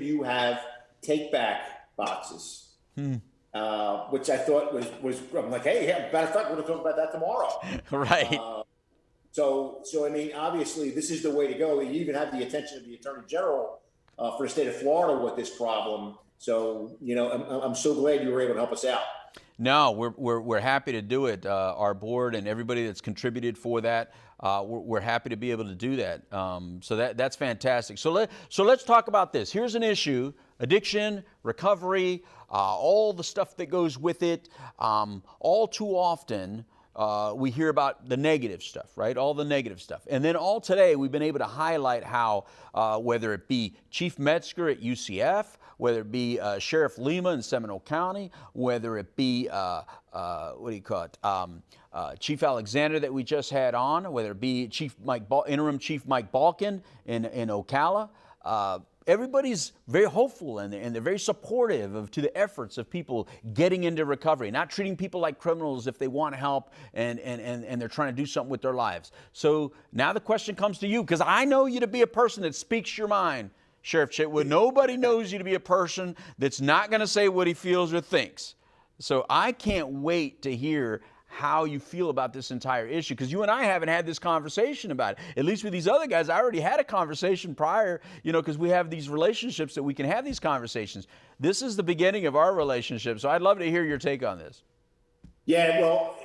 you have take back boxes, which I thought was I'm like, hey, yeah, matter of fact, we're going to talk about that tomorrow. Right. So I mean, obviously, this is the way to go. You even have the attention of the Attorney General for the state of Florida with this problem. So, I'm so glad you were able to help us out. No, we're happy to do it. Our board and everybody that's contributed for that, we're happy to be able to do that. So that's fantastic. So let's talk about this. Here's an issue: addiction, recovery, all the stuff that goes with it. All too often, we hear about the negative stuff, right? All the negative stuff. And then all today, we've been able to highlight how, whether it be Chief Metzger at UCF, whether it be Sheriff Lima in Seminole County, whether it be, Chief Alexander that we just had on, whether it be Interim Chief Mike Balkin in Ocala, everybody's very hopeful and they're very supportive to the efforts of people getting into recovery, not treating people like criminals if they want help and they're trying to do something with their lives. So now the question comes to you, because I know you to be a person that speaks your mind, Sheriff Chitwood. Nobody knows you to be a person that's not going to say what he feels or thinks. So I can't wait to hear how you feel about this entire issue, because you and I haven't had this conversation about it. At least with these other guys, I already had a conversation prior, because we have these relationships that we can have these conversations. This is the beginning of our relationship, so I'd love to hear your take on this. Yeah, well,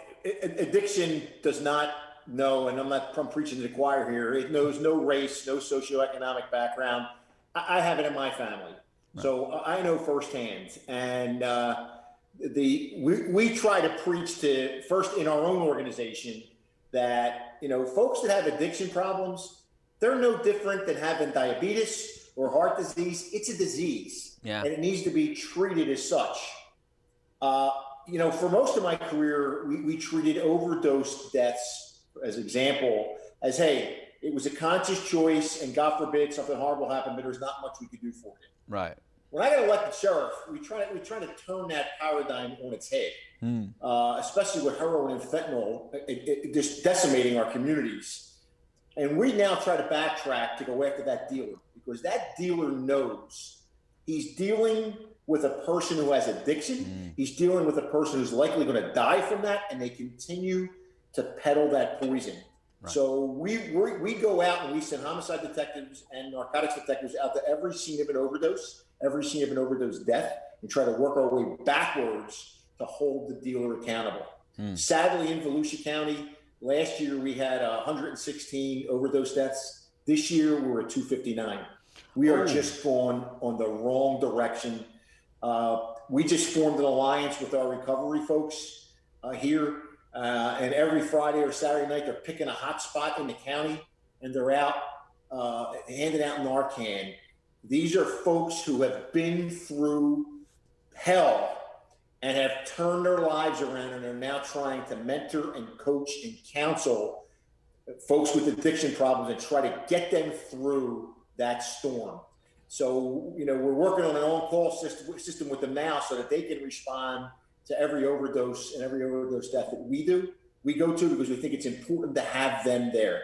addiction does not know, and I'm preaching to the choir here, it knows no race, no socioeconomic background. I have it in my family, right. So I know firsthand. And we try to preach to, first in our own organization, that folks that have addiction problems, they're no different than having diabetes or heart disease. It's a disease, and it needs to be treated as such. For most of my career, we treated overdose deaths, as example, as, hey, it was a conscious choice, and God forbid something horrible happened, but there's not much we could do for it. Right. When I got elected sheriff, we try to turn that paradigm on its head, especially with heroin and fentanyl just decimating our communities. And we now try to backtrack to go after that dealer, because that dealer knows he's dealing with a person who has addiction. He's dealing with a person who's likely going to die from that, and they continue to peddle that poison. Right. So we go out and we send homicide detectives and narcotics detectives out to every scene of an overdose, every scene of an overdose death, and try to work our way backwards to hold the dealer accountable. Sadly, in Volusia County, last year we had 116 overdose deaths. This year we're at 259. We are just going on the wrong direction. We just formed an alliance with our recovery folks here. And every Friday or Saturday night, they're picking a hot spot in the county, and they're out handing out Narcan. These are folks who have been through hell and have turned their lives around, and are now trying to mentor and coach and counsel folks with addiction problems and try to get them through that storm. So, we're working on an on-call system with them now so that they can respond to every overdose and every overdose death that we go to, because we think it's important to have them there.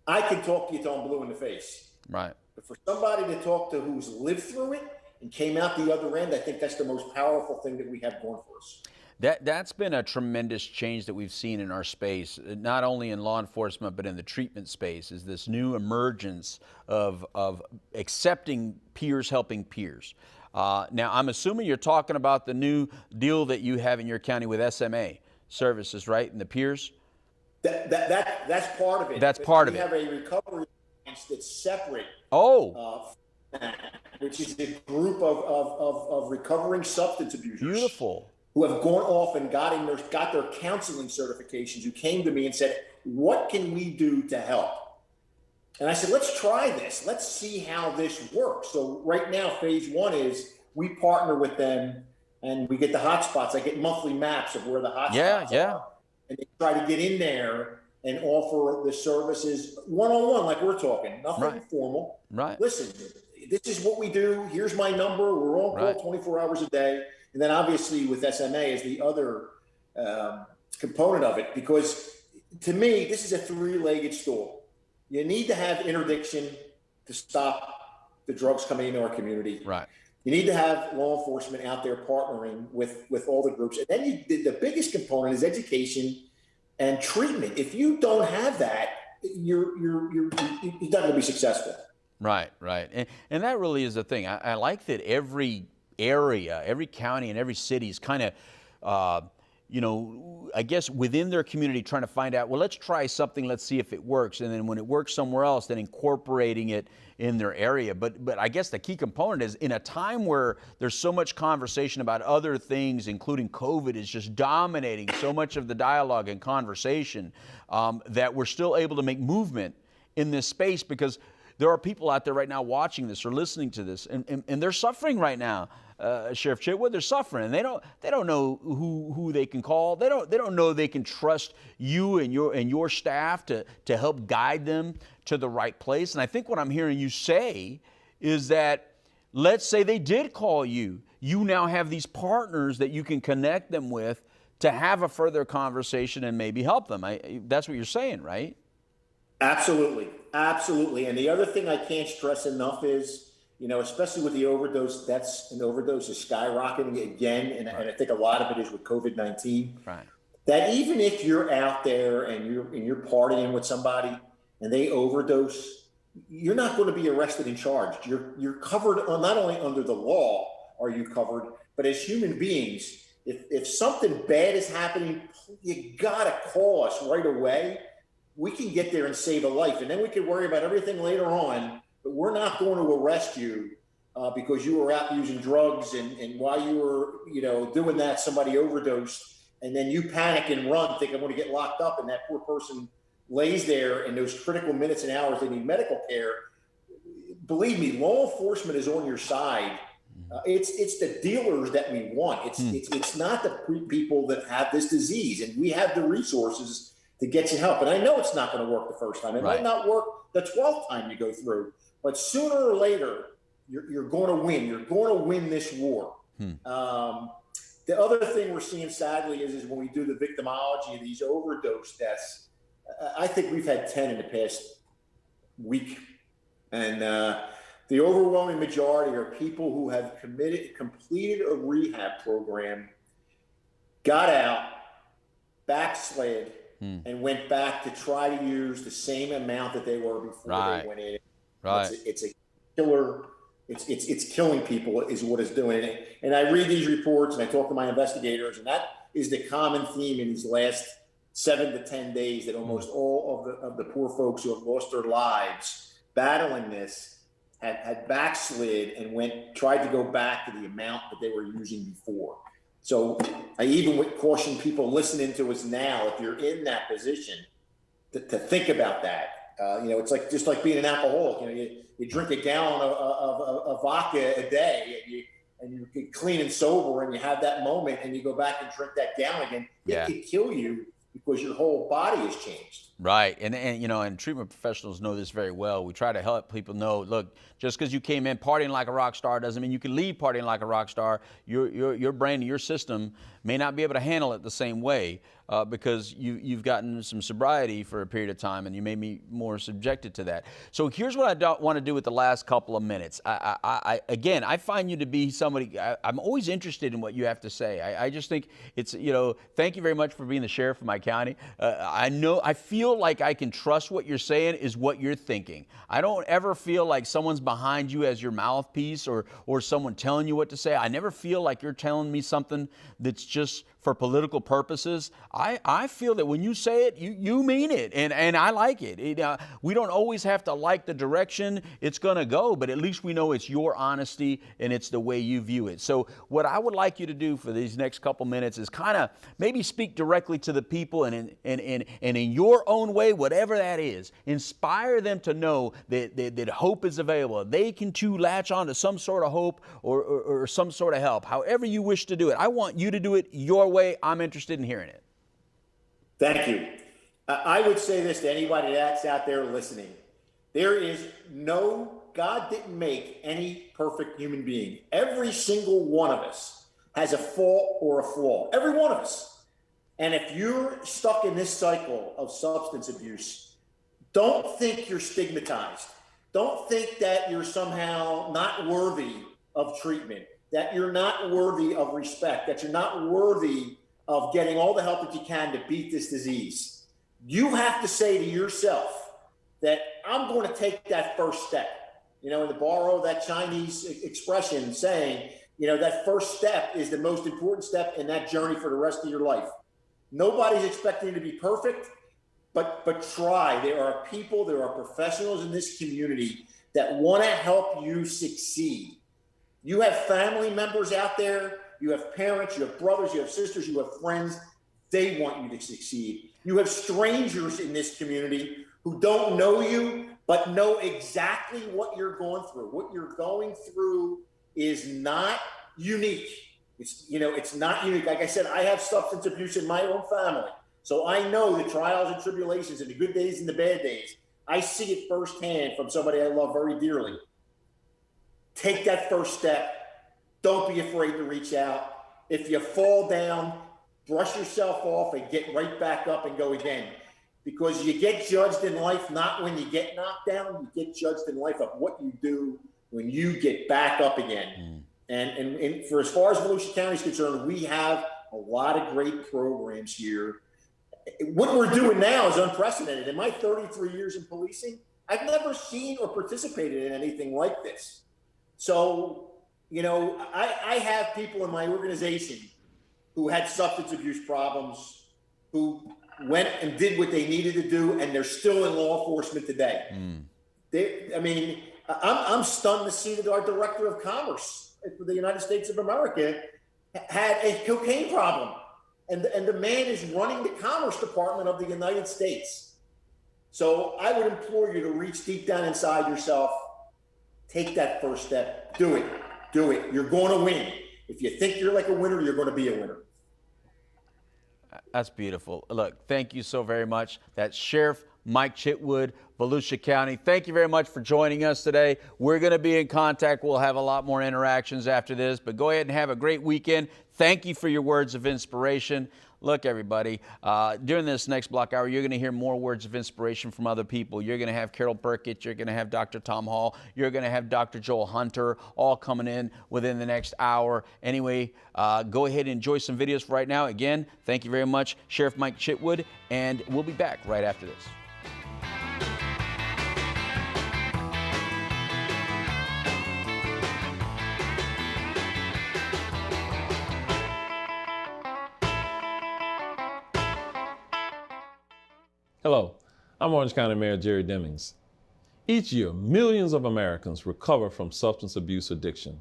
I can talk to you till I'm blue in the face. Right. But for somebody to talk to who's lived through it and came out the other end, I think that's the most powerful thing that we have going for us. That's been a tremendous change that we've seen in our space, not only in law enforcement, but in the treatment space, is this new emergence of accepting peers helping peers. Now, I'm assuming you're talking about the new deal that you have in your county with SMA services, right, and the peers? That's part of it. That's part of it. We have a recovery alliance that's separate. Which is a group of recovering substance abusers. Beautiful. Who have gone off and got their counseling certifications, who came to me and said, what can we do to help? And I said, let's try this. Let's see how this works. So right now, phase one is we partner with them and we get the hotspots. I get monthly maps of where the hotspots are. And they try to get in there and offer the services one-on-one, like we're talking, nothing formal. Right. Listen, this is what we do. Here's my number. We're on call 24 hours a day. And then obviously with SMA is the other component of it, because to me, this is a three-legged stool. You need to have interdiction to stop the drugs coming into our community. Right. You need to have law enforcement out there partnering with all the groups. And then the biggest component is education and treatment. If you don't have that, you're not going to be successful. Right, right. And that really is the thing. I like that every area, every county, and every city is kind of, I guess within their community trying to find out, well, let's try something, let's see if it works. And then when it works somewhere else, then incorporating it in their area. But I guess the key component is in a time where there's so much conversation about other things, including COVID, is just dominating so much of the dialogue and conversation, that we're still able to make movement in this space, because there are people out there right now watching this or listening to this, and they're suffering right now. Sheriff Chitwood, they're suffering, and they don't know who they can call. They don't know they can trust you and your staff to help guide them to the right place. And I think what I'm hearing you say is that, let's say they did call you. You now have these partners that you can connect them with to have a further conversation and maybe help them. That's what you're saying, right? Absolutely. Absolutely. And the other thing I can't stress enough is, especially with the overdose deaths and overdoses skyrocketing again, and I think a lot of it is with COVID-19, right, that even if you're out there and you're partying with somebody and they overdose, you're not going to be arrested and charged. You're covered not only under the law are you covered, but as human beings, if something bad is happening, you gotta call us right away. We can get there and save a life, and then we can worry about everything later on. But we're not going to arrest you because you were out using drugs, and while you were, doing that, somebody overdosed, and then you panic and run, think I'm going to get locked up, and that poor person lays there in those critical minutes and hours they need medical care. Believe me, law enforcement is on your side. It's the dealers that we want. It's not the people that have this disease, and we have the resources to get you help. And I know it's not going to work the first time. It might not work the 12th time you go through, but sooner or later, you're going to win. You're going to win this war. The other thing we're seeing, sadly, is when we do the victimology of these overdose deaths, I think we've had 10 in the past week. And the overwhelming majority are people who have completed a rehab program, got out, backslid, and went back to try to use the same amount that they were before they went in. Right. It's a killer. It's killing people is what it's doing. And I read these reports and I talk to my investigators, and that is the common theme in these last 7 to 10 days, that almost all of the poor folks who have lost their lives battling this had backslid and tried to go back to the amount that they were using before. So I even would caution people listening to us now, if you're in that position, to think about that. It's just like being an alcoholic. You drink a gallon of vodka a day, and you get clean and sober, and you have that moment, and you go back and drink that gallon again. It could kill you because your whole body has changed. Right. And treatment professionals know this very well. We try to help people know, look, just because you came in partying like a rock star doesn't mean you can leave partying like a rock star. Your brain, your system may not be able to handle it the same way because you've gotten some sobriety for a period of time, and you may be more subjected to that. So here's what I want to do with the last couple of minutes. I find you to be somebody, I'm always interested in what you have to say. I just think it's, thank you very much for being the sheriff of my county. I feel like I can trust what you're saying is what you're thinking. I don't ever feel like someone's behind you as your mouthpiece or someone telling you what to say. I never feel like you're telling me something that's just for political purposes. I feel that when you say it, you mean it, and I like it. We don't always have to like the direction it's going to go, but at least we know it's your honesty and it's the way you view it. So what I would like you to do for these next couple minutes is kind of maybe speak directly to the people, and in your own way, whatever that is, inspire them to know that hope is available. They can too latch on to some sort of hope or some sort of help. However you wish to do it. I want you to do it your way. I'm interested in hearing it. Thank you. I would say this to anybody that's out there listening. God didn't make any perfect human being. Every single one of us has a fault or a flaw. Every one of us. And if you're stuck in this cycle of substance abuse, don't think you're stigmatized. Don't think that you're somehow not worthy of treatment, that you're not worthy of respect, that you're not worthy of getting all the help that you can to beat this disease. You have to say to yourself that I'm going to take that first step. You know, and to borrow that Chinese expression saying, you know, that first step is the most important step in that journey for the rest of your life. Nobody's expecting you to be perfect, but try. There are people, there are professionals in this community that want to help you succeed. You have family members out there, you have parents, you have brothers, you have sisters, you have friends. They want you to succeed. You have strangers in this community who don't know you, but know exactly what you're going through. What you're going through is not unique. It's not unique. Like I said, I have substance abuse in my own family. So I know the trials and tribulations and the good days and the bad days. I see it firsthand from somebody I love very dearly. Take that first step. Don't be afraid to reach out. If you fall down, brush yourself off and get right back up and go again. Because you get judged in life not when you get knocked down, you get judged in life of what you do when you get back up again. And for as far as Volusia County is concerned, we have a lot of great programs here. What we're doing now is unprecedented. In my 33 years in policing, I've never seen or participated in anything like this. So, you know, I have people in my organization who had substance abuse problems, who went and did what they needed to do, and they're still in law enforcement today. I'm stunned to see that our director of commerce for the United States of America had a cocaine problem. And the man is running the Commerce Department of the United States. So I would implore you to reach deep down inside yourself. Take that first step. Do it. Do it. You're going to win. If you think you're like a winner, you're going to be a winner. That's beautiful. Look, thank you so very much. That's Sheriff Mike Chitwood, Volusia County. Thank you very much for joining us today. We're going to be in contact. We'll have a lot more interactions after this, but go ahead and have a great weekend. Thank you for your words of inspiration. Look, everybody, during this next block hour, you're going to hear more words of inspiration from other people. You're going to have Carol Burkett. You're going to have Dr. Tom Hall. You're going to have Dr. Joel Hunter, all coming in within the next hour. Anyway, go ahead and enjoy some videos for right now. Again, thank you very much, Sheriff Mike Chitwood, and we'll be back right after this. Hello, I'm Orange County Mayor Jerry Demings. Each year, millions of Americans recover from substance abuse addiction.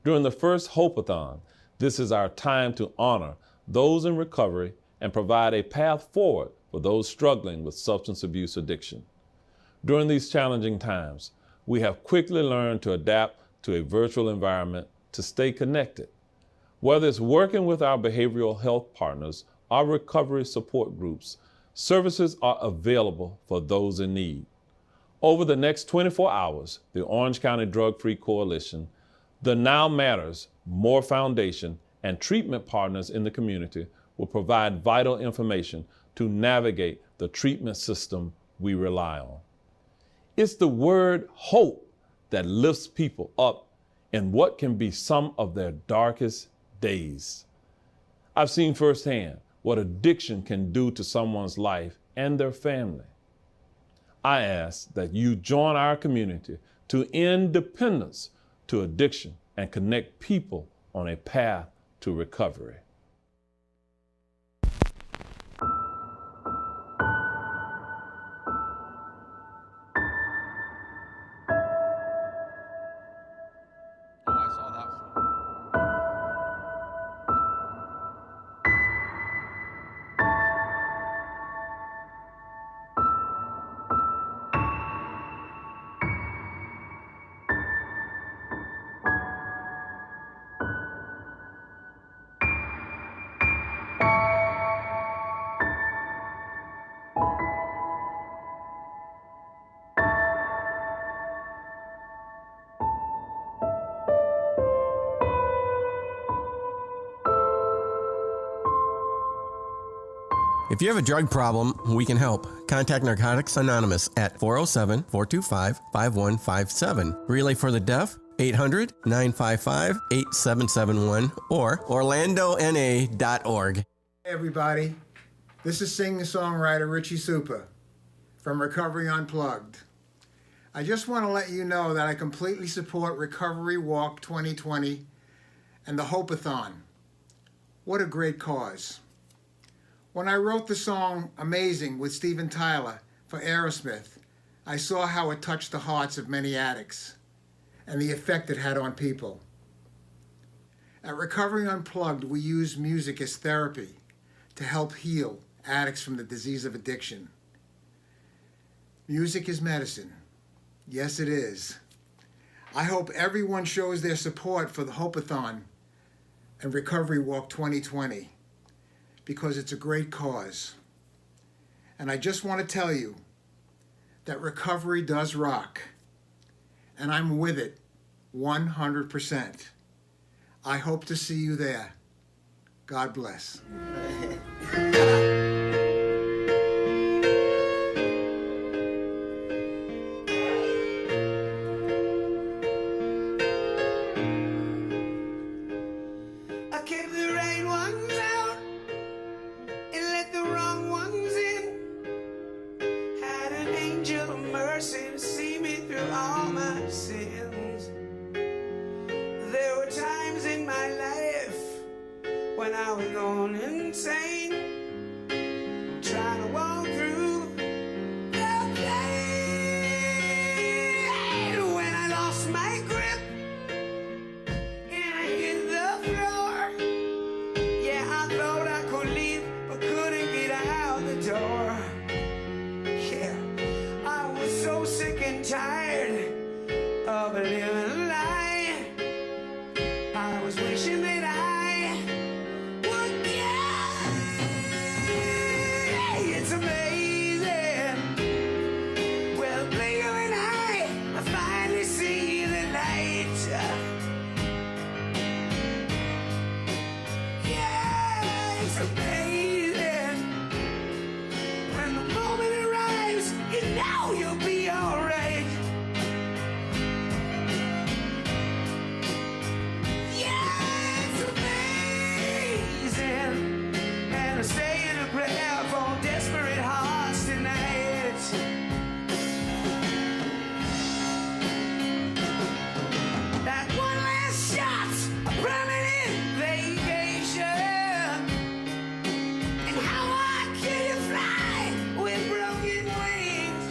During the first Hope-A-Thon, this is our time to honor those in recovery and provide a path forward for those struggling with substance abuse addiction. During these challenging times, we have quickly learned to adapt to a virtual environment to stay connected. Whether it's working with our behavioral health partners or recovery support groups, services are available for those in need. Over the next 24 hours, the Orange County Drug-Free Coalition, the Now Matters, More Foundation, and treatment partners in the community will provide vital information to navigate the treatment system we rely on. It's the word hope that lifts people up in what can be some of their darkest days. I've seen firsthand what addiction can do to someone's life and their family. I ask that you join our community to end dependence to addiction and connect people on a path to recovery. Oh, I saw that one. If you have a drug problem, we can help. Contact Narcotics Anonymous at 407-425-5157. Relay for the Deaf, 800-955-8771 or orlandona.org. Hey everybody, this is singer-songwriter Richie Supa from Recovery Unplugged. I just want to let you know that I completely support Recovery Walk 2020 and the Hope-A-Thon. What a great cause. When I wrote the song Amazing with Steven Tyler for Aerosmith, I saw how it touched the hearts of many addicts and the effect it had on people. At Recovery Unplugged, we use music as therapy to help heal addicts from the disease of addiction. Music is medicine. Yes, it is. I hope everyone shows their support for the Hope-A-Thon and Recovery Walk 2020 because it's a great cause. And I just want to tell you that recovery does rock, and I'm with it 100%. I hope to see you there. God bless. When I was going insane, trying to walk through the pain. When I lost my grip and I hit the floor, yeah, I thought I could leave, but couldn't get out the door. Yeah, I was so sick and tired of living a lie. I was wishing that I it's amazing. Well, blink of an eye, I finally see the light. Yeah, it's amazing. When the moment arrives, you know you'll be alright. Yeah, it's amazing. And I stay in a prayer for desperate hearts tonight. That one last shot, a permanent vacation. And how high can you fly with broken wings?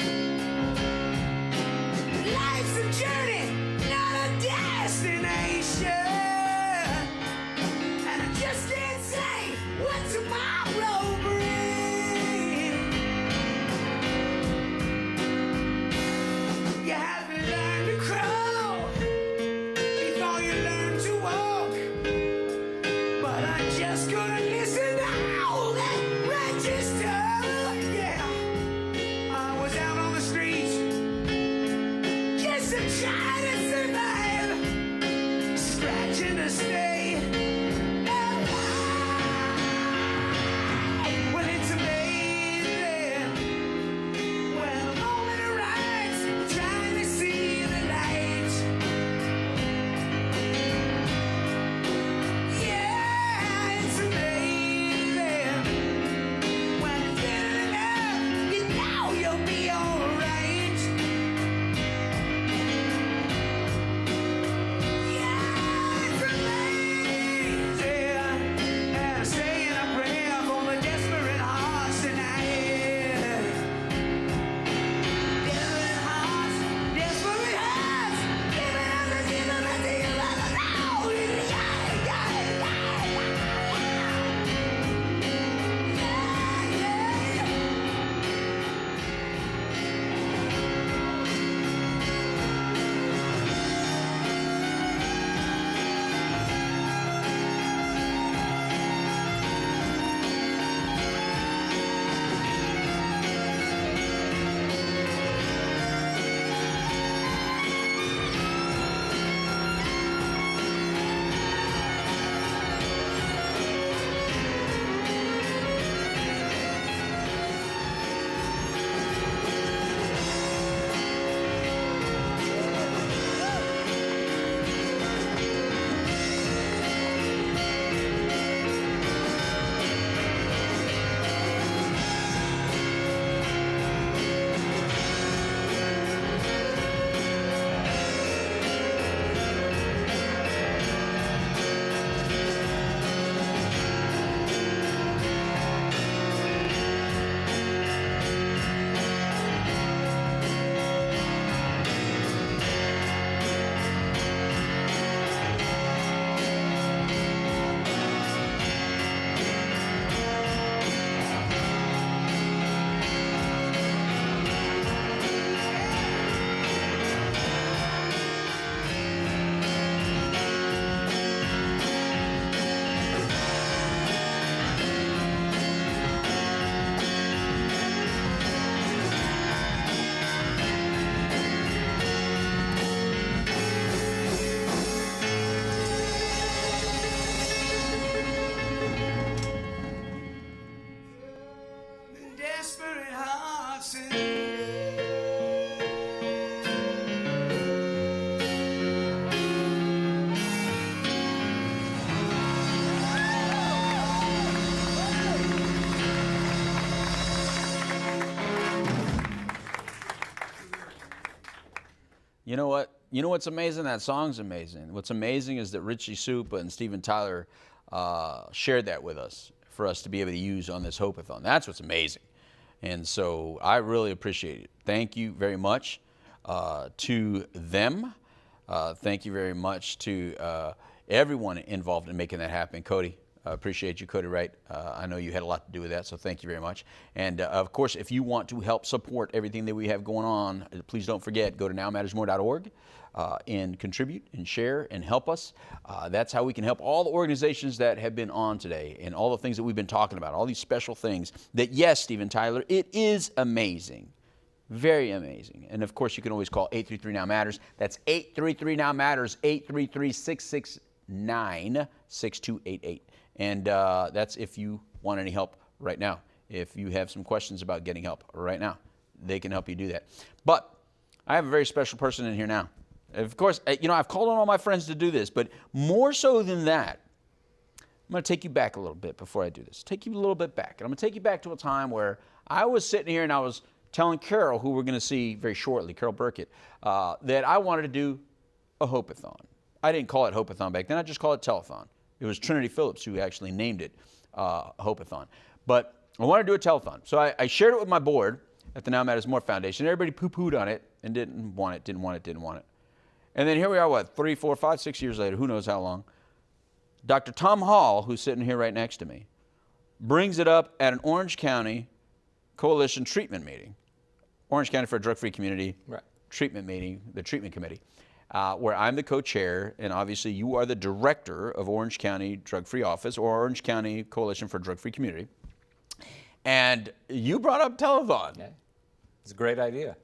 Life's a journey, not a destination. And I just can't say what tomorrow brings. You have to learn to crawl before you learn to walk. But I just couldn't listen to all that righteous talk. Yeah, I was out on the streets just to try to survive, scratching to stay alive. Well, it's amazing. When the moment arrives, you're trying to see the light. Yeah, it's amazing. When it's been enough, you know you'll be alright. Yeah, it's amazing. You know what? You know what's amazing? That song's amazing. What's amazing is that Richie Supa and Steven Tyler shared that with us for us to be able to use on this Hope-A-Thon. That's what's amazing. And so I really appreciate it. Thank you very much to them. Thank you very much to everyone involved in making that happen. Cody, I appreciate you, Cody Wright. I know you had a lot to do with that, so thank you very much. And of course, if you want to help support everything that we have going on, please don't forget, go to nowmattersmore.org and contribute and share and help us. That's how we can help all the organizations that have been on today and all the things that we've been talking about, all these special things that, yes, Steven Tyler, it is amazing. Very amazing. And of course, you can always call 833-NOW-MATTERS. That's 833-NOW-MATTERS, 833-669-6288. And that's if you want any help right now. If you have some questions about getting help right now, they can help you do that. But I have a very special person in here now. Of course, you know, I've called on all my friends to do this, but more so than that, I'm going to take you back a little bit before I do this. Take you a little bit back. And I'm going to take you back to a time where I was sitting here and I was telling Carol, who we're going to see very shortly, Carol Burkett, that I wanted to do a Hope-A-Thon. I didn't call it Hope-A-Thon back then. I just called it Telethon. It was Trinity Phillips who actually named it Hope-A-Thon. But I wanted to do a telethon. So I shared it with my board at the Now Matters More Foundation. Everybody poo-pooed on it and didn't want it. And then here we are, what, 3, 4, 5, 6 years later, who knows how long. Dr. Tom Hall, who's sitting here right next to me, brings it up at an Orange County Coalition treatment meeting. Orange County for a Drug-Free Community treatment meeting, the treatment committee, where I'm the co-chair, and obviously you are the director of Orange County Drug-Free Office or Orange County Coalition for a Drug-Free Community. And you brought up telethon. Yeah. It's a great idea.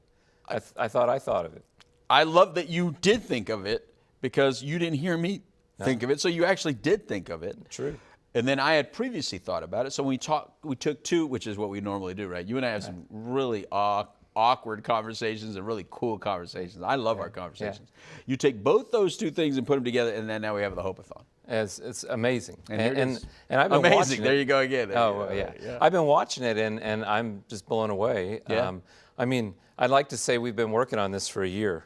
I thought of it. I love that you did think of it because you didn't hear me think of it, so you actually did think of it. True. And then I had previously thought about it, so when we took two, which is what we normally do, right? You and I have some really awkward conversations and really cool conversations. I love our conversations. Yeah. You take both those two things and put them together, and then now we have the Hope-A-Thon. It's amazing. And I've I've been watching it. There you go again. Yeah. I've been watching it, and I'm just blown away. Yeah. I mean, I'd like to say we've been working on this for a year.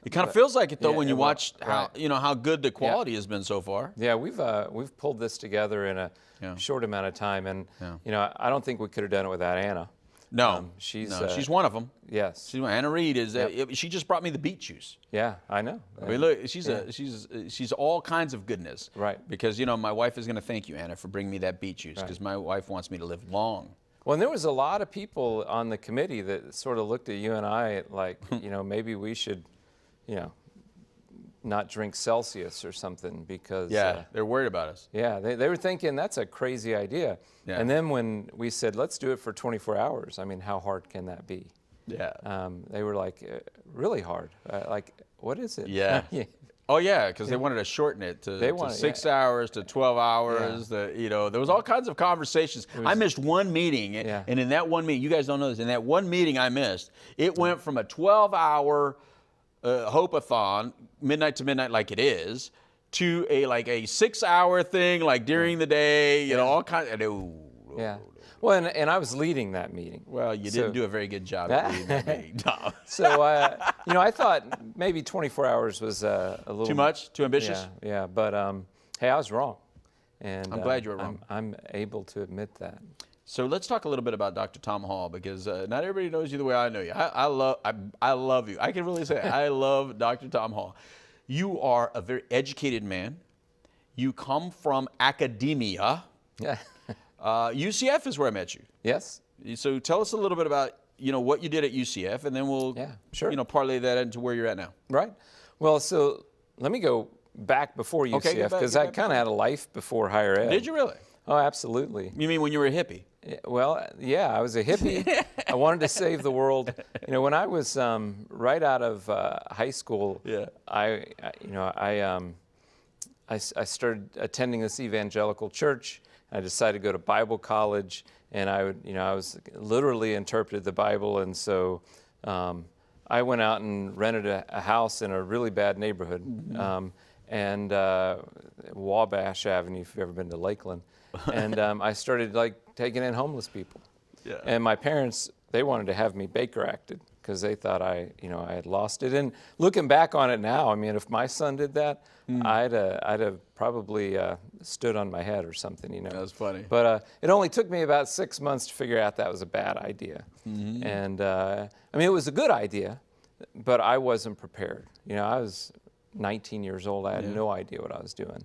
It kind of feels like it, though, when you watch how good the quality has been so far. Yeah, we've pulled this together in a short amount of time, and you know, I don't think we could have done it without Anna. No, she's one of them. Yes, Anna Reed is. She just brought me the beet juice. Yeah, I know. I mean, look, she's all kinds of goodness. Right. Because my wife is going to thank you, Anna, for bringing me that beet juice because my wife wants me to live long. Well, and there was a lot of people on the committee that sort of looked at you and I like, maybe we should, not drink Celsius or something because they're worried about us. Yeah, they were thinking that's a crazy idea. Yeah. And then when we said let's do it for 24 hours, I mean, how hard can that be? Yeah. They were like, really hard. Like, what is it? Yeah. Oh yeah, because they wanted to shorten it to 6 hours to 12 hours. Yeah. There was all kinds of conversations. I missed one meeting, and in that one meeting, you guys don't know this. In that one meeting I missed, it went from a 12-hour Hope-A-Thon, midnight to midnight, like it is, to a 6-hour thing, like during the day. All kinds. Well, and I was leading that meeting. Well, you didn't do a very good job at leading that meeting, Tom. So, I thought maybe 24 hours was a little... Too much? Too ambitious? Yeah. But, hey, I was wrong. And I'm glad you were wrong. I'm able to admit that. So let's talk a little bit about Dr. Tom Hall because not everybody knows you the way I know you. I love you. I can really say I love Dr. Tom Hall. You are a very educated man. You come from academia. Yeah. UCF is where I met you. Yes. So tell us a little bit about what you did at UCF, and then we'll parlay that into where you're at now. Right. Well, so let me go back before UCF because I kind of had a life before higher ed. Did you really? Oh, absolutely. You mean when you were a hippie? Well, yeah, I was a hippie. I wanted to save the world. When I was right out of high school, I started attending this evangelical church. I decided to go to Bible college, and I was literally interpreted the Bible, and so I went out and rented a house in a really bad neighborhood, and Wabash Avenue, if you've ever been to Lakeland. And I started taking in homeless people. Yeah. And my parents, they wanted to have me Baker acted because they thought I had lost it. And looking back on it now, I mean, if my son did that, I'd have probably stood on my head or something, you know. That's funny. But it only took me about 6 months to figure out that was a bad idea. And I mean, it was a good idea, but I wasn't prepared. You know, I was 19 years old. I had no idea what I was doing.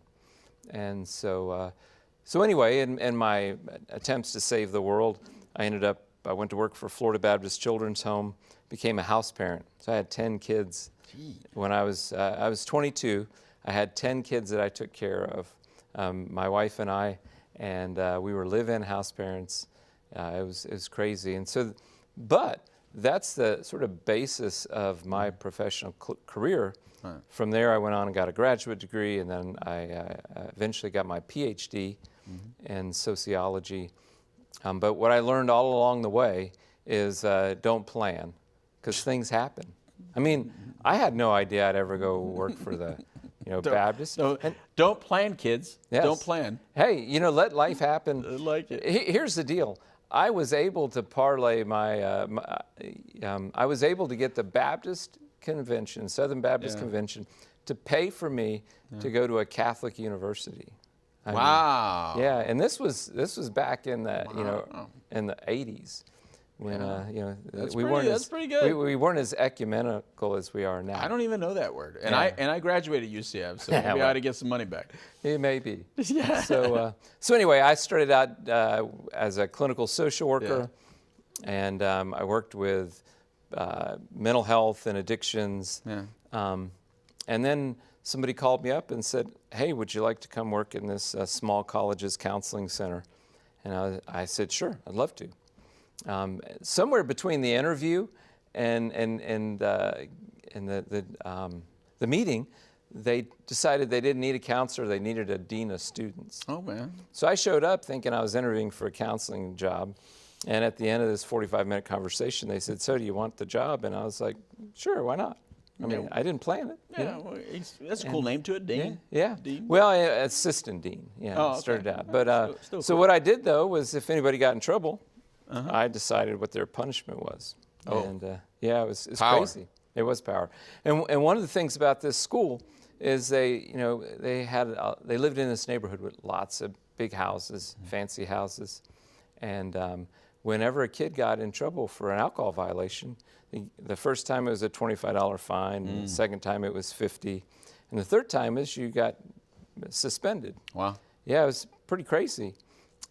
And so anyway, in my attempts to save the world, I went to work for Florida Baptist Children's Home, became a house parent. So I had 10 kids. When I was 22, I had 10 kids that I took care of, my wife and I, and we were live-in house parents. It was crazy. And so, but that's the sort of basis of my professional career. Right. From there, I went on and got a graduate degree, and then I eventually got my PhD in sociology. But what I learned all along the way is don't plan, because things happen. I mean, I had no idea I'd ever go work for the Baptist. Don't plan, kids. Yes. Don't plan. Hey, let life happen. I like it. Here's the deal. I was able to parlay I was able to get the Baptist Convention, Southern Baptist Convention, to pay for me to go to a Catholic university. Wow. Yeah, and this was back in the in the 80s when that's pretty good. We weren't as ecumenical as we are now. I don't even know that word, and I graduated UCF, so maybe I ought to get some money back. It may be. Yeah. So anyway, I started out as a clinical social worker, and I worked with mental health and addictions. Yeah. And then somebody called me up and said, "Hey, would you like to come work in this small college's counseling center?" And I said, "Sure, I'd love to." Somewhere between the interview and the meeting, they decided they didn't need a counselor; they needed a dean of students. Oh man! So I showed up thinking I was interviewing for a counseling job, and at the end of this 45-minute conversation, they said, "So do you want the job?" And I was like, "Sure, why not?" I mean, I didn't plan it. Yeah, well, that's a cool name to it, dean. Yeah. Dean? Well, assistant dean. Yeah, okay. Started out. But still so cool. what I did though was, if anybody got in trouble, I decided what their punishment was. Oh. And it was Power. crazy. It was power. And one of the things about this school is they lived in this neighborhood with lots of big houses, fancy houses, and whenever a kid got in trouble for an alcohol violation, the first time it was a $25 fine, and the second time it was $50, and the third time is you got suspended. Wow. Yeah, it was pretty crazy.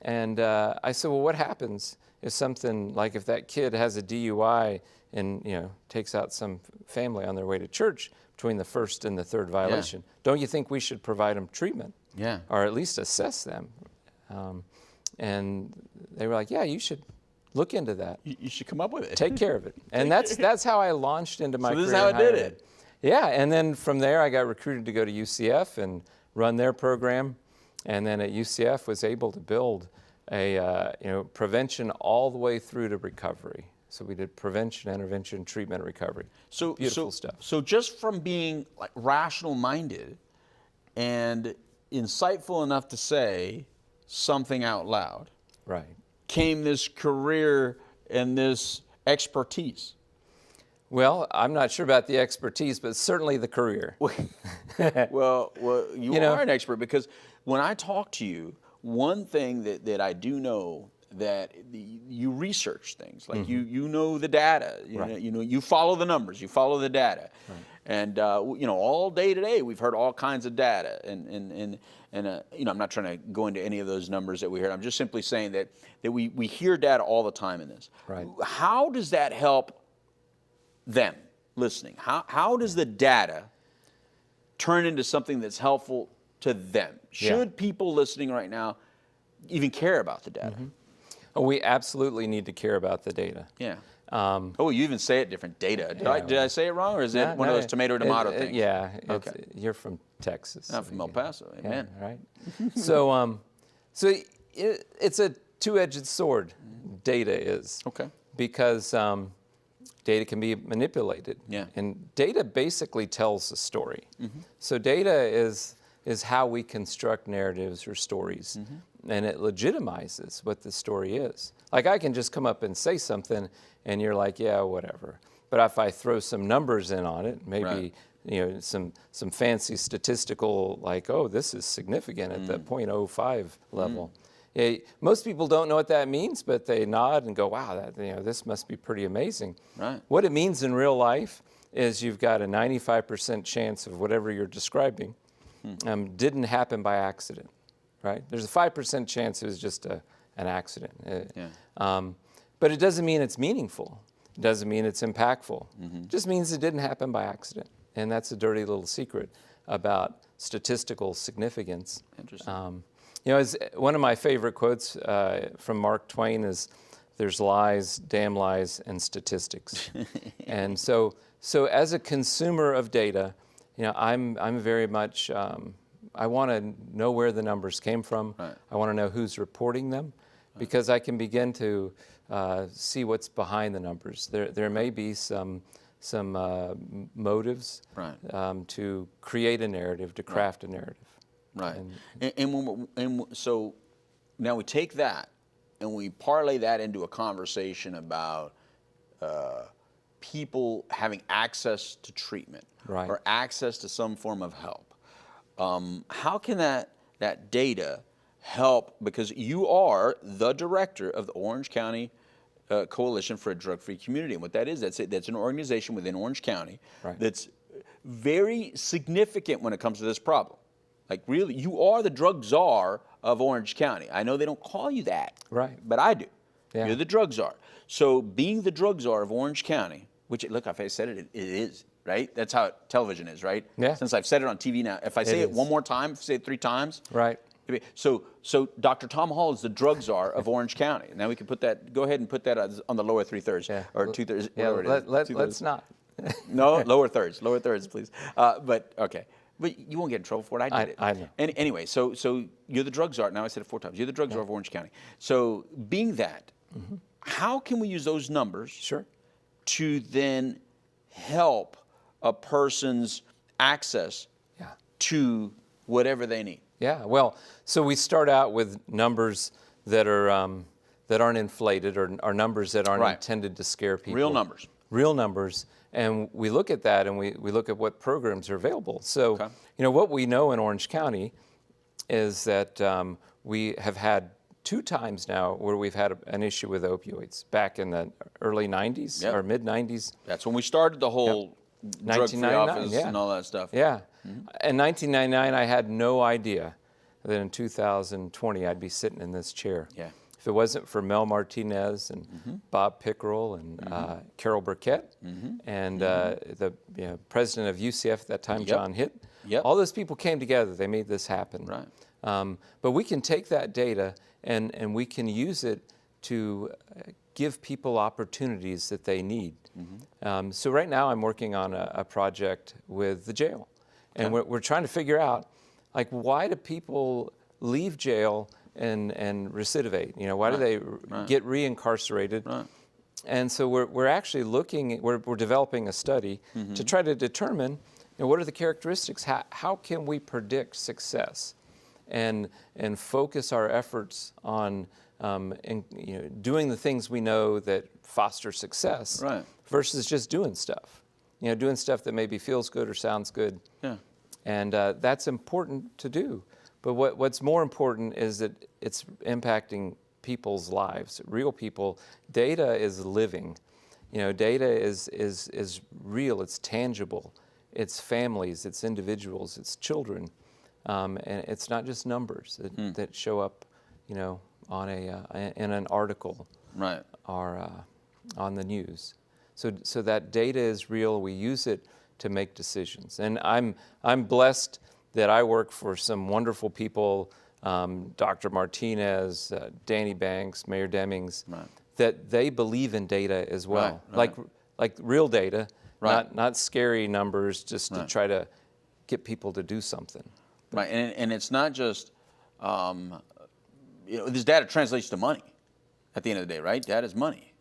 And I said, well, what happens if something like if that kid has a DUI and takes out some family on their way to church between the first and the third violation? Don't you think we should provide them treatment? Yeah. Or at least assess them? And they were like, yeah, you should look into that. You should come up with it. Take care of it. And that's how I launched into my career. So this is how I did it. Yeah, and then from there I got recruited to go to UCF and run their program. And then at UCF was able to build a prevention all the way through to recovery. So we did prevention, intervention, treatment, recovery. So beautiful stuff. So just from being like rational-minded and insightful enough to say something out loud, right, came this career and this expertise. Well, I'm not sure about the expertise, but certainly the career. well, you are an expert, because when I talk to you, one thing that I do know, that you research things, like you know the data, you follow the numbers, you follow the data, and all day today we've heard all kinds of data, and I'm not trying to go into any of those numbers that we heard. I'm just simply saying that we hear data all the time in this. Right. How does that help them listening? How does the data turn into something that's helpful to them? Should people listening right now even care about the data? Oh, we absolutely need to care about the data. Yeah. You even say it different, data. Did I say it wrong, or is it one of those tomato things? Yeah. Okay. You're from Texas. I'm from El Paso. Amen. Yeah, right. So it's a two-edged sword. Data is. Okay. Because data can be manipulated. Yeah. And data basically tells a story. So data is how we construct narratives or stories. And it legitimizes what the story is. Like, I can just come up and say something and you're like, yeah, whatever. But if I throw some numbers in on it, maybe some fancy statistical, like, oh, this is significant at the 0.05 level. Yeah, most people don't know what that means, but they nod and go, wow, that, this must be pretty amazing. Right. What it means in real life is you've got a 95% chance of whatever you're describing didn't happen by accident, right? There's a 5% chance it was just an accident. But it doesn't mean it's meaningful. It doesn't mean it's impactful. It just means it didn't happen by accident. And that's a dirty little secret about statistical significance. Interesting. As one of my favorite quotes from Mark Twain is, "There's lies, damn lies, and statistics." And so as a consumer of data, I'm very much, I want to know where the numbers came from. Right. I want to know who's reporting them, because I can begin to see what's behind the numbers. There may be some motives to create a narrative, to craft a narrative. Right. And so now we take that and we parlay that into a conversation about people having access to treatment or access to some form of help. How can that data help? Because you are the director of the Orange County Coalition for a Drug-Free Community. And what that is, that's an organization within Orange County that's very significant when it comes to this problem. Like, really, you are the drug czar of Orange County. I know they don't call you that, but I do. Yeah. You're the drug czar. So being the drug czar of Orange County, which, look, if I said it, it is, right? That's how television is, right? Yeah. Since I've said it on TV now, if I say it one more time, if I say it 3 times. Right. So Dr. Tom Hall is the drug czar of Orange County. Now we can put that, go ahead and put that on the lower 3/3 or 2/3, whatever it is. Let's not. No, lower thirds, please. But, okay. But you won't get in trouble for it. I did it. I know. Anyway, so you're the drug czar. Now I said it 4 times. You're the drug czar of Orange County. So being that, how can we use those numbers to then help a person's access to whatever they need? Yeah. Well, so we start out with numbers that are that aren't inflated, or numbers that aren't intended to scare people. Real numbers. Real numbers. And we look at that, and we look at what programs are available. So, what we know in Orange County is that we have had 2 times now where we've had an issue with opioids, back in the early 90s or mid-90s. That's when we started the whole drug-free office and all that stuff. Yeah. In 1999, I had no idea that in 2020 I'd be sitting in this chair. Yeah. If it wasn't for Mel Martinez and Bob Pickerel and Carol Burkett and the president of UCF at that time, John Hitt, all those people came together. They made this happen. Right. But we can take that data and we can use it to give people opportunities that they need. So right now I'm working on a project with the jail. And we're trying to figure out, like, why do people leave jail and recidivate? Why do they get re-incarcerated? And so we're actually looking, we're developing a study to try to determine, what are the characteristics? How can we predict success and focus our efforts on doing the things we know that foster success versus just doing stuff. Doing stuff that maybe feels good or sounds good. Yeah. And that's important to do. But what's more important is that it's impacting people's lives, real people. Data is living. Data is real, it's tangible. It's families, it's individuals, it's children. And it's not just numbers that show up, on in an article or on the news. So that data is real. We use it to make decisions. And I'm blessed that I work for some wonderful people, Dr. Martinez, Danny Banks, Mayor Demings, that they believe in data as well, like real data, not scary numbers, just to try to get people to do something. Right, and it's not just, this data translates to money at the end of the day, right? Data is money.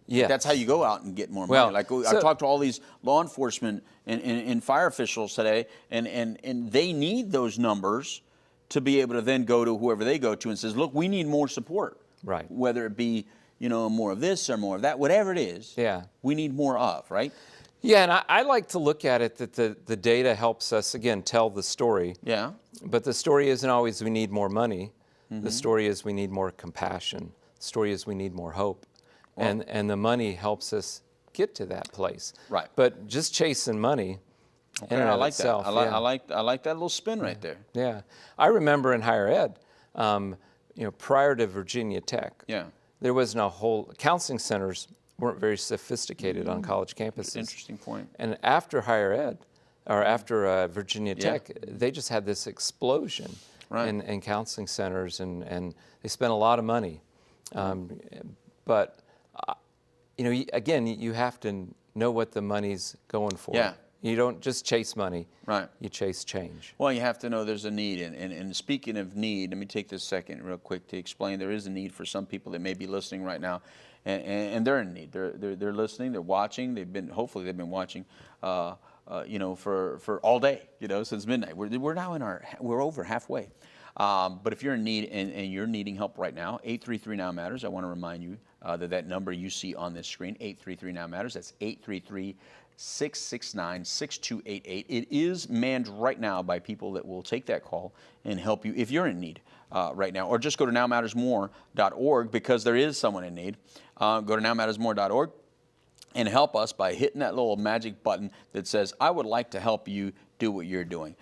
Yeah, that's how you go out and get more money. I've talked to all these law enforcement and fire officials today, and they need those numbers to be able to then go to whoever they go to and says, look, we need more support. Right. Whether it be, more of this or more of that, whatever it is. Yeah. We need more of, right? Yeah, and I like to look at it that the data helps us, again, tell the story. Yeah. But the story isn't always we need more money. The story is we need more compassion. The story is we need more hope. And the money helps us get to that place. Right. But just chasing money Okay, in and I of like itself, that. I like that little spin right there. Yeah. I remember in higher ed, prior to Virginia Tech, Yeah. there wasn't a whole, counseling centers weren't very sophisticated on college campuses. Interesting point. And after higher ed, or after Virginia Tech, they just had this explosion in counseling centers, and they spent a lot of money. But, again, you have to know what the money's going for. Yeah. You don't just chase money. Right. You chase change. Well, you have to know there's a need. And speaking of need, let me take this second real quick to explain there is a need for some people that may be listening right now. And they're in need. They're listening. They're watching. Hopefully they've been watching, for all day. Since midnight. We're now we're over halfway. But if you're in need and you're needing help right now, 833 Now Matters. I want to remind you that number you see on this screen, 833 Now Matters. That's 833-669-6288. It is manned right now by people that will take that call and help you if you're in need right now. Or just go to nowmattersmore.org because there is someone in need. Go to nowmattersmore.org and help us by hitting that little magic button that says, I would like to help you do what you're doing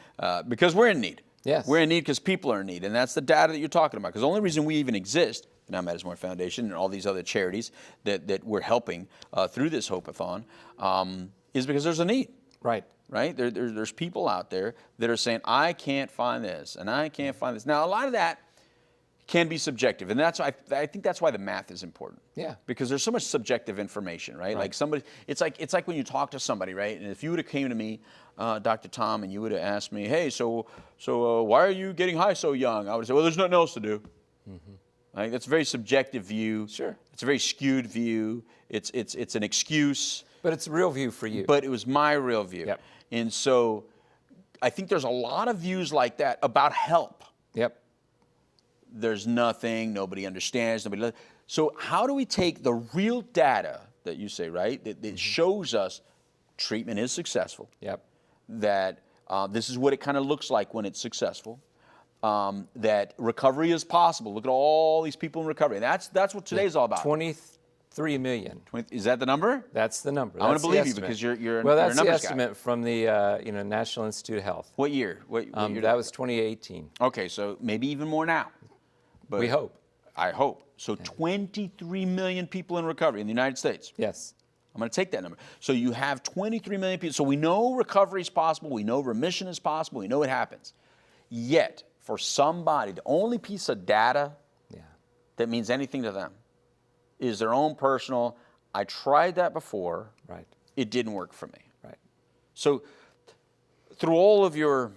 because we're in need. Yes. We're in need because people are in need, and that's the data that you're talking about. Because the only reason we even exist, the Now Matters More Foundation and all these other charities that we're helping through this Hope-A-Thon, is because there's a need. Right. Right? There's people out there that are saying, I can't find this, and I can't find this. Now, a lot of that can be subjective, and that's I think that's why the math is important. Yeah. Because there's so much subjective information, right? Like somebody, it's like when you talk to somebody, right? And if you would have came to me, Dr. Tom, and you would have asked me, hey, so why are you getting high so young? I would say, well, there's nothing else to do. Right? That's a very subjective view. Sure. It's a very skewed view. It's an excuse. But it's a real view for you. But it was my real view. Yep. And so I think there's a lot of views like that about help. Yep. There's nothing, nobody understands, So how do we take the real data that you say, right, that shows us treatment is successful, Yep. that this is what it kind of looks like when it's successful, that recovery is possible. Look at all these people in recovery. That's what today's all about. 23 million. Is that the number? That's the number. I want That's to the believe you estimate. because you're well, you're a that's the numbers estimate guy. from the National Institute of Health. What year? What year That was 2018. Okay, so maybe even more now. But We hope. I hope. So 23 million people in recovery in the United States. Yes. I'm going to take that number. So you have 23 million people. So we know recovery is possible. We know remission is possible. We know it happens. Yet, for somebody, the only piece of data that means anything to them is their own personal, I tried that before. Right. It didn't work for me. Right. So through all of your...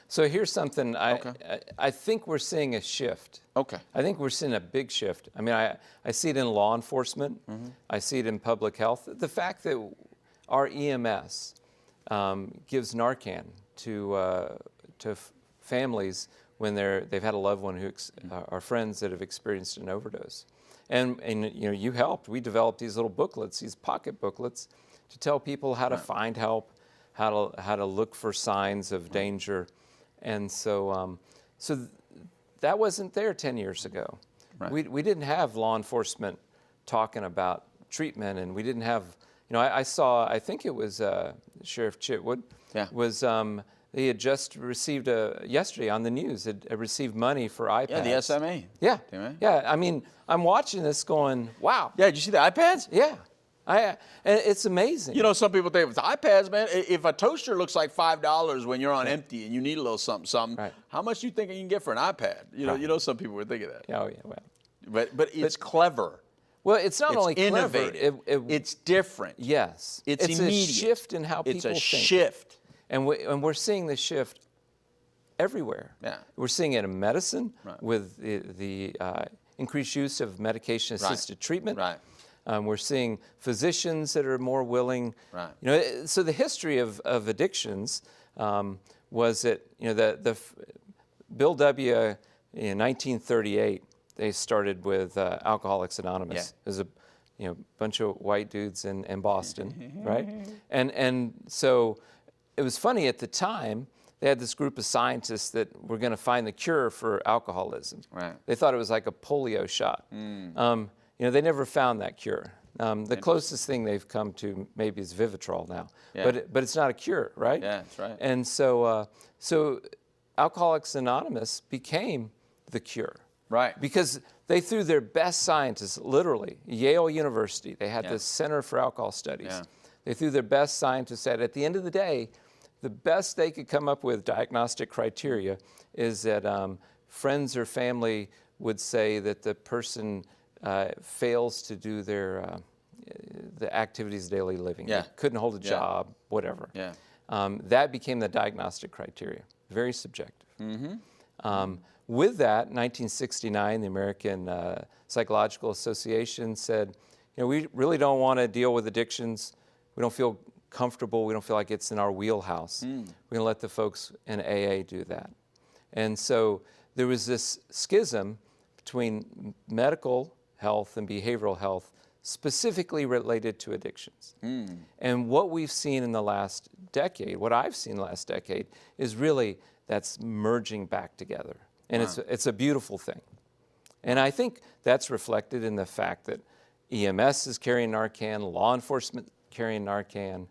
So here's something, Okay. I think we're seeing a shift. Okay. I think we're seeing a big shift. I mean, I see it in law enforcement. I see it in public health. The fact that our EMS gives Narcan to families when they've had a loved one who are friends that have experienced an overdose. And you helped. We developed these little booklets, these pocket booklets, to tell people how to find help, how to look for signs of danger. And so that wasn't there 10 years ago. Right. We didn't have law enforcement talking about treatment, and we didn't have, I think it was Sheriff Chitwood, was they had just received yesterday on the news, had received money for iPads. Yeah, the SMA. Yeah, Right? yeah. I mean, I'm watching this going, wow. Yeah, did you see the iPads? Yeah. And it's amazing. Some people think it's iPads, man. If a toaster looks like $5 when you're on empty and you need a little something, how much do you think you can get for an iPad? Some people would think of that. Oh yeah, well. But it's clever. Well, it's not only innovative. Clever. It's different. Yes. It's a immediate. shift in how people think. It's a shift. And we're seeing the shift everywhere. Yeah. We're seeing it in medicine with the increased use of medication-assisted treatment. Right. We're seeing physicians that are more willing. Right. So the history of addictions was that the Bill W. in 1938 they started with Alcoholics Anonymous. Yeah. There's a bunch of white dudes in Boston, right? And so it was funny at the time. They had this group of scientists that were going to find the cure for alcoholism. Right. They thought it was like a polio shot. They never found that cure. The closest thing they've come to maybe is Vivitrol now, but it's not a cure, right? Yeah, that's right. And so Alcoholics Anonymous became the cure, Right. Because they threw their best scientists, literally Yale University. They had this Center for Alcohol Studies. Yeah. They threw their best scientists at the end of the day, the best they could come up with diagnostic criteria is that friends or family would say that the person fails to do their the activities of daily living. Yeah. They couldn't hold a job, whatever. Yeah. That became the diagnostic criteria. Very subjective. With that, 1969, the American Psychological Association said, we really don't want to deal with addictions. We don't feel comfortable. We don't feel like it's in our wheelhouse. We're going to let the folks in AA do that. And so there was this schism between medical health and behavioral health specifically related to addictions. And what we've seen in the last decade, what I've seen in the last decade, is really that's merging back together. And it's a beautiful thing. And I think that's reflected in the fact that EMS is carrying Narcan, law enforcement carrying Narcan.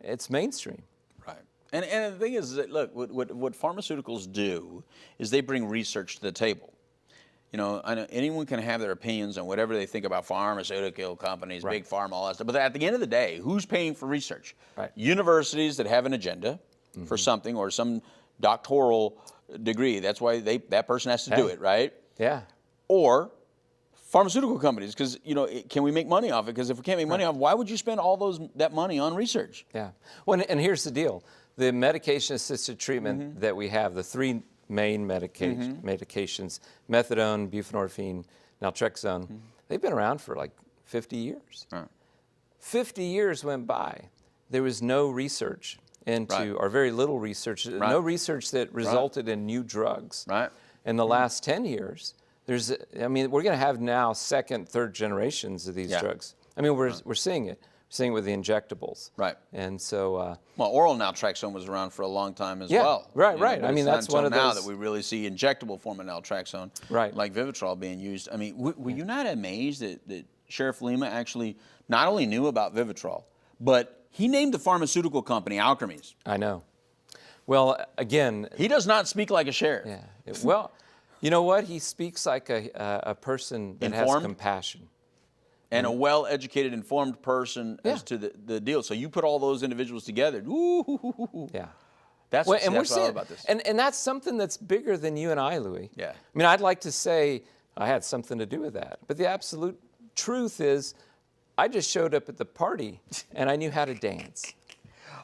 It's mainstream. Right. And the thing is that, look, what pharmaceuticals do is they bring research to the table. I know anyone can have their opinions on whatever they think about pharmaceutical companies, big pharma, all that stuff. But at the end of the day, who's paying for research? Right. Universities that have an agenda for something or some doctoral degree. That's why that person has to do it, right? Yeah. Or pharmaceutical companies, because can we make money off it? Because if we can't make money off it, why would you spend all that money on research? Yeah. Well, and here's the deal: the medication-assisted treatment that we have, the three main medications: methadone, buprenorphine, naltrexone. They've been around for like 50 years. 50 years went by. There was no research into, or very little research, no research that resulted in new drugs. Right. In the last 10 years, we're going to have now second, third generations of these drugs. We're seeing it. We're seeing it with the injectables. Right. And so... well, oral naltrexone was around for a long time as well. Right. But That's one of those... now that we really see injectable form of naltrexone, like Vivitrol, being used. Were you not amazed that Sheriff Lima actually not only knew about Vivitrol, but he named the pharmaceutical company Alkermes? I know. Well, again... He does not speak like a sheriff. Yeah. Well, you know what? He speaks like a person that has compassion. And a well-educated, informed person as to the deal. So you put all those individuals together. Yeah. That's we're all seeing, about this. And that's something that's bigger than you and I, Louis. Yeah. I'd like to say I had something to do with that. But the absolute truth is I just showed up at the party and I knew how to dance.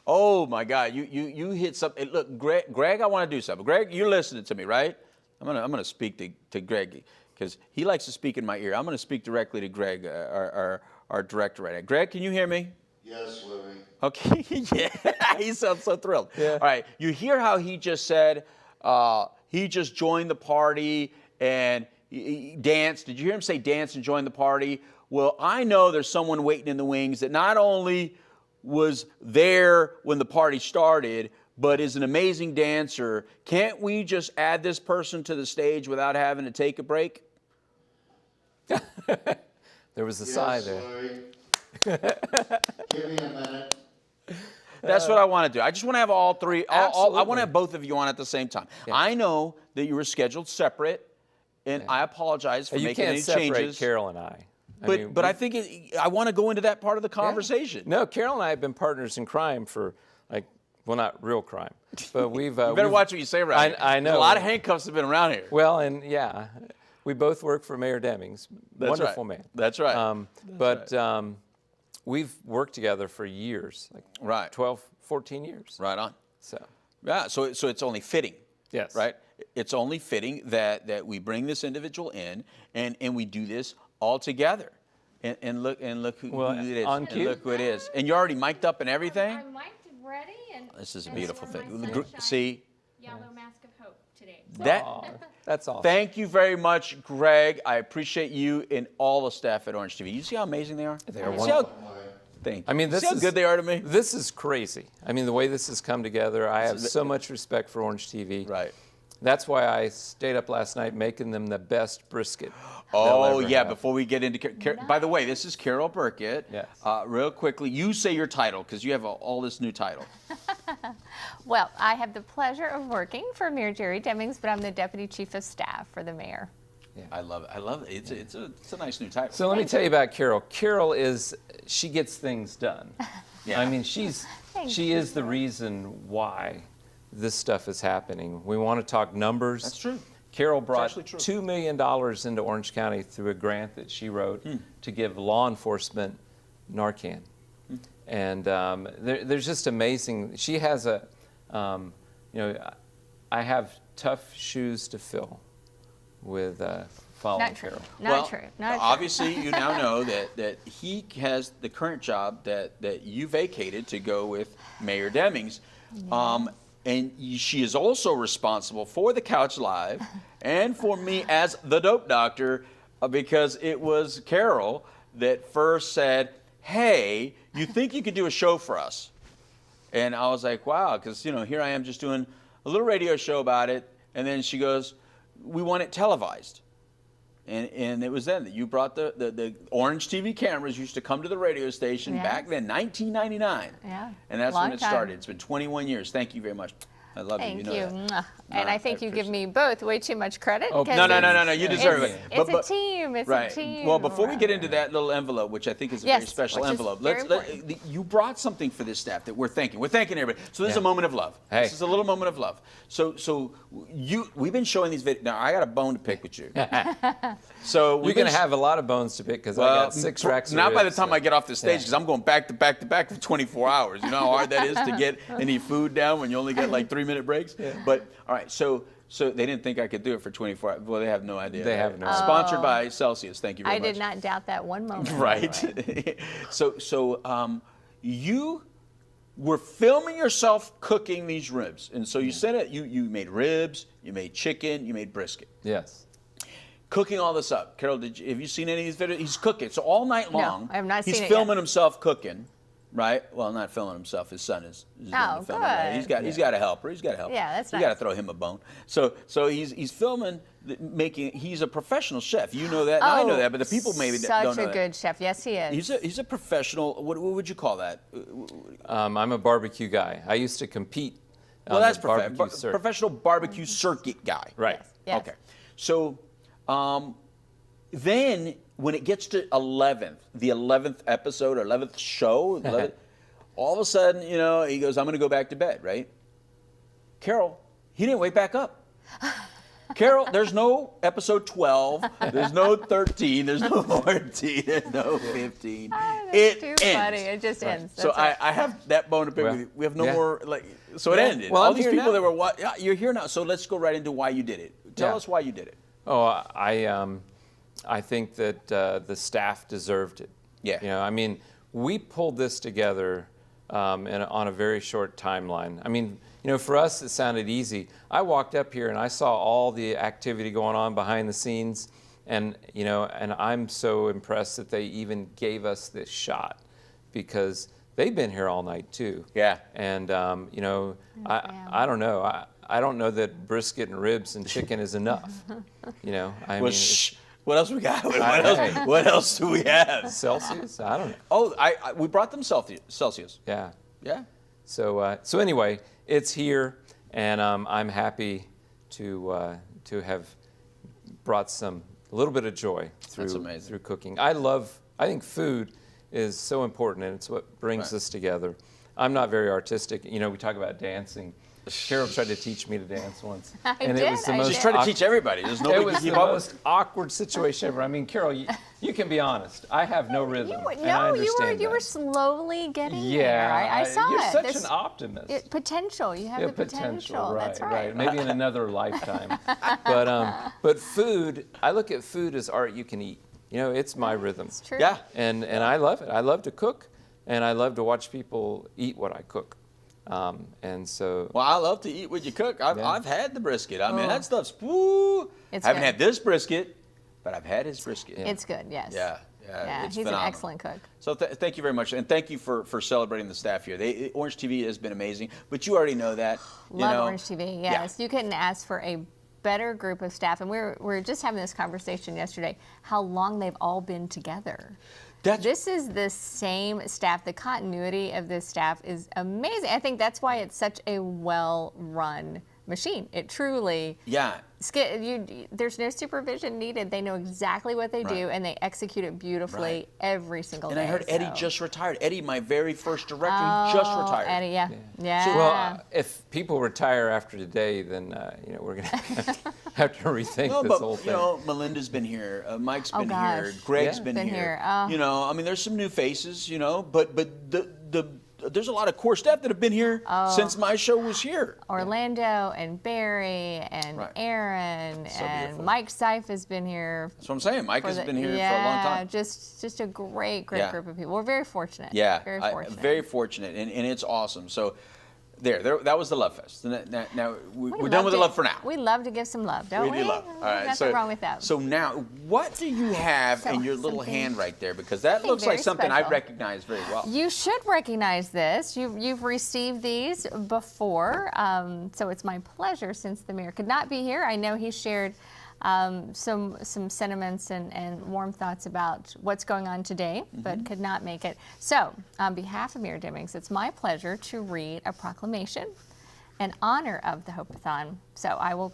Oh, my God. You hit something. Look, Greg, I want to do something. Greg, you're listening to me, right? I'm gonna speak to Greg because he likes to speak in my ear. I'm going to speak directly to Greg, our director right now. Greg, can you hear me? Yes, Louis. Okay, yeah. He sounds so thrilled. Yeah. All right, you hear how he just said he just joined the party and he danced. Did you hear him say dance and join the party? Well, I know there's someone waiting in the wings that not only was there when the party started, but is an amazing dancer. Can't we just add this person to the stage without having to take a break? There was a sigh there. Louis. Give me a minute. That's what I want to do. I just want to have all three. I want Absolutely. to have both of you on at the same time. Yeah. I know that you were scheduled separate, and I apologize for making any changes. You can't separate Carol and I. But I think I want to go into that part of the conversation. No, Carol and I have been partners in crime for well, not real crime, but we've... you better watch what you say around here. I know. A lot of handcuffs have been around here. Well, and yeah, we both work for Mayor Demings. Wonderful man. That's right. We've worked together for years, like 12, 14 years. Right on. So it's only fitting. Yes. Right? It's only fitting that we bring this individual in and we do this all together. And look who it is. On cue. And look who it is. And you're already mic'd up and everything? I'm mic'd and ready. And This is a beautiful thing. sunshine. See? Yellow mask of hope today. That's awesome. Thank you very much, Greg. I appreciate you and all the staff at Orange TV. You see how amazing they are? They are See how, wonderful. thank you. I mean, see how good they are to me? This is crazy. I mean, the way this has come together, I have so much respect for Orange TV. Right. That's why I stayed up last night making them the best brisket. Oh, yeah, have. before we get into... By the way, this is Carol Burkett. Yes. Real quickly, you say your title, because you have all this new title. Well, I have the pleasure of working for Mayor Jerry Demings, but I'm the Deputy Chief of Staff for the Mayor. Yeah. I love it. I love it. It's a nice new title. So let me tell you about Carol. Carol she gets things done. Yeah. I mean, she is the reason why this stuff is happening. We want to talk numbers. That's true. Carol brought $2 million into Orange County through a grant that she wrote to give law enforcement Narcan. And there's just amazing. She has I have tough shoes to fill with following Carol. Not true. Obviously, you now know that he has the current job that you vacated to go with Mayor Demings. And she is also responsible for the Couch Live and for me as the Dope Doctor, because it was Carol that first said, hey, you think you could do a show for us? And I was like, wow, because, here I am just doing a little radio show about it. And then she goes, we want it televised. And it was then that you brought the Orange TV cameras used to come to the radio station back then, 1999. Yeah. And that's when it started. It's been 21 years. Thank you very much. I love you. Thank You know you. that. And I think you give me both way too much credit. Oh, no. You deserve it. It's a team. It's a team. Well, before we get into that little envelope, which I think is a very special envelope, you brought something for this staff that we're thanking. We're thanking everybody. So this is a moment of love. Hey. This is a little moment of love. So we've been showing these videos. Now I got a bone to pick with you. So you're going to have a lot of bones to pick because I got 6 racks of Not by the ribs, time I get off the stage, because I'm going back to back to back for 24 hours. You know how hard that is to get any food down when you only get like 3-minute breaks? Yeah. But all right, so they didn't think I could do it for 24 hours. Well, they have no idea. They have no idea. Sponsored by Celsius. Thank you very much. I did not doubt that one moment. Right. So you were filming yourself cooking these ribs, and so you said it. You made ribs, you made chicken, you made brisket. Yes. Cooking all this up. Carol, have you seen any of these videos? He's cooking. So all night long, I have not seen it he's filming yet. himself cooking, right? Well, not filming himself. His son is filming. good. Right? He's got a helper. He's got a helper. Yeah, that's You nice. got to throw him a bone. So he's filming, he's a professional chef. You know that, and I know that, but the people maybe don't know that. Such a good chef. Yes, he is. He's a professional. What would you call that? I'm a barbecue guy. I used to compete. Well, that's barbecue professional barbecue circuit guy. Right. Yes. Okay. So then when it gets to the 11th episode or 11th show, all of a sudden, he goes, I'm going to go back to bed, right? Carol, he didn't wake back up. Carol, there's no episode 12, there's no 13, there's no 14, there's no 15. That's too funny. It just ends. So That's I have that bone to pick with you. We have no more, so it ended. Well, all I'm these here people now. that were, you're here now. So let's go right into why you did it. Tell us why you did it. Oh, I think that the staff deserved it. Yeah. I mean, we pulled this together on a very short timeline. I mean, for us, it sounded easy. I walked up here and I saw all the activity going on behind the scenes, and and I'm so impressed that they even gave us this shot, because they've been here all night too. Yeah. And I don't know. I don't know that brisket and ribs and chicken is enough. I mean. What else we got? What else do we have? Celsius? I don't know. Oh, we brought them Celsius. Yeah. Yeah. So anyway, it's here, and I'm happy to have brought a little bit of joy through cooking. I think food is so important, and it's what brings us together. I'm not very artistic. We talk about dancing. Carol tried to teach me to dance once. It was the most She's trying to teach everybody. There's nobody it was to keep the up with. most awkward situation ever. I mean, Carol, you can be honest. I have no rhythm. You were slowly getting there. I saw you're it. You're such an optimist. Potential. You have the potential. Right, That's right. Maybe in another lifetime. But food, I look at food as art you can eat. It's my rhythm. It's true. Yeah. And I love it. I love to cook, and I love to watch people eat what I cook. And so, Well, I love to eat what you cook. I've had the brisket. I mean, that stuff's woo. It's Haven't good. had this brisket, but I've had his brisket. It's good, yes. Yeah, He's phenomenal. an excellent cook. So thank you very much, and thank you for celebrating the staff here. Orange TV has been amazing, but you already know that. Love Orange TV, yes. You couldn't ask for a better group of staff, and we were just having this conversation yesterday, how long they've all been together. This is the same staff. The continuity of this staff is amazing. I think that's why it's such a well-run machine. It truly, there's no supervision needed. They know exactly what they do, and they execute it beautifully every single day. And I heard Eddie just retired. Eddie, my very first director, he just retired. Eddie, yeah. So, well, if people retire after today, then we're going to have to rethink this whole thing. Melinda's been here, Mike's been here, Greg's been here. I mean, there's some new faces, but there's a lot of core staff that have been here since my show was here. Orlando and Barry and Aaron and Mike Seif has been here. That's what I'm saying. Mike has been here for a long time. Just a great group of people. We're very fortunate. Very fortunate. Very fortunate, and it's awesome. So that was the Love Fest. Now we're done with the love for now. We love to give some love, don't we? We do love. All right. Nothing wrong with that. So now, what do you have in your little hand right there? Because that looks like something I recognize very well. You should recognize this. You've received these before, so it's my pleasure, since the mayor could not be here. I know he shared some sentiments and warm thoughts about what's going on today, but could not make it. So, on behalf of Mayor Demings, it's my pleasure to read a proclamation in honor of the Hope-A-Thon. So I will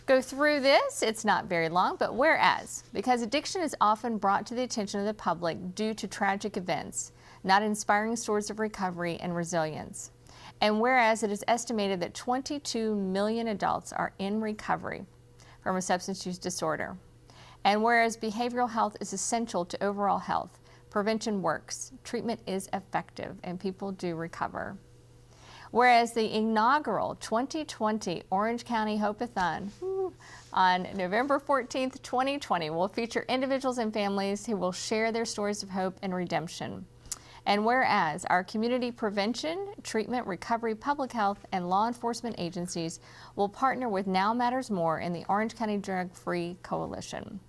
go through this. It's not very long, but whereas, because addiction is often brought to the attention of the public due to tragic events, not inspiring stories of recovery and resilience, and whereas it is estimated that 22 million adults are in recovery from a substance use disorder. And whereas behavioral health is essential to overall health, prevention works, treatment is effective, and people do recover. Whereas the inaugural 2020 Orange County Hope-A-Thon on November 14th, 2020 will feature individuals and families who will share their stories of hope and redemption. And whereas our community prevention, treatment, recovery, public health, and law enforcement agencies will partner with Now Matters More in the Orange County Drug-Free Coalition.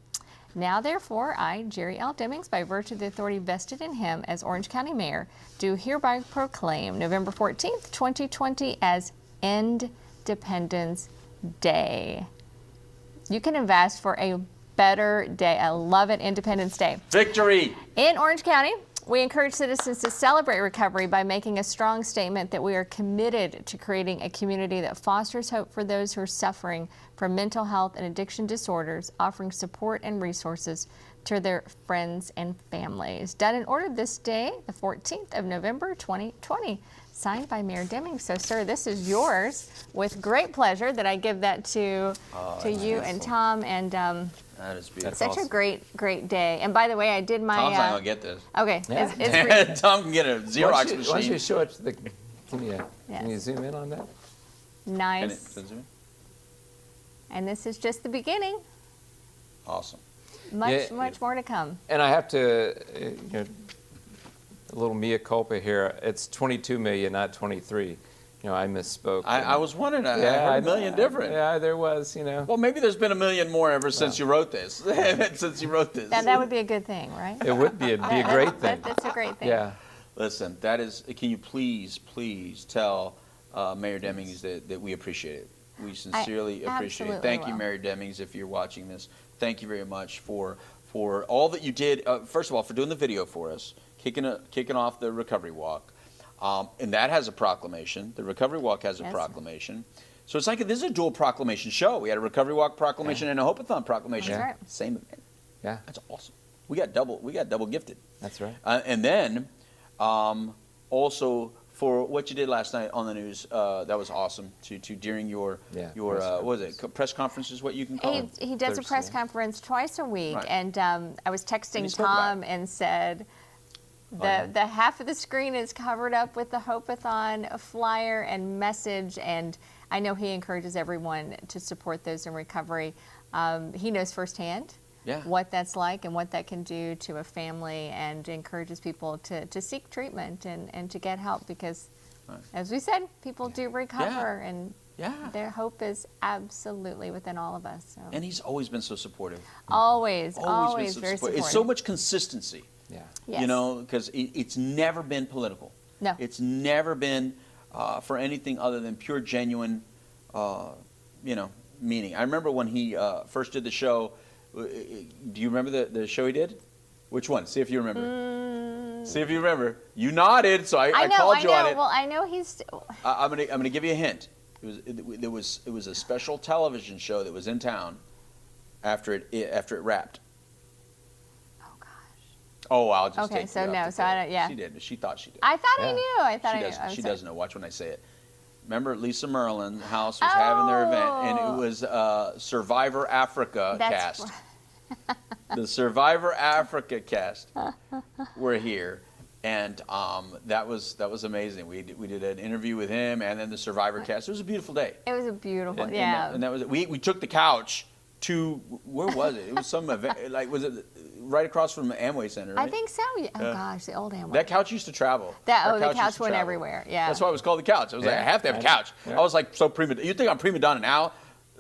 Now, therefore, I, Jerry L. Demings, by virtue of the authority vested in him as Orange County Mayor, do hereby proclaim November 14th, 2020 as Independence Day. You can invest for a better day. I love it, Independence Day. Victory! In Orange County, we encourage citizens to celebrate recovery by making a strong statement that we are committed to creating a community that fosters hope for those who are suffering from mental health and addiction disorders, offering support and resources to their friends and families. Done and ordered this day, the 14th of November, 2020. Signed by Mayor Demings. So, sir, this is yours. With great pleasure that I give that to you and Tom. And that is beautiful. Such a great day. And by the way, I did my. Tom's not gonna get this. Okay. Yeah. Tom can get a Xerox machine. Why don't you show it to the? Can you zoom in on that? Nice. And this is just the beginning. Awesome. Much more to come. And I have to, a little mea culpa here. It's 22 million, not 23. I misspoke. I was wondering. I heard a million different. Yeah, there was. Well, maybe there's been a million more ever since you wrote this. That would be a good thing, right? It would be. It'd be a great thing. That's a great thing. Yeah. Listen, that is. Can you please tell Mayor Demings that we appreciate it. We sincerely appreciate it. Thank you, Mayor Demings, if you're watching this. Thank you very much for all that you did. First of all, for doing the video for us, kicking off the recovery walk. And that has a proclamation. The recovery walk has a proclamation. So it's like this is a dual proclamation show. We had a recovery walk proclamation and a Hope-A-Thon proclamation. That's right. Same event. Yeah. That's awesome. We got double gifted. That's right. And then also for what you did last night on the news, that was awesome. During your what was it, press conference is what you can call it? He does a press conference twice a week, and I was texting Tom and said, the half of the screen is covered up with the Hope-A-Thon flyer and message, and I know he encourages everyone to support those in recovery. He knows firsthand what that's like and what that can do to a family, and encourages people to seek treatment and to get help, because as we said, people do recover, and Yeah. their hope is absolutely within all of us. So. And he's always been so supportive. Always been so very supportive. It's so much consistency. Yeah. Yes. You know, because it's never been political. No. It's never been for anything other than pure, genuine, meaning. I remember when he first did the show. Do you remember the show he did? Which one? See if you remember. See if you remember. You nodded, so I called you on it. Well, I know he's. I'm gonna give you a hint. It was a special television show that was in town after it wrapped. Oh gosh. Oh, I'll just Okay, take so you no, off the so I call. don't. Yeah. She did. She thought she did. I thought Yeah. I knew. I thought She I knew. doesn't. I'm She sorry. doesn't know. Watch when I say it. Remember, Lisa Merlin House was having their event, and it was Survivor Africa That's cast. The Survivor Africa cast were here, and that was amazing. We did an interview with him, and then the Survivor cast. It was a beautiful day. It was a beautiful. And, yeah. and that was it. We took the couch to where was it? It was some event. Like was it right across from the Amway Center? Right? I think so. Yeah. Oh gosh, the old Amway. That couch used to travel. The used couch to went travel. everywhere. Yeah. That's why it was called the couch. I was like, Yeah. I have to have a couch. Yeah. I was like so prima. You think I'm prima donna now,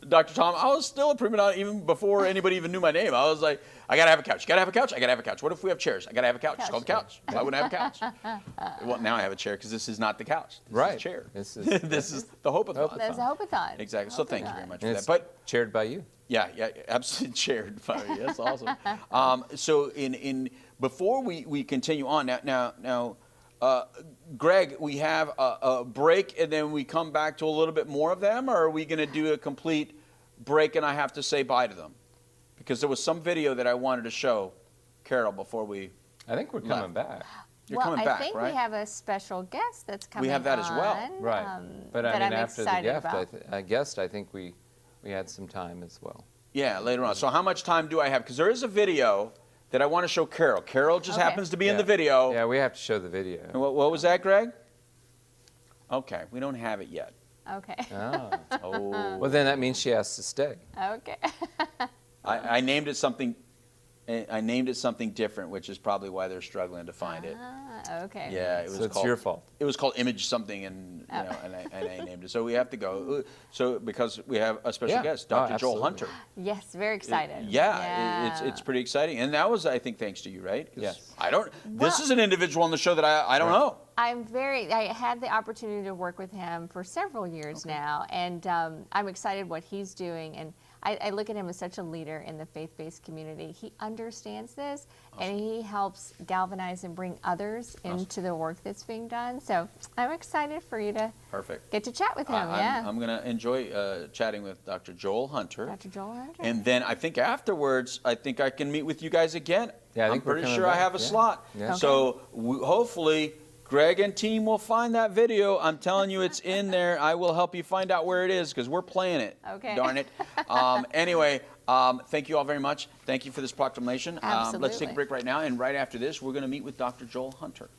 Dr. Tom? I was still a prima donna even before anybody even knew my name. I was like, I gotta have a couch. Gotta have a couch. I gotta have a couch. What if we have chairs? I gotta have a couch. It's called the couch. Why wouldn't I have a couch? Well, now I have a chair because this is not the couch. This Right. is a chair. This is this is the Hope-A-Thon. There's a Hope-A-Thon. Exactly. So thank you very much for And that. it's But chaired by you. yeah, absolutely chaired. That's awesome. So in before we continue on now, Greg, we have a break and then we come back to a little bit more of them, or are we going to do a complete break and I have to say bye to them? Because there was some video that I wanted to show Carol before we. I think we're coming back. You're well, coming back, I think right? we have a special guest that's coming. We have that as well. on, Right. But I that mean, I'm after the excited gift, about. I think we had some time as well. Yeah, later on. So how much time do I have? Because there is a video that I want to show Carol. Carol just Okay. happens to be in the video. Yeah, we have to show the video. And what was that, Greg? Okay, we don't have it yet. Okay. Oh. Oh. Well, then that means she has to stay. Okay. I named it something. I named it something different, which is probably why they're struggling to find it. Okay. Yeah, it was So it's called, your fault. It was called Image something, and Oh. and I named it. So we have to go. So because we have a special Yeah. guest, Oh, Dr. Joel absolutely. Hunter. Yes, very excited. Yeah, it's pretty exciting, and that was, I think, thanks to you, right? 'Cause Yes. I don't. This Well- is an individual on the show that I don't know. I had the opportunity to work with him for several years now, and I'm excited what he's doing. And I look at him as such a leader in the faith-based community. He understands this, and he helps galvanize and bring others into the work that's being done. So I'm excited for you to Perfect. get to chat with him. I'm going to enjoy chatting with Dr. Joel Hunter. Dr. Joel Hunter. And then I think afterwards, I think I can meet with you guys again. Yeah, I think I'm we're pretty coming sure I back, have a yeah. slot. Yeah. Okay. So hopefully Greg and team will find that video. I'm telling you, it's in there. I will help you find out where it is because we're playing it. Okay. Darn it. Anyway, thank you all very much. Thank you for this proclamation. Let's take a Absolutely. break right now. And right after this, we're going to meet with Dr. Joel Hunter.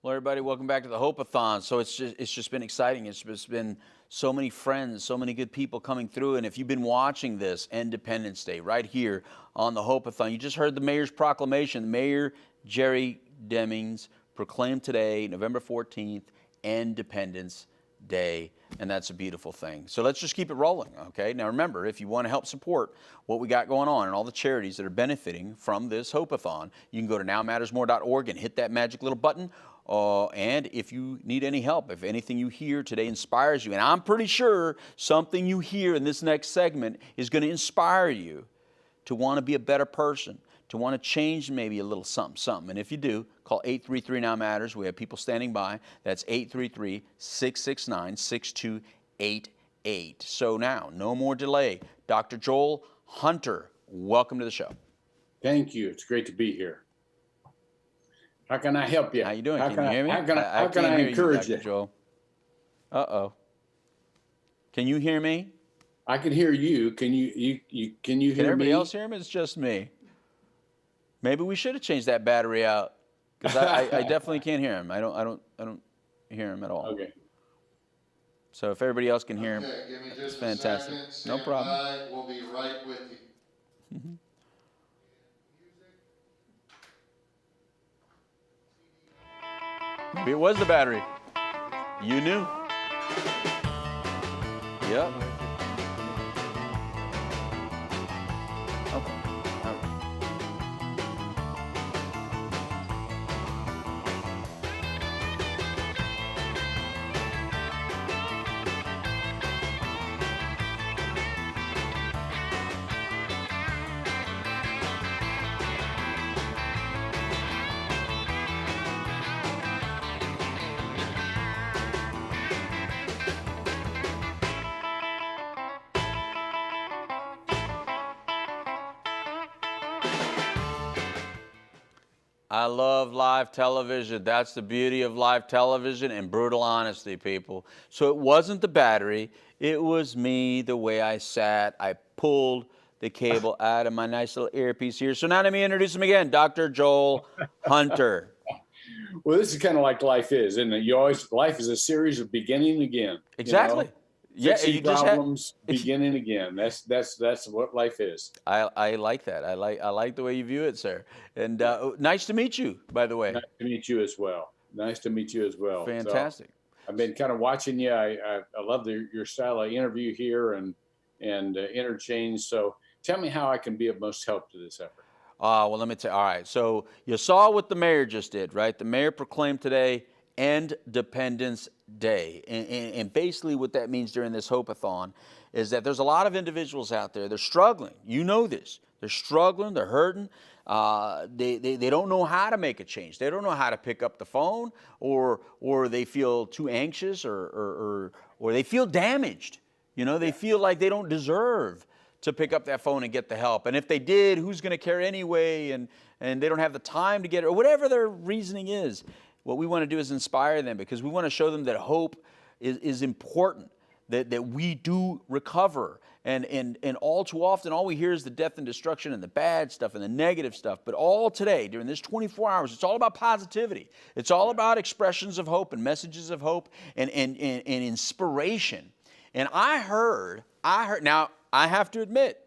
Well, everybody, welcome back to the Hope-A-Thon. So it's just been exciting. It's just been so many friends, so many good people coming through. And if you've been watching this Independence Day right here on the Hope-A-Thon, you just heard the mayor's proclamation. Mayor Jerry Demings proclaimed today, November 14th, Independence Day, and that's a beautiful thing. So let's just keep it rolling, okay? Now remember, if you want to help support what we got going on and all the charities that are benefiting from this Hope-A-Thon, you can go to nowmattersmore.org and hit that magic little button. And if you need any help, if anything you hear today inspires you, and I'm pretty sure something you hear in this next segment is going to inspire you to want to be a better person, to want to change maybe a little something. And if you do, call 833-NOW-MATTERS. We have people standing by. That's 833-669-6288. So now, no more delay. Dr. Joel Hunter, welcome to the show. Thank you. It's great to be here. How can I help you? How you doing? How Can you hear me? How can I encourage you? Joel. Uh-oh. Can you hear me? I can hear you. Can you hear me? Can everybody else hear him? It's just me. Maybe we should have changed that battery out, because I definitely can't hear him. I don't hear him at all. Okay. So if everybody else can hear him, Give me just it's fantastic. A second. No problem. By. We'll be right with you. Mm-hmm. Maybe it was the battery. You knew. Yep. Okay. All right. I love live television. That's the beauty of live television and brutal honesty, people. So it wasn't the battery. It was me, the way I sat. I pulled the cable out of my nice little earpiece here. So now let me introduce him again, Dr. Joel Hunter. Well, this is kind of like life is, isn't it? Life is a series of beginning again. Exactly. You know? Yeah, you just problems, beginning again. That's what life is. I like that. I like the way you view it, sir. And nice to meet you, by the way. Nice to meet you as well. Fantastic. So, I've been kind of watching you. I love your style of interview here and interchange. So tell me how I can be of most help to this effort. Well, let me tell you. All right. So you saw what the mayor just did, right? The mayor proclaimed today Independence Day. And basically what that means during this Hope-A-Thon is that there's a lot of individuals out there. They're struggling. You know this. They're struggling. They're hurting. They don't know how to make a change. They don't know how to pick up the phone, or they feel too anxious, or they feel damaged. You know, they feel like they don't deserve to pick up that phone and get the help. And if they did, who's going to care anyway? And they don't have the time to get it, or whatever their reasoning is. What we want to do is inspire them, because we want to show them that hope is important, that we do recover. And all too often, all we hear is the death and destruction and the bad stuff and the negative stuff. But all today, during this 24 hours, it's all about positivity. It's all about expressions of hope and messages of hope and inspiration. And I heard, now I have to admit,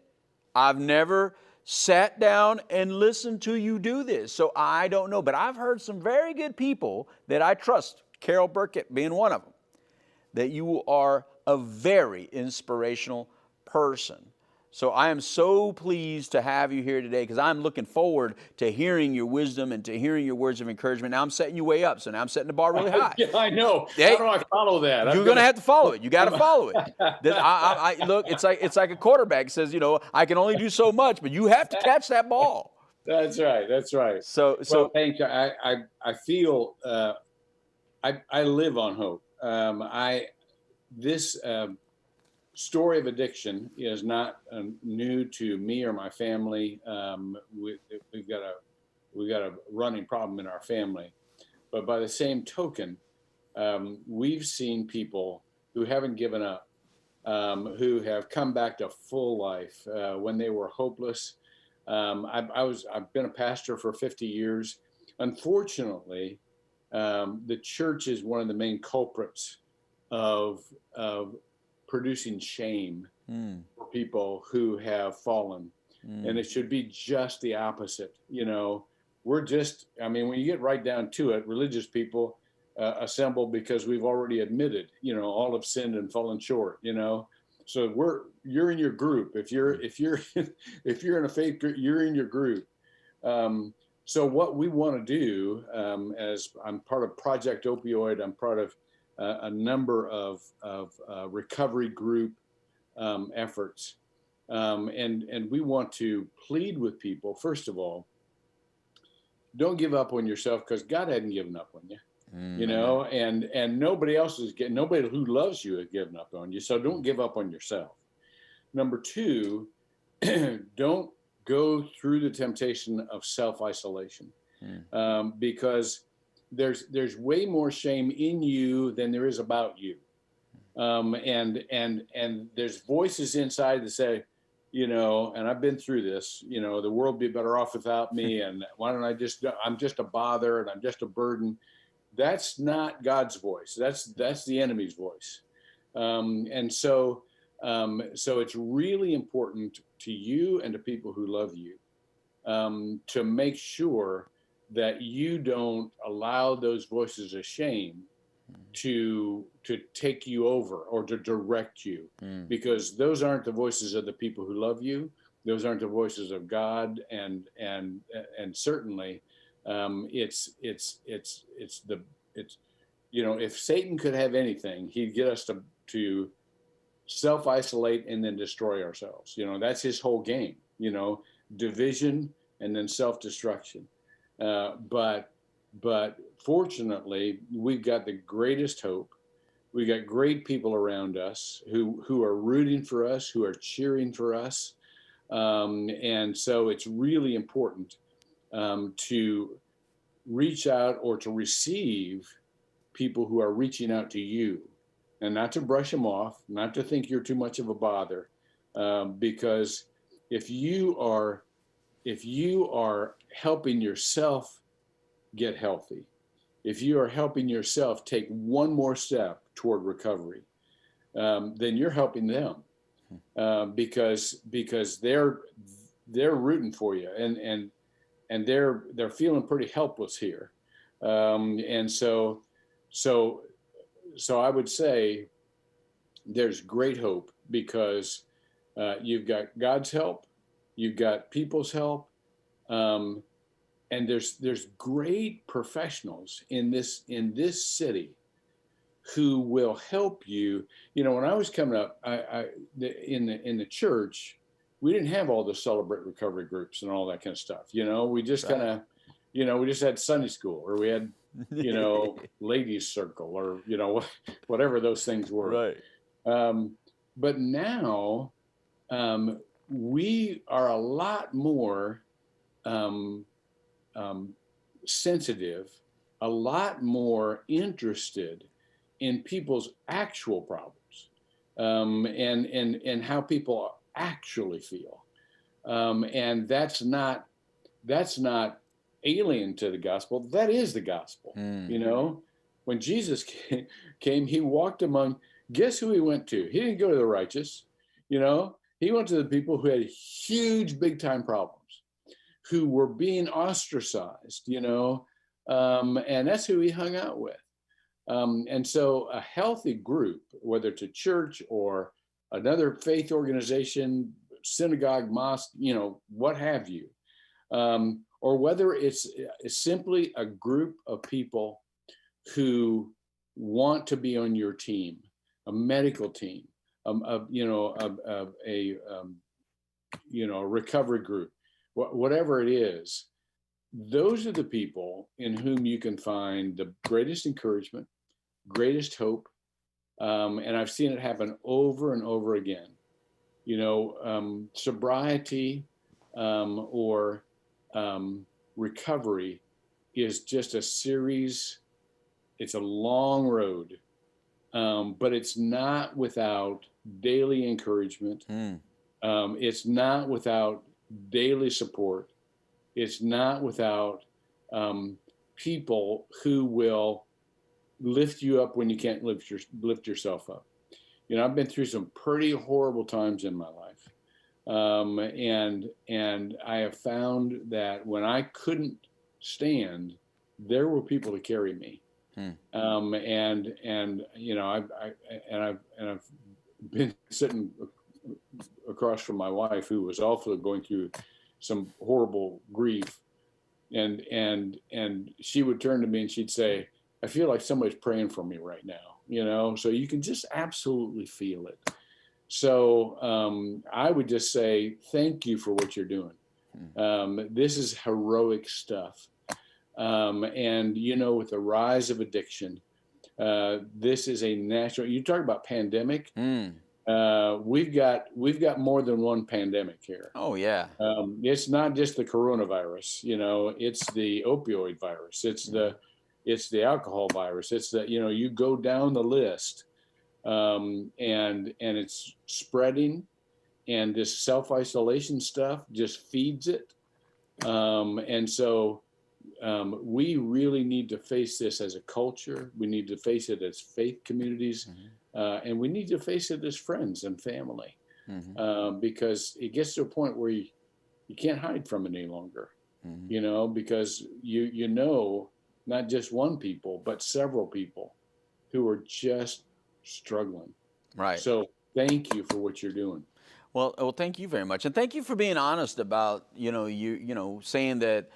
I've never sat down and listened to you do this, so I don't know. But I've heard some very good people that I trust, Carol Burkett being one of them, that you are a very inspirational person. So I am so pleased to have you here today, because I'm looking forward to hearing your wisdom and to hearing your words of encouragement. Now I'm setting you way up, so now I'm setting the bar really high. Yeah, I know. Hey, how do I follow that? You're going to have to follow it. You got to follow it. Look, it's like a quarterback says, you know, I can only do so much, but you have to catch that ball. That's right. That's right. So well, thank you. I feel I live on hope. This story of addiction is not new to me or my family. We've got a running problem in our family, but by the same token, we've seen people who haven't given up, who have come back to full life when they were hopeless. I've been a pastor for 50 years. Unfortunately, the church is one of the main culprits of producing shame for people who have fallen. And it should be just the opposite. You know, we're just, I mean, when you get right down to it, religious people assemble because we've already admitted, you know, all have sinned and fallen short, you know. So you're in your group. If you're in a faith group, you're in your group. So what we want to do, as I'm part of Project Opioid, I'm part of a number of recovery group efforts. And we want to plead with people, first of all, don't give up on yourself, because God hadn't given up on you, you know, and nobody who loves you has given up on you. So don't give up on yourself. Number two, don't go through the temptation of self-isolation, because there's way more shame in you than there is about you. And there's voices inside that say, you know, and I've been through this, you know, the world would be better off without me. And why don't I'm just a bother and I'm just a burden. That's not God's voice. That's the enemy's voice. So it's really important to you and to people who love you, to make sure that you don't allow those voices of shame to take you over or to direct you, because those aren't the voices of the people who love you. Those aren't the voices of God, and certainly it's you know, if Satan could have anything, he'd get us to self-isolate and then destroy ourselves. You know, that's his whole game, you know, division and then self-destruction. But fortunately, we've got the greatest hope. We got great people around us who are rooting for us, who are cheering for us. And so it's really important to reach out or to receive people who are reaching out to you, and not to brush them off, not to think you're too much of a bother, because if you are helping yourself get healthy, if you are helping yourself take one more step toward recovery, then you're helping them, because they're rooting for you, and they're feeling pretty helpless here, and so I would say there's great hope, because you've got God's help, you've got people's help, and there's great professionals in this city who will help you. You know, when I was coming up, in the church, we didn't have all the Celebrate Recovery groups and all that kind of stuff. You know, we just kind of, you know, we just had Sunday school, or we had, you know, ladies circle, or, you know, whatever those things were. Right. But now we are a lot more sensitive, a lot more interested in people's actual problems, and how people actually feel, and that's not alien to the gospel. That is the gospel. You know, when Jesus came, he walked among. Guess who he went to? He didn't go to the righteous. You know, he went to the people who had huge, big time problems, who were being ostracized, you know, and that's who he hung out with. And so a healthy group, whether it's a church or another faith organization, synagogue, mosque, you know, what have you, or whether it's simply a group of people who want to be on your team, a medical team, a recovery group, whatever it is, those are the people in whom you can find the greatest encouragement, greatest hope. And I've seen it happen over and over again. You know, sobriety or recovery is just a series. It's a long road, but it's not without daily encouragement. It's not without daily support. It's not without people who will lift you up when you can't lift yourself up. You know, I've been through some pretty horrible times in my life. And I have found that when I couldn't stand, there were people to carry me. And you know, I've been sitting across from my wife, who was also going through some horrible grief, and she would turn to me and she'd say, "I feel like somebody's praying for me right now," you know. So you can just absolutely feel it. So I would just say thank you for what you're doing. This is heroic stuff. And you know, with the rise of addiction, this is a national. You talk about pandemic. We've got more than one pandemic here. Oh yeah. It's not just the coronavirus. You know, it's the opioid virus. It's the alcohol virus. It's the, you know, you go down the list, and it's spreading, and this self-isolation stuff just feeds it. And so we really need to face this as a culture. We need to face it as faith communities, and we need to face it as friends and family, because it gets to a point where you can't hide from it any longer, you know, because you know, not just one people, but several people who are just struggling. Right. So thank you for what you're doing. Well, thank you very much, and thank you for being honest about you saying that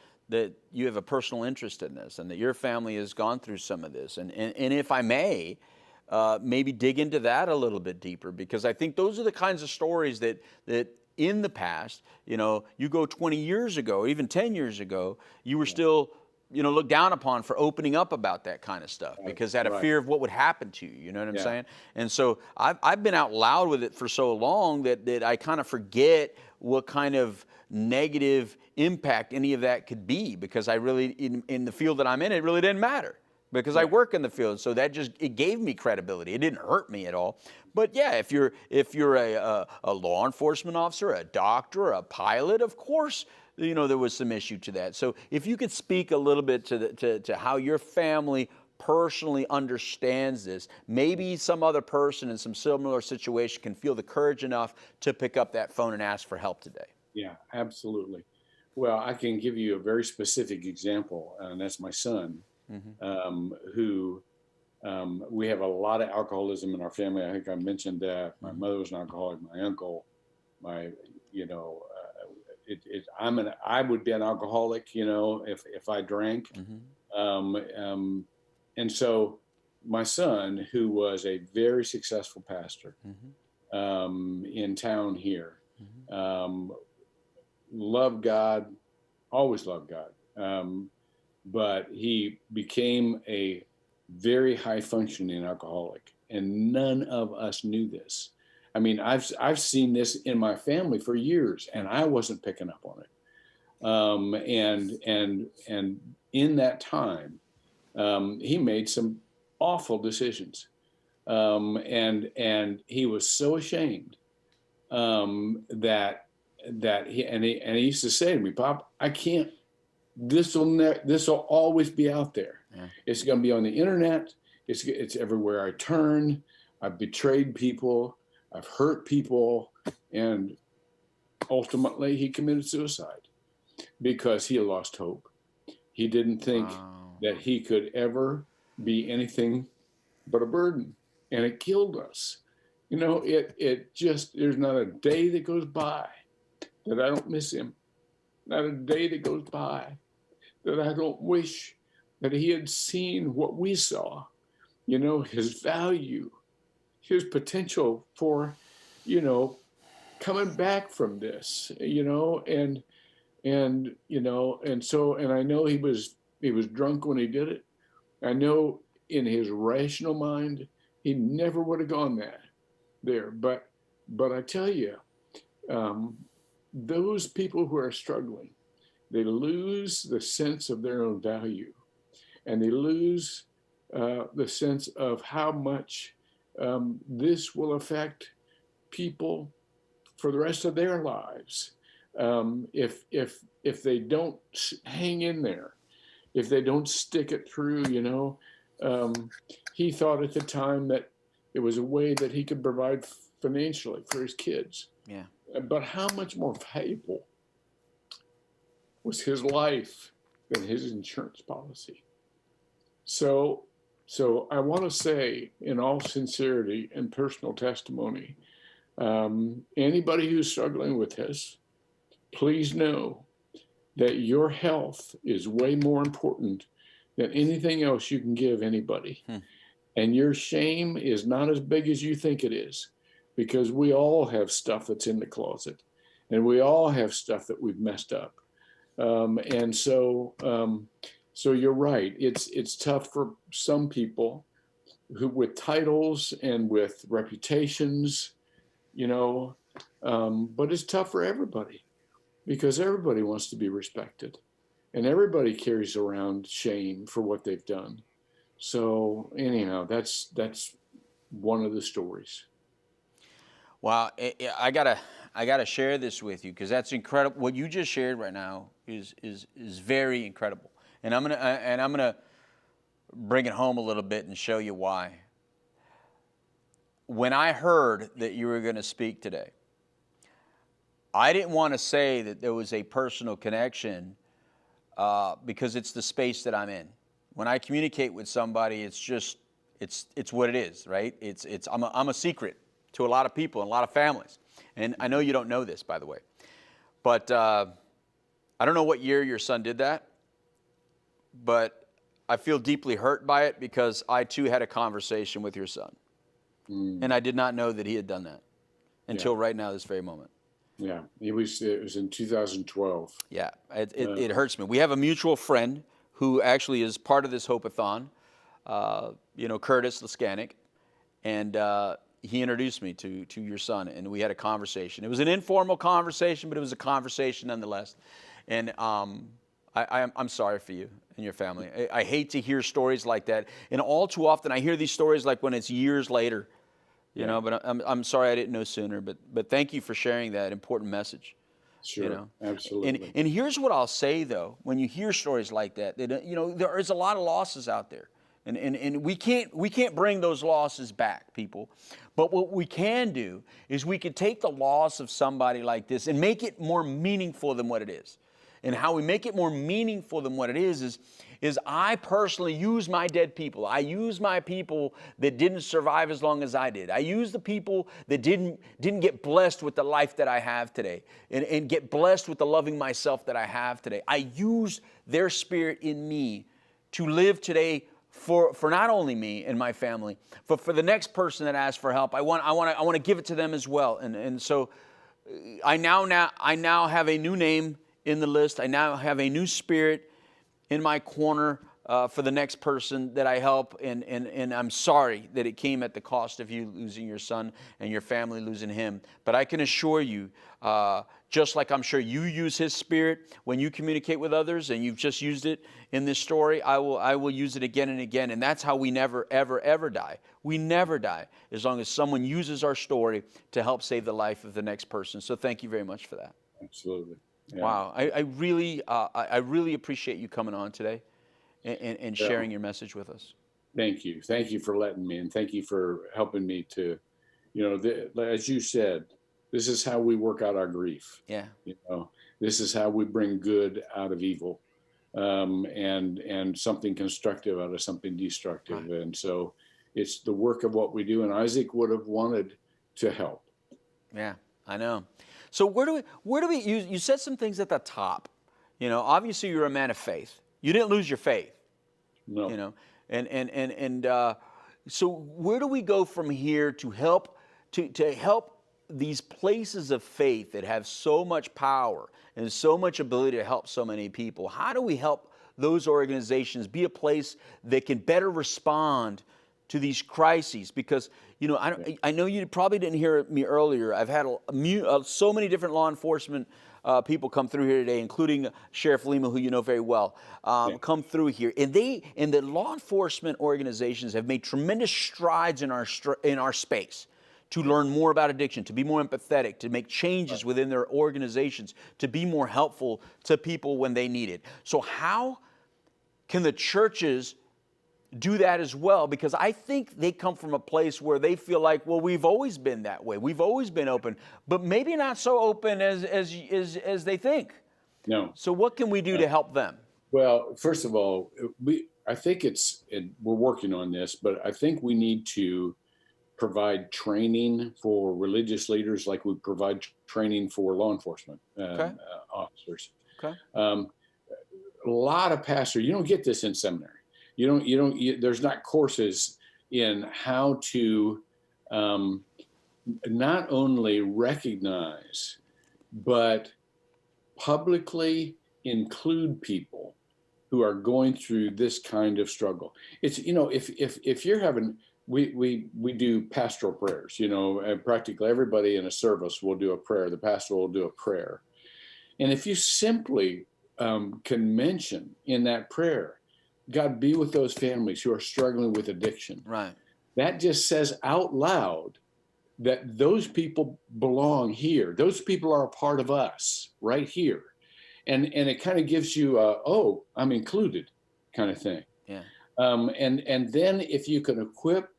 you have a personal interest in this, and that your family has gone through some of this, and if I may, maybe dig into that a little bit deeper, because I think those are the kinds of stories that in the past, you know, you go 20 years ago, even 10 years ago, you were still, you know, looked down upon for opening up about that kind of stuff, because out of fear of what would happen to you. You know what I'm saying? And so I've been out loud with it for so long that I kind of forget what kind of negative impact any of that could be, because I really, in the field that I'm in, it really didn't matter, because I work in the field. So that it gave me credibility. It didn't hurt me at all. But yeah, if you're a law enforcement officer, a doctor, a pilot, of course, you know, there was some issue to that. So if you could speak a little bit to how your family personally understands this, maybe some other person in some similar situation can feel the courage enough to pick up that phone and ask for help today. Yeah, absolutely. Well, I can give you a very specific example, and that's my son, who we have a lot of alcoholism in our family. I think I mentioned that my mother was an alcoholic, my uncle, you know, I would be an alcoholic, you know, if I drank. And so my son, who was a very successful pastor in town here, loved God, always loved God. But he became a very high functioning alcoholic, and none of us knew this. I mean, I've seen this in my family for years, and I wasn't picking up on it. And in that time, he made some awful decisions, and he was so ashamed that he used to say to me, "Pop, I can't. This will always be out there. It's going to be on the internet. It's everywhere I turn. I've betrayed people. I've hurt people," and ultimately he committed suicide because he lost hope. He didn't think that he could ever be anything but a burden, and it killed us. You know, it just, there's not a day that goes by that I don't miss him. Not a day that goes by that I don't wish that he had seen what we saw, you know, his value, his potential for, you know, coming back from this, you know, and you know, and I know he was drunk when he did it. I know in his rational mind, he never would have gone there. But I tell you, those people who are struggling, they lose the sense of their own value, and they lose the sense of how much this will affect people for the rest of their lives if they don't hang in there, if they don't stick it through, he thought at the time that it was a way that he could provide financially for his kids. Yeah. But how much more valuable was his life than his insurance policy? So I want to say, in all sincerity and personal testimony, anybody who's struggling with this, please know that your health is way more important than anything else you can give anybody. And your shame is not as big as you think it is, because we all have stuff that's in the closet, and we all have stuff that we've messed up. So you're right. It's tough for some people who, with titles and with reputations, but it's tough for everybody, because everybody wants to be respected, and everybody carries around shame for what they've done. So anyhow, that's one of the stories. Wow, I gotta share this with you, because that's incredible. What you just shared right now is very incredible, and I'm gonna bring it home a little bit and show you why. When I heard that you were going to speak today, I didn't want to say that there was a personal connection because it's the space that I'm in. When I communicate with somebody, it's what it is, right? I'm a secret to a lot of people and a lot of families. And I know you don't know this, by the way. But I don't know what year your son did that, but I feel deeply hurt by it, because I too had a conversation with your son. And I did not know that he had done that until right now, this very moment. Yeah, it was in 2012. Yeah, it hurts me. We have a mutual friend who actually is part of this Hope-A-Thon, Curtis Laskanik, and he introduced me to your son, and we had a conversation. It was an informal conversation, but it was a conversation nonetheless. And I'm sorry for you and your family. I hate to hear stories like that, and all too often I hear these stories like when it's years later. But I'm sorry I didn't know sooner. But thank you for sharing that important message. Sure, absolutely. And here's what I'll say, though: when you hear stories like that, there is a lot of losses out there, and we can't bring those losses back, people. But what we can do is we can take the loss of somebody like this and make it more meaningful than what it is. And how we make it more meaningful than what it is I personally use my dead people. I use my people that didn't survive as long as I did. I use the people that didn't get blessed with the life that I have today, and get blessed with the loving myself that I have today. I use their spirit in me to live today for not only me and my family, but for the next person that asks for help. I want to give it to them as well. And so I now have a new name in the list. I now have a new spirit in my corner for the next person that I help, and I'm sorry that it came at the cost of you losing your son and your family losing him. But I can assure you, just like I'm sure you use his spirit when you communicate with others, and you've just used it in this story, I will use it again and again. And that's how we never, ever, ever die. We never die as long as someone uses our story to help save the life of the next person. So thank you very much for that. Absolutely. Yeah. Wow, I really appreciate you coming on today and sharing your message with us. Thank you for letting me, and thank you for helping me to, as you said, this is how we work out our grief. Yeah. This is how we bring good out of evil, and something constructive out of something destructive. Right. And so it's the work of what we do. And Isaac would have wanted to help. Yeah, I know. So where do we you said some things at the top. Obviously you're a man of faith. You didn't lose your faith. No. So where do we go from here to help these places of faith that have so much power and so much ability to help so many people? How do we help those organizations be a place that can better respond to these crises? Because I know you probably didn't hear me earlier. I've had so many different law enforcement people come through here today, including Sheriff Lima, who you know very well, come through here, and the law enforcement organizations have made tremendous strides in our space to learn more about addiction, to be more empathetic, to make changes within their organizations, to be more helpful to people when they need it. So how can the churches do that as well? Because I think they come from a place where they feel like, well, we've always been that way. We've always been open, but maybe not so open as they think. No. So what can we do to help them? Well, first of all, I think we're working on this, but I think we need to provide training for religious leaders like we provide training for law enforcement officers. Okay. A lot of pastors, you don't get this in seminary. There's not courses in how to not only recognize, but publicly include people who are going through this kind of struggle. It's, if you're having, we do pastoral prayers, and practically everybody in a service will do a prayer. The pastor will do a prayer. And if you simply can mention in that prayer, God, be with those families who are struggling with addiction. Right. That just says out loud that those people belong here. Those people are a part of us right here. And it kind of gives you oh, I'm included kind of thing. Yeah. And then if you can equip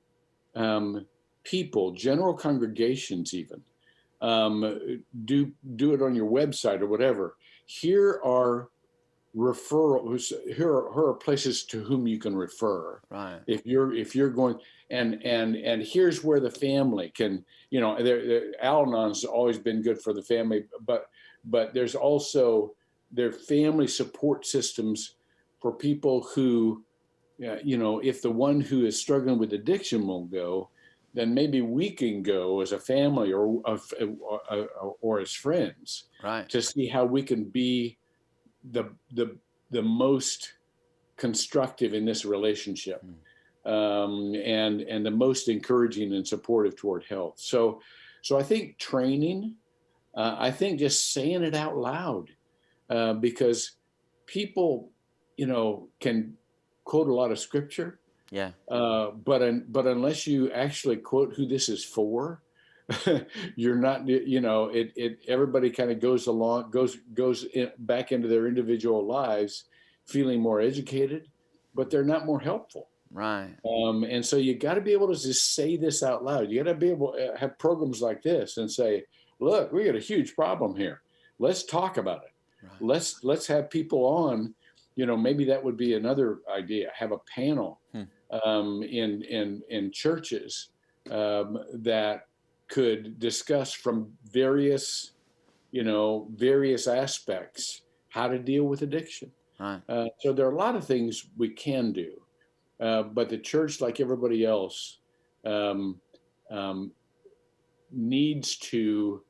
people, general congregations even, do it on your website or whatever. Here are referrals. Here are places to whom you can refer. Right. If you're going, and here's where the family can, Al-Anon's always been good for the family, but there's also their family support systems for people who, if the one who is struggling with addiction won't go, then maybe we can go as a family or as friends, right, to see how we can be the most constructive in this relationship, and the most encouraging and supportive toward health. So I think training, I think just saying it out loud, because people, can quote a lot of scripture. Yeah. But unless you actually quote who this is for, you're not, everybody kind of goes back into their individual lives feeling more educated, but they're not more helpful. Right. And so you got to be able to just say this out loud. You got to be able to have programs like this and say, look, we got a huge problem here. Let's talk about it. Right. Let's have people on, maybe that would be another idea, have a panel in churches that could discuss from various aspects how to deal with addiction. Right. So there are a lot of things we can do, but the church, like everybody else, needs to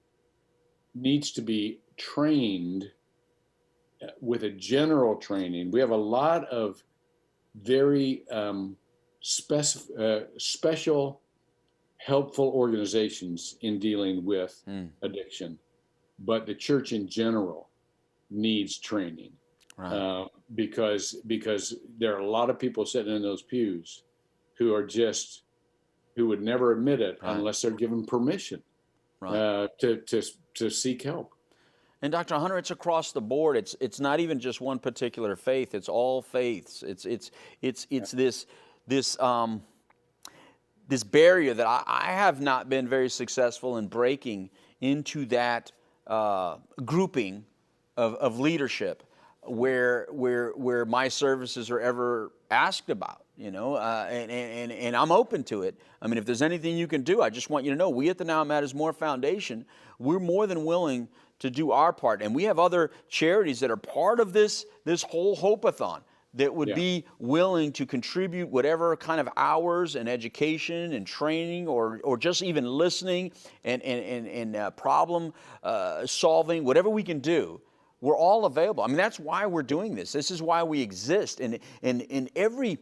be trained with a general training. We have a lot of very special, helpful organizations in dealing with addiction, but the church in general needs training, right. Because there are a lot of people sitting in those pews who would never admit it, right, unless they're given permission, right, to seek help. And Dr. Hunter, it's across the board. It's not even just one particular faith. It's all faiths. It's this barrier that I have not been very successful in breaking into that grouping of leadership where my services are ever asked about. And I'm open to it. I mean, if there's anything you can do, I just want you to know, we at the Now It Matters More Foundation, we're more than willing to do our part. And we have other charities that are part of this whole Hope-A-Thon that would be willing to contribute whatever kind of hours and education and training or just even listening and problem solving, whatever we can do. We're all available. I mean, that's why we're doing this. This is why we exist. And every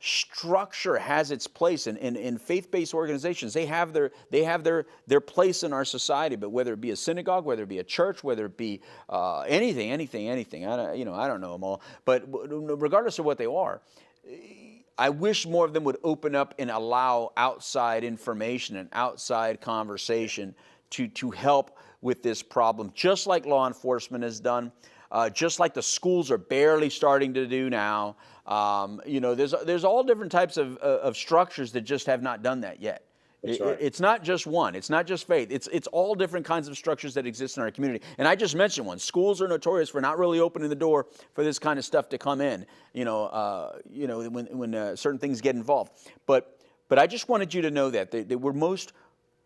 structure has its place. In faith-based organizations, they have their place in our society. But whether it be a synagogue, whether it be a church, whether it be anything, I don't know them all. But regardless of what they are, I wish more of them would open up and allow outside information and outside conversation to help with this problem, just like law enforcement has done. just like the schools are barely starting to do now. There's all different types of structures that just have not done that yet. Right. It's not just one. It's not just faith. It's all different kinds of structures that exist in our community. And I just mentioned one. Schools are notorious for not really opening the door for this kind of stuff to come in. When certain things get involved. But I just wanted you to know that we're most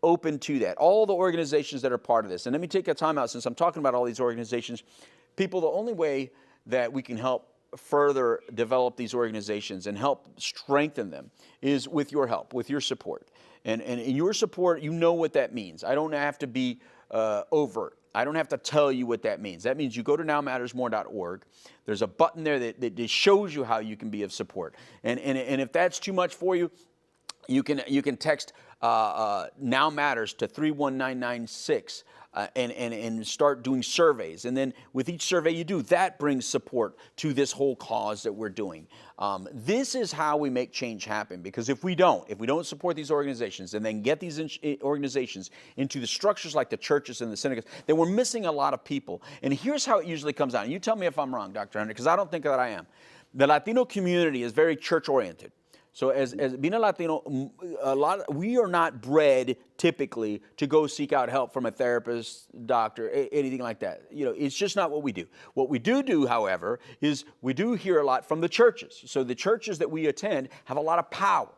open to that. All the organizations that are part of this. And let me take a time out since I'm talking about all these organizations. People, the only way that we can help further develop these organizations and help strengthen them is with your help, with your support. And your support, you know what that means. I don't have to be overt. I don't have to tell you what that means. That means you go to nowmattersmore.org. There's a button there that shows you how you can be of support. And if that's too much for you, you can text Now Matters to 31996 and start doing surveys. And then with each survey you do, that brings support to this whole cause that we're doing. This is how we make change happen, because if we don't support these organizations and then get these organizations into the structures like the churches and the synagogues, then we're missing a lot of people. And here's how it usually comes out. And you tell me if I'm wrong, Dr. Henry, because I don't think that I am. The Latino community is very church-oriented. So as being a Latino, we are not bred typically to go seek out help from a therapist, doctor, anything like that. It's just not what we do. What we do, however, is we do hear a lot from the churches. So the churches that we attend have a lot of power.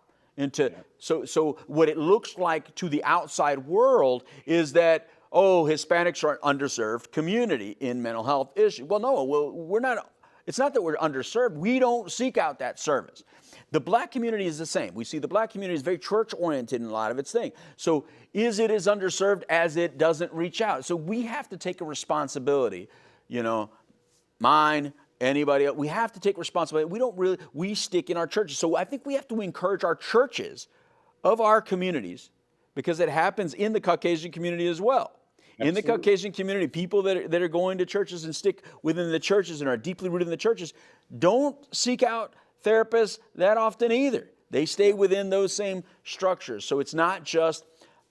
So what it looks like to the outside world is that, Hispanics are an underserved community in mental health issues. Well, no, we're not. It's not that we're underserved. We don't seek out that service. The black community is the same. We see the black community is very church-oriented in a lot of its things. So is it as underserved as it doesn't reach out? So we have to take a responsibility, mine, anybody else. We have to take responsibility. We stick in our churches. So I think we have to encourage our churches of our communities, because it happens in the Caucasian community as well. Absolutely. In the Caucasian community, people that are going to churches and stick within the churches and are deeply rooted in the churches don't seek out therapists that often either. They stay within those same structures. So it's not just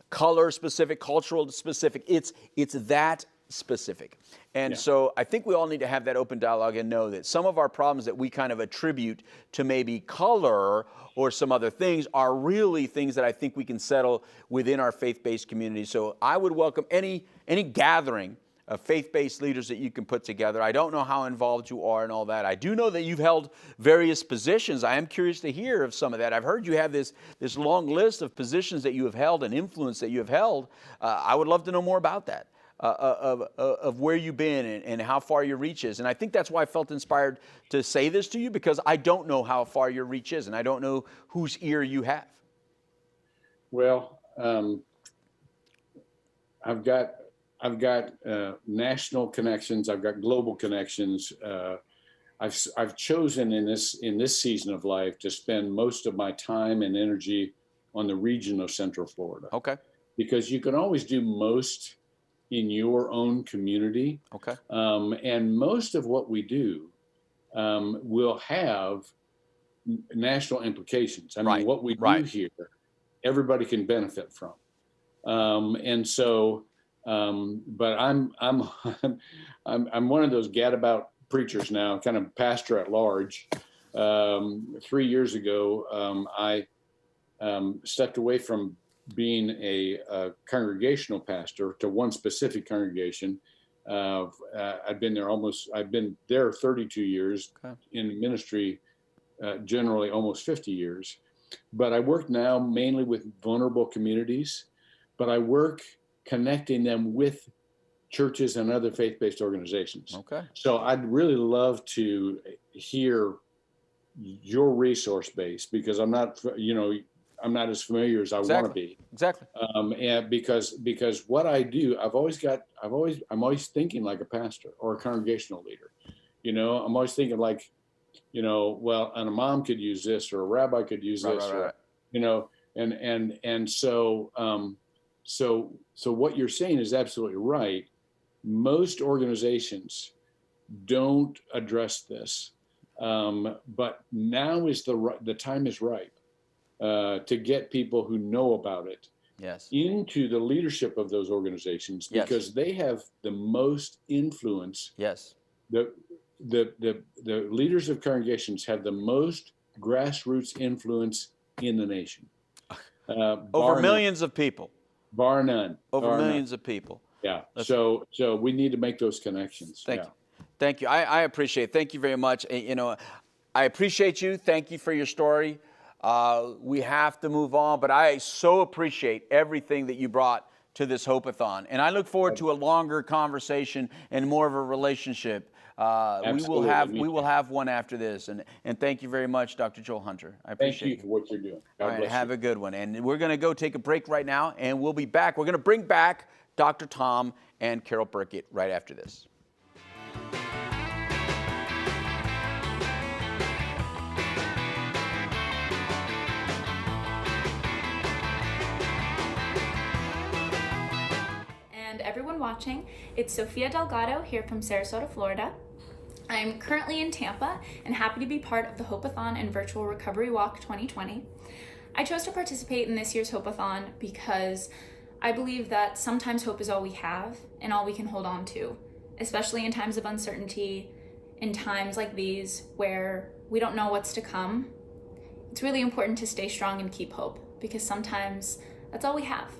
color specific, cultural specific, it's that specific. And so I think we all need to have that open dialogue and know that some of our problems that we kind of attribute to maybe color or some other things are really things that I think we can settle within our faith-based community. So I would welcome any gathering of faith-based leaders that you can put together. I don't know how involved you are and all that. I do know that you've held various positions. I am curious to hear of some of that. I've heard you have this long list of positions that you have held and influence that you have held. I would love to know more about that, of where you've been and how far your reach is. And I think that's why I felt inspired to say this to you, because I don't know how far your reach is, and I don't know whose ear you have. Well, I've got national connections. I've got global connections. I've chosen in this season of life to spend most of my time and energy on the region of Central Florida. Okay. Because you can always do most in your own community. Okay. And most of what we do will have national implications. I mean, what we do here, everybody can benefit from. And so. But I'm one of those gadabout preachers now, kind of pastor at large. 3 years ago, I stepped away from being a congregational pastor to one specific congregation. I've been there 32 years, in ministry, generally almost 50 years. But I work now mainly with vulnerable communities, but I work connecting them with churches and other faith-based organizations. Okay. So I'd really love to hear your resource base, because I'm not as familiar as I want to be. Exactly. And because what I do, I'm always thinking like a pastor or a congregational leader. I'm always thinking like, well, and a mom could use this, or a rabbi could use this, and so what you're saying is absolutely right. Most organizations don't address this, but now is the time is ripe to get people who know about it into the leadership of those organizations, because they have the most influence the leaders of congregations have the most grassroots influence in the nation. Over millions of people. Bar none. Over millions of people. Yeah. So we need to make those connections. Thank you. Thank you. I appreciate it. Thank you very much. You know, I appreciate you. Thank you for your story. We have to move on, but I so appreciate everything that you brought to this Hope-A-Thon. And I look forward to a longer conversation and more of a relationship. We will have one after this. And thank you very much, Dr. Joel Hunter. I appreciate it. Thank you for what you're doing. God All right, bless have you. a good one. And we're going to go take a break right now, and we'll be back. We're going to bring back Dr. Tom and Carol Burkett right after this. Everyone watching, it's Sophia Delgado here from Sarasota, Florida. I'm currently in Tampa and happy to be part of the Hope-A-Thon and Virtual Recovery Walk 2020. I chose to participate in this year's Hope-A-Thon because I believe that sometimes hope is all we have and all we can hold on to, especially in times of uncertainty, in times like these where we don't know what's to come. It's really important to stay strong and keep hope because sometimes that's all we have.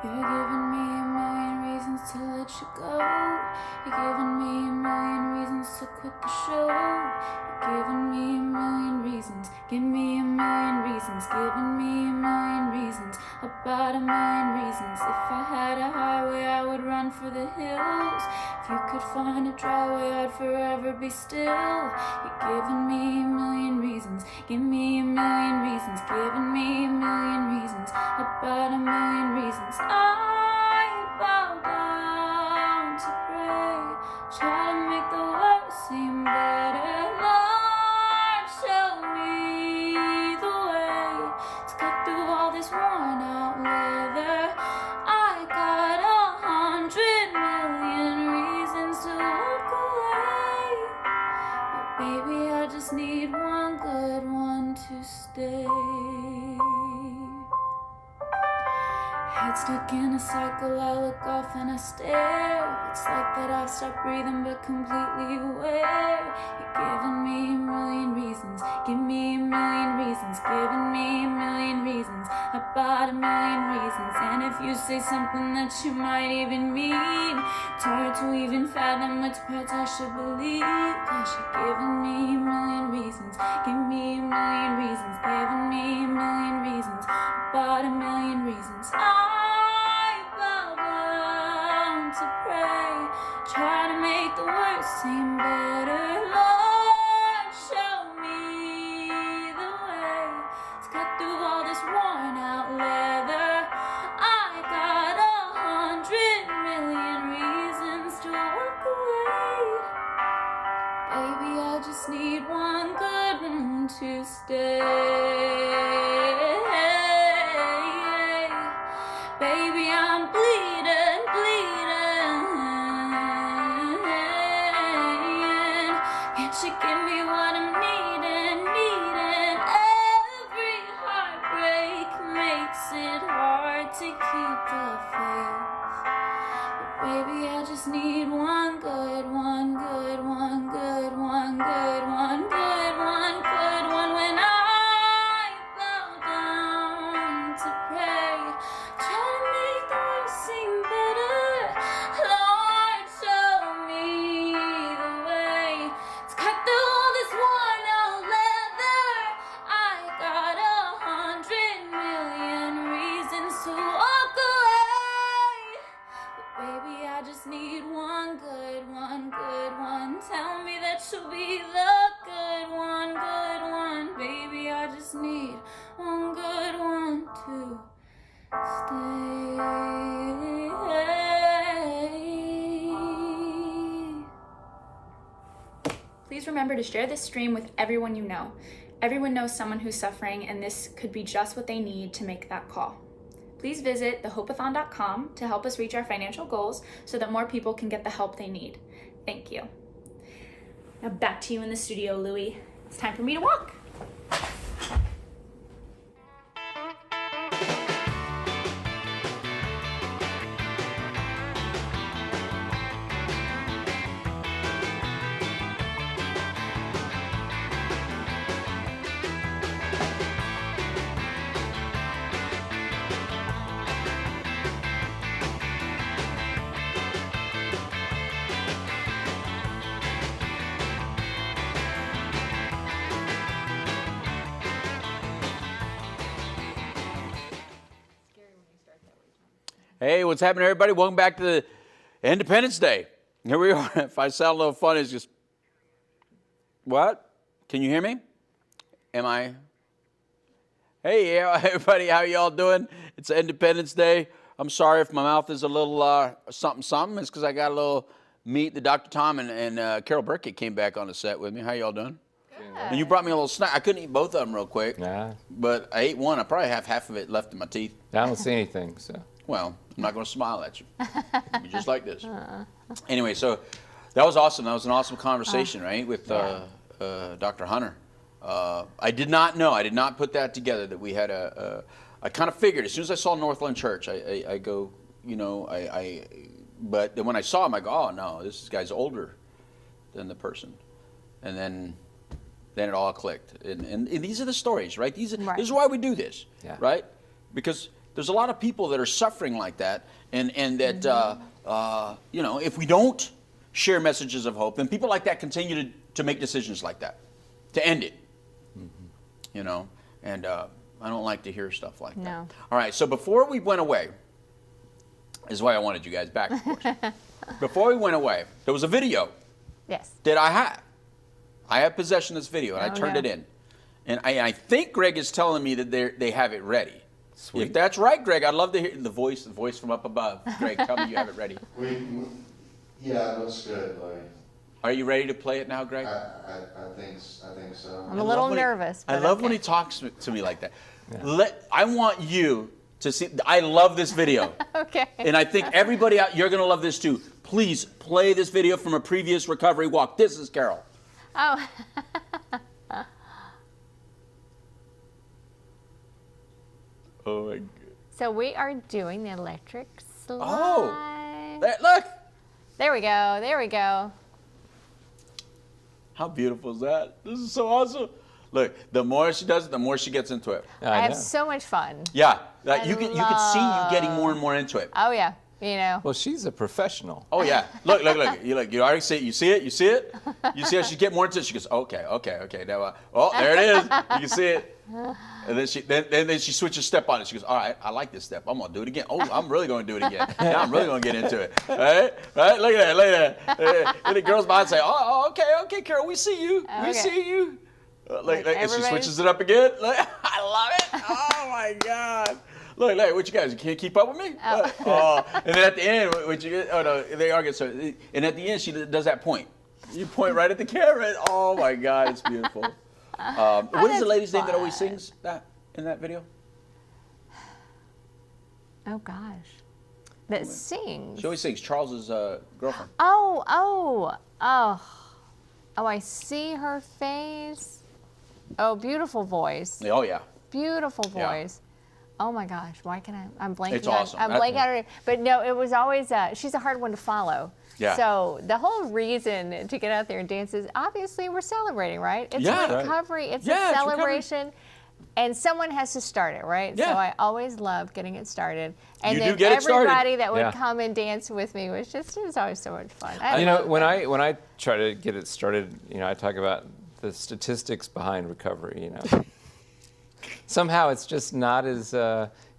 You're giving me a million reasons to let you go. You're giving me a million reasons to quit the show. You're giving me a million reasons. Give me a million reasons. Giving me a million reasons. About a million reasons. If I had a highway, I would run for the hills. If you could find a dry way, I'd forever be still. You're giving me a million reasons. Give me a million reasons. Giving me a million reasons. About a million reasons. I bow down to pray, try to make the world seem better. Lord, show me the way to cut through all this worn out leather. I got 100 million reasons to walk away, but baby, I just need one good one to stay. Head stuck in a cycle, I look off and I stare. It's like that I've stopped breathing but completely aware. You're giving me a million reasons. Give me a million reasons. Giving me a million reasons. About a million reasons. And if you say something that you might even mean, it's hard to even fathom which parts I should believe. Cause you're giving me a million reasons. Give me a million reasons. Giving me a million reasons. About a million reasons. I bow down to pray, try to make the worst seem better. Lord, show me the way to cut through all this worn out leather. I got 100 million reasons to walk away. Baby, I just need one good one to stay. Baby, I'm bleeding, bleeding. Can't you give me what I'm needing, needing? Every heartbreak makes it hard to keep the faith. But baby, I just need one good, one good, one good, one good, one good, one good one. When I bow down to pray, try to make the world seem better. Lord, show me the way to cut through all this worn out leather. I got 100 million reasons to walk away, but baby, I just need one good, one good one. Tell me that you'll be the good one, baby. I just need one good one to stay. Please remember to share this stream with everyone you know. Everyone knows someone who's suffering, and this could be just what they need to make that call. Please visit thehopeathon.com to help us reach our financial goals so that more people can get the help they need. Thank you. Now back to you in the studio, Louie. It's time for me to walk. Hey, what's happening, everybody? Welcome back to the Independence Day. Here we are. If I sound a little funny, it's just, what? Can you hear me? Am I? Hey, yeah, everybody, how y'all doing? It's Independence Day. I'm sorry if my mouth is a little something. It's because I got a little meat. The Dr. Tom and Carol Burkett came back on the set with me. How y'all doing? Good. And you brought me a little snack. I couldn't eat both of them real quick. Nah. But I ate one. I probably have half of it left in my teeth. I don't see anything, so. Well, I'm not going to smile at you. You're just like this. Anyway, so that was awesome. That was an awesome conversation, right, with Dr. Hunter. I did not know. I did not put that together that we had I kind of figured as soon as I saw Northland Church, I go, you know, but then when I saw him, I go, oh, no, this guy's older than the person. And then it all clicked. And these are the stories, right? This is why we do this, right? Because there's a lot of people that are suffering like that, and that, you know, if we don't share messages of hope, then people like that continue to make decisions like that, to end it, you know, and I don't like to hear stuff like that. All right, so before we went away, this is why I wanted you guys back, of course. Before we went away, there was a video that I had. I have possession of this video, and I turned it in. And I think Greg is telling me that they have it ready. Sweet. If that's right, Greg, I'd love to hear the voice from up above. Greg, tell me you have it ready. Yeah, it looks good. Are you ready to play it now, Greg? I think so. I'm a little nervous. I love when he talks to me like that. Yeah. I want you to see. I love this video. Okay. And I think everybody out, you're going to love this too. Please play this video from a previous recovery walk. This is Carol. Oh. Oh my God. So we are doing the electric slide. Oh, look. There we go. There we go. How beautiful is that? This is so awesome. Look, the more she does it, the more she gets into it. I have so much fun. Yeah, you can see you getting more and more into it. Oh yeah, you know. Well, she's a professional. Oh yeah. Look. You already see it. You see it. You see it. You see how she get more into it. She goes, okay. Now, there it is. You can see it. And then she switches step on it. She goes, all right, I like this step. I'm gonna do it again. Oh, I'm really gonna do it again. Now I'm really gonna get into it. Right? Look at that. And the girls behind say, oh, okay, Carol, we see you. We see you. And she switches it up again. I love it. Oh my God. Look, what you guys, you can't keep up with me? And then at the end, they argue. So, and at the end, she does that point. You point right at the camera. Oh my God, it's beautiful. What is the lady's name that always sings that in that video? Oh gosh, that sings. She always sings. Charles's girlfriend. Oh! I see her face. Oh, beautiful voice. Oh yeah. Beautiful voice. Yeah. Oh my gosh, why can I'm blanking. It's awesome. I'm blanking on her name. But no, it was always she's a hard one to follow. Yeah. So the whole reason to get out there and dance is obviously we're celebrating, right? It's a recovery. It's a celebration. And someone has to start it, right? Yeah. So I always love getting it started. And you then do get everybody that would come and dance with me was always so much fun. When I try to get it started, I talk about the statistics behind recovery, Somehow it's just not as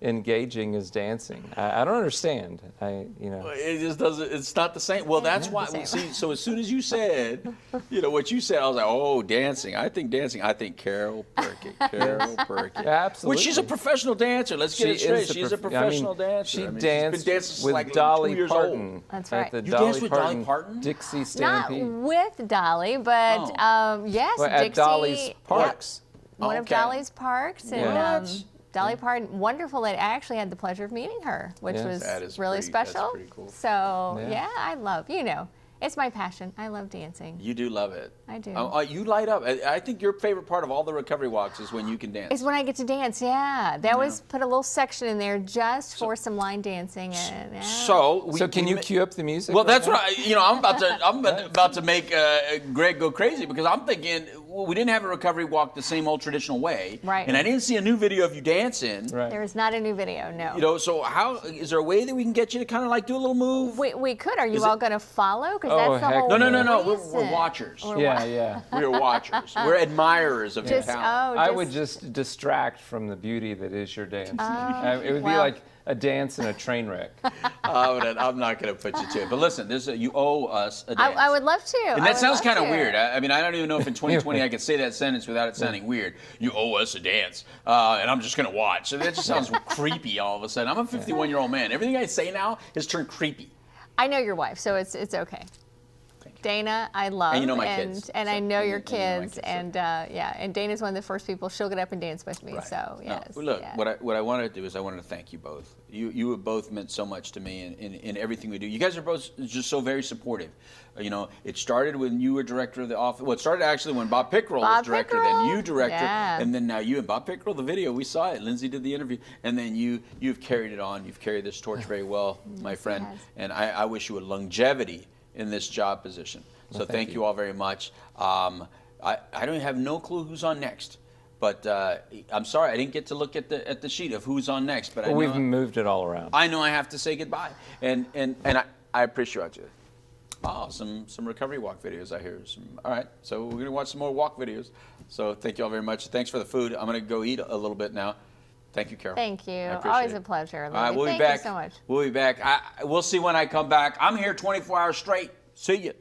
engaging as dancing. I don't understand. It just doesn't. It's not the same. Well, that's why. See, so as soon as you said, what you said, I was like, oh, dancing. I think Carol Burkett. Carol Burkett. Absolutely. Well, she's a professional dancer. Let's get it straight. She's a professional dancer. She danced with like Dolly Parton. That's right. At the you danced with Dolly Parton? Dixie Stampede. Not with Dolly, but yes, well, Dixie. at Dolly's Parks. One of Dolly's parks. And, Dolly Parton, wonderful lady. I actually had the pleasure of meeting her, which Yes. was That is really pretty- that's special. pretty cool. So Yeah. yeah, I love, it's my passion. I love dancing. You do love it. I do. You light up. I think your favorite part of all the recovery walks is when you can dance. It's when I get to dance, yeah. They always put a little section in there just for some line dancing. And, yeah. So Can you cue up the music? Well, right that's now? what I'm about to make Greg go crazy, because I'm thinking, well, we didn't have a recovery walk the same old traditional way, Right. And I didn't see a new video of you dancing, Right. There is not a new video, no. So how is there a way that we can get you to kind of like do a little move? We could. Are you Is all it- going to follow? Because Oh, that's the heck whole no. No. We're reason. watchers. Yeah. We're watchers. We're admirers of your Just, talent. I would just distract from the beauty that is your dance. It would be well. like a dance in a train wreck. I'm not going to put you to it. But listen, you owe us a dance. I would love to. And I that would sounds love kind of to. weird. I mean, I don't even know if in 2020 I could say that sentence without it sounding weird. You owe us a dance, and I'm just going to watch. So that just sounds creepy all of a sudden. I'm a 51-year-old man. Everything I say now has turned creepy. I know your wife, so it's okay. Dana, I love, And you know my kids, and so- I know your and you know my kids, kids, so- and and Dana's one of the first people. She'll get up and dance with me. Right. So No, yes. look, yeah. what I wanted to do is I wanted to thank you both. You have both meant so much to me in everything we do. You guys are both just so very supportive. It started when you were director of the office. Well, it started actually when Bob Pickerel was director, then you director, Yeah. and then now you and Bob Pickerel. The video we saw it. Lindsay did the interview, and then you've carried it on. You've carried this torch very well, my friend. has. And I wish you a longevity in this job position. So thank you all very much. I don't have no clue who's on next. But I'm sorry, I didn't get to look at the sheet of who's on next. But Well, we've moved it all around. I know I have to say goodbye, and I appreciate you. Oh, some recovery walk videos I hear. All right, so we're gonna watch some more walk videos. So thank you all very much. Thanks for the food. I'm gonna go eat a little bit now. Thank you, Carol. Thank you. I appreciate Always it. a pleasure. All right, Lily. we'll Thank be back. you so much. We'll be back. We'll see when I come back. I'm here 24 hours straight. See you.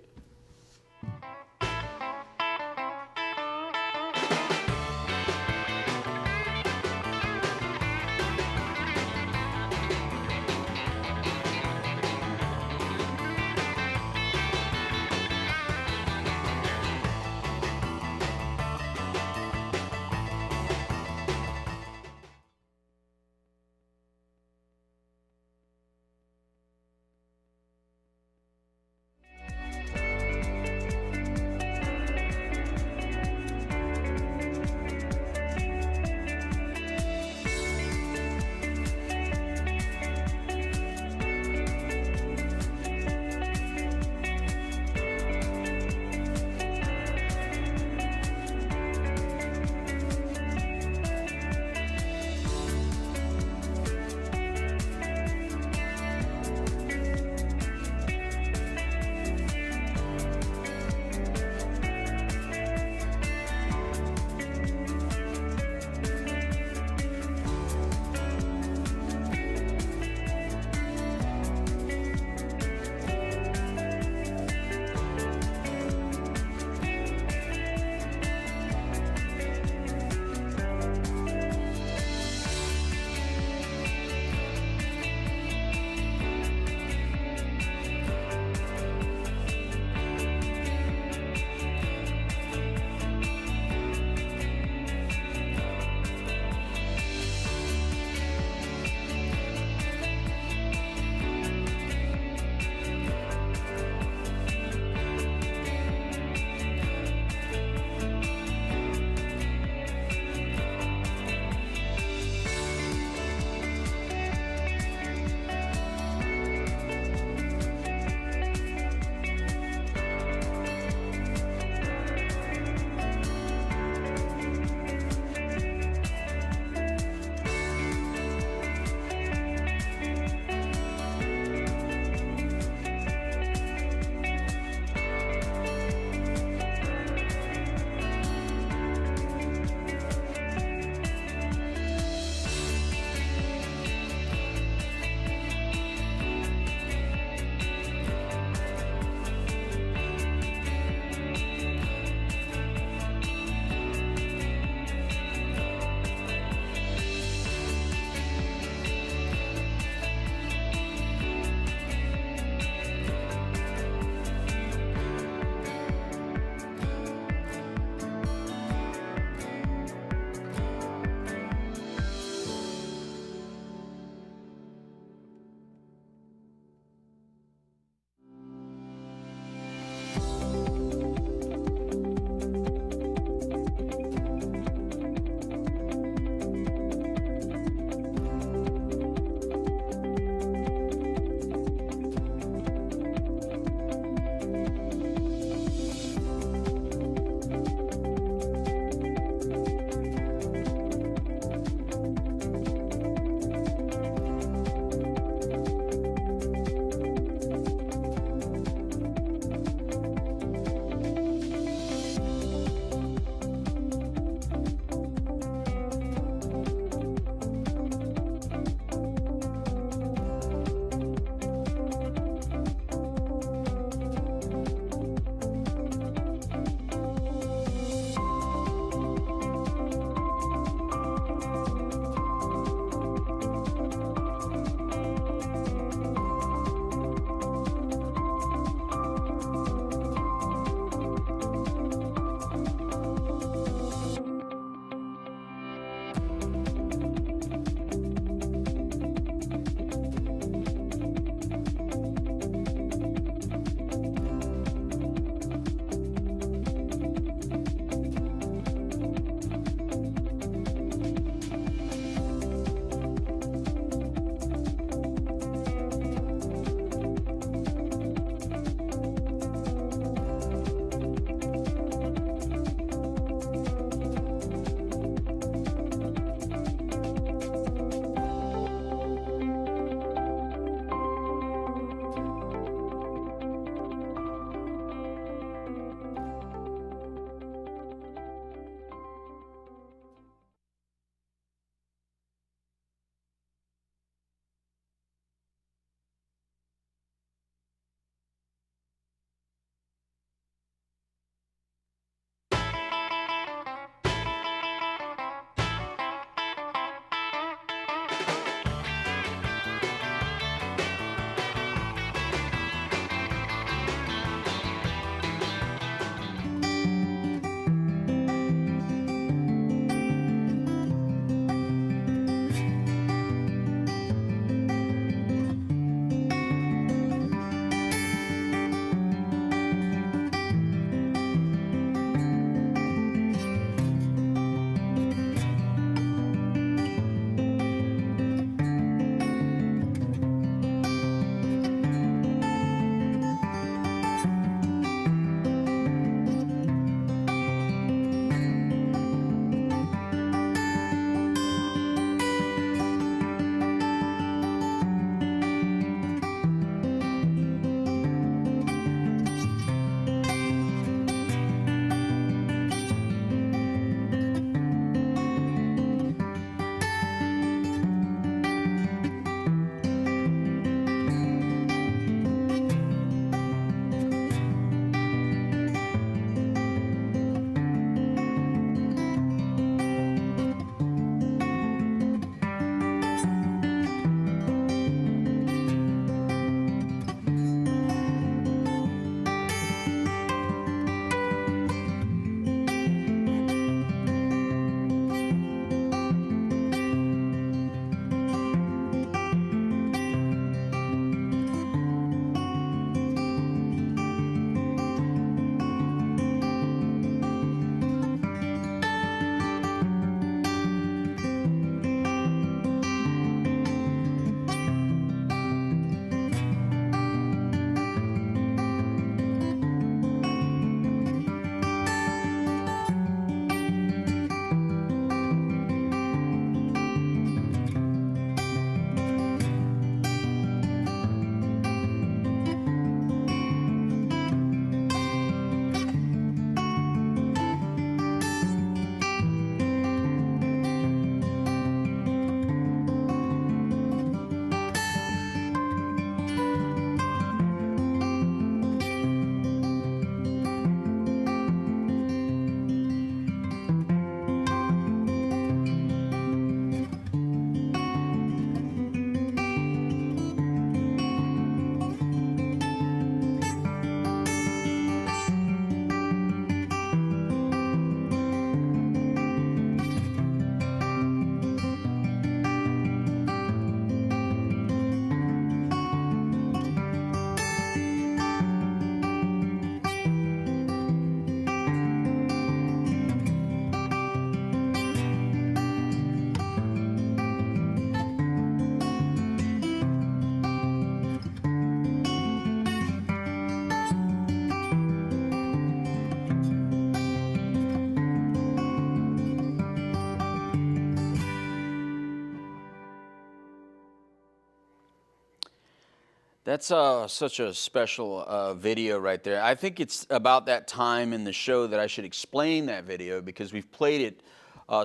That's such a special video right there. I think it's about that time in the show that I should explain that video, because we've played it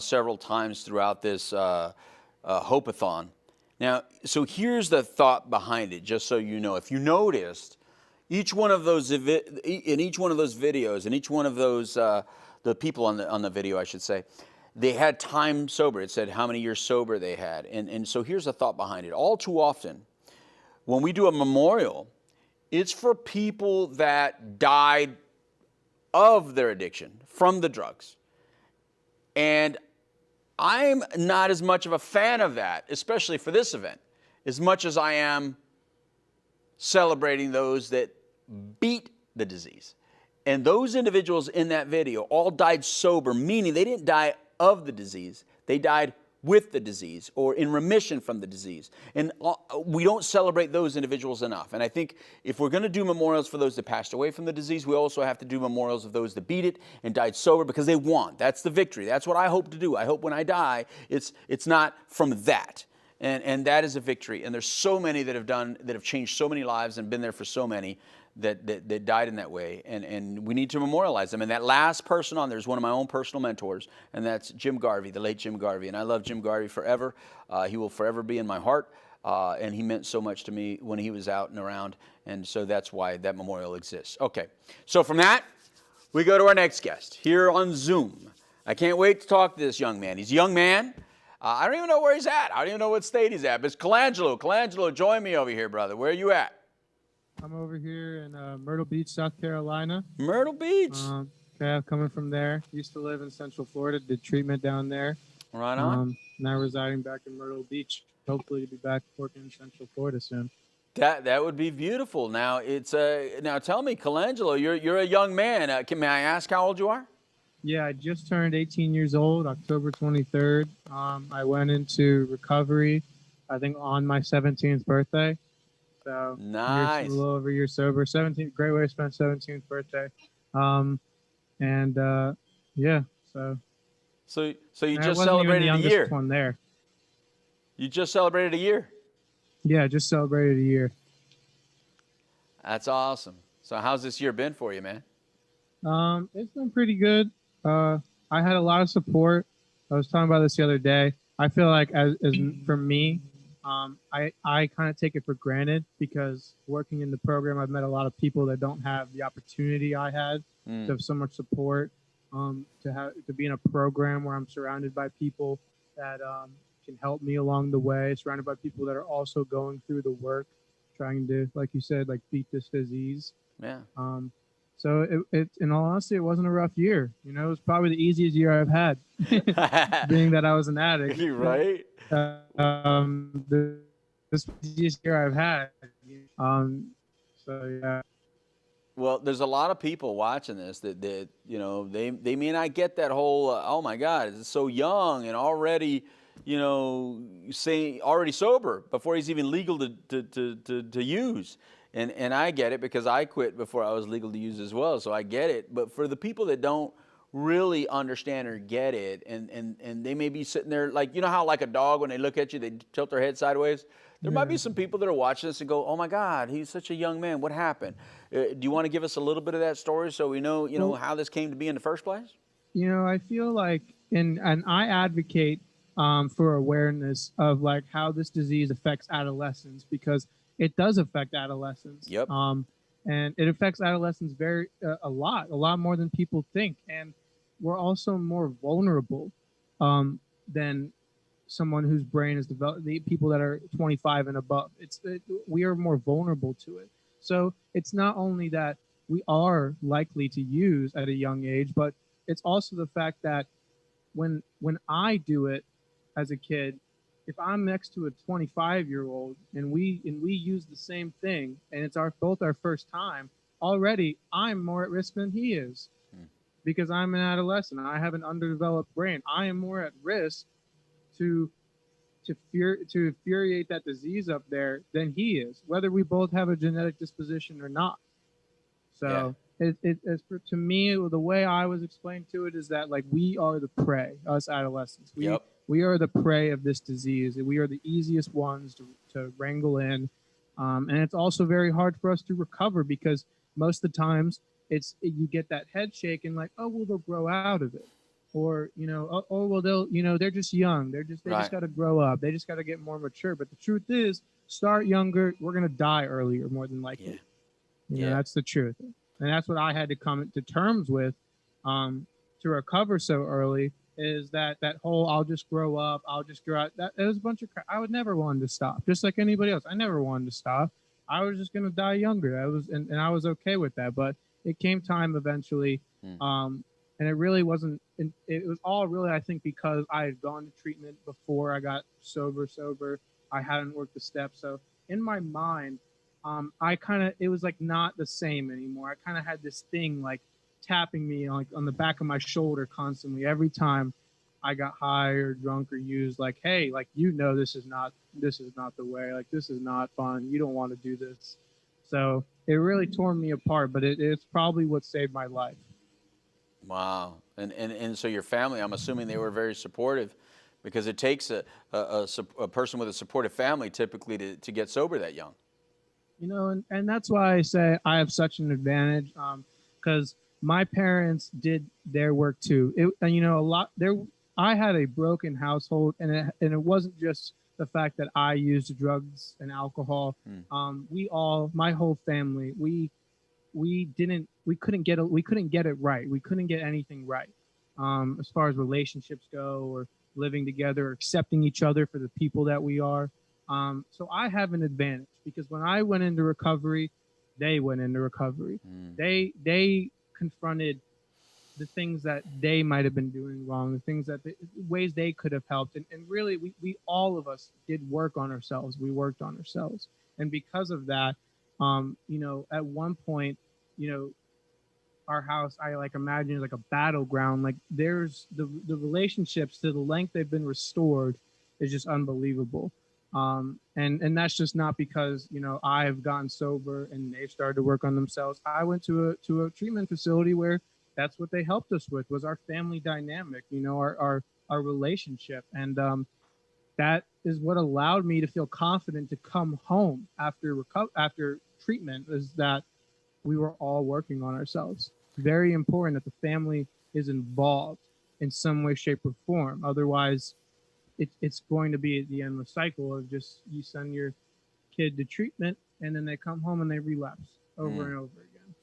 several times throughout this Hope-A-Thon. Now, so here's the thought behind it, just so you know. If you noticed, each one of those in each one of those videos, and each one of those the people on the video, I should say, they had time sober. It said how many years sober they had, and so here's the thought behind it. All too often, when we do a memorial, it's for people that died of their addiction, from the drugs. And I'm not as much of a fan of that, especially for this event, as much as I am celebrating those that beat the disease. And those individuals in that video all died sober, meaning they didn't die of the disease. They died with the disease, or in remission from the disease. And we don't celebrate those individuals enough. And I think if we're going to do memorials for those that passed away from the disease, we also have to do memorials of those that beat it and died sober, because they won. That's the victory. That's what I hope to do. I hope when I die, it's not from that. And that is a victory. And there's so many that have changed so many lives and been there for so many that died in that way, and we need to memorialize them. And that last person on there is one of my own personal mentors, and that's Jim Garvey, the late Jim Garvey. And I love Jim Garvey forever. He will forever be in my heart, and he meant so much to me when he was out and around, and so that's why that memorial exists. Okay, so from that, we go to our next guest here on Zoom. I can't wait to talk to this young man. He's a young man. I don't even know where he's at. I don't even know what state he's at, but it's Colangelo. Colangelo, join me over here, brother. Where are you at? I'm over here in Myrtle Beach, South Carolina. Myrtle Beach. Yeah, coming from there. Used to live in Central Florida. Did treatment down there. Right on. Now residing back in Myrtle Beach. Hopefully to be back working in Central Florida soon. That would be beautiful. Now now tell me, Colangelo, you're a young man. May I ask how old you are? Yeah, I just turned 18 years old, October 23rd. I went into recovery, I think, on my 17th birthday. So nice. A little over a year sober. 17th, great way to spend 17th birthday. Yeah. So you just celebrated a year. One there. You just celebrated a year. Yeah, I just celebrated a year. That's awesome. So how's this year been for you, man? It's been pretty good. I had a lot of support. I was talking about this the other day. I feel like as for me, I kind of take it for granted, because working in the program, I've met a lot of people that don't have the opportunity I had to have so much support, to be in a program where I'm surrounded by people that can help me along the way, surrounded by people that are also going through the work, trying to, like you said, like beat this disease. Yeah. So in all honesty, it wasn't a rough year. You know, it was probably the easiest year I've had, being that I was an addict. Right. This easiest year I've had. So yeah. Well, there's a lot of people watching this that you know, they may not get that whole oh my God, it's so young and already, you know, already sober before he's even legal to use. And I get it, because I quit before I was legal to use as well, so I get it. But for the people that don't really understand or get it, and they may be sitting there like, you know how like a dog, when they look at you, they tilt their head sideways? There might be some people that are watching this and go, oh my God, he's such a young man. What happened? Do you want to give us a little bit of that story so we know, you know, how this came to be in the first place? You know, I feel like, and I advocate for awareness of like how this disease affects adolescents, because it does affect adolescents. Yep. And it affects adolescents a lot more than people think. And we're also more vulnerable than someone whose brain is developed. The people that are 25 and above, we are more vulnerable to it. So it's not only that we are likely to use at a young age, but it's also the fact that when I do it as a kid, if I'm next to a 25-year-old and we use the same thing, and it's both our first time, already I'm more at risk than he is, because I'm an adolescent. I have an underdeveloped brain. I am more at risk to infuriate that disease up there than he is, whether we both have a genetic disposition or not. So to me, the way I was explained to it is that like we are the prey, us adolescents. We are the prey of this disease. We are the easiest ones to wrangle in, And it's also very hard for us to recover because most of the times you get that head shake and like, oh, well, they'll grow out of it. Or, oh, well, they're just young. They just got to grow up. They just got to get more mature. But the truth is, start younger. We're going to die earlier, more than likely. That's the truth. And that's what I had to come to terms with to recover so early is that whole I'll just grow up. I'll just grow out. It was a bunch of crap. I would never want to stop, just like anybody else. I never wanted to stop. I was just going to die younger. And I was okay with that. But it came time eventually. And it really wasn't, it was all really, I think, because I had gone to treatment before I got sober. I hadn't worked the steps. So in my mind, it was like not the same anymore. I kind of had this thing like tapping me like on the back of my shoulder constantly every time I got high or drunk or used, like, hey, like, this is not the way, like, this is not fun. You don't want to do this. So it really tore me apart, but it's probably what saved my life. Wow. And so your family, I'm assuming they were very supportive, because it takes a person with a supportive family typically to get sober that young. And that's why I say I have such an advantage, because my parents did their work too. I had a broken household, and it wasn't just the fact that I used drugs and alcohol. My whole family, we couldn't get it right. We couldn't get anything right, as far as relationships go, or living together, or accepting each other for the people that we are. So I have an advantage, because when I went into recovery, they went into recovery. They confronted the things that they might have been doing wrong, the ways they could have helped. And really, we all of us did work on ourselves. We worked on ourselves. And because of that, at one point, our house, I like imagine, like a battleground. Like there's the relationships, to the length they've been restored, is just unbelievable. And that's just not because, I've gotten sober and they've started to work on themselves. I went to a treatment facility where that's what they helped us with, was our family dynamic, our relationship. And that is what allowed me to feel confident to come home after treatment, is that we were all working on ourselves. Very important that the family is involved in some way, shape, or form. Otherwise, it's going to be the endless cycle of just, you send your kid to treatment and then they come home and they relapse over and over again.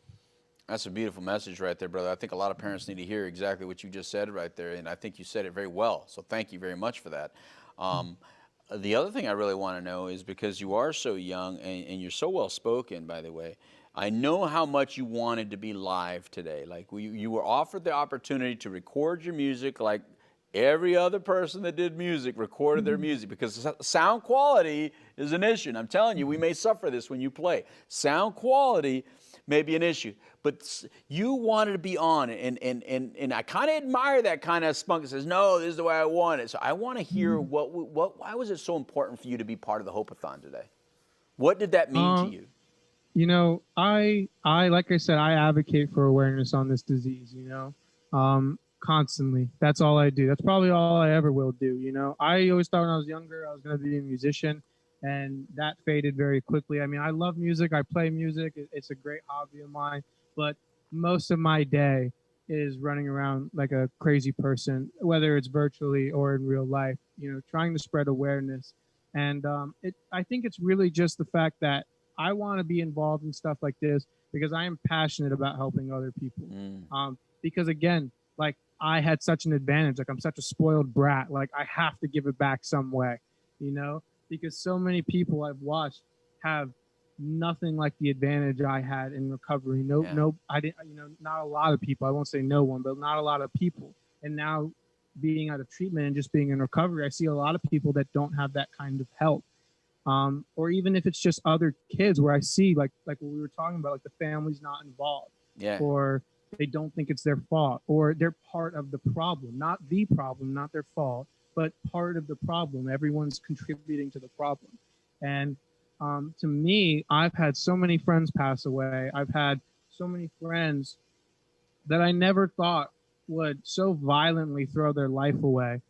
That's a beautiful message right there, brother. I think a lot of parents need to hear exactly what you just said right there, and I think you said it very well. So thank you very much for that. The other thing I really want to know is, because you are so young and you're so well spoken, by the way, I know how much you wanted to be live today. Like you were offered the opportunity to record your music, like every other person that did music recorded their music, because sound quality is an issue. And I'm telling you, we may suffer this when you play. Sound quality may be an issue, but you wanted to be on it, and I kind of admire that kind of spunk that says, no, this is the way I want it. So I want to hear why was it so important for you to be part of the Hope-A-Thon today? What did that mean to you? I like I said, I advocate for awareness on this disease, constantly. That's all I do. That's probably all I ever will do. I always thought when I was younger, I was going to be a musician, and that faded very quickly. I mean, I love music. I play music. It's a great hobby of mine, but most of my day is running around like a crazy person, whether it's virtually or in real life, trying to spread awareness. And I think it's really just the fact that I want to be involved in stuff like this because I am passionate about helping other people. Because again, like, I had such an advantage. Like, I'm such a spoiled brat. Like, I have to give it back some way, because so many people I've watched have nothing like the advantage I had in recovery. I didn't, not a lot of people, I won't say no one, but not a lot of people. And now being out of treatment and just being in recovery, I see a lot of people that don't have that kind of help. Or even if it's just other kids where I see like what we were talking about, like the family's not involved, or they don't think it's their fault, or they're part of the problem, not the problem, not their fault, but part of the problem. Everyone's contributing to the problem. And to me, I've had so many friends pass away. I've had so many friends that I never thought would so violently throw their life away.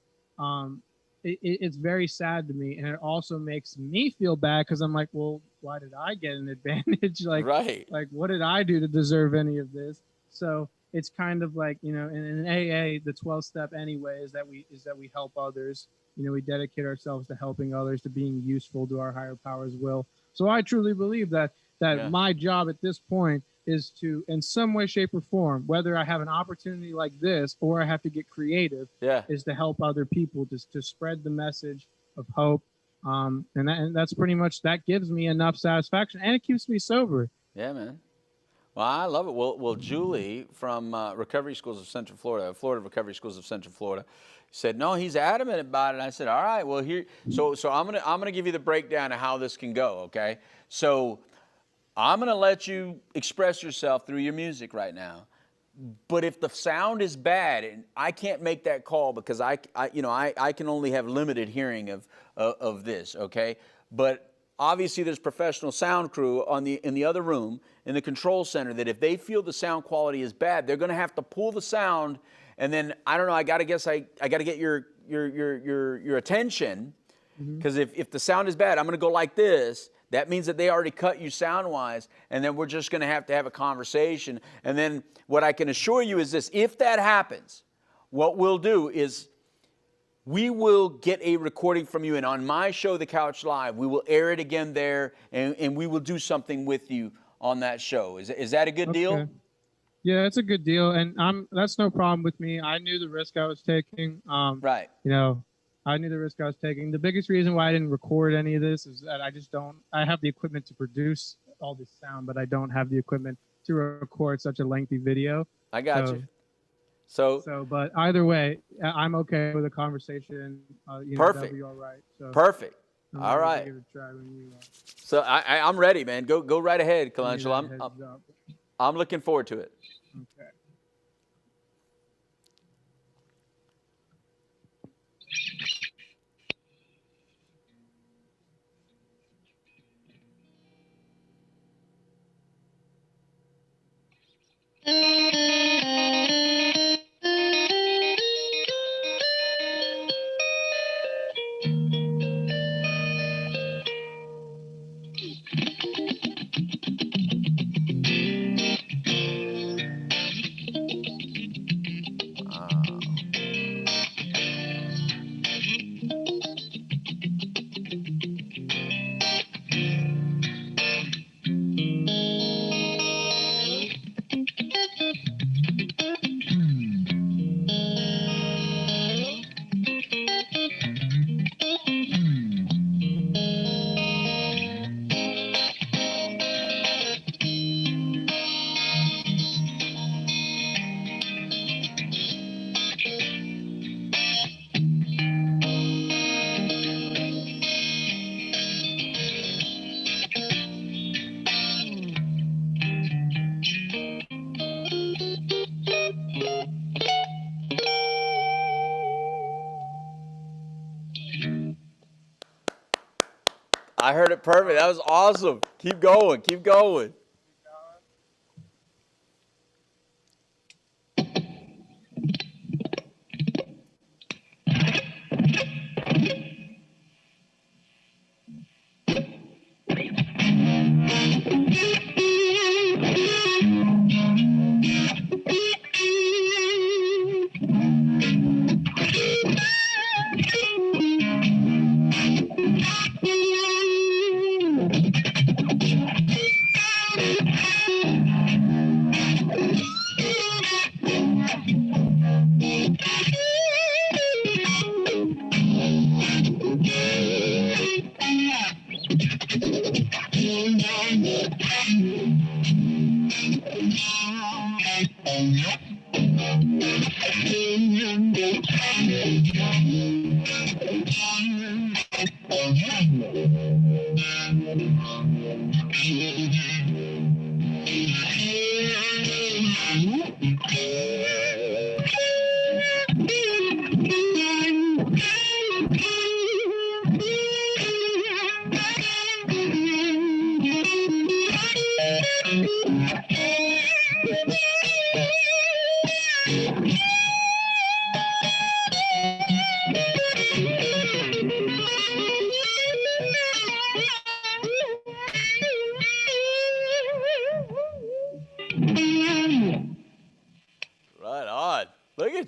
It's very sad to me, and it also makes me feel bad because I'm like, well, why did I get an advantage? Like, right. like what did I do to deserve any of this? So it's kind of like, in AA, the 12 step anyway is that we help others. We dedicate ourselves to helping others, to being useful to our higher power's will. So I truly believe that my job at this point is to, in some way, shape, or form, whether I have an opportunity like this or I have to get creative, is to help other people, to spread the message of hope. And that's pretty much, that gives me enough satisfaction, and it keeps me sober. Yeah, man. Well, I love it. Well, Julie from Recovery Schools of Central Florida, Florida Recovery Schools of Central Florida, said no. He's adamant about it. And I said, all right. Well, here. So I'm gonna give you the breakdown of how this can go. Okay. So I'm gonna let you express yourself through your music right now. But if the sound is bad, and I can't make that call because I can only have limited hearing of this. Okay. But obviously, there's professional sound crew in the other room, in the control center, that if they feel the sound quality is bad, they're going to have to pull the sound, and then I don't know. I got to get your attention, because if the sound is bad, I'm going to go like this. That means that they already cut you sound-wise, and then we're just going to have a conversation. And then what I can assure you is this: if that happens, what we'll do is, we will get a recording from you, and on my show, The Couch Live, we will air it again there, and we will do something with you on that show. Is that a good deal? Yeah, it's a good deal, and that's no problem with me. I knew the risk I was taking. Right. I knew the risk I was taking. The biggest reason why I didn't record any of this is that I have the equipment to produce all this sound, but I don't have the equipment to record such a lengthy video. I got you. But either way, I'm okay with a conversation. Perfect. That'll be all right. So perfect. All right. Give it a try when you, so I'm ready, man. Go right ahead, Calangelo. I'm looking forward to it. Okay. I heard it perfect. That was awesome. Keep going. Keep going.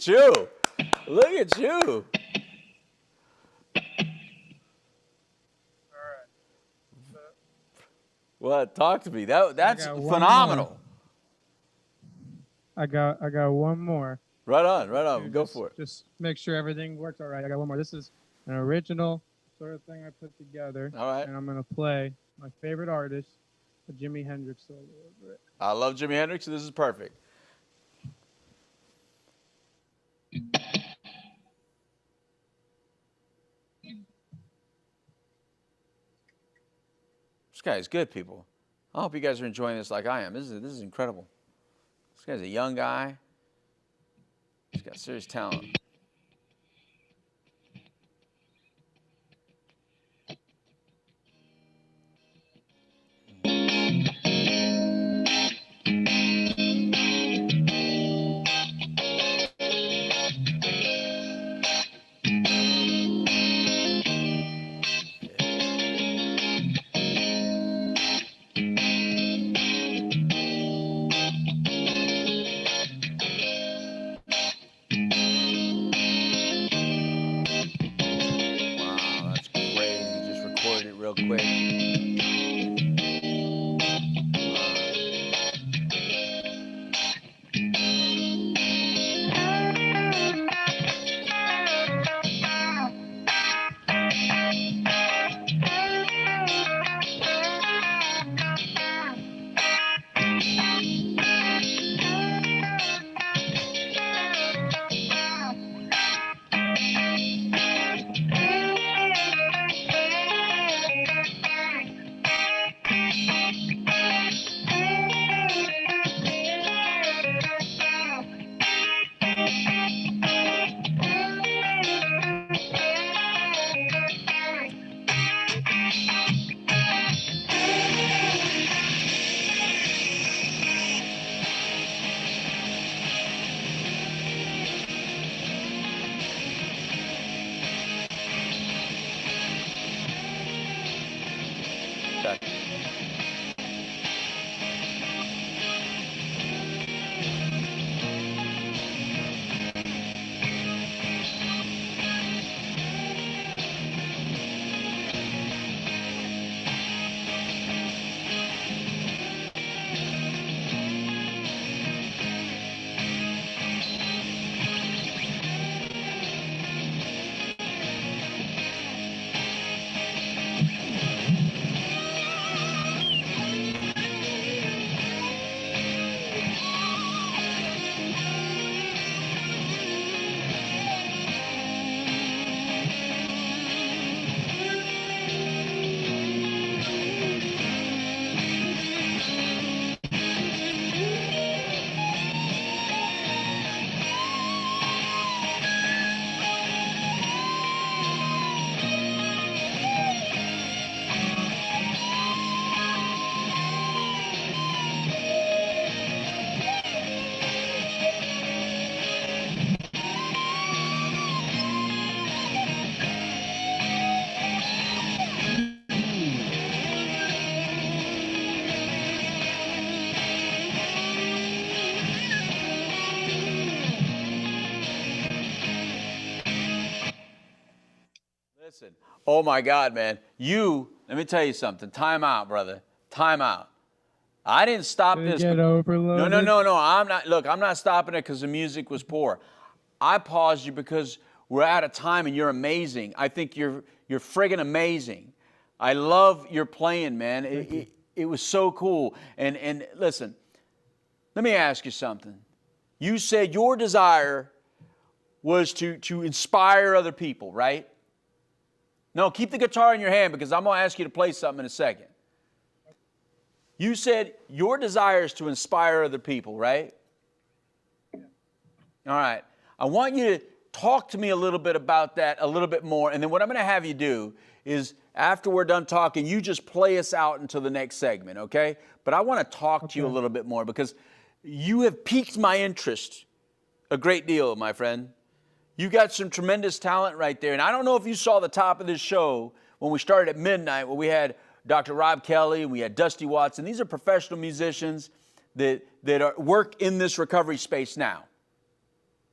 at you. Look at you. What? Talk to me. That's phenomenal. I got one more. Right on, right on. Go for it. Just make sure everything works all right. I got one more. This is an original sort of thing I put together. All right. And I'm gonna play my favorite artist, a Jimi Hendrix solo over it. I love Jimi Hendrix, so this is perfect. This guy is good, people. I hope you guys are enjoying this like I am. This is incredible. This guy's a young guy. He's got serious talent. Real quick. Listen, oh my God, man. Let me tell you something. Time out, brother. Time out. I didn't stop this. Get overloaded. No. I'm not stopping it because the music was poor. I paused you because we're out of time and you're amazing. I think you're friggin' amazing. I love your playing, man. It was so cool. And listen, let me ask you something. You said your desire was to inspire other people, right? No, keep the guitar in your hand because I'm going to ask you to play something in a second. You said your desire is to inspire other people, right? Yeah. All right. I want you to talk to me a little bit about that a little bit more. And then what I'm going to have you do is after we're done talking, you just play us out until the next segment, okay? But I want to talk to you a little bit more because you have piqued my interest a great deal, my friend. You got some tremendous talent right there. And I don't know if you saw the top of this show when we started at midnight where we had Dr. Rob Kelly, we had Dusty Watson. These are professional musicians that work in this recovery space now.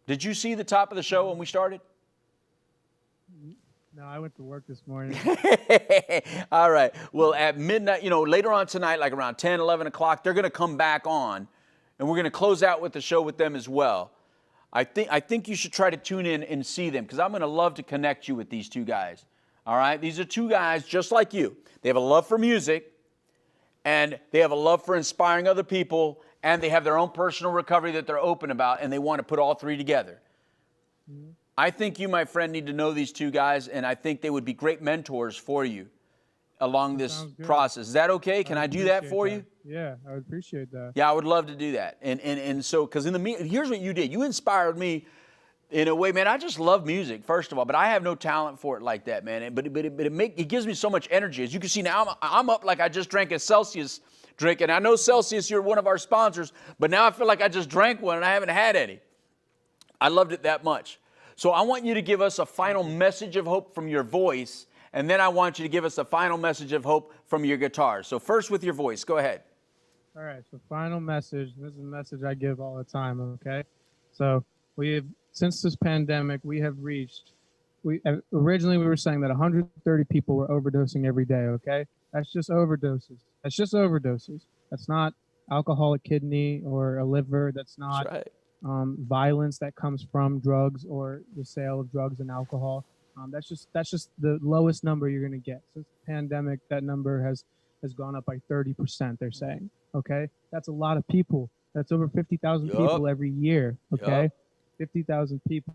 Did you see the top of the show when we started? No, I went to work this morning. All right. Well, at midnight, later on tonight, like around 10, 11 o'clock, they're going to come back on, and we're going to close out with the show with them as well. I think you should try to tune in and see them, because I'm going to love to connect you with these two guys. All right? These are two guys just like you. They have a love for music, and they have a love for inspiring other people, and they have their own personal recovery that they're open about, and they want to put all three together. Mm-hmm. I think you, my friend, need to know these two guys, and I think they would be great mentors for you along this process. Is that okay? Can I do that for you? Yeah, I would appreciate that. Yeah, I would love to do that. And so, because here's what you did. You inspired me in a way, man. I just love music, first of all, but I have no talent for it like that, man. But it gives me so much energy. As you can see now, I'm up like I just drank a Celsius drink, and I know Celsius, you're one of our sponsors, but now I feel like I just drank one and I haven't had any. I loved it that much. So I want you to give us a final message of hope from your voice, and then I want you to give us a final message of hope from your guitar. So first with your voice, go ahead. All right, so final message. This is a message I give all the time, okay? So since this pandemic, we have reached, originally we were saying that 130 people were overdosing every day, okay? That's just overdoses. That's just overdoses. That's not alcoholic kidney or a liver. That's not violence that comes from drugs or the sale of drugs and alcohol. That's just the lowest number you're going to get. Since the pandemic, that number has gone up by 30%, they're saying. Okay? That's a lot of people. That's over 50,000 people every year. Okay? 50,000 people.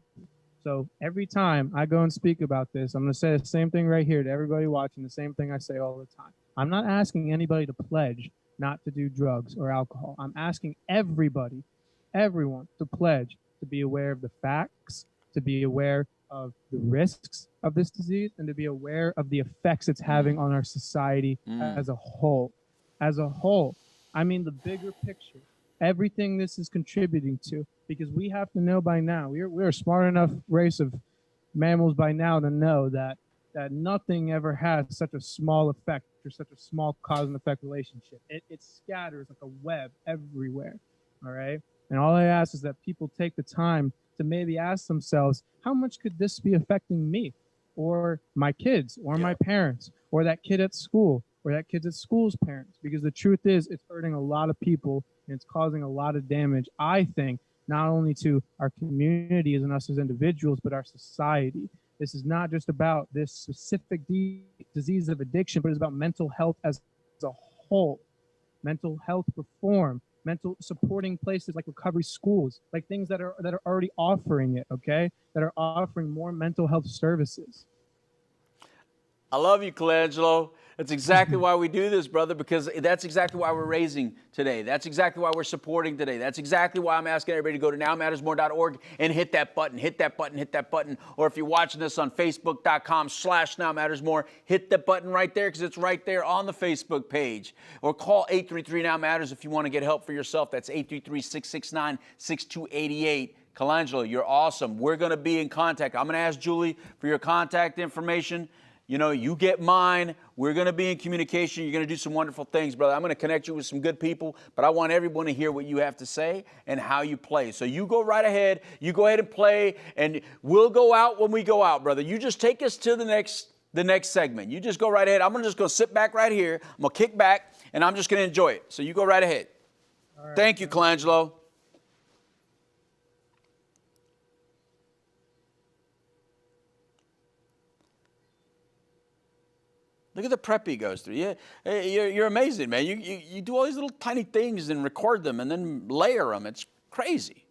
So every time I go and speak about this, I'm going to say the same thing right here to everybody watching, the same thing I say all the time. I'm not asking anybody to pledge not to do drugs or alcohol. I'm asking everybody, everyone, to pledge to be aware of the facts, to be aware of the risks of this disease, and to be aware of the effects it's having on our society as a whole. As a whole. I mean the bigger picture. Everything this is contributing to, because we have to know by now, we're a smart enough race of mammals by now to know that nothing ever has such a small effect or such a small cause and effect relationship. It scatters like a web everywhere, all right? And all I ask is that people take the time to maybe ask themselves, how much could this be affecting me or my kids or my parents or that kid at school or that kid at school's parents? Because the truth is, it's hurting a lot of people and it's causing a lot of damage, I think, not only to our communities and us as individuals, but our society. This is not just about this specific disease of addiction, but it's about mental health as a whole. Mental health reform, mental supporting places like recovery schools, like things that are already offering it, okay? That are offering more mental health services. I love you, Colangelo. That's exactly why we do this, brother, because that's exactly why we're raising today. That's exactly why we're supporting today. That's exactly why I'm asking everybody to go to nowmattersmore.org and hit that button, hit that button, hit that button. Or if you're watching this on Facebook.com/nowmattersmore, hit the button right there because it's right there on the Facebook page. Or call 833-NOW-MATTERS if you want to get help for yourself. That's 833-669-6288. Colangelo, you're awesome. We're going to be in contact. I'm going to ask Julie for your contact information. You know, you get mine. We're going to be in communication. You're going to do some wonderful things, brother. I'm going to connect you with some good people, but I want everyone to hear what you have to say and how you play. So you go right ahead. You go ahead and play, and we'll go out when we go out, brother. You just take us to the next segment. You just go right ahead. I'm just going to sit back right here. I'm going to kick back, and I'm just going to enjoy it. So you go right ahead. All right, thank you, Colangelo. Look at the prep he goes through. Yeah, you're amazing, man. You do all these little tiny things and record them and then layer them. It's crazy.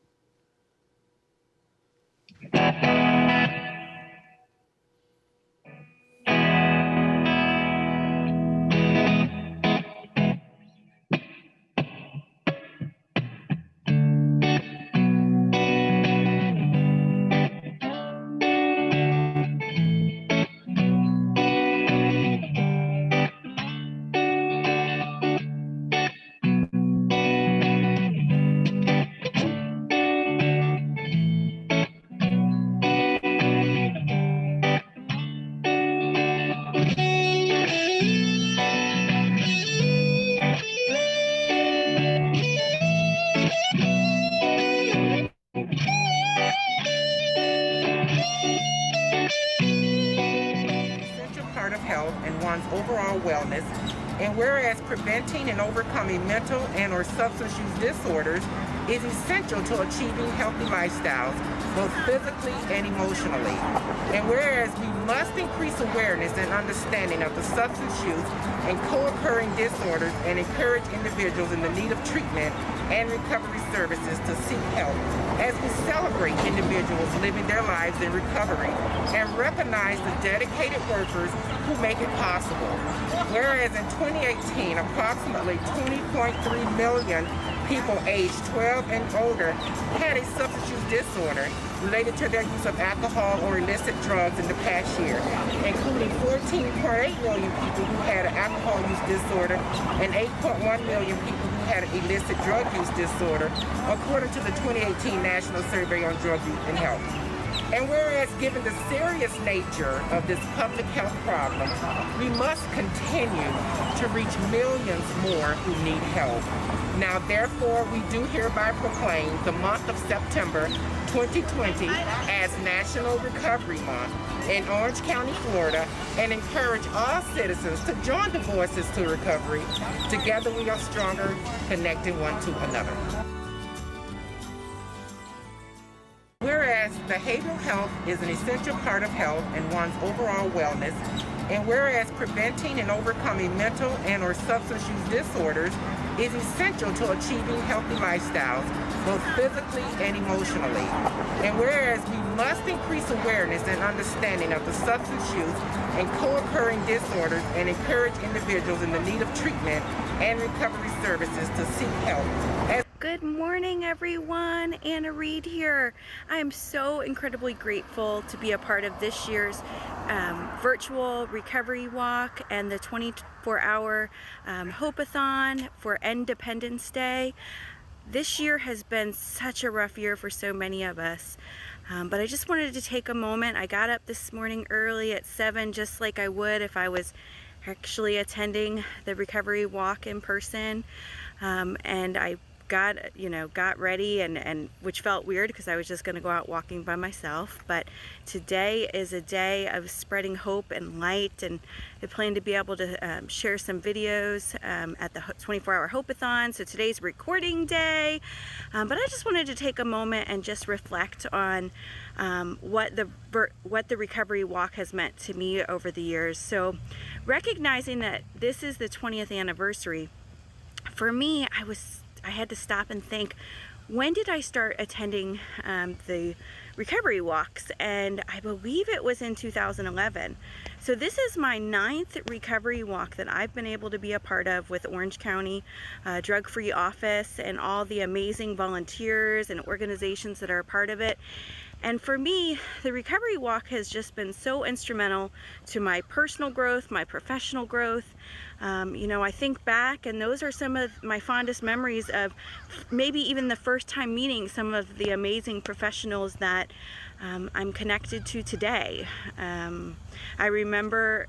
of health and one's overall wellness, and whereas preventing and overcoming mental and/or substance use disorders is essential to achieving healthy lifestyles, both physically and emotionally. And whereas we must increase awareness and understanding of the substance use and co-occurring disorders and encourage individuals in the need of treatment and recovery services to seek help, as we celebrate individuals living their lives in recovery and recognize the dedicated workers who make it possible. Whereas in 2018, approximately 20.3 million people aged 12 and older had a substance use disorder related to their use of alcohol or illicit drugs in the past year, including 14.8 million people who had an alcohol use disorder and 8.1 million people who had an illicit drug use disorder, according to the 2018 National Survey on Drug Use and Health. And whereas given the serious nature of this public health problem, we must continue to reach millions more who need help. Now, therefore, we do hereby proclaim the month of September 2020 as National Recovery Month in Orange County, Florida, and encourage all citizens to join the Voices to Recovery. Together we are stronger, connecting one to another. Whereas behavioral health is an essential part of health and one's overall wellness, and whereas preventing and overcoming mental and/or substance use disorders is essential to achieving healthy lifestyles, both physically and emotionally. And whereas we must increase awareness and understanding of the substance use and co-occurring disorders and encourage individuals in the need of treatment and recovery services to seek help. Good morning, everyone. Anna Reed here. I am so incredibly grateful to be a part of this year's virtual recovery walk and the 24-hour Hope-A-Thon for Independence Day. This year has been such a rough year for so many of us, but I just wanted to take a moment. I got up this morning early at 7, just like I would if I was actually attending the recovery walk in person, and I got ready, and which felt weird because I was just going to go out walking by myself. But today is a day of spreading hope and light, and I plan to be able to share some videos at the 24-hour Hope-A-Thon. So today's recording day, but I just wanted to take a moment and just reflect on what the recovery walk has meant to me over the years. So recognizing that this is the 20th anniversary, for me, I had to stop and think, when did I start attending the recovery walks? And I believe it was in 2011. So this is my 9th recovery walk that I've been able to be a part of with Orange County Drug-Free Office and all the amazing volunteers and organizations that are a part of it. And for me, the recovery walk has just been so instrumental to my personal growth, my professional growth. I think back, and those are some of my fondest memories of maybe even the first time meeting some of the amazing professionals that I'm connected to today. I remember,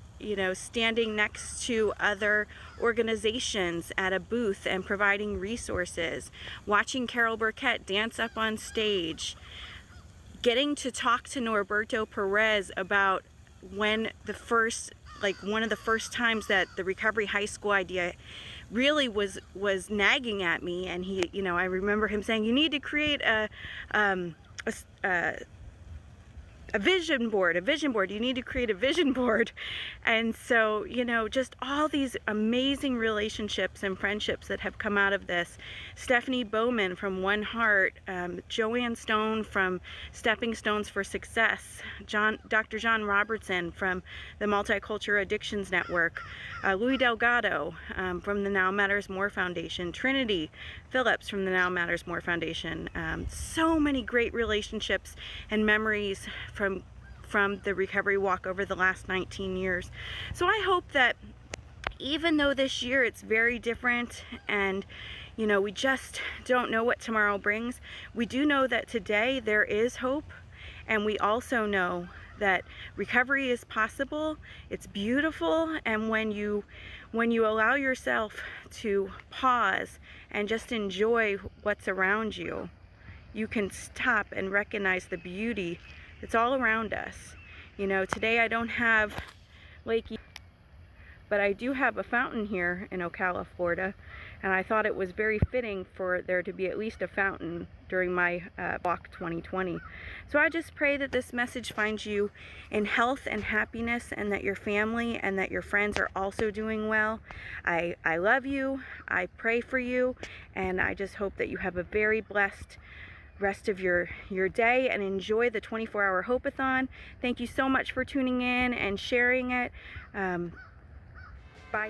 standing next to other organizations at a booth and providing resources, watching Carol Burkett dance up on stage, getting to talk to Norberto Perez about one of the first times that the Recovery High School idea really was nagging at me, and he, I remember him saying, you need to create a vision board, you need to create a vision board. And so, just all these amazing relationships and friendships that have come out of this. Stephanie Bowman from One Heart, Joanne Stone from Stepping Stones for Success, Dr. John Robertson from the Multicultural Addictions Network, Louis Delgado from the Now Matters More Foundation, Trinity Phillips from the Now Matters More Foundation. So many great relationships and memories from the recovery walk over the last 19 years. So I hope that even though this year it's very different and we just don't know what tomorrow brings, we do know that today there is hope, and we also know that recovery is possible, it's beautiful, and when you allow yourself to pause and just enjoy what's around you, you can stop and recognize the beauty that's all around us. Today I don't have Lakey but I do have a fountain here in Ocala, Florida, and I thought it was very fitting for there to be at least a fountain during my Walk 2020. So I just pray that this message finds you in health and happiness, and that your family and that your friends are also doing well. I love you, I pray for you, and I just hope that you have a very blessed rest of your day and enjoy the 24-hour Hope-A-Thon. Thank you so much for tuning in and sharing it. Bye now.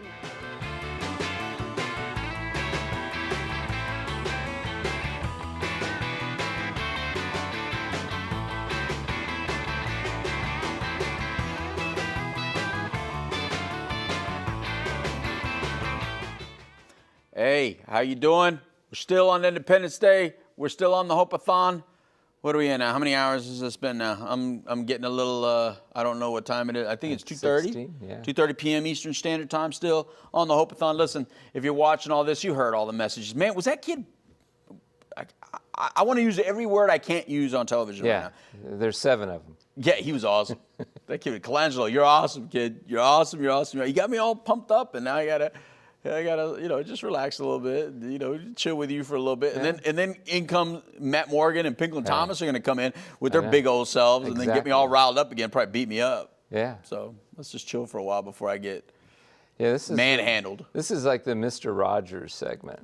Hey, how you doing? We're still on Independence Day. We're still on the Hope-A-Thon. What are we in now? How many hours has this been now? I'm getting a little, I don't know what time it is. I think it's 2:30. Yeah. 2:30 p.m. Eastern Standard Time still on the Hope-A-Thon. Listen, if you're watching all this, you heard all the messages. Man, was that kid, I want to use every word I can't use on television right now. There's 7 of them. Yeah, he was awesome. That kid, Colangelo, you're awesome, kid. You're awesome, you're awesome. You got me all pumped up, and now I gotta, just relax a little bit, chill with you for a little bit. Yeah. And then in come Matt Morgan and Pinklin Thomas are going to come in with their big old selves and then get me all riled up again, probably beat me up. Yeah. So let's just chill for a while before I get this is manhandled. This is like the Mr. Rogers segment.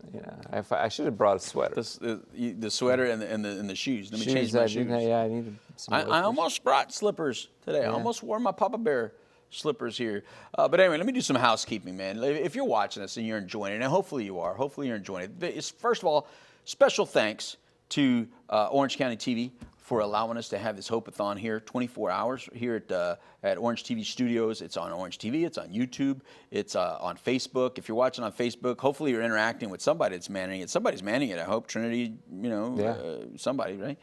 I should have brought a sweater. The sweater and the shoes. Let me change my shoes. I need some I almost brought slippers today. I almost wore my Papa Bear slippers here. But anyway, let me do some housekeeping, man. If you're watching this and you're enjoying it, and hopefully you are, hopefully you're enjoying it. First of all, special thanks to Orange County TV for allowing us to have this Hope-A-Thon here 24 hours here at Orange TV Studios. It's on Orange TV. It's on YouTube. It's on Facebook. If you're watching on Facebook, hopefully you're interacting with somebody that's manning it. Somebody's manning it, I hope. Trinity, somebody, right?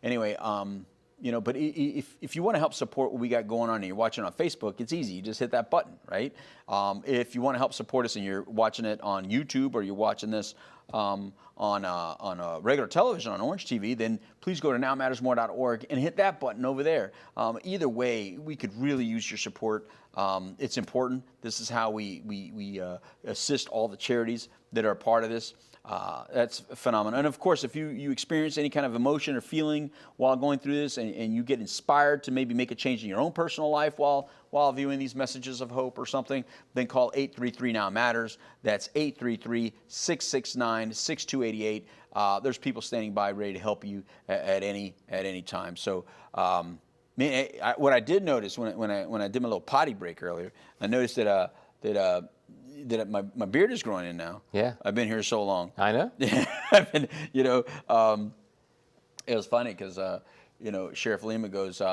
Anyway, but if you want to help support what we got going on and you're watching on Facebook, it's easy. You just hit that button, right? If you want to help support us and you're watching it on YouTube or you're watching this on regular television on Orange TV, then please go to nowmattersmore.org and hit that button over there. Either way, we could really use your support. It's important. This is how we assist all the charities that are a part of this. That's phenomenal. And of course, if you experience any kind of emotion or feeling while going through this and you get inspired to maybe make a change in your own personal life while viewing these messages of hope or something, then call 833-NOW-MATTERS. That's 833-669-6288. There's people standing by ready to help you at any time. So what I did notice when I did my little potty break earlier, I noticed that my beard is growing in now. Yeah. I've been here so long. I know. I've been, it was funny because, Sheriff Lima goes,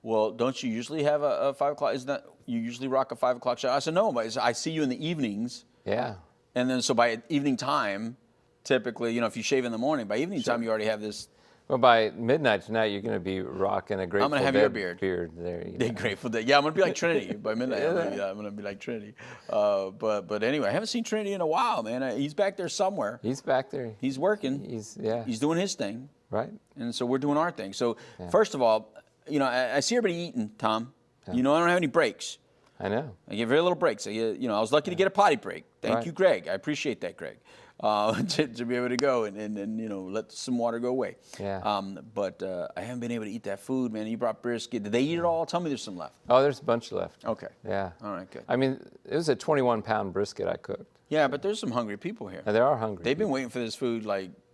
well, don't you usually have a 5 o'clock? Isn't that, you usually rock a 5 o'clock show? I said, no, but I see you in the evenings. Yeah. And then so by evening time, typically, if you shave in the morning, by evening time, you already have this. Well, by midnight tonight, you're going to be rocking a Grateful Dead. I'm going to have your beard there. Grateful Dead. Yeah, I'm going to be like Trinity by midnight. I'm going to be like Trinity. But anyway, I haven't seen Trinity in a while, man. He's back there somewhere. He's back there. He's working. He's doing his thing. Right. And so we're doing our thing. So first of all, I see everybody eating, Tom. Yeah. I don't have any breaks. I know. I get very little breaks. I was lucky to get a potty break. Thank you, Greg. I appreciate that, Greg. To be able to go and let some water go away. Yeah. But I haven't been able to eat that food, man. You brought brisket. Did they eat it all? Tell me there's some left. Oh, there's a bunch left. Okay. Yeah. All right, good. I mean, it was a 21-pound brisket I cooked. Yeah, but there's some hungry people here. There are hungry. They've been waiting for this food.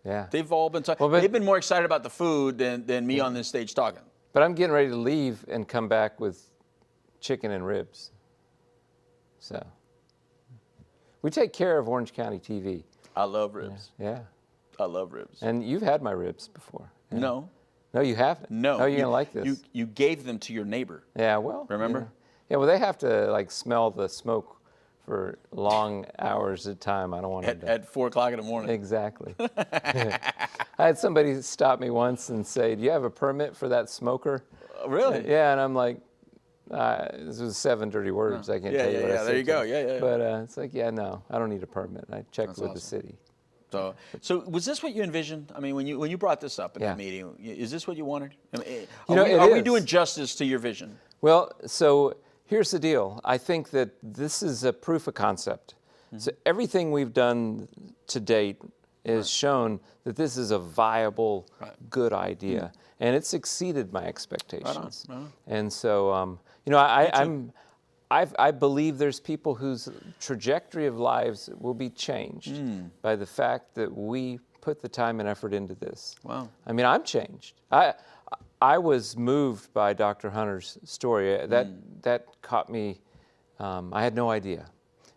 Yeah. They've all been talking. They've been more excited about the food than me on this stage talking. But I'm getting ready to leave and come back with chicken and ribs. So we take care of Orange County TV. I love ribs. Yeah. I love ribs. And you've had my ribs before. Yeah. No. No, you haven't? No. Oh, you're going to like this. You gave them to your neighbor. Yeah, well. Remember? Yeah, well, they have to, smell the smoke for long hours at a time. I don't want to. At 4 o'clock in the morning. Exactly. I had somebody stop me once and say, do you have a permit for that smoker? Really? Yeah, and I'm like, this was 7 dirty words. I can't tell you what I said. There you go. Yeah. But it's like, no, I don't need a permit. I checked with the city. So was this what you envisioned? I mean, when you brought this up in the meeting, is this what you wanted? Are we doing justice to your vision? Well, so Here's the deal. I think that this is a proof of concept. So everything we've done to date has shown that this is a viable, good idea, and it's exceeded my expectations. Right on. And so, you know, I believe there's people whose trajectory of lives will be changed by the fact that we put the time and effort into this. Wow. I mean, I'm changed. I was moved by Dr. Hunter's story. That caught me. I had no idea.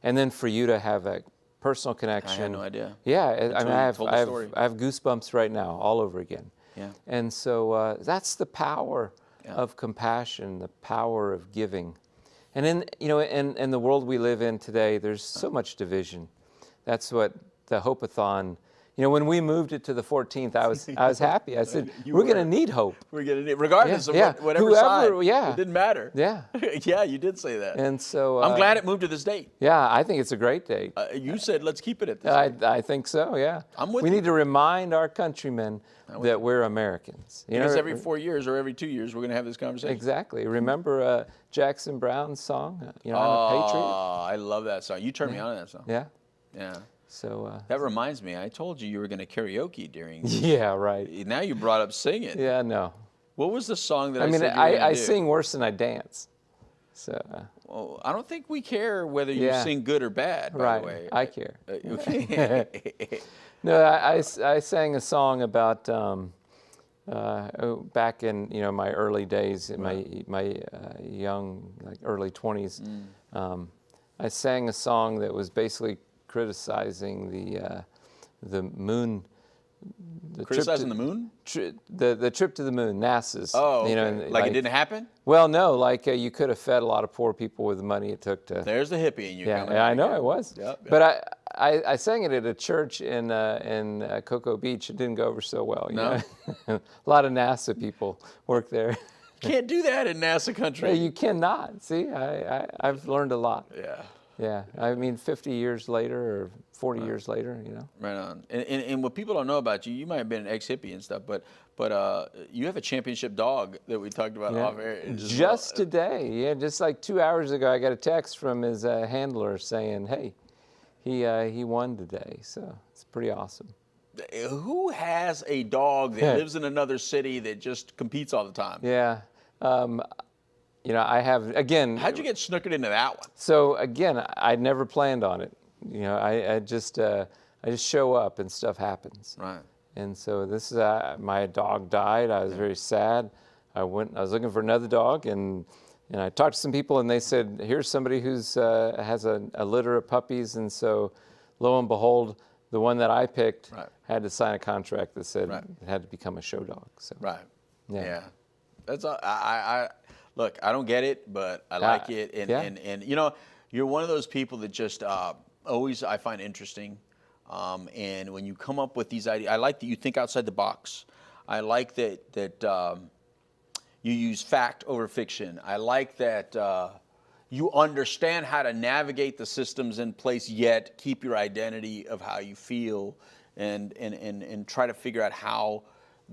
And then for you to have a personal connection. I had no idea. Yeah, I mean, I have I goosebumps right now all over again. Yeah. And so that's the power of compassion, the power of giving. And in the world we live in today, there's so much division. That's what the Hope-A-Thon. You know, when we moved it to the 14th, I was happy. I said, we're going to need hope. We're going to need, regardless of whatever Whoever, side. It didn't matter. Yeah. Yeah, you did say that. And so I'm glad it moved to this date. Yeah, I think it's a great date. You said let's keep it at this date. I think so. Yeah. I'm with we you. need to remind our countrymen that we're Americans. Because every 4 years or every 2 years, we're going to have this conversation. Exactly. Remember Jackson Brown's song? I'm a patriot. Oh, I love that song. You turned me on to that song. Yeah. Yeah. So that reminds me, I told you were going to karaoke during. Yeah, right. Now you brought up singing. Yeah, no. What was the song that I mean, said you were gonna I do? sing worse than I dance. So. Well, I don't think we care whether you sing good or bad. By the way, I care. Okay. No, I sang a song about back in my early days, in my young early 20s. I sang a song that was basically criticizing the moon. Criticizing the moon? The trip to the moon, NASA's. Oh, okay. Like it didn't happen? Well, no, you could have fed a lot of poor people with the money it took to. There's the hippie in you. Yeah, I know it was. Yep. But I sang it at a church in Cocoa Beach. It didn't go over so well. No. A lot of NASA people work there. Can't do that in NASA country. Yeah, you cannot. See, I've learned a lot. Yeah. Yeah, I mean, 50 years later or 40 years later, Right on. And what people don't know about you, you might have been an ex-hippie and stuff, but you have a championship dog that we talked about off air. Just today, just like 2 hours ago, I got a text from his handler saying, hey, he won today. So it's pretty awesome. Who has a dog that lives in another city that just competes all the time? Yeah. I have, again. How'd you get snookered into that one? So again, I never planned on it. I just show up and stuff happens. Right. And so this is, my dog died. I was very sad. I was looking for another dog, and I talked to some people, and they said, here's somebody who's has a litter of puppies. And so lo and behold, the one that I picked had to sign a contract that said it had to become a show dog. So. Right. Yeah. That's all. Look, I don't get it, but I like it. And you're one of those people that just always I find interesting. And when you come up with these ideas, I like that you think outside the box. I like that you use fact over fiction. I like that you understand how to navigate the systems in place, yet keep your identity of how you feel, and try to figure out how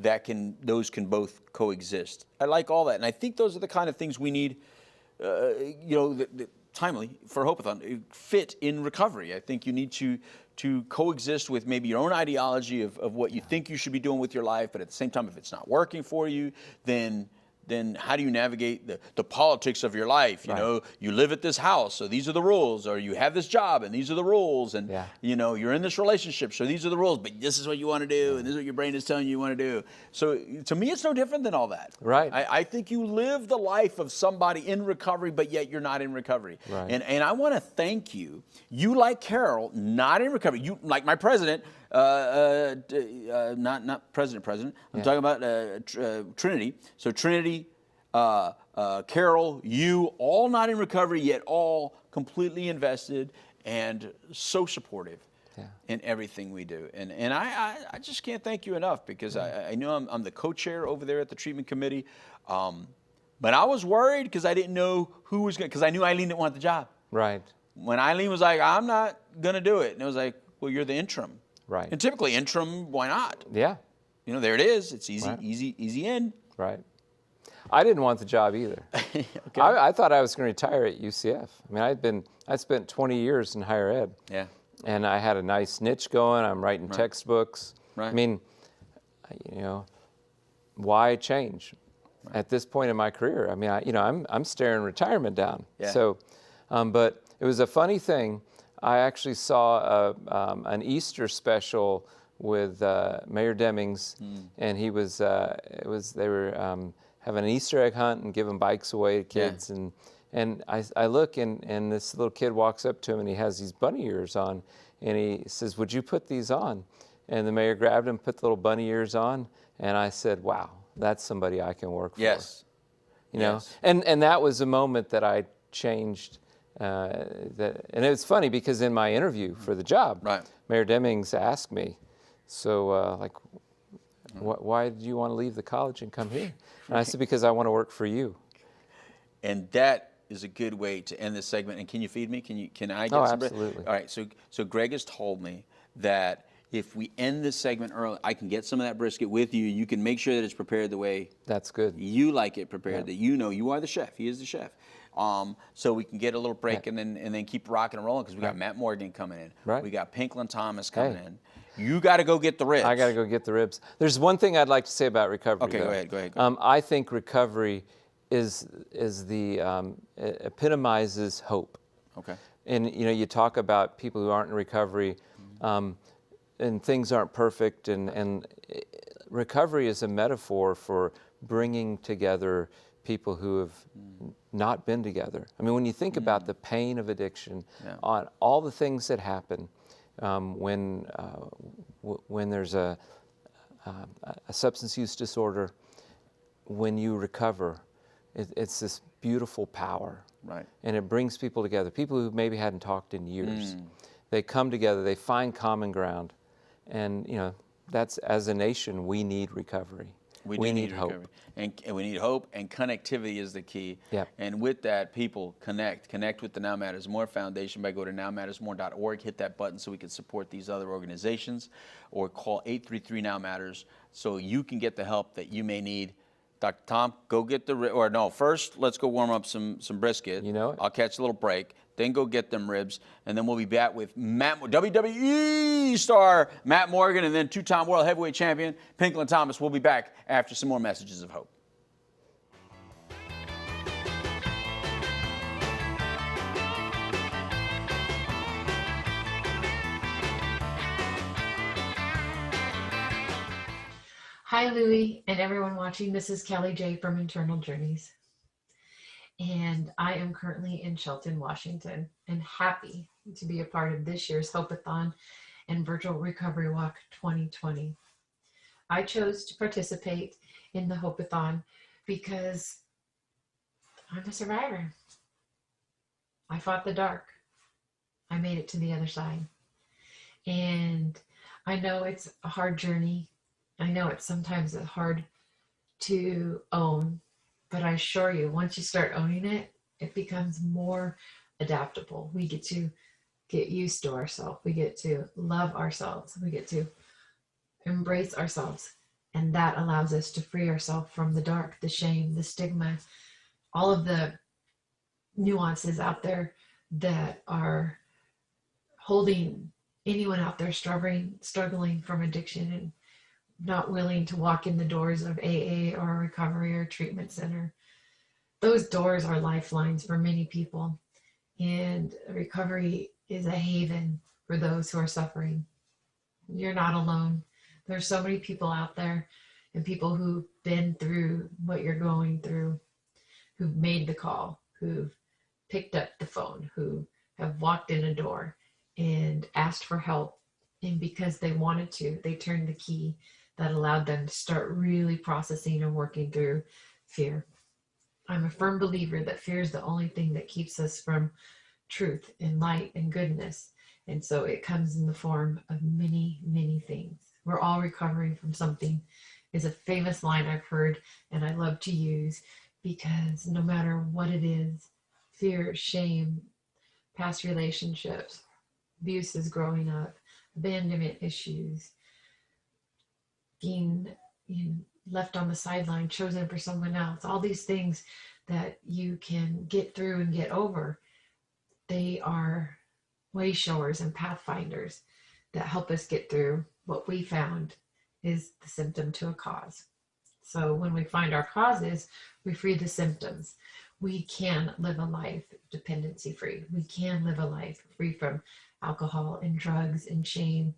those can both coexist. I like all that, and I think those are the kind of things we need. Timely for Hope-A-Thon, fit in recovery. I think you need to coexist with maybe your own ideology of what you think you should be doing with your life, but at the same time, if it's not working for you, then how do you navigate the politics of your life? You live at this house, so these are the rules, or you have this job, and these are the rules, and you're in this relationship, so these are the rules, but this is what you want to do, and this is what your brain is telling you want to do. So to me, it's no different than all that. Right. I think you live the life of somebody in recovery, but yet you're not in recovery. Right. And I want to thank you. You, like Carol, not in recovery. You, like my president, not president. I'm talking about Trinity. So Trinity, Carol, you, all not in recovery, yet all completely invested and so supportive in everything we do. And I just can't thank you enough, because I know I'm the co-chair over there at the treatment committee. But I was worried because I didn't know who was going to, because I knew Eileen didn't want the job. Right. When Eileen was like, I'm not going to do it. And it was like, well, you're the interim. Right. And typically interim, why not? Yeah. There it is. It's easy, Right. easy in. Right. I didn't want the job either. Okay. I thought I was going to retire at UCF. I mean, I spent 20 years in higher ed. Yeah. And I had a nice niche going. I'm writing textbooks. Right. I mean, why change at this point in my career? I mean, I'm staring retirement down. Yeah. So, but it was a funny thing. I actually saw an Easter special with Mayor Demings, and he was they were having an Easter egg hunt and giving bikes away to kids, and I look and this little kid walks up to him and he has these bunny ears on, and he says, "Would you put these on?" And the mayor grabbed him, put the little bunny ears on, and I said, "Wow, that's somebody I can work for." Yes. You know, and that was a moment that I changed. And it was funny because in my interview for the job, Mayor Demings asked me, "So, why did you want to leave the college and come here?" And I said, "Because I want to work for you." And that is a good way to end this segment. And can you feed me? Can I get some? Absolutely. All right. So Greg has told me that if we end this segment early, I can get some of that brisket with you. You can make sure that it's prepared the way that's good. You like it prepared. That you are the chef. He is the chef. So we can get a little break and then keep rocking and rolling because we got Matt Morgan coming in. Right. We got Pinklin Thomas coming in. You got to go get the ribs. I got to go get the ribs. There's one thing I'd like to say about recovery. Okay, though. go ahead. I think recovery is the it epitomizes hope. Okay. And you talk about people who aren't in recovery, and things aren't perfect, and recovery is a metaphor for bringing together people who have not been together. I mean, when you think about the pain of addiction, on all the things that happen when there's a substance use disorder, when you recover, it's this beautiful power. Right. And it brings people together, people who maybe hadn't talked in years. They come together, they find common ground. And, that's, as a nation, we need recovery. We need hope. Recovery. And we need hope, and connectivity is the key. Yep. And with that, people connect with the Now Matters More Foundation by going to nowmattersmore.org. Hit that button so we can support these other organizations, or call 833-NOW-MATTERS so you can get the help that you may need. Dr. Tom, go get first let's go warm up some brisket. You know it. I'll catch a little break, then go get them ribs, and then we'll be back with WWE star Matt Morgan, and then two-time world heavyweight champion Pinklin Thomas. We'll be back after some more messages of hope. Hi, Louie, and everyone watching. This is Kelly J from Internal Journeys. And I am currently in Shelton, Washington, and happy to be a part of this year's Hope-A-Thon and Virtual Recovery Walk 2020. I chose to participate in the Hope-A-Thon because I'm a survivor. I fought the dark. I made it to the other side. And I know it's a hard journey. I know it's sometimes hard to own, but I assure you, once you start owning it, it becomes more adaptable. We get to get used to ourselves. We get to love ourselves. We get to embrace ourselves. And that allows us to free ourselves from the dark, the shame, the stigma, all of the nuances out there that are holding anyone out there struggling from addiction and not willing to walk in the doors of AA or a recovery or treatment center. Those doors are lifelines for many people, and recovery is a haven for those who are suffering. You're not alone. There's so many people out there, and people who've been through what you're going through, who've made the call, who've picked up the phone, who have walked in a door and asked for help. And because they wanted to, they turned the key that allowed them to start really processing and working through fear. I'm a firm believer that fear is the only thing that keeps us from truth and light and goodness. And so it comes in the form of many, many things. We're all recovering from something is a famous line I've heard and I love to use, because no matter what it is, fear, shame, past relationships, abuses growing up, abandonment issues, being left on the sideline, chosen for someone else, all these things that you can get through and get over, they are way showers and pathfinders that help us get through what we found is the symptom to a cause. So when we find our causes, we free the symptoms. We can live a life dependency free. We can live a life free from alcohol and drugs and shame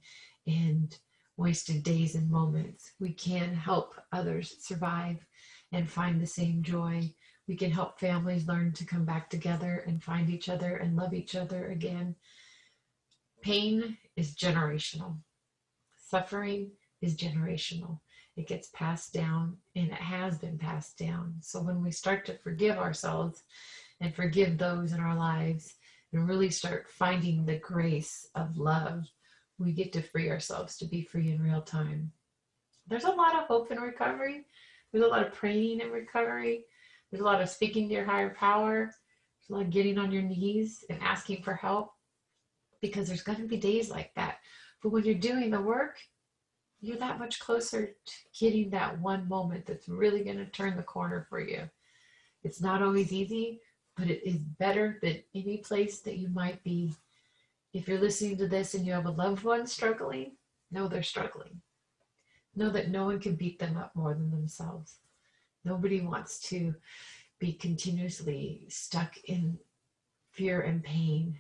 and wasted days and moments. We can help others survive and find the same joy. We can help families learn to come back together and find each other and love each other again. Pain is generational. Suffering is generational. It gets passed down, and it has been passed down. So when we start to forgive ourselves and forgive those in our lives and really start finding the grace of love, we get to free ourselves to be free in real time. There's a lot of hope in recovery. There's a lot of praying in recovery. There's a lot of speaking to your higher power. There's a lot of getting on your knees and asking for help, because there's going to be days like that. But when you're doing the work, you're that much closer to getting that one moment that's really going to turn the corner for you. It's not always easy, but it is better than any place that you might be. If you're listening to this and you have a loved one struggling, know they're struggling. Know that no one can beat them up more than themselves. Nobody wants to be continuously stuck in fear and pain.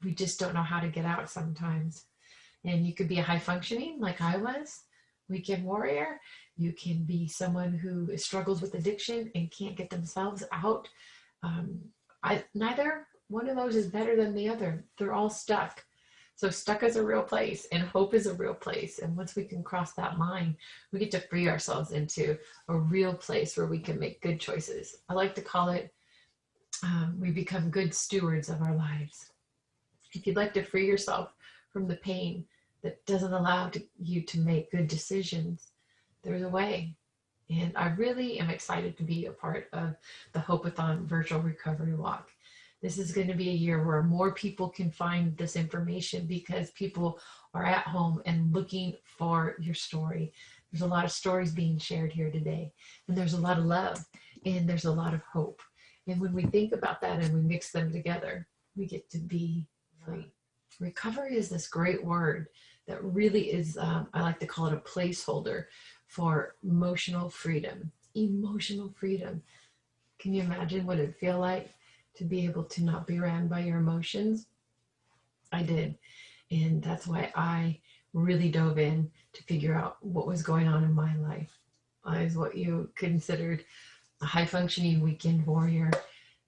We just don't know how to get out sometimes. And you could be a high functioning, like I was, weekend warrior. You can be someone who struggles with addiction and can't get themselves out. Neither one of those is better than the other. They're all stuck. So stuck is a real place, and hope is a real place. And once we can cross that line, we get to free ourselves into a real place where we can make good choices. I like to call it, we become good stewards of our lives. If you'd like to free yourself from the pain that doesn't allow you to make good decisions, there's a way. And I really am excited to be a part of the Hope-A-Thon virtual recovery walk. This is going to be a year where more people can find this information, because people are at home and looking for your story. There's a lot of stories being shared here today, and there's a lot of love, and there's a lot of hope. And when we think about that and we mix them together, we get to be free. Recovery is this great word that really is, I like to call it a placeholder for emotional freedom. Emotional freedom. Can you imagine what it'd feel like to be able to not be ran by your emotions? I did. And that's why I really dove in to figure out what was going on in my life. I was what you considered a high functioning weekend warrior.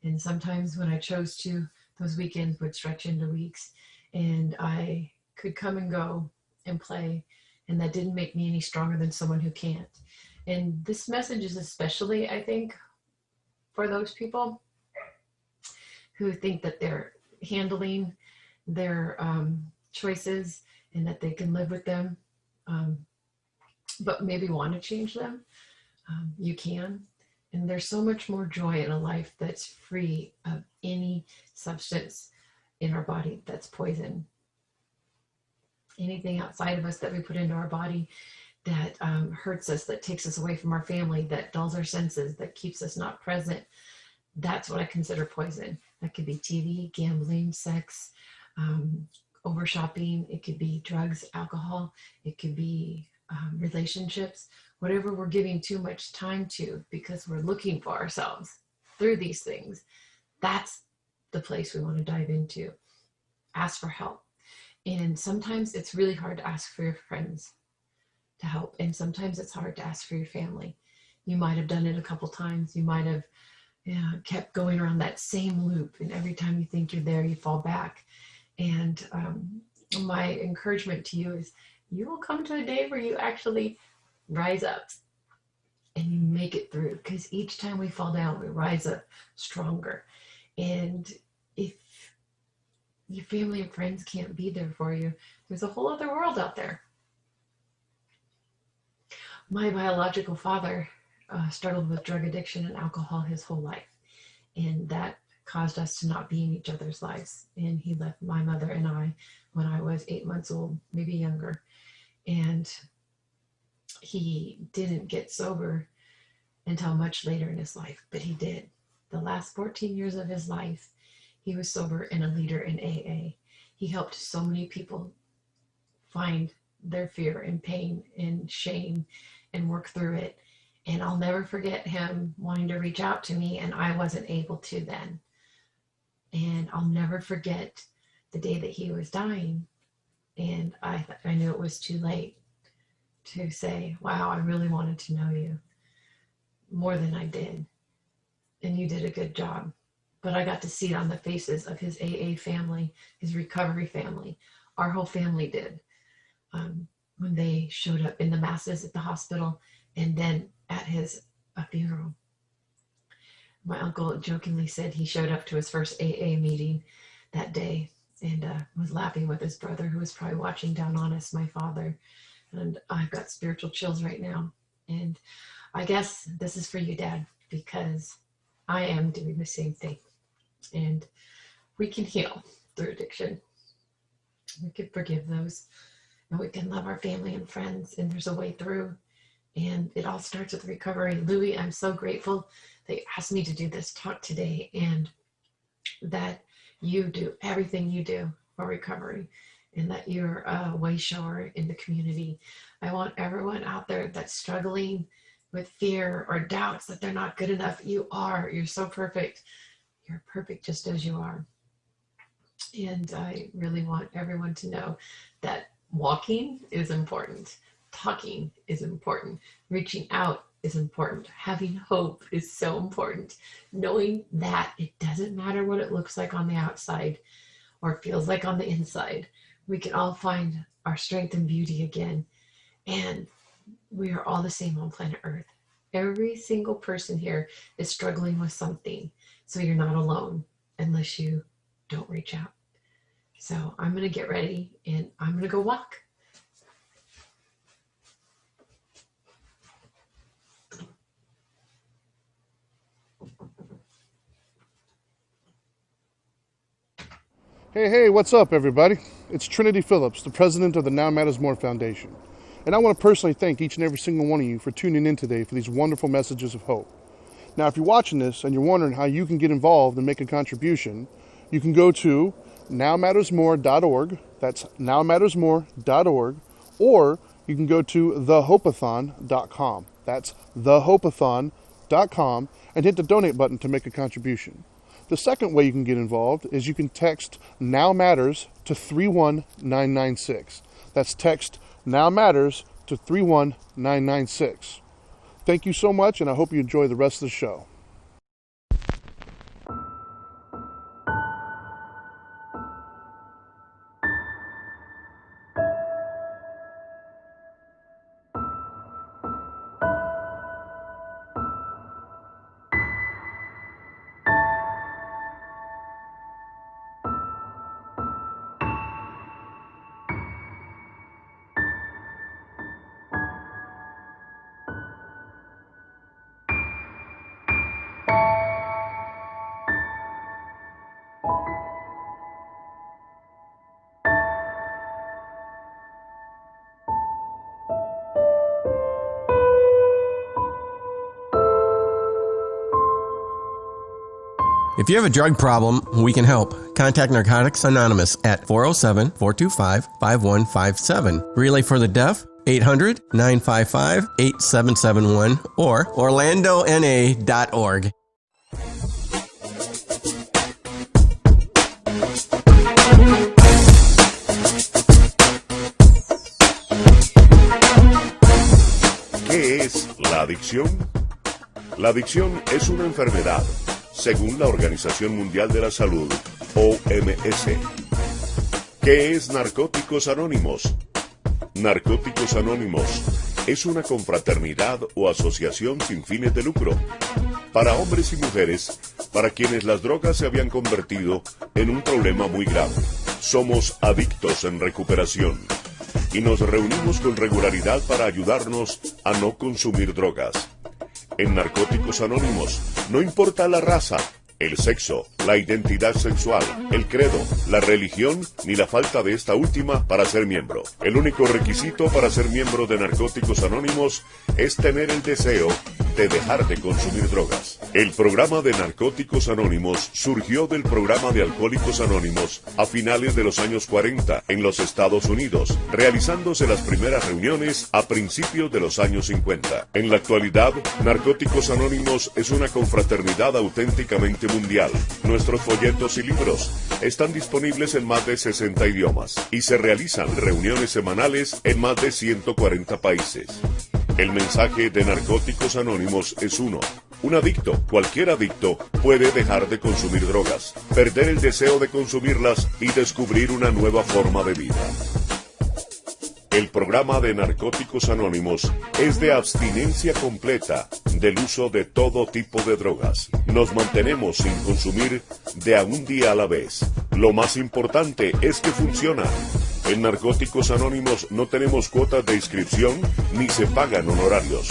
And sometimes when I chose to, those weekends would stretch into weeks, and I could come and go and play. And that didn't make me any stronger than someone who can't. And this message is especially, I think, for those people who think that they're handling their choices and that they can live with them, but maybe want to change them. You can. And there's so much more joy in a life that's free of any substance in our body that's poison. Anything outside of us that we put into our body that hurts us, that takes us away from our family, that dulls our senses, that keeps us not present, that's what I consider poison. That could be TV, gambling, sex, over shopping. It could be drugs, alcohol. It could be relationships, whatever we're giving too much time to because we're looking for ourselves through these things. That's the place we want to dive into. Ask for help. And sometimes it's really hard to ask for your friends to help. And sometimes it's hard to ask for your family. You might have done it a couple times. You might have kept going around that same loop. And every time you think you're there, you fall back. And my encouragement to you is you will come to a day where you actually rise up and you make it through. Because each time we fall down, we rise up stronger. And if your family and friends can't be there for you, there's a whole other world out there. My biological father struggled with drug addiction and alcohol his whole life. And that caused us to not be in each other's lives. And he left my mother and I when I was 8 months old, maybe younger. And he didn't get sober until much later in his life, but he did. The last 14 years of his life, he was sober and a leader in AA. He helped so many people find their fear and pain and shame and work through it. And I'll never forget him wanting to reach out to me, and I wasn't able to then. And I'll never forget the day that he was dying. And I knew it was too late to say, wow, I really wanted to know you more than I did. And you did a good job. But I got to see it on the faces of his AA family, his recovery family. Our whole family did. When they showed up in the masses at the hospital and then at his funeral. My uncle jokingly said he showed up to his first AA meeting that day and was laughing with his brother, who was probably watching down on us, my father. And I've got spiritual chills right now. And I guess this is for you, Dad, because I am doing the same thing. And we can heal through addiction. We can forgive those. And we can love our family and friends. And there's a way through. And it all starts with recovery. Louie, I'm so grateful that you asked me to do this talk today, and that you do everything you do for recovery, and that you're a way shower in the community. I want everyone out there that's struggling with fear or doubts that they're not good enough. You are. You're so perfect. You're perfect just as you are. And I really want everyone to know that walking is important. Talking is important. Reaching out is important. Having hope is so important. Knowing that it doesn't matter what it looks like on the outside or feels like on the inside. We can all find our strength and beauty again. And we are all the same on planet Earth. Every single person here is struggling with something. So you're not alone unless you don't reach out. So I'm going to get ready and I'm going to go walk. Hey, what's up, everybody? It's Trinity Phillips, the president of the Now Matters More Foundation. And I want to personally thank each and every single one of you for tuning in today for these wonderful messages of hope. Now, if you're watching this and you're wondering how you can get involved and make a contribution, you can go to nowmattersmore.org. That's nowmattersmore.org. Or you can go to thehopeathon.com. That's thehopeathon.com and hit the donate button to make a contribution. The second way you can get involved is you can text Now Matters to 31996. That's text Now Matters to 31996. Thank you so much, and I hope you enjoy the rest of the show. If you have a drug problem, we can help. Contact Narcotics Anonymous at 407-425-5157. Relay for the Deaf, 800-955-8771 or orlandona.org. ¿Qué es la adicción? La adicción es una enfermedad, según la Organización Mundial de la Salud, OMS. ¿Qué es Narcóticos Anónimos? Narcóticos Anónimos es una confraternidad o asociación sin fines de lucro para hombres y mujeres para quienes las drogas se habían convertido en un problema muy grave. Somos adictos en recuperación y nos reunimos con regularidad para ayudarnos a no consumir drogas. En Narcóticos Anónimos no importa la raza, el sexo, la identidad sexual, el credo, la religión, ni la falta de esta última para ser miembro. El único requisito para ser miembro de Narcóticos Anónimos es tener el deseo de dejar de consumir drogas. El programa de Narcóticos Anónimos surgió del programa de Alcohólicos Anónimos a finales de los años 40 en los Estados Unidos, realizándose las primeras reuniones a principios de los años 50. En la actualidad, Narcóticos Anónimos es una confraternidad auténticamente mundial. Nuestros folletos y libros están disponibles en más de 60 idiomas y se realizan reuniones semanales en más de 140 países. El mensaje de Narcóticos Anónimos es uno. Un adicto, cualquier adicto, puede dejar de consumir drogas, perder el deseo de consumirlas y descubrir una nueva forma de vida. El programa de Narcóticos Anónimos es de abstinencia completa del uso de todo tipo de drogas. Nos mantenemos sin consumir de a un día a la vez. Lo más importante es que funciona. En Narcóticos Anónimos no tenemos cuotas de inscripción ni se pagan honorarios.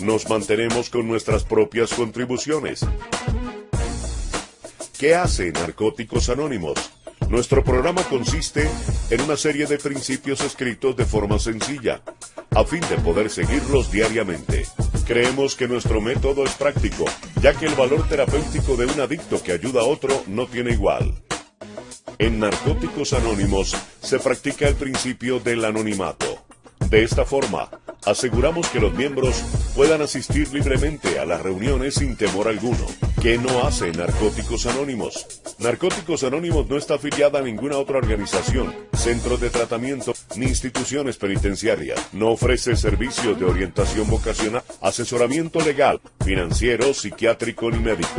Nos mantenemos con nuestras propias contribuciones. ¿Qué hace Narcóticos Anónimos? Nuestro programa consiste en una serie de principios escritos de forma sencilla, a fin de poder seguirlos diariamente. Creemos que nuestro método es práctico, ya que el valor terapéutico de un adicto que ayuda a otro no tiene igual. En Narcóticos Anónimos se practica el principio del anonimato. De esta forma, aseguramos que los miembros puedan asistir libremente a las reuniones sin temor alguno. ¿Qué no hace Narcóticos Anónimos? Narcóticos Anónimos no está afiliada a ninguna otra organización, centros de tratamiento ni instituciones penitenciarias. No ofrece servicios de orientación vocacional, asesoramiento legal, financiero, psiquiátrico ni médico.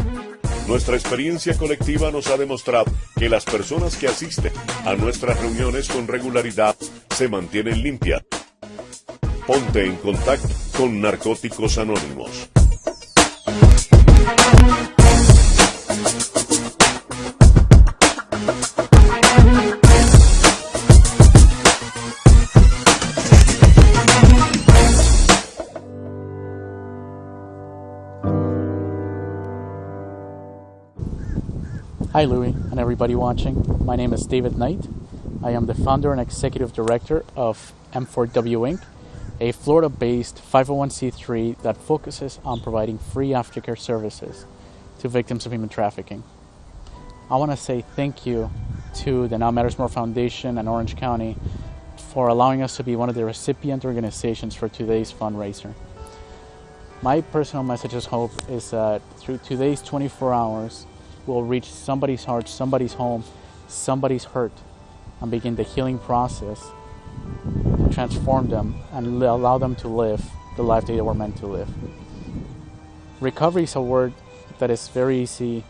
Nuestra experiencia colectiva nos ha demostrado que las personas que asisten a nuestras reuniones con regularidad se mantienen limpias. Ponte en contacto con Narcóticos Anónimos. Hi Louie and everybody watching. My name is David Knight. I am the founder and executive director of M4W Inc., a Florida-based 501c3 that focuses on providing free aftercare services to victims of human trafficking. I want to say thank you to the Now Matters More Foundation and Orange County for allowing us to be one of the recipient organizations for today's fundraiser. My personal message of hope is that through today's 24 hours, we'll reach somebody's heart, somebody's home, somebody's hurt, and begin the healing process and transform them and allow them to live the life they were meant to live. Recovery is a word that is very easy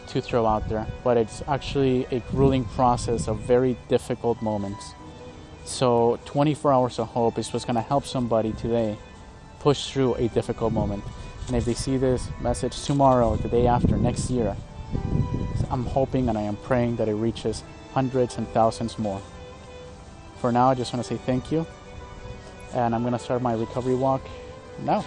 to throw out there, but it's actually a grueling process of very difficult moments. So 24 hours of hope is what's going to help somebody today push through a difficult moment. And if they see this message tomorrow, the day after, next year, I'm hoping and I am praying that it reaches hundreds and thousands more. For now, I just want to say thank you, and I'm going to start my recovery walk now.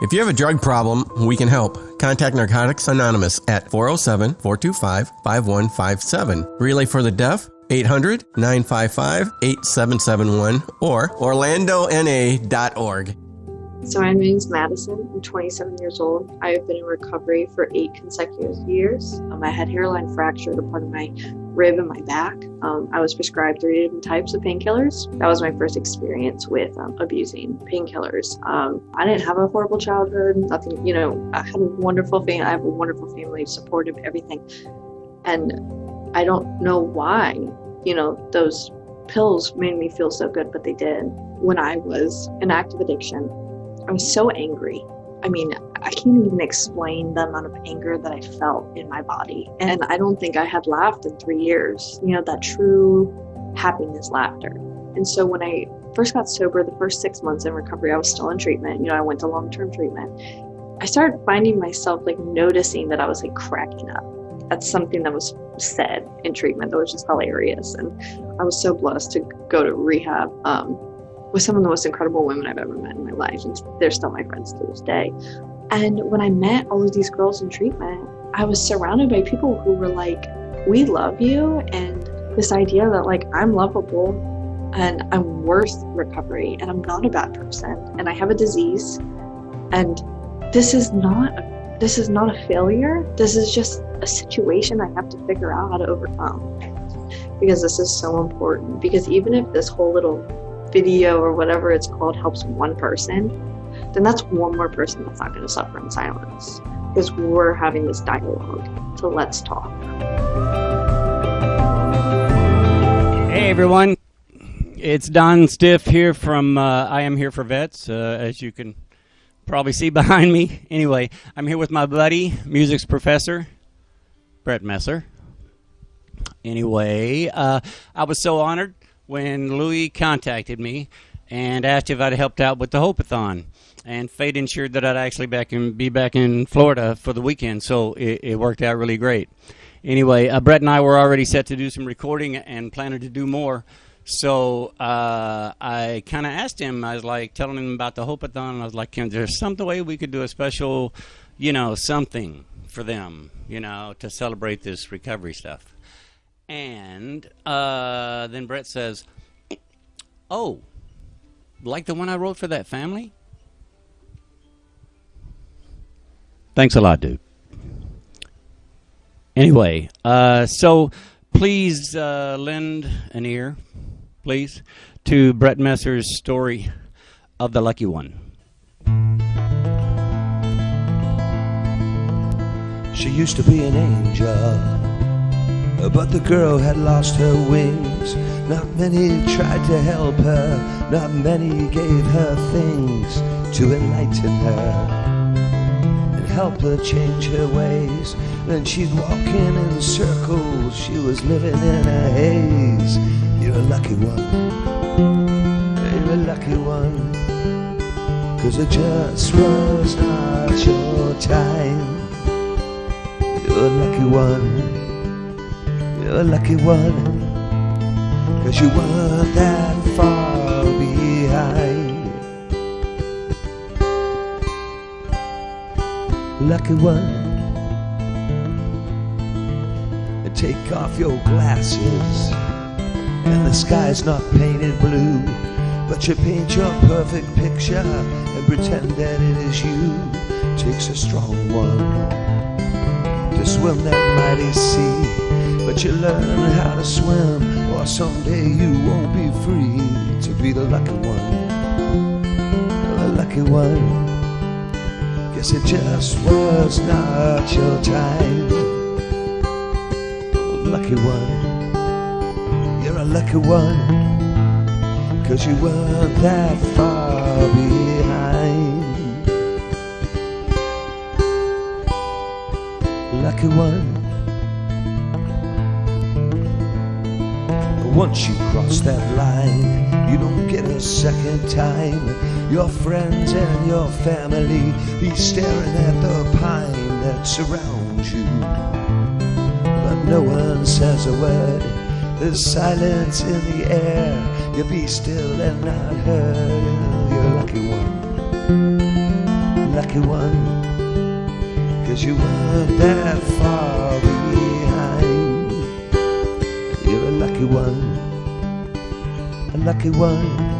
If you have a drug problem, we can help. Contact Narcotics Anonymous at 407-425-5157. Relay for the Deaf, 800-955-8771 or orlandona.org. So my name is Madison. I'm 27 years old. I have been in recovery for 8 consecutive years. I had hairline fracture to part of my rib and my back. I was prescribed 3 different types of painkillers. That was my first experience with abusing painkillers. I didn't have a horrible childhood, nothing, you know, I had a wonderful family. I have a wonderful family, supportive, everything. And I don't know why, you know, those pills made me feel so good, but they did. When I was in active addiction, I was so angry. I mean, I can't even explain the amount of anger that I felt in my body. And I don't think I had laughed in 3 years, you know, that true happiness laughter. And so when I first got sober, the first 6 months in recovery, I was still in treatment. You know, I went to long-term treatment. I started finding myself like noticing that I was like cracking up. That's something that was said in treatment that was just hilarious. And I was so blessed to go to rehab with some of the most incredible women I've ever met in my life. And they're still my friends to this day. And when I met all of these girls in treatment, I was surrounded by people who were like, we love you. And this idea that like, I'm lovable and I'm worth recovery and I'm not a bad person and I have a disease. And this is not a failure. This is just a situation I have to figure out how to overcome, because this is so important. Because even if this whole little video or whatever it's called helps one person, then that's one more person that's not going to suffer in silence, because we're having this dialogue. So let's talk. Hey everyone, it's Don Stiff here from I Am Here for Vets, as you can probably see behind me. Anyway, I'm here with my buddy, music's professor, Brett Messer. Anyway, I was so honored when Louis contacted me and asked if I'd helped out with the Hope-A-Thon. And fate ensured that I'd actually be back in Florida for the weekend, so it worked out really great. Anyway, Brett and I were already set to do some recording and planning to do more. So I kind of asked him, I was like telling him about the Hope-A-Thon, and I was like, can there some way we could do a special, you know, something for them, you know, to celebrate this recovery stuff. And then Brett says, oh, like the one I wrote for that family? Thanks a lot, dude. Anyway, so please lend an ear, please, to Brett Messer's story of the lucky one. She used to be an angel, but the girl had lost her wings. Not many tried to help her, not many gave her things to enlighten her and help her change her ways. Then she'd walk in circles, she was living in a haze. You're a lucky one, you're a lucky one, 'cause it just was not your time. You're a lucky one, you're a lucky one, 'cause you weren't that far behind. Lucky one. And take off your glasses, and the sky's not painted blue, but you paint your perfect picture and pretend that it is you. Takes a strong one to swim that mighty sea, but you learn how to swim, or someday you won't be free to be the lucky one, the lucky one. Guess it just was not your time. Lucky one, you're a lucky one, 'cause you weren't that far behind. Lucky one. Once you cross that line, you don't get a second time. Your friends and your family be staring at the pine that surrounds you, but no one says a word. There's silence in the air. You be still and not heard. You're a lucky one, lucky one, 'cause you weren't that far behind. You're a lucky one, a lucky one.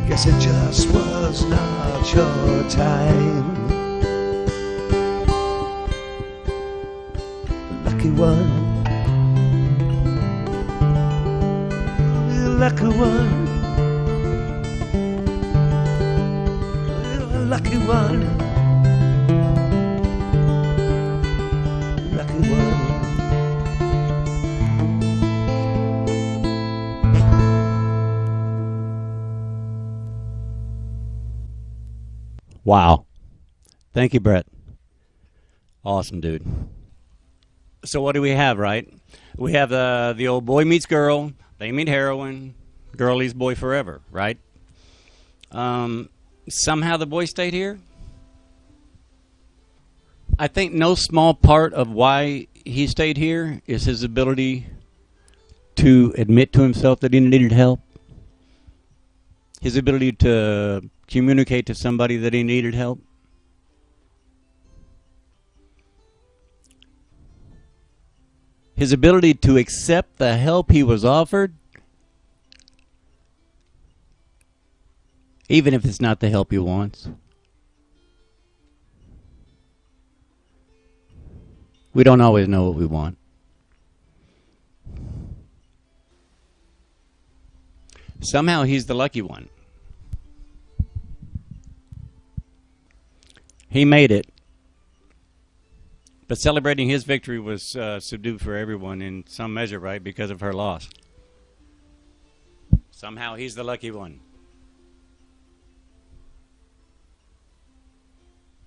Guess it just was not your time. Lucky one. one. You're a lucky one. Lucky one. Wow. Thank you, Brett. Awesome, dude. So what do we have, right? We have the old boy meets girl, they meet heroin, girl leaves boy forever, right? Somehow the boy stayed here. I think no small part of why he stayed here is his ability to admit to himself that he needed help. His ability to communicate to somebody that he needed help. His ability to accept the help he was offered, even if it's not the help he wants. We don't always know what we want. Somehow he's the lucky one. He made it. But celebrating his victory was subdued for everyone in some measure, right, because of her loss. Somehow he's the lucky one.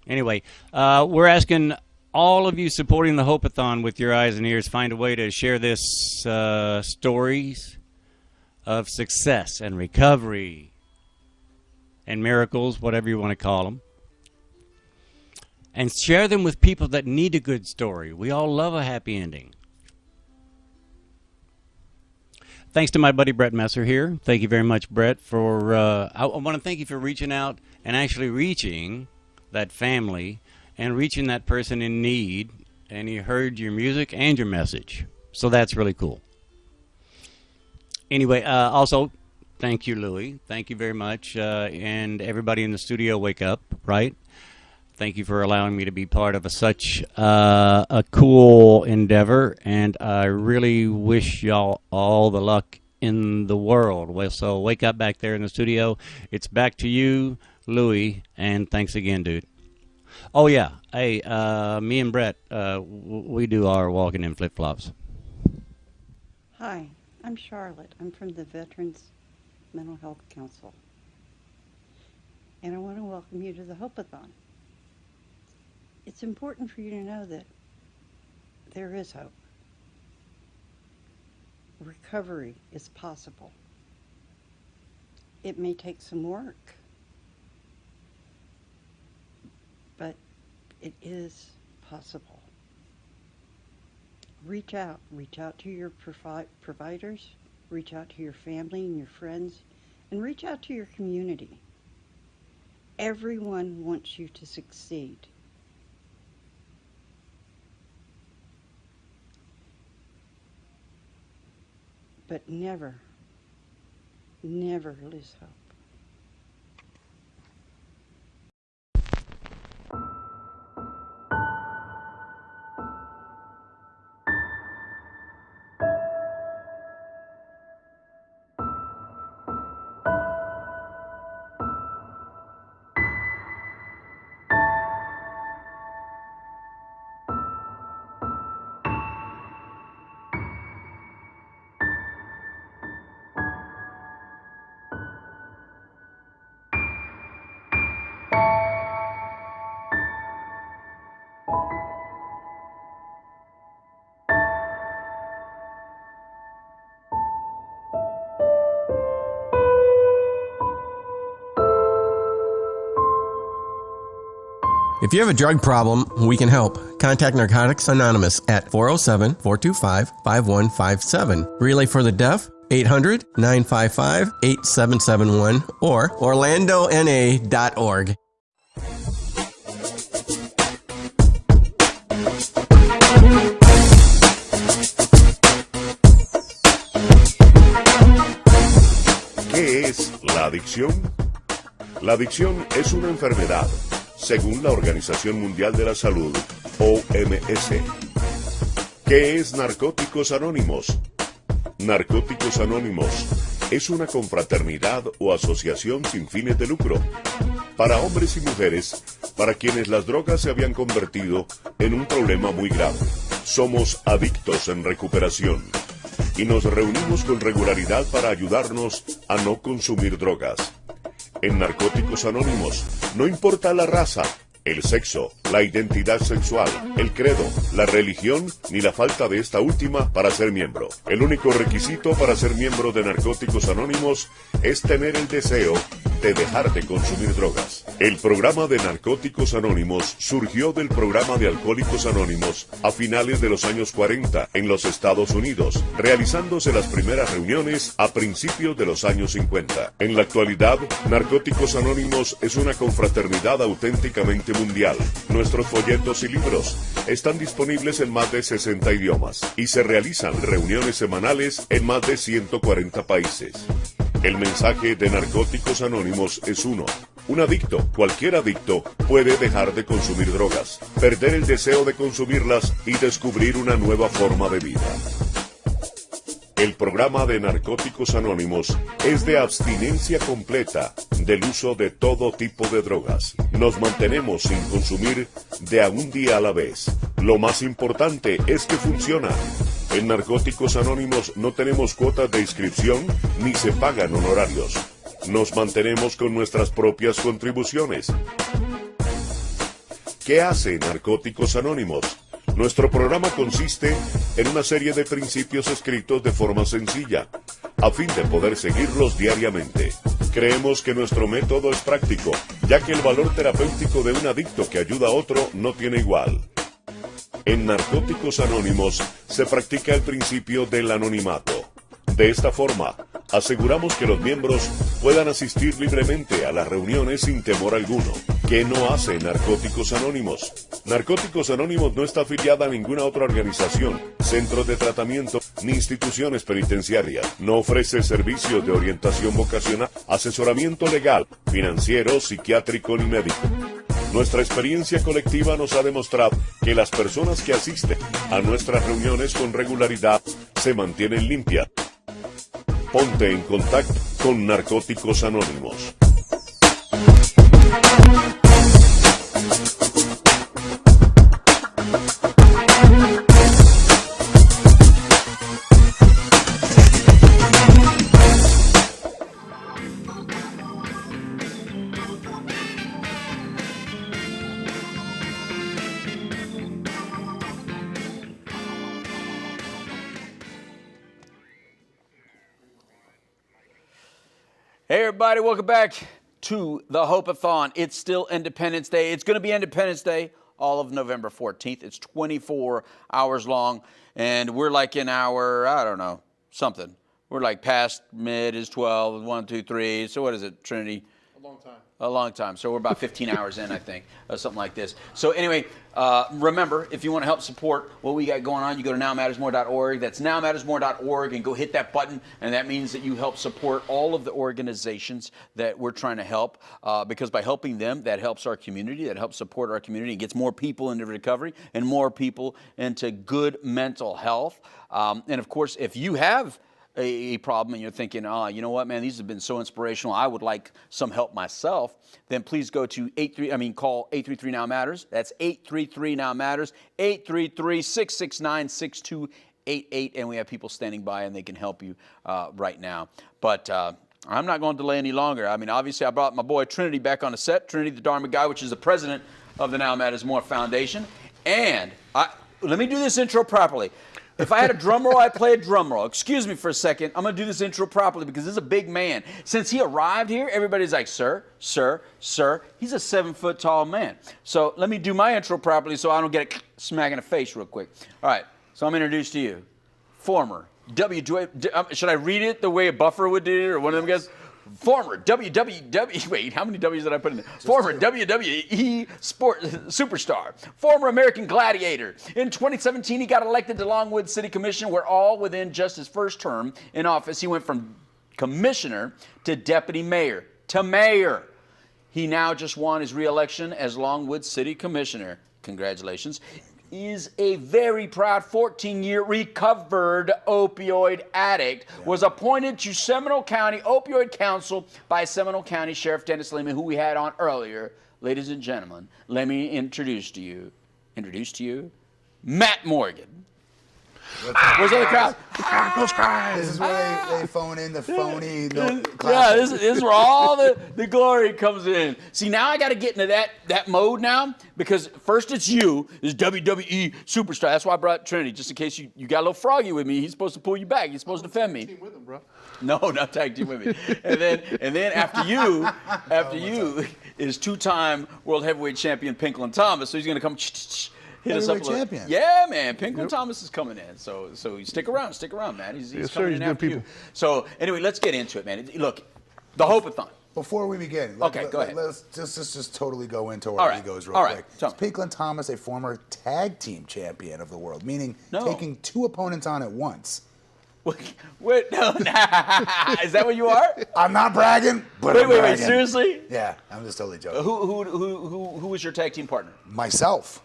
Anyway, we're asking all of you supporting the Hope-A-Thon with your eyes and ears, find a way to share this stories of success and recovery and miracles, whatever you want to call them. And share them with people that need a good story. We all love a happy ending. Thanks to my buddy Brett Messer here. Thank you very much, Brett, for I want to thank you for reaching out and actually reaching that family and reaching that person in need, and he heard your music and your message. So that's really cool. Anyway, also, thank you, Louie. Thank you very much. And everybody in the studio, wake up, right? Thank you for allowing me to be part of such a cool endeavor, and I really wish y'all all the luck in the world. Well, so wake up back there in the studio. It's back to you, Louie, and thanks again, dude. Oh, yeah. Hey, me and Brett, we do our walking in flip-flops. Hi, I'm Charlotte. I'm from the Veterans Mental Health Council, and I want to welcome you to the Hope-A-Thon. It's important for you to know that there is hope. Recovery is possible. It may take some work, but it is possible. Reach out to your providers, reach out to your family and your friends, and reach out to your community. Everyone wants you to succeed. But never, never lose hope. If you have a drug problem, we can help. Contact Narcotics Anonymous at 407-425-5157. Relay for the Deaf, 800-955-8771 or orlandona.org. ¿Qué es la adicción? La adicción es una enfermedad, según la Organización Mundial de la Salud, OMS. ¿Qué es Narcóticos Anónimos? Narcóticos Anónimos es una confraternidad o asociación sin fines de lucro para hombres y mujeres para quienes las drogas se habían convertido en un problema muy grave. Somos adictos en recuperación y nos reunimos con regularidad para ayudarnos a no consumir drogas. En Narcóticos Anónimos no importa la raza, el sexo, la identidad sexual, el credo, la religión ni la falta de esta última para ser miembro. El único requisito para ser miembro de Narcóticos Anónimos es tener el deseo de dejar de consumir drogas. El programa de Narcóticos Anónimos surgió del programa de Alcohólicos Anónimos a finales de los años 40 en los Estados Unidos, realizándose las primeras reuniones a principios de los años 50. En la actualidad, Narcóticos Anónimos es una confraternidad auténticamente mundial. Nuestros folletos y libros están disponibles en más de 60 idiomas y se realizan reuniones semanales en más de 140 países. El mensaje de Narcóticos Anónimos es uno. Un adicto, cualquier adicto, puede dejar de consumir drogas, perder el deseo de consumirlas y descubrir una nueva forma de vida. El programa de Narcóticos Anónimos es de abstinencia completa del uso de todo tipo de drogas. Nos mantenemos sin consumir de a un día a la vez. Lo más importante es que funciona. En Narcóticos Anónimos no tenemos cuotas de inscripción ni se pagan honorarios. Nos mantenemos con nuestras propias contribuciones. ¿Qué hace Narcóticos Anónimos? Nuestro programa consiste en una serie de principios escritos de forma sencilla, a fin de poder seguirlos diariamente. Creemos que nuestro método es práctico, ya que el valor terapéutico de un adicto que ayuda a otro no tiene igual. En Narcóticos Anónimos se practica el principio del anonimato. De esta forma, aseguramos que los miembros puedan asistir libremente a las reuniones sin temor alguno. ¿Qué no hace Narcóticos Anónimos? Narcóticos Anónimos no está afiliada a ninguna otra organización, centros de tratamiento ni instituciones penitenciarias. No ofrece servicios de orientación vocacional, asesoramiento legal, financiero, psiquiátrico ni médico. Nuestra experiencia colectiva nos ha demostrado que las personas que asisten a nuestras reuniones con regularidad se mantienen limpias. Ponte en contacto con Narcóticos Anónimos. Hey everybody, welcome back to the Hope-A-Thon. It's still Independence Day. It's going to be Independence Day all of November 14th. It's 24 hours long, and we're like in our, I don't know, something. We're like past mid is 12, 1, 2, 3. So what is it, Trinity? A long time. A long time. So we're about 15 hours in, I think, something like this. So anyway, remember, if you want to help support what we got going on, you go to nowmattersmore.org. That's nowmattersmore.org, and go hit that button, and that means that you help support all of the organizations that we're trying to help, because by helping them, that helps our community, that helps support our community, and gets more people into recovery and more people into good mental health. And of course, if you have a problem and you're thinking, oh, you know what, man, these have been so inspirational, I would like some help myself, then please go to call 833-NOW-MATTERS. That's 833-NOW-MATTERS, 833-669-6288, and we have people standing by and they can help you right now. But I'm not going to delay any longer. I mean, obviously, I brought my boy Trinity back on the set, Trinity the Dharma Guy, which is the president of the Now Matters More Foundation. And let me do this intro properly. If I had a drum roll, I'd play a drum roll. Excuse me for a second. I'm going to do this intro properly because this is a big man. Since he arrived here, everybody's like, sir, sir, sir. He's a 7-foot tall man. So let me do my intro properly so I don't get a smack in the face real quick. All right, so I'm introduced to you. Former should I read it the way a buffer would do it, or one of them guys? Former WWE, wait, how many W's did I put in there? Former WWE superstar, former American gladiator. In 2017, he got elected to Longwood City Commission, where all within just his first term in office, he went from commissioner to deputy mayor to mayor. He now just won his re-election as Longwood City Commissioner. Congratulations. is a very proud 14-year recovered opioid addict, was appointed to Seminole County Opioid Council by Seminole County Sheriff Dennis Lehman, who we had on earlier. Ladies and gentlemen, let me introduce to you, Matt Morgan. Where's the other crowd? This is where they phone in the phony. Yeah, this is where all the glory comes in. See, now I got to get into that mode now, because first it's you, this WWE superstar. That's why I brought Trinity, just in case you got a little froggy with me. He's supposed to pull you back. He's supposed to defend me. Team with him, bro. No, not tag team with me. And then after you is two-time world heavyweight champion Pinklin Thomas. So he's going to come hit us up a little. Champion. Yeah, man. Pinklin Thomas is coming in. So you stick around, man. He's Yes, coming sir, in he's after good you. So anyway, let's get into it, man. Look, the Hope-A-Thon. Before we begin, go ahead. Let's just totally go into our egos real quick. Is Pinklin Thomas a former tag team champion of the world, meaning taking two opponents on at once? Wait, no, is that what you are? I'm not bragging, but wait, seriously? Yeah, I'm just totally joking. Who was your tag team partner? Myself.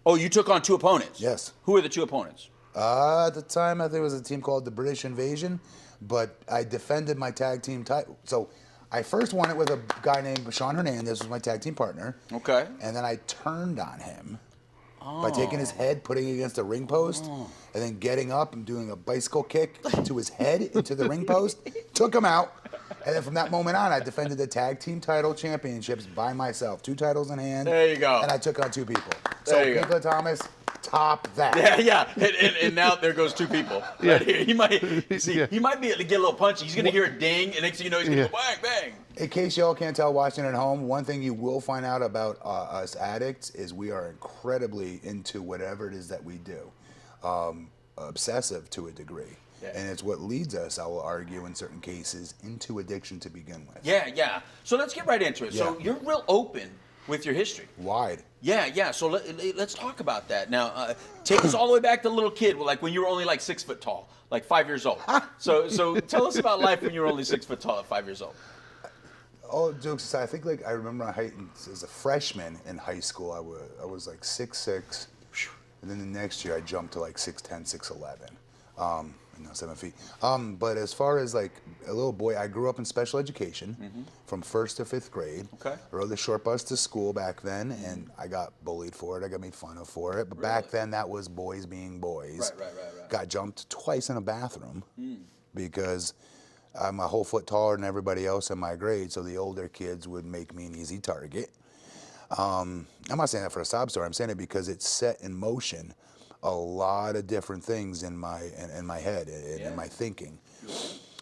Oh, you took on two opponents? Yes. Who were the two opponents? At the time, I think it was a team called the British Invasion, but I defended my tag team title. So I first won it with a guy named Sean Hernandez, was my tag team partner. Okay. And then I turned on him by taking his head, putting it against a ring post, and then getting up and doing a bicycle kick to his head into the ring post, took him out. And then from that moment on, I defended the tag team title championships by myself. 2 titles in hand. There you go. And I took on 2 people. So Pinklin Thomas, top that. Yeah. And now there goes 2 people. Yeah. Right here. He might be able to get a little punchy. He's going to hear a ding, and next thing you know, he's going to go bang, bang. In case y'all can't tell watching at home, one thing you will find out about us addicts is we are incredibly into whatever it is that we do. Obsessive to a degree. Yeah. And it's what leads us, I will argue, in certain cases, into addiction to begin with. Yeah. So let's get right into it. Yeah. So you're real open with your history. Wide. Yeah. So let's talk about that. Now, take us all the way back to little kid, like when you were only like 6 foot tall, like 5 years old. So tell us about life when you were only 6 foot tall at 5 years old. All jokes aside, I think I remember as a freshman in high school, I was like 6'6", and then the next year I jumped to like 6'10", 6'11". 7 feet. But as far as like a little boy, I grew up in special education from 1st to 5th grade. Okay. I rode the short bus to school back then, and I got bullied for it. I got made fun of for it. But back then, that was boys being boys. Right. Got jumped twice in a bathroom because I'm a whole foot taller than everybody else in my grade, so the older kids would make me an easy target. I'm not saying that for a sob story. I'm saying it because it set in motion a lot of different things in my head and in my thinking.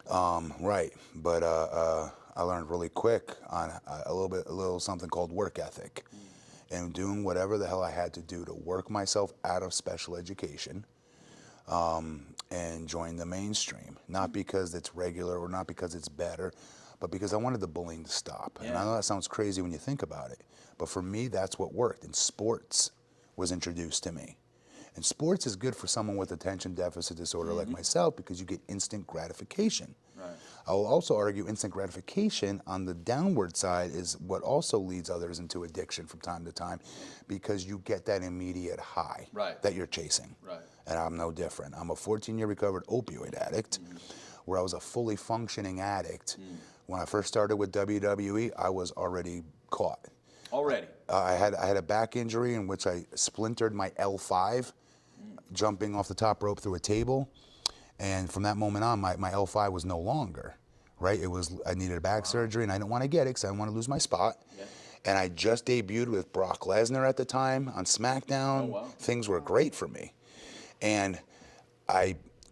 Right, but I learned really quick on a little something called work ethic, and doing whatever the hell I had to do to work myself out of special education, and join the mainstream. Not because it's regular or not because it's better, but because I wanted the bullying to stop. And I know that sounds crazy when you think about it, but for me, that's what worked. And sports was introduced to me. And sports is good for someone with attention deficit disorder like myself because you get instant gratification. Right. I will also argue instant gratification on the downward side is what also leads others into addiction from time to time because you get that immediate high that you're chasing. Right. And I'm no different. I'm a 14-year recovered opioid addict where I was a fully functioning addict. When I first started with WWE, I was already caught. Already? I had a back injury in which I splintered my L5 jumping off the top rope through a table, and from that moment on, my L5 was no longer, right? I needed a back surgery, and I didn't want to get it because I didn't want to lose my spot. Yeah. And I just debuted with Brock Lesnar at the time on SmackDown. Oh, wow. Things were great for me. And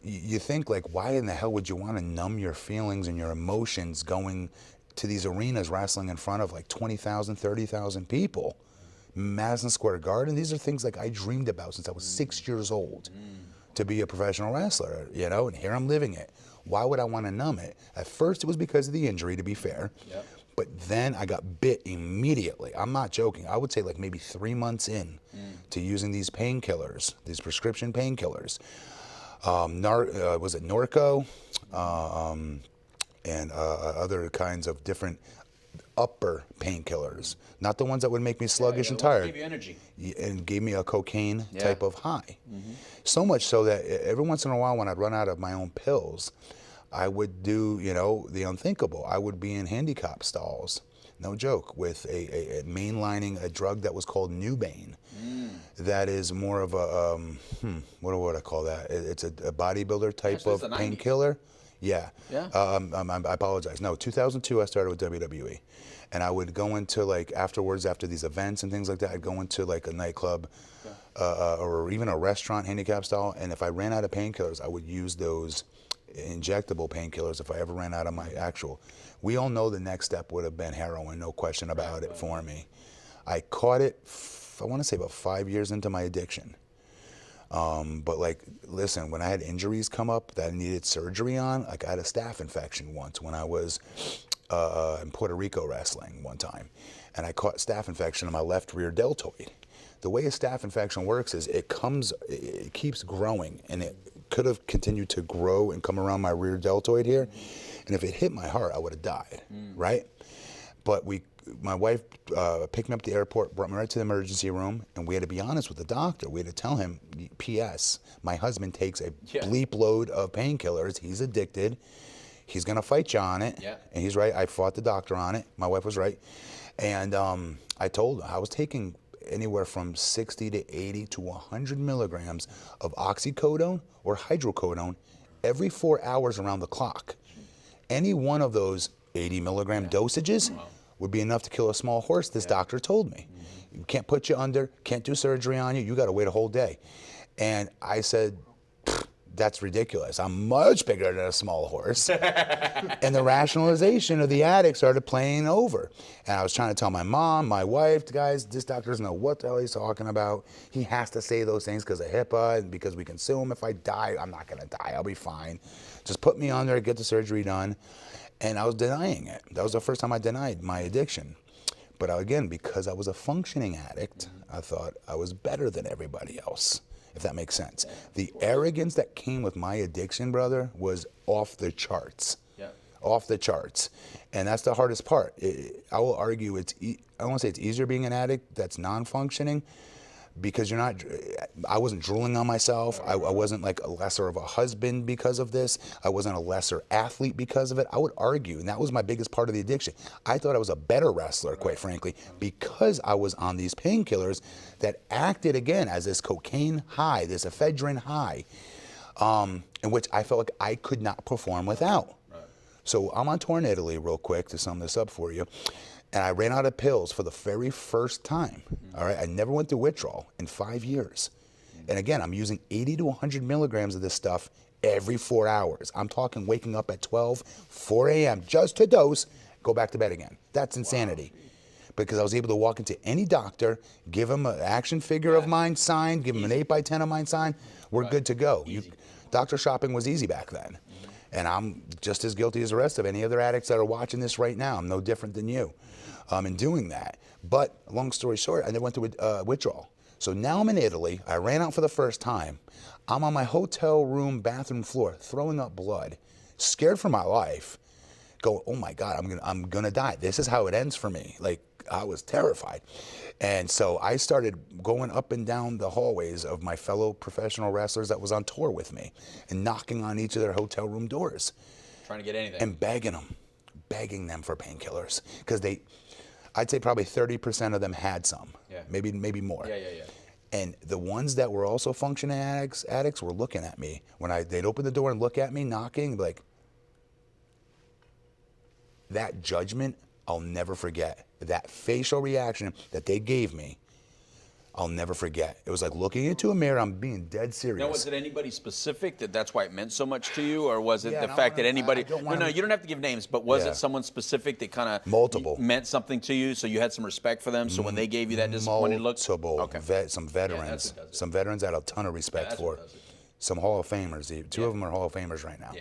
you think, like, why in the hell would you want to numb your feelings and your emotions going to these arenas wrestling in front of like 20,000, 30,000 people? Madison Square Garden, these are things like I dreamed about since I was 6 years old to be a professional wrestler, and here I'm living it. Why would I want to numb it? At first, it was because of the injury, to be fair, but then I got bit immediately. I'm not joking. I would say like maybe 3 months in to using these painkillers, these prescription painkillers. Was it Norco? And other kinds of different upper painkillers, not the ones that would make me sluggish and tired. Give you energy. And gave me a cocaine type of high. Mm-hmm. So much so that every once in a while when I'd run out of my own pills, I would do, you know, the unthinkable. I would be in handicap stalls, no joke, with a mainlining a drug that was called Nubane. That is more of a, what would I call that? It's a bodybuilder type of painkiller. Yeah. Yeah. I apologize. No, 2002 I started with WWE. And I would go into, like, afterwards, after these events and things like that, I'd go into, like, a nightclub or even a restaurant handicap stall. And if I ran out of painkillers, I would use those injectable painkillers if I ever ran out of my actual. We all know the next step would have been heroin, no question about it for me. I caught it, I want to say about 5 years into my addiction. But like, listen, when I had injuries come up that I needed surgery on, like I had a staph infection once when I was in Puerto Rico wrestling one time, and I caught staph infection in my left rear deltoid. The way a staph infection works is it keeps growing, and it could have continued to grow and come around my rear deltoid here, and if it hit my heart, I would have died, right? But my wife picked me up at the airport, brought me right to the emergency room, and we had to be honest with the doctor. We had to tell him, P.S., my husband takes a bleep load of painkillers. He's addicted. He's going to fight you on it. Yeah. And he's right. I fought the doctor on it. My wife was right. And I told him I was taking anywhere from 60 to 80 to 100 milligrams of oxycodone or hydrocodone every 4 hours around the clock. Any one of those 80 milligram dosages would be enough to kill a small horse, this doctor told me. You can't put you under, can't do surgery on you, you gotta wait a whole day. And I said, that's ridiculous. I'm much bigger than a small horse. And the rationalization of the addict started playing over. And I was trying to tell my mom, my wife, guys, this doctor doesn't know what the hell he's talking about. He has to say those things because of HIPAA and because we can sue him. If I die, I'm not gonna die, I'll be fine. Just put me under, get the surgery done. And I was denying it. That was the first time I denied my addiction. But again, because I was a functioning addict, I thought I was better than everybody else, if that makes sense. The arrogance that came with my addiction, brother, was off the charts. Yeah. Off the charts. And that's the hardest part. I will argue I don't want to say it's easier being an addict that's non-functioning, because you're not, I wasn't drooling on myself. I wasn't like a lesser of a husband because of this. I wasn't a lesser athlete because of it. I would argue, and that was my biggest part of the addiction. I thought I was a better wrestler, quite frankly, because I was on these painkillers that acted again as this cocaine high, this ephedrine high, in which I felt like I could not perform without. So I'm on tour in Italy real quick to sum this up for you. And I ran out of pills for the very first time. All right, I never went through withdrawal in 5 years. And again, I'm using 80 to 100 milligrams of this stuff every 4 hours. I'm talking waking up at 12, 4 a.m. just to dose, go back to bed again. That's insanity. Because I was able to walk into any doctor, give him an action figure of mine signed, give him an 8x10 of mine signed, we're good to go. Doctor shopping was easy back then. And I'm just as guilty as the rest of any other addicts that are watching this right now. I'm no different than you in doing that. But long story short, I never went through withdrawal. So now I'm in Italy. I ran out for the first time. I'm on my hotel room bathroom floor, throwing up blood, scared for my life, going, oh my God, I'm gonna die. This is how it ends for me. Like, I was terrified. And so I started going up and down the hallways of my fellow professional wrestlers that was on tour with me and knocking on each of their hotel room doors. Trying to get anything. And begging them for painkillers. Because I'd say probably 30% of them had some, maybe more. Yeah. And the ones that were also functioning addicts were looking at me. When they'd open the door and look at me, knocking, like, that judgment, I'll never forget. That facial reaction that they gave me, I'll never forget. It was like looking into a mirror. I'm being dead serious. Now, was it anybody specific that's why it meant so much to you, or was it the fact that anybody? No, you don't have to give names, but was it someone specific that kind of meant something to you, so you had some respect for them? So when they gave you that disappointed look, some veterans, some veterans I had a ton of respect for, some Hall of Famers. Two of them are Hall of Famers right now,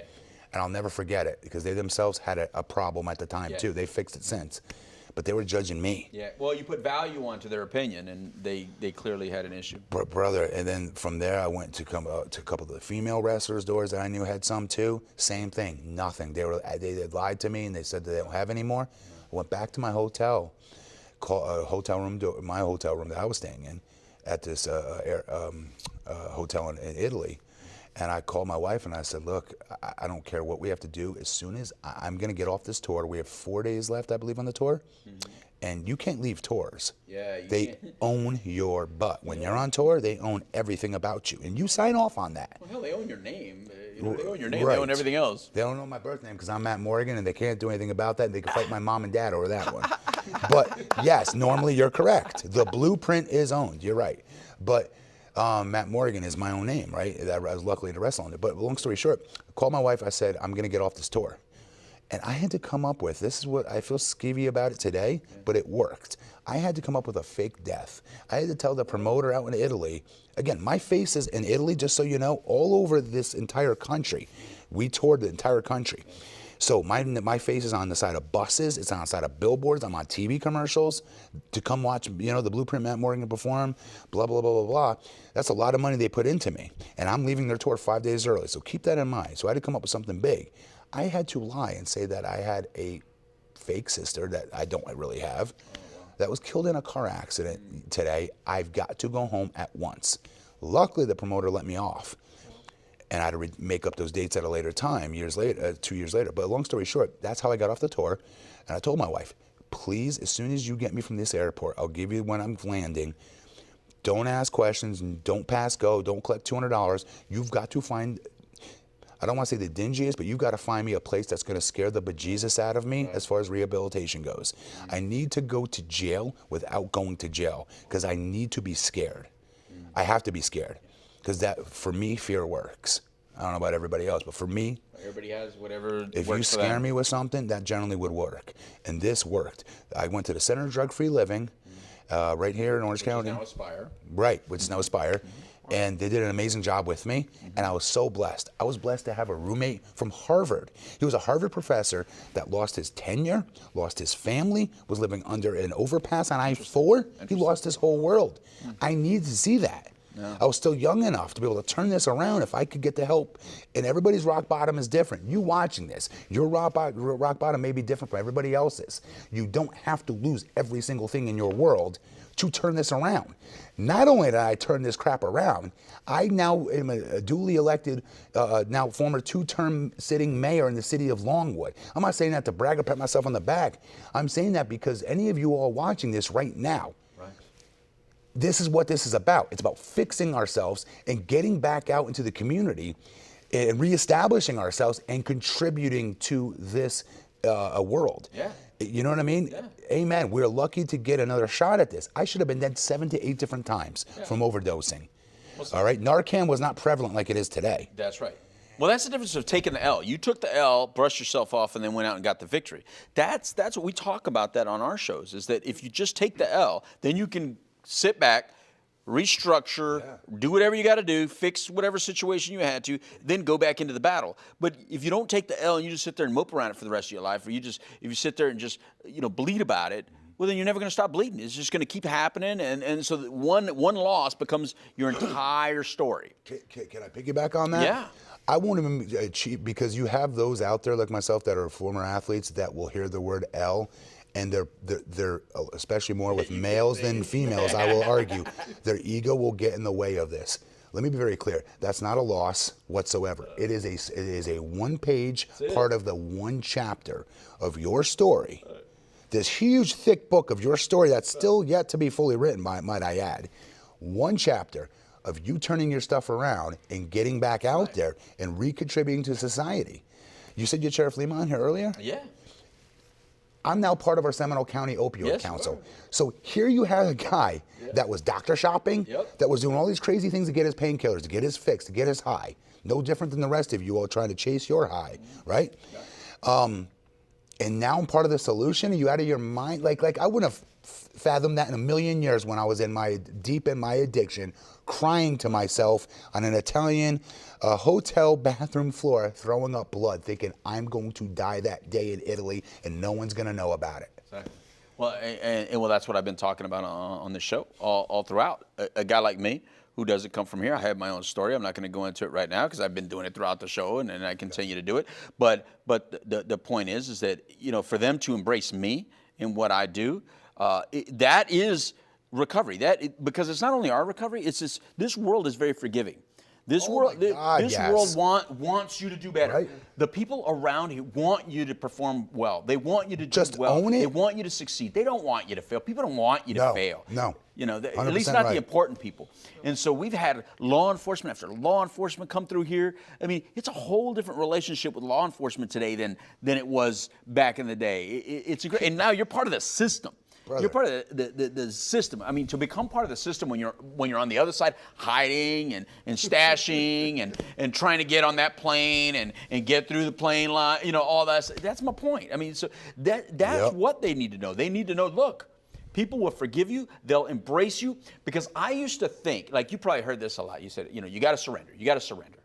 and I'll never forget it because they themselves had a problem at the time too. They fixed it since. But they were judging me. Yeah, well, you put value onto their opinion, and they clearly had an issue. Brother, and then from there, I went to a couple of the female wrestlers' doors that I knew had some too. Same thing, nothing. They had lied to me, and they said that they don't have any more. went back to my hotel, my hotel room that I was staying in at this hotel in Italy. And I called my wife and I said, look, I don't care what we have to do. As soon as I'm going to get off this tour, we have 4 days left, I believe, on the tour. And you can't leave tours. Yeah, they own your butt. When you're on tour, they own everything about you. And you sign off on that. Well, hell, they own your name. They own your name. Right. They own everything else. They don't know my birth name because I'm Matt Morgan, and they can't do anything about that. And they can fight my mom and dad over that one. But yes, normally you're correct. The blueprint is owned. You're right. But Matt Morgan is my own name, right? I was luckily to wrestle on it. But long story short, I called my wife. I said, I'm going to get off this tour. And I had to come up with, this is what I feel skeevy about it today, but it worked. I had to come up with a fake death. I had to tell the promoter out in Italy, again, my face is in Italy, just so you know, all over this entire country. We toured the entire country. So my face is on the side of buses, it's on the side of billboards, I'm on TV commercials to come watch, you know, the Blueprint Matt Morgan perform, blah, blah, blah, blah, blah. That's a lot of money they put into me. And I'm leaving their tour 5 days early, so keep that in mind. So I had to come up with something big. I had to lie and say that I had a fake sister that I don't really have that was killed in a car accident today. I've got to go home at once. Luckily, the promoter let me off. And I had to make up those dates at a later time, 2 years later. But long story short, that's how I got off the tour. And I told my wife, please, as soon as you get me from this airport, I'll give you when I'm landing. Don't ask questions, don't pass go, don't collect $200. You've got to find, I don't want to say the dingiest, but you've got to find me a place that's going to scare the bejesus out of me as far as rehabilitation goes. I need to go to jail without going to jail because I need to be scared. I have to be scared because that, for me, fear works. I don't know about everybody else, but for me, everybody has whatever. If you scare me with something, that generally would work. And this worked. I went to the Center of Drug-Free Living right here in Orange County. Which is now Aspire. Right, which is now Aspire. And they did an amazing job with me, and I was so blessed. I was blessed to have a roommate from Harvard. He was a Harvard professor that lost his tenure, lost his family, was living under an overpass on I-4. He lost his whole world. I needed to see that. I was still young enough to be able to turn this around if I could get the help. And everybody's rock bottom is different. You watching this, your rock bottom may be different from everybody else's. You don't have to lose every single thing in your world to turn this around. Not only did I turn this crap around, I now am a duly elected, now former 2-term sitting mayor in the city of Longwood. I'm not saying that to brag or pat myself on the back. I'm saying that because any of you all watching this right now, this is what this is about. It's about fixing ourselves and getting back out into the community and reestablishing ourselves and contributing to this world. Yeah. You know what I mean? Yeah. Amen. We're lucky to get another shot at this. I should have been dead 7 to 8 different times from overdosing. All right? Narcan was not prevalent like it is today. That's right. Well, that's the difference of taking the L. You took the L, brushed yourself off, and then went out and got the victory. That's what we talk about that on our shows, is that if you just take the L, then you can sit back, restructure, do whatever you got to do, fix whatever situation you had to, then go back into the battle. But if you don't take the L and you just sit there and mope around it for the rest of your life, or if you sit there and just bleed about it, well, then you're never going to stop bleeding. It's just going to keep happening, and so that one loss becomes your entire story. Can I piggyback on that? Yeah. I won't even achieve, because you have those out there like myself that are former athletes that will hear the word L. And they're especially more with males than females, I will argue, their ego will get in the way of this. Let me be very clear. That's not a loss whatsoever. It is a one-page part of the one chapter of your story. This huge, thick book of your story that's still yet to be fully written, might I add. One chapter of you turning your stuff around and getting back out there and recontributing to society. You said you had Sheriff Lima on here earlier? Yeah. I'm now part of our Seminole County Opioid Council. So here you have a guy that was doctor shopping, that was doing all these crazy things to get his painkillers, to get his fix, to get his high. No different than the rest of you all trying to chase your high, right? And now I'm part of the solution. Are you out of your mind? Like I wouldn't have fathomed that in a million years when I was deep in my addiction, crying to myself on an Italian hotel bathroom floor, throwing up blood, thinking I'm going to die that day in Italy and no one's going to know about it. Exactly. Well, and that's what I've been talking about on the show all throughout. A guy like me who doesn't come from here, I have my own story. I'm not going to go into it right now because I've been doing it throughout the show and I continue to do it. But the point is that for them to embrace me in what I do. That is recovery. Because it's not only our recovery, it's this world is very forgiving. This world wants you to do better. Right. The people around you want you to perform well. They want you to just do well. own it. They want you to succeed. They don't want you to fail. People don't want you to fail. No. You know, at least not the important people. And so we've had law enforcement after law enforcement come through here. I mean, it's a whole different relationship with law enforcement today than it was back in the day. It's a great, and now you're part of the system. Brother. You're part of the system. I mean, to become part of the system when you're on the other side, hiding and stashing and trying to get on that plane and get through the plane line, you know, all that. That's my point. I mean, so that's what they need to know. They need to know, look, people will forgive you. They'll embrace you. Because I used to think, like you probably heard this a lot. You said, you know, you got to surrender. You got to surrender.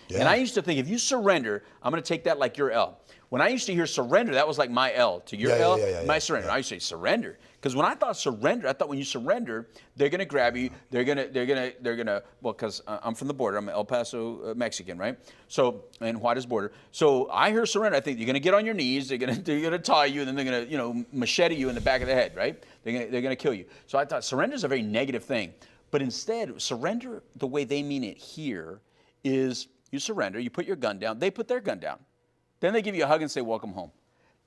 Yeah. And I used to think if you surrender, I'm going to take that like your L. When I used to hear surrender, that was like my L to your L, my surrender. I used to say surrender. Because when I thought surrender, I thought when you surrender, they're going to grab you. They're going to, well, because I'm from the border. I'm El Paso Mexican, right? So, and Juarez border. So I hear surrender. I think you're going to get on your knees. They're going to tie you, and then they're going to, you know, machete you in the back of the head, right? They're going to kill you. So I thought surrender is a very negative thing. But instead, surrender, the way they mean it here, is you surrender. You put your gun down. They put their gun down. Then they give you a hug and say, welcome home.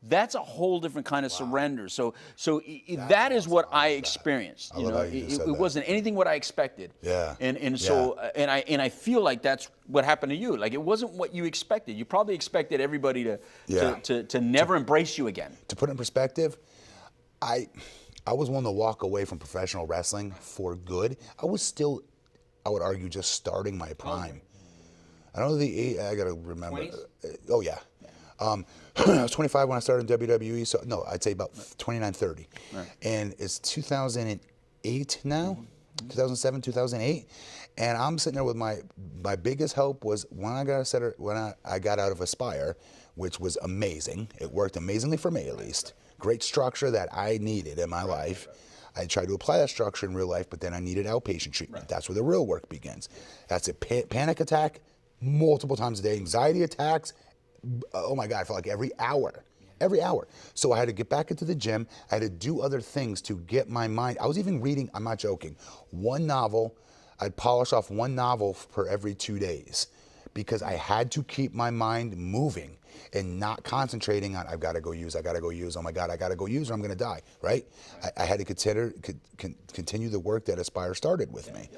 That's a whole different kind of surrender. So that is what I experienced. You know, it wasn't anything what I expected. Yeah. And so and I feel like that's what happened to you. Like it wasn't what you expected. You probably expected everybody to never embrace you again. To put it in perspective, I was willing to walk away from professional wrestling for good. I was still, I would argue, just starting my prime. I don't know I gotta remember. 20s? Oh yeah. I was 25 when I started in WWE, so no, I'd say about 29, 30. Right. And it's 2008 now, 2007, 2008. And I'm sitting there with my biggest hope was when I got out of Aspire, which was amazing. It worked amazingly for me, at least. Great structure that I needed in my life. I tried to apply that structure in real life, but then I needed outpatient treatment. That's where the real work begins. That's a panic attack multiple times a day, anxiety attacks. Oh my God, I felt like every hour. So I had to get back into the gym. I had to do other things to get my mind. I was even reading, I'm not joking, one novel. I'd polish off one novel per every 2 days because I had to keep my mind moving and not concentrating on, I've got to go use, oh my God, I got to go use or I'm going to die, right? I had to continue the work that Aspire started with me.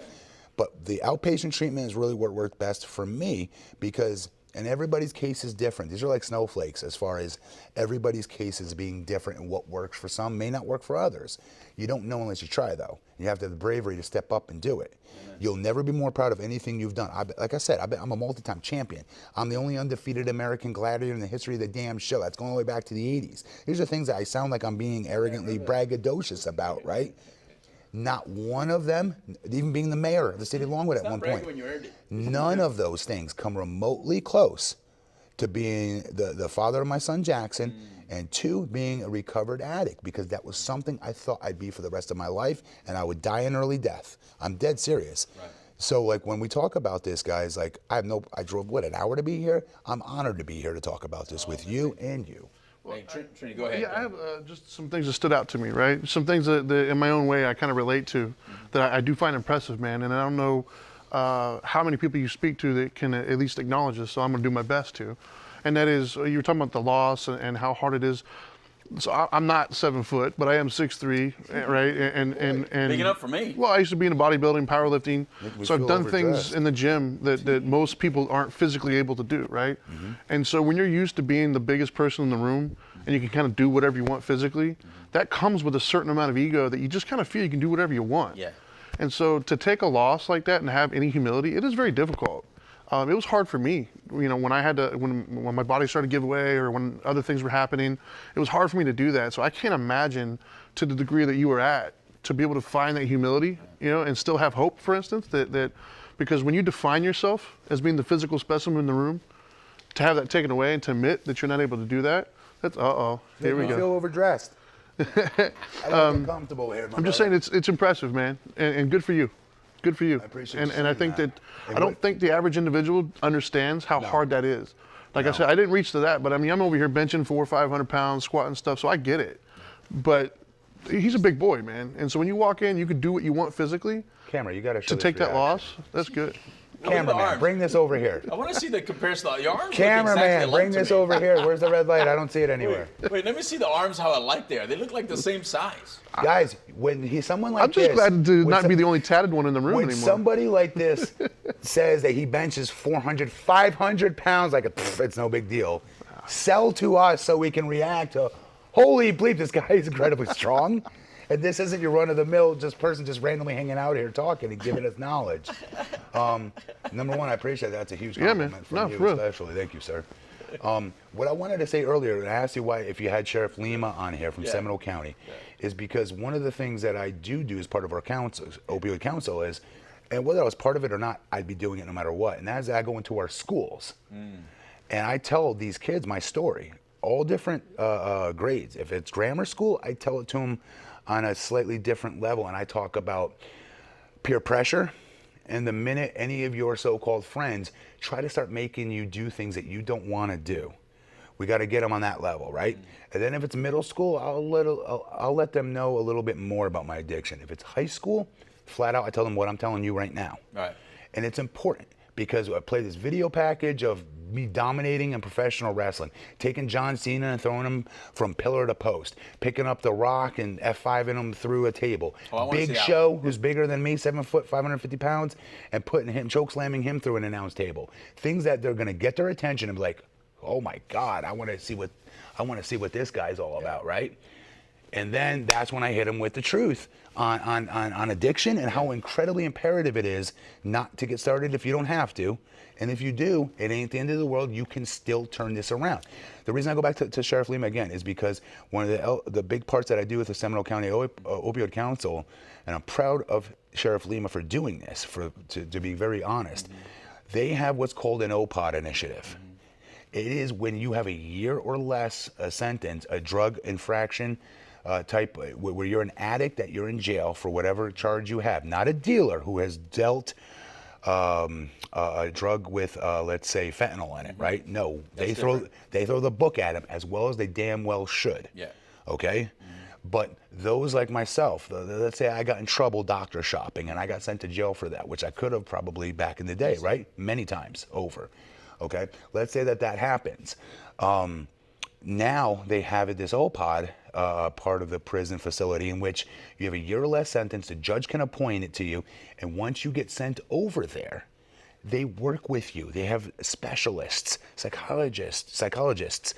But the outpatient treatment is really what worked best for me because, and everybody's case is different. These are like snowflakes as far as everybody's cases being different and what works for some may not work for others. You don't know unless you try though. You have to have the bravery to step up and do it. Amen. You'll never be more proud of anything you've done. Like I said, I'm a multi-time champion. I'm the only undefeated American gladiator in the history of the damn show. That's going all the way back to the 80s. These are things that I sound like I'm being arrogantly braggadocious about, right? Not one of them, even being the mayor of the city of Longwood at one point, none of those things come remotely close to being the father of my son Jackson, and two, being a recovered addict, because that was something I thought I'd be for the rest of my life, and I would die an early death. I'm dead serious. Right. So like when we talk about this, guys, like I drove, what, an hour to be here? I'm honored to be here to talk about this with you and you. Well, Trini, go ahead. Yeah, I have just some things that stood out to me, right? Some things that in my own way I kind of relate to that I do find impressive, man. And I don't know how many people you speak to that can at least acknowledge this, so I'm going to do my best to. And that is, you were talking about the loss and how hard it is. So I'm not 7 foot, but I am 6'3", right? And big enough for me. Well, I used to be in bodybuilding, powerlifting, so I've done things in the gym that most people aren't physically able to do, right? Mm-hmm. And so when you're used to being the biggest person in the room and you can kind of do whatever you want physically, that comes with a certain amount of ego that you just kind of feel you can do whatever you want. Yeah. And so to take a loss like that and have any humility, it is very difficult. It was hard for me, you know, when I had to, when my body started to give way or when other things were happening, it was hard for me to do that. So I can't imagine to the degree that you were at, to be able to find that humility, you know, and still have hope, for instance, that because when you define yourself as being the physical specimen in the room, to have that taken away and to admit that you're not able to do that, that's, here we go. I feel overdressed. I don't feel comfortable here, I'm just saying it's impressive, man, and good for you. Good for you. I appreciate and I think that I don't think the average individual understands how hard that is. Like I said, I didn't reach to that, but I mean, I'm over here benching 400 or 500 pounds, squatting stuff, so I get it. but he's a big boy, man. And so when you walk in, you can do what you want physically. Camera, you got to show to this take that reaction. loss. That's good. Cameraman, bring this over here. I want to see the comparison. Your arms look Cameraman, exactly bring alike to this me. over here. Where's the red light? I don't see it anywhere. Wait, let me see the arms how alike they are. They look like the same size. Guys, when someone like I'm just this, glad to when not be the only tatted one in the room when anymore. somebody like this says that he benches 400, 500 pounds, like it's no big deal. Sell to us so we can react to, holy bleep, this guy is incredibly strong. And this isn't your run-of-the-mill person just randomly hanging out here talking and giving us knowledge. Number one, I appreciate that. That's a huge compliment from you, especially. Thank you, sir. What I wanted to say earlier, and I asked you why, if you had Sheriff Lima on here from Seminole County, is because one of the things that I do as part of our council, opioid council, is, and whether I was part of it or not, I'd be doing it no matter what. And that is, I go into our schools, and I tell these kids my story, all different grades. If it's grammar school, I tell it to them on a slightly different level, and I talk about peer pressure, and the minute any of your so-called friends try to start making you do things that you don't want to do, we got to get them on that level, right? And then if it's middle school, I'll let them know a little bit more about my addiction. If it's high school, flat out, I tell them what I'm telling you right now. Right. And it's important because I play this video package of me dominating in professional wrestling, taking John Cena and throwing him from pillar to post, picking up The Rock and F5ing him through a table. Big Show, who's bigger than me, 7 foot, 550 pounds, and putting him, choke slamming him through an announce table. Things that they're gonna get their attention and be like, oh my God, I wanna see what this guy's all about, right? And then that's when I hit him with the truth on addiction and how incredibly imperative it is not to get started if you don't have to. And if you do, it ain't the end of the world. You can still turn this around. The reason I go back to Sheriff Lima again is because one of the big parts that I do with the Seminole County Opioid Council, and I'm proud of Sheriff Lima for doing this, to be very honest, they have what's called an OPOD initiative. It is when you have a year or less sentence, a drug infraction type, where you're an addict, that you're in jail for whatever charge you have, not a dealer who has dealt a drug with, let's say, fentanyl in it, right? No, they throw the book at him, as well as they damn well should. Yeah. Okay. But those like myself, let's say I got in trouble doctor shopping and I got sent to jail for that, which I could have probably back in the day, right? Many times over. Okay. Let's say that happens. Now they have this OPOD, part of the prison facility, in which you have a year or less sentence. The judge can appoint it to you, and once you get sent over there, they work with you. They have specialists, psychologists,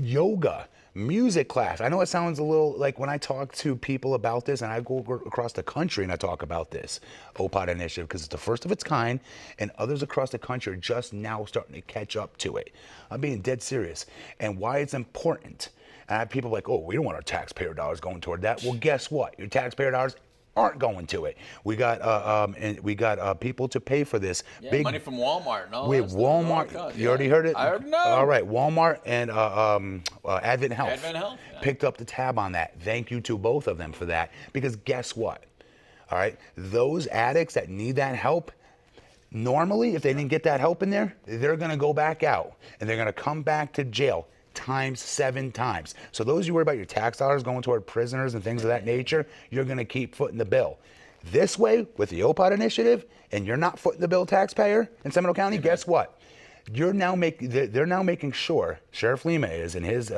yoga, music class. I know it sounds a little like when I talk to people about this, and I go across the country and I talk about this OPOD initiative, because it's the first of its kind, and others across the country are just now starting to catch up to it. I'm being dead serious. And why it's important. And I have people like, oh, we don't want our taxpayer dollars going toward that. Well, guess what? Your taxpayer dollars aren't going to it. We got people to pay for this. Yeah, big money from Walmart and all we that stuff. Walmart. Oh, God, you already heard it? I already know. All right, Walmart and Advent Health. Advent Health, yeah. Picked up the tab on that. Thank you to both of them for that. Because guess what? All right, those addicts that need that help, normally, if they didn't get that help in there, they're going to go back out and they're going to come back to jail times 7 times. So those you worry about your tax dollars going toward prisoners and things of that nature, you're going to keep footing the bill. This way, with the OPOD initiative, and you're not footing the bill, taxpayer in Seminole County, guess what? They're now making sure, Sheriff Lima is in his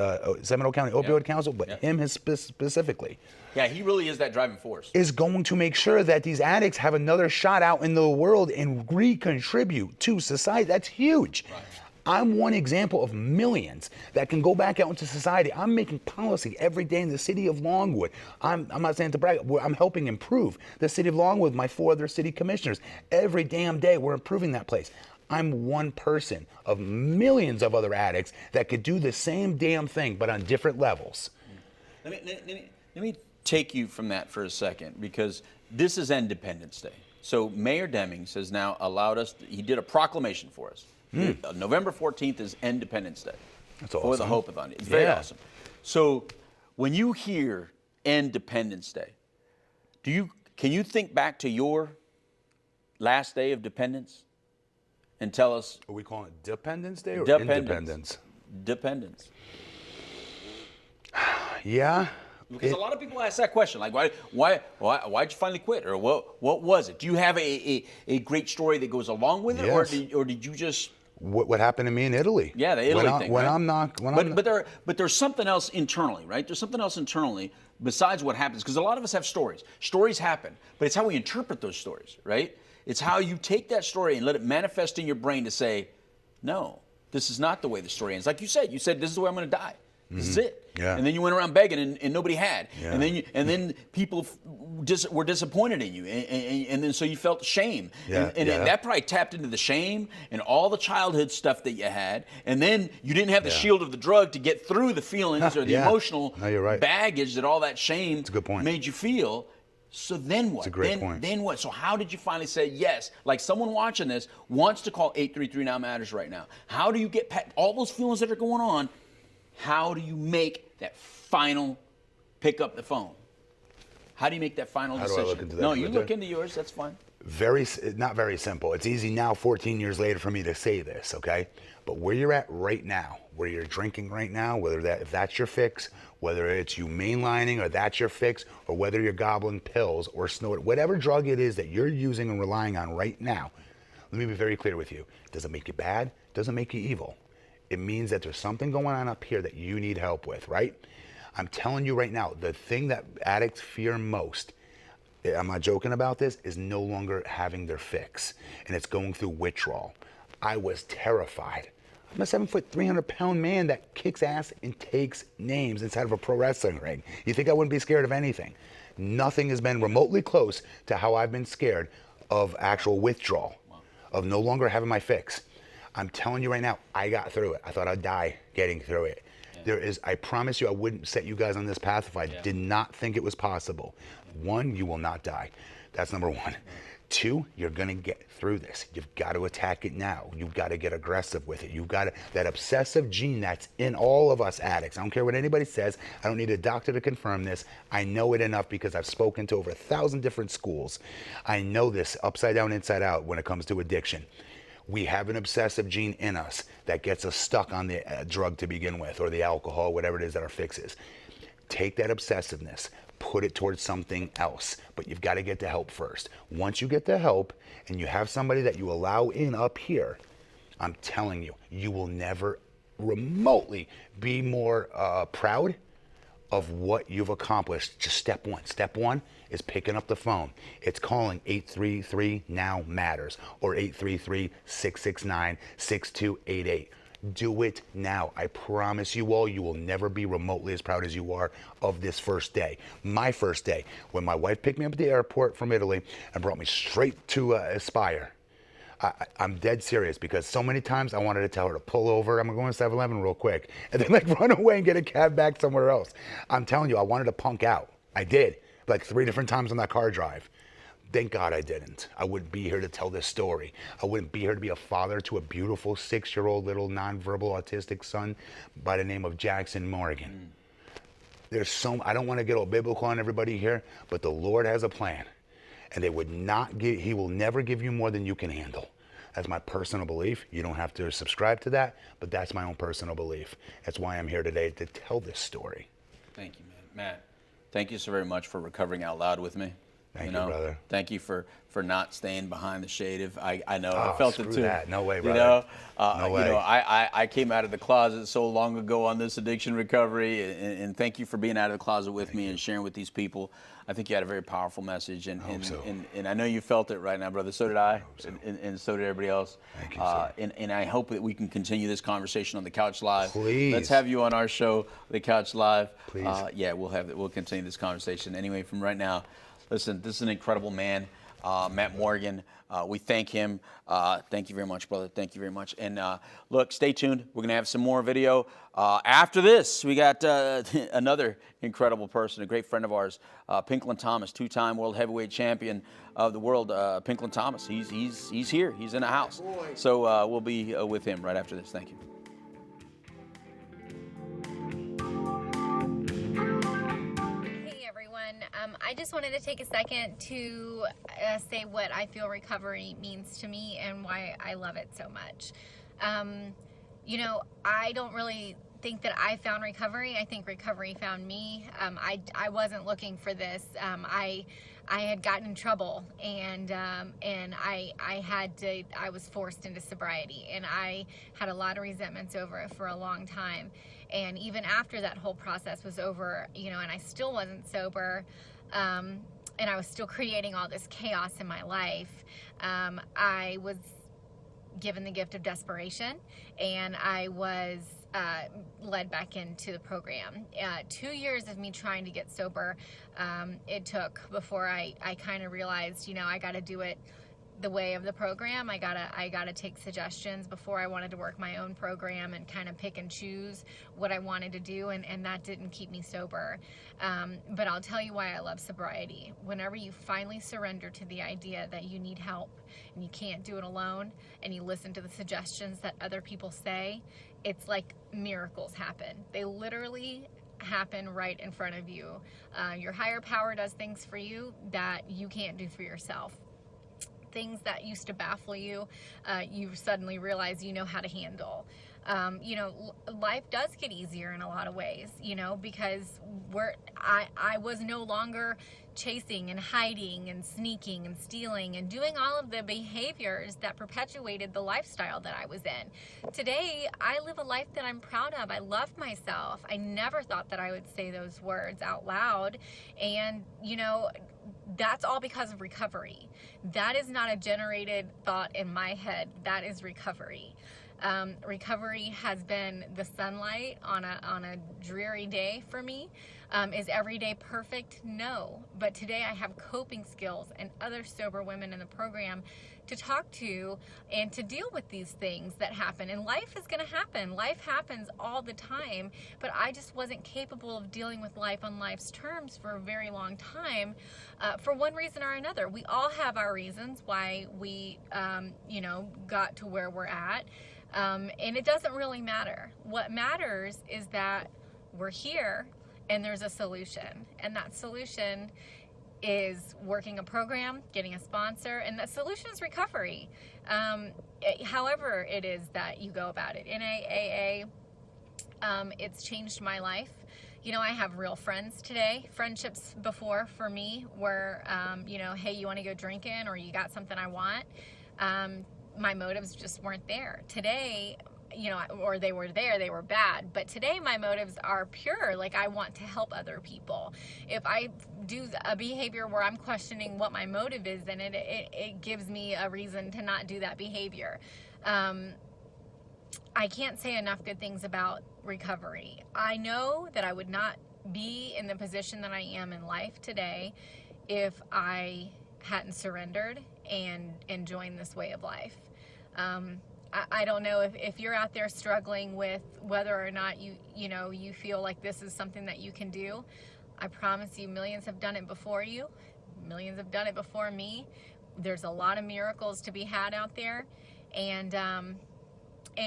Seminole County Opioid Council, but him specifically. Yeah, he really is that driving force. Is going to make sure that these addicts have another shot out in the world and recontribute to society. That's huge. Right. I'm one example of millions that can go back out into society. I'm making policy every day in the city of Longwood. I'm not saying to brag, I'm helping improve the city of Longwood, my 4 other city commissioners. Every damn day we're improving that place. I'm one person of millions of other addicts that could do the same damn thing, but on different levels. Let me take you from that for a second, because this is Independence Day. So Mayor Demings has now allowed us, he did a proclamation for us. November 14th is Independence Day. That's awesome. For the Hope-A-Thon. It's very awesome. So when you hear Independence Day, can you think back to your last day of dependence and tell us? Are we calling it Dependence Day or Independence? Independence? Dependence. Yeah. Because a lot of people ask that question, like, why'd you finally quit, or what was it? Do you have a great story that goes along with it, Yes. or did you just? What happened to me in Italy? Yeah, the Italy thing. Right? But there's something else internally, right? There's something else internally besides what happens, because a lot of us have stories. Stories happen, but it's how we interpret those stories, right? It's how you take that story and let it manifest in your brain to say, no, this is not the way the story ends. Like you said, this is the way I'm going to die. This is it. Yeah. And then you went around begging, and nobody had. Yeah. And then people were disappointed in you, and then so you felt shame. Yeah. And Yeah. that probably tapped into the shame and all the childhood stuff that you had. And then you didn't have the Yeah. shield of the drug to get through the feelings or the Yeah. emotional No, you're right. baggage that all that shame That's a good point. made you feel. So then what? That's a great point. Then what? So how did you finally say yes? Like someone watching this wants to call 833 Now Matters right now. How do you get past all those feelings that are going on? How do you make that final pick up the phone? How do you make that final How do I decision? look into that, No, you Victor? look into yours. That's fine. Not very simple. It's easy now, 14 years later, for me to say this, okay? But where you're at right now, where you're drinking right now, if that's your fix, whether it's you mainlining or that's your fix, or whether you're gobbling pills or snorting, whatever drug it is that you're using and relying on right now, let me be very clear with you. It doesn't make you bad, it doesn't make you evil. It means that there's something going on up here that you need help with, right? I'm telling you right now, the thing that addicts fear most, I'm not joking about this, is no longer having their fix. And it's going through withdrawal. I was terrified. I'm a 7-foot, 300-pound man that kicks ass and takes names inside of a pro wrestling ring. You think I wouldn't be scared of anything? Nothing has been remotely close to how I've been scared of actual withdrawal, of no longer having my fix. I'm telling you right now, I got through it. I thought I'd die getting through it. I promise you, I wouldn't set you guys on this path if I did not think it was possible. 1, you will not die. That's number 1. 2, you're gonna get through this. You've got to attack it now. You've got to get aggressive with it. You've got to, that obsessive gene that's in all of us addicts. I don't care what anybody says. I don't need a doctor to confirm this. I know it enough because I've spoken to over 1,000 different schools. I know this upside down, inside out when it comes to addiction. We have an obsessive gene in us that gets us stuck on the drug to begin with, or the alcohol, whatever it is that our fix is. Take that obsessiveness, put it towards something else, but you've got to get the help first. Once you get the help and you have somebody that you allow in up here, I'm telling you, you will never remotely be more proud of what you've accomplished. Just step 1. Step 1 is picking up the phone. It's calling 833 Now Matters or 833-669-6288. Do it now. I promise you all, you will never be remotely as proud as you are of this first day. My first day, when my wife picked me up at the airport from Italy and brought me straight to Aspire. I'm dead serious, because so many times I wanted to tell her to pull over. I'm going to 7-Eleven real quick, and then like run away and get a cab back somewhere else. I'm telling you, I wanted to punk out. I did, like 3 different times on that car drive. Thank God I didn't. I wouldn't be here to tell this story. I wouldn't be here to be a father to a beautiful 6-year-old little nonverbal autistic son by the name of Jackson Morgan. I don't want to get all biblical on everybody here, but the Lord has a plan. And he will never give you more than you can handle. That's my personal belief. You don't have to subscribe to that, but that's my own personal belief. That's why I'm here today, to tell this story. Thank you, man. Matt, thank you so very much for recovering out loud with me. Thank you, brother. Thank you for not staying behind the shade. I know, I felt it too. That. No way, brother. No way. I came out of the closet so long ago on this addiction recovery, and thank you for being out of the closet with me and sharing with these people. I think you had a very powerful message, and I know you felt it right now, brother. So did I, and so did everybody else. Thank you, sir. And I hope that we can continue this conversation on the Couch Live. Please. Let's have you on our show, the Couch Live. Please. We'll continue this conversation. Anyway, from right now, listen, this is an incredible man, Matt Morgan. We thank him. Thank you very much, brother. Thank you very much. And look, stay tuned. We're going to have some more video. After this, we got another incredible person, a great friend of ours, Pinklin Thomas, 2-time world heavyweight champion of the world, Pinklin Thomas. He's here. He's in the house. So we'll be with him right after this. Thank you. I just wanted to take a second to say what I feel recovery means to me and why I love it so much. You know, I don't really think that I found recovery. I think recovery found me. I wasn't looking for this. I had gotten in trouble, and I was forced into sobriety, and I had a lot of resentments over it for a long time. And even after that whole process was over, and I still wasn't sober, and I was still creating all this chaos in my life, I was given the gift of desperation, and I was led back into the program. 2 years of me trying to get sober, it took before I kind of realized, I got to do it the way of the program. I gotta take suggestions before I wanted to work my own program and kind of pick and choose what I wanted to do, and that didn't keep me sober. But I'll tell you why I love sobriety. Whenever you finally surrender to the idea that you need help and you can't do it alone, and you listen to the suggestions that other people say, it's like miracles happen. They literally happen right in front of you. Your higher power does things for you that you can't do for yourself. Things that used to baffle you, you suddenly realize you know how to handle. Life does get easier in a lot of ways, because I was no longer chasing and hiding and sneaking and stealing and doing all of the behaviors that perpetuated the lifestyle that I was in. Today, I live a life that I'm proud of. I love myself. I never thought that I would say those words out loud. And, that's all because of recovery. That is not a generated thought in my head. That is recovery. Recovery has been the sunlight on a dreary day for me. Is every day perfect? No. But today I have coping skills and other sober women in the program to talk to and to deal with these things that happen. And life is going to happen. Life happens all the time. But I just wasn't capable of dealing with life on life's terms for a very long time, for one reason or another. We all have our reasons why we, got to where we're at. And it doesn't really matter. What matters is that we're here and there's a solution. And that solution is working a program, getting a sponsor, and the solution is recovery. However it is that you go about it. In AA, it's changed my life. I have real friends today. Friendships before for me were, hey, you want to go drinking, or you got something I want? My motives just weren't there. Today, or they were there, they were bad. But today my motives are pure. Like, I want to help other people. If I do a behavior where I'm questioning what my motive is, then it gives me a reason to not do that behavior. I can't say enough good things about recovery. I know that I would not be in the position that I am in life today if I hadn't surrendered and joined this way of life. I don't know if you're out there struggling with whether or not you feel like this is something that you can do. I promise you, millions have done it before you. Millions have done it before me. There's a lot of miracles to be had out there, and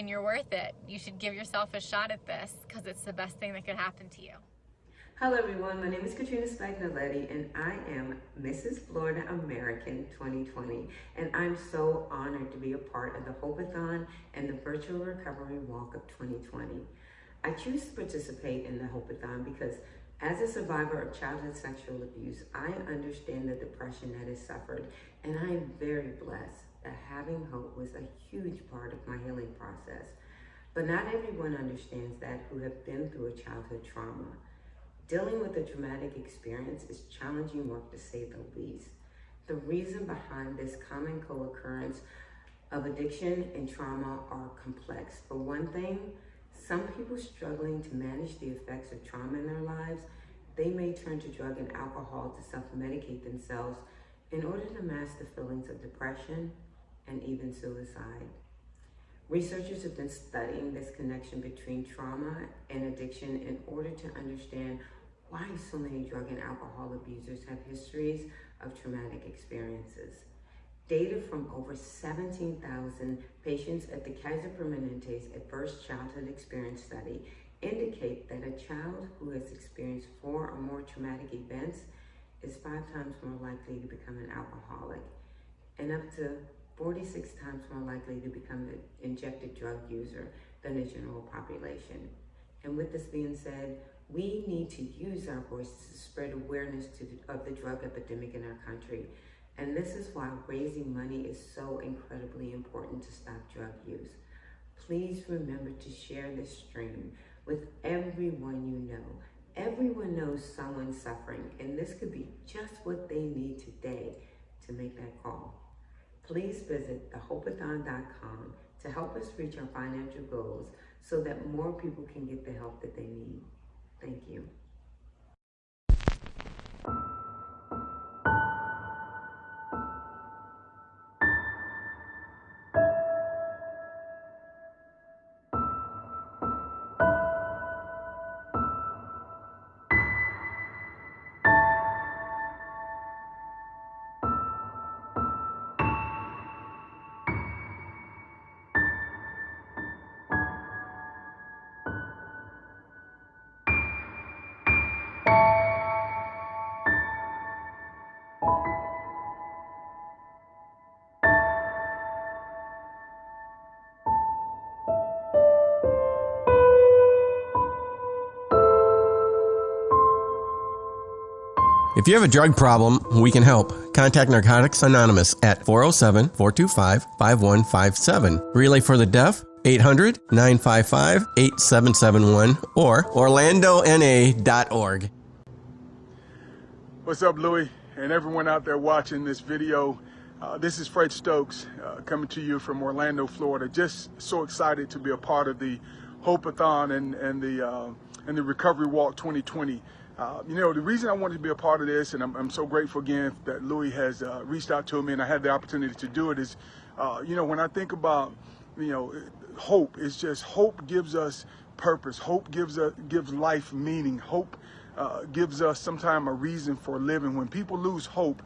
you're worth it. You should give yourself a shot at this, because it's the best thing that could happen to you. Hello everyone, my name is Katrina Spagnoletti and I am Mrs. Florida American 2020, and I'm so honored to be a part of the Hope-A-Thon and the Virtual Recovery Walk of 2020. I choose to participate in the Hope-A-Thon because as a survivor of childhood sexual abuse, I understand the depression that is suffered, and I am very blessed that having hope was a huge part of my healing process. But not everyone understands that who have been through a childhood trauma. Dealing with a traumatic experience is challenging work, to say the least. The reason behind this common co-occurrence of addiction and trauma are complex. For one thing, some people struggling to manage the effects of trauma in their lives, they may turn to drug and alcohol to self-medicate themselves in order to mask the feelings of depression and even suicide. Researchers have been studying this connection between trauma and addiction in order to understand why so many drug and alcohol abusers have histories of traumatic experiences. Data from over 17,000 patients at the Kaiser Permanente's Adverse Childhood Experience Study indicate that a child who has experienced 4 or more traumatic events is 5 times more likely to become an alcoholic and up to 46 times more likely to become an injected drug user than the general population. And with this being said, we need to use our voices to spread awareness of the drug epidemic in our country. And this is why raising money is so incredibly important to stop drug use. Please remember to share this stream with everyone you know. Everyone knows someone suffering, and this could be just what they need today to make that call. Please visit thehopeathon.com to help us reach our financial goals so that more people can get the help that they need. Thank you. If you have a drug problem, we can help. Contact Narcotics Anonymous at 407-425-5157. Relay for the Deaf, 800-955-8771 or orlandona.org. What's up, Louie, and everyone out there watching this video? This is Fred Stokes coming to you from Orlando, Florida. Just so excited to be a part of the Hope-A-Thon and the Recovery Walk 2020. You know, the reason I wanted to be a part of this, and I'm so grateful again that Louis has reached out to me and I had the opportunity to do it, is, you know, when I think about, you know, hope, it's just hope gives us purpose. Hope gives life meaning. Hope gives us sometimes a reason for living. When people lose hope,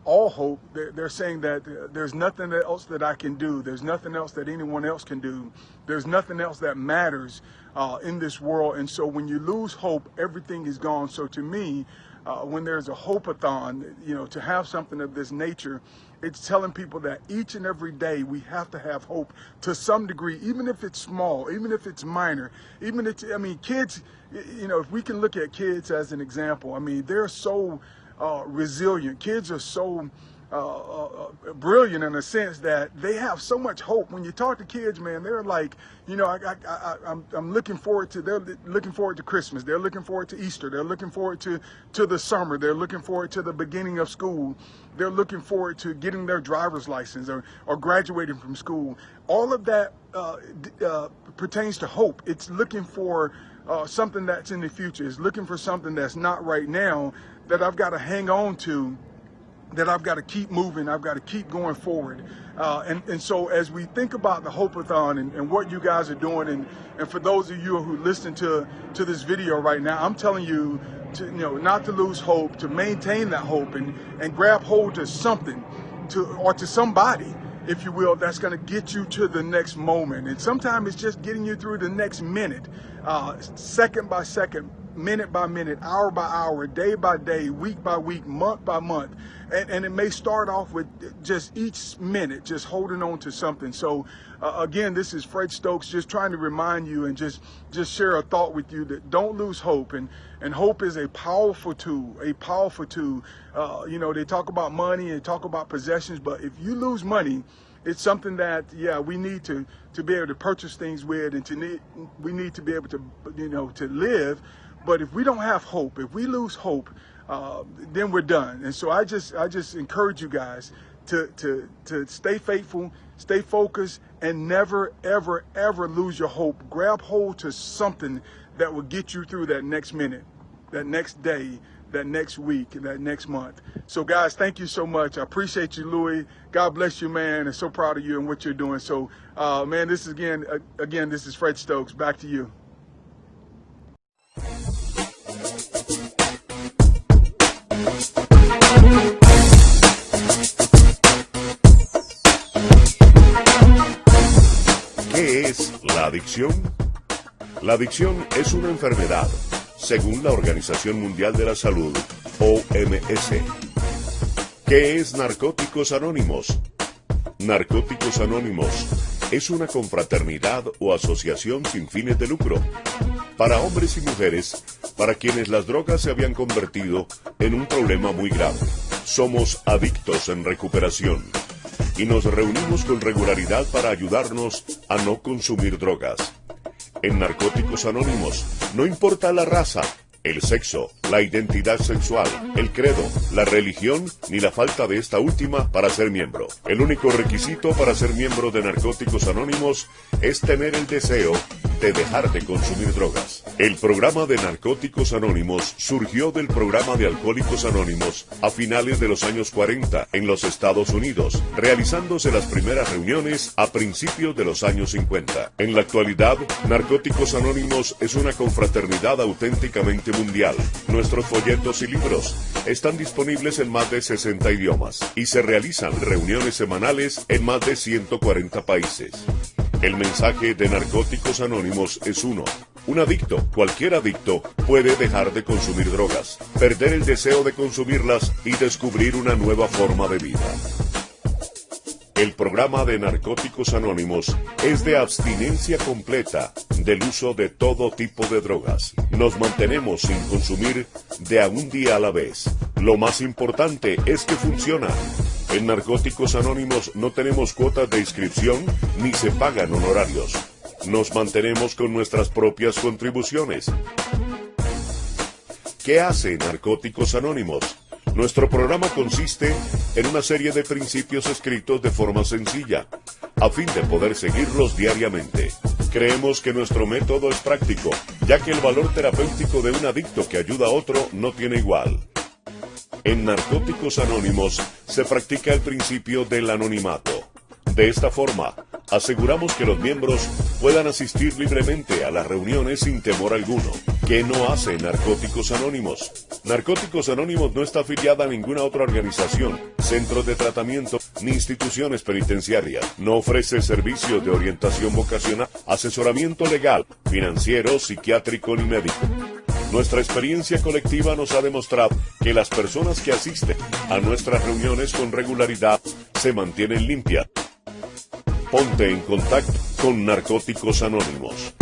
all hope, they're saying that there's nothing else that I can do. There's nothing else that anyone else can do. There's nothing else that matters in this world. And so when you lose hope, everything is gone. So to me, when there's a Hope-A-Thon, you know, to have something of this nature, it's telling people that each and every day we have to have hope to some degree, even if it's small, even if it's minor, even if, I mean, kids, you know, if we can look at kids as an example, I mean, they're so resilient. Kids are so brilliant in a sense that they have so much hope. When you talk to kids, man, they're like, you know, I'm looking forward to, they're looking forward to Christmas. They're looking forward to Easter. They're looking forward to the summer. They're looking forward to the beginning of school. They're looking forward to getting their driver's license or graduating from school. All of that pertains to hope. It's looking for something that's in the future. It's looking for something that's not right now, that I've got to hang on to, that I've got to keep moving, I've got to keep going forward. And so as we think about the Hope-A-Thon and what you guys are doing, and for those of you who listen to this video right now, I'm telling you to, you know, not to lose hope, to maintain that hope and grab hold to something, or to somebody, if you will, that's going to get you to the next moment. And sometimes it's just getting you through the next minute, second by second, minute by minute, hour by hour, day by day, week by week, month by month. And it may start off with just each minute, just holding on to something. So again, this is Fred Stokes, just trying to remind you and just share a thought with you that don't lose hope. And hope is a powerful tool, You know, they talk about money and talk about possessions, but if you lose money, it's something that, yeah, we need to be able to purchase things with, and we need to be able to, you know, to live. But if we don't have hope, if we lose hope, then we're done. And so I just encourage you guys to stay faithful, stay focused, and never, ever, ever lose your hope. Grab hold to something that will get you through that next minute, that next day, that next week, and that next month. So guys, thank you so much. I appreciate you, Louis. God bless you, man, and so proud of you and what you're doing. So, man, this is again, this is Fred Stokes. Back to you. ¿Qué es la adicción? La adicción es una enfermedad, según la Organización Mundial de la Salud, OMS. ¿Qué es Narcóticos Anónimos? Narcóticos Anónimos es una confraternidad o asociación sin fines de lucro para hombres y mujeres, para quienes las drogas se habían convertido en un problema muy grave. Somos adictos en recuperación y nos reunimos con regularidad para ayudarnos a no consumir drogas. En Narcóticos Anónimos, no importa la raza, el sexo, la identidad sexual, el credo, la religión ni la falta de esta última para ser miembro. El único requisito para ser miembro de Narcóticos Anónimos es tener el deseo de dejar de consumir drogas. El programa de Narcóticos Anónimos surgió del programa de Alcohólicos Anónimos a finales de los años 40 en los Estados Unidos, realizándose las primeras reuniones a principios de los años 50. En la actualidad, Narcóticos Anónimos es una confraternidad auténticamente mundial. Nuestros folletos y libros están disponibles en más de 60 idiomas y se realizan reuniones semanales en más de 140 países. El mensaje de Narcóticos Anónimos es uno. Un adicto, cualquier adicto, puede dejar de consumir drogas, perder el deseo de consumirlas y descubrir una nueva forma de vida. El programa de Narcóticos Anónimos es de abstinencia completa del uso de todo tipo de drogas. Nos mantenemos sin consumir de a un día a la vez. Lo más importante es que funciona. En Narcóticos Anónimos no tenemos cuotas de inscripción ni se pagan honorarios. Nos mantenemos con nuestras propias contribuciones. ¿Qué hace Narcóticos Anónimos? Nuestro programa consiste en una serie de principios escritos de forma sencilla, a fin de poder seguirlos diariamente. Creemos que nuestro método es práctico, ya que el valor terapéutico de un adicto que ayuda a otro no tiene igual. En Narcóticos Anónimos se practica el principio del anonimato. De esta forma, aseguramos que los miembros puedan asistir libremente a las reuniones sin temor alguno. ¿Qué no hace Narcóticos Anónimos? Narcóticos Anónimos no está afiliada a ninguna otra organización, centros de tratamiento ni instituciones penitenciarias. No ofrece servicios de orientación vocacional, asesoramiento legal, financiero, psiquiátrico ni médico. Nuestra experiencia colectiva nos ha demostrado que las personas que asisten a nuestras reuniones con regularidad se mantienen limpias. Ponte en contacto con Narcóticos Anónimos.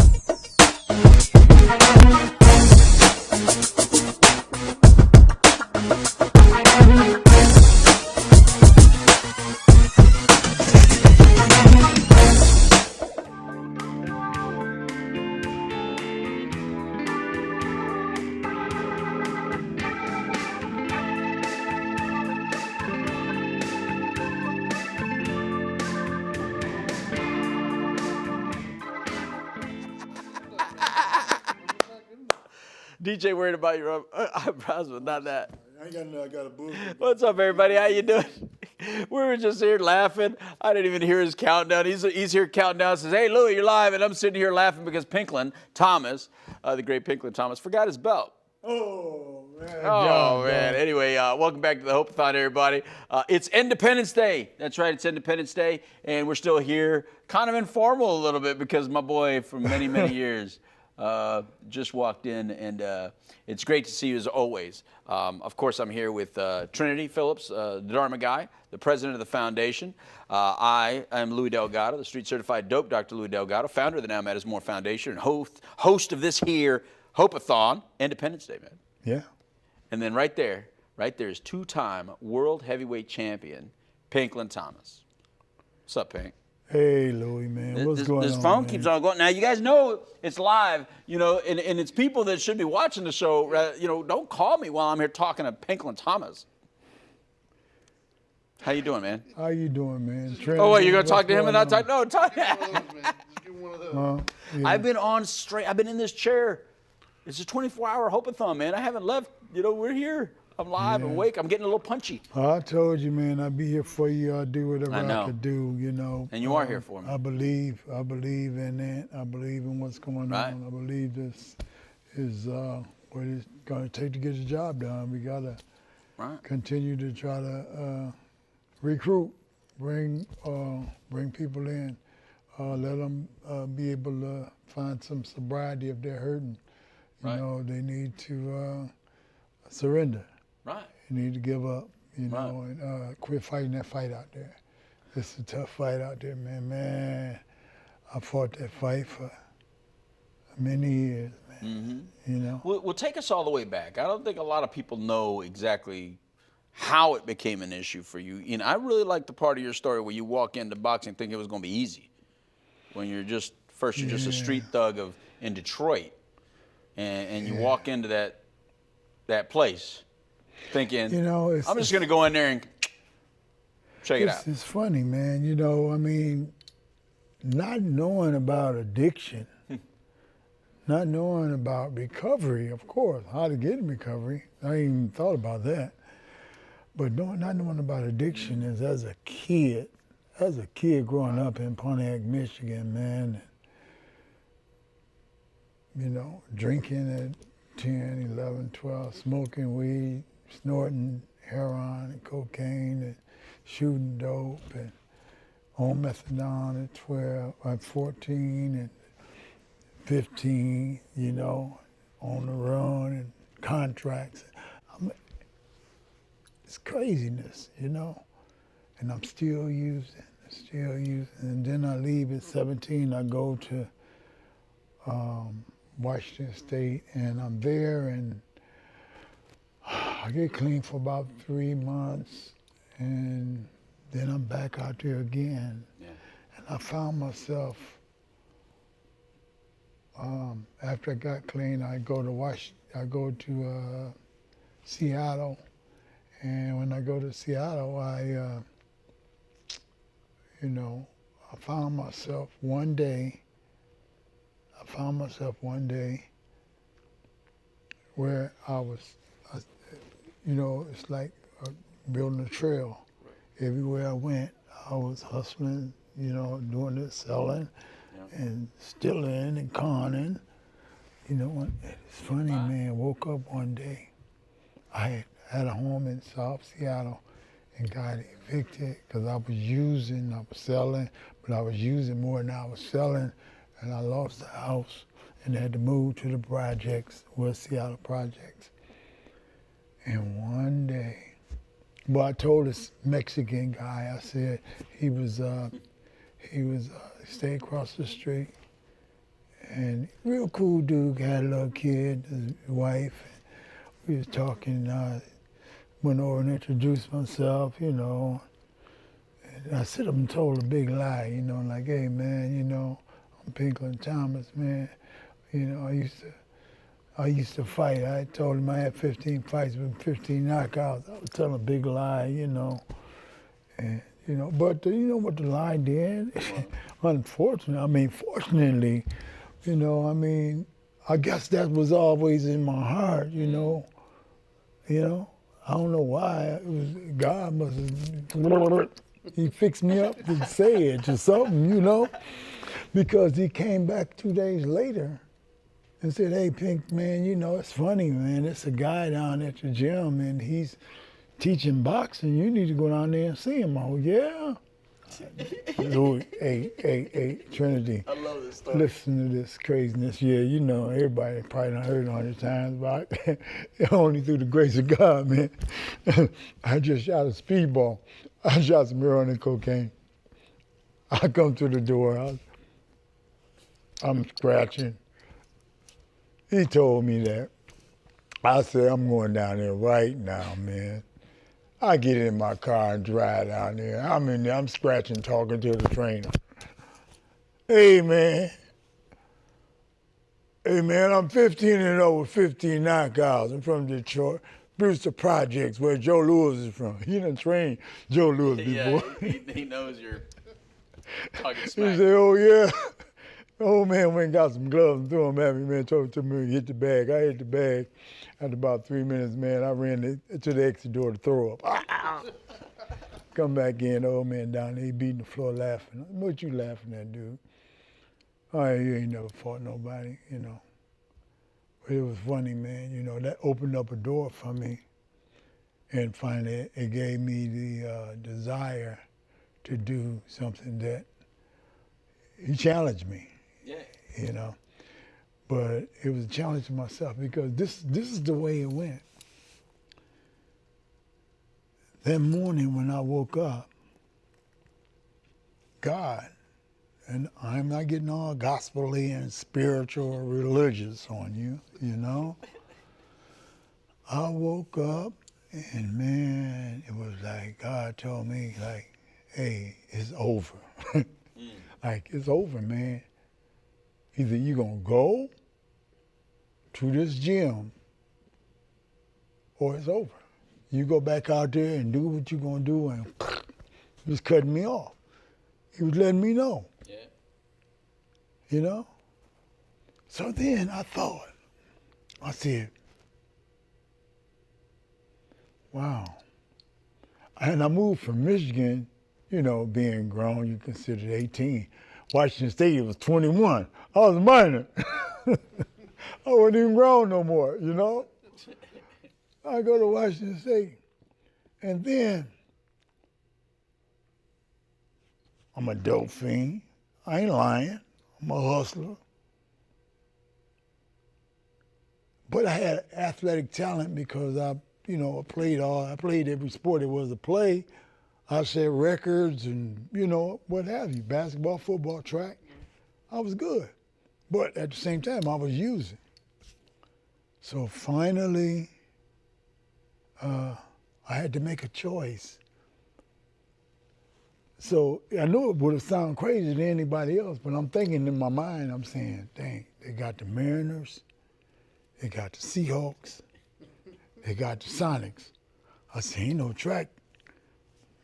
DJ worried about your eyebrows, but not that. I ain't got no, I got a boo. What's up, everybody? How you doing? We were just here laughing. I didn't even hear his countdown. He's here counting down. Says, "Hey, Louie, you're live," and I'm sitting here laughing because Pinklin Thomas, the great Pinklin Thomas, forgot his belt. Oh, man. Oh, man. Anyway, welcome back to the Hope-A-Thon, everybody. It's Independence Day. That's right, it's Independence Day, and we're still here, kind of informal a little bit because my boy from many, many years just walked in, and it's great to see you as always. Of course, I'm here with Trinity Phillips, the Dharma guy, the president of the foundation. I am Louis Delgado, the street-certified dope Dr. Louis Delgado, founder of the Now Matters More Foundation, and host of this here Hope-A-Thon, Independence Day, man. Yeah. And then right there is two-time world heavyweight champion, Pinklin Thomas. What's up, Pink? Hey, Louie, man. What's going on? This phone man? keeps on going. Now, you guys know it's live, you know, and it's people that should be watching the show. You know, don't call me while I'm here talking to Pinklin Thomas. How you doing, man? How you doing, man? Oh, wait, you're going to talk to him and not talk? No, talk. Yeah. I've been on straight. I've been in this chair. It's a 24-hour Hope-A-Thon, man. I haven't left. You know, we're here. I'm live, Yeah. awake. I'm getting a little punchy. I told you, man, I'd be here for you. I'll do whatever I know. I could do, you know. And you are here for me. I believe in that. I believe in what's going Right. on. I believe this is what it's going to take to get the job done. We got to continue to try to recruit, bring people in, let them be able to find some sobriety if they're hurting. You know, they need to surrender. Right. You need to give up, you know, and quit fighting that fight out there. It's a tough fight out there, man. I fought that fight for many years, man. Mm-hmm. You know. Well, take us all the way back. I don't think a lot of people know exactly how it became an issue for you. You know, I really like the part of your story where you walk into boxing thinking it was going to be easy. When you're just a street thug in Detroit, and you walk into that place thinking, you know, I'm just going to go in there and check it out. It's funny, man. You know, I mean, not knowing about addiction, not knowing about recovery, of course, how to get in recovery. I ain't even thought about that. But not knowing about addiction is as a kid growing up in Pontiac, Michigan, man, you know, drinking at 10, 11, 12, smoking weed, snorting heroin and cocaine and shooting dope and on methadone at 12, at 14 and 15, you know, on the run and contracts. I mean, it's craziness, you know, and I'm still using. And then I leave at 17, I go to Washington State, and I'm there, and I get clean for about 3 months, and then I'm back out there again. Yeah. And I found myself, after I got clean, I go to Seattle, and when I go to Seattle, I found myself one day where it's like building a trail. Everywhere I went, I was hustling, you know, doing this, selling, and stealing and conning. You know, it's funny, man, woke up one day, I had a home in South Seattle and got evicted because I was selling, but I was using more than I was selling, and I lost the house and had to move to the projects, West Seattle projects. And one day, well, I told this Mexican guy, I said, he stayed across the street, and real cool dude, had a little kid, his wife. We was talking, went over and introduced myself, you know. And I sit up and told a big lie, you know, like, hey, man, you know, I'm Pinklin Thomas, man. You know, I used to fight. I told him I had 15 fights with 15 knockouts. I was telling a big lie, you know. And, you know, but you know what the lie did? Fortunately, you know, I mean, I guess that was always in my heart, you know. You know, I don't know why. It was God must have, he fixed me up to say it or something, you know, because he came back 2 days later and said, hey, Pink, man, you know, it's funny, man. It's a guy down at the gym, and he's teaching boxing. You need to go down there and see him. Oh, yeah? Louis, hey, Trinity. I love this story. Listen to this craziness. Yeah, you know, everybody probably done heard it 100 times, but only through the grace of God, man. I just shot a speedball. I shot some heroin and cocaine. I come to the door. I'm scratching. He told me that. I said, I'm going down there right now, man. I get in my car and drive down there. I'm in there, I'm scratching, talking to the trainer. Hey, man. Hey, man, I'm 15-0 with 15 knockouts. I'm from Detroit. Brewster Projects, where Joe Louis is from. He done trained Joe Louis before. Yeah, he knows you're talking He smack. said, oh, yeah. The old man went and got some gloves and threw them at me, man, told me to hit the bag. I hit the bag. After about 3 minutes, man, I ran to the exit door to throw up. Come back in, the old man down there, he beating the floor laughing. What you laughing at, dude? Oh, you ain't never fought nobody, you know. But it was funny, man, you know, that opened up a door for me. And finally, it gave me the desire to do something that he challenged me. Yeah. You know, but it was a challenge to myself because this is the way it went. That morning when I woke up, God And I'm not getting all gospel-y and spiritual or religious on you, you know. I woke up and man, it was like God told me like, hey, it's over. Like, it's over, man. Either you're gonna go to this gym or it's over. You go back out there and do what you're gonna do, and he was cutting me off. He was letting me know. Yeah. You know? So then I thought, I said, wow. And I moved from Michigan, you know, being grown, you considered 18. Washington State was 21. I was a minor. I wasn't even grown no more, you know? I go to Washington State, and then I'm a dope fiend. I ain't lying. I'm a hustler. But I had athletic talent because I played every sport there was to play. I set records and, you know, what have you, basketball, football, track. I was good. But at the same time, I was using. So finally, I had to make a choice. So I knew it would have sounded crazy to anybody else, but I'm thinking in my mind, I'm saying, dang, they got the Mariners, they got the Seahawks, they got the Sonics. I said, ain't no track.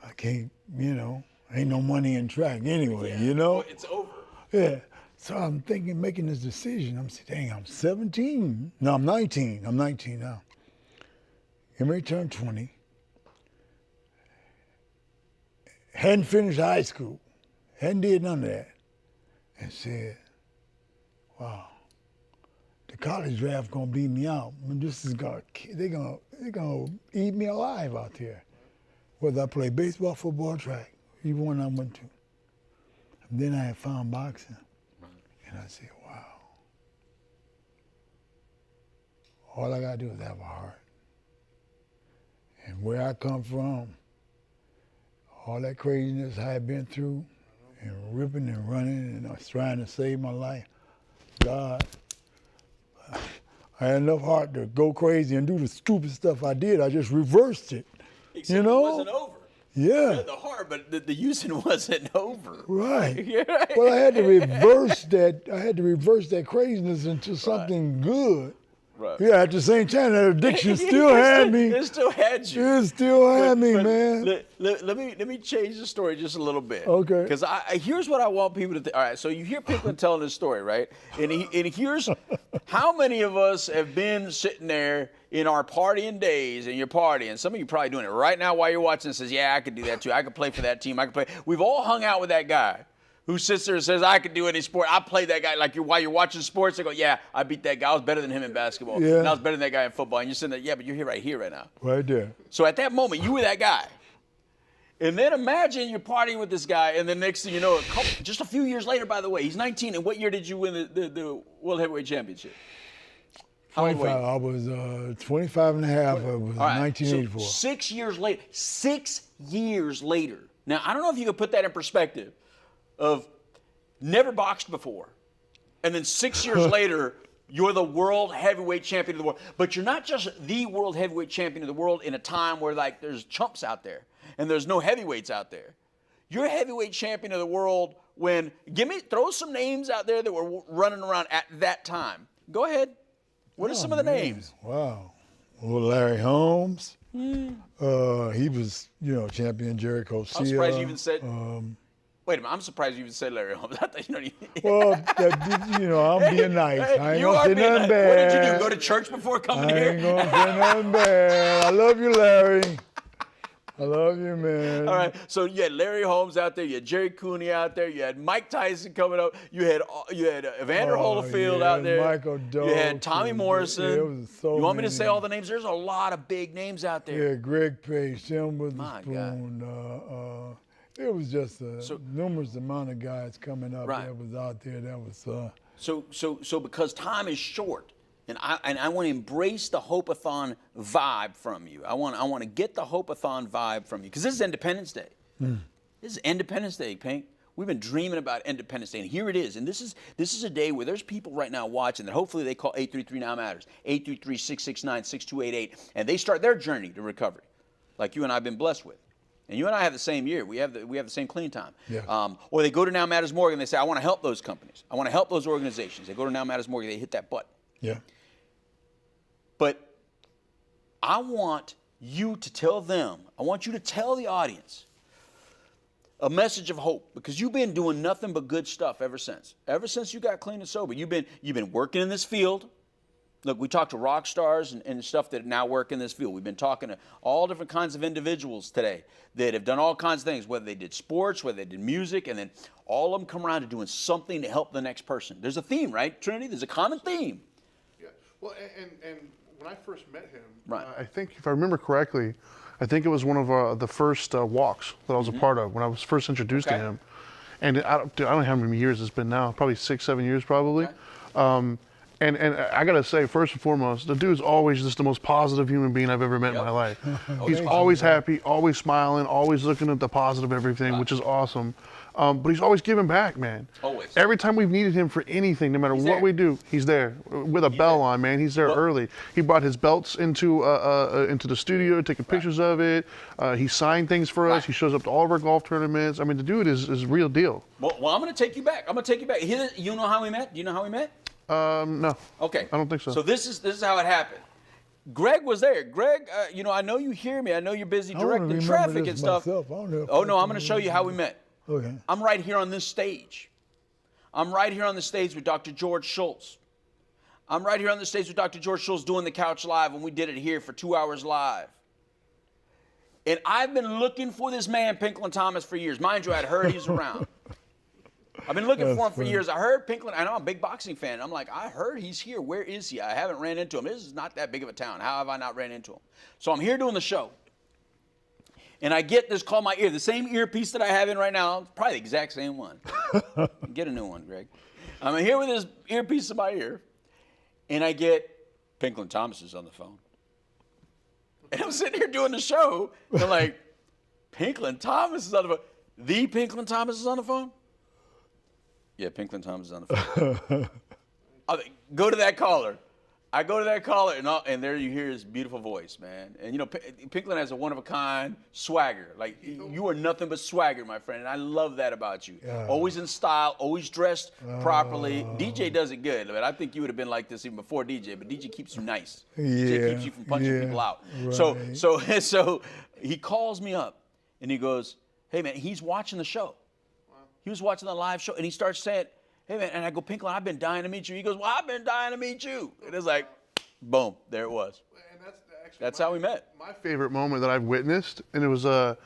I can't, you know, ain't no money in track anyway, you know? Well, it's over. Yeah. So I'm thinking, making this decision. I'm saying, dang, I'm 17. No, I'm 19. I'm 19 now. I'm ready to turn 20. Hadn't finished high school. Hadn't did none of that. And said, wow, the college draft gonna beat me out. This is they're gonna eat me alive out there. Whether I play baseball, football, track, either one I went to. And then I had found boxing. And I said, wow. All I gotta do is have a heart. And where I come from, all that craziness I had been through, and ripping and running, and I was trying to save my life, God, I had enough heart to go crazy and do the stupid stuff I did. I just reversed it. Except you know? It wasn't over. Yeah. You had the heart, but the using wasn't over. Right. Yeah. Well, I had to reverse that. I had to reverse that craziness into something good. Right. Yeah. At the same time, that addiction still had me. It still had you. It still had me, man. Let me change the story just a little bit. Okay. Because here's what I want people to think. All right. So you hear Pickman telling this story, right? And here's how many of us have been sitting there in our partying days, and you're partying. Some of you probably doing it right now while you're watching and says, yeah, I could do that too. I could play for that team. I could play. We've all hung out with that guy who sits there and says, I could do any sport. I played that guy. Like while you're watching sports, they go, yeah, I beat that guy. I was better than him in basketball. Yeah. And I was better than that guy in football. And you're sitting there, yeah, but you're here right now. Right there. So at that moment, you were that guy. And then imagine you're partying with this guy, and the next thing you know, just a few years later, by the way, he's 19. And what year did you win the World Heavyweight Championship? How old were you? I was 25 and a half. It was 1984. So 6 years later. 6 years later. Now, I don't know if you could put that in perspective of never boxed before. And then 6 years later, you're the world heavyweight champion of the world. But you're not just the world heavyweight champion of the world in a time where, like, there's chumps out there and there's no heavyweights out there. You're heavyweight champion of the world when, throw some names out there that were running around at that time. Go ahead. What are some of the names? Wow. Well, Larry Holmes. He was, champion. Jerry Cosia. I'm surprised you even said. Wait a minute. I'm surprised you even said Larry Holmes. I thought Well, I'm being nice. I ain't gonna say nothing bad. What did you do? Go to church before coming here? I ain't gonna say nothing bad. I love you, Larry. I love you, man. All right. So you had Larry Holmes out there. You had Jerry Cooney out there. You had Mike Tyson coming up. You had Evander Holyfield out there. Michael Doak. You had Tommy Morrison. It was so you want me to many. say all the names? There's a lot of big names out there. Yeah, Greg Page, Tim Witherspoon. It was just a numerous amount of guys coming up that was out there. That was. So because time is short. And I want to embrace the Hope-A-Thon vibe from you. I want to get the Hope-A-Thon vibe from you because this is Independence Day. This is Independence Day, Pink. We've been dreaming about Independence Day, and here it is. And this is a day where there's people right now watching that hopefully they call 833 Now Matters, 833-669-6288, and they start their journey to recovery, like you and I have been blessed with. And you and I have the same year. We have the same clean time. Yeah. Or they go to Now Matters Morgan and they say, I want to help those companies. I want to help those organizations. They go to Now Matters Morgan, they hit that button. Yeah. But I want you to tell them, I want you to tell the audience a message of hope, because you've been doing nothing but good stuff ever since. Ever since you got clean and sober, you've been working in this field. Look, we talked to rock stars and stuff that now work in this field. We've been talking to all different kinds of individuals today that have done all kinds of things, whether they did sports, whether they did music, and then all of them come around to doing something to help the next person. There's a theme, right, Trinity? There's a common theme. Yeah. Well, and when I first met him, right. I think, if I remember correctly, I think it was one of the first walks that I was a part of when I was first introduced to him. And I don't know how many years it's been now, probably 6, 7 years probably. Okay. And I gotta say, first and foremost, the dude's always just the most positive human being I've ever met in my life. He's always happy, always smiling, always looking at the positive everything, which is awesome. But he's always giving back, man. Always. Every time we've needed him for anything, no matter what we do, he's there with a bell on, man. He's there early. He brought his belts into the studio, taking pictures of it. He signed things for us. He shows up to all of our golf tournaments. I mean, the dude is real deal. Well, I'm going to take you back. You know how we met? Do you know how we met? No. Okay. I don't think so. So this is how it happened. Greg was there. Greg, I know you hear me. I know you're busy directing traffic and stuff. Oh no, I'm going to show you how we met. Okay. I'm right here on this stage. I'm right here on the stage with Dr. George Schultz. I'm right here on the stage with Dr. George Schultz doing the Couch Live, and we did it here for 2 hours live. And I've been looking for this man, Pinklin Thomas, for years. Mind you, I'd heard he's around. I've been looking for him for years. I heard Pinklin. I know I'm a big boxing fan. I'm like, I heard he's here. Where is he? I haven't ran into him. This is not that big of a town. How have I not ran into him? So I'm here doing the show. And I get this call in my ear, the same earpiece that I have in right now, probably the exact same one. Get a new one, Greg. I'm here with this earpiece in my ear, and I get Pinklin Thomas is on the phone. And I'm sitting here doing the show, and I'm like, Pinklin Thomas is on the phone. The Pinklin Thomas is on the phone? Yeah, Pinklin Thomas is on the phone. Go to that caller. I go to that caller, and there you hear his beautiful voice, man. And, Pinklin has a one-of-a-kind swagger. Like, you are nothing but swagger, my friend, and I love that about you. Always in style, always dressed properly. DJ does it good, but I think you would have been like this even before DJ, but DJ keeps you nice. DJ keeps you from punching people out. Right. So he calls me up, and he goes, hey, man, he's watching the show. He was watching the live show, and he starts saying, hey, man, and I go, Pinklin, I've been dying to meet you. He goes, well, I've been dying to meet you. And it's like, boom, there it was. And that's how we met. My favorite moment that I've witnessed, and it was a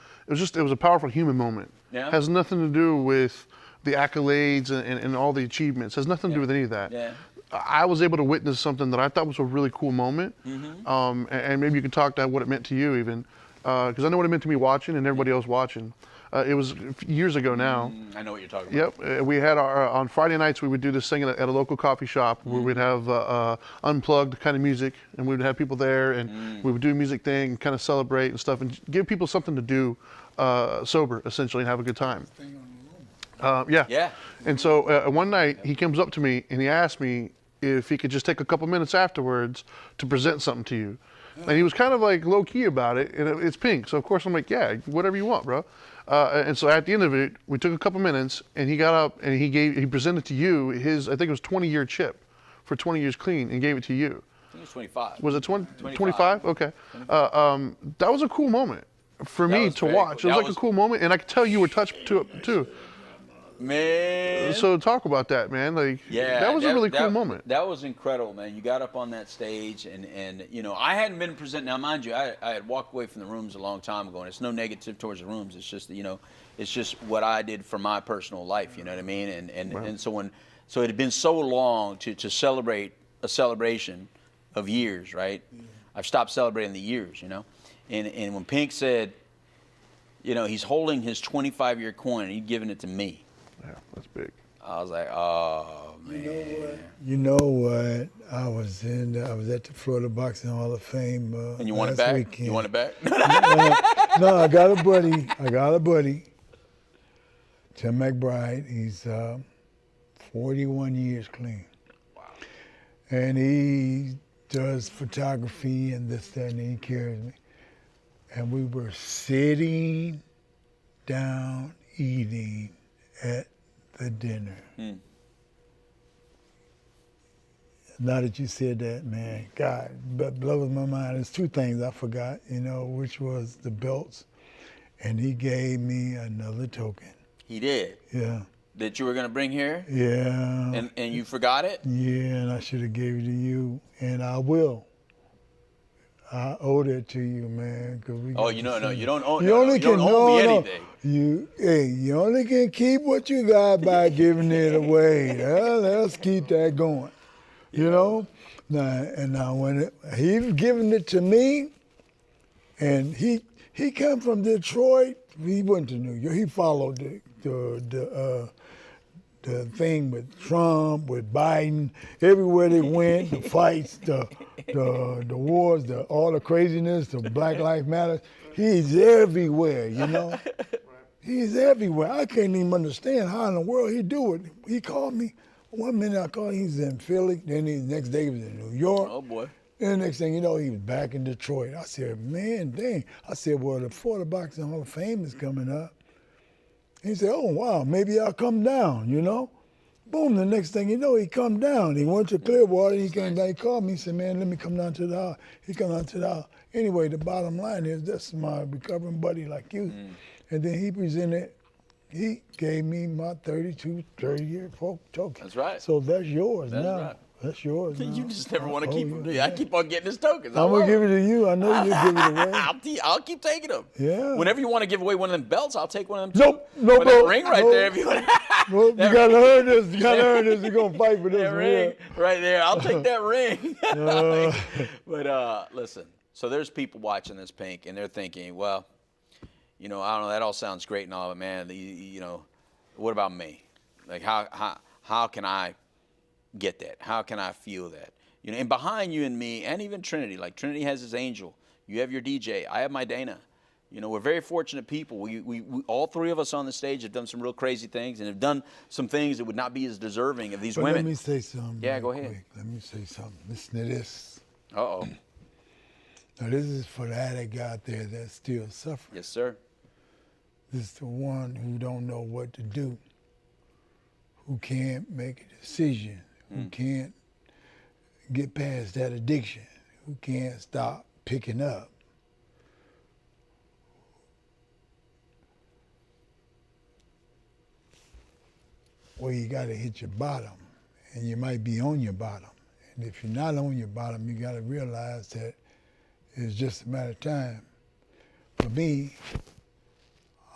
powerful human moment. Yeah. It has nothing to do with the accolades and all the achievements. It has nothing to do with any of that. Yeah. I was able to witness something that I thought was a really cool moment. Mm-hmm. And maybe you could talk to what it meant to you even, because I know what it meant to me watching and everybody else watching. It was years ago now. I know what you're talking about. Yep. We had on Friday nights, we would do this thing at a local coffee shop where we'd have unplugged kind of music, and we would have people there, and we would do a music thing and kind of celebrate and stuff and give people something to do sober, essentially, and have a good time. Yeah. And so one night, he comes up to me and he asked me if he could just take a couple minutes afterwards to present something to you. And he was kind of like low-key about it, and it's Pink. So, of course, I'm like, yeah, whatever you want, bro. And so at the end of it, we took a couple minutes, and he got up and he presented to you his, I think it was 20-year chip for 20 years clean, and gave it to you. I think it was 25. Was it 25? Okay. That was a cool moment for me to watch. Cool. It was like a cool moment, and I could tell you were touched to it too. Man. So talk about that, man. Like, yeah, that was a really cool moment. That was incredible, man. You got up on that stage, and I hadn't been present. Now, mind you, I had walked away from the rooms a long time ago, and it's no negative towards the rooms. It's just, it's just what I did for my personal life. You know what I mean? And so it had been so long to celebrate a celebration of years, right? Yeah. I've stopped celebrating the years, And when Pink said, he's holding his 25-year coin and he's giving it to me. Yeah, that's big. I was like, oh, man. You know what? I was at the Florida Boxing Hall of Fame and you want it back? Weekend. You want it back? No, I got a buddy. Tim McBride. He's 41 years clean. Wow. And he does photography and this, that, and he carries me. And we were sitting down eating at the dinner. Now that you said that, man, God, that blows my mind. There's two things I forgot, you know, which was the belts, and he gave me another token. He did? Yeah. That you were going to bring here? Yeah. And you forgot it? Yeah, and I should have gave it to you, and I will. I owe that to you, man. Oh, you know, no, you don't owe, you no, only you don't can, owe me no, anything. You only can keep what you got by giving it away. Well, let's keep that going. You know? Now when he's giving it to me, and he come from Detroit, he went to New York. He followed the thing with Trump, with Biden, everywhere they went, the fights, the wars, all the craziness, the Black Lives Matter. He's everywhere, you know? He's everywhere. I can't even understand how in the world he do it. He called me. One minute I called him, he's in Philly. Then the next day he was in New York. Oh, boy. And the next thing you know, he was back in Detroit. I said, man, dang. I said, well, the Florida Boxing Hall of Fame is coming up. He said, oh, wow, maybe I'll come down, you know? Boom, the next thing you know, he come down. He went to Clearwater, he came down, he called me, he said, man, let me come down to the house. He come down to the house. Anyway, the bottom line is, that's my recovering buddy like you. And then he presented, he gave me my 30-year folk token. That's right. So that's yours That's now. right. That's yours now. You just never want to keep them. yeah. I keep on getting his tokens. I'm going to give it to you. I know you'll give it away. I'll keep taking them. Yeah. Whenever you want to give away one of them belts, I'll take one of them too. No, Or that ring right there. If you want. You got to earn this. You got to earn this. You're going to fight for this That ring right there. I'll take that ring. But listen, so there's people watching this, Pink, and they're thinking, well, you know, I don't know, that all sounds great and all, but man, you know, what about me? Like, how can I get that? How can I feel that? You know, and behind you and me, and even Trinity, like Trinity has his angel. You have your DJ. I have my Dana. You know, we're very fortunate people. We all three of us on the stage have done some real crazy things and have done some things that would not be as deserving of these But women. let me say something. Yeah, right go ahead. quick. Let me say something. Listen to this. Uh-oh. Now, this is for the addict out there that's still suffering. Yes, sir. This is the one who don't know what to do, who can't make a decision, who can't get past that addiction, who can't stop picking up. Well, you got to hit your bottom, and you might be on your bottom. And if you're not on your bottom, you got to realize that it's just a matter of time. For me,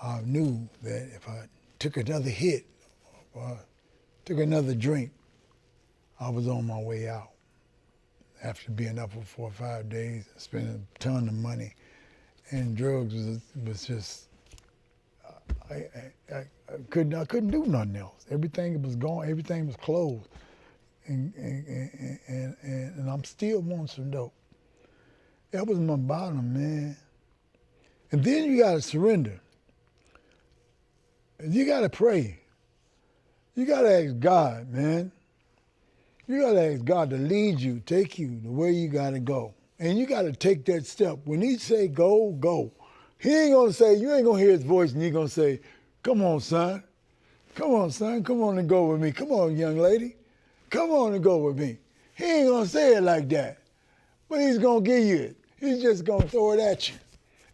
I knew that if I took another hit or took another drink, I was on my way out. After being up for 4 or 5 days, spending a ton of money, and drugs was just, I couldn't do nothing else. Everything was gone. Everything was closed, and I'm still wanting some dope. That was my bottom, man. And then you gotta surrender. You gotta pray. You gotta ask God, man. You gotta ask God to lead you, take you to where you gotta go. And you gotta take that step. When he say go, go. He ain't gonna say, you ain't gonna hear his voice and he gonna say, come on, son. Come on, son. Come on and go with me. Come on, young lady. Come on and go with me. He ain't gonna say it like that. But he's gonna give you it. He's just gonna throw it at you.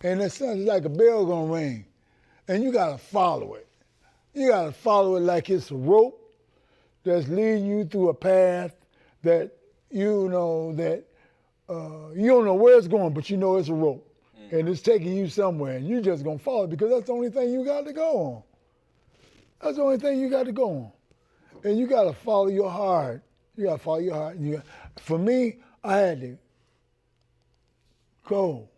And it sounds like a bell gonna ring. And you gotta follow it. You gotta follow it like it's a rope that's leading you through a path that you know that you don't know where it's going, but you know it's a rope. And it's taking you somewhere, and you're just gonna follow it because that's the only thing you got to go on. That's the only thing you got to go on. And you gotta follow your heart. You gotta follow your heart. For me, I had to go,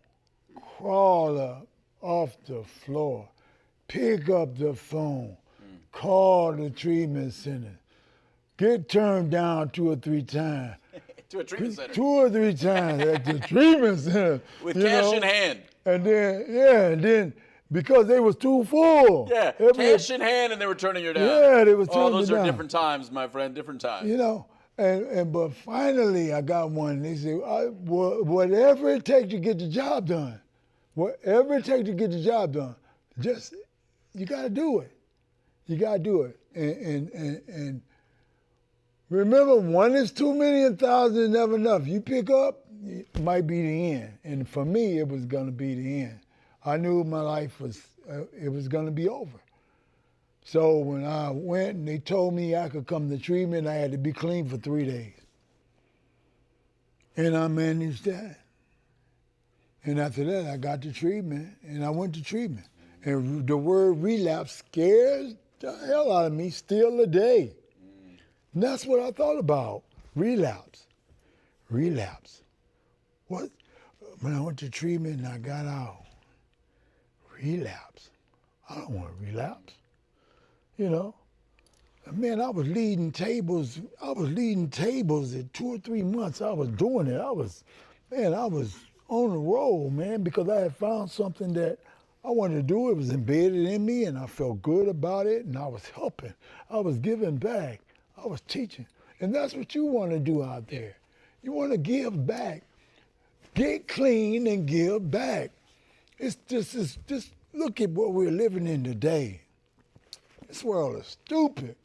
crawl up off the floor, pick up the phone, call the treatment center, get turned down 2 or 3 times. To a treatment center. 2 or 3 times at the treatment center. With cash in hand. And then, because they was too full. Yeah, cash in hand and they were turning you down. Yeah, they was turning Oh, those you are down. different times, my friend, different times. You know, but finally I got one. They said, whatever it takes to get the job done, whatever it takes to get the job done, just, you got to do it. You got to do it. And remember, one is too many, 1,000 is never enough. You pick up, it might be the end. And for me, it was going to be the end. I knew my life was, it was going to be over. So when I went and they told me I could come to treatment, I had to be clean for 3 days. And I managed that. And after that, I got to treatment and I went to treatment. And the word relapse scares the hell out of me still today. And that's what I thought about, relapse. Relapse. What? When I went to treatment and I got out, relapse. I don't want to relapse. You know, man, I was leading tables at 2 or 3 months. I was doing it. I was on the roll, man, because I had found something that I wanted to do. It was embedded in me, and I felt good about it, and I was helping. I was giving back. I was teaching. And that's what you want to do out there. You want to give back. Get clean and give back. It's just look at what we're living in today. This world is stupid.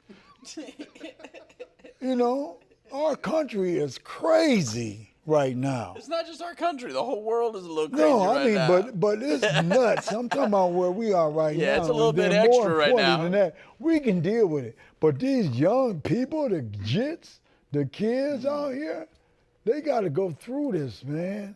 You know, our country is crazy right now. It's not just our country. The whole world is a little crazy No, but it's nuts. I'm talking about where we are right now. Yeah, it's a little bit Then more extra right important now. than that, we can deal with it. But these young people, the jits, the kids out here, they got to go through this, man.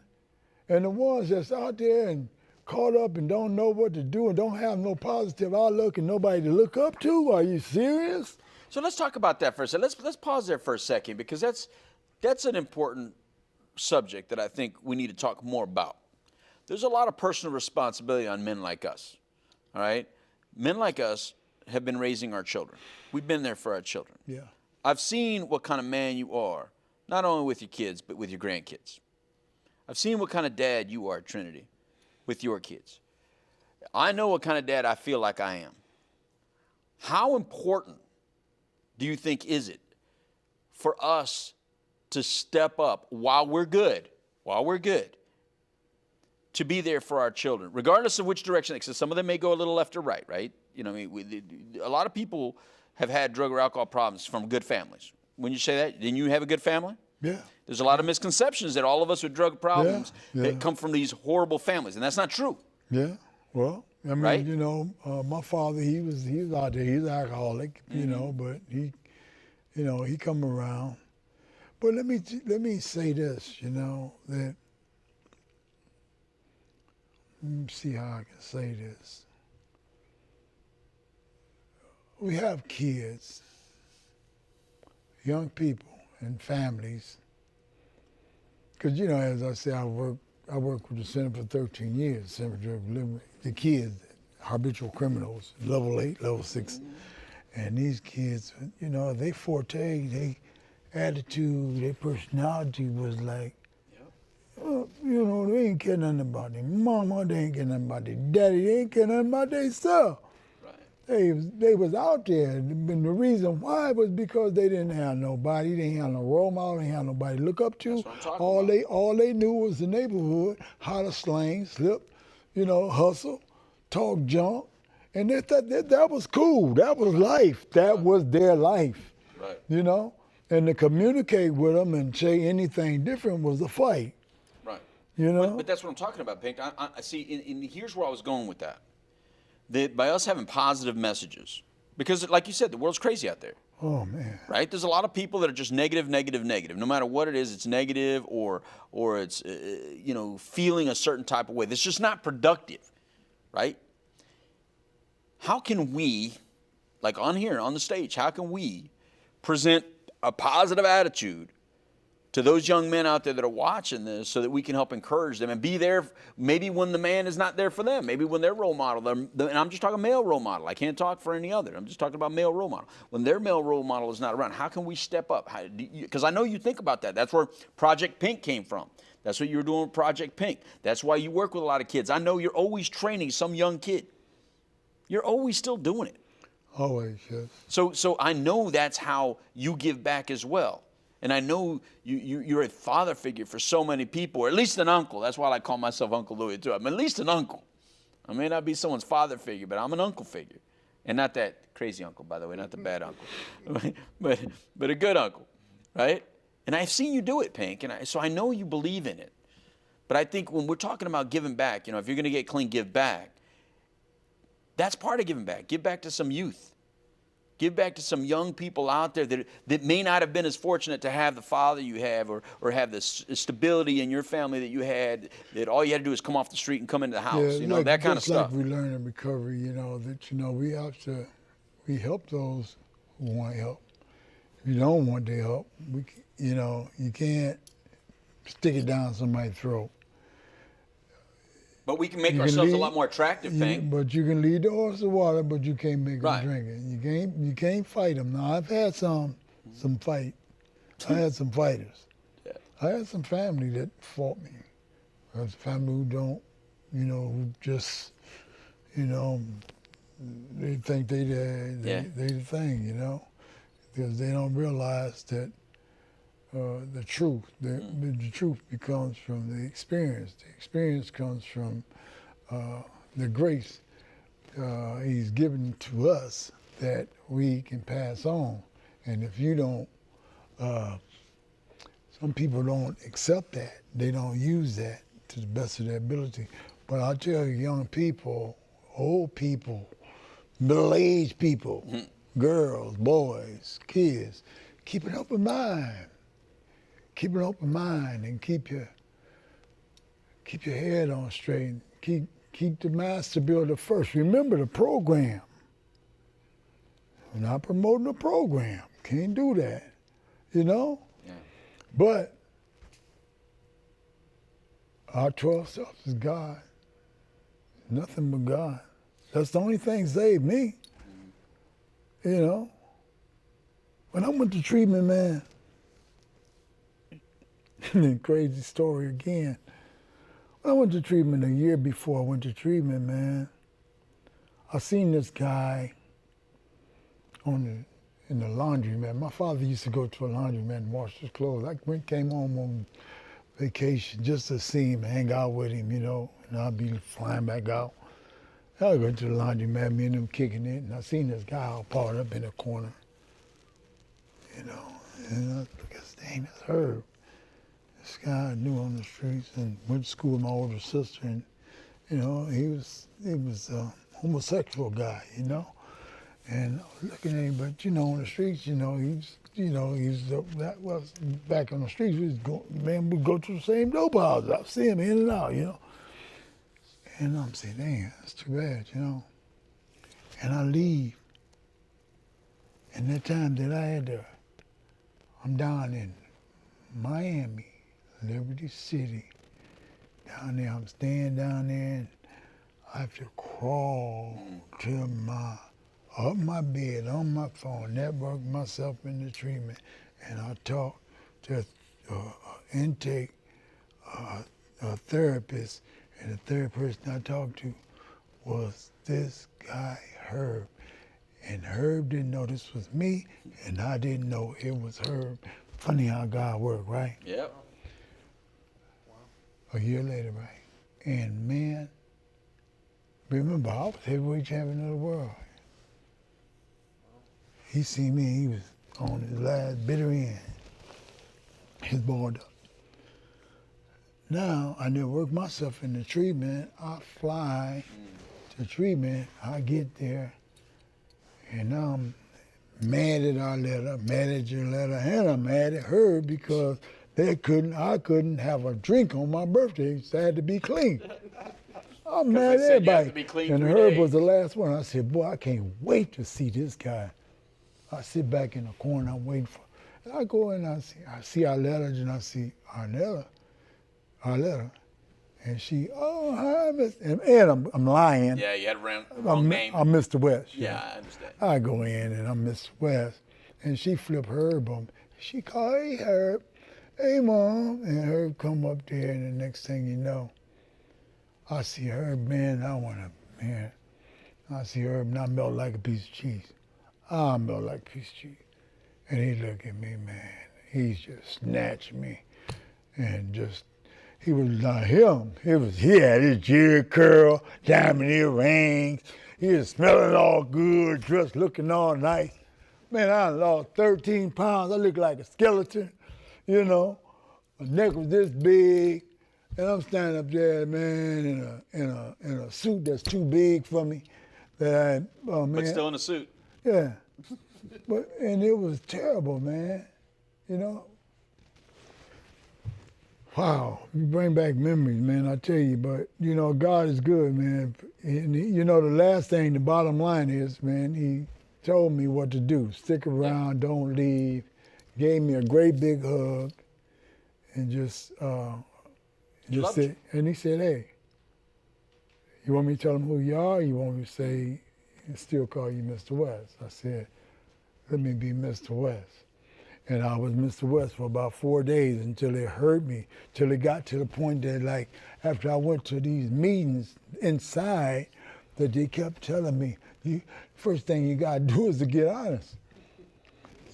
And the ones that's out there and caught up and don't know what to do and don't have no positive outlook and nobody to look up to, are you serious? So let's talk about that for a second. Let's pause there for a second, because that's an important subject that I think we need to talk more about. There's a lot of personal responsibility on men like us, all right? Men like us have been raising our children. We've been there for our children. Yeah. I've seen what kind of man you are, not only with your kids, but with your grandkids. I've seen what kind of dad you are, Trinity, with your kids. I know what kind of dad I feel like I am. How important do you think is it for us to step up while we're good, to be there for our children, regardless of which direction? Because some of them may go a little left or right, right? You know, I mean, a lot of people have had drug or alcohol problems from good families. When you say that, didn't you have a good family? Yeah. There's a lot of misconceptions that all of us with drug problems that come from these horrible families, and that's not true. Yeah. Well, I mean, Right? you know, my father, he was out there. He's an alcoholic, you know, but he come around. But let me say this, you know, that, let me see how I can say this. We have kids, young people, and families. Because, you know, as I say, I worked with the Center for 13 years, Center for Drug Liberty. The kids, habitual criminals, level 8, level 6. And these kids, you know, they forte, they attitude, their personality was like, you know, they ain't care nothing about their mama, they ain't care nothing about their daddy, they ain't care nothing about their stuff. They was out there, and the reason why was because they didn't have nobody, they didn't have no role model, they didn't have nobody to look up to. All they knew was the neighborhood, how to slang, slip, you know, hustle, talk junk, and that was cool. That was life. That was their life. Right. You know, and to communicate with them and say anything different was a fight. Right. You know. But that's what I'm talking about, Pink. I see. And here's where I was going with that. That by us having positive messages, because like you said, the world's crazy out there. Oh man. Right? There's a lot of people that are just negative, negative, negative. No matter what it is, it's negative or it's you know, feeling a certain type of way. That's just not productive, right? How can we, like on here on the stage, how can we present a positive attitude to those young men out there that are watching this, so that we can help encourage them and be there maybe when the man is not there for them, maybe when their role model, and I'm just talking male role model, I can't talk for any other, I'm just talking about male role model. When their male role model is not around, how can we step up? Because I know you think about that. That's where Project Pink came from. That's what you were doing with Project Pink. That's why you work with a lot of kids. I know you're always training some young kid. You're always still doing it. Always, yes. So I know that's how you give back as well. And I know you're a father figure for so many people, or at least an uncle. That's why I call myself Uncle Louie, too. I'm at least an uncle. I may not be someone's father figure, but I'm an uncle figure. And not that crazy uncle, by the way, not the bad uncle. but a good uncle, right? And I've seen you do it, Pink, and so I know you believe in it. But I think when we're talking about giving back, if you're going to get clean, give back. That's part of giving back. Give back to some youth. Give back to some young people out there that may not have been as fortunate to have the father you have or have the stability in your family that you had, that all you had to do is come off the street and come into the house, Yeah, that kind of stuff. Just like we learn in recovery, that, we help those who want help. If you don't want their help, you can't stick it down somebody's throat. But we can make ourselves a lot more attractive, Pink. But you can lead the horse to water, but you can't make them drink it. You can't fight them. Now, I've had some fight. I had some fighters. Yeah. I had some family that fought me. I had family who don't, who just, they think they the thing, because they don't realize that the truth. The truth comes from the experience. The experience comes from the grace He's given to us that we can pass on. And if you don't, some people don't accept that. They don't use that to the best of their ability. But I'll tell you, young people, old people, middle-aged people, girls, boys, kids, keep an open mind. Keep an open mind and keep your head on straight. Keep the master builder first. Remember the program. We're not promoting the program. Can't do that, Yeah. But our 12 steps is God. Nothing but God. That's the only thing saved me. When I went to treatment, man, crazy story again. When I went to treatment a year before I went to treatment, man, I seen this guy in the laundromat. My father used to go to a laundromat and wash his clothes. I came home on vacation just to see him, hang out with him, and I'd be flying back out. I go to the laundromat, me and him kicking it, and I seen this guy all parked up in the corner, and I look at his name, it's Herb. This guy I knew on the streets and went to school with my older sister, and he was homosexual guy, And I was looking at him, but on the streets, that was back on the streets. We'd go to the same dope houses. I see him in and out, And I'm saying, damn, that's too bad, And I leave. And that time that I'm down in Miami, Liberty City, down there. I'm staying down there, and I have to crawl to up my bed, on my phone, network myself into treatment, and I talk to intake a therapist, and the third person I talked to was this guy, Herb. And Herb didn't know this was me, and I didn't know it was Herb. Funny how God worked, right? Yep. A year later, right? And man, remember, I was heavyweight champion of the world. He seen me, he was on his last bitter end. He's balled up. Now, I didn't work myself into treatment. I fly to treatment, I get there, and now I'm mad at our letter, mad at your letter, and I'm mad at her because I couldn't have a drink on my birthday, so I had to be clean. I'm mad at everybody. And Herb was the last one. I said, boy, I can't wait to see this guy. I sit back in the corner, I'm waiting for, and I go in, I see our letters, and I see our letter. And she, oh, hi, Mr. And I'm lying. Yeah, you had a wrong name. I'm Mr. West. Yeah, I understand. I go in and I'm Mr. West, and she flip Herb on me. She call, hey, Herb, hey, Mom. And Herb come up there, and the next thing you know, I see Herb, man, I see Herb and I melt like a piece of cheese. I melt like a piece of cheese. And he looked at me, man. He just snatched me and just, he was not him. He had his Jerry curl, diamond earrings. He was smelling all good, dressed looking all nice. Man, I lost 13 pounds. I looked like a skeleton, you know. My neck was this big. And I'm standing up there, man, in a suit that's too big for me. That oh man. But still in a suit. Yeah. And it was terrible, man. You know. Wow, you bring back memories, man. I tell you, but you know, God is good, man. And you know, the last thing, the bottom line is, man, He told me what to do. Stick around, don't leave. Gave me a great big hug, and just said, and he said, hey, you want me to tell him who you are? Or you want me to say, still call you Mr. West? I said, let me be Mr. West. And I was Mr. West for about 4 days until it hurt me, till it got to the point that, like, after I went to these meetings inside, that they kept telling me, first thing you got to do is to get honest.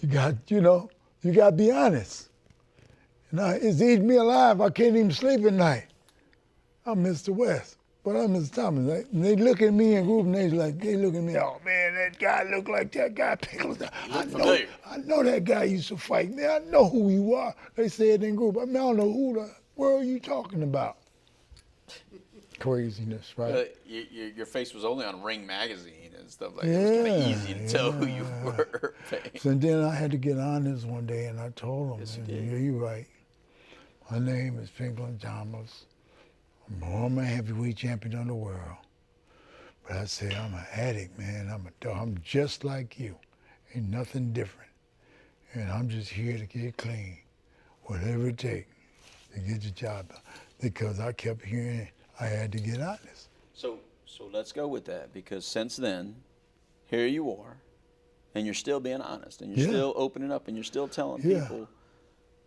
You got to be honest. Now, it's eating me alive. I can't even sleep at night. I'm Mr. West, but I'm Mr. Thomas. Right? And they look at me in group, and they look at me, oh, man, that guy look like that guy Pickles. I know that guy used to fight. Man, I know who you are. They said in group. I mean, I don't know who the world you talking about. Craziness, right? Your face was only on Ring magazine and stuff like that. It was kind of easy to tell who you were. So then I had to get honest one day, and I told him, yeah, you're right. My name is Pinklin Thomas. I'm a former heavyweight champion of the world. But I said, I'm an addict, man. I'm just like you. Ain't nothing different. And I'm just here to get clean, whatever it takes to get the job done. Because I kept hearing I had to get honest. So let's go with that, because since then, here you are, and you're still being honest, and you're still opening up, and you're still telling people,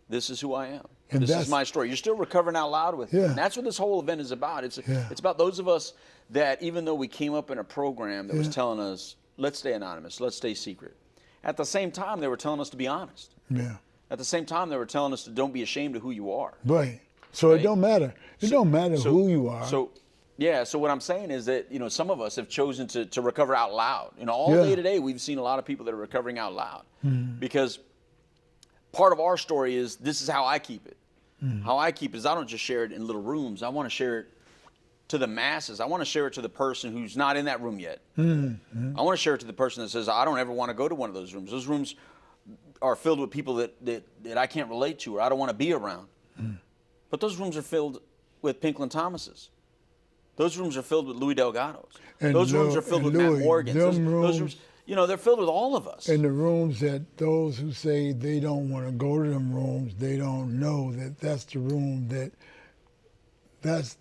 this is who I am. And this is my story. You're still recovering out loud with it. And that's what this whole event is about. It's about those of us that, even though we came up in a program that was telling us, let's stay anonymous, let's stay secret. At the same time, they were telling us to be honest. Yeah. At the same time, they were telling us to don't be ashamed of who you are. Right. So it don't matter. It don't matter who you are. So what I'm saying is that, you know, some of us have chosen to recover out loud. You know, all day today, we've seen a lot of people that are recovering out loud. Because part of our story is, this is how I keep it. How I keep it is, I don't just share it in little rooms. I want to share it to the masses. I want to share it to the person who's not in that room yet. I want to share it to the person that says, I don't ever want to go to one of those rooms. Those rooms are filled with people that I can't relate to, or I don't want to be around. But those rooms are filled with Pinklin Thomases. Those rooms are filled with Louis Delgados. Those rooms are filled with Matt Morgans. Those rooms, you know, they're filled with all of us. And the rooms that those who say they don't want to go to them rooms, they don't know that that's the room that's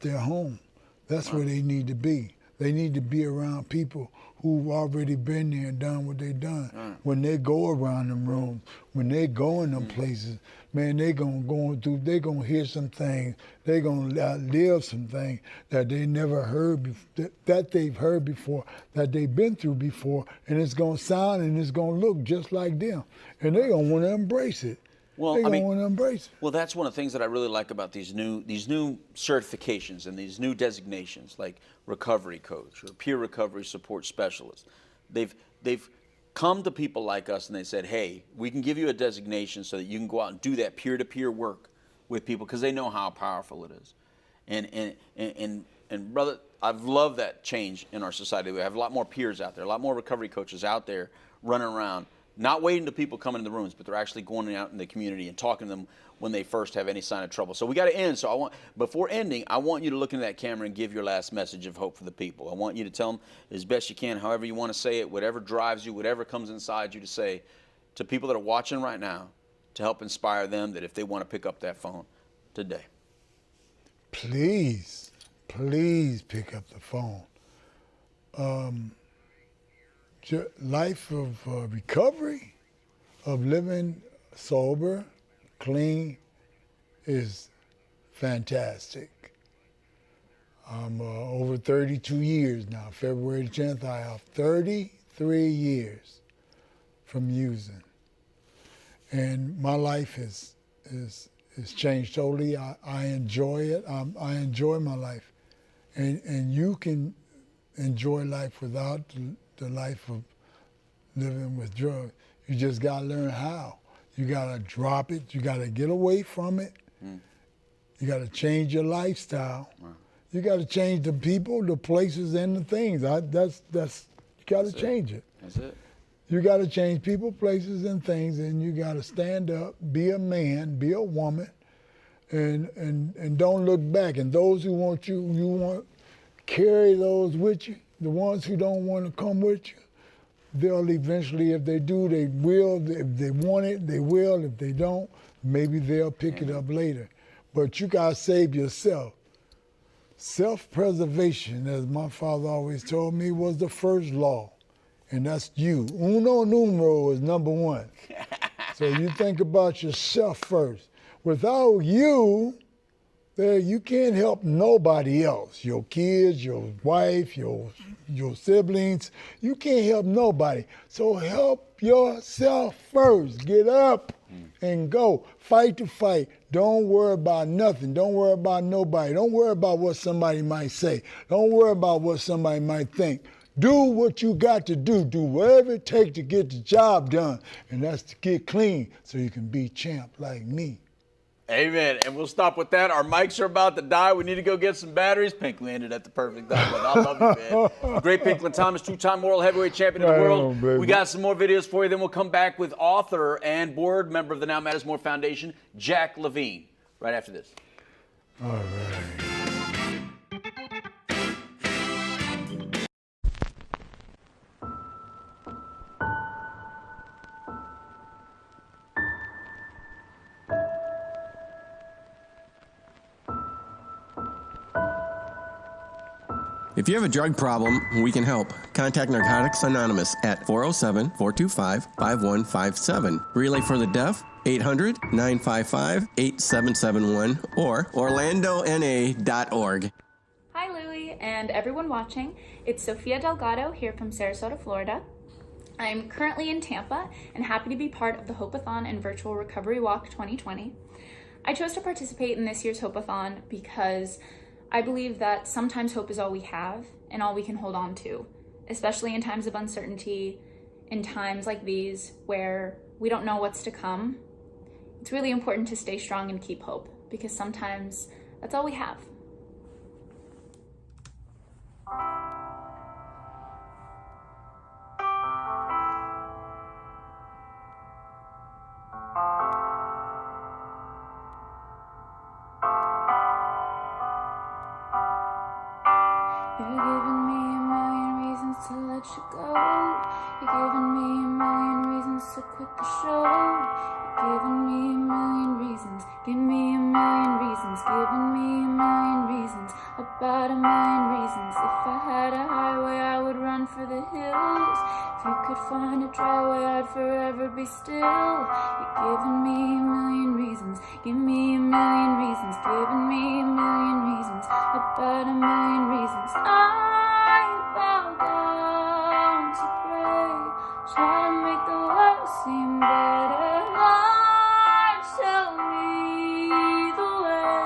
their home. That's where they need to be. They need to be around people who've already been there and done what they've done. When they go around them rooms, when they go in them places, man, they're gonna hear some things. They're gonna live some things that they never heard, that they've heard before, that they've been through before, and it's gonna sound and it's gonna look just like them, and they're gonna want to embrace it. Well, they're gonna want to embrace it. Well, that's one of the things that I really like about these new certifications and these new designations, like recovery coach or peer recovery support specialist. They've come to people like us and they said, hey, we can give you a designation so that you can go out and do that peer-to-peer work with people, because they know how powerful it is. And brother, I've loved that change in our society. We have a lot more peers out there, a lot more recovery coaches out there running around, not waiting till people come into the rooms, but they're actually going out in the community and talking to them when they first have any sign of trouble. So we got to end. So before ending, I want you to look into that camera and give your last message of hope for the people. I want you to tell them as best you can, however you want to say it, whatever drives you, whatever comes inside you to say to people that are watching right now, to help inspire them that if they want to pick up that phone today. Please pick up the phone. Life of recovery, of living sober, clean, is fantastic. I'm over 32 years now. February 10th, I have 33 years from using. And my life is changed totally. I enjoy it. I enjoy my life. And you can enjoy life without the life of living with drugs. You just got to learn how. You got to drop it. You got to get away from it. You got to change your lifestyle. You got to change the people, the places, and the things. You got to change it. That's it. You got to change people, places, and things, and you got to stand up, be a man, be a woman, and don't look back. And those who want you carry those with you. The ones who don't want to come with you, they'll eventually, if they do, they will. If they want it, they will. If they don't, maybe they'll pick it up later. But you got to save yourself. Self-preservation, as my father always told me, was the first law. And that's you. Uno numero is number one. So you think about yourself first. Without you, you can't help nobody else. Your kids, your wife, your siblings. You can't help nobody. So help yourself first. Get up and go. Fight the fight. Don't worry about nothing. Don't worry about nobody. Don't worry about what somebody might say. Don't worry about what somebody might think. Do what you got to do. Do whatever it takes to get the job done. And that's to get clean so you can be champ like me. Amen. And we'll stop with that. Our mics are about to die. We need to go get some batteries. Pinkley ended at the perfect time. I love you, man. Great Pinkley Thomas, two-time world heavyweight champion of the world. We got some more videos for you. Then we'll come back with author and board member of the Now Matters More Foundation, Jack Levine, right after this. All right. If you have a drug problem, we can help. Contact Narcotics Anonymous at 407-425-5157. Relay for the Deaf, 800-955-8771 or orlandona.org. Hi, Louie, and everyone watching. It's Sophia Delgado here from Sarasota, Florida. I'm currently in Tampa and happy to be part of the Hope-A-Thon and Virtual Recovery Walk 2020. I chose to participate in this year's Hope-A-Thon because I believe that sometimes hope is all we have and all we can hold on to, especially in times of uncertainty, in times like these where we don't know what's to come. It's really important to stay strong and keep hope because sometimes that's all we have. You're giving me a million reasons to let you go. You're giving me a million reasons to quit the show. You're giving me a million reasons. Give me a million reasons. Giving me a million reasons. About a million reasons. If I had a highway, I would run for the hills. If you could find a dry way, I'd forever be still. You're giving me a million reasons. Give me a million reasons. Giving me a million reasons. About a million reasons. I bow down to pray, try to make the world seem better. Lord, show me the way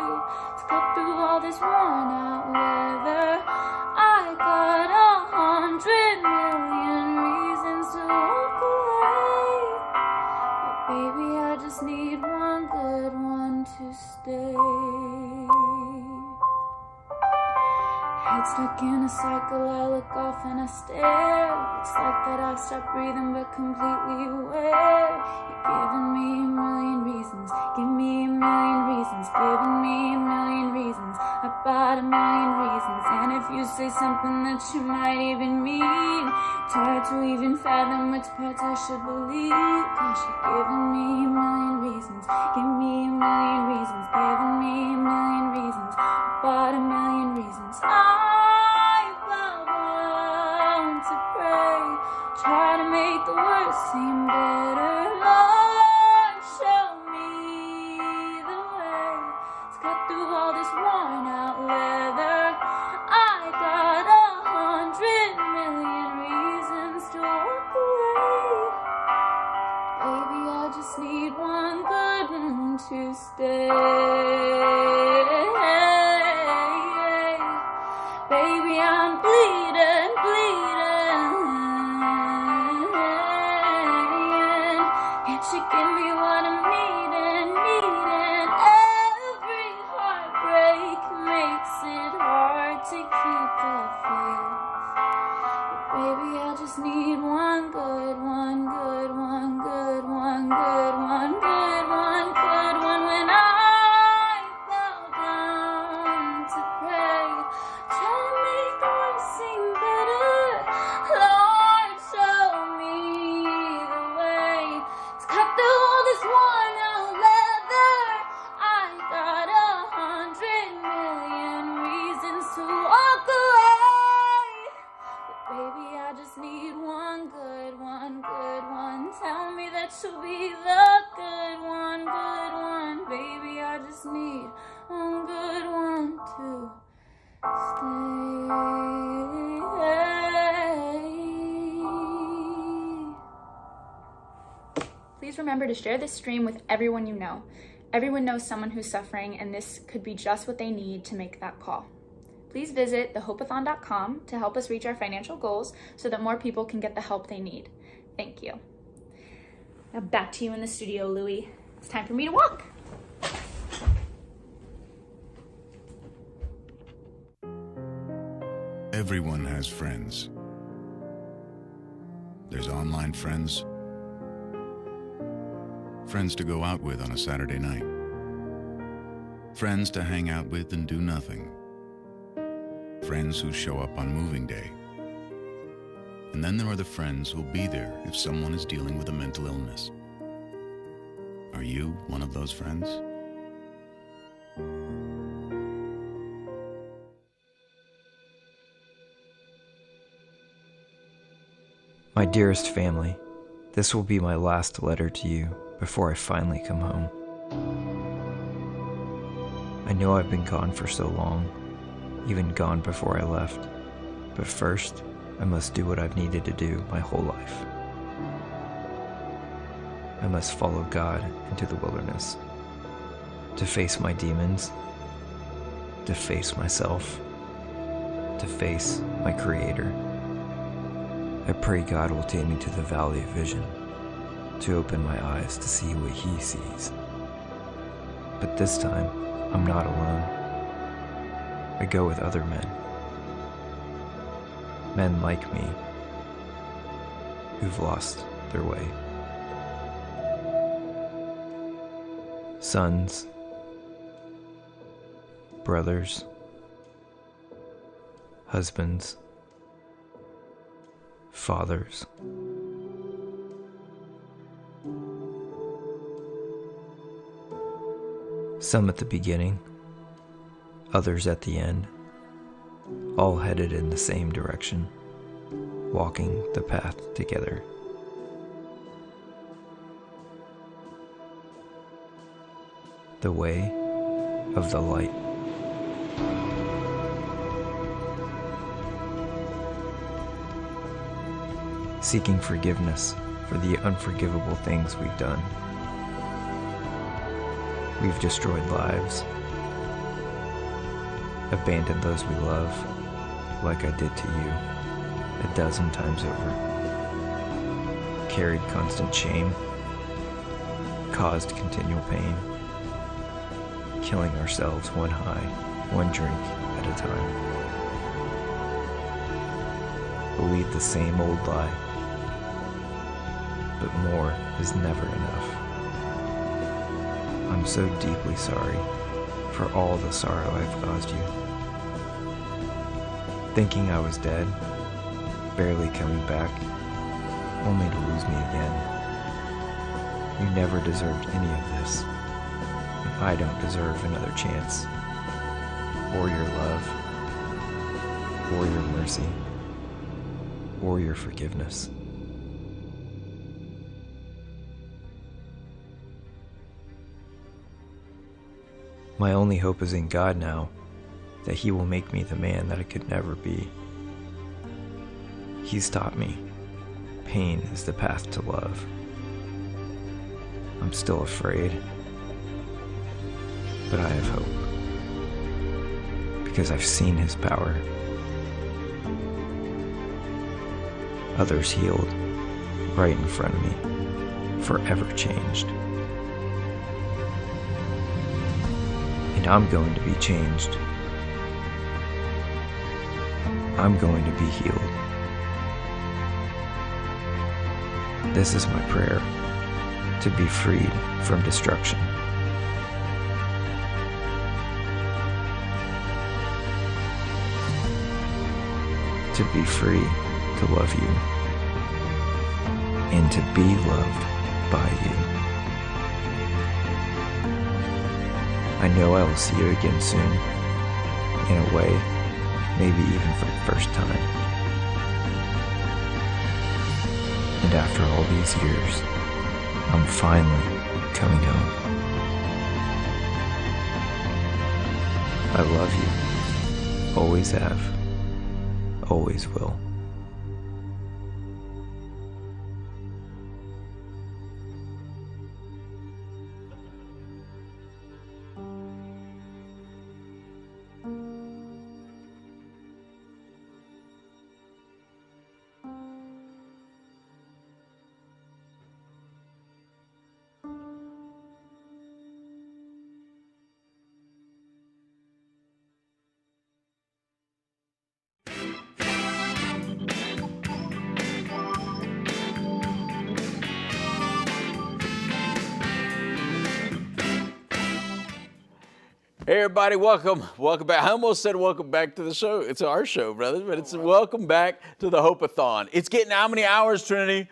to cut through all this worn out weather. I got 100 million reasons to walk away, but baby, I just need one good one to stay. Head stuck in a cycle, I look off and I stare. It's like that I stop breathing but completely aware. You're giving me a million reasons. Give me a million reasons. Giving me a million reasons. About a million reasons. And if you say something that you might even mean, it's hard to even fathom which parts I should believe. Cause you're giving me a million reasons. Give me a million reasons. Giving me a million reasons. About a million reasons. I bow down to pray, try to make the world seem better. Lord, show me the way to cut through all this worn out leather. Baby, I just need one good one to stay. Baby, I'm bleeding, bleeding. Can't you give me what I'm needing, needing? Every heartbreak makes it hard to keep the faith. Baby, I just need one good, one good, one good, one good, one good, one good one. When I bow down to pray, try to make the world seem better. Lord, show me the way to cut through all this worn out leather. I got 100 million reasons to walk away. Baby, I just need one good, one good one. Tell me that you'll be the good one, good one. Baby, I just need one good one to stay. Please remember to share this stream with everyone you know. Everyone knows someone who's suffering, and this could be just what they need to make that call. Please visit thehopeathon.com to help us reach our financial goals so that more people can get the help they need. Thank you. Now back to you in the studio, Louie. It's time for me to walk. Everyone has friends. There's online friends, friends to go out with on a Saturday night, friends to hang out with and do nothing, friends who show up on moving day. And then there are the friends who'll be there if someone is dealing with a mental illness. Are you one of those friends? My dearest family, this will be my last letter to you before I finally come home. I know I've been gone for so long, even gone before I left, but first, I must do what I've needed to do my whole life. I must follow God into the wilderness, to face my demons, to face myself, to face my Creator. I pray God will take me to the valley of vision, to open my eyes to see what He sees. But this time, I'm not alone. I go with other men. Men like me, who've lost their way. Sons, brothers, husbands, fathers. Some at the beginning, others at the end, all headed in the same direction, walking the path together. The way of the light. Seeking forgiveness for the unforgivable things we've done. We've destroyed lives, abandoned those we love, like I did to you, 12 times over. Carried constant shame, caused continual pain, killing ourselves one high, one drink at a time. Believe the same old lie, but more is never enough. I'm so deeply sorry for all the sorrow I've caused you. Thinking I was dead, barely coming back, only to lose me again. You never deserved any of this, and I don't deserve another chance, or your love, or your mercy, or your forgiveness. My only hope is in God now, that He will make me the man that I could never be. He's taught me, pain is the path to love. I'm still afraid. But I have hope. Because I've seen his power. Others healed, right in front of me, forever changed. And I'm going to be changed. I'm going to be healed. This is my prayer, to be freed from destruction. To be free to love you, and to be loved by you. I know I will see you again soon, in a way, maybe even for the first time. And after all these years, I'm finally coming home. I love you, always have, always will. Hey everybody, welcome back. I almost said welcome back to the show. It's our show, brothers, but it's welcome back to the Hope-A-Thon. It's getting how many hours, Trinity?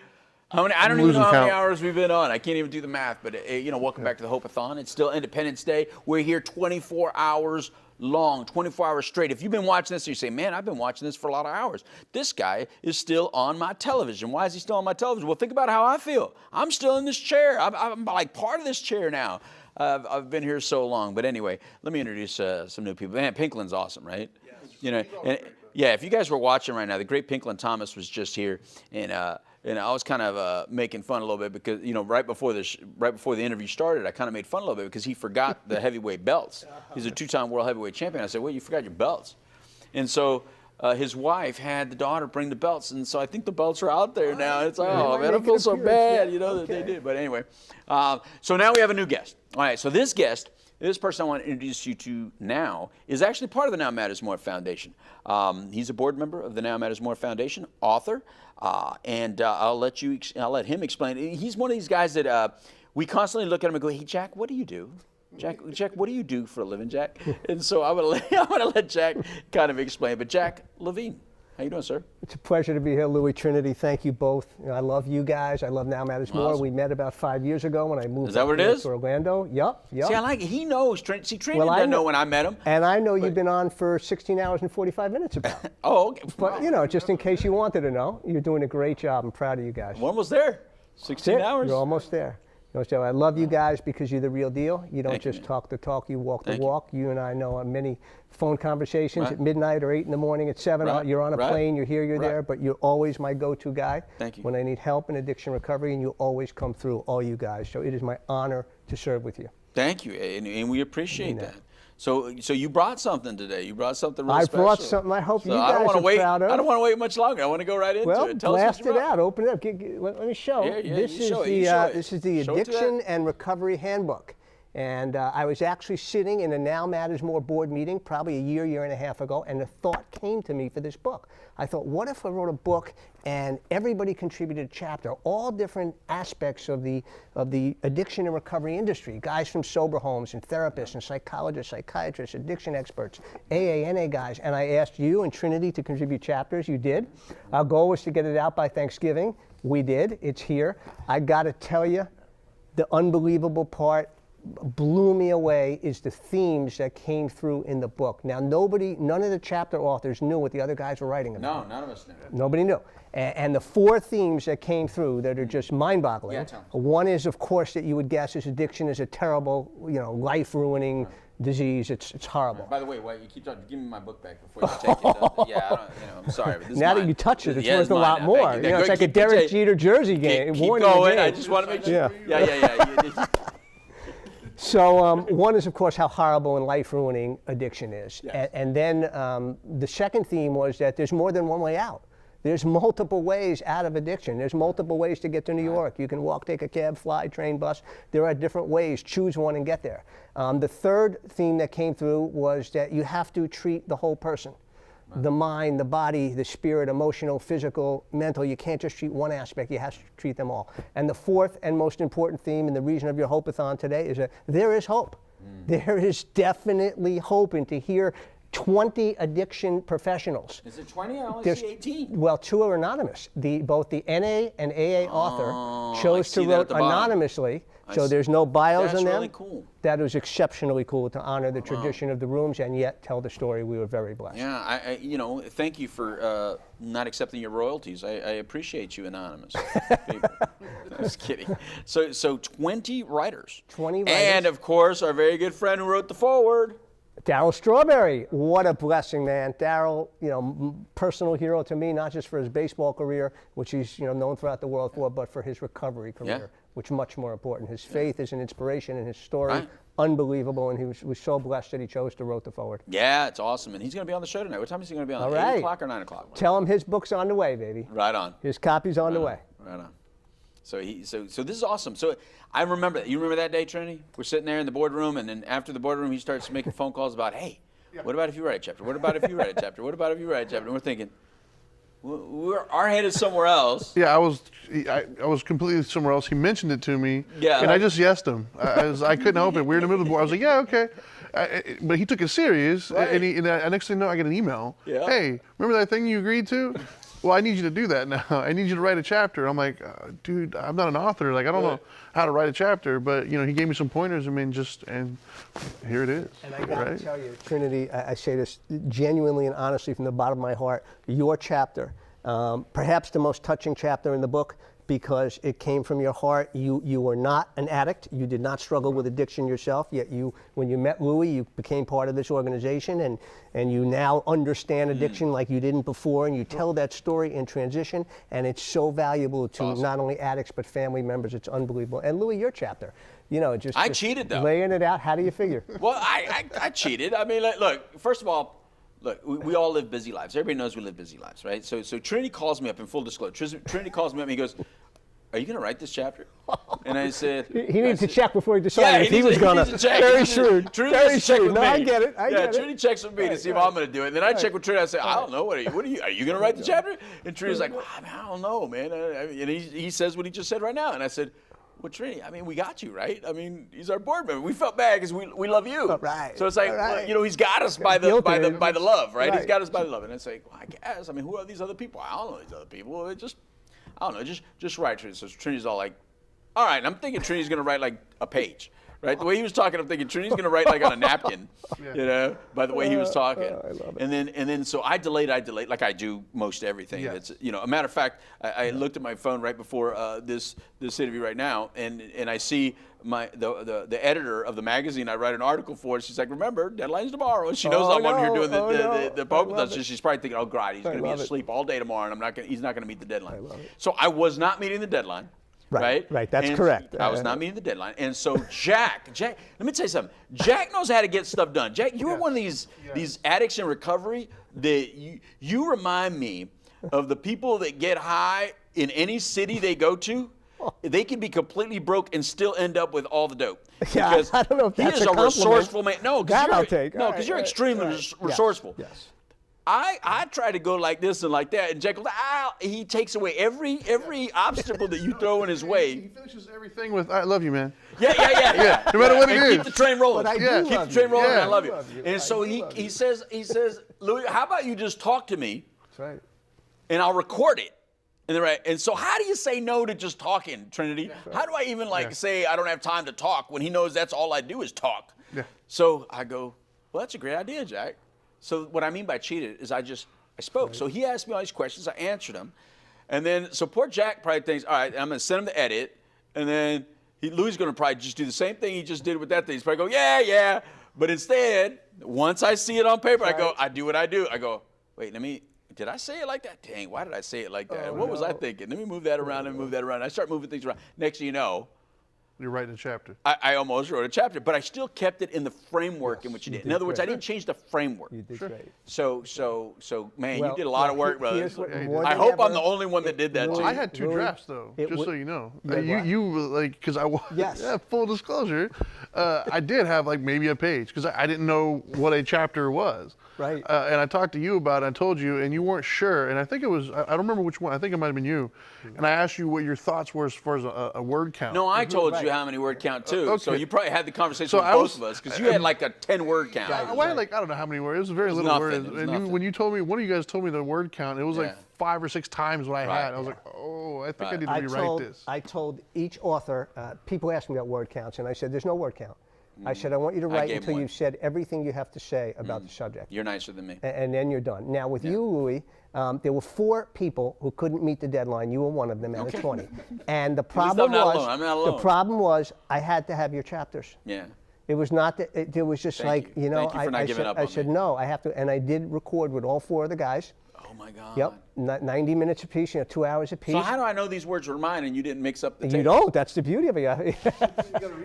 How many? I don't even know how many hours we've been on. I can't even do the math, but welcome back to the Hope-A-Thon. It's still Independence Day. We're here 24 hours long, 24 hours straight. If you've been watching this and you say, man, I've been watching this for a lot of hours. This guy is still on my television. Why is he still on my television? Well, think about how I feel. I'm still in this chair. I'm like part of this chair now. I've been here so long, but anyway, let me introduce some new people. Man, Pinklin's awesome, right? Yes. Yeah. If you guys were watching right now, the great Pinklin Thomas was just here, and I was kind of making fun a little bit because right before the interview started, I kind of made fun a little bit because he forgot the heavyweight belts. He's a two-time world heavyweight champion. I said, "Well, you forgot your belts," and so. His wife had the daughter bring the belts, and so I think the belts are out there now. It's man, I feel so bad, that they did. But anyway, so now we have a new guest. All right, so this person I want to introduce you to now is actually part of the Now Matters More Foundation. He's a board member of the Now Matters More Foundation, author, and I'll let him explain. He's one of these guys that we constantly look at him and go, "Hey, Jack, what do you do?" Jack, what do you do for a living, Jack? And so I'm gonna let Jack kind of explain. But Jack Levine, how you doing, sir? It's a pleasure to be here, Louis, Trinity. Thank you both. I love you guys. I love Now Matters More. Awesome. We met about 5 years ago when I moved to Orlando. Yep. See, I like it. He knows. See, Trinity doesn't know when I met him. And I know you've been on for 16 hours and 45 minutes about. Oh, okay. But, just in case you wanted to know, you're doing a great job. I'm proud of you guys. We're almost there. 16 hours. You're almost there. I love you guys because you're the real deal. You don't just talk the talk, you walk the walk. You and I know on many phone conversations at midnight or 8 in the morning, at 7, you're on a plane, you're here, you're there, but you're always my go-to guy. Thank you. When I need help in addiction recovery, and you always come through, all you guys. So it is my honor to serve with you. Thank you, and we appreciate that. So you brought something today. You brought something really special. I brought something I hope you guys are proud of. I don't want to wait much longer. I want to go right into it. Well, blast it out. Open it up. Let me show. Yeah, this is the Addiction and Recovery Handbook. And I was actually sitting in a Now Matters More board meeting probably a year and a half ago, and the thought came to me for this book. I thought, what if I wrote a book and everybody contributed a chapter, all different aspects of the addiction and recovery industry, guys from sober homes and therapists and psychologists, psychiatrists, addiction experts, AA, NA guys, and I asked you and Trinity to contribute chapters. You did. Our goal was to get it out by Thanksgiving. We did. It's here. I got to tell you, the unbelievable part, blew me away is the themes that came through in the book. Now, none of the chapter authors knew what the other guys were writing about. No, none of us knew. Nobody knew. And the 4 themes that came through that are just mind-boggling. Yeah, tell us. One is, of course, that you would guess is addiction is a terrible, life-ruining disease. It's horrible. By the way, you keep talking. Give me my book back before you take it. Yeah, I don't, I'm sorry, but this now is that mine. you touch it, it's Yeah, worth a mine lot now. more. Thank you. It's like a Derek Jeter jersey game. Keep going. I just want to make sure. Yeah. So one is, of course, how horrible and life-ruining addiction is. Yes. And then the second theme was that there's more than one way out. There's multiple ways out of addiction. There's multiple ways to get to New York. You can walk, take a cab, fly, train, bus. There are different ways. Choose one and get there. The third theme that came through was that you have to treat the whole person. The mind, the body, the spirit, emotional, physical, mental. You can't just treat one aspect. You have to treat them all. And the fourth and most important theme and the reason of your Hope-A-Thon today is that there is hope. There is definitely hope. And to hear 20 addiction professionals. Is it 20? I only see 18. Well, 2 are anonymous. Both the NA and AA author chose to write anonymously, so there's no bios in them. That's really cool. That was exceptionally cool to honor the tradition of the rooms and yet tell the story. We were very blessed. Yeah, thank you for not accepting your royalties. I appreciate you, Anonymous. I was kidding. So 20 writers. 20 writers. And, of course, our very good friend who wrote the foreword. Darryl Strawberry, what a blessing, man. Darryl, personal hero to me, not just for his baseball career, which he's known throughout the world for, but for his recovery career, which is much more important. His faith is an inspiration, and his story, unbelievable, and he was so blessed that he chose to write the forward. Yeah, it's awesome, and he's going to be on the show tonight. What time is he going to be on? All right. 8 o'clock or 9 o'clock? Tell him his book's on the way, baby. Right on. His copy's on the way. Right on. So this is awesome. So I remember that. You remember that day, Trinity? We're sitting there in the boardroom, and then after the boardroom, he starts making phone calls about, hey, what about if you write a chapter? What about if you write a chapter? What about if you write a chapter? And we're thinking, our head is somewhere else. Yeah, I was completely somewhere else. He mentioned it to me, and I just yesed him. I couldn't help it. We were in the middle of the board. I was like, yeah, okay. But he took it serious, and next thing you know, I get an email. Yeah. Hey, remember that thing you agreed to? Well, I need you to do that now. I need you to write a chapter. I'm like, dude, I'm not an author. Like, I don't know how to write a chapter. But, he gave me some pointers. And here it is. And I got to tell you, Trinity, I say this genuinely and honestly from the bottom of my heart, your chapter, perhaps the most touching chapter in the book, because it came from your heart. You were not an addict. You did not struggle with addiction yourself, yet when you met Louie, you became part of this organization, and you now understand addiction like you didn't before, and you tell that story in transition, and it's so valuable to not only addicts but family members. It's unbelievable. And Louie, your chapter, I cheated, though. Laying it out. How do you figure? Well, I cheated. I mean, look, first of all, we all live busy lives. Everybody knows we live busy lives, right? So Trinity calls me up, in full disclosure. Trinity calls me up and he goes, are you going to write this chapter? And I said... He needed to check before he decided if he was going to. Very shrewd. Very shrewd. No, I get it. Trinity checks with me to see if I'm going to do it. And then I check with Trinity. I say, I don't know. Are you going to write the chapter? And Trinity's like, I don't know, man. And he says what he just said right now. And I said, well, Trinity, I mean, we got you, right? I mean, he's our board member. We felt bad because we love you. Right. So it's like, well, he's got us by the love, right? He's got us by the love. And it's like, well, I guess. I mean, who are these other people? I don't know these other people. I don't know. Just write Trinity. So Trinity's all like, all right. And I'm thinking Trinity's going to write like a page. Right, the way he was talking, I'm thinking Trinity's going to write like on a napkin, by the way he was talking. I love it. And then so I delayed like I do most everything. That's a matter of fact, I looked at my phone right before this interview right now, and I see the editor of the magazine I write an article for. She's like, remember, deadline's tomorrow, and she knows I'm on here doing the Hope-A-Thon. So she's probably thinking, oh God, he's going to be asleep all day tomorrow, and he's not going to meet the deadline. So I was not meeting the deadline. Right, that's correct. I was not meeting the deadline. And so Jack, let me tell you something. Jack knows how to get stuff done. Jack, you are one of these addicts in recovery that you remind me of the people that get high in any city they go to. They can be completely broke and still end up with all the dope. Because I don't know if that's he is a resourceful man. No, because you're extremely resourceful. Yes. I try to go like this and like that, and Jack goes, he takes away every obstacle that you throw in his way. He finishes everything with, I love you, man. Yeah. No matter what it is. Keep the train rolling. But Keep the train rolling, I love you. And so he says, Louis, how about you just talk to me? That's right. And I'll record it. And right. And so how do you say no to just talking, Trinity? How do I even say I don't have time to talk when he knows that's all I do is talk? Yeah. So I go, well, that's a great idea, Jack. So what I mean by cheated is I spoke. Right. So he asked me all these questions. I answered them. And then, so poor Jack probably thinks, all right, I'm going to send him the edit. And then Louis going to probably just do the same thing he just did with that thing. He's probably go, yeah. But instead, once I see it on paper, I go, I do what I do. I go, wait, did I say it like that? Dang, why did I say it like that? What was I thinking? Let me move that around and move that around. I start moving things around. Next thing you know, you're writing a chapter. I almost wrote a chapter, but I still kept it in the framework in which you did. In other words, I didn't change the framework. You did great. So, man, you did a lot of work, brother. I hope I'm the only one that did that too. I had 2 drafts though, just so you know. Because yes. Full disclosure, I did have like maybe a page because I didn't know what a chapter was. Right. And I talked to you about it. I told you, and you weren't sure. And I think it was, I don't remember which one. I think it might have been you. And I asked you what your thoughts were as far as a word count. No, I told you how many word count too. Okay. So you probably had the conversation with both of us because you had like a 10-word count. I had like, I don't know how many words. It was very little words. And when you told me, one of you guys told me the word count, it was like 5 or 6 times what I had. I was like, oh, I think I need to rewrite this. I told each author, people asked me about word counts, and I said, there's no word count. I said, I want you to write until you've said everything you have to say about the subject. You're nicer than me. And then you're done. Now, with you, Louis, there were 4 people who couldn't meet the deadline. You were one of them out of 20. And the problem was, I had to have your chapters. Yeah. It was not that, it was just Thank you for not giving up on I said, me. no, I have to, and I did record with all 4 of the guys. Oh my God. Yep, 90 minutes apiece, 2 hours apiece. So how do I know these words were mine and you didn't mix up the tape? You don't, that's the beauty of it.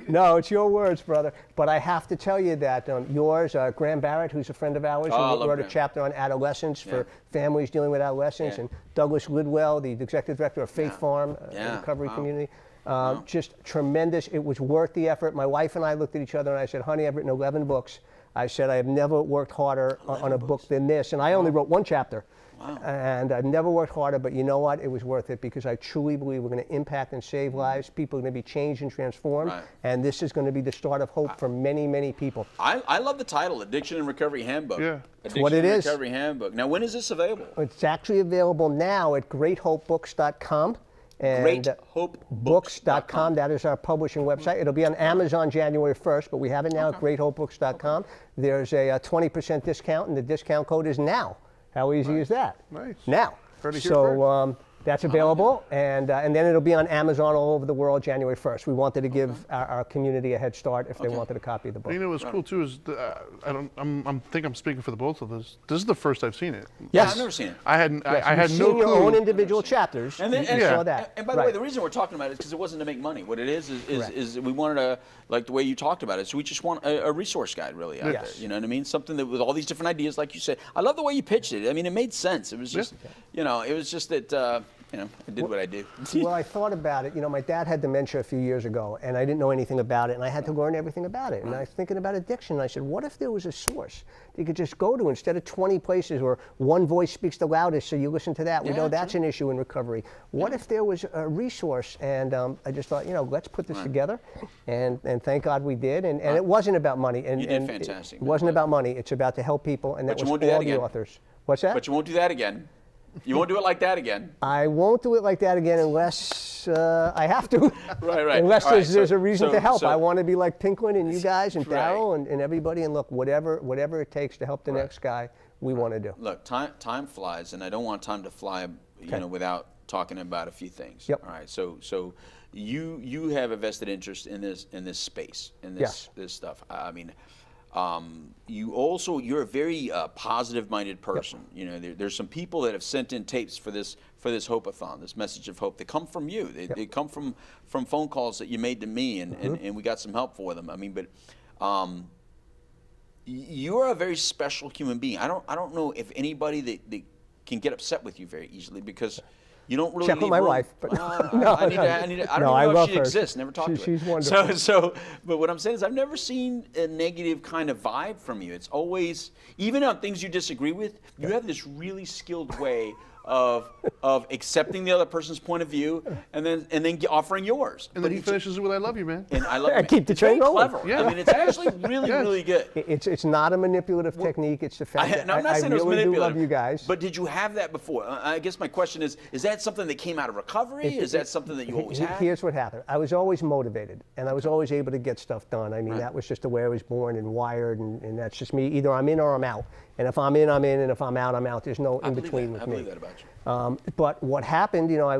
No, it's your words, brother. But I have to tell you that yours, Graham Barrett, who's a friend of ours, who wrote a chapter on adolescence for families dealing with adolescence, and Douglas Lidwell, the executive director of Faith Farm, recovery community. Just tremendous. It was worth the effort. My wife and I looked at each other and I said, honey, I've written 11 books. I said, I have never worked harder on a book than this. And I only wrote 1 chapter. Wow. And I've never worked harder, but you know what? It was worth it because I truly believe we're going to impact and save lives. People are going to be changed and transformed. Right. And this is going to be the start of hope for many, many people. I love the title, Addiction and Recovery Handbook. Yeah. Addiction what it and is. Recovery Handbook. Now, when is this available? It's actually available now at greathopebooks.com. And GreatHopeBooks.com. That is our publishing website. It'll be on Amazon January 1st, but we have it now at GreatHopeBooks.com. There's a 20% discount, and the discount code is NOW. How easy is that? Nice. Now. So that's available, and then it'll be on Amazon all over the world January 1st. We wanted to give our community a head start if they wanted a copy of the book. You know what's cool too is I think I'm speaking for the both of us. This is the first I've seen it. Yes, I've never seen it. I had no clue. Your own individual chapters. And saw that. And by the way, the reason we're talking about it is because it wasn't to make money. What it is we wanted to, like the way you talked about it. So we just want a resource guide really out there. You know what I mean? Something that with all these different ideas, like you said. I love the way you pitched it. I mean, it made sense. It was just, it was just that. I did what I do. Well, I thought about it. My dad had dementia a few years ago, and I didn't know anything about it, and I had to learn everything about it. And I was thinking about addiction, and I said, what if there was a source that you could just go to instead of 20 places where one voice speaks the loudest, so you listen to that. We know that's an issue in recovery. What if there was a resource? And I just thought, let's put this together, and thank God we did. And it wasn't about money. And, you did fantastic. It wasn't about money. It's about to help people, and that was all the authors. What's that? But you won't do that again. You won't do it like that again. I won't do it like that again unless I have to. Right. Unless there's a reason to help. I want to be like Pinklin and you guys and Darryl and everybody. And look, whatever it takes to help the next guy, we want to do. Look, time flies, and I don't want time to fly, without talking about a few things. Yep. All right. So you have a vested interest in this space, in this stuff. I mean. You're a very positive-minded person. There's some people that have sent in tapes for this Hope-A-Thon, this message of hope. They come from you. They come from phone calls that you made to me, and we got some help for them. I mean, but you're a very special human being. I don't know if anybody that can get upset with you very easily because. You don't really check with my wife, but I don't even know if she exists. Never talked to her. She's wonderful. But what I'm saying is, I've never seen a negative kind of vibe from you. It's always, even on things you disagree with, you have this really skilled way of accepting the other person's point of view and then offering yours. And then he finishes it with "I love you, man." And I love you. Keep the train rolling. Clever. Yeah. I mean, it's actually really good. It's not a manipulative technique. It's the fact that I'm not saying it was really manipulative. do love you guys. But did you have that before? I guess my question is that something that came out of recovery? Is that something that you always had? Here's what happened. I was always motivated, and I was always able to get stuff done. I mean, that was just the way I was born and wired, and that's just me. Either I'm in or I'm out. And if I'm in, I'm in, and if I'm out, I'm out. There's no in between with me. I believe that about you. But what happened, I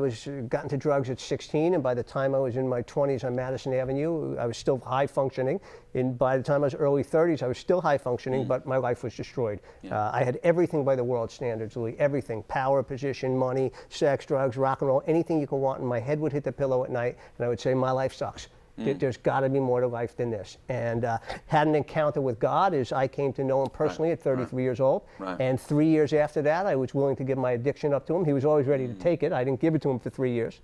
got into drugs at 16, and by the time I was in my 20s on Madison Avenue, I was still high functioning. And by the time I was early 30s, I was still high functioning, but my life was destroyed. I had everything by the world standards, Lee, everything: power, position, money, sex, drugs, rock and roll, anything you can want. And my head would hit the pillow at night, and I would say, my life sucks. There's got to be more to life than this. And had an encounter with God as I came to know him personally at 33 years old. And 3 years after that, I was willing to give my addiction up to him. He was always ready to take it. I didn't give it to him for 3 years.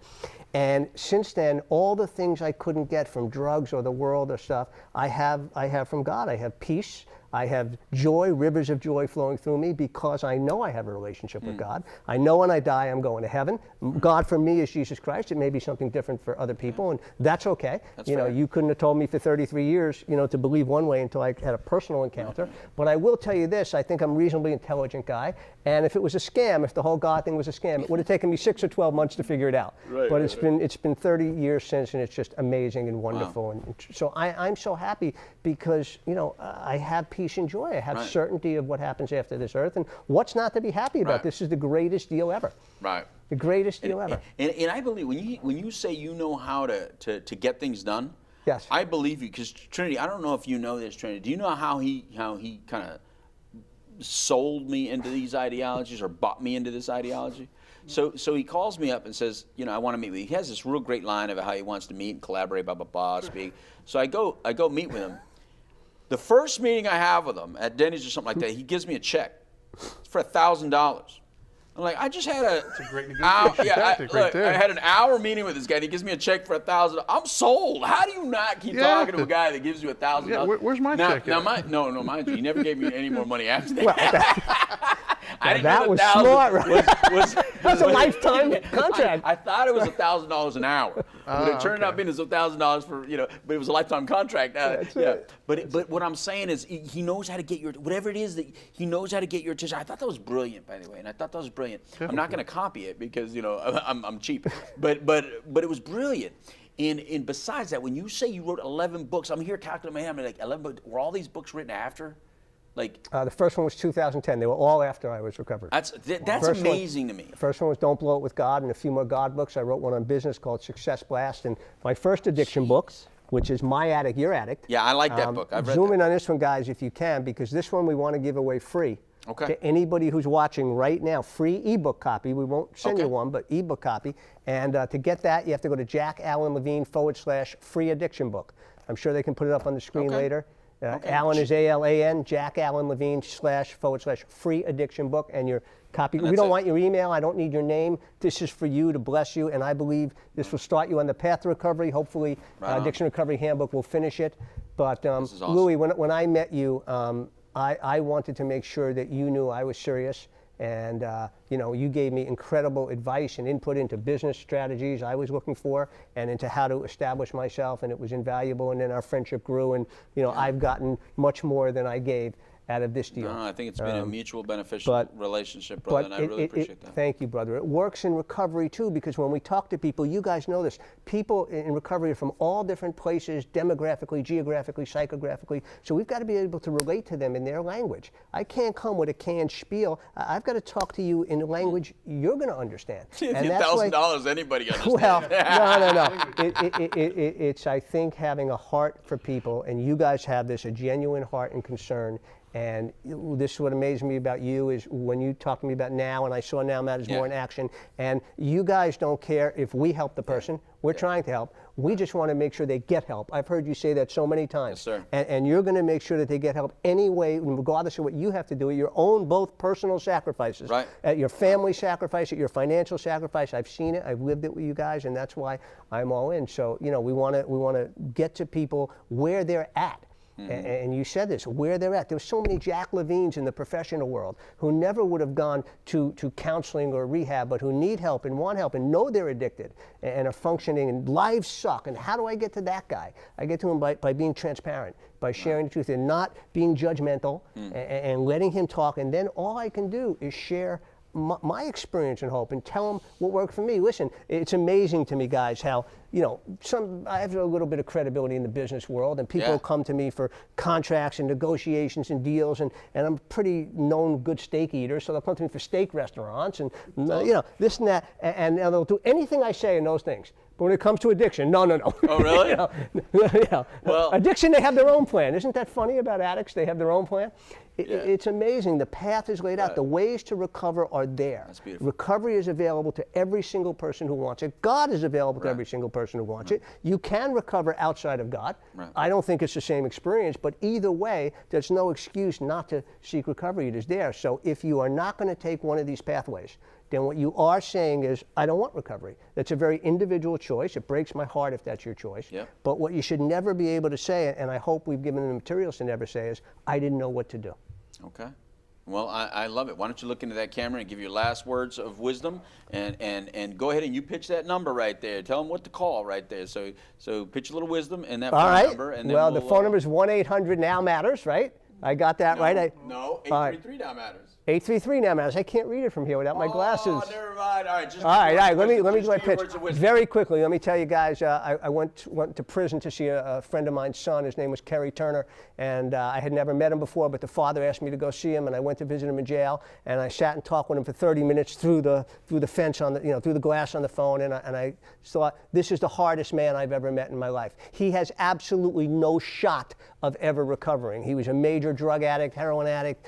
And since then, all the things I couldn't get from drugs or the world or stuff, I have from God. I have peace. I have joy, rivers of joy flowing through me because I know I have a relationship with God. I know when I die, I'm going to heaven. God for me is Jesus Christ. It may be something different for other people, and that's okay. You couldn't have told me for 33 years, to believe one way until I had a personal encounter. But I will tell you this, I think I'm a reasonably intelligent guy, and if it was a scam, if the whole God thing was a scam, it would have taken me 6 or 12 months to figure it out. But it's been 30 years since, and it's just amazing and wonderful. And so I'm so happy because, I have peace and joy. I have certainty of what happens after this earth, and what's not to be happy about. This is the greatest deal ever. The greatest deal ever. And I believe when you say you know how to get things done, yes, I believe you, because Trinity, I don't know if you know this, Trinity. Do you know how he kind of sold me into these ideologies or bought me into this ideology? So he calls me up and says, I want to meet with you. He has this real great line of how he wants to meet and collaborate, blah blah blah, speak. So I go meet with him. The first meeting I have with him at Denny's or something like that, he gives me a check for $1,000. I'm like, I just had That's a great negotiation tactic right there. I had an hour meeting with this guy, and he gives me a check for $1,000. I'm sold. How do you not keep talking to a guy that gives you $1,000? Yeah, where's my check? Now, mind you, he never gave me any more money after that. That was smart, right? That's a lifetime contract. I thought it was $1,000 an hour, but it turned out being $1,000 for but it was a lifetime contract. But what I'm saying is he knows how to get your whatever it is that he knows how to get your attention. I thought that was brilliant, by the way, and I thought that was brilliant. I'm not going to copy it because I'm cheap, but it was brilliant. And besides that, when you say you wrote 11 books, I'm here calculating. I'm like 11 books. Were all these books written after? The first one was 2010. They were all after I was recovered. That's amazing to me. The first one was Don't Blow It with God, and a few more God books. I wrote one on business called Success Blast, and my first addiction book, which is My Addict, Your Addict. Yeah, I like that book. I've read Zoom that. in on this one, guys, if you can, because this one we want to give away free. To anybody who's watching right now, free ebook copy. We won't send you one, but ebook copy. And to get that, you have to go to Jack Allen Levine /free addiction book. I'm sure they can put it up on the screen later. Allen is ALAN, Jack Allen Levine /free addiction book, and your copy. We don't want your email. I don't need your name. This is for you to bless you, and I believe this will start you on the path to recovery. Hopefully, Addiction Recovery Handbook will finish it. But awesome. Louis, when I met you, I wanted to make sure that you knew I was serious. And you gave me incredible advice and input into business strategies I was looking for, and into how to establish myself, and it was invaluable. And then our friendship grew, and I've gotten much more than I gave out of this deal. No, I think it's been a mutual beneficial relationship, brother, and I really appreciate that. Thank you, brother. It works in recovery, too, because when we talk to people, you guys know this, people in recovery are from all different places, demographically, geographically, psychographically, so we've got to be able to relate to them in their language. I can't come with a canned spiel. I've got to talk to you in a language you're going to understand. And $1,000, anybody understands. Well, no. It's, I think, having a heart for people, and you guys have this, a genuine heart and concern. And this is what amazed me about you is when you talk to me about Now, and I saw Now Matters More in action, and you guys don't care if we help the person. We're trying to help. We just want to make sure they get help. I've heard you say that so many times. Yes, sir. And you're going to make sure that they get help anyway, regardless of what you have to do at your own both personal sacrifices. At your family sacrifice, at your financial sacrifice. I've seen it. I've lived it with you guys, and that's why I'm all in. So, we want to get to people where they're at. And you said this, where they're at. There's so many Jack Levines in the professional world who never would have gone to counseling or rehab, but who need help and want help and know they're addicted and are functioning and lives suck. And how do I get to that guy? I get to him by being transparent, by sharing the truth and not being judgmental and letting him talk. And then all I can do is share my experience in hope and tell them what worked for me. Listen, it's amazing to me, guys, how, you know, I have a little bit of credibility in the business world, and people come to me for contracts and negotiations and deals, and I'm a pretty known good steak eater, so they'll come to me for steak restaurants and, you know, this and that, and they'll do anything I say in those things. But when it comes to addiction, no. Oh, really? You know, well, addiction, they have their own plan. Isn't that funny about addicts? They have their own plan. It's amazing. The path is laid out. The ways to recover are there. That's beautiful. Recovery is available to every single person who wants it. God is available to every single person who wants it. You can recover outside of God. I don't think it's the same experience, but either way, there's no excuse not to seek recovery. It is there. So if you are not going to take one of these pathways, then what you are saying is, I don't want recovery. That's a very individual choice. It breaks my heart if that's your choice. But what you should never be able to say, and I hope we've given them the materials to never say, is, I didn't know what to do. Okay. Well, I love it. Why don't you look into that camera and give your last words of wisdom, and go ahead and you pitch that number right there. Tell them what to call right there. So pitch a little wisdom and that phone number. And then the phone number is 1-800-NOW-MATTERS, right? I got that right? No, 833-NOW-MATTERS. 833-NOW-MATTERS. I can't read it from here without my glasses. Oh, never mind. All right, all right. Let me go ahead and pitch. Very quickly, let me tell you guys, I went to prison to see a friend of mine's son. His name was Kerry Turner, and I had never met him before, but the father asked me to go see him, and I went to visit him in jail, and I sat and talked with him for 30 minutes through the fence on the, through the glass on the phone, and I thought, this is the hardest man I've ever met in my life. He has absolutely no shot of ever recovering. He was a major drug addict, heroin addict,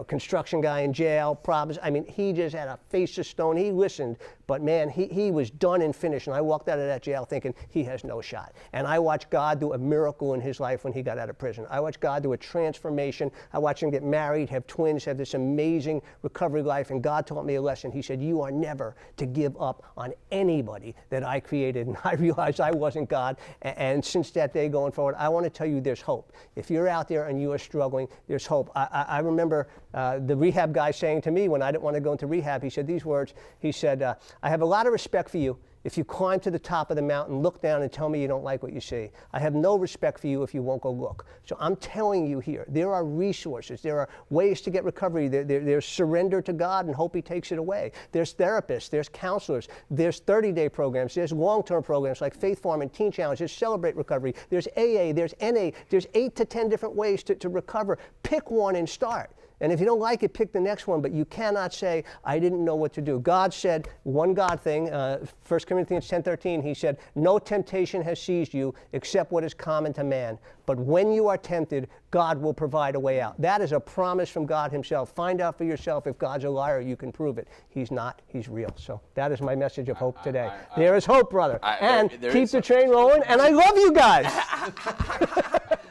construction guy in jail, problems. I mean, he just had a face of stone. He listened, but man, he was done and finished. And I walked out of that jail thinking he has no shot. And I watched God do a miracle in his life when he got out of prison. I watched God do a transformation. I watched him get married, have twins, have this amazing recovery life. And God taught me a lesson. He said, you are never to give up on anybody that I created. And I realized I wasn't God. And since that day going forward, I want to tell you there's hope. If you're out there and you are struggling, there's hope. I remember the rehab guy saying to me when I didn't want to go into rehab, he said these words. He said, I have a lot of respect for you if you climb to the top of the mountain, look down and tell me you don't like what you see. I have no respect for you if you won't go look. So I'm telling you here, there are resources. There are ways to get recovery. There's surrender to God and hope he takes it away. There's therapists. There's counselors. There's 30-day programs. There's long-term programs like Faith Farm and Teen Challenge. There's Celebrate Recovery. There's AA. There's NA. There's 8 to 10 different ways to recover. Pick one and start. And if you don't like it, pick the next one, but you cannot say, I didn't know what to do. God said, one God thing, 1 Corinthians 10:13, he said, no temptation has seized you except what is common to man. But when you are tempted, God will provide a way out. That is a promise from God himself. Find out for yourself. If God's a liar, you can prove it. He's not. He's real. So that is my message of hope today. There is hope, brother. And keep the train rolling. And I love you guys.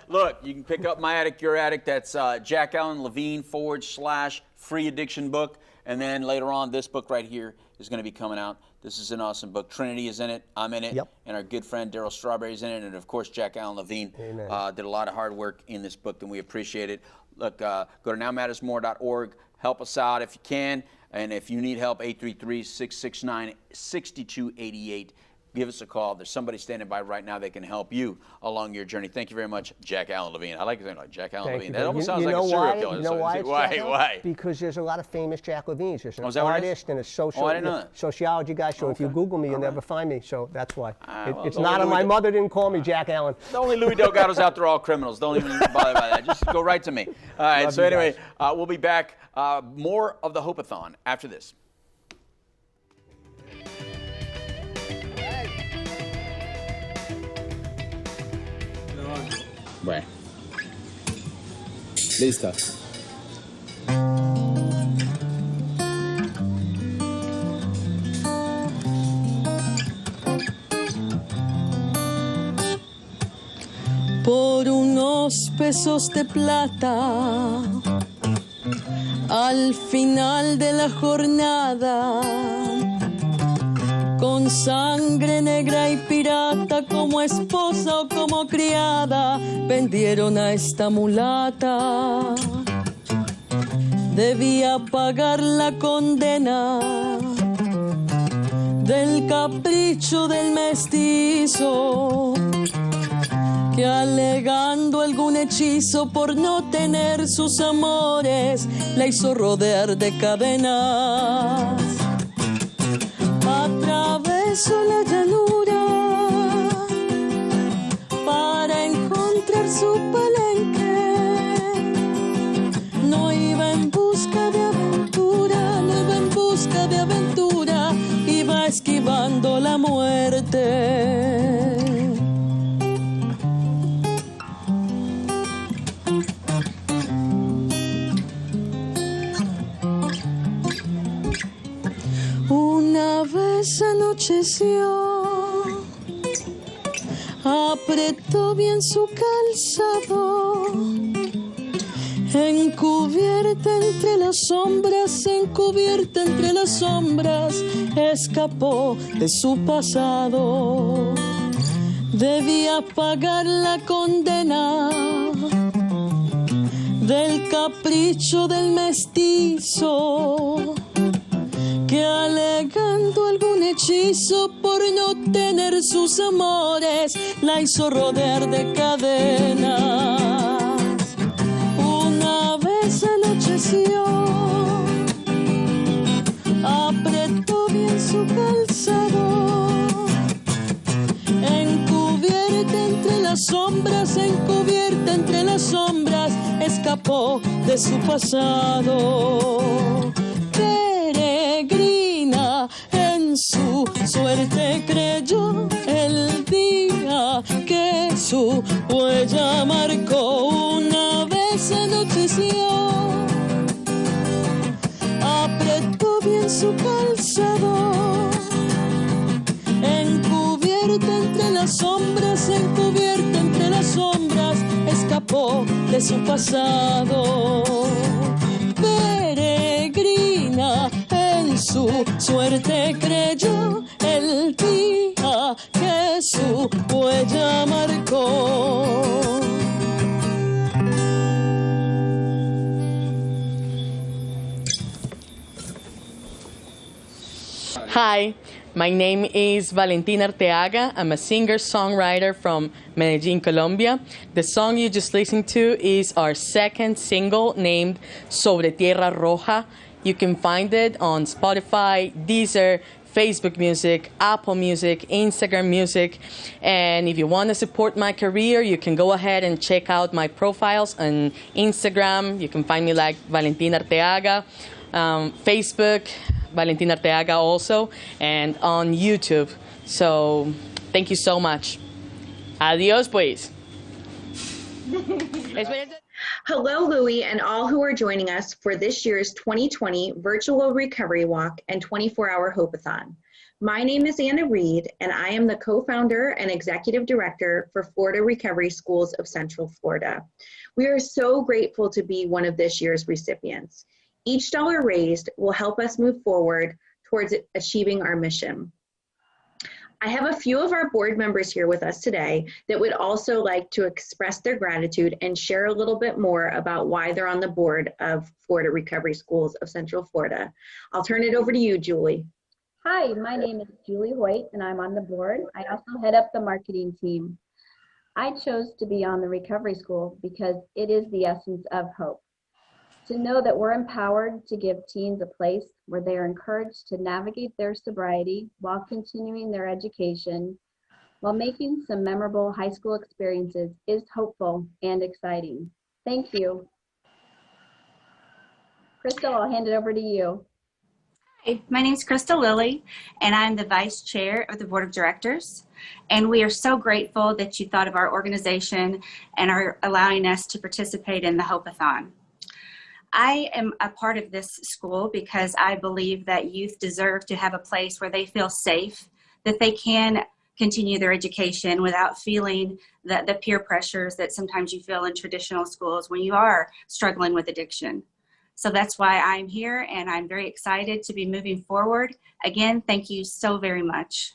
Look, you can pick up My Addict, Your Addict. That's Jack Allen Levine /free addiction book. And then later on, this book right here is going to be coming out. This is an awesome book. Trinity is in it. I'm in it. And our good friend Daryl Strawberry is in it. And, of course, Jack Allen Levine did a lot of hard work in this book, and we appreciate it. Look, go to nowmattersmore.org. Help us out if you can. And if you need help, 833-669-6288. Give us a call. There's somebody standing by right now that can help you along your journey. Thank you very much, Jack Allen Levine. I like saying like Jack Allen Levine. That almost sounds like a serial killer. You know why? Why? Because there's a lot of famous Jack Levines. There's an artist and a sociology guy. So if you Google me, you'll never find me. So that's why. It's not on my mother didn't call me Jack Allen. The only Louis Delgado's out there all criminals. Don't even bother by that. Just go right to me. All right. So anyway, we'll be back. More of the Hope-A-Thon after this. Bueno, listas. Por unos pesos de plata, al final de la jornada, con sangre negra y pirata, como esposa o como criada, vendieron a esta mulata. Debía pagar la condena del capricho del mestizo, que alegando algún hechizo por no tener sus amores, la hizo rodear de cadenas. Atravesó la llanura para encontrar su palenque. No iba en busca de aventura, no iba en busca de aventura, iba esquivando la muerte. Una vez anocheció, apretó bien su calzado, encubierta entre las sombras, encubierta entre las sombras, escapó de su pasado. Debía pagar la condena del capricho del mestizo, que alegando algún hechizo por no tener sus amores, la hizo rodear de cadenas. Una vez anocheció, apretó bien su calzado, encubierta entre las sombras, encubierta entre las sombras, escapó de su pasado. Peregrina en su suerte creyó el día que su huella marcó. Una vez anocheció, apretó bien su calzado, encubierta entre las sombras, encubierta entre las sombras, escapó de su pasado. Peregrina en su suerte creyó el día que su huella marcó. Hi, my name is Valentina Arteaga. I'm a singer-songwriter from Medellin, Colombia. The song you just listened to is our second single named Sobre Tierra Roja. You can find it on Spotify, Deezer, Facebook Music, Apple Music, Instagram Music. And if you want to support my career, you can go ahead and check out my profiles on Instagram. You can find me like Valentina Arteaga. Facebook, Valentina Arteaga also, and on YouTube. So thank you so much. Adios, pues. Hello, Louie, and all who are joining us for this year's 2020 Virtual Recovery Walk and 24-Hour Hope-A-Thon. My name is Anna Reed, and I am the co-founder and executive director for Florida Recovery Schools of Central Florida. We are so grateful to be one of this year's recipients. Each dollar raised will help us move forward towards achieving our mission. I have a few of our board members here with us today that would also like to express their gratitude and share a little bit more about why they're on the board of Florida Recovery Schools of Central Florida. I'll turn it over to you, Julie. Hi, my name is Julie Hoyt, and I'm on the board. I also head up the marketing team. I chose to be on the recovery school because it is the essence of hope. To know that we're empowered to give teens a place where they are encouraged to navigate their sobriety while continuing their education, while making some memorable high school experiences is hopeful and exciting. Thank you. Crystal, I'll hand it over to you. Hi, my name is Crystal Lilly, and I'm the Vice Chair of the Board of Directors. And we are so grateful that you thought of our organization and are allowing us to participate in the Hope-A-Thon. I am a part of this school because I believe that youth deserve to have a place where they feel safe, that they can continue their education without feeling the peer pressures that sometimes you feel in traditional schools when you are struggling with addiction. So that's why I'm here, and I'm very excited to be moving forward. Again, thank you so very much.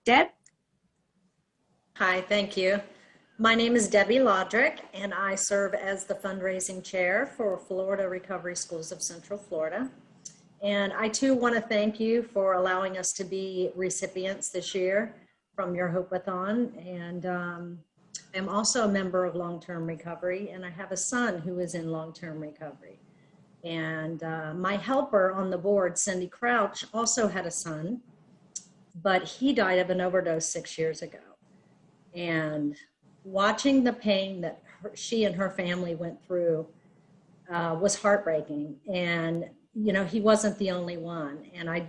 Deb? Hi, thank you. My name is Debbie Laudrick, and I serve as the fundraising chair for Florida Recovery Schools of Central Florida. And I too want to thank you for allowing us to be recipients this year from your Hope-A-Thon. And I'm also a member of long-term recovery, and I have a son who is in long-term recovery. And my helper on the board, Cindy Crouch, also had a son, but he died of an overdose 6 years ago. And watching the pain that she and her family went through was heartbreaking. And you know, he wasn't the only one. And I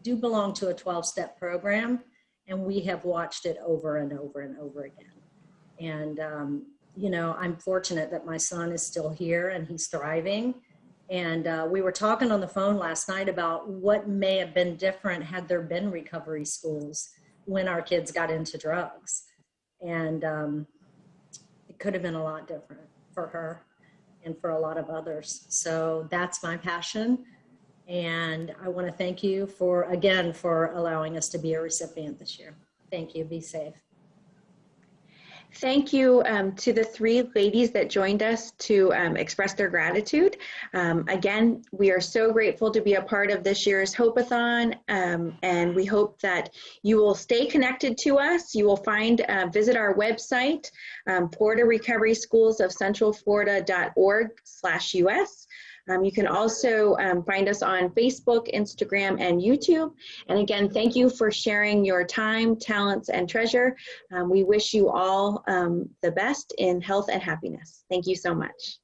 do belong to a 12-step program, and we have watched it over and over and over again. And, you know, I'm fortunate that my son is still here and he's thriving. And we were talking on the phone last night about what may have been different had there been recovery schools when our kids got into drugs. And it could have been a lot different for her and for a lot of others. So that's my passion. And I want to thank you again for allowing us to be a recipient this year. Thank you. Be safe. Thank you to the three ladies that joined us to express their gratitude. Again, we are so grateful to be a part of this year's Hope-A-Thon, and we hope that you will stay connected to us. You will visit our website, Florida Recovery Schools of Central Florida.org/US. You can also find us on Facebook, Instagram, and YouTube. And again, thank you for sharing your time, talents, and treasure. We wish you all the best in health and happiness. Thank you so much.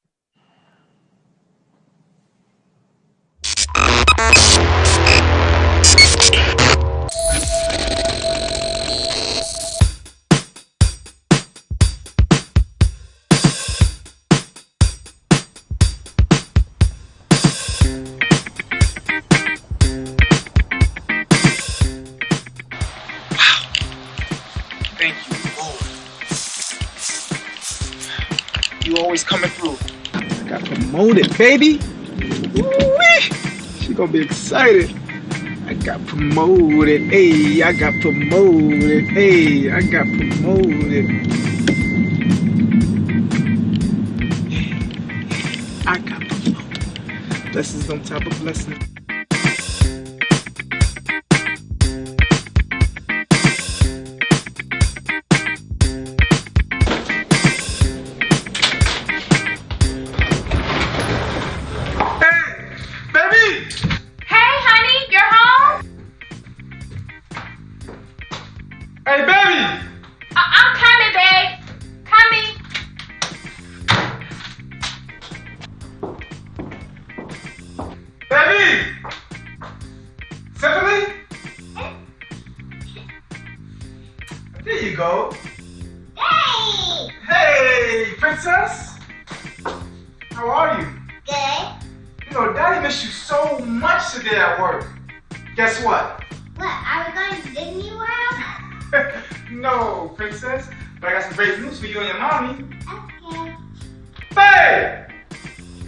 You always coming through. I got promoted, baby. Woo-wee. She gonna be excited. I got promoted. Hey, I got promoted. Hey, I got promoted. I got promoted. Blessings on top of blessings. Hey, baby! I'm coming, babe. Coming. Baby! Symphony? There you go. Hey! Hey, princess! How are you? Good. You know, Daddy missed you so much today at work. Guess what? What, are we going to Disney World? No, princess. But I got some great news for you and your mommy. Okay. Babe!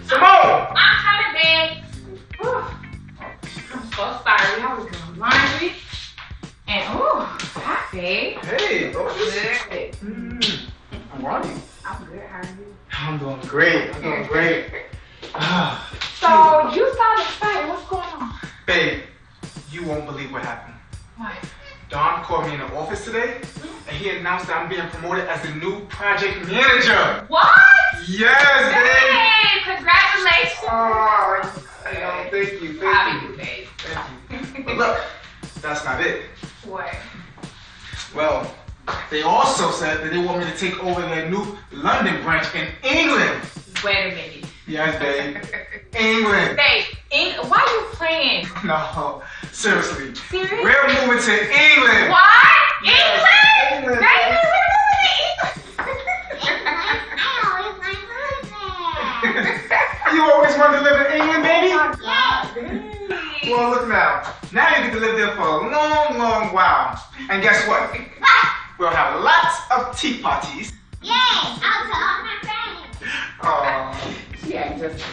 Simone! I'm coming, babe. I'm so sorry. I was doing laundry. And, ooh, hot, babe. Hey, Good. How are you? I'm good. How are you? I'm doing great. I'm doing great. So, you sound excited. What's going on? Babe, you won't believe what happened. What? Don called me in the office today, and he announced that I'm being promoted as the new project manager. What? Yes, babe. Hey, congratulations. Oh, thank you, Proud thank of you. you, babe. Thank you. But look, that's not it. What? Well, they also said that they want me to take over their new London branch in England. Wait a minute. Yes, babe. England. Babe, why are you playing? No, seriously. Serious? We're moving to England. What? Yes, England? England. Baby, we're You always wanted to live in England, baby? Oh my God. Well, look now. Now you get to live there for a long, long while. And guess what? We'll have lots of tea parties. Yay! I'll tell all my friends. Aww. Yeah. just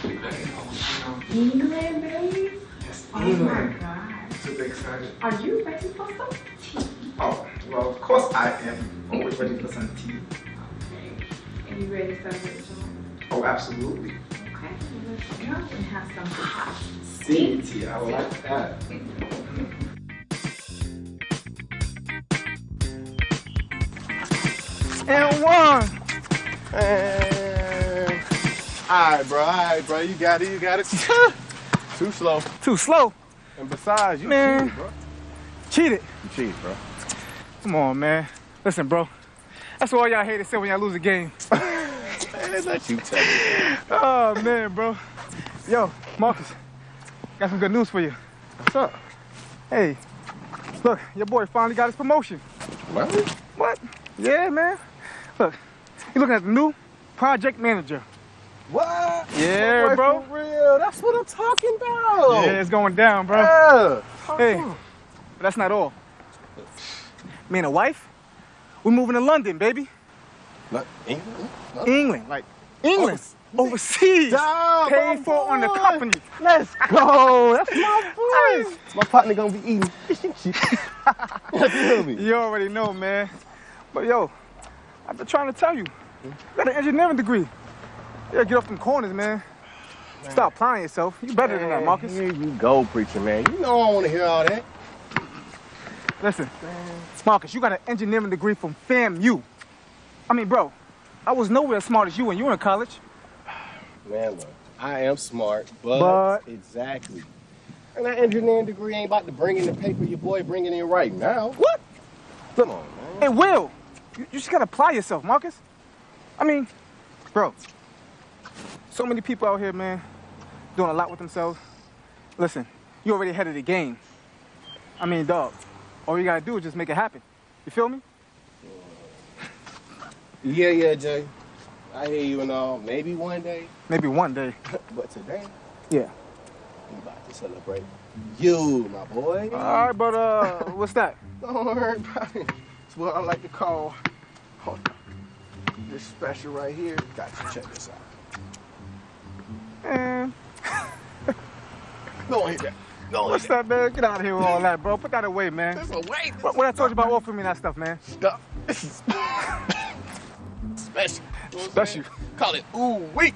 England, baby? Yes, Oh England. my God. I'm super excited. Are you ready for some tea? Oh, well, of course I am. Always ready for some tea. Okay. And you ready to celebrate joy? Oh, absolutely. Okay, well, let's go and have some hot Tea, I like that. And one. And all right, bro. You got it. Too slow. Too slow. And besides, you cheated, bro. Cheated? You cheated, bro. Come on, man. Listen, bro. That's what all y'all haters say when y'all lose a game. Man, let you tell me. Oh, man, bro. Yo, Marcus, got some good news for you. What's up? Hey, look, your boy finally got his promotion. What? What? Yeah, man. Look, you looking at the new project manager. What? Yeah, boy, bro. For real. That's what I'm talking about. Yeah, it's going down, bro. Yeah. Hey, but that's not all. Me and a wife, we're moving to London, baby. England? England, like England. Overseas. Dog, Paid for on the company. Let's go. That's my boy. My partner gonna be eating fish and chips. You feel me? You already know, man. But yo, I've been trying to tell you. You got an engineering degree. You gotta get off them corners, man. Stop applying yourself. You better than that, Marcus. Here you go, preacher, man. You know I don't want to hear all that. Listen, Marcus, you got an engineering degree from FAMU. I mean, bro, I was nowhere as smart as you when you were in college. Man, look, I am smart, but exactly. And that engineering degree ain't about to bring in the paper your boy bringing in right now. What? Come on, man. It will. You just gotta apply yourself, Marcus. I mean, bro, so many people out here, man, doing a lot with themselves. Listen, you already ahead of the game. I mean, dog, all you gotta do is just make it happen. You feel me? Yeah, Jay. I hear you and all. Maybe one day. Maybe one day. But today, Yeah. we about to celebrate you, my boy. All right, but what's that? Don't worry about it. It's what I like to call, hold on, this special right here. Got to check this out. And Go ahead. Go what's that, man? Get out of here with all that, bro. Put that away, man. This away. What I told you about offering me that stuff, man? Stuff. This is special. Special. Call it ooh week.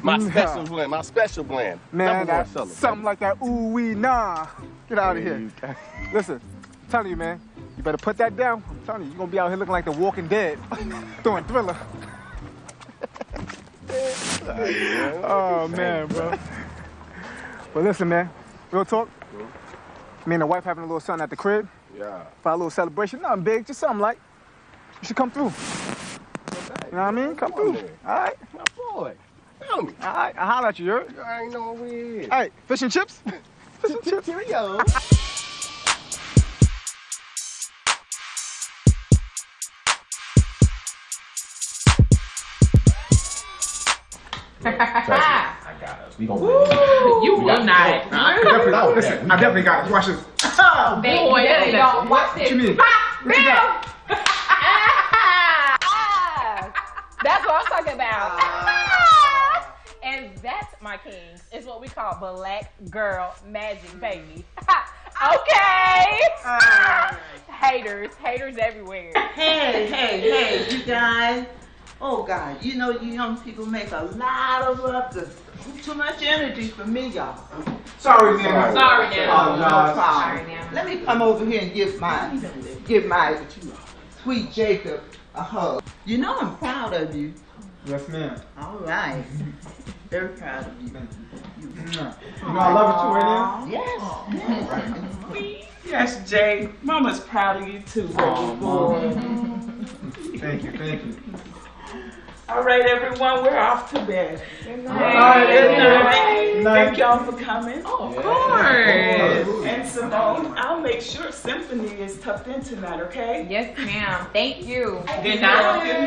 My special blend. My special blend. Man, Number one that's seller, something like that. Ooh wee nah. Get out of here. Listen, I'm telling you, man. You better put that down. I'm telling you, you're gonna be out here looking like the Walking Dead, doing Thriller. Oh man, bro. But listen, man. Real talk. Me and the wife having a little something at the crib. Yeah. For a little celebration. Nothing big, just something light. You should come through. You know what I mean? Come through. All right. My boy. Tell me. All right. I'll holler at you, you heard? You already know where we is. All right. Fish and chips? Fish and chips. Here we go. I got us. We gonna You will not. I definitely got it. Watch this. Oh, boy, y'all watch this. What you mean? What you got? That's what I'm talking about. And that's, my kings, is what we call black girl magic, baby. Okay. Haters everywhere. Hey, you guys. Oh, God, you know you young people make a lot of up. Too much energy for me, y'all. Sorry, man. Sorry, now. Oh, no problem. Let me come over here and give my sweet Jacob a hug. You know I'm proud of you. Yes, ma'am. All right. Very proud of you. You know I love it too, right? Yes. Yes, Jay. Mama's proud of you too, baby boy. Thank you. All right, everyone, we're off to bed. Good night. Good night. Thank y'all for coming. Oh, of course. And Simone, I'll make sure Symphony is tucked in tonight, okay? Yes, ma'am. Thank you. Good night. Good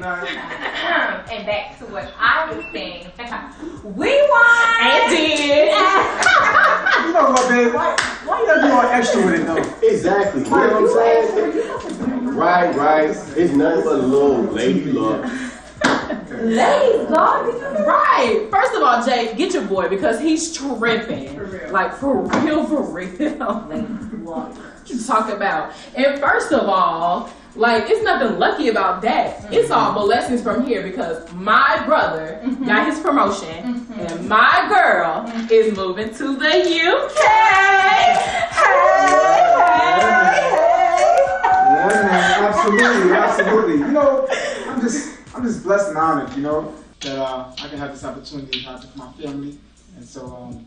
night. And back to what I was saying. We won. And did. You know what, babe? Why you gotta do all extra with it, though? Exactly. You know what I'm saying? Right. It's nothing but a little lady luck. Ladies, dog. Right. First of all, Jay, get your boy because he's tripping. For real. Like, for real, for real. What you talking about? And first of all, like, it's nothing lucky about that. It's all blessings from here because my brother got his promotion and my girl is moving to the UK. Yeah, man, absolutely, absolutely. You know, I'm just blessed and honored, you know, that I can have this opportunity to have with my family. And so,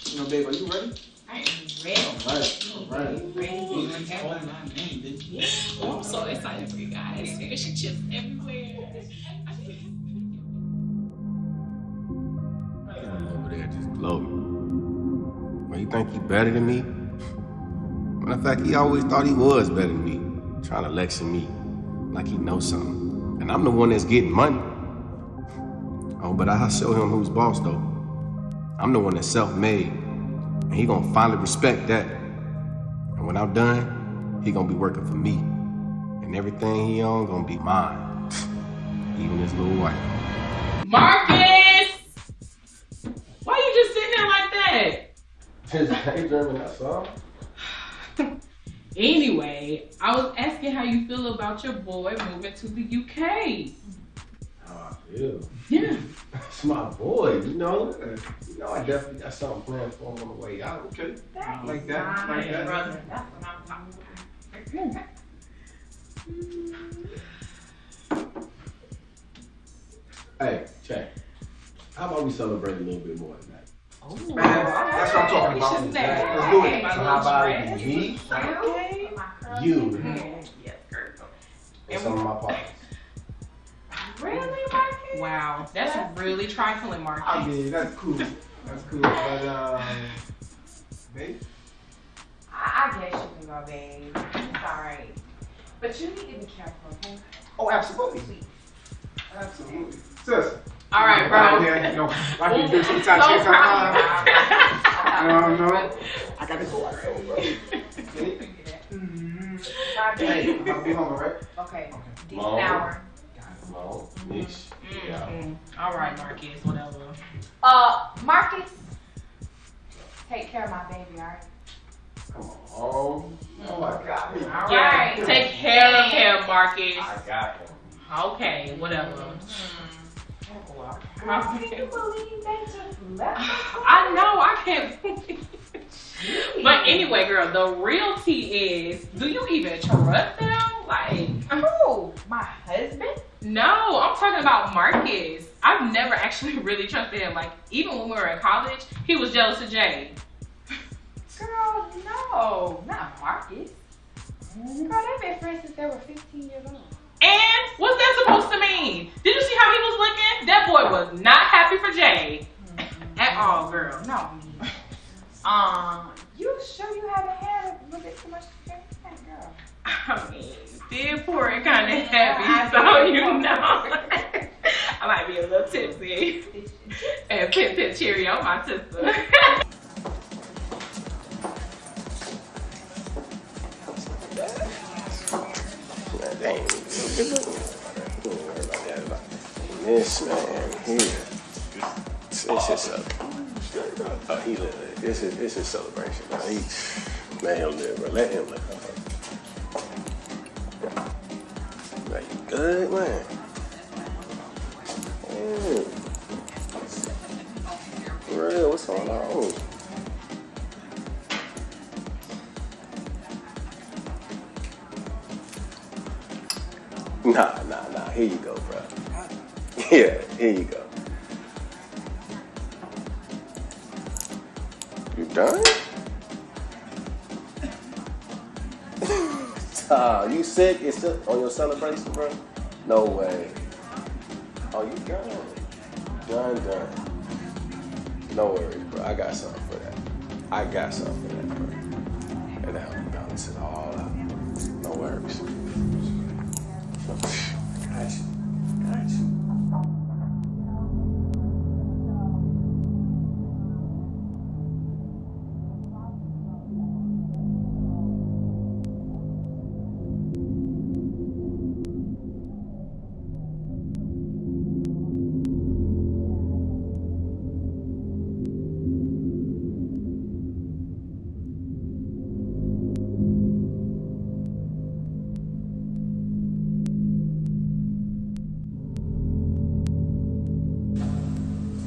you know, babe, are you ready? I am ready. All right. Oh, I'm so excited for you guys. Fish and chips everywhere. Over there just gloating. Well, you think he better than me? Matter of fact, he always thought he was better than me. Trying to lecture me like he knows something. And I'm the one that's getting money. Oh, but I'll show him who's boss though. I'm the one that's self-made. And he gonna finally respect that. And when I'm done, he gonna be working for me. And everything he own gonna be mine. Even his little wife. Marcus! Why you just sitting there like that? Just daydreaming, that's all. Anyway, I was asking how you feel about your boy moving to the UK. How I feel? Yeah. It's my boy, you know. I definitely got something planned for him on the way out. Okay. Like that, like that. Brother, that's what I'm talking about. Hey, check. How about we celebrate a little bit more tonight? Oh, man, that's what I'm talking about. Let's do it. So how about it be me, you, and some of my partners? Really, Marcus? Wow, that's really trifling, Marcus. I mean, that's cool. That's cool. But, babe? I guess you can go, babe. It's alright. But you need to be careful, okay? Oh, absolutely. Absolutely. Sis. All right, bro. Yeah, you know, I can do some time. No, I gotta go. Hey, I'm gonna be home, right? Okay. Decent Mom. hour. Mom, ish. Yeah. All right, Marcus, whatever. Marcus, take care of my baby, alright? Come on. Oh, I got him. All Yeah, right. take care of him, Marcus. I got him. Okay, whatever. Can you believe they just left us? I know, I can't believe it. But anyway, girl, the real tea is, do you even trust them? Like, Who? My husband? no, I'm talking about Marcus. I've never actually really trusted him. Like, even when we were in college, he was jealous of Jay. Girl, no. Not Marcus. Girl, they've been friends since they were 15 years old. And what's that supposed to mean? Did you see how he was looking? That boy was not happy for Jay. At all, girl. No. You sure you haven't had a little bit too much to drink? Girl. I mean, did pour it kind of heavy, so you know. I might be a little tipsy. And pip cherry on my sister. Dang. This man here. It's just he live. This is celebration. Let him live, bro. Let him live. Like, you good, man? For real, what's going on? Nah. Here you go, bro. Yeah, here you go. You done? You sick? It's still on your celebration, bro? No way. Oh, you done? Done. No worries, bro. I got something for that. Bro. And that'll balance it all out. No worries. Got you.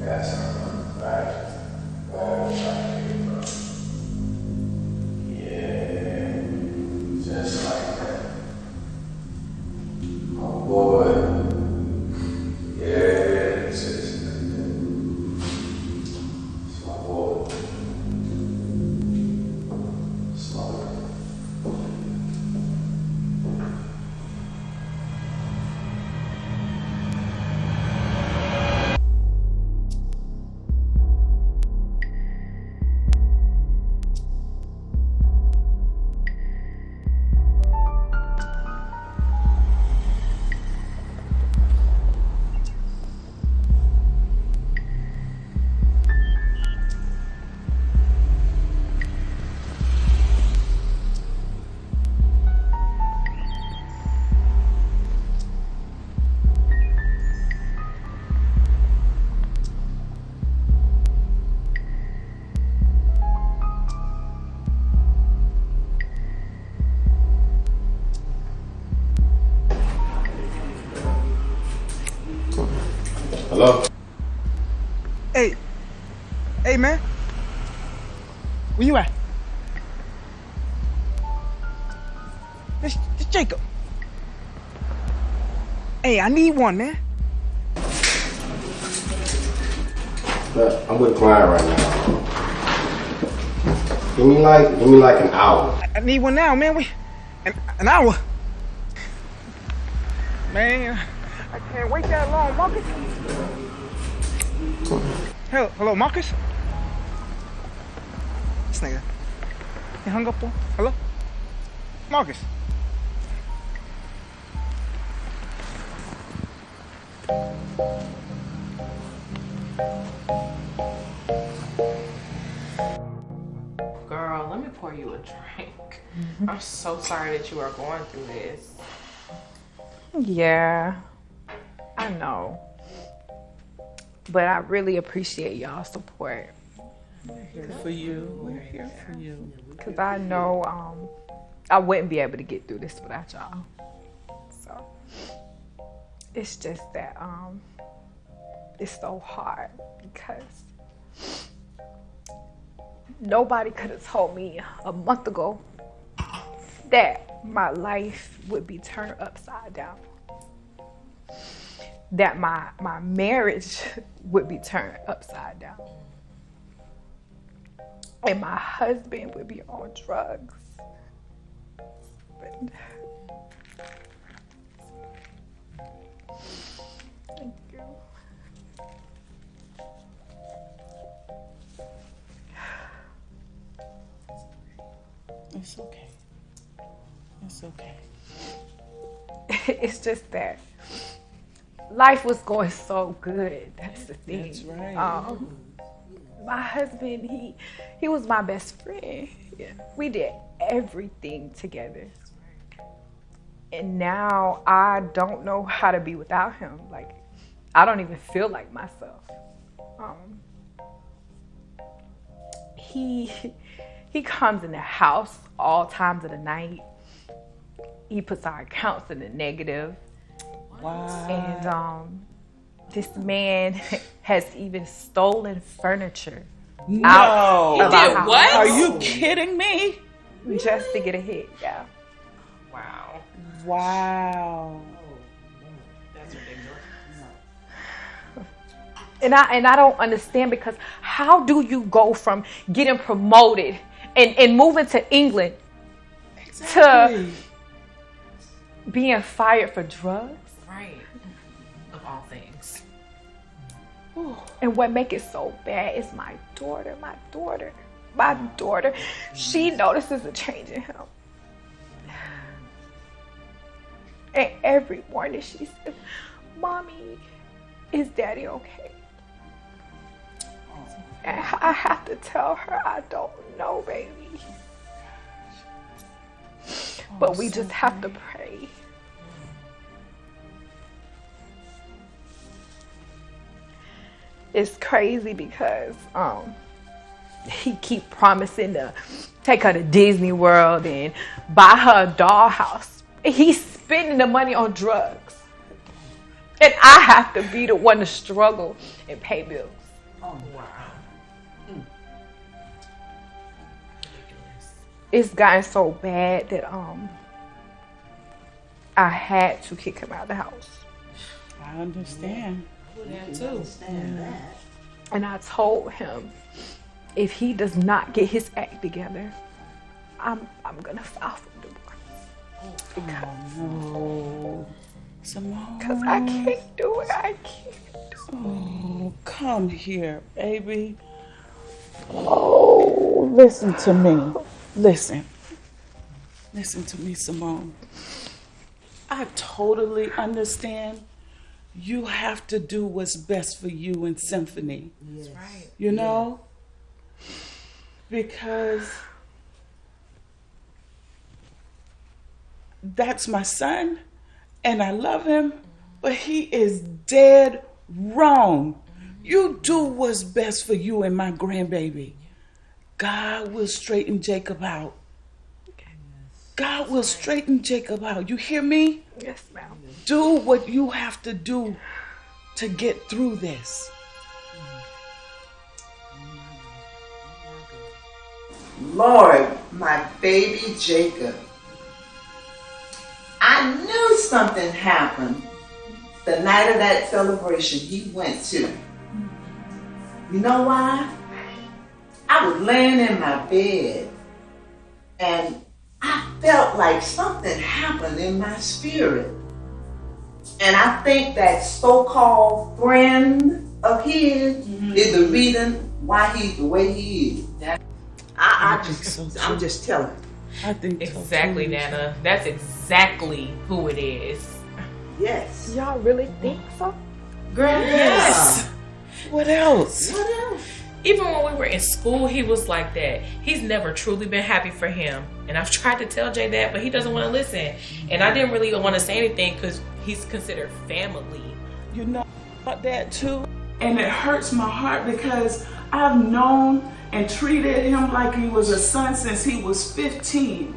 That's right. Yeah, just like that. Oh boy. Yeah, just like that. It's my boy. Slow. Hello? Hey. Hey, man. Where you at? This Jacob. Hey, I need one, man. Look, I'm with a client right now. Give me like an hour. I need one now, man. Wait, an hour? Man, I can't wait that long, Marcus. Hello, Marcus? This nigga. He hung up on. Hello? Marcus. Girl, let me pour you a drink. I'm so sorry that you are going through this. Yeah, I know. But I really appreciate y'all's support. We're here for you. We're here for you. Because I know I wouldn't be able to get through this without y'all. So it's just that it's so hard because nobody could have told me a month ago that my life would be turned upside down. That my marriage would be turned upside down. And my husband would be on drugs. But thank you. It's okay. It's okay. It's just that life was going so good. That's the thing. That's right. My husband, he was my best friend. Yeah. We did everything together. And now I don't know how to be without him. Like, I don't even feel like myself. He comes in the house all times of the night. He puts our accounts in the negative. Wow. And this man has even stolen furniture. No. Out He of did our house. what? Are you kidding me? Just to get a hit, yeah. Wow. Wow. That's ridiculous. And I don't understand, because how do you go from getting promoted and moving to England to being fired for drugs? Right. Of all things. And what make it so bad is my daughter. She notices a change in him. And every morning she says, "Mommy, is Daddy okay?" And I have to tell her, "I don't know, baby." But we just have to pray. It's crazy because he keep promising to take her to Disney World and buy her a dollhouse. He's spending the money on drugs. And I have to be the one to struggle and pay bills. Oh, wow. It's gotten so bad that I had to kick him out of the house. I understand. Understand that. And I told him if he does not get his act together, I'm gonna file for divorce. No. Simone. Because I can't do it. I can't do it. Oh, come here, baby. Oh, listen to me. Listen. Listen to me, Simone. I totally understand. You have to do what's best for you in Symphony. That's right. You know? Because that's my son, and I love him, but he is dead wrong. You do what's best for you and my grandbaby. God will straighten Jacob out. God will straighten Jacob out. You hear me? Yes, ma'am. Do what you have to do to get through this. Lord, my baby Jacob. I knew something happened the night of that celebration he went to. You know why? I was laying in my bed and I felt like something happened in my spirit. And I think that so-called friend of his is the reason why he's the way he is. I'm just telling. I think exactly, Nana. That's exactly who it is. Yes. Y'all really think so? Girl, yes. What else? What else? Even when we were in school, he was like that. He's never truly been happy for him. And I've tried to tell Jay that, but he doesn't want to listen. And I didn't really want to say anything because he's considered family. You know about that too? And it hurts my heart because I've known and treated him like he was a son since he was 15.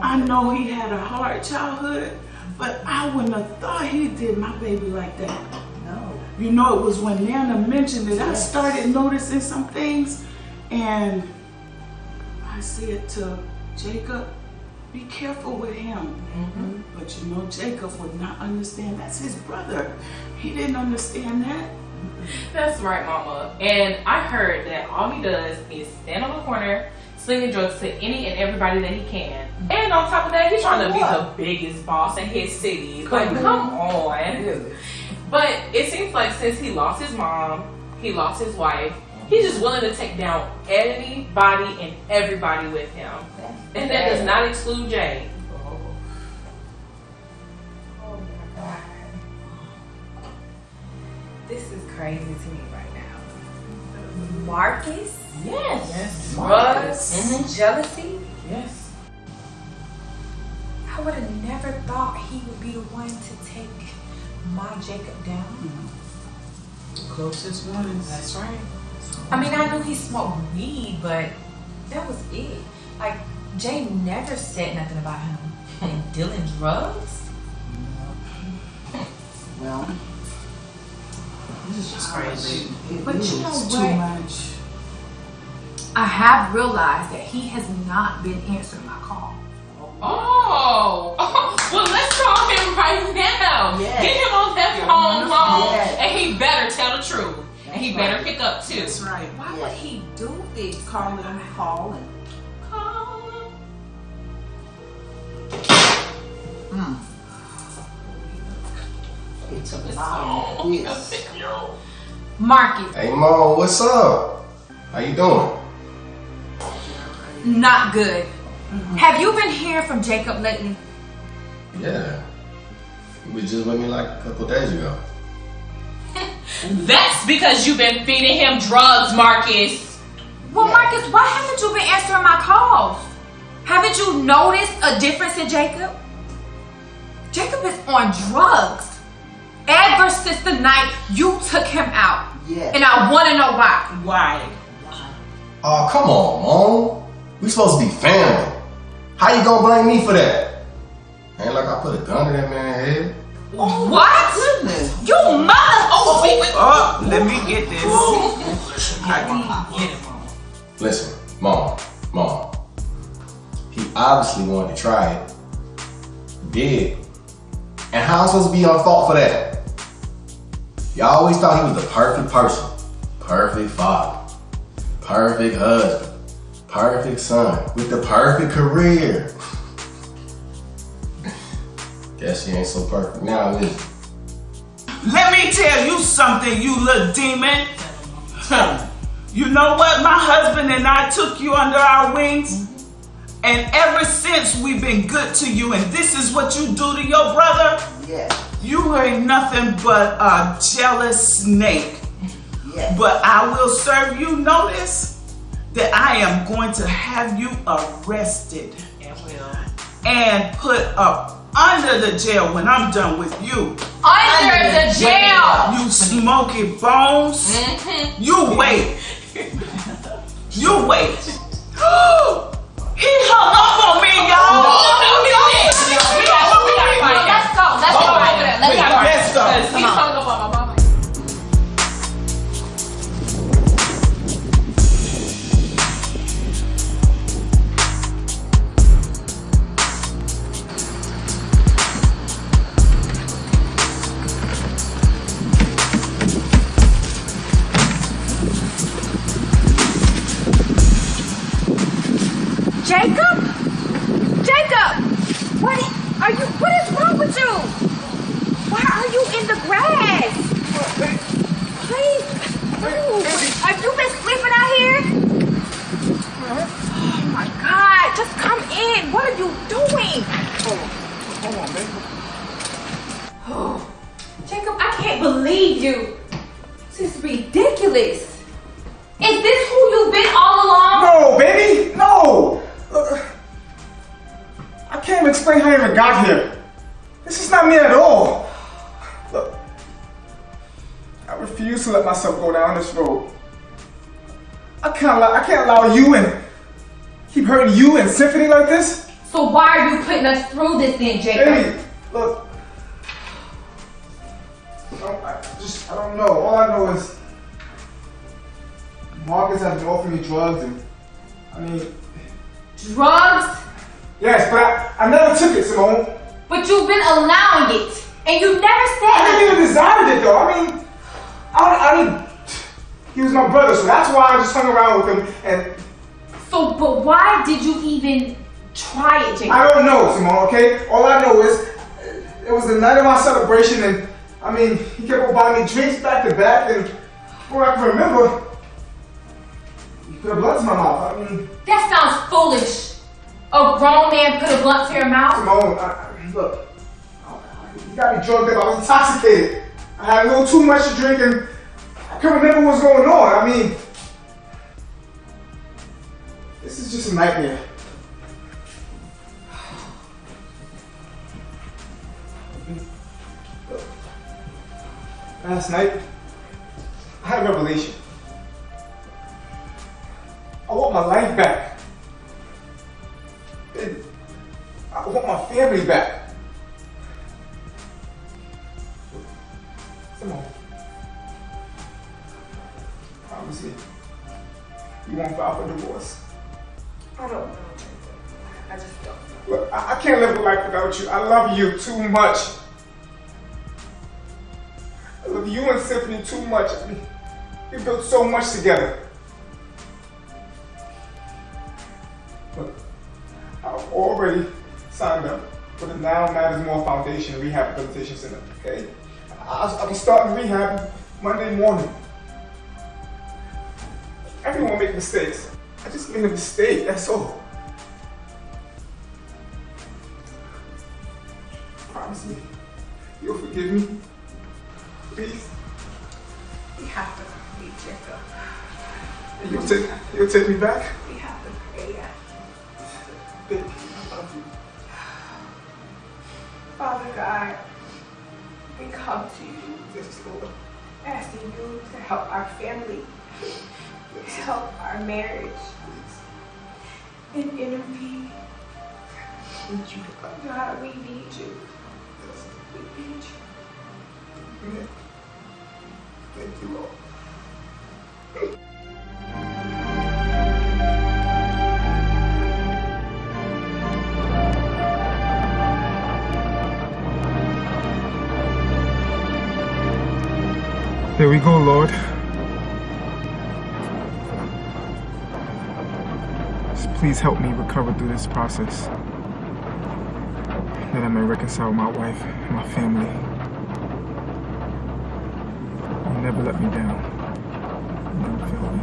I know he had a hard childhood, but I wouldn't have thought he did my baby like that. No. You know, it was when Nana mentioned it, I started noticing some things, and I said to Jacob, be careful with him. But you know, Jacob would not understand. That's his brother. He didn't understand that. That's right, Mama. And I heard that all he does is stand on the corner, slinging drugs to any and everybody that he can. And on top of that, he's trying to be the biggest boss in his city. Like, come on. But it seems like since he lost his mom, he lost his wife, he's just willing to take down anybody and everybody with him. And that does not exclude Jay. This is crazy to me right now. Marcus? Yes. Drugs? Jealousy? Yes. I would have never thought he would be the one to take my Jacob down. Closest ones. That's right. I mean, I knew he smoked weed, but that was it. Like, Jay never said nothing about him and dealing drugs. Well, this is just crazy. But you know It's what? too much. I have realized that he has not been answering my call. Oh, well, let's call him right now. Yes. Get him on that phone, Yes. and he better tell the truth. And he better pick up too. That's right. Why would he do this? Call him, call him. It's a lot of this. Marcus, Hey Mo, what's up? How you doing? not good. Have you been hearing from Jacob lately? Yeah. You was just with me like a couple days ago. That's because you've been feeding him drugs, Marcus. Well, Marcus, why haven't you been answering my calls? Haven't you noticed a difference in Jacob? Jacob is on drugs ever since the night you took him out. Yeah. And I want to know why. Why? Oh, come on, Mom. We supposed to be family. How you gonna blame me for that? Ain't like I put a gun in that man's head. What? Goodness. You mother! Oh, wait. Oh, let me get this. Listen, Mom. He obviously wanted to try it. He did. And how am I supposed to be on fault for that? Y'all always thought he was the perfect person. Perfect father. Perfect husband. Perfect son. With the perfect career. Guess he ain't so perfect now, is he? Let me tell you something, you little demon. You know what? My husband and I took you under our wings. And ever since we've been good to you, and this is what you do to your brother? Yes. You ain't nothing but a jealous snake. Yes. But I will serve you notice that I am going to have you arrested and put up under the jail when I'm done with you. Under the jail! You smoky bones. You wait. You wait. He hung up on me, y'all. Let's go. Let's go over there. Let's go. He's hung up on my mama. Jacob? What is wrong with you? Why are you in the grass? Please, move. Have you been sleeping out here? Oh my God, just come in. What are you doing? Hold on, baby. Oh, Jacob, I can't believe you. This is ridiculous. Is this who you've been all along? No, baby, no. Look, I can't even explain how I even got here. This is not me at all. Look, I refuse to let myself go down this road. I can't allow you and keep hurting you and Symphony like this. So why are you putting us through this then, Jacob? Baby, look. I don't know. All I know is Marcus has been offering me drugs and, Drugs? Yes, but I never took it, Simone. But you've been allowing it, and you never said I didn't even desire it, though. He was my brother, so that's why I just hung around with him. And so, but why did you even try it, Jacob? I don't know, Simone. Okay, all I know is it was the night of our celebration, and he kept on buying me drinks back to back, and before I can remember, he put a blunt to my mouth. That sounds foolish. A grown man put a blunt to your mouth? Simone, look, you got me drugged up. I was intoxicated. I had a little too much to drink, and I couldn't remember what was going on. This is just a nightmare. Last night, I had a revelation. I want my life back. I want my family back. Come on. Promise me. You won't file for divorce. I don't know. I just don't know. Look, I can't live a life without you. I love you too much. I love you and Symphony too much. We built so much together. Look, I've already signed up for the Now Matters More Foundation Rehabilitation Center, okay? I'll be starting rehab Monday morning. Everyone makes mistakes. I just made a mistake, that's all. Promise me, you'll forgive me? Please? We have to pray, Jacob. You'll take me back? We have to pray. Baby, I love you. Father God, we come to you, asking you to help our family, help our marriage, and intervene. God, we need you. We need you. Thank you, Lord. Here we go, Lord. Just please help me recover through this process, that I may reconcile my wife and my family. You never let me down. You never failed me.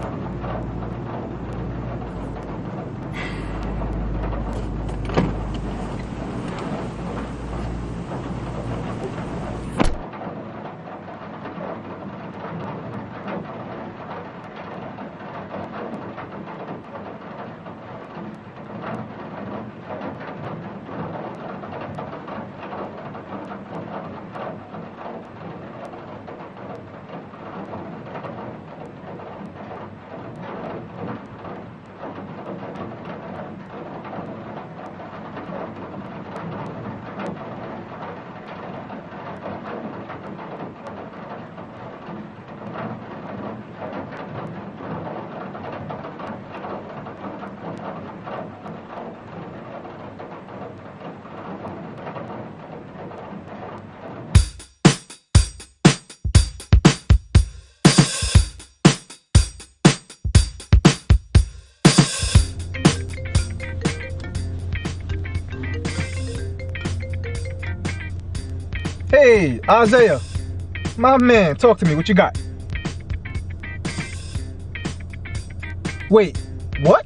Hey, Isaiah, my man, talk to me. What you got? Wait, what?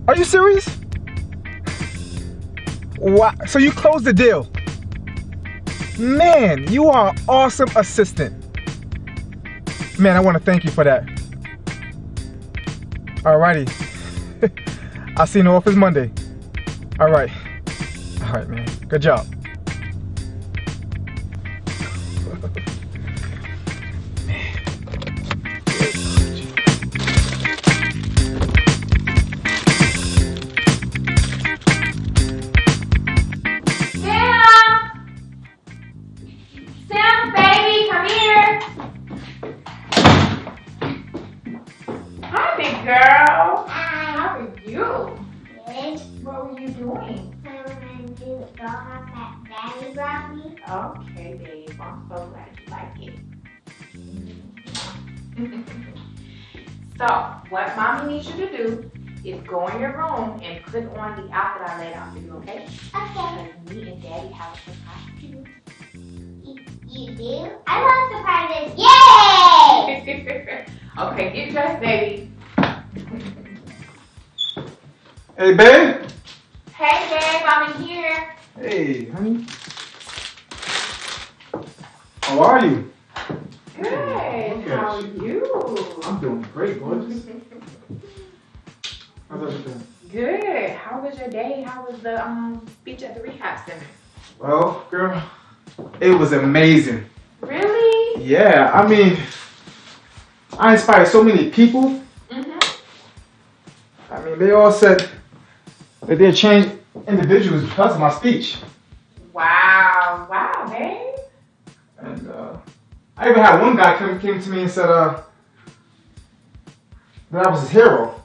Are you serious? Wow, so you closed the deal? Man, you are an awesome assistant. Man, I want to thank you for that. Alrighty. I'll see you in the office Monday. Alright. Alright, man. Good job. Sam, baby, come here. Hi, big girl. Hi. How are you? Good. What were you doing? I'm going to do the dollhouse that Daddy brought me. Okay, babe. I'm so glad you like it. So, what Mommy needs you to do is go in your room and put on the outfit I laid out for you, okay? Okay. Because me and Daddy have a surprise for you. You do? I love surprises. Yay! Okay, get dressed, baby. Hey, babe. Hey, babe, I'm in here. Hey, honey. How are you? Good. How are you? I'm doing great, gorgeous. How's everything? Good. How was your day? How was the speech at the rehab center? Well, girl, it was amazing. Really? Yeah, I mean, I inspired so many people. I mean, they all said that they're changed individuals because of my speech. Wow. Wow, babe. And I even had one guy came to me and said that I was his hero.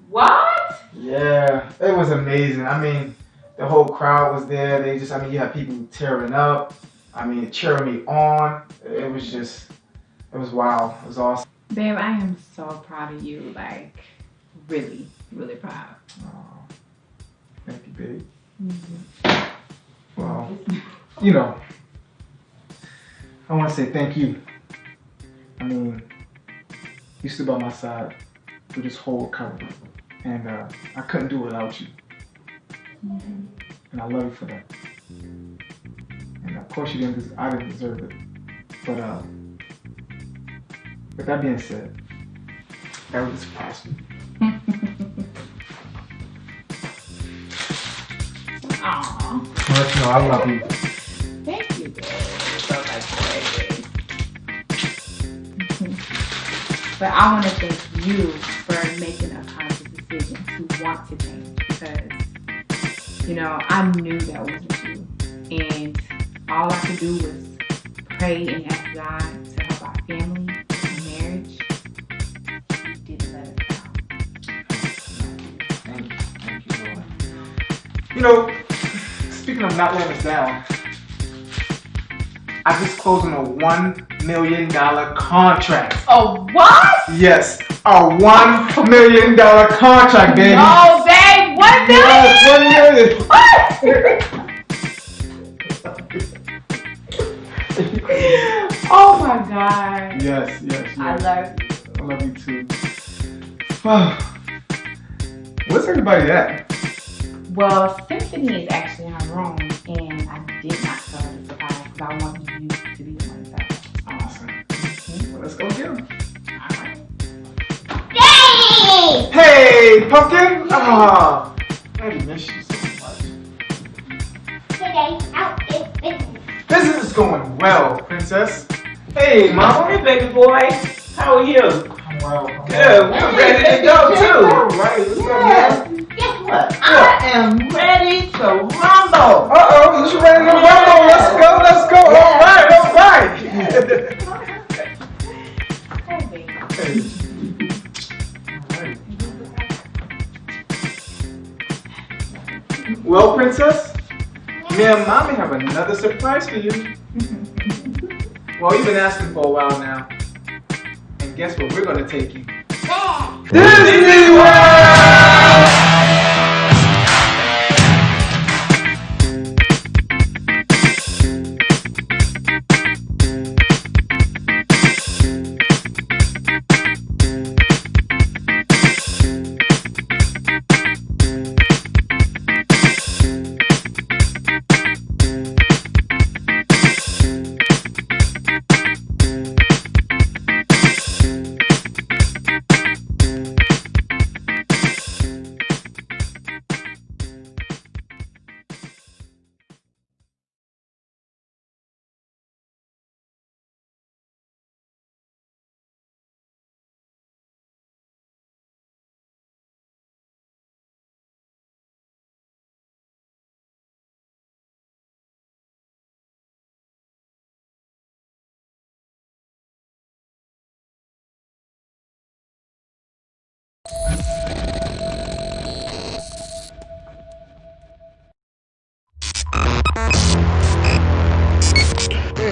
What? Yeah, it was amazing. I mean, the whole crowd was there. You had people tearing up. I mean, cheering me on. It was wild. It was awesome. Babe, I am so proud of you. Like, really, really proud. Oh, thank you, babe. Mm-hmm. Well, you know, I want to say thank you. I mean, you stood by my side through this whole recovery, and I couldn't do it without you. Mm-hmm. And I love you for that. And of course, I didn't deserve it. But with that being said, that was a surprise. Aww. Let you know I love you. Thank you, babe. So much, baby. But I want to thank you for making a conscious decision to want to change, because, you know, I knew that wasn't you. And all I could do was pray and ask God to help our family and marriage. You didn't let us down. Thank you, Lord. You know, speaking of not letting us down, I just closed on a $1 million contract. Oh, what? Yes, a $1 million contract, baby. Oh, babe, 1 million? Yes, 1 million. Oh my God. Yes. I love you. I love you too. Where's everybody at? Well, Symphony is actually in her room, and I did not tell her the surprise because I want you to be the one to tell her. Awesome. Well, let's go get him. Yay! Hey, Pumpkin! Ah, I miss you so much. Today, how is business? Business is going well, Princess. Hey, Mama. Hey, baby boy. How are you? I'm well. Good. We're ready to go, too. All right, let's go, man. Guess what? I am ready to rumble. Uh-oh, you ready to rumble? Let's go. All right. Well, Princess, me and Mommy have another surprise for you. Well, you've been asking for a while now. And guess where we're going to take you? Disney World!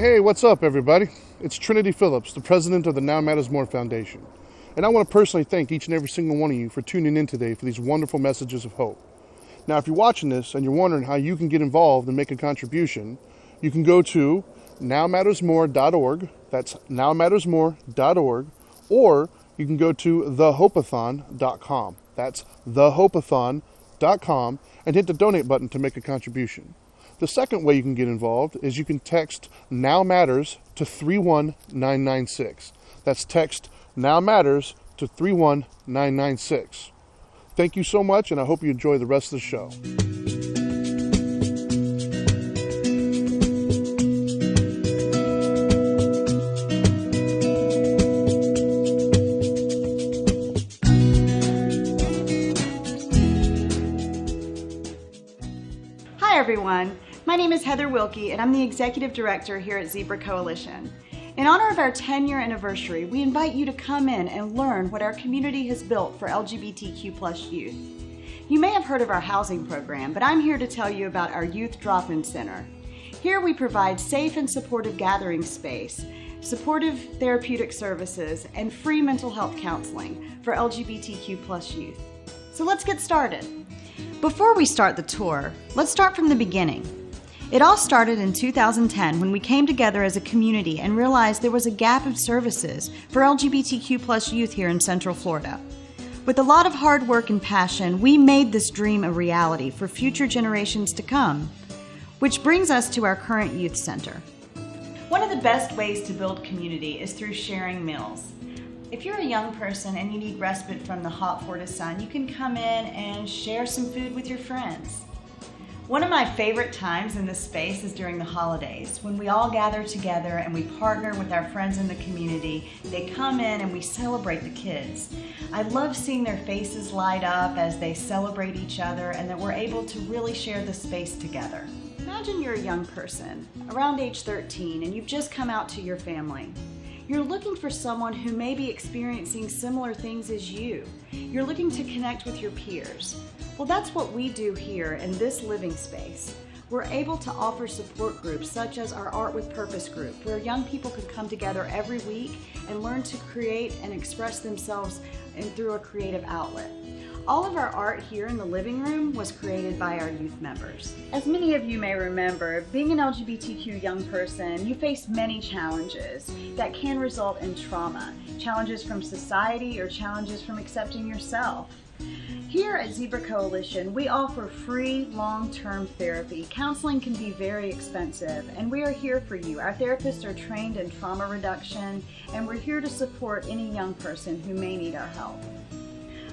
Hey, what's up, everybody? It's Trinity Phillips, the president of the Now Matters More Foundation. And I want to personally thank each and every single one of you for tuning in today for these wonderful messages of hope. Now, if you're watching this and you're wondering how you can get involved and make a contribution, you can go to nowmattersmore.org. That's nowmattersmore.org. Or you can go to thehope-a-thon.com. That's thehope-a-thon.com and hit the donate button to make a contribution. The second way you can get involved is you can text Now Matters to 31996. That's text Now Matters to 31996. Thank you so much, and I hope you enjoy the rest of the show. Hi everyone, my name is Heather Wilkie and I'm the Executive Director here at Zebra Coalition. In honor of our 10-year anniversary, we invite you to come in and learn what our community has built for LGBTQ+ youth. You may have heard of our housing program, but I'm here to tell you about our Youth Drop-In Center. Here we provide safe and supportive gathering space, supportive therapeutic services, and free mental health counseling for LGBTQ+ youth. So let's get started. Before we start the tour, let's start from the beginning. It all started in 2010 when we came together as a community and realized there was a gap of services for LGBTQ+ youth here in Central Florida. With a lot of hard work and passion, we made this dream a reality for future generations to come, which brings us to our current youth center. One of the best ways to build community is through sharing meals. If you're a young person and you need respite from the hot Florida sun, you can come in and share some food with your friends. One of my favorite times in this space is during the holidays, when we all gather together and we partner with our friends in the community. They come in and we celebrate the kids. I love seeing their faces light up as they celebrate each other and that we're able to really share the space together. Imagine you're a young person, around age 13, and you've just come out to your family. You're looking for someone who may be experiencing similar things as you. You're looking to connect with your peers. Well, that's what we do here in this living space. We're able to offer support groups such as our Art with Purpose group, where young people can come together every week and learn to create and express themselves through a creative outlet. All of our art here in the living room was created by our youth members. As many of you may remember, being an LGBTQ young person, you face many challenges that can result in trauma. Challenges from society or challenges from accepting yourself. Here at Zebra Coalition, we offer free long-term therapy. Counseling can be very expensive, and we are here for you. Our therapists are trained in trauma reduction, and we're here to support any young person who may need our help.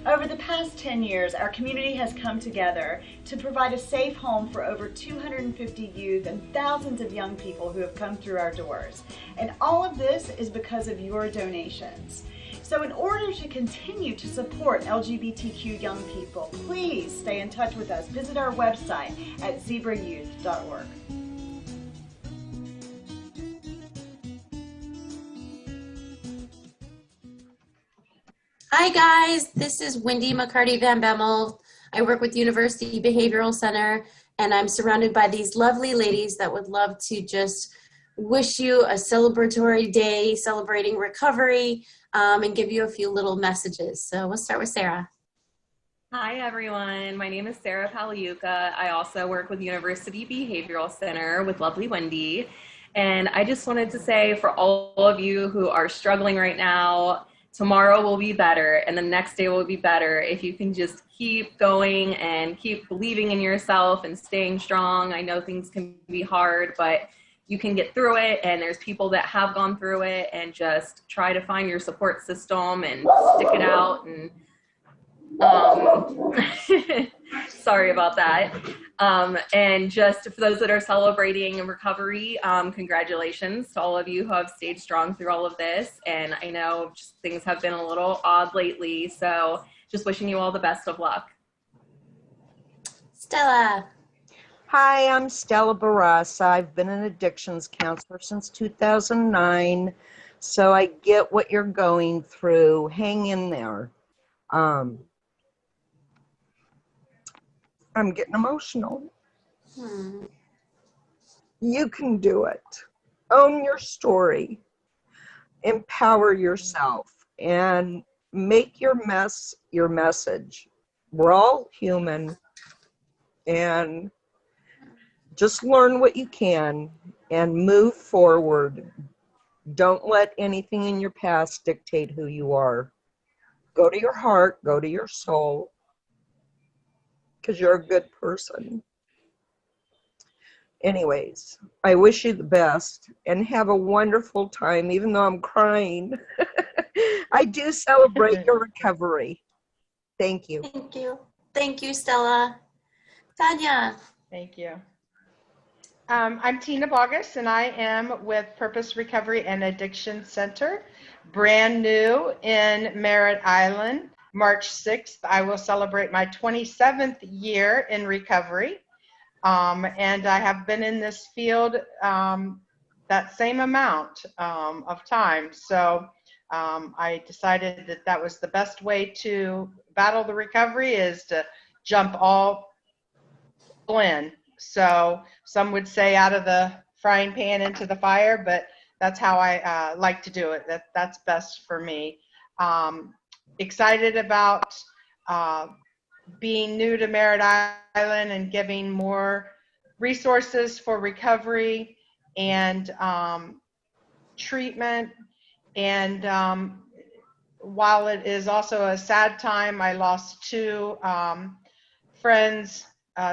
Over the past 10 years, our community has come together to provide a safe home for over 250 youth and thousands of young people who have come through our doors. And all of this is because of your donations. So in order to continue to support LGBTQ young people, please stay in touch with us. Visit our website at zebrayouth.org. Hi guys, this is Wendy McCarty Van Bemmel. I work with University Behavioral Center, and I'm surrounded by these lovely ladies that would love to just wish you a celebratory day celebrating recovery, and give you a few little messages. So we'll start with Sarah. Hi everyone, my name is Sarah Paliuka. I also work with University Behavioral Center with lovely Wendy. And I just wanted to say for all of you who are struggling right now, tomorrow will be better and the next day will be better if you can just keep going and keep believing in yourself and staying strong. I know things can be hard, but you can get through it, and there's people that have gone through it, and just try to find your support system and stick it out. And sorry about that. And just for those that are celebrating recovery, congratulations to all of you who have stayed strong through all of this. And I know just things have been a little odd lately, so just wishing you all the best of luck. Stella. Hi, I'm Stella Barras. I've been an addictions counselor since 2009, so I get what you're going through. Hang in there. I'm getting emotional. You can do it. Own your story. Empower yourself and make your mess your message. We're all human, and just learn what you can and move forward. Don't let anything in your past dictate who you are. Go to your heart, go to your soul, because you're a good person. Anyways, I wish you the best and have a wonderful time, even though I'm crying. I do celebrate your recovery. Thank you. Thank you. Thank you, Stella. Tanya. Thank you. I'm Tina Bogus, and I am with Purpose Recovery and Addiction Center, brand new in Merritt Island. March 6th, I will celebrate my 27th year in recovery, and I have been in this field that same amount of time. So I decided that that was the best way to battle the recovery, is to jump all in. So some would say out of the frying pan into the fire, but that's how I like to do it. That's best for me. Excited about being new to Merritt Island and giving more resources for recovery and treatment. And while it is also a sad time, I lost two friends,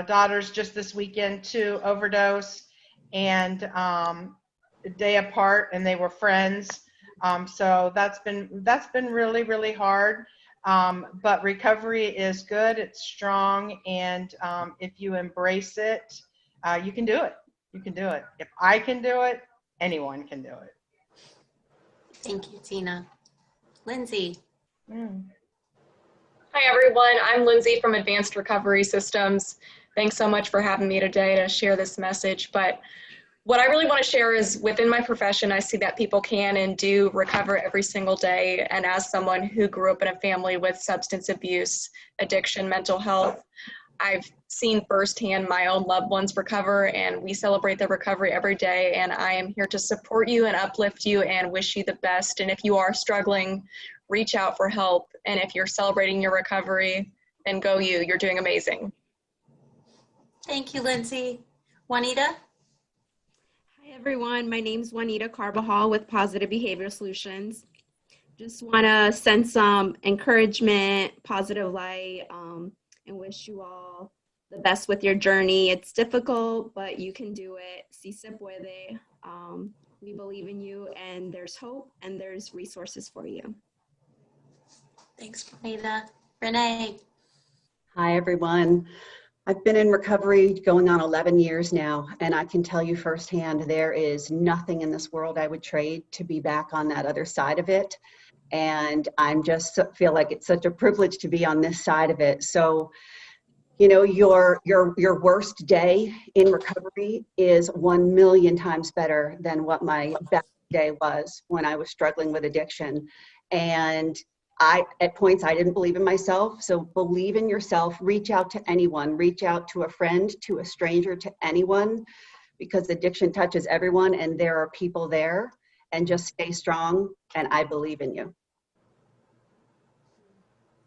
daughters just this weekend to overdose, and a day apart, and they were friends. So that's been really, really hard. But recovery is good, it's strong, and if you embrace it, you can do it. You can do it. If I can do it, anyone can do it. Thank you, Tina. Lindsay. Hi, everyone. I'm Lindsay from Advanced Recovery Systems. Thanks so much for having me today to share this message. But what I really want to share is, within my profession, I see that people can and do recover every single day. And as someone who grew up in a family with substance abuse, addiction, mental health, I've seen firsthand my own loved ones recover, and we celebrate their recovery every day. And I am here to support you and uplift you and wish you the best. And if you are struggling, reach out for help. And if you're celebrating your recovery, then go you. You're doing amazing. Thank you, Lindsay. Juanita? Hi, everyone. My name is Juanita Carbajal with Positive Behavioral Solutions. Just want to send some encouragement, positive light, and wish you all the best with your journey. It's difficult, but you can do it. Si se puede. We believe in you, and there's hope, and there's resources for you. Thanks, Juanita. Renee? Hi, everyone. I've been in recovery going on 11 years now, and I can tell you firsthand, there is nothing in this world I would trade to be back on that other side of it. And I'm just feel like it's such a privilege to be on this side of it. So, you know, your worst day in recovery is 1,000,000 times better than what my best day was when I was struggling with addiction. And at points, I didn't believe in myself. So believe in yourself, reach out to anyone, reach out to a friend, to a stranger, to anyone, because addiction touches everyone and there are people there. And just stay strong, and I believe in you.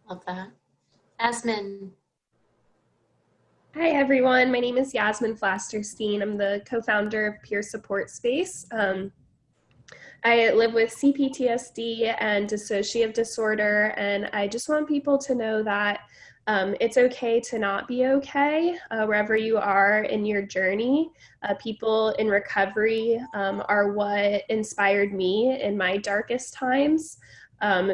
Love that. Yasmin. Hi, everyone. My name is Yasmin Flasterstein. I'm the co-founder of Peer Support Space. I live with CPTSD and dissociative disorder, and I just want people to know that it's okay to not be okay wherever you are in your journey. People in recovery are what inspired me in my darkest times.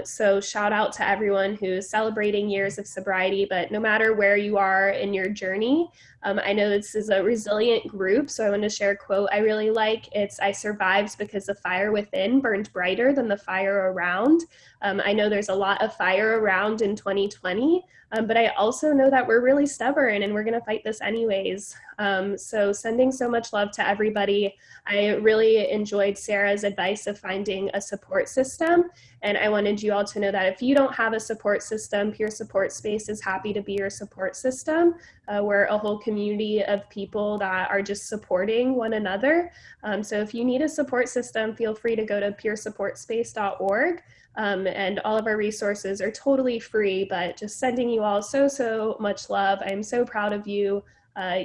So shout out to everyone who's celebrating years of sobriety, but no matter where you are in your journey, I know this is a resilient group, so I want to share a quote I really like. It's, "I survived because the fire within burned brighter than the fire around." I know there's a lot of fire around in 2020, but I also know that we're really stubborn and we're going to fight this anyways. So sending so much love to everybody. I really enjoyed Sarah's advice of finding a support system. And I wanted you all to know that if you don't have a support system, Peer Support Space is happy to be your support system. We're a whole community of people that are just supporting one another. So if you need a support system, feel free to go to peersupportspace.org. And all of our resources are totally free, but just sending you all so much love. I'm so proud of you.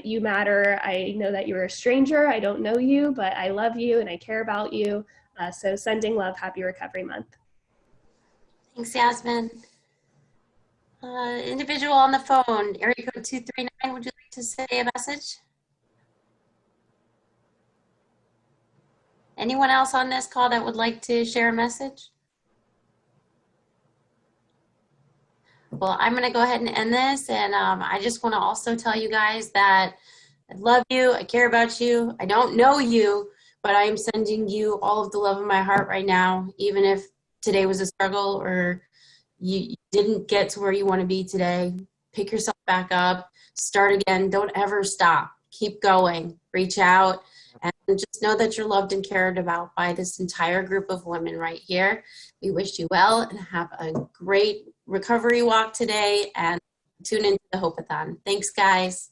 You matter. I know that you're a stranger. I don't know you, but I love you and I care about you. So sending love. Happy Recovery Month. Thanks, Yasmin. Individual on the phone, area code 239, would you like to say a message? Anyone else on this call that would like to share a message? Well, I'm going to go ahead and end this, and I just want to also tell you guys that I love you, I care about you, I don't know you, but I am sending you all of the love in my heart right now, even if today was a struggle or you didn't get to where you want to be today. Pick yourself back up, start again, don't ever stop, keep going, reach out, and just know that you're loved and cared about by this entire group of women right here. We wish you well and have a great recovery walk today, and tune into the Hope-A-Thon. Thanks, guys.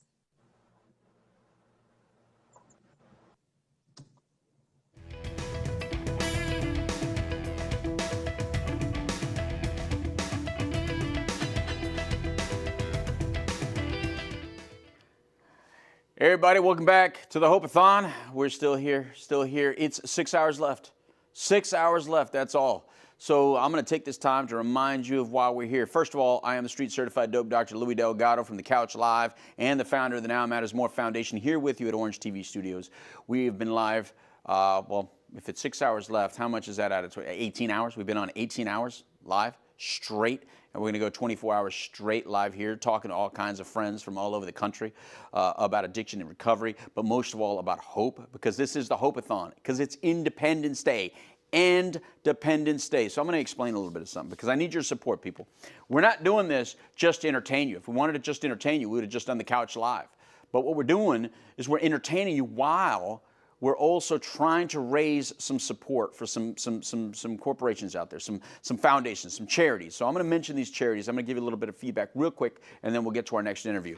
Everybody, welcome back to the Hope-A-Thon. We're still here, It's 6 hours left. 6 hours left, that's all. So I'm going to take this time to remind you of why we're here. First of all, I am the street certified dope Dr. Louis Delgado from the Couch Live and the founder of the Now Matters More Foundation here with you at Orange TV Studios. We have been live, well, if it's 6 hours left, how much is that at? It's 18 hours. We've been on 18 hours live straight. And we're going to go 24 hours straight live here, talking to all kinds of friends from all over the country about addiction and recovery, but most of all about hope, because this is the Hope-A-Thon, because it's Independence Day. And Dependence Day. So I'm going to explain a little bit of something because I need your support, people. We're not doing this just to entertain you. If we wanted to just entertain you, we would have just done the Couch Live. But what we're doing is we're entertaining you while we're also trying to raise some support for some corporations out there, some foundations, some charities. So I'm going to mention these charities. I'm going to give you a little bit of feedback real quick, and then we'll get to our next interview.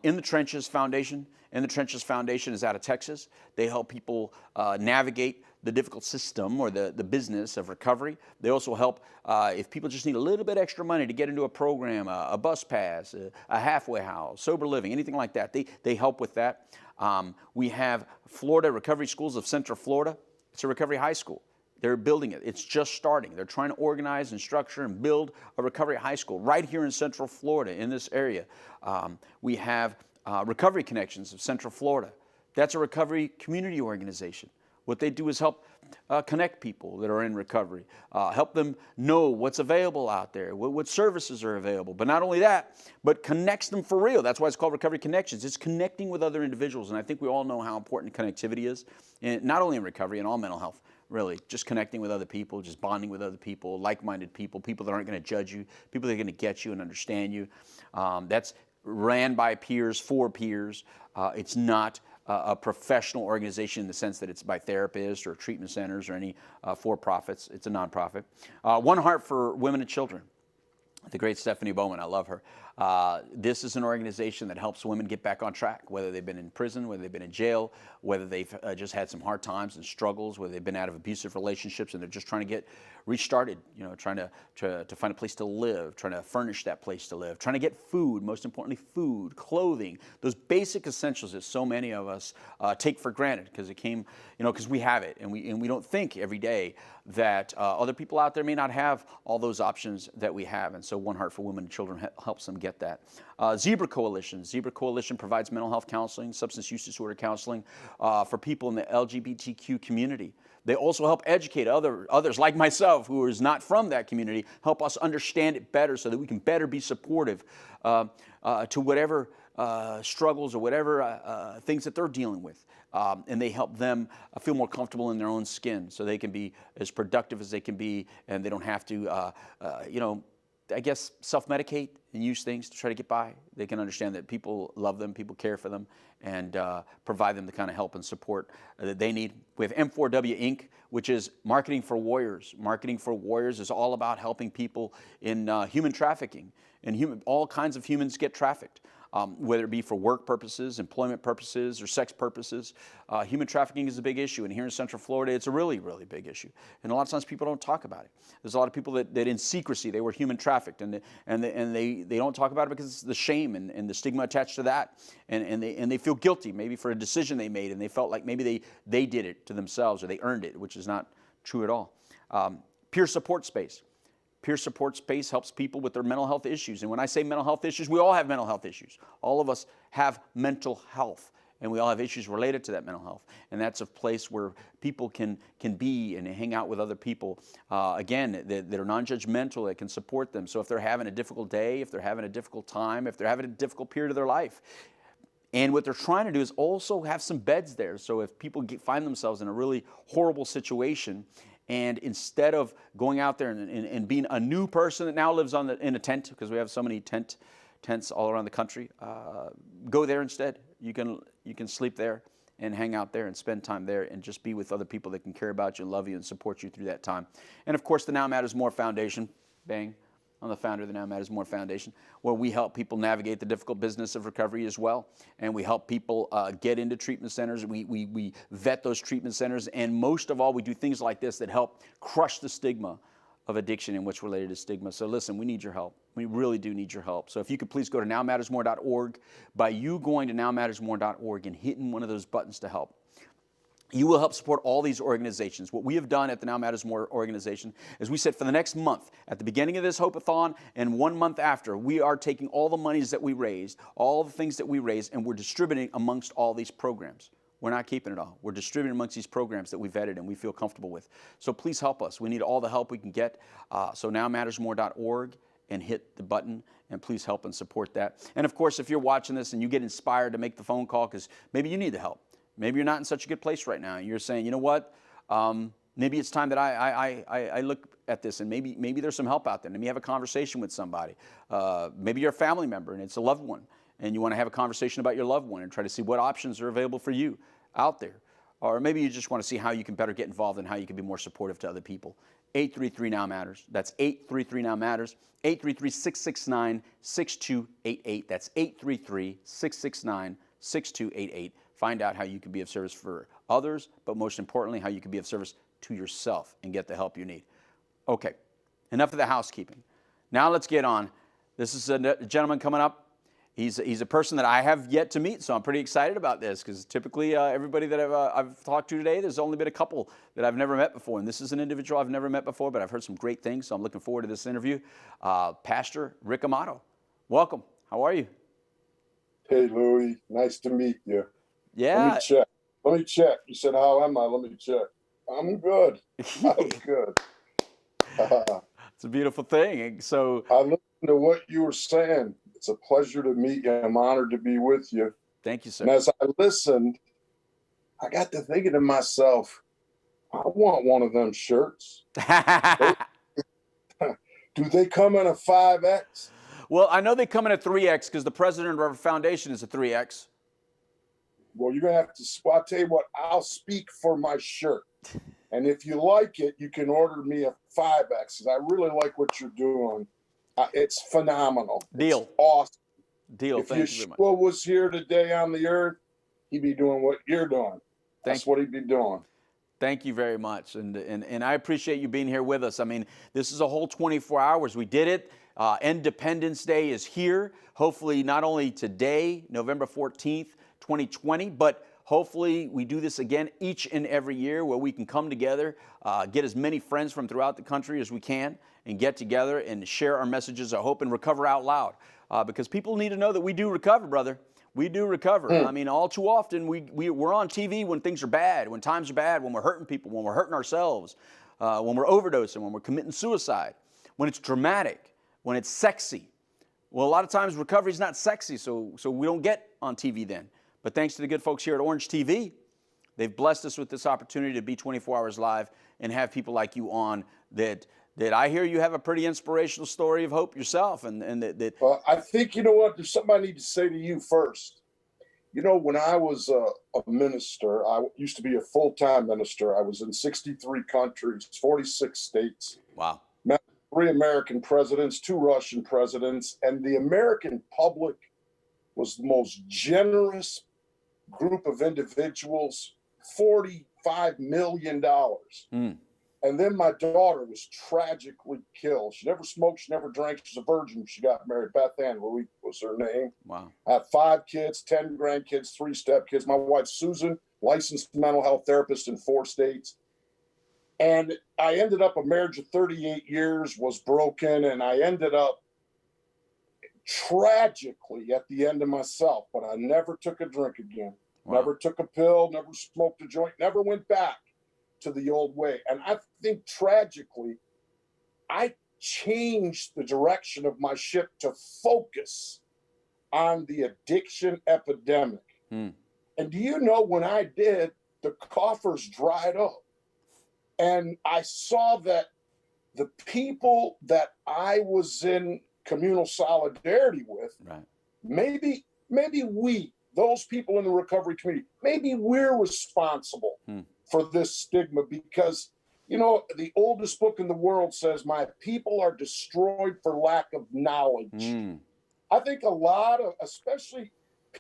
In the Trenches Foundation. In the Trenches Foundation is out of Texas. They help people navigate the difficult system or the business of recovery. They also help if people just need a little bit extra money to get into a program, a bus pass, a halfway house, sober living, anything like that. They help with that. We have Florida Recovery Schools of Central Florida. It's a recovery high school. They're building it. It's just starting. They're trying to organize and structure and build a recovery high school right here in Central Florida in this area. We have Recovery Connections of Central Florida. That's a recovery community organization. What they do is help connect people that are in recovery, help them know what's available out there, what services are available. But not only that, but connects them for real. That's why it's called Recovery Connections. It's connecting with other individuals. And I think we all know how important connectivity is, and not only in recovery, in all mental health, really. Just connecting with other people, just bonding with other people, like-minded people, people that aren't going to judge you, people that are going to get you and understand you. That's ran by peers, for peers. It's not a professional organization in the sense that it's by therapists or treatment centers or any for-profits. It's a nonprofit. One Heart for Women and Children. The great Stephanie Bowman, I love her. This is an organization that helps women get back on track, whether they've been in prison, whether they've been in jail, whether they've just had some hard times and struggles, whether they've been out of abusive relationships and they're just trying to get restarted, you know, trying to find a place to live, trying to furnish that place to live, trying to get food, most importantly food, clothing, those basic essentials that so many of us take for granted because it came, you know, because we have it and we don't think every day that other people out there may not have all those options that we have. And so One Heart for Women and Children helps them get that. Zebra Coalition. Zebra Coalition provides mental health counseling, substance use disorder counseling for people in the LGBTQ community. They also help educate others like myself who is not from that community, help us understand it better so that we can better be supportive to whatever struggles or whatever things that they're dealing with. And they help them feel more comfortable in their own skin so they can be as productive as they can be and they don't have to, you know, I guess, self-medicate and use things to try to get by. They can understand that people love them, people care for them, and provide them the kind of help and support that they need. We have M4W Inc., which is Marketing for Warriors. Marketing for Warriors is all about helping people in human trafficking. And all kinds of humans get trafficked. Whether it be for work purposes, employment purposes, or sex purposes. Human trafficking is a big issue, and here in Central Florida, it's a really, really big issue. And a lot of times people don't talk about it. There's a lot of people that in secrecy, they were human trafficked, and they don't talk about it because it's the shame and the stigma attached to that, and they feel guilty maybe for a decision they made, and they felt like maybe they did it to themselves, or they earned it, which is not true at all. Peer support space. Peer support space helps people with their mental health issues. And when I say mental health issues, we all have mental health issues. All of us have mental health, and we all have issues related to that mental health. And that's a place where people can be and hang out with other people, again, that are non-judgmental, that can support them. So if they're having a difficult day, if they're having a difficult time, if they're having a difficult period of their life, and what they're trying to do is also have some beds there. So if people find themselves in a really horrible situation, and instead of going out there and being a new person that now lives in a tent, because we have so many tents all around the country, go there instead. You can sleep there and hang out there and spend time there and just be with other people that can care about you and love you and support you through that time. And of course, the Now Matters More Foundation, bang, I'm the founder of the Now Matters More Foundation, where we help people navigate the difficult business of recovery as well. And we help people get into treatment centers. We vet those treatment centers. And most of all, we do things like this that help crush the stigma of addiction and what's related to stigma. So listen, we need your help. We really do need your help. So if you could please go to nowmattersmore.org. By you going to nowmattersmore.org and hitting one of those buttons to help, you will help support all these organizations. What we have done at the Now Matters More organization is we said for the next month, at the beginning of this Hope-A-Thon and 1 month after, we are taking all the monies that we raised, all the things that we raised, and we're distributing amongst all these programs. We're not keeping it all. We're distributing amongst these programs that we vetted and we feel comfortable with. So please help us. We need all the help we can get. So nowmattersmore.org and hit the button and please help and support that. And of course, if you're watching this and you get inspired to make the phone call because maybe you need the help. Maybe you're not in such a good place right now. You're saying, you know what? Maybe it's time that I look at this and maybe there's some help out there. Maybe you have a conversation with somebody. Maybe you're a family member and it's a loved one and you want to have a conversation about your loved one and try to see what options are available for you out there. or maybe you just want to see how you can better get involved and how you can be more supportive to other people. 833-NOW-MATTERS. That's 833-NOW-MATTERS. 833-669-6288. That's 833-669-6288. Find out how you can be of service for others, but most importantly, how you can be of service to yourself and get the help you need. Okay, enough of the housekeeping. Now let's get on. This is a gentleman coming up. He's a person that I have yet to meet, so I'm pretty excited about this because typically everybody that I've talked to today, there's only been a couple that I've never met before, and this is an individual I've never met before, but I've heard some great things, so I'm looking forward to this interview. Pastor Rick Amato, welcome. How are you? Hey, Louie. Nice to meet you. Yeah. Let me check. You said, how am I? Let me check. I'm good. I'm good. It's a beautiful thing. So I listened to what you were saying. It's a pleasure to meet you. I'm honored to be with you. Thank you, sir. And as I listened, I got to thinking to myself, I want one of them shirts. Do they come in a 5X? Well, I know they come in a 3X because the president of our foundation is a 3X. Well, you're going to have to, I'll tell you what, I'll speak for my shirt. And if you like it, you can order me a 5X because I really like what you're doing. It's phenomenal. Deal. It's awesome. Deal. If Thank you very much. Yeshua was here today on the earth, he'd be doing what you're doing. That's what he'd be doing. Thank you very much. And I appreciate you being here with us. I mean, this is a whole 24 hours. We did it. Independence Day is here. Hopefully not only today, November 14th, 2020, but hopefully we do this again each and every year where we can come together, get as many friends from throughout the country as we can, and get together and share our messages of hope and recover out loud. Because people need to know that we do recover, brother. We do recover. I mean, all too often we're on TV when things are bad, when times are bad, when we're hurting people, when we're hurting ourselves, when we're overdosing, when we're committing suicide, when it's dramatic, when it's sexy. Well, a lot of times recovery is not sexy, so we don't get on TV then. But thanks to the good folks here at Orange TV, they've blessed us with this opportunity to be 24 hours live and have people like you on that I hear you have a pretty inspirational story of hope yourself. Well, I think, you know what, there's something I need to say to you first. You know, when I was a minister, I used to be a full-time minister. I was in 63 countries, 46 states. Wow. Met 3 American presidents, 2 Russian presidents, and the American public was the most generous group of individuals, $45 million. And then my daughter was tragically killed. She never smoked, she never drank. She's a virgin. She got married. Beth Ann Louis was her name. Wow. I have 5 kids, 10 grandkids, 3 stepkids. My wife, Susan, licensed mental health therapist in 4 states. And I ended up a marriage of 38 years, was broken, and I ended up tragically at the end of myself, but I never took a drink again. Wow. Never took a pill, never smoked a joint, never went back to the old way. And I think tragically, I changed the direction of my ship to focus on the addiction epidemic. And do you know, when I did, the coffers dried up. And I saw that the people that I was in communal solidarity with, maybe we, those people in the recovery community, maybe we're responsible for this stigma, because, you know, the oldest book in the world says, my people are destroyed for lack of knowledge. I think a lot of, especially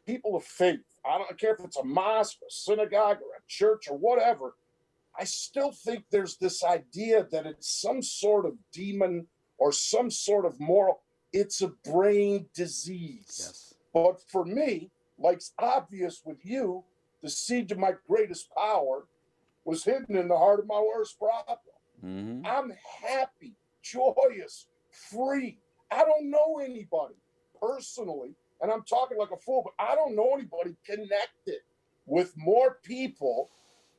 people of faith, I don't care if it's a mosque, a synagogue, or a church, or whatever, I still think there's this idea that it's some sort of demon or some sort of moral. It's a brain disease. Yes. But for me, like it's obvious with you, the seed to my greatest power was hidden in the heart of my worst problem. I'm happy, joyous, free. I don't know anybody personally, and I'm talking like a fool, but I don't know anybody connected with more people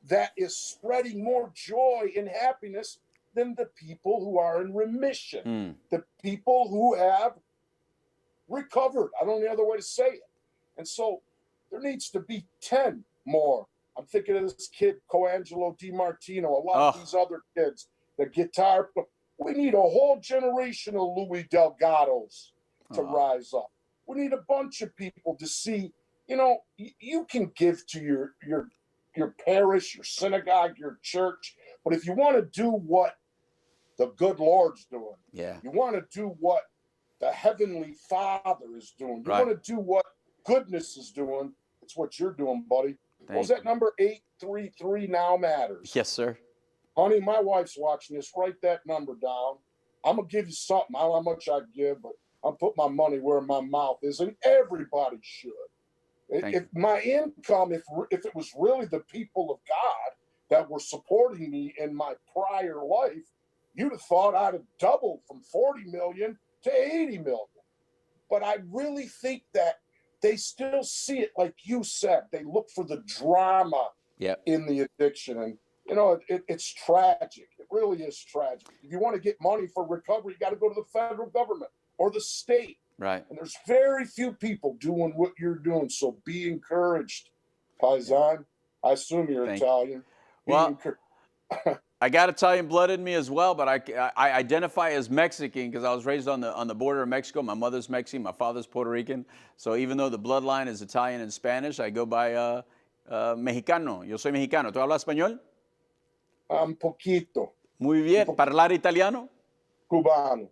that is spreading more joy and happiness than the people who are in remission, the people who have recovered. I don't know the other way to say it. And so there needs to be 10 more. I'm thinking of this kid, Coangelo DiMartino, a lot of these other kids, the guitar. We need a whole generation of Louis Delgados to rise up. We need a bunch of people to see, you know, you can give to your your parish, your synagogue, your church. But if you want to do what the good Lord's doing, you want to do what the Heavenly Father is doing, you want to do what goodness is doing, it's what you're doing, buddy. What was that number? 833 now matters. Yes, sir. Honey, my wife's watching this. Write that number down. I'm going to give you something. I don't know how much I give, but I'll put my money where my mouth is, and everybody should. If my income, if it was really the people of God that were supporting me in my prior life, you'd have thought I'd have doubled from 40 million to 80 million. But I really think that they still see it like you said. They look for the drama in the addiction. And, you know, it's tragic. It really is tragic. If you want to get money for recovery, you got to go to the federal government or the state. Right. And there's very few people doing what you're doing. So be encouraged, Paisan. I assume you're Italian. Well, I got Italian blood in me as well, but I identify as Mexican because I was raised on the border of Mexico. My mother's Mexican, my father's Puerto Rican. So even though the bloodline is Italian and Spanish, I go by mexicano. Yo soy mexicano. ¿Tú hablas español? Un poquito. Muy bien. ¿Parlare italiano? Cubano.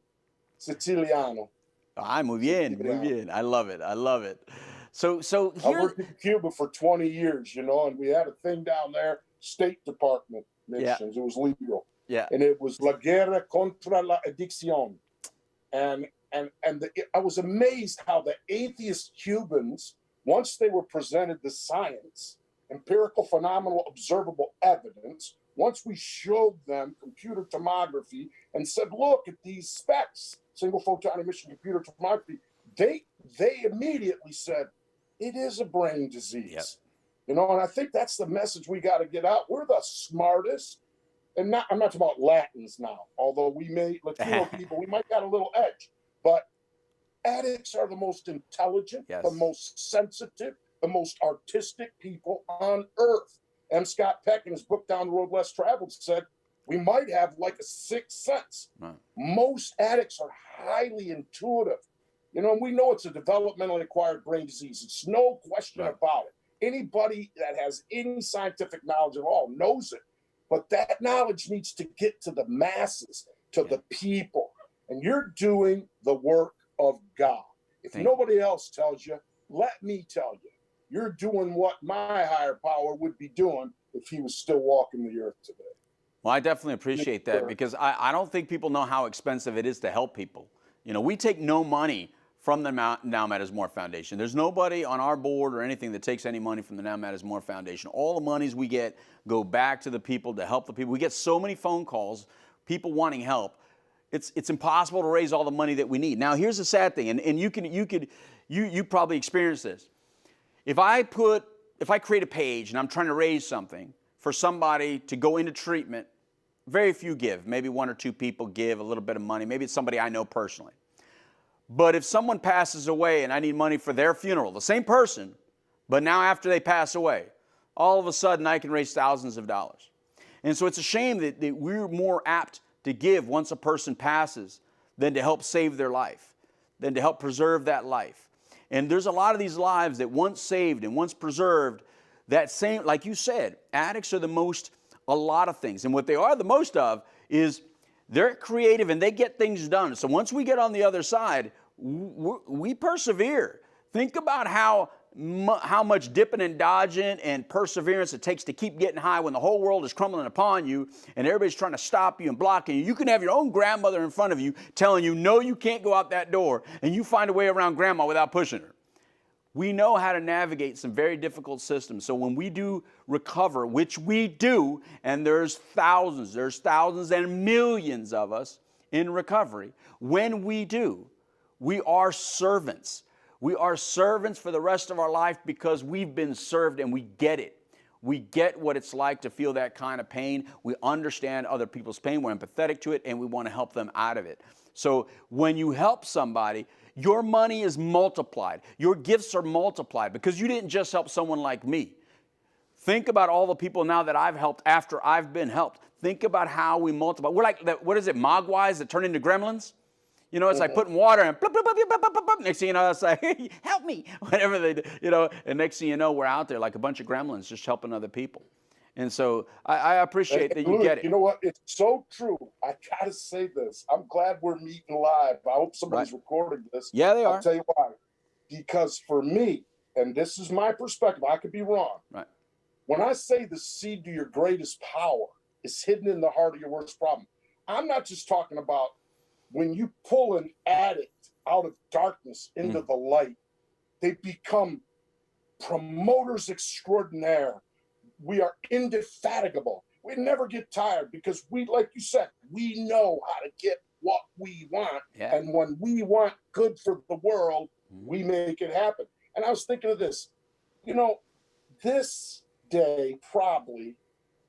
Siciliano. Ah, muy bien, muy bien. I love it. I love it. So I worked in Cuba for 20 years, you know, and we had a thing down there, State Department missions. It was legal. Yeah. And it was La Guerra contra la Adicción. And I was amazed how the atheist Cubans, once they were presented the science, empirical, phenomenal, observable evidence, once we showed them computer tomography and said, look at these specs, single photon emission computer tomography, they immediately said, it is a brain disease. Yep. You know, and I think that's the message we got to get out. We're the smartest, and I'm not talking about Latins now, although Latino people, we might got a little edge, but addicts are the most intelligent, the most sensitive, the most artistic people on earth. M. Scott Peck, in his book Down the Road Less Traveled, said we might have like a sixth sense. Right. Most addicts are highly intuitive. You know, and we know it's a developmentally acquired brain disease. It's no question about it. Anybody that has any scientific knowledge at all knows it. But that knowledge needs to get to the masses, to the people. And you're doing the work of God. If nobody else tells you, let me tell you. You're doing what my higher power would be doing if he was still walking the earth today. Well, I definitely appreciate that because I don't think people know how expensive it is to help people. You know, we take no money from the Now Matters More Foundation. There's nobody on our board or anything that takes any money from the Now Matters More Foundation. All the monies we get go back to the people to help the people. We get so many phone calls, people wanting help. It's impossible to raise all the money that we need. Now, here's the sad thing, and you probably experienced this. If I create a page and I'm trying to raise something for somebody to go into treatment, very few give. Maybe one or two people give a little bit of money. Maybe it's somebody I know personally. But if someone passes away and I need money for their funeral, the same person, but now after they pass away, all of a sudden I can raise thousands of dollars. And so it's a shame that we're more apt to give once a person passes than to help save their life, than to help preserve that life. And there's a lot of these lives that once saved and once preserved, that same, like you said, addicts are the most, a lot of things. And what they are the most of is they're creative and they get things done. So once we get on the other side, we persevere. Think about how much dipping and dodging and perseverance it takes to keep getting high when the whole world is crumbling upon you and everybody's trying to stop you and blocking you. You can have your own grandmother in front of you telling you, no, you can't go out that door, and you find a way around grandma without pushing her. We know how to navigate some very difficult systems. So when we do recover, which we do, and there's thousands and millions of us in recovery, when we do, we are servants. We are servants for the rest of our life because we've been served and we get it. We get what it's like to feel that kind of pain. We understand other people's pain. We're empathetic to it and we want to help them out of it. So when you help somebody, your money is multiplied. Your gifts are multiplied because you didn't just help someone like me. Think about all the people now that I've helped after I've been helped. Think about how we multiply. We're like, what is it, mogwais that turn into gremlins? You know, it's like putting water in. Blub, blub, blub, blub, blub, blub, blub. Next thing you know, it's like, hey, help me, whatever they do. You know, and next thing you know, we're out there like a bunch of gremlins just helping other people. And so I appreciate that you Luke, get it. You know what? It's so true. I gotta say this. I'm glad we're meeting live. I hope somebody's recording this. Yeah, they are. I'll tell you why. Because for me, and this is my perspective, I could be wrong. Right. When I say the seed to your greatest power is hidden in the heart of your worst problem, I'm not just talking about when you pull an addict out of darkness into the light, they become promoters extraordinaire. We are indefatigable. We never get tired because we, like you said, we know how to get what we want. Yeah. And when we want good for the world, we make it happen. And I was thinking of this, you know, this day probably,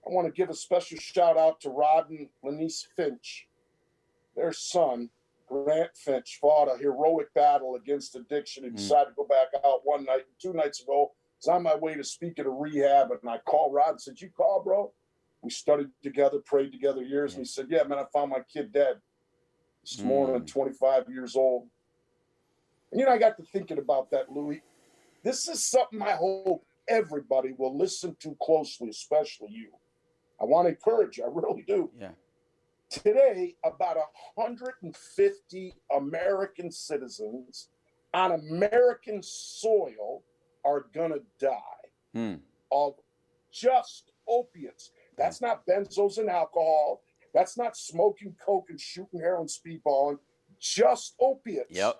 I want to give a special shout out to Rod and Lanice Finch. Their son, Grant Finch, fought a heroic battle against addiction. He decided to go back out one night. 2 nights ago, I was on my way to speak at a rehab, and I called Rod and said, "You call, bro?" We studied together, prayed together years, and he said, "Yeah, man, I found my kid dead this morning, 25 years old." And, you know, I got to thinking about that, Louis. This is something I hope everybody will listen to closely, especially you. I want to encourage you. I really do. Yeah. Today, about 150 American citizens on American soil are going to die of just opiates. That's not benzos and alcohol. That's not smoking coke and shooting heroin speedballing. Just opiates. Yep.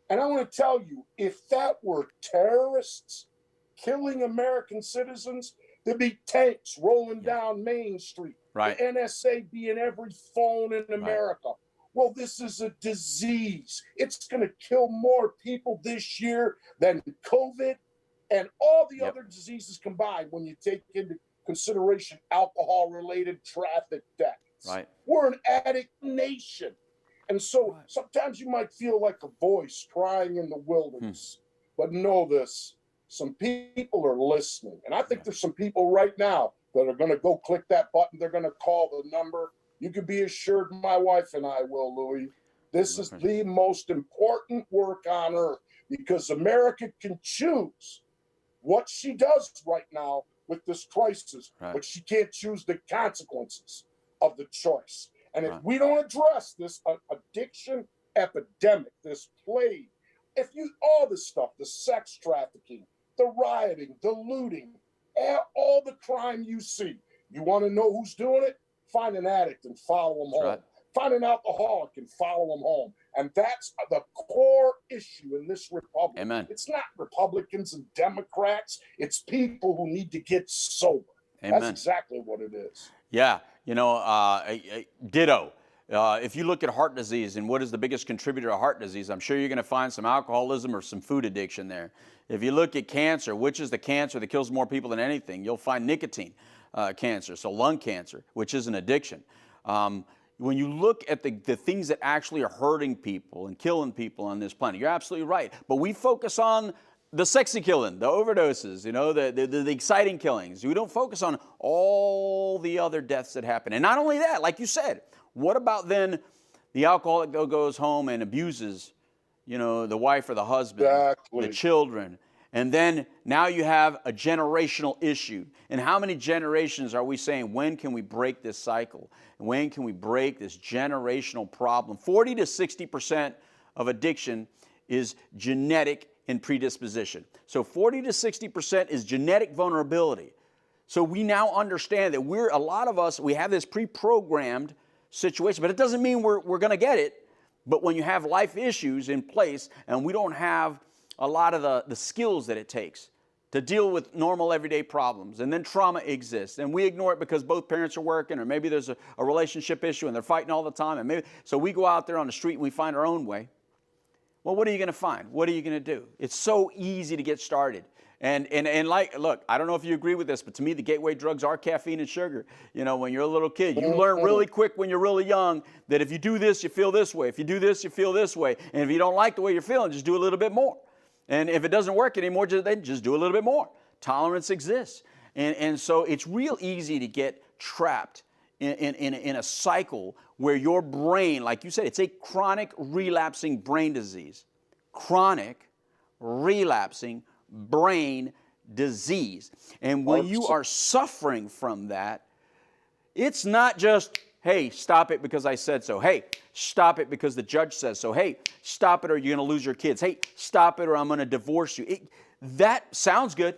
And I want to tell you, if that were terrorists killing American citizens, there'd be tanks rolling down Main Street. Right. The NSA be in every phone in America. Well, this is a disease. It's going to kill more people this year than COVID and all the other diseases combined when you take into consideration alcohol-related traffic deaths. Right. We're an addict nation. And so sometimes you might feel like a voice crying in the wilderness. But know this, some people are listening. And I think there's some people right now that are going to go click that button. They're going to call the number. You can be assured my wife and I will, Louis. This is the most important work on earth because America can choose what she does right now with this crisis, but she can't choose the consequences of the choice. And if we don't address this addiction epidemic, this plague, all this stuff, the sex trafficking, the rioting, the looting, all the crime you see, you want to know who's doing it? Find an addict and follow them home. Find an alcoholic and follow them home. And that's the core issue in this republic. Amen. It's not Republicans and Democrats. It's people who need to get sober. Amen. That's exactly what it is. Yeah, you know, ditto. If you look at heart disease and what is the biggest contributor to heart disease, I'm sure you're going to find some alcoholism or some food addiction there. If you look at cancer, which is the cancer that kills more people than anything, you'll find nicotine cancer, so lung cancer, which is an addiction. When you look at the things that actually are hurting people and killing people on this planet, you're absolutely right. But we focus on the sexy killing, the overdoses, you know, the exciting killings. We don't focus on all the other deaths that happen. And not only that, like you said, what about then the alcoholic that goes home and abuses, you know, the wife or the husband, the children, and then now you have a generational issue. And how many generations are we saying, when can we break this cycle? When can we break this generational problem? 40 to 60% of addiction is genetic and predisposition. So 40 to 60% is genetic vulnerability. So we now understand that a lot of us, we have this pre-programmed situation, but it doesn't mean we're going to get it. But when you have life issues in place and we don't have a lot of the skills that it takes to deal with normal everyday problems, and then trauma exists, and we ignore it because both parents are working, or maybe there's a relationship issue and they're fighting all the time, and so we go out there on the street and we find our own way. Well, what are you going to find? What are you going to do? It's so easy to get started. And like, look, I don't know if you agree with this, but to me, the gateway drugs are caffeine and sugar. You know, when you're a little kid, you learn really quick when you're really young that if you do this, you feel this way. If you do this, you feel this way. And if you don't like the way you're feeling, just do a little bit more. And if it doesn't work anymore, then just do a little bit more. Tolerance exists. And so it's real easy to get trapped in a cycle where your brain, like you said, it's a chronic relapsing brain disease. Chronic relapsing brain disease. And when you are suffering from that, it's not just, hey, stop it because I said so. Hey, stop it because the judge says so. Hey, stop it or you're going to lose your kids. Hey, stop it or I'm going to divorce you. That sounds good.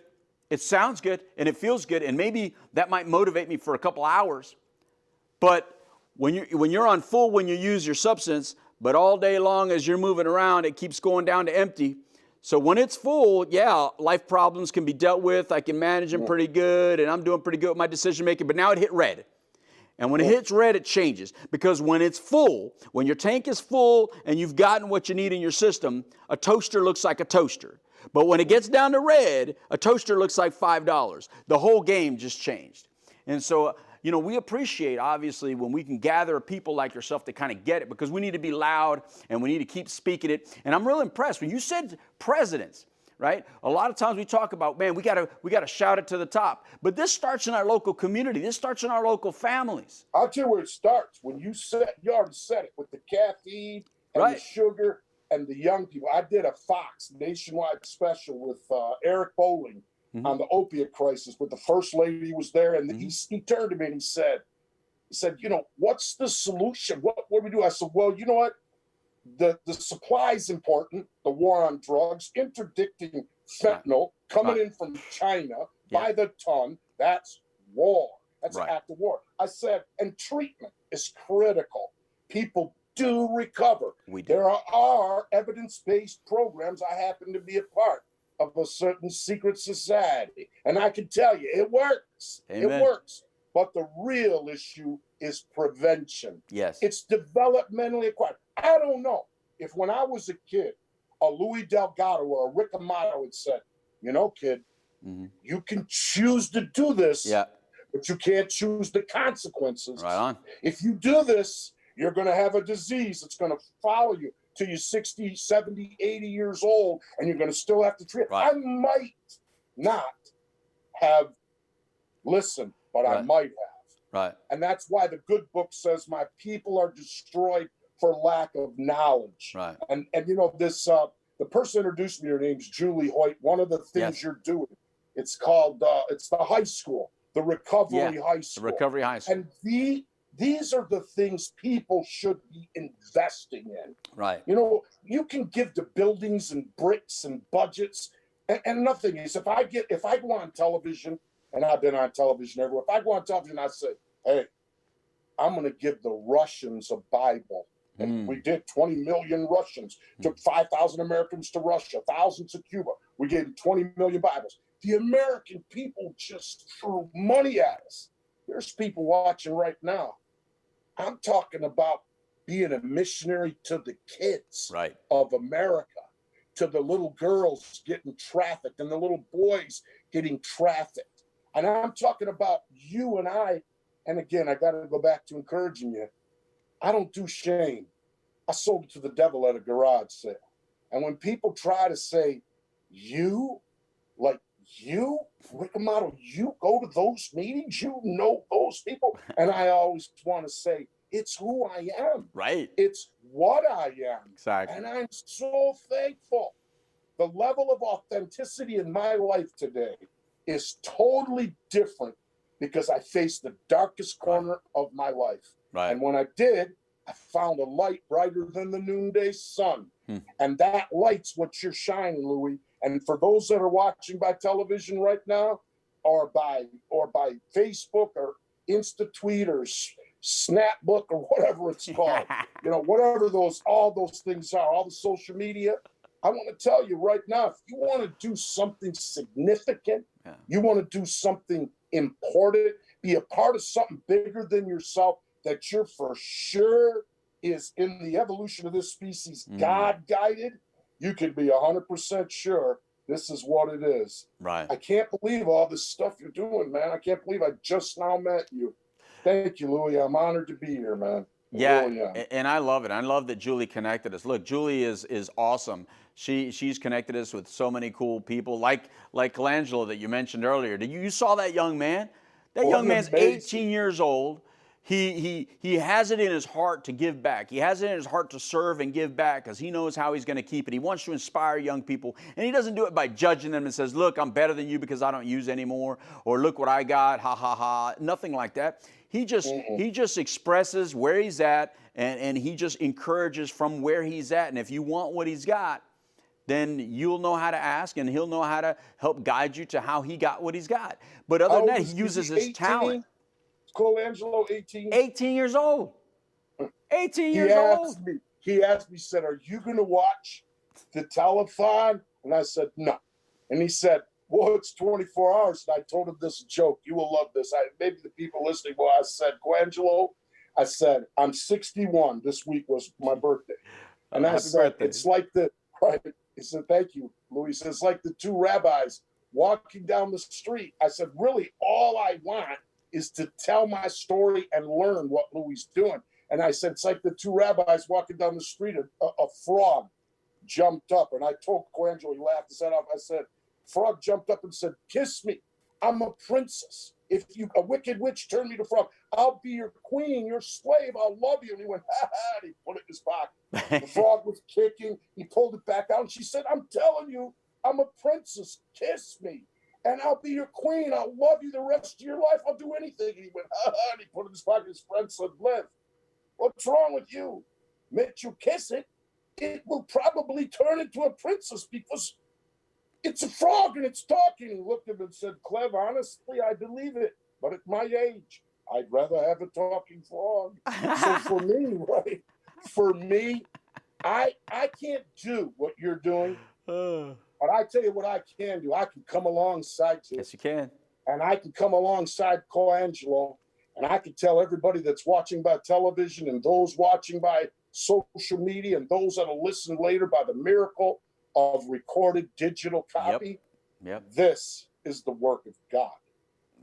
It sounds good and it feels good, and maybe that might motivate me for a couple hours. But when you're on full when you use your substance, but all day long as you're moving around, it keeps going down to empty. So when it's full, yeah, life problems can be dealt with. I can manage them pretty good, and I'm doing pretty good with my decision making. But now it hit red. And when it hits red, it changes. Because when it's full, when your tank is full and you've gotten what you need in your system, a toaster looks like a toaster. But when it gets down to red, a toaster looks like $5. The whole game just changed. And so, you know, we appreciate, obviously, when we can gather people like yourself to kind of get it, because we need to be loud and we need to keep speaking it. And I'm real impressed. When you said presidents, right? A lot of times we talk about, man, we gotta shout it to the top. But this starts in our local community. This starts in our local families. I'll tell you where it starts. When you already said it, with the caffeine and the sugar and the young people. I did a Fox nationwide special with Eric Bowling on the opiate crisis, with the first lady was there, and he turned to me and he said, you know, what's the solution? What do we do? I said, well, you know what? The supply is important, the war on drugs, interdicting fentanyl coming in from China by the ton. That's war. That's an act of war. I said, and treatment is critical. People do recover. There are evidence-based programs. I happen to be a part of a certain secret society. And I can tell you, it works. Amen. It works. But the real issue is prevention. Yes. It's developmentally acquired. I don't know if when I was a kid, a Louis Delgado or a Rick Amato had said, you know, kid, you can choose to do this, but you can't choose the consequences. Right on. If you do this, you're going to have a disease that's going to follow you till you're 60, 70, 80 years old, and you're going to still have to treat it. I might not have listened, but I might have. Right. And that's why the good book says my people are destroyed for lack of knowledge. Right. And you know, this the person introduced me, her name's Julie Hoyt. One of the things you're doing, it's called it's the high school, the recovery high school. The recovery high school. And these are the things people should be investing in. Right. You know, you can give to buildings and bricks and budgets, and nothing is. If I go on television, and I've been on television everywhere, if I go on television, I say, hey, I'm going to give the Russians a Bible. And we did 20 million Russians, took 5,000 Americans to Russia, thousands to Cuba. We gave them 20 million Bibles. The American people just threw money at us. There's people watching right now. I'm talking about being a missionary to the kids of America, to the little girls getting trafficked and the little boys getting trafficked. And I'm talking about you and I. And again, I got to go back to encouraging you. I don't do shame. I sold it to the devil at a garage sale. And when people try to say, you, Rick Amato, you go to those meetings, you know those people. And I always want to say, it's who I am. Right. It's what I am. Exactly. And I'm so thankful. The level of authenticity in my life today is totally different because I faced the darkest corner of my life. Right. And when I did, I found a light brighter than the noonday sun. And that light's what you're shining, Louis. And for those that are watching by television right now, or by Facebook or InstaTweet or Snapbook or whatever it's called, you know, whatever all those things are, all the social media, I want to tell you right now, if you want to do something significant, you want to do something important, be a part of something bigger than yourself that you're for sure is in the evolution of this species, God-guided, you can be 100% sure this is what it is. Right. I can't believe all this stuff you're doing, man. I can't believe I just now met you. Thank you, Louis. I'm honored to be here, man. And I love it. I love that Julie connected us. Look, Julie is awesome. She's connected us with so many cool people, like Colangelo that you mentioned earlier. You saw that young man? That young man's 18 years old. he has it in his heart to give back. He has it in his heart to serve and give back because he knows how he's going to keep it. He wants to inspire young people, and he doesn't do it by judging them and says, look, I'm better than you because I don't use anymore, or look what I got, ha, ha, ha. Nothing like that. He just expresses where he's at, and he just encourages from where he's at. And if you want what he's got, then you'll know how to ask, and he'll know how to help guide you to how he got what he's got. But other than that, he uses his talent. Colangelo, 18? 18 years old. 18 years old. He asked me, said, are you going to watch the telethon? And I said, no. And he said, well, it's 24 hours. And I told him this joke. You will love this. Maybe the people listening will. I said, Colangelo, I said, I'm 61. This week was my birthday. And I said, it's like right. He said, thank you, Louis. He said, it's like the two rabbis walking down the street. I said, really, all I want is to tell my story and learn what Louis doing. And I said, it's like the two rabbis walking down the street. A frog jumped up, and I told Colangelo, he laughed his head off. I said, frog jumped up and said, kiss me. I'm a princess. If you, a wicked witch, turn me to frog, I'll be your queen, your slave. I'll love you. And he went, ha ha, and he put it in his pocket. The frog was kicking. He pulled it back out, and she said, I'm telling you, I'm a princess. Kiss me. And I'll be your queen. I'll love you the rest of your life. I'll do anything. And he went, ha ha, and he put it in his pocket. His friend said, live. What's wrong with you? Mitch, you kiss it, it will probably turn into a princess because it's a frog and it's talking. He looked at him and said, Clev, honestly, I believe it. But at my age, I'd rather have a talking frog. So for me, right? For me, I can't do what you're doing. But I tell you what I can do. I can come alongside you. Yes, you can. And I can come alongside Colangelo, and I can tell everybody that's watching by television and those watching by social media and those that will listen later by the miracle of recorded digital copy. Yep. This is the work of God.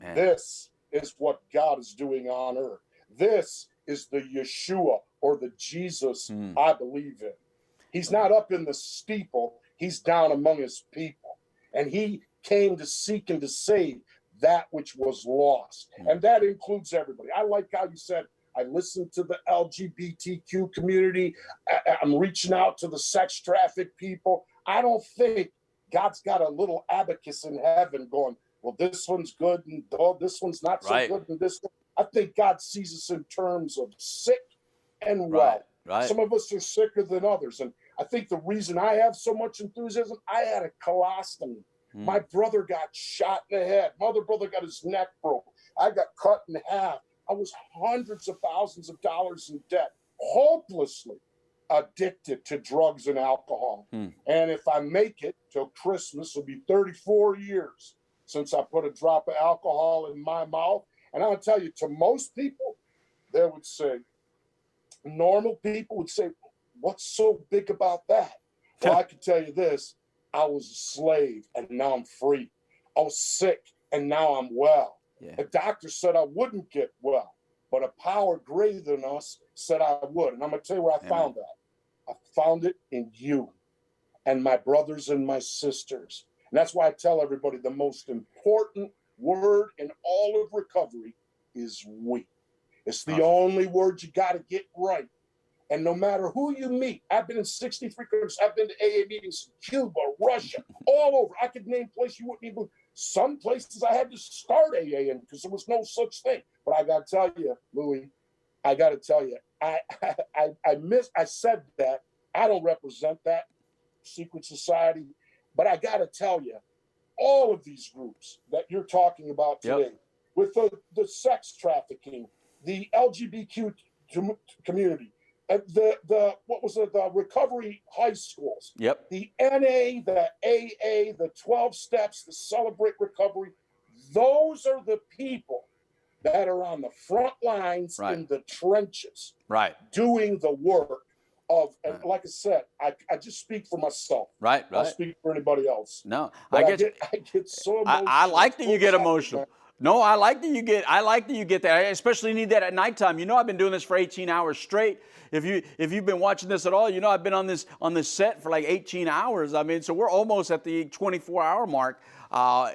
Man. This is what God is doing on earth. This is the Yeshua or the Jesus I believe in. He's not up in the steeple. He's down among his people. And he came to seek and to save that which was lost. And that includes everybody. I like how you said, I listen to the LGBTQ community. I'm reaching out to the sex trafficked people. I don't think God's got a little abacus in heaven going, well, this one's good and oh, this one's not so good and this one. I think God sees us in terms of sick and well. Right. Some of us are sicker than others. And I think the reason I have so much enthusiasm, I had a colostomy. My brother got shot in the head. My other brother got his neck broke. I got cut in half. I was hundreds of thousands of dollars in debt, hopelessly addicted to drugs and alcohol. And if I make it till Christmas, it'll be 34 years since I put a drop of alcohol in my mouth. And I'll tell you, to most people, they would say, normal people would say, what's so big about that? Well, I can tell you this. I was a slave and now I'm free. I was sick and now I'm well. The doctor said I wouldn't get well, but a power greater than us said I would. And I'm going to tell you where I found that. I found it in you and my brothers and my sisters. And that's why I tell everybody the most important word in all of recovery is we. It's the only word you got to get right. And no matter who you meet, I've been in 63 countries. I've been to AA meetings in Cuba, Russia, all over. I could name places you wouldn't even. Some places I had to start AA in because there was no such thing. But I got to tell you, Louis, I got to tell you, I said that. I don't represent that secret society. But I got to tell you, all of these groups that you're talking about today, with the sex trafficking, the LGBTQ community, the recovery high schools, the NA, the AA, the 12 steps, the Celebrate Recovery, those are the people that are on the front lines in the trenches, doing the work of, and like I said, I just speak for myself. I'll speak for anybody else. No, I get so emotional. I like that you get emotional. No, I like that you get that. I especially need that at nighttime. You know, I've been doing this for 18 hours straight. If you've been watching this at all, you know I've been on this set for like 18 hours. I mean, so we're almost at the 24-hour mark.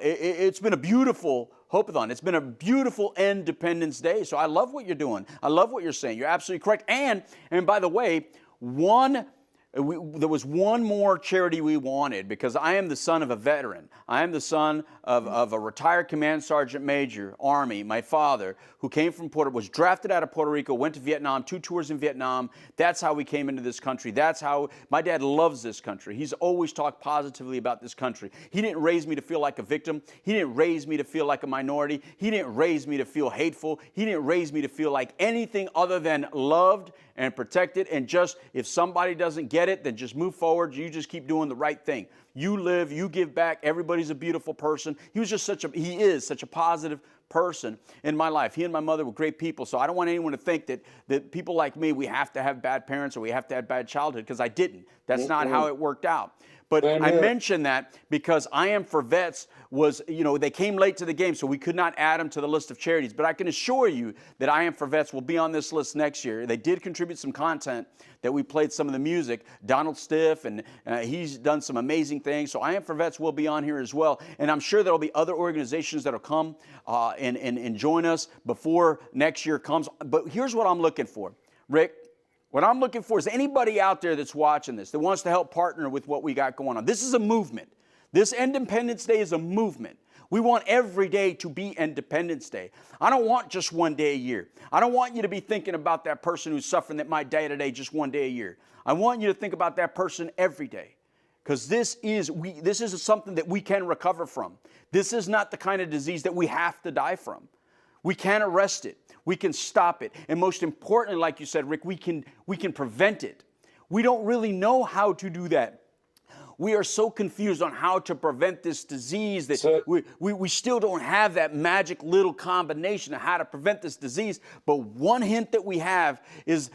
It's been a beautiful Hope-A-Thon. It's been a beautiful Independence Day, so I love what you're doing. I love what you're saying. You're absolutely correct. And by the way, there was one more charity we wanted, because I am the son of a veteran. I am the son of a retired command sergeant major, Army, my father, who came from was drafted out of Puerto Rico, went to Vietnam, 2 tours in Vietnam. That's how we came into this country. That's how my dad loves this country. He's always talked positively about this country. He didn't raise me to feel like a victim. He didn't raise me to feel like a minority. He didn't raise me to feel hateful. He didn't raise me to feel like anything other than loved and protected, and just, if somebody doesn't get it, then just move forward. You just keep doing the right thing. You live, you give back. Everybody's a beautiful person. He is such a positive person in my life. He and my mother were great people, so I don't want anyone to think that people like me, we have to have bad parents or we have to have bad childhood, because I didn't. That's not how it worked out. But I mention that because I Am for Vets was, they came late to the game, so we could not add them to the list of charities. But I can assure you that I Am for Vets will be on this list next year. They did contribute some content that we played some of the music. Donald Stiff, and he's done some amazing things. So I Am for Vets will be on here as well. And I'm sure there will be other organizations that will come and join us before next year comes. But here's what I'm looking for, Rick. What I'm looking for is anybody out there that's watching this that wants to help partner with what we got going on. This is a movement. This Independence Day is a movement. We want every day to be Independence Day. I don't want just one day a year. I don't want you to be thinking about that person who's suffering that might die today just one day a year. I want you to think about that person every day, because this is something that we can recover from. This is not the kind of disease that we have to die from. We can arrest it. We can stop it. And most importantly, like you said, Rick, we can prevent it. We don't really know how to do that. We are so confused on how to prevent this disease that we still don't have that magic little combination of how to prevent this disease. But one hint that we have is,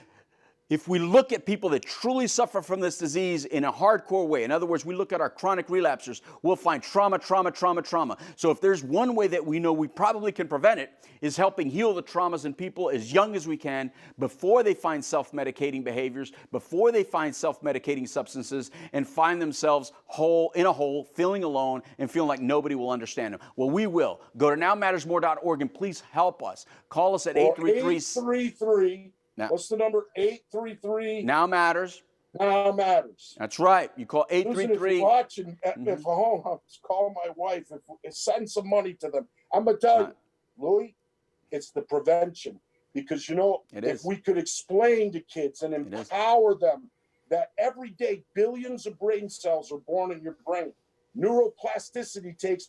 if we look at people that truly suffer from this disease in a hardcore way, in other words, we look at our chronic relapsers, we'll find trauma, trauma, trauma, trauma. So if there's one way that we know we probably can prevent it, is helping heal the traumas in people as young as we can, before they find self-medicating behaviors, before they find self-medicating substances, and find themselves in a hole, feeling alone, and feeling like nobody will understand them. Well, we will. Go to nowmattersmore.org and please help us. Call us at 833. Now, what's the number? 833. Now Matters. Now Matters. That's right. You call 833. If you're watching, if home, call my wife. Send some money to them. I'm going to tell you, Louis, it's the prevention. Because, if we could explain to kids and empower them that every day billions of brain cells are born in your brain. Neuroplasticity takes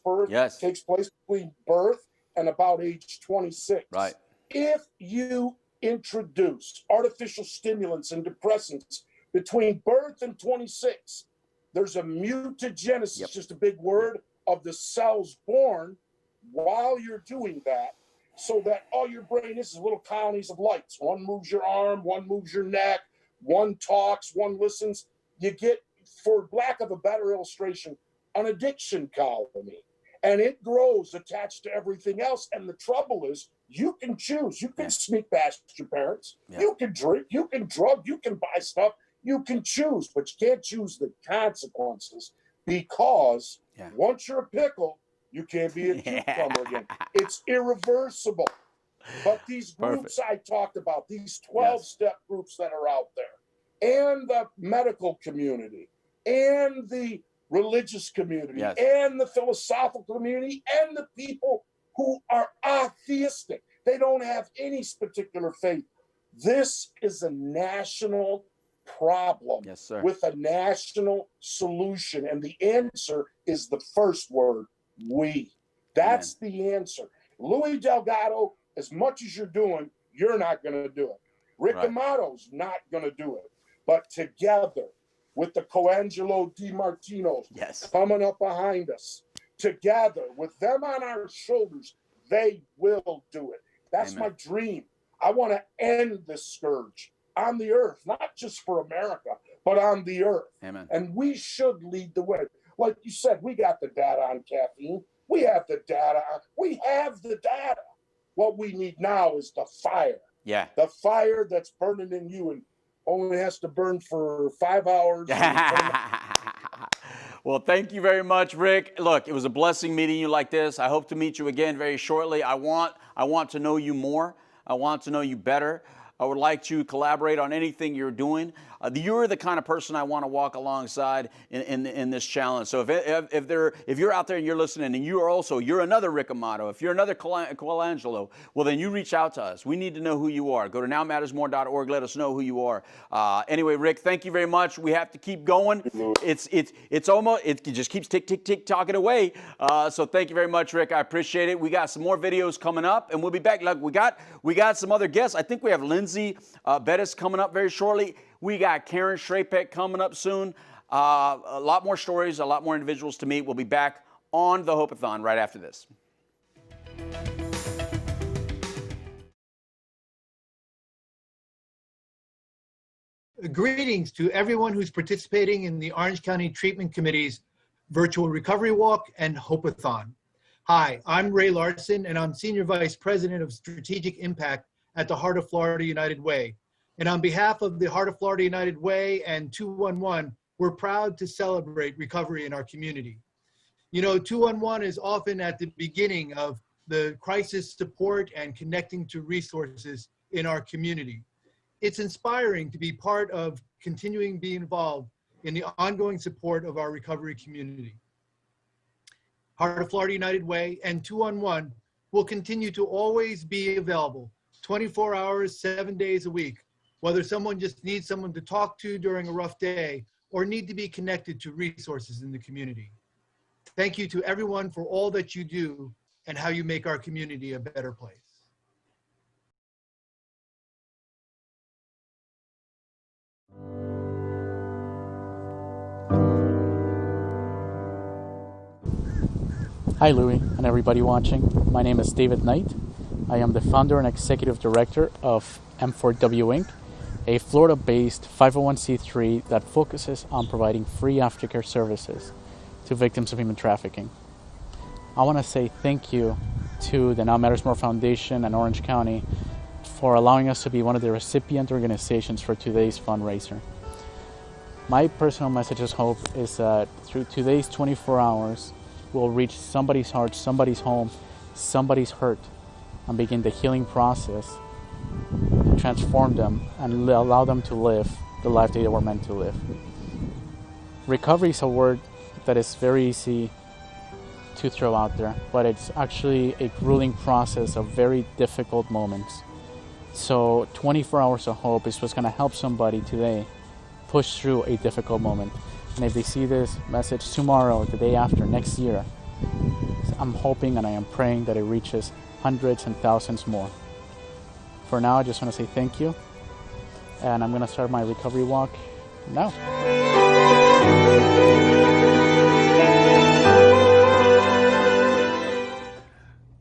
place between birth and about age 26. Right. If you introduce artificial stimulants and depressants between birth and 26, there's a mutagenesis, just a big word, of the cells born while you're doing that, so that all your brain is little colonies of lights. One moves your arm, one moves your neck, one talks, one listens. You get, for lack of a better illustration, an addiction colony. And it grows attached to everything else. And the trouble is, you can choose. You can sneak past your parents. Yeah. You can drink. You can drug. You can buy stuff. You can choose, but you can't choose the consequences, because once you're a pickle, you can't be a cucumber again. It's irreversible. But these groups I talked about, these 12-step groups that are out there, and the medical community, and the religious community, and the philosophical community, and the people who are atheistic. They don't have any particular faith. This is a national problem with a national solution. And the answer is the first word, we. That's the answer. Louis Delgado, as much as you're doing, you're not going to do it. Rick Amato's not going to do it. But together, with the Coangelo DiMartinos coming up behind us, together with them on our shoulders, they will do it. That's my dream. I want to end this scourge on the earth, not just for America, but on the earth. Amen. And we should lead the way. Like you said, we got the data on caffeine. We have the data. We have the data. What we need now is the fire. Yeah. The fire that's burning in you and only has to burn for 5 hours. Well, thank you very much, Rick. Look, it was a blessing meeting you like this. I hope to meet you again very shortly. I want to know you more. I want to know you better. I would like to collaborate on anything you're doing. You're the kind of person I want to walk alongside in this challenge. So if you're out there and you're listening and you're another Rick Amato, if you're another Colangelo, well, then you reach out to us. We need to know who you are. Go to nowmattersmore.org. Let us know who you are. Anyway, Rick, thank you very much. We have to keep going. It's almost, it just keeps tick talking away. So thank you very much, Rick. I appreciate it. We got some more videos coming up, and we'll be back. Look, we got some other guests. I think we have Lindsay Bettis coming up very shortly. We got Karen Shrapek coming up soon. A lot more stories, a lot more individuals to meet. We'll be back on the Hope-A-Thon right after this. Greetings to everyone who's participating in the Orange County Treatment Committee's Virtual Recovery Walk and Hope-A-Thon. Hi, I'm Ray Larson, and I'm Senior Vice President of Strategic Impact at the Heart of Florida United Way. And on behalf of the Heart of Florida United Way and 211, we're proud to celebrate recovery in our community. You know, 211 is often at the beginning of the crisis support and connecting to resources in our community. It's inspiring to be part of continuing to be involved in the ongoing support of our recovery community. Heart of Florida United Way and 211 will continue to always be available 24 hours, 7 days a week, whether someone just needs someone to talk to during a rough day or need to be connected to resources in the community. Thank you to everyone for all that you do and how you make our community a better place. Hi Louie and everybody watching. My name is David Knight. I am the founder and executive director of M4W Inc., a Florida-based 501c3 that focuses on providing free aftercare services to victims of human trafficking. I want to say thank you to the Now Matters More Foundation and Orange County for allowing us to be one of the recipient organizations for today's fundraiser. My personal message of hope is that through today's 24 hours, we'll reach somebody's heart, somebody's home, somebody's hurt, and begin the healing process to transform them and allow them to live the life they were meant to live. Recovery is a word that is very easy to throw out there, but it's actually a grueling process of very difficult moments. So 24 hours of hope is what's going to help somebody today push through a difficult moment. And if they see this message tomorrow, the day after, next year, I'm hoping and I am praying that it reaches hundreds and thousands more. For now, I just want to say thank you, and I'm going to start my recovery walk now.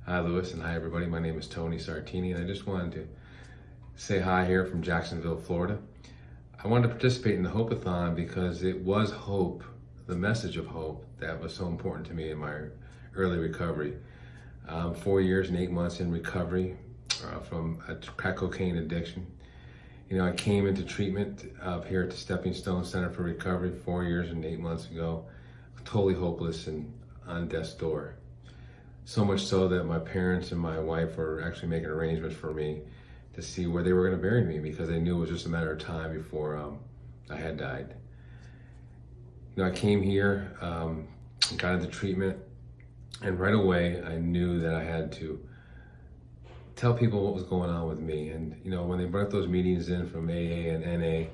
Hi, Louis, and hi, everybody. My name is Tony Sartini, and I just wanted to say hi here from Jacksonville, Florida. I wanted to participate in the Hope-A-Thon because it was hope, the message of hope, that was so important to me in my early recovery. 4 years and 8 months in recovery from a crack cocaine addiction. You know, I came into treatment here at the Stepping Stone Center for Recovery 4 years and 8 months ago, totally hopeless and on death's door. So much so that my parents and my wife were actually making arrangements for me to see where they were going to bury me because they knew it was just a matter of time before I had died. You know, I came here, got into treatment, and right away I knew that I had to tell people what was going on with me. And you know, when they brought those meetings in from AA and NA,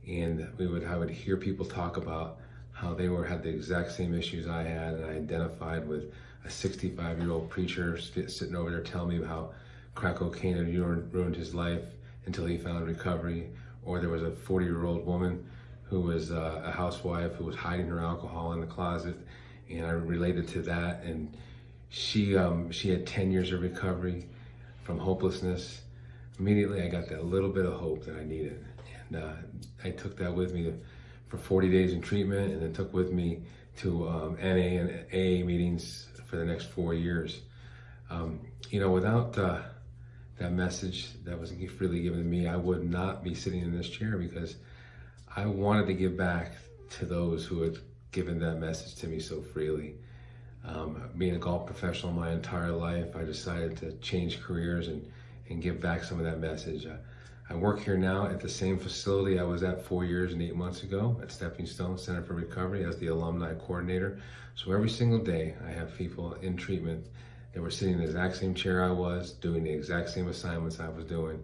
and I would hear people talk about how they had the exact same issues I had, and I identified with a 65-year-old preacher sitting over there telling me how crack cocaine had ruined his life until he found recovery, or there was a 40-year-old woman who was a housewife who was hiding her alcohol in the closet, and I related to that, and she had 10 years of recovery from hopelessness. Immediately I got that little bit of hope that I needed, and I took that with me for 40 days in treatment, and then took with me to NA and AA meetings for the next 4 years. You know, without that message that was freely given to me, I would not be sitting in this chair, because I wanted to give back to those who had given that message to me so freely. Being a golf professional my entire life, I decided to change careers and give back some of that message. I work here now at the same facility I was at 4 years and 8 months ago at Stepping Stone Center for Recovery as the alumni coordinator. So every single day I have people in treatment that were sitting in the exact same chair I was, doing the exact same assignments I was doing,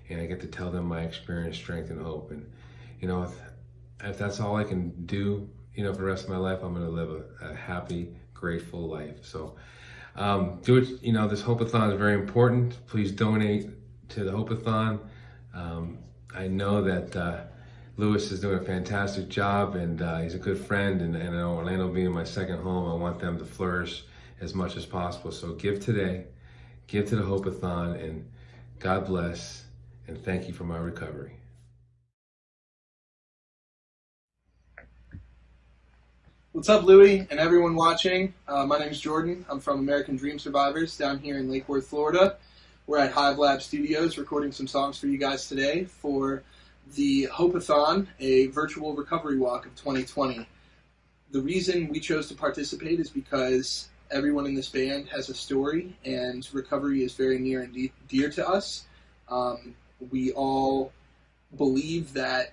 and I get to tell them my experience, strength, and hope. And you know, if that's all I can do, you know, for the rest of my life, I'm gonna live a happy, grateful life. So do it. You know, this Hope-A-Thon is very important. Please donate to the Hope-A-Thon. I know that Lewis is doing a fantastic job, and he's a good friend, and Orlando being my second home, I want them to flourish as much as possible. So give today, give to the Hope-A-Thon, and God bless, and thank you for my recovery. What's up, Louie, and everyone watching? My name is Jordan. I'm from American Dream Survivors down here in Lake Worth, Florida. We're at Hive Lab Studios recording some songs for you guys today for the Hope-A-Thon, a virtual recovery walk of 2020. The reason we chose to participate is because everyone in this band has a story, and recovery is very near and dear to us. We all believe that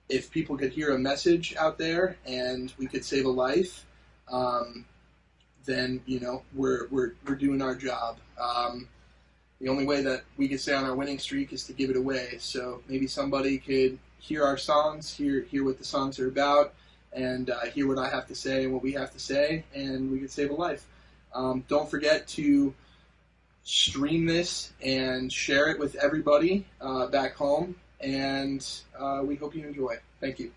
if people could hear a message out there and we could save a life, then, you know, we're doing our job. The only way that we can stay on our winning streak is to give it away. So maybe somebody could hear our songs, hear what the songs are about, and hear what I have to say and what we have to say, and we could save a life. Don't forget to stream this and share it with everybody back home, and we hope you enjoy. Thank you.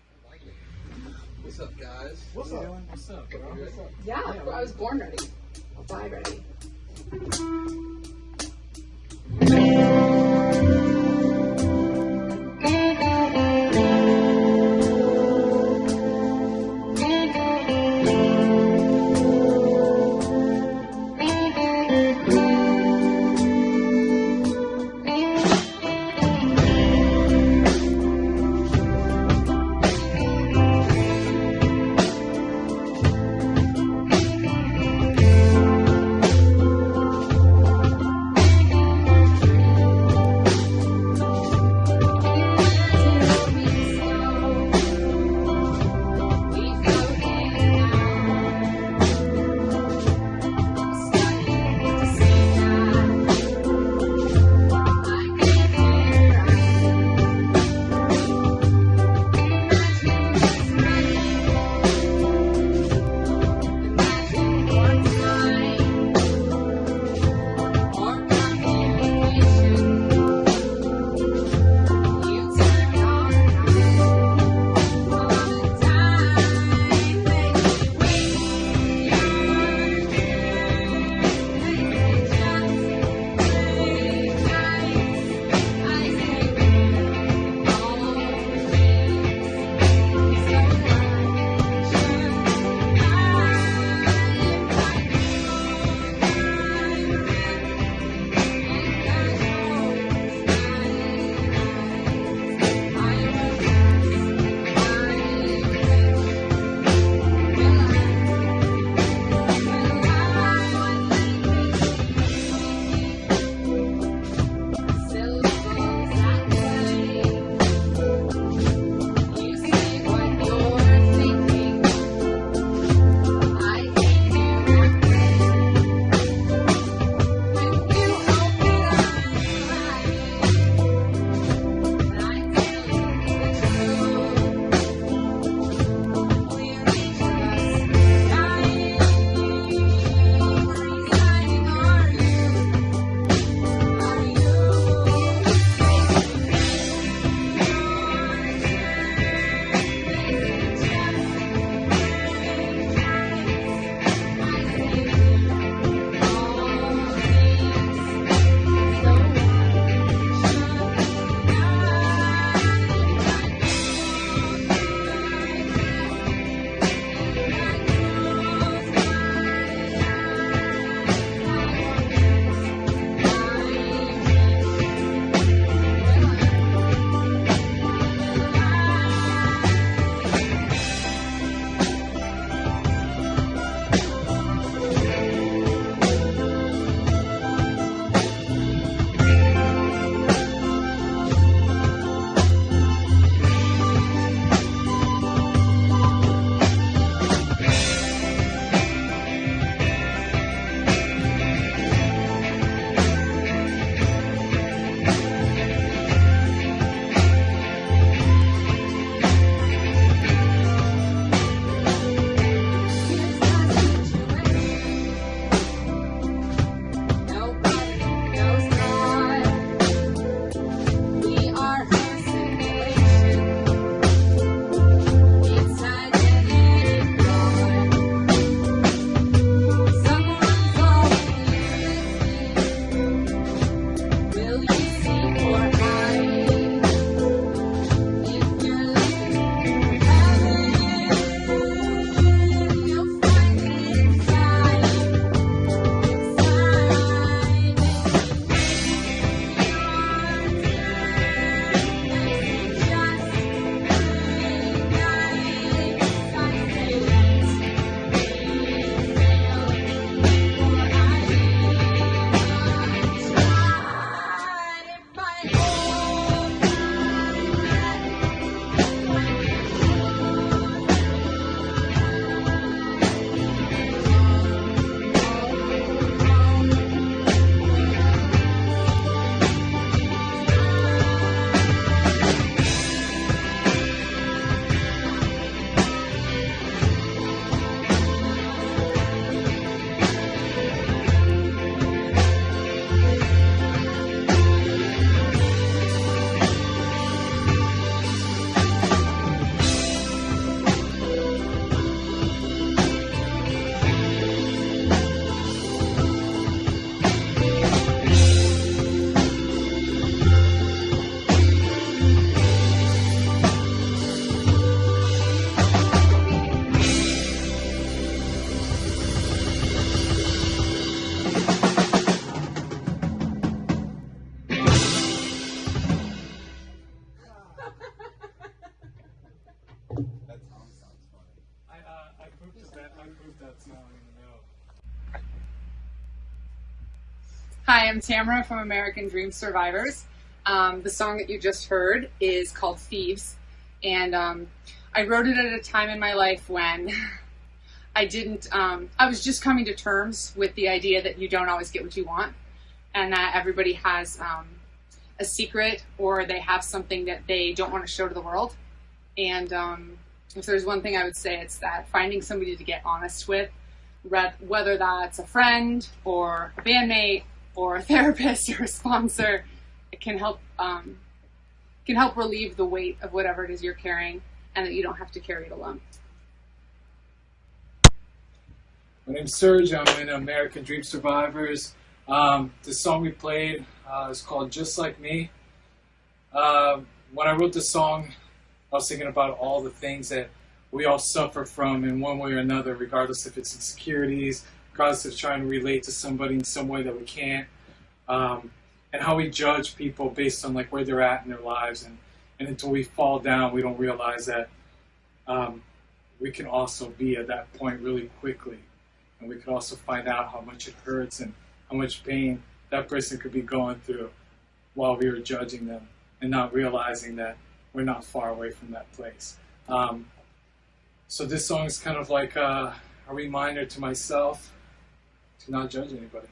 What's up, guys? What's up? What's up, bro? What's up? Yeah, I was born ready. I'll die ready. Hi, I'm Tamara from American Dream Survivors. The song that you just heard is called Thieves, and I wrote it at a time in my life when I was just coming to terms with the idea that you don't always get what you want, and that everybody has a secret, or they have something that they don't want to show to the world. And if there's one thing I would say, it's that finding somebody to get honest with, whether that's a friend or a bandmate or a therapist or a sponsor, it can help relieve the weight of whatever it is you're carrying, and that you don't have to carry it alone. My name's Serge. I'm in American Dream Survivors. The song we played is called Just Like Me. When I wrote this song, I was thinking about all the things that we all suffer from in one way or another, regardless if it's insecurities, regardless of trying to relate to somebody in some way that we can't, and how we judge people based on like where they're at in their lives, and until we fall down, we don't realize that we can also be at that point really quickly, and we can also find out how much it hurts and how much pain that person could be going through while we were judging them and not realizing that we're not far away from that place. So this song is kind of like a reminder to myself to not judge anybody.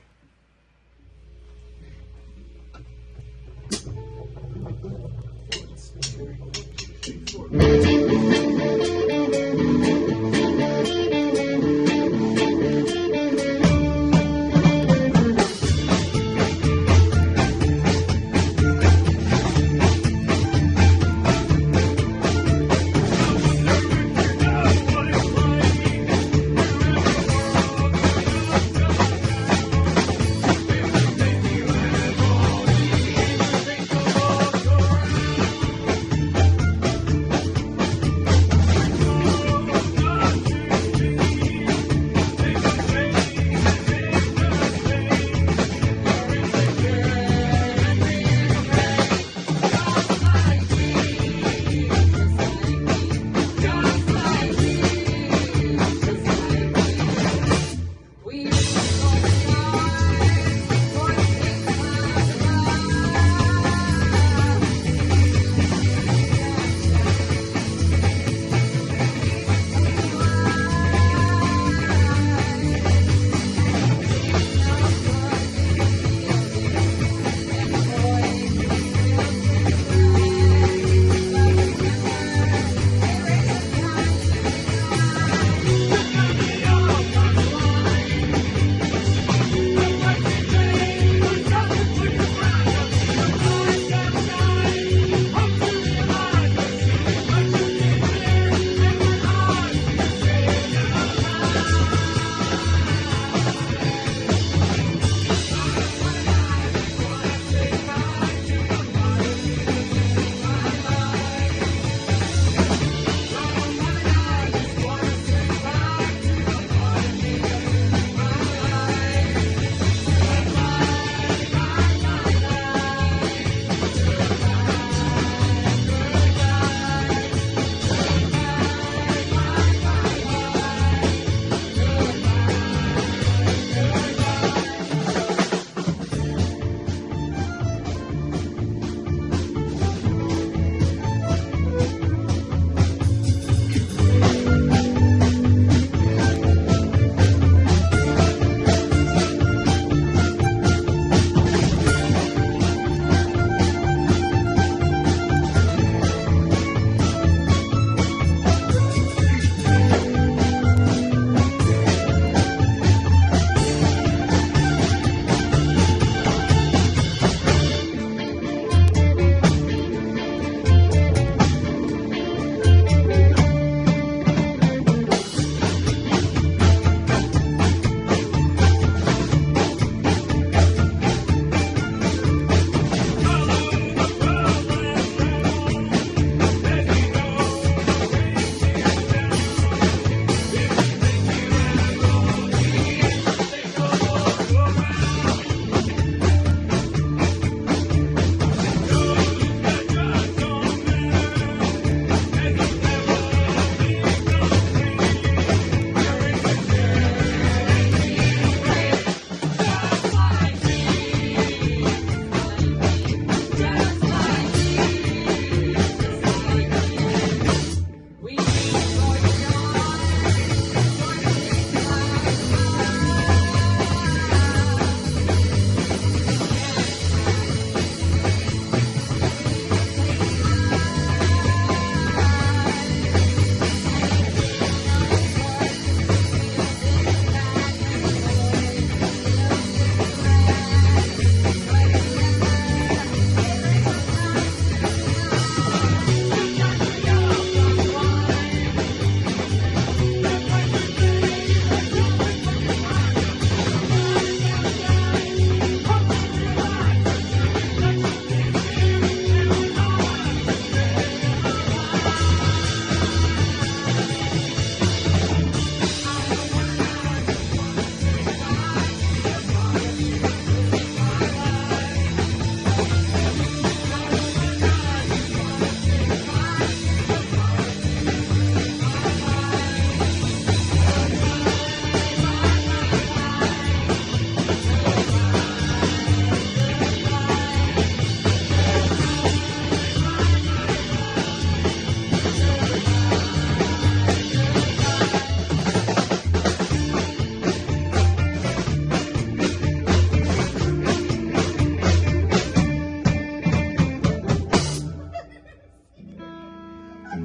I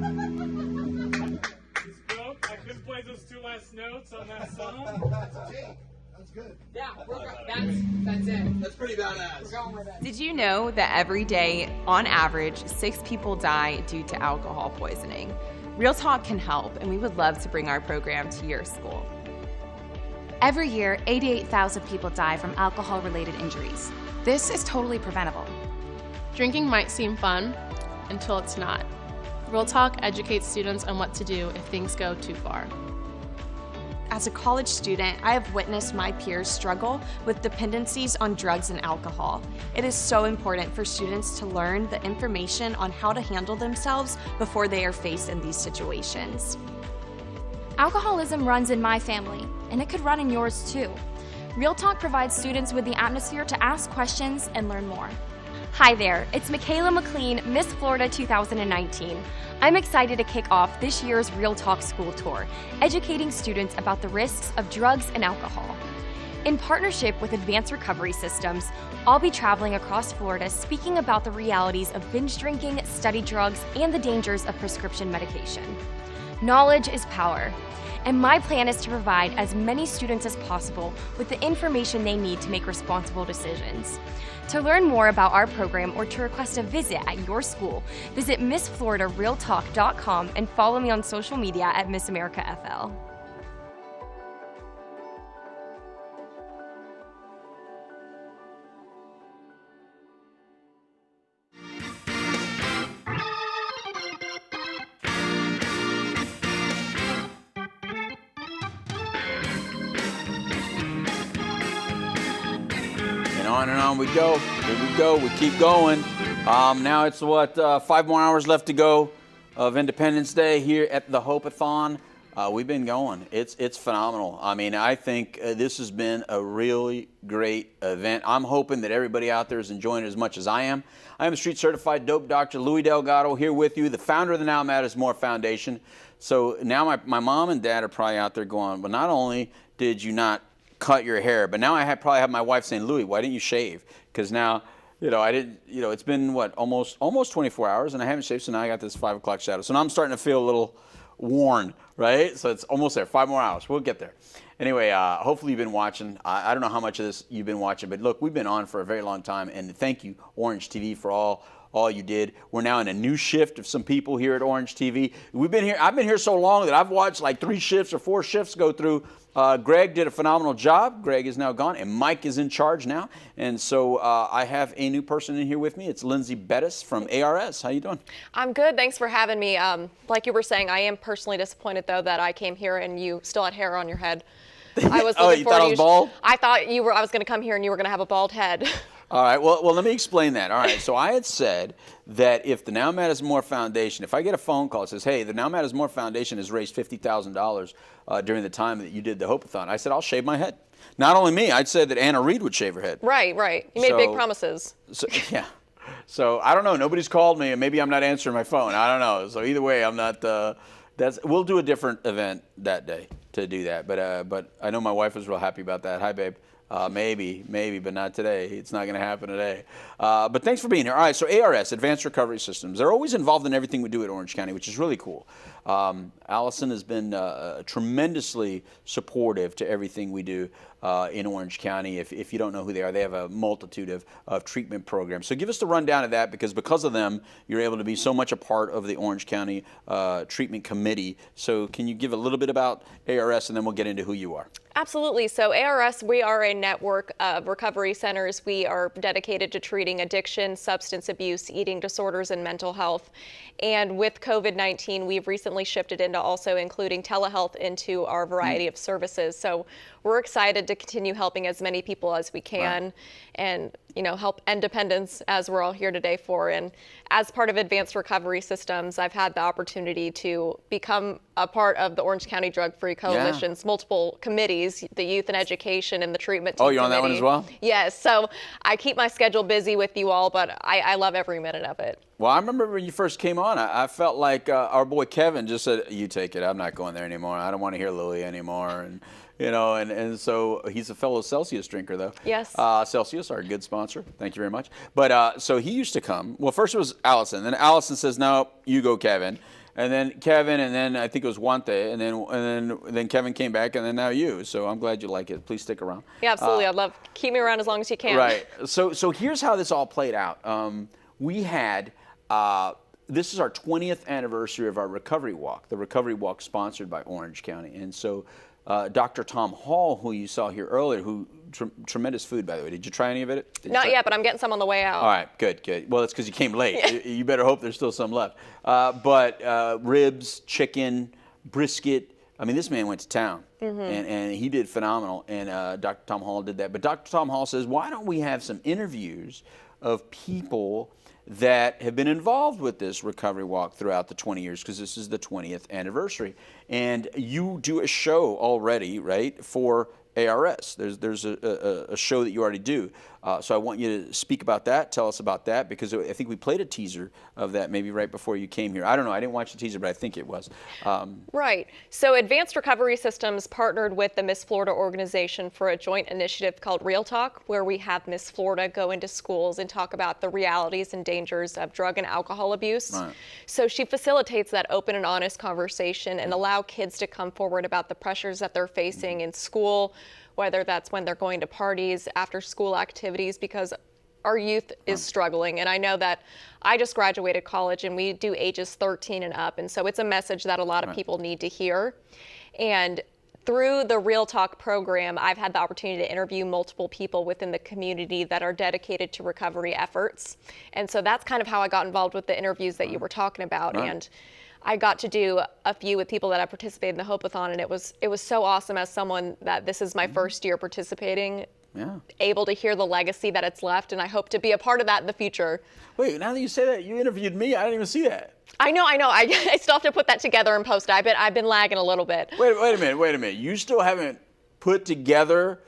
couldn't play those two last notes on that song. That's good. Yeah, that's it. That's pretty badass. We're going with it. Did you know that every day, on average, 6 people die due to alcohol poisoning? Real Talk can help, and we would love to bring our program to your school. Every year, 88,000 people die from alcohol-related injuries. This is totally preventable. Drinking might seem fun until it's not. Real Talk educates students on what to do if things go too far. As a college student, I have witnessed my peers struggle with dependencies on drugs and alcohol. It is so important for students to learn the information on how to handle themselves before they are faced in these situations. Alcoholism runs in my family, and it could run in yours too. Real Talk provides students with the atmosphere to ask questions and learn more. Hi there, it's Michaela McLean, Miss Florida 2019. I'm excited to kick off this year's Real Talk School Tour, educating students about the risks of drugs and alcohol. In partnership with Advanced Recovery Systems, I'll be traveling across Florida speaking about the realities of binge drinking, study drugs, and the dangers of prescription medication. Knowledge is power, and my plan is to provide as many students as possible with the information they need to make responsible decisions. To learn more about our program or to request a visit at your school, visit MissFloridaRealTalk.com and follow me on social media at Miss America FL. And on we go. Here we go. We keep going. Now it's 5 more hours left to go of Independence Day here at the Hope-A-Thon. We've been going. It's phenomenal. I mean, I think this has been a really great event. I'm hoping that everybody out there is enjoying it as much as I am. I am a street certified dope doctor, Louis Delgado, here with you, the founder of the Now Matters More Foundation. So now my mom and dad are probably out there going, well, not only did you not cut your hair, but now I probably have my wife saying, Louis, why didn't you shave? Because now, I didn't, it's been almost 24 hours and I haven't shaved, so now I got this 5 o'clock shadow. So now I'm starting to feel a little worn, right? So it's almost there, 5 more hours. We'll get there. Anyway, hopefully you've been watching. I don't know how much of this you've been watching, but look, we've been on for a very long time, and thank you, Orange TV, for all you did. We're now in a new shift of some people here at Orange TV. I've been here so long that I've watched like 3 shifts or 4 shifts go through. Greg did a phenomenal job. Greg is now gone, and Mike is in charge now. And so I have a new person in here with me. It's Lindsay Bettis from ARS. How you doing? I'm good. Thanks for having me. Like you were saying, I am personally disappointed, though, that I came here and you still had hair on your head. I was Oh, you thought I was bald? I thought I was going to come here and you were going to have a bald head. All right, well, let me explain that. All right, so I had said that if the Now Matters More Foundation, if I get a phone call that says, hey, the Now Matters More Foundation has raised $50,000 during the time that you did the Hope-A-Thon, I said, I'll shave my head. Not only me, I'd said that Anna Reed would shave her head. Right. You made big promises. So, yeah. So I don't know. Nobody's called me, and maybe I'm not answering my phone. I don't know. So either way, I'm not. We'll do a different event that day to do that. But I know my wife was real happy about that. Hi, babe. Maybe, but not today. It's not going to happen today. But thanks for being here. All right, so ARS, Advanced Recovery Systems, they're always involved in everything we do at Orange County, which is really cool. Allison has been tremendously supportive to everything we do in Orange County. If you don't know who they are, they have a multitude of treatment programs. So give us the rundown of that, because of them, you're able to be so much a part of the Orange County Treatment Committee. So can you give a little bit about ARS, and then we'll get into who you are? Absolutely. So ARS, we are a network of recovery centers. We are dedicated to treating addiction, substance abuse, eating disorders, and mental health. And with COVID-19, we've recently shifted into also including telehealth into our variety of services. So we're excited to continue helping as many people as we can, and help end dependence, as we're all here today for. And as part of Advanced Recovery Systems, I've had the opportunity to become a part of the Orange County Drug-Free Coalition's multiple committees, the Youth and Education and the Treatment Team you're on that one as well? Yes. So I keep my schedule busy with you all, but I love every minute of it. Well, I remember when you first came on, I felt like our boy Kevin just said, you take it. I'm not going there anymore. I don't want to hear Louie anymore. And so he's a fellow Celsius drinker, though. Yes. Celsius, our good sponsor. Thank you very much. But so he used to come. Well, first it was Allison. Then Allison says, no, you go, Kevin. and then Kevin, and then I think it was Wante, and then Kevin came back, and then now you. So I'm glad you like it. Please stick around. Yeah, absolutely. I'd love keep me around as long as you can. Right. So here's how this all played out. We had this is our 20th anniversary of our recovery walk. The recovery walk sponsored by Orange County, and so Dr. Tom Hall, who you saw here earlier, who tremendous food, by the way. Did you try any of it? Not yet, but I'm getting some on the way out. All right, good. Well, it's because you came late. You better hope there's still some left. But ribs, chicken, brisket. I mean, this man went to town, and he did phenomenal. And Dr. Tom Hall did that. But Dr. Tom Hall says, why don't we have some interviews of people that have been involved with this recovery walk throughout the 20 years, because this is the 20th anniversary. And you do a show already, right, for ARS. There's a show that you already do. So I want you to speak about that, tell us about that, because I think we played a teaser of that maybe right before you came here. I don't know, I didn't watch the teaser, but I think it was. Right. So Advanced Recovery Systems partnered with the Miss Florida organization for a joint initiative called Real Talk, where we have Miss Florida go into schools and talk about the realities and dangers of drug and alcohol abuse. Right. So she facilitates that open and honest conversation and allow kids to come forward about the pressures that they're facing in school, whether that's when they're going to parties, after school activities, because our youth is struggling. And I know that I just graduated college and we do ages 13 and up. And so it's a message that a lot of people need to hear. And through the Real Talk program, I've had the opportunity to interview multiple people within the community that are dedicated to recovery efforts. And so that's kind of how I got involved with the interviews that you were talking about. And I got to do a few with people that I participated in the Hope-A-Thon, and it was so awesome as someone that this is my first year participating, able to hear the legacy that it's left, and I hope to be a part of that in the future. Wait, now that you say that, you interviewed me. I didn't even see that. I know. I still have to put that together and post it. I've been lagging a little bit. Wait a minute. You still haven't put together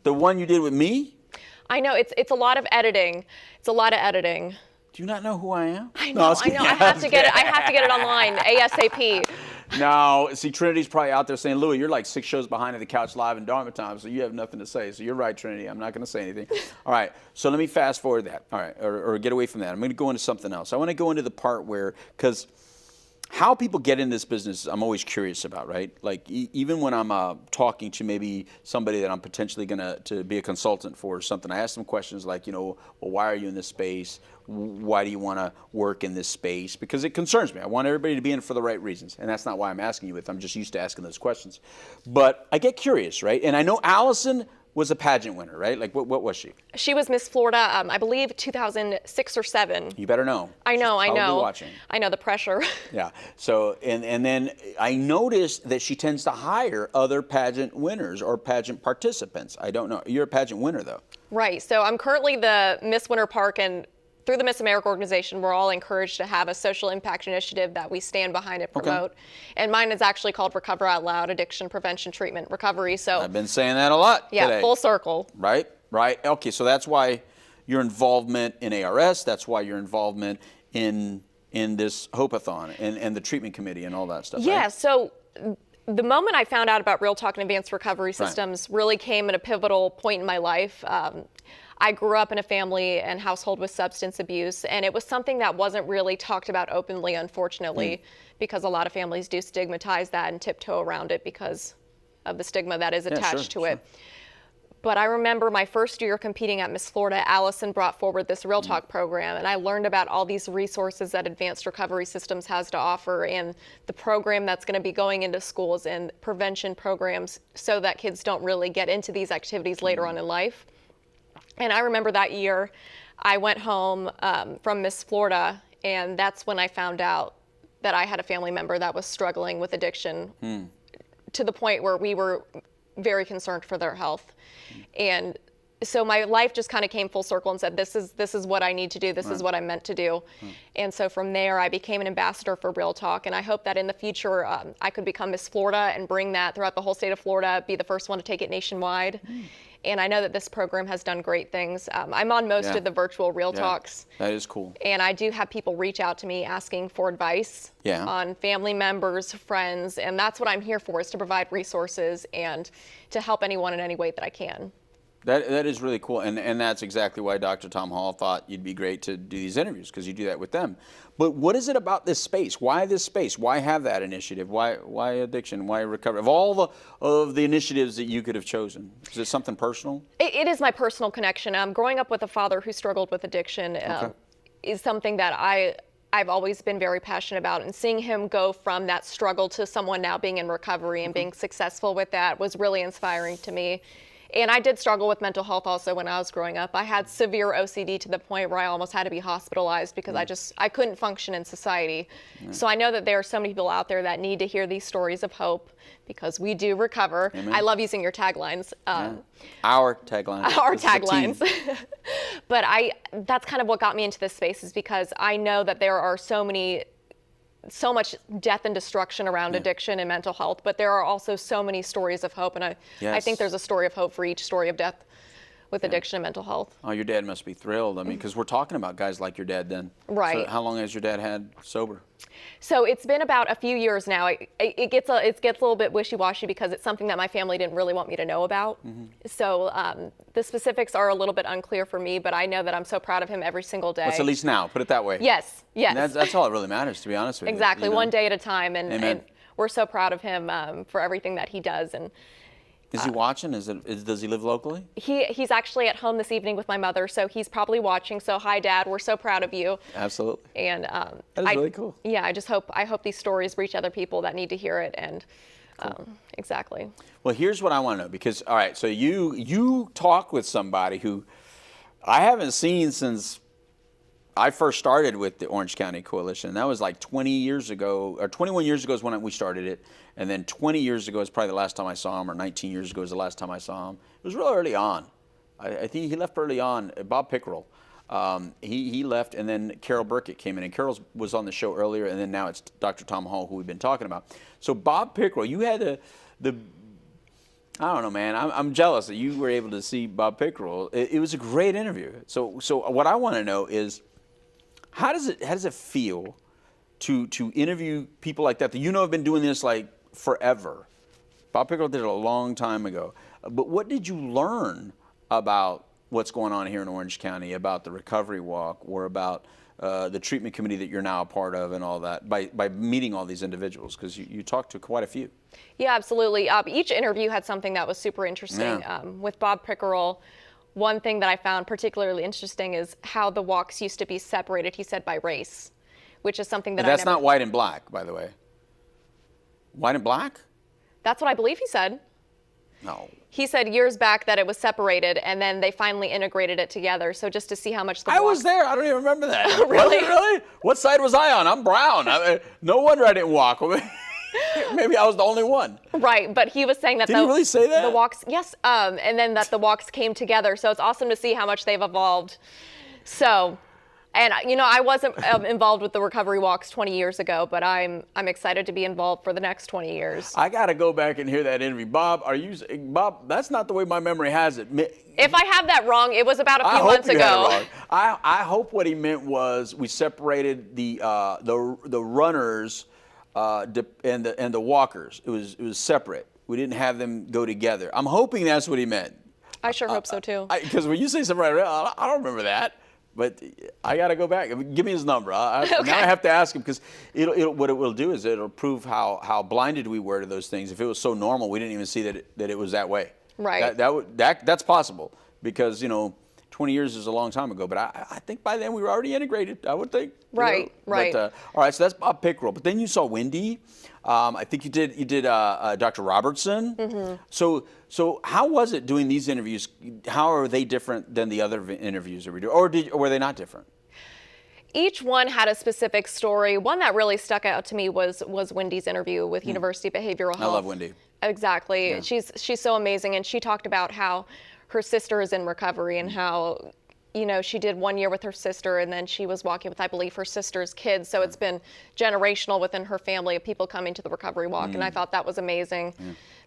the one you did with me? I know. It's a lot of editing. It's a lot of editing. Do you not know who I am? I know. I have to get it online ASAP. No, see, Trinity's probably out there saying, Louis, you're like 6 shows behind at the couch live in Dharma time, so you have nothing to say. So you're right, Trinity. I'm not going to say anything. All right, so let me fast forward that. All right, or get away from that. I'm going to go into something else. I want to go into the part where, because how people get in this business, I'm always curious about, right? Like even when I'm talking to maybe somebody that I'm potentially going to be a consultant for or something, I ask them questions like, well, why are you in this space? Why do you want to work in this space? Because it concerns me. I want everybody to be in for the right reasons, and that's not why I'm asking you. I'm just used to asking those questions. But I get curious, right? And I know Allison was a pageant winner, right? Like, what was she? She was Miss Florida, I believe 2006 or 7. You better know. I know. Watching. I know the pressure. Yeah. So, and then I noticed that she tends to hire other pageant winners or pageant participants. I don't know. You're a pageant winner, though. Right. So I'm currently the Miss Winter Park, and through the Miss America organization, we're all encouraged to have a social impact initiative that we stand behind and promote. Okay. And mine is actually called Recover Out Loud, Addiction Prevention Treatment Recovery. So I've been saying that a lot today. Full circle. Right. Okay, so that's why your involvement in ARS, that's why your involvement in this Hope-A-Thon and the treatment committee and all that stuff. Yeah, right? So the moment I found out about Real Talk and Advanced Recovery Systems really came at a pivotal point in my life. I grew up in a family and household with substance abuse, and it was something that wasn't really talked about openly, unfortunately, because a lot of families do stigmatize that and tiptoe around it because of the stigma that is attached to it. But I remember my first year competing at Miss Florida, Allison brought forward this Real Talk program, and I learned about all these resources that Advanced Recovery Systems has to offer, and the program that's going to be going into schools and prevention programs so that kids don't really get into these activities later on in life. And I remember that year, I went home from Miss Florida, and that's when I found out that I had a family member that was struggling with addiction to the point where we were very concerned for their health. And so my life just kind of came full circle and said, this is what I need to do. This is what I'm meant to do. And so from there, I became an ambassador for Real Talk. And I hope that in the future, I could become Miss Florida and bring that throughout the whole state of Florida, be the first one to take it nationwide. And I know that this program has done great things. I'm on most of the virtual Real Talks. That is cool. And I do have people reach out to me asking for advice on family members, friends. And that's what I'm here for, is to provide resources and to help anyone in any way that I can. That is really cool, and that's exactly why Dr. Tom Hall thought you'd be great to do these interviews, because you do that with them. But what is it about this space? Why this space? Why have that initiative? Why addiction? Why recovery? Of all the initiatives that you could have chosen, is it something personal? It is my personal connection. Growing up with a father who struggled with addiction is something that I've always been very passionate about, and seeing him go from that struggle to someone now being in recovery and being successful with that was really inspiring to me. And I did struggle with mental health also when I was growing up. I had severe OCD to the point where I almost had to be hospitalized because I couldn't function in society. So I know that there are so many people out there that need to hear these stories of hope, because we do recover. Amen. I love using your taglines. Our taglines. Our taglines. But that's kind of what got me into this space, is because I know that there are so much death and destruction around addiction and mental health, but there are also so many stories of hope, and I think there's a story of hope for each story of death with addiction and mental health. Oh, your dad must be thrilled. I mean, because we're talking about guys like your dad then. Right. So how long has your dad had sober? So it's been about a few years now. It gets a little bit wishy-washy because it's something that my family didn't really want me to know about. So the specifics are a little bit unclear for me, but I know that I'm so proud of him every single day. What's at least now, put it that way. Yes, yes. And that's all that really matters, to be honest with you. Exactly, You know? one day at a time, and Amen. we're so proud of him for everything that he does. And is he watching? Does he live locally? he's actually at home this evening with my mother, so he's probably watching. So hi, Dad, we're so proud of you. Absolutely. And that is really cool. Yeah, I hope these stories reach other people that need to hear it. And exactly. Well, here's what I want to know, because all right, so you talk with somebody who I haven't seen since I first started with the Orange County Coalition. That was like 20 years ago, or 21 years ago is when we started it. And then 20 years ago is probably the last time I saw him, or 19 years ago is the last time I saw him. It was real early on. I think he left early on. Bob Pickerel, he left, and then Carol Burkett came in. And Carol was on the show earlier, and then now it's Dr. Tom Hall, who we've been talking about. So Bob Pickerel, you had the I don't know, man. I'm jealous that you were able to see Bob Pickerel. It was a great interview. So what I want to know is, how does it feel to interview people like that you know have been doing this like forever? Bob Pickerel did it a long time ago. But what did you learn about what's going on here in Orange County, about the recovery walk, or about the treatment committee that you're now a part of and all that, by meeting all these individuals? Because you talked to quite a few. Yeah, absolutely. Each interview had something that was super interesting. Yeah. With Bob Pickerel, one thing that I found particularly interesting is how the walks used to be separated, he said, by race, which is something that That's not white and black, by the way. White and black? That's what I believe he said. No. He said years back that it was separated, and then they finally integrated it together. So just to see how much the I was there. I don't even remember that. Really? Really? What side was I on? I'm brown. No wonder I didn't walk. Maybe I was the only one. Right, but he was saying that Did he really say that? the walks, yes, and then that the walks came together. So it's awesome to see how much they've evolved. So, and I wasn't involved with the recovery walks 20 years ago, but I'm excited to be involved for the next 20 years. I got to go back and hear that interview. Bob, Bob, that's not the way my memory has it. If I have that wrong, it was about a few months ago. Had it wrong. I hope what he meant was we separated the runners and the walkers. It was separate. We didn't have them go together. I'm hoping that's what he meant. I sure hope so too. Because when you say separate, I don't remember that. But I got to go back. Give me his number. Okay. Now I have to ask him, because what it will do is it'll prove how blinded we were to those things. If it was so normal, we didn't even see that it was that way. Right. That's possible, because 20 years is a long time ago. But I think by then we were already integrated, I would think. Right. Right. But, all right. So that's Bob Pickerel. But then you saw Wendy. I think you did Dr. Robertson. Mm-hmm. So how was it doing these interviews? How are they different than the other interviews that we do, or were they not different? Each one had a specific story. One that really stuck out to me was Wendy's interview with University Behavioral Health. I love Wendy. Exactly. Yeah. She's so amazing, and she talked about how her sister is in recovery, and how she did 1 year with her sister, and then she was walking with, I believe, her sister's kids. So it's been generational within her family of people coming to the recovery walk. And I thought that was amazing,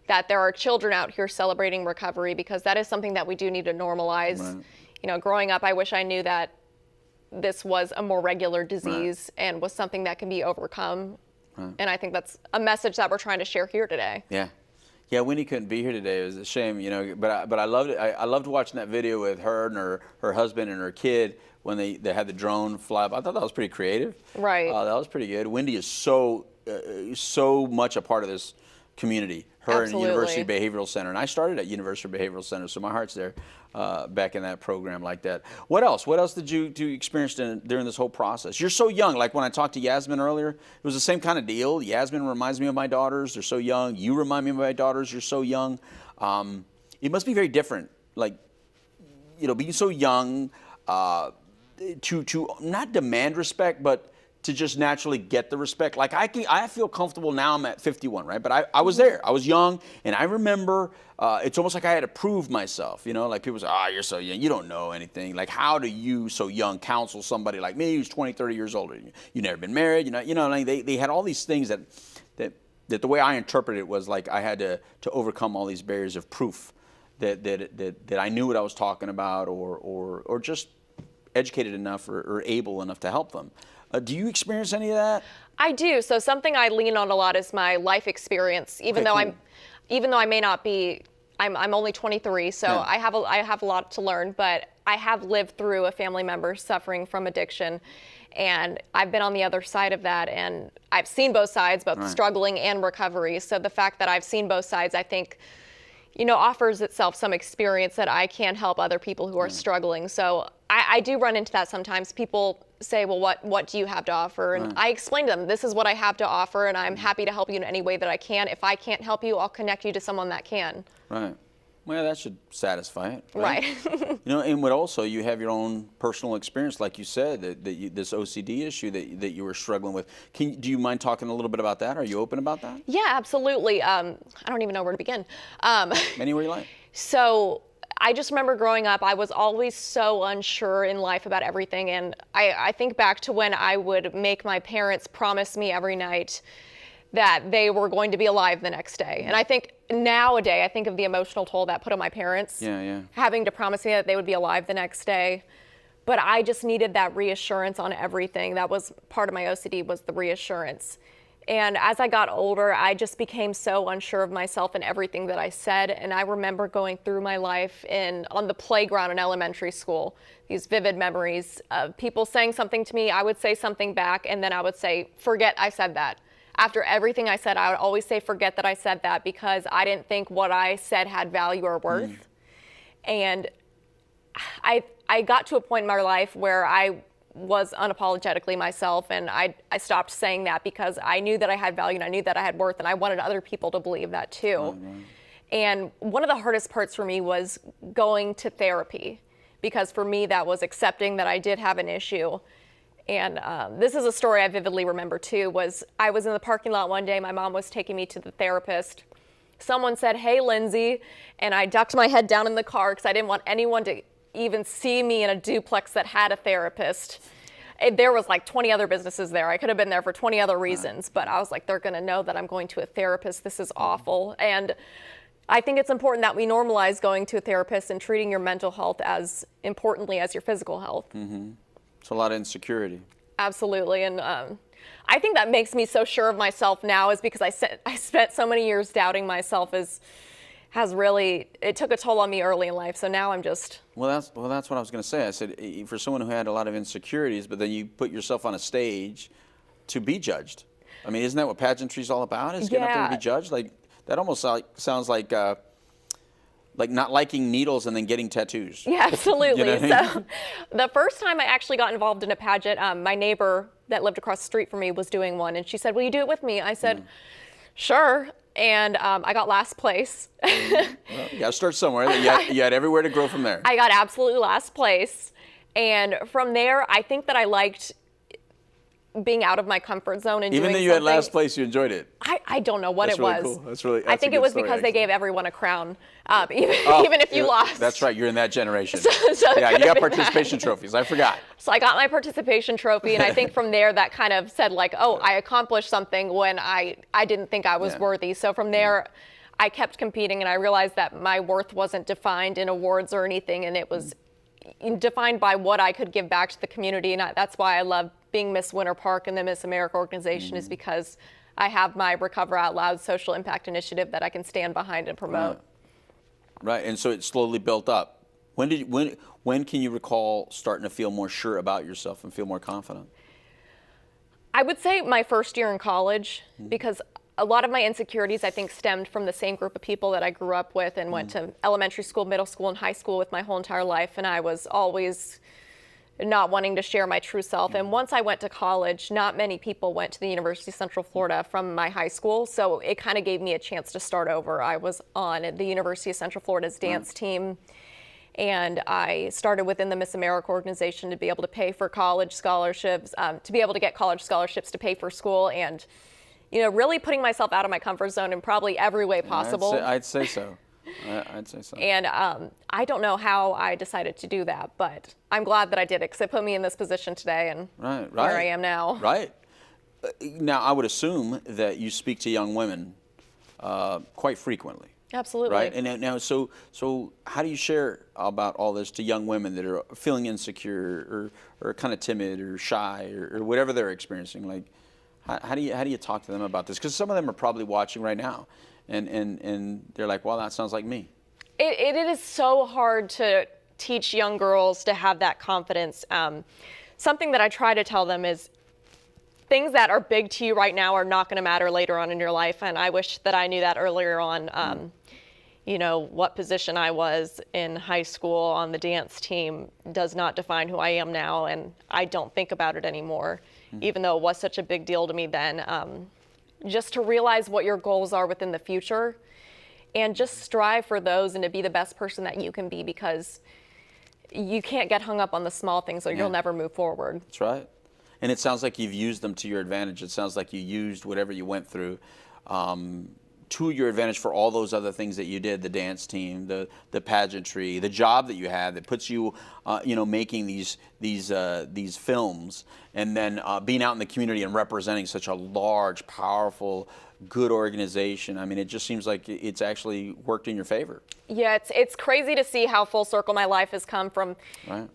that there are children out here celebrating recovery, because that is something that we do need to normalize. Right. Growing up, I wish I knew that this was a more regular disease and was something that can be overcome. And I think that's a message that we're trying to share here today. Yeah. Yeah, Winnie couldn't be here today. It was a shame, you know. But I loved it. I loved watching that video with her and her husband and her kid when they had the drone fly up. I thought that was pretty creative. Right. That was pretty good. Wendy is so much a part of this community. Her and University Behavioral Center, and I started at University Behavioral Center, so my heart's there back in that program like that. What else? What else did you experience during this whole process? You're so young. Like when I talked to Yasmin earlier, it was the same kind of deal. Yasmin reminds me of my daughters. They're so young. You remind me of my daughters. You're so young. It must be very different. Like, you know, being so young to not demand respect, but to just naturally get the respect. Like I feel comfortable now. I'm at 51, right? But I was there. I was young, and I remember it's almost like I had to prove myself. You know, like people say, "Oh, you're so young. You don't know anything." Like, how do you, so young, counsel somebody like me who's 20, 30 years older? You never been married. You know, like they had all these things that the way I interpreted it was like I had to overcome all these barriers of proof that I knew what I was talking about, or just educated enough or able enough to help them. Do you experience any of that? I do. So something I lean on a lot is my life experience. Even though I may not be, I'm only 23, so yeah. I have a lot to learn. But I have lived through a family member suffering from addiction, and I've been on the other side of that, and I've seen both sides, both struggling and recovery. So the fact that I've seen both sides, I think, you know, offers itself some experience that I can help other people who are struggling. So I do run into that sometimes. People say, well, what do you have to offer? And I explain to them, this is what I have to offer, and I'm happy to help you in any way that I can. If I can't help you, I'll connect you to someone that can. Right. Well, that should satisfy it. Right. You know, and what also, you have your own personal experience, like you said, this OCD issue that you were struggling with. Do you mind talking a little bit about that? Are you open about that? Yeah, absolutely. I don't even know where to begin. Anywhere you like. So I just remember growing up, I was always so unsure in life about everything. And I think back to when I would make my parents promise me every night that they were going to be alive the next day. And I think nowadays, I think of the emotional toll that put on my parents. Yeah. Having to promise me that they would be alive the next day. But I just needed that reassurance on everything. That was part of my OCD, was the reassurance. And as I got older, I just became so unsure of myself and everything that I said. And I remember going through my life on the playground in elementary school, these vivid memories of people saying something to me. I would say something back, and then I would say, forget I said that. After everything I said, I would always say, forget that I said that, because I didn't think what I said had value or worth. And I got to a point in my life where I was unapologetically myself, and I stopped saying that because I knew that I had value and I knew that I had worth, and I wanted other people to believe that too. And one of the hardest parts for me was going to therapy, because for me that was accepting that I did have an issue. And this is a story I vividly remember too, was I was in the parking lot one day, my mom was taking me to the therapist. Someone said, "Hey, Lindsay," and I ducked my head down in the car because I didn't want anyone to even see me in a duplex that had a therapist. There was like 20 other businesses there. I could have been there for 20 other reasons, but I was like, they're gonna know that I'm going to a therapist. This is awful. And I think it's important that we normalize going to a therapist and treating your mental health as importantly as your physical health. It's a lot of insecurity. Absolutely. And I think that makes me so sure of myself now, is because I spent so many years doubting myself, it took a toll on me early in life. So now I'm just... Well, that's what I was going to say. I said, for someone who had a lot of insecurities, but then you put yourself on a stage to be judged. I mean, isn't that what pageantry is all about? Is getting up there to be judged? Like, that almost sounds like not liking needles and then getting tattoos. Yeah, absolutely. You know what I mean? So the first time I actually got involved in a pageant, my neighbor that lived across the street from me was doing one, and she said, "Will you do it with me?" I said, "Sure." And I got last place. Well, you got to start somewhere. You had everywhere to grow from there. I got absolutely last place. And from there, I think that I liked being out of my comfort zone and even doing though you had last place, you enjoyed it. I don't know what it was. Cool. That's really. I think it was because they gave everyone a crown, even if you lost. That's right. You're in that generation. So yeah, you got participation trophies. I forgot. So I got my participation trophy, and I think from there that kind of said like, oh, I accomplished something when I didn't think I was worthy. So from there, I kept competing, and I realized that my worth wasn't defined in awards or anything, and it was defined by what I could give back to the community. And that's why I love being Miss Winter Park and the Miss America organization, is because I have my Recover Out Loud social impact initiative that I can stand behind and promote. Right, and so it slowly built up. When can you recall starting to feel more sure about yourself and feel more confident? I would say my first year in college, because a lot of my insecurities, I think, stemmed from the same group of people that I grew up with and went to elementary school, middle school, and high school with my whole entire life. And I was always not wanting to share my true self. And once I went to college, not many people went to the University of Central Florida from my high school. So it kind of gave me a chance to start over. I was on the University of Central Florida's dance team. And I started within the Miss America organization to be able to pay for college scholarships, to be able to get college scholarships to pay for school, and really putting myself out of my comfort zone in probably every way possible. I'd say so. I'd say so. And I don't know how I decided to do that, but I'm glad that I did it because it put me in this position today and where I am now. Right. Now, I would assume that you speak to young women quite frequently. Absolutely. Right. And now, so how do you share about all this to young women that are feeling insecure or kind of timid or shy or whatever they're experiencing? Like, how do you talk to them about this? Because some of them are probably watching right now, and they're like, well, that sounds like me. It is so hard to teach young girls to have that confidence. Something that I try to tell them is things that are big to you right now are not going to matter later on in your life. And I wish that I knew that earlier on. What position I was in high school on the dance team does not define who I am now. And I don't think about it anymore, even though it was such a big deal to me then. Just to realize what your goals are within the future and just strive for those and to be the best person that you can be, because you can't get hung up on the small things or you'll never move forward. That's right. And it sounds like you've used them to your advantage. It sounds like you used whatever you went through to your advantage for all those other things that you did, the dance team, the pageantry, the job that you had that puts you, making these films, and then being out in the community and representing such a large, powerful, good organization. I mean, it just seems like it's actually worked in your favor. Yeah, it's crazy to see how full circle my life has come from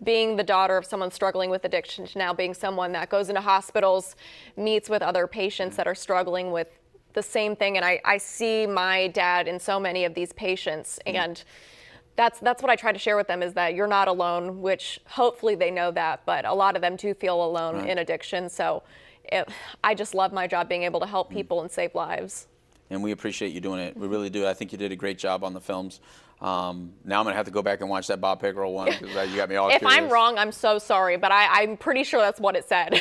being the daughter of someone struggling with addiction to now being someone that goes into hospitals, meets with other patients that are struggling with the same thing. And I see my dad in so many of these patients. And that's what I try to share with them, is that you're not alone, which hopefully they know that, but a lot of them do feel alone in addiction. So I just love my job, being able to help people and save lives. And we appreciate you doing it. We really do. I think you did a great job on the films. Now I'm going to have to go back and watch that Bob Pickerel one, because you got me all If curious. I'm wrong, I'm so sorry, but I'm pretty sure that's what it said.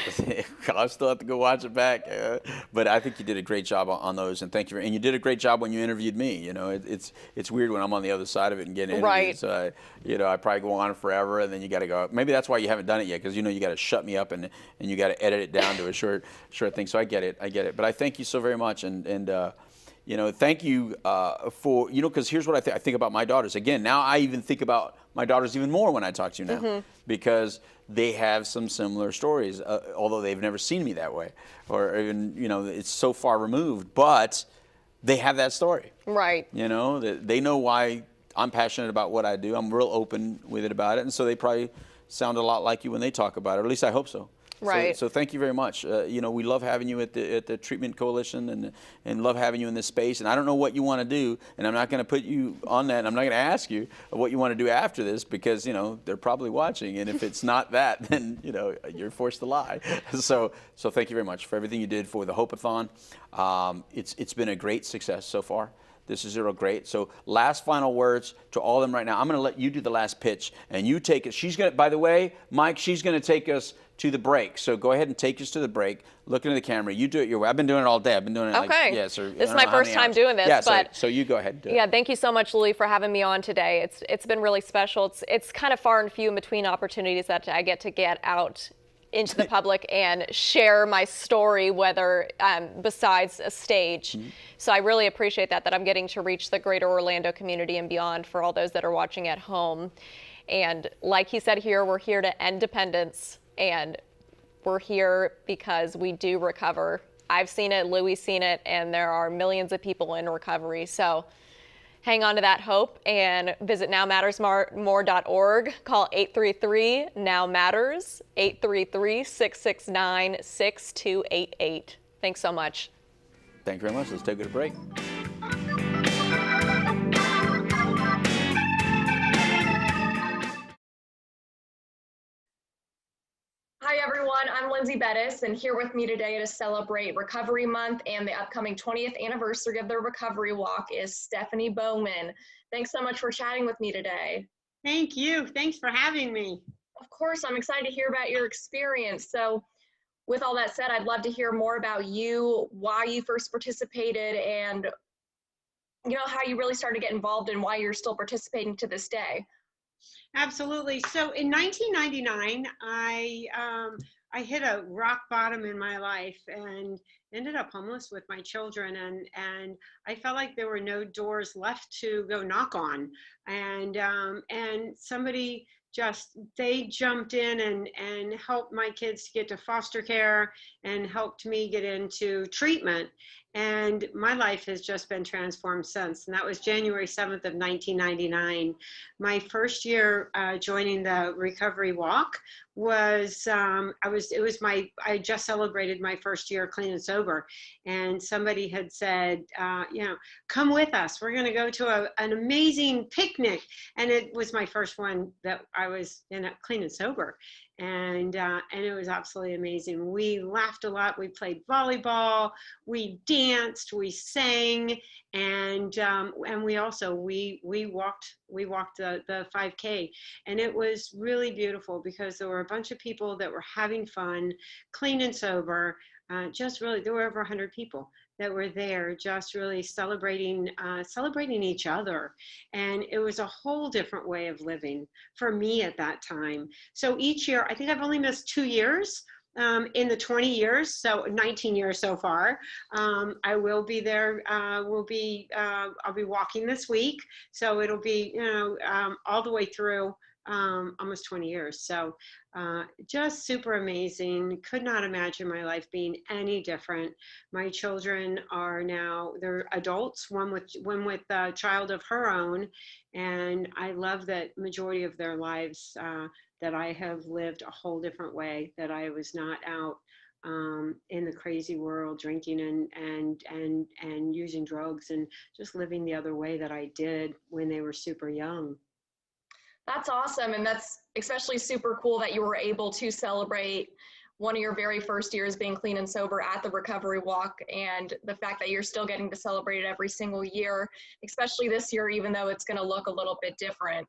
I'll still have to go watch it back. But I think you did a great job on those, and thank you. And you did a great job when you interviewed me. It's weird when I'm on the other side of it and getting interviewed. Right. So I probably go on forever, and then you got to go. Maybe that's why you haven't done it yet, because you got to shut me up and you got to edit it down to a short thing. So I get it. But I thank you so very much, and thank you for, because here's what I think about my daughters. Again, now I even think about my daughters even more when I talk to you now, because they have some similar stories, although they've never seen me that way, or even, it's so far removed, but they have that story. Right. They know why I'm passionate about what I do. I'm real open with it about it, and so they probably sound a lot like you when they talk about it, or at least I hope so. Right. So thank you very much. We love having you at the Treatment Coalition, and love having you in this space. And I don't know what you want to do, and I'm not going to put you on that. And I'm not going to ask you what you want to do after this, because they're probably watching. And if it's not that, then you're forced to lie. So thank you very much for everything you did for the Hope-A-Thon. It's been a great success so far. This is great. So last final words to all of them right now. I'm going to let you do the last pitch, and you take it. She's going to, by the way, Mike, she's going to take us to the break. So go ahead and take us to the break. Look into the camera. You do it your way. I've been doing it all day. I've been doing it this is my first time doing this. Yeah, but so you go ahead and do it. Yeah, thank you so much, Louie, for having me on today. It's been really special. It's kind of far and few in between opportunities that I get out into the public and share my story, whether besides a stage. So I really appreciate that I'm getting to reach the greater Orlando community and beyond for all those that are watching at home. And like he said here, we're here to end dependence, and we're here because we do recover. I've seen it, Louie's seen it, and there are millions of people in recovery. So hang on to that hope and visit nowmattersmore.org. Call 833-NOW-MATTERS, 833-669-6288. Thanks so much. Thank you very much. Let's take a break. Hi everyone, I'm Lindsay Bettis, and here with me today to celebrate Recovery Month and the upcoming 20th anniversary of the Recovery Walk is Stephanie Bowman. Thanks so much for chatting with me today. Thank you. Thanks for having me. Of course, I'm excited to hear about your experience. So with all that said, I'd love to hear more about you, why you first participated, and how you really started to get involved and why you're still participating to this day. Absolutely. So in 1999, I hit a rock bottom in my life and ended up homeless with my children, and I felt like there were no doors left to go knock on, and somebody they jumped in and helped my kids to get to foster care and helped me get into treatment. And my life has just been transformed since. And that was January 7th of 1999. My first year joining the Recovery Walk was, I just celebrated my first year clean and sober. And somebody had said, come with us. We're going to go to an amazing picnic. And it was my first one that I was in a clean and sober. And it was absolutely amazing. We laughed a lot. We played volleyball. We danced. We sang, and we also we walked the 5K, and it was really beautiful because there were a bunch of people that were having fun, clean and sober. There were over 100 people that were there, just really celebrating each other, and it was a whole different way of living for me at that time. So each year, I think I've only missed 2 years in the 20 years, so 19 years so far. I will be there. I'll be walking this week, so it'll be all the way through almost 20 years. So just super amazing. Could not imagine my life being any different. My children are now, they're adults, one with a child of her own, and I love that majority of their lives that I have lived a whole different way, that I was not out in the crazy world drinking and using drugs and just living the other way that I did when they were super young. That's awesome, and that's especially super cool that you were able to celebrate one of your very first years being clean and sober at the Recovery Walk, and the fact that you're still getting to celebrate it every single year, especially this year, even though it's going to look a little bit different.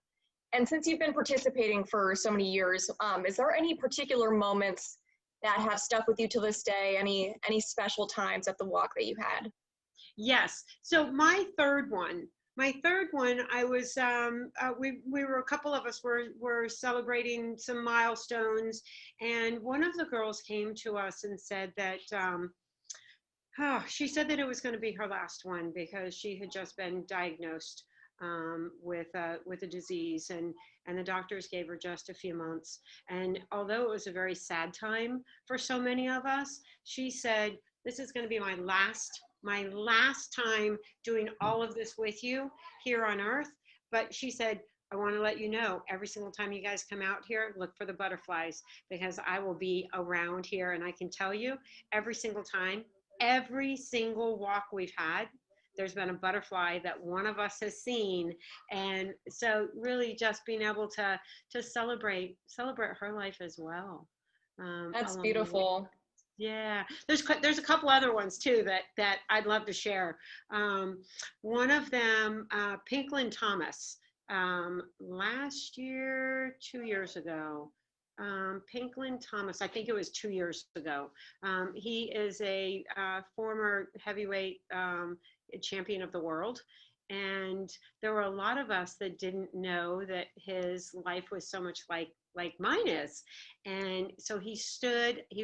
And since you've been participating for so many years, is there any particular moments that have stuck with you to this day? Any special times at the walk that you had? Yes. So my third one, I was, we were, a couple of us were celebrating some milestones, and one of the girls came to us and said that, she said that it was going to be her last one because she had just been diagnosed with a disease, and the doctors gave her just a few months. And although it was a very sad time for so many of us, she said, this is going to be my last time doing all of this with you here on earth. But she said, I want to let you know, every single time you guys come out here, look for the butterflies, because I will be around here. And I can tell you, every single time, every single walk we've had, there's been a butterfly that one of us has seen. And so really just being able to celebrate her life as well. That's beautiful. Yeah, there's a couple other ones too that I'd love to share. One of them, Pinklin Thomas, last year, 2 years ago. Pinklin Thomas, I think it was 2 years ago. He is a former heavyweight champion of the world. And there were a lot of us that didn't know that his life was so much like mine is. And so he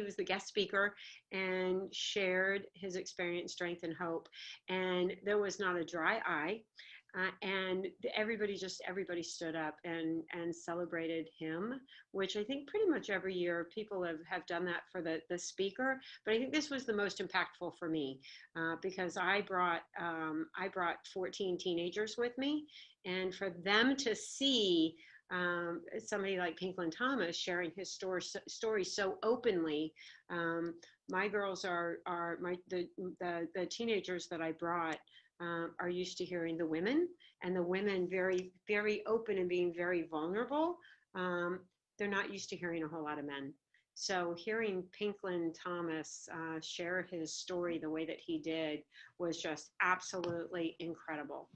was the guest speaker and shared his experience, strength, and hope. And there was not a dry eye. And everybody stood up and celebrated him, which I think pretty much every year people have done that for the speaker. But I think this was the most impactful for me because I brought 14 teenagers with me, and for them to see somebody like Pinklin Thomas sharing his story so openly. my girls the teenagers that I brought are used to hearing the women, and the women very, very open and being very vulnerable. They're not used to hearing a whole lot of men. So hearing Pinklin Thomas share his story the way that he did was just absolutely incredible.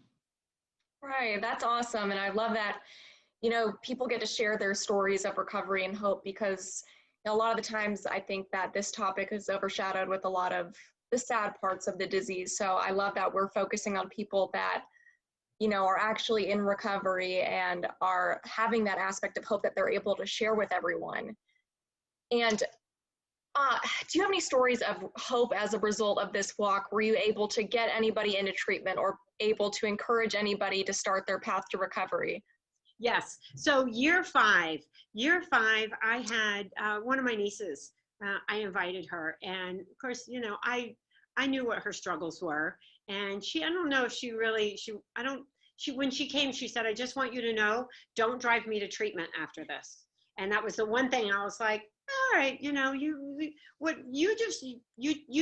Right, that's awesome. And I love that, you know, people get to share their stories of recovery and hope, because you know, a lot of the times I think that this topic is overshadowed with a lot of the sad parts of the disease. So I love that we're focusing on people that, you know, are actually in recovery and are having that aspect of hope that they're able to share with everyone. And do you have any stories of hope as a result of this walk? Were you able to get anybody into treatment or able to encourage anybody to start their path to recovery? Yes. So year five, I had one of my nieces. I invited her, and of course, you know, I knew what her struggles were, and I don't know if when she came, she said, "I just want you to know, don't drive me to treatment after this." And that was the one thing I was like, all right, you know, you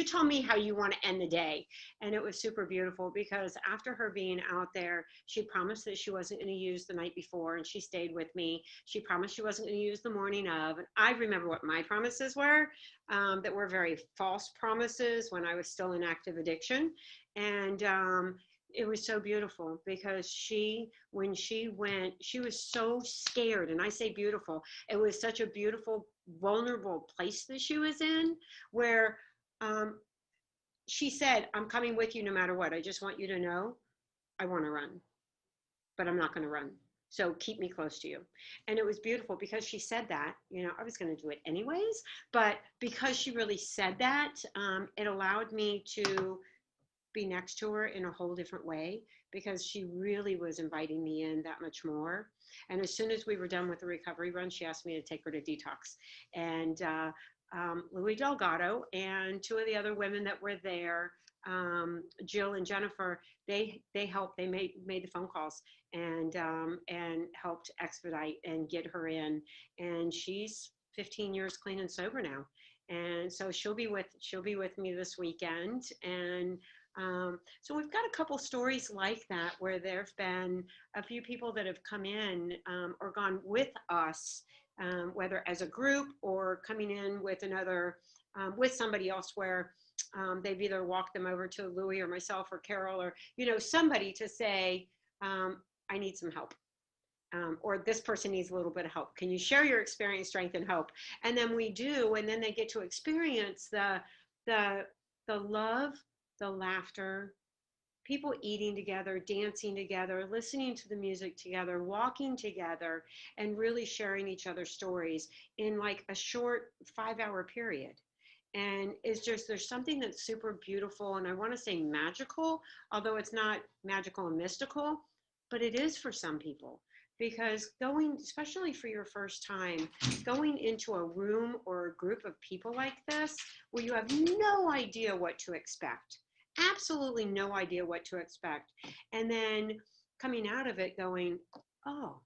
tell me how you want to end the day. And it was super beautiful, because after her being out there, she promised that she wasn't going to use the night before, and she stayed with me. She promised she wasn't going to use the morning of. And I remember what my promises were, that were very false promises when I was still in active addiction. And it was so beautiful, because when she went, she was so scared. And I say beautiful, it was such a beautiful, vulnerable place that she was in, where she said, "I'm coming with you no matter what. I just want you to know I want to run, but I'm not going to run. So keep me close to you." And it was beautiful, because she said that, you know, I was going to do it anyways, but because she really said that, it allowed me to be next to her in a whole different way, because she really was inviting me in that much more. And as soon as we were done with the recovery run, she asked me to take her to detox. And Louis Delgado and two of the other women that were there, Jill and Jennifer, they helped. They made the phone calls and helped expedite and get her in. And she's 15 years clean and sober now. And so she'll be with me this weekend. And so we've got a couple stories like that, where there've been a few people that have come in or gone with us, whether as a group or coming in with with somebody else, where they've either walked them over to Louis or myself or Carol, or, you know, somebody to say, I need some help. Or this person needs a little bit of help. Can you share your experience, strength, and hope? And then we do, and then they get to experience the love, the laughter, people eating together, dancing together, listening to the music together, walking together, and really sharing each other's stories in like a short 5-hour period. And it's just, there's something that's super beautiful, and I want to say magical, although it's not magical and mystical, but it is for some people. Because going, especially for your first time, going into a room or a group of people like this, where you have no idea what to expect, absolutely no idea what to expect, and then coming out of it going, oh,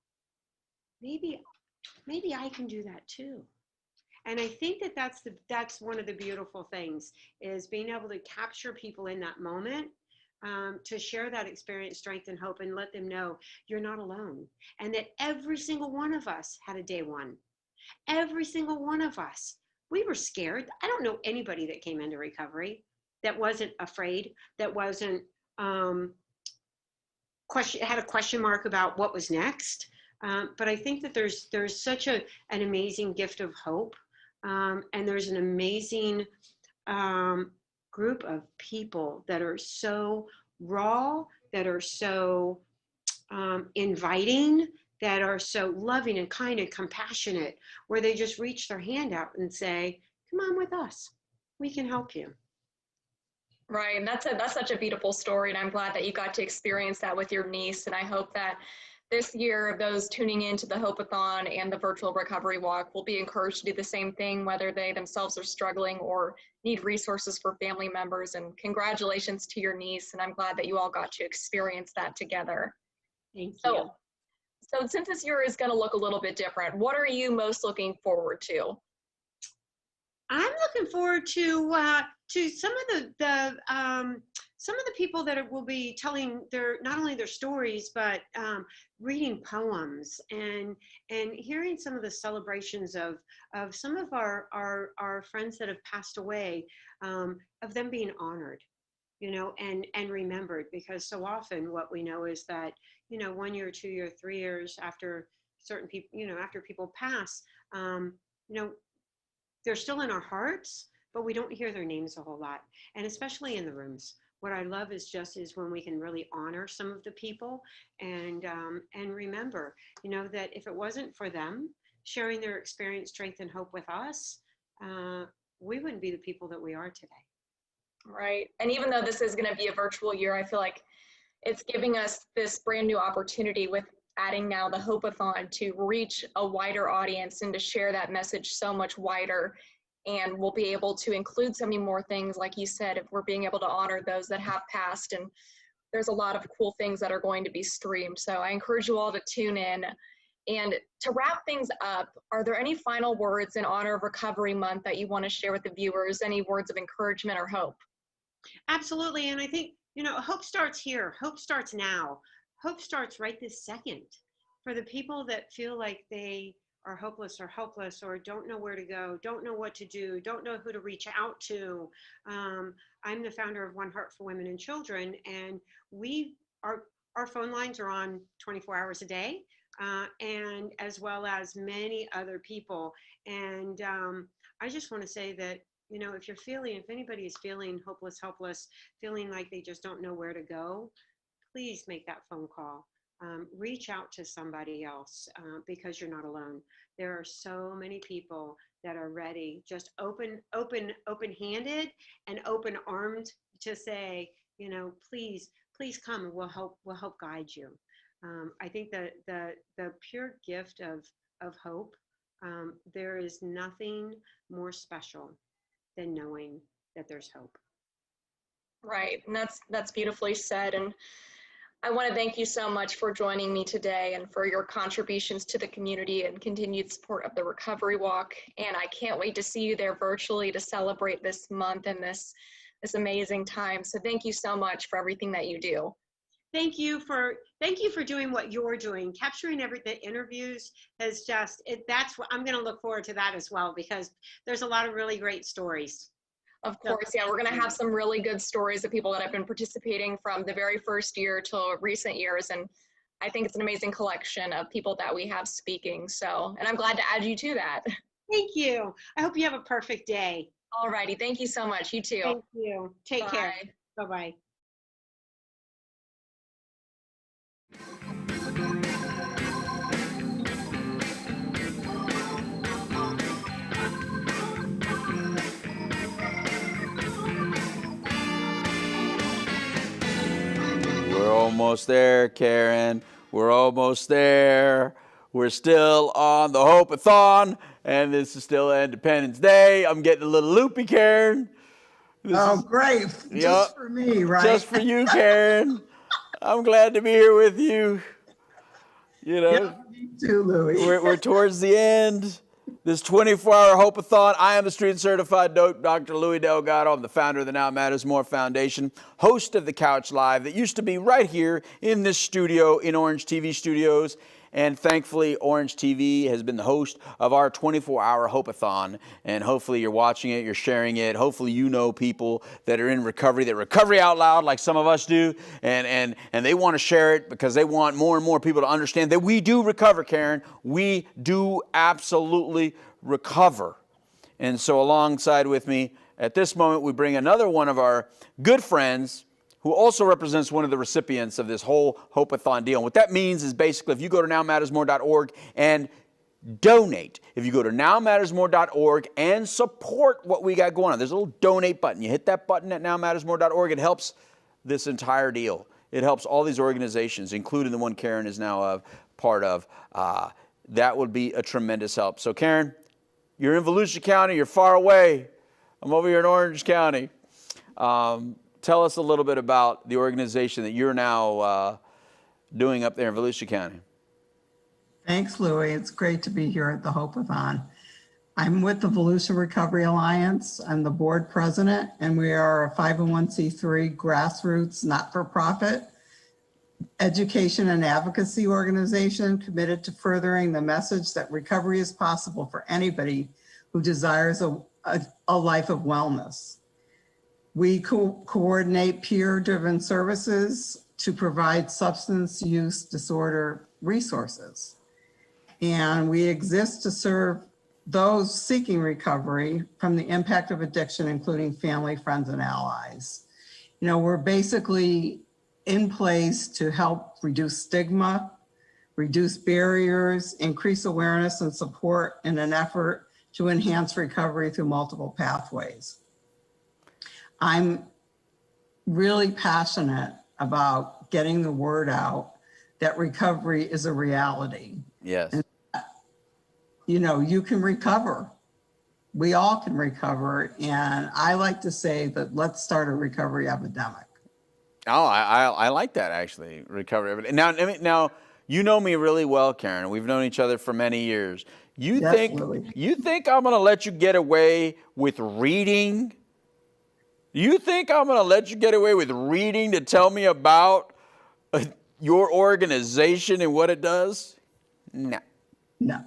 maybe I can do that too. And I think that that's one of the beautiful things, is being able to capture people in that moment, to share that experience, strength, and hope, and let them know you're not alone, and that every single one of us had a day one. Every single one of us. We were scared. I don't know anybody that came into recovery that wasn't afraid, that wasn't had a question mark about what was next. But I think that there's such an amazing gift of hope, and there's an amazing group of people that are so raw, that are so inviting, that are so loving and kind and compassionate, where they just reach their hand out and say, come on with us, we can help you. Right, and that's such a beautiful story, and I'm glad that you got to experience that with your niece. And I hope that this year, those tuning into the Hope-A-Thon and the virtual recovery walk will be encouraged to do the same thing, whether they themselves are struggling or need resources for family members. And congratulations to your niece, and I'm glad that you all got to experience that together. Thank you. So since this year is going to look a little bit different, what are you most looking forward to? I'm looking forward to some of the people that will be telling not only their stories, but reading poems and hearing some of the celebrations of some of our friends that have passed away, of them being honored, and remembered, because so often what we know is that 1 year, 2 year, 3 years after certain people, after people pass, they're still in our hearts, but we don't hear their names a whole lot, and especially in the rooms. What I love is when we can really honor some of the people and remember, that if it wasn't for them sharing their experience, strength, and hope with us, we wouldn't be the people that we are today. Right. And even though this is going to be a virtual year, I feel like it's giving us this brand new opportunity with adding now the Hope-A-Thon to reach a wider audience and to share that message so much wider. And we'll be able to include so many more things, like you said, if we're being able to honor those that have passed. And there's a lot of cool things that are going to be streamed. So I encourage you all to tune in. And to wrap things up, are there any final words in honor of Recovery Month that you want to share with the viewers? Any words of encouragement or hope? Absolutely. And I think, hope starts here. Hope starts now. Hope starts right this second. For the people that feel like they are hopeless or helpless or don't know where to go, don't know what to do, don't know who to reach out to. I'm the founder of One Heart for Women and Children, and our phone lines are on 24 hours a day, and as well as many other people. And I just want to say that, if anybody is feeling hopeless, helpless, feeling like they just don't know where to go, please make that phone call. Reach out to somebody else, because you're not alone. There are so many people that are ready, just open-handed and open-armed to say, please come, and we'll help guide you. I think that the pure gift of hope, there is nothing more special than knowing that there's hope. Right, and that's beautifully said. And I want to thank you so much for joining me today and for your contributions to the community and continued support of the Recovery Walk. And I can't wait to see you there virtually to celebrate this month and this amazing time. So thank you so much for everything that you do. Thank you for doing what you're doing. Capturing the interviews has that's what I'm going to look forward to that as well, because there's a lot of really great stories. Of course, yeah, we're going to have some really good stories of people that have been participating from the very first year till recent years. And I think it's an amazing collection of people that we have speaking. So, and I'm glad to add you to that. Thank you. I hope you have a perfect day. All righty. Thank you so much. You too. Thank you. Take care. Bye-bye. We're almost there, Karen. We're almost there. We're still on the Hope-A-Thon, and this is still Independence Day. I'm getting a little loopy, Karen. Great. Just for me, right? Just for you, Karen. I'm glad to be here with you. Yeah, me too, Louie. We're towards the end. This 24-hour Hope-A-Thon. I am the street certified dope, Dr. Louie Delgado. I'm the founder of the Now Matters More Foundation, host of the Couch Live that used to be right here in this studio in Orange TV Studios. And thankfully, Orange TV has been the host of our 24-hour Hope-A-Thon. And hopefully you're watching it, you're sharing it. Hopefully you know people that are in recovery, that recovery out loud like some of us do. And they want to share it because they want more and more people to understand that we do recover, Karen. We do absolutely recover. And so alongside with me at this moment, we bring another one of our good friends who also represents one of the recipients of this whole Hope-A-Thon deal. And what that means is basically if you go to nowmattersmore.org and donate, if you go to nowmattersmore.org and support what we got going on, there's a little donate button. You hit that button at nowmattersmore.org. It helps this entire deal. It helps all these organizations, including the one Karen is now a part of. That would be a tremendous help. So Karen, you're in Volusia County. You're far away. I'm over here in Orange County. Tell us a little bit about the organization that you're now doing up there in Volusia County. Thanks, Louie. It's great to be here at the Hope-A-Thon. I'm with the Volusia Recovery Alliance. I'm the board president, and we are a 501c3 grassroots, not-for-profit education and advocacy organization committed to furthering the message that recovery is possible for anybody who desires a life of wellness. We coordinate peer-driven services to provide substance use disorder resources. And we exist to serve those seeking recovery from the impact of addiction, including family, friends, and allies. You know, we're basically in place to help reduce stigma, reduce barriers, increase awareness and support in an effort to enhance recovery through multiple pathways. I'm really passionate about getting the word out that recovery is a reality. Yes. And, you know, you can recover. We all can recover. And I like to say that let's start a recovery epidemic. Oh, I like that, actually, recovery. Now, you know me really well, Karen. We've known each other for many years. You think I'm going to let you get away with reading? You think I'm going to let you get away with reading to tell me about your organization and what it does? No. No.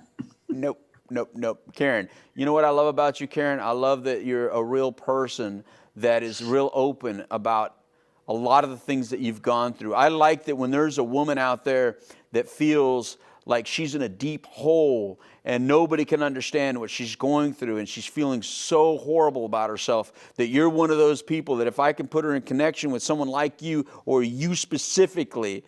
Nope. Karen, you know what I love about you, Karen? I love that you're a real person that is real open about a lot of the things that you've gone through. I like that when there's a woman out there that feels like she's in a deep hole and nobody can understand what she's going through and she's feeling so horrible about herself, that you're one of those people that if I can put her in connection with someone like you, or you specifically,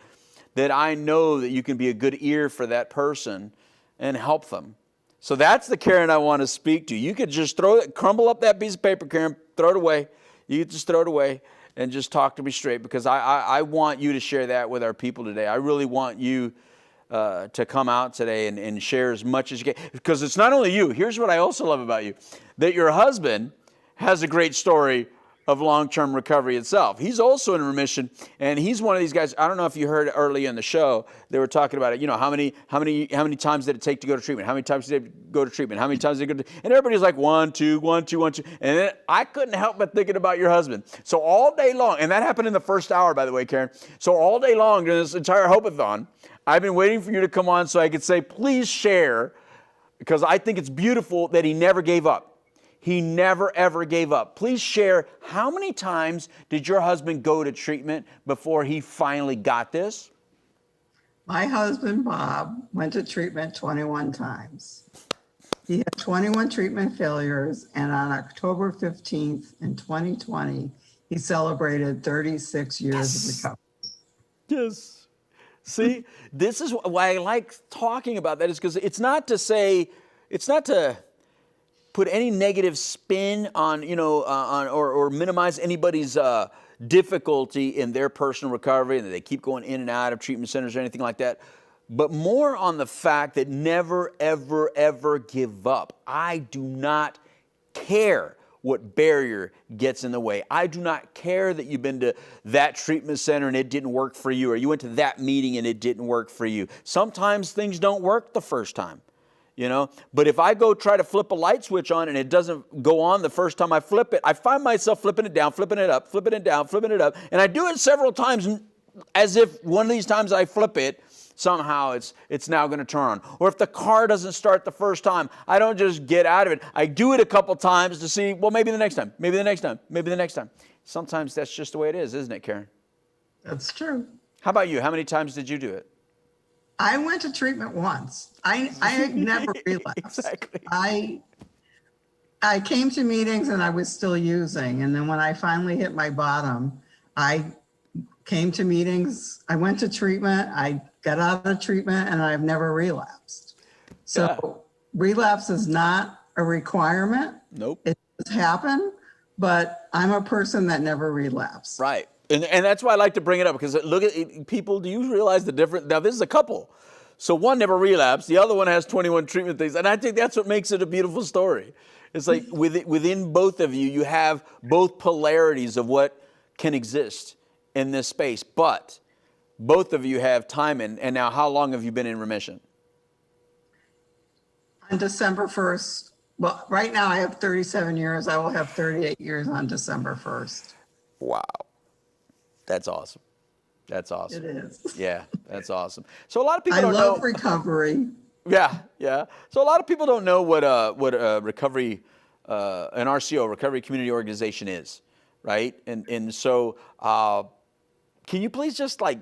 that I know that you can be a good ear for that person and help them. So that's the Karen I want to speak to. You could just crumble up that piece of paper, Karen, throw it away. You could just throw it away and just talk to me straight, because I want you to share that with our people today. I really want you to come out today and share as much as you can, because it's not only you. Here's what I also love about you, that your husband has a great story of long-term recovery itself. He's also in remission, and he's one of these guys. I don't know if you heard early in the show, they were talking about it. You know, how many times did it take to go to treatment? How many times did they go to treatment? How many times did they go to, and everybody's like 1, 2, 1, 2, 1, 2. And then I couldn't help but thinking about your husband. So all day long, and that happened in the first hour, by the way, Karen. So all day long during this entire Hope-A-Thon, I've been waiting for you to come on so I could say, please share, because I think it's beautiful that he never gave up. He never, ever gave up. Please share, how many times did your husband go to treatment before he finally got this? My husband, Bob, went to treatment 21 times. He had 21 treatment failures, and on October 15th in 2020, he celebrated 36 years of recovery. Yes. See, this is why I like talking about that, is because it's not to put any negative spin on, or minimize anybody's difficulty in their personal recovery, and that they keep going in and out of treatment centers or anything like that, but more on the fact that never, ever, ever give up. I do not care what barrier gets in the way. I do not care that you've been to that treatment center and it didn't work for you, or you went to that meeting and it didn't work for you. Sometimes things don't work the first time. But if I go try to flip a light switch on and it doesn't go on the first time I flip it, I find myself flipping it down, flipping it up, flipping it down, flipping it up. And I do it several times, as if one of these times I flip it, somehow it's now going to turn on. Or if the car doesn't start the first time, I don't just get out of it. I do it a couple times to see, well, maybe the next time, maybe the next time, maybe the next time. Sometimes that's just the way it is, isn't it, Karen? That's true. How about you? How many times did you do it? I went to treatment once. I never relapsed. Exactly. I came to meetings and I was still using. And then when I finally hit my bottom, I came to meetings, I went to treatment, I got out of treatment, and I've never relapsed. So relapse is not a requirement. Nope. It does happen, but I'm a person that never relapsed. Right. And that's why I like to bring it up, because look at people, do you realize the difference? Now, this is a couple. So one never relapsed, the other one has 21 treatment things. And I think that's what makes it a beautiful story. It's like within both of you, you have both polarities of what can exist in this space. But both of you have time in. And now, how long have you been in remission? On December 1st, Well, right now I have 37 years. I will have 38 years on December 1st. Wow. That's awesome. That's awesome. It is. Yeah, that's awesome. So a lot of people I don't love know recovery. Yeah, yeah. So a lot of people don't know what recovery, an RCO, recovery community organization is, right? And so can you please just like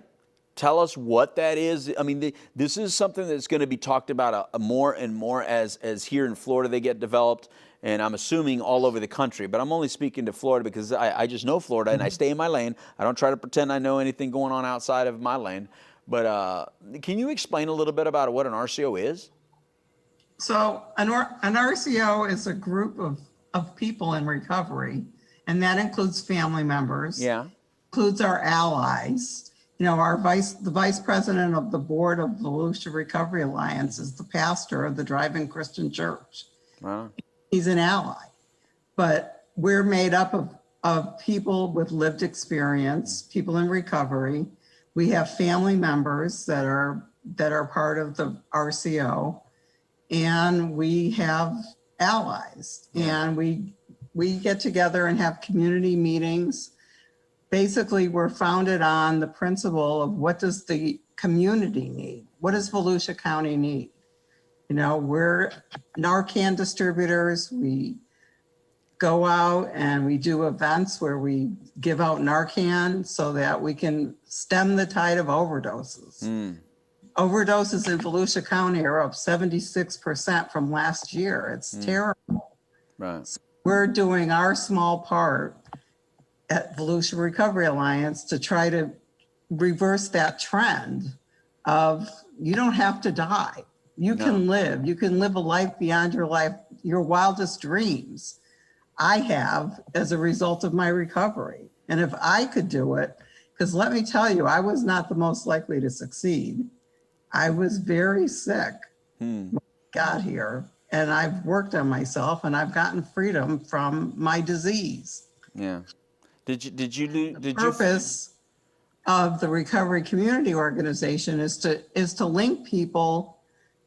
tell us what that is? I mean, this is something that's going to be talked about more and more as here in Florida they get developed, and I'm assuming all over the country. But I'm only speaking to Florida because I just know Florida and I stay in my lane. I don't try to pretend I know anything going on outside of my lane. But can you explain a little bit about what an RCO is? So an RCO is a group of people in recovery, and that includes family members. Yeah. Includes our allies. You know, the vice president of the board of the Volusia Recovery Alliance is the pastor of the Drive-In Christian Church. Wow. He's an ally, but we're made up of people with lived experience, people in recovery. We have family members that are part of the RCO, and we have allies, and we get together and have community meetings. Basically, we're founded on the principle of what does the community need? What does Volusia County need? You know, we're Narcan distributors. We go out and we do events where we give out Narcan so that we can stem the tide of overdoses. Overdoses in Volusia County are up 76% from last year. It's terrible. Right. So we're doing our small part at Volusia Recovery Alliance to try to reverse that trend of you don't have to die. You can live. You can live a life beyond your wildest dreams. I have as a result of my recovery. And if I could do it, because let me tell you, I was not the most likely to succeed. I was very sick when I got here, and I've worked on myself and I've gotten freedom from my disease. Yeah. The purpose of the Recovery Community Organization is to link people,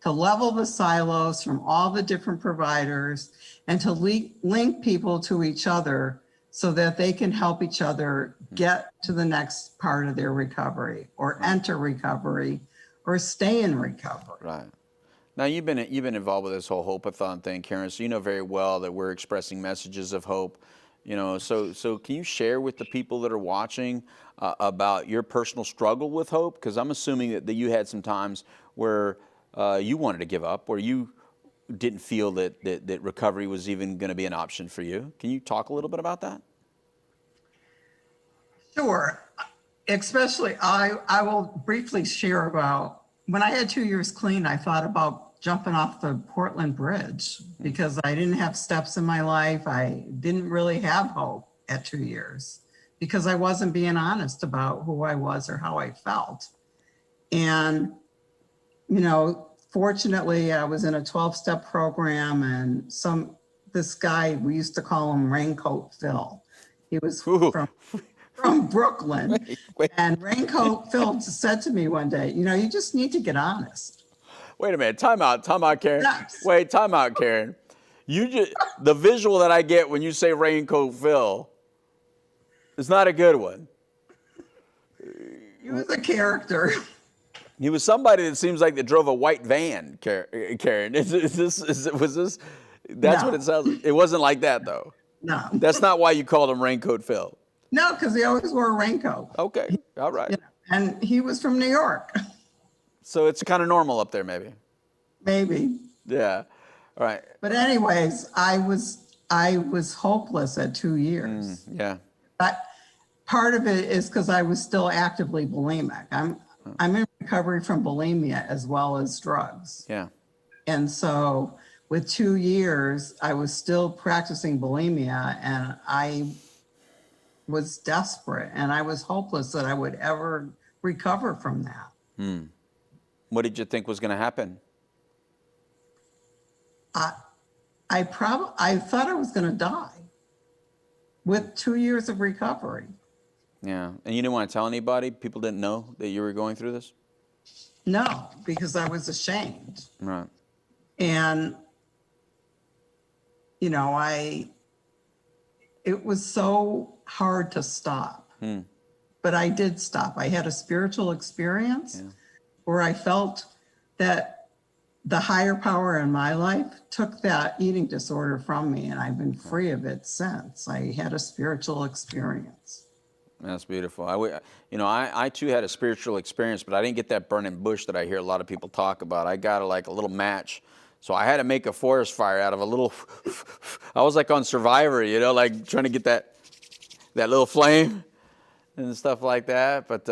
to level the silos from all the different providers, and to link people to each other so that they can help each other get to the next part of their recovery, or enter recovery, or stay in recovery. Right. Now you've been involved with this whole Hope-A-Thon thing, Karen. So you know very well that we're expressing messages of hope. You know, so can you share with the people that are watching about your personal struggle with hope? Because I'm assuming that you had some times where you wanted to give up, where you didn't feel that recovery was even going to be an option for you. Can you talk a little bit about that? Sure. Especially, I will briefly share about when I had 2 years clean, I thought about jumping off the Portland Bridge because I didn't have steps in my life. I didn't really have hope at 2 years because I wasn't being honest about who I was or how I felt. And, you know, fortunately, I was in a 12-step program, and this guy, we used to call him Raincoat Phil. He was from Brooklyn. And Raincoat Phil said to me one day, you know, you just need to get honest. Wait a minute, time out, Karen. Yes. Wait, time out, Karen. The visual that I get when you say Raincoat Phil is not a good one. He was a character. He was somebody that seems like that drove a white van, Karen. Was this? That's No. what it sounds like. It wasn't like that, though. No. That's not why you called him Raincoat Phil. No, because he always wore a raincoat. Okay, all right. You know, and he was from New York. So it's kind of normal up there, maybe. Maybe. Yeah. All right. But anyways, I was hopeless at 2 years. Yeah. But part of it is because I was still actively bulimic. I'm in recovery from bulimia as well as drugs. Yeah. And so with 2 years, I was still practicing bulimia, and I was desperate, and I was hopeless that I would ever recover from that. What did you think was going to happen? I thought I was going to die with 2 years of recovery. Yeah. And you didn't want to tell anybody? People didn't know that you were going through this? No, because I was ashamed. Right. And you know, it was so hard to stop, but I did stop. I had a spiritual experience where I felt that the higher power in my life took that eating disorder from me, and I've been free of it since. I had a spiritual experience. That's beautiful. I too had a spiritual experience, but I didn't get that burning bush that I hear a lot of people talk about. I got like a little match. So I had to make a forest fire out of a little, I was like on Survivor, you know, like trying to get that little flame and stuff like that. But,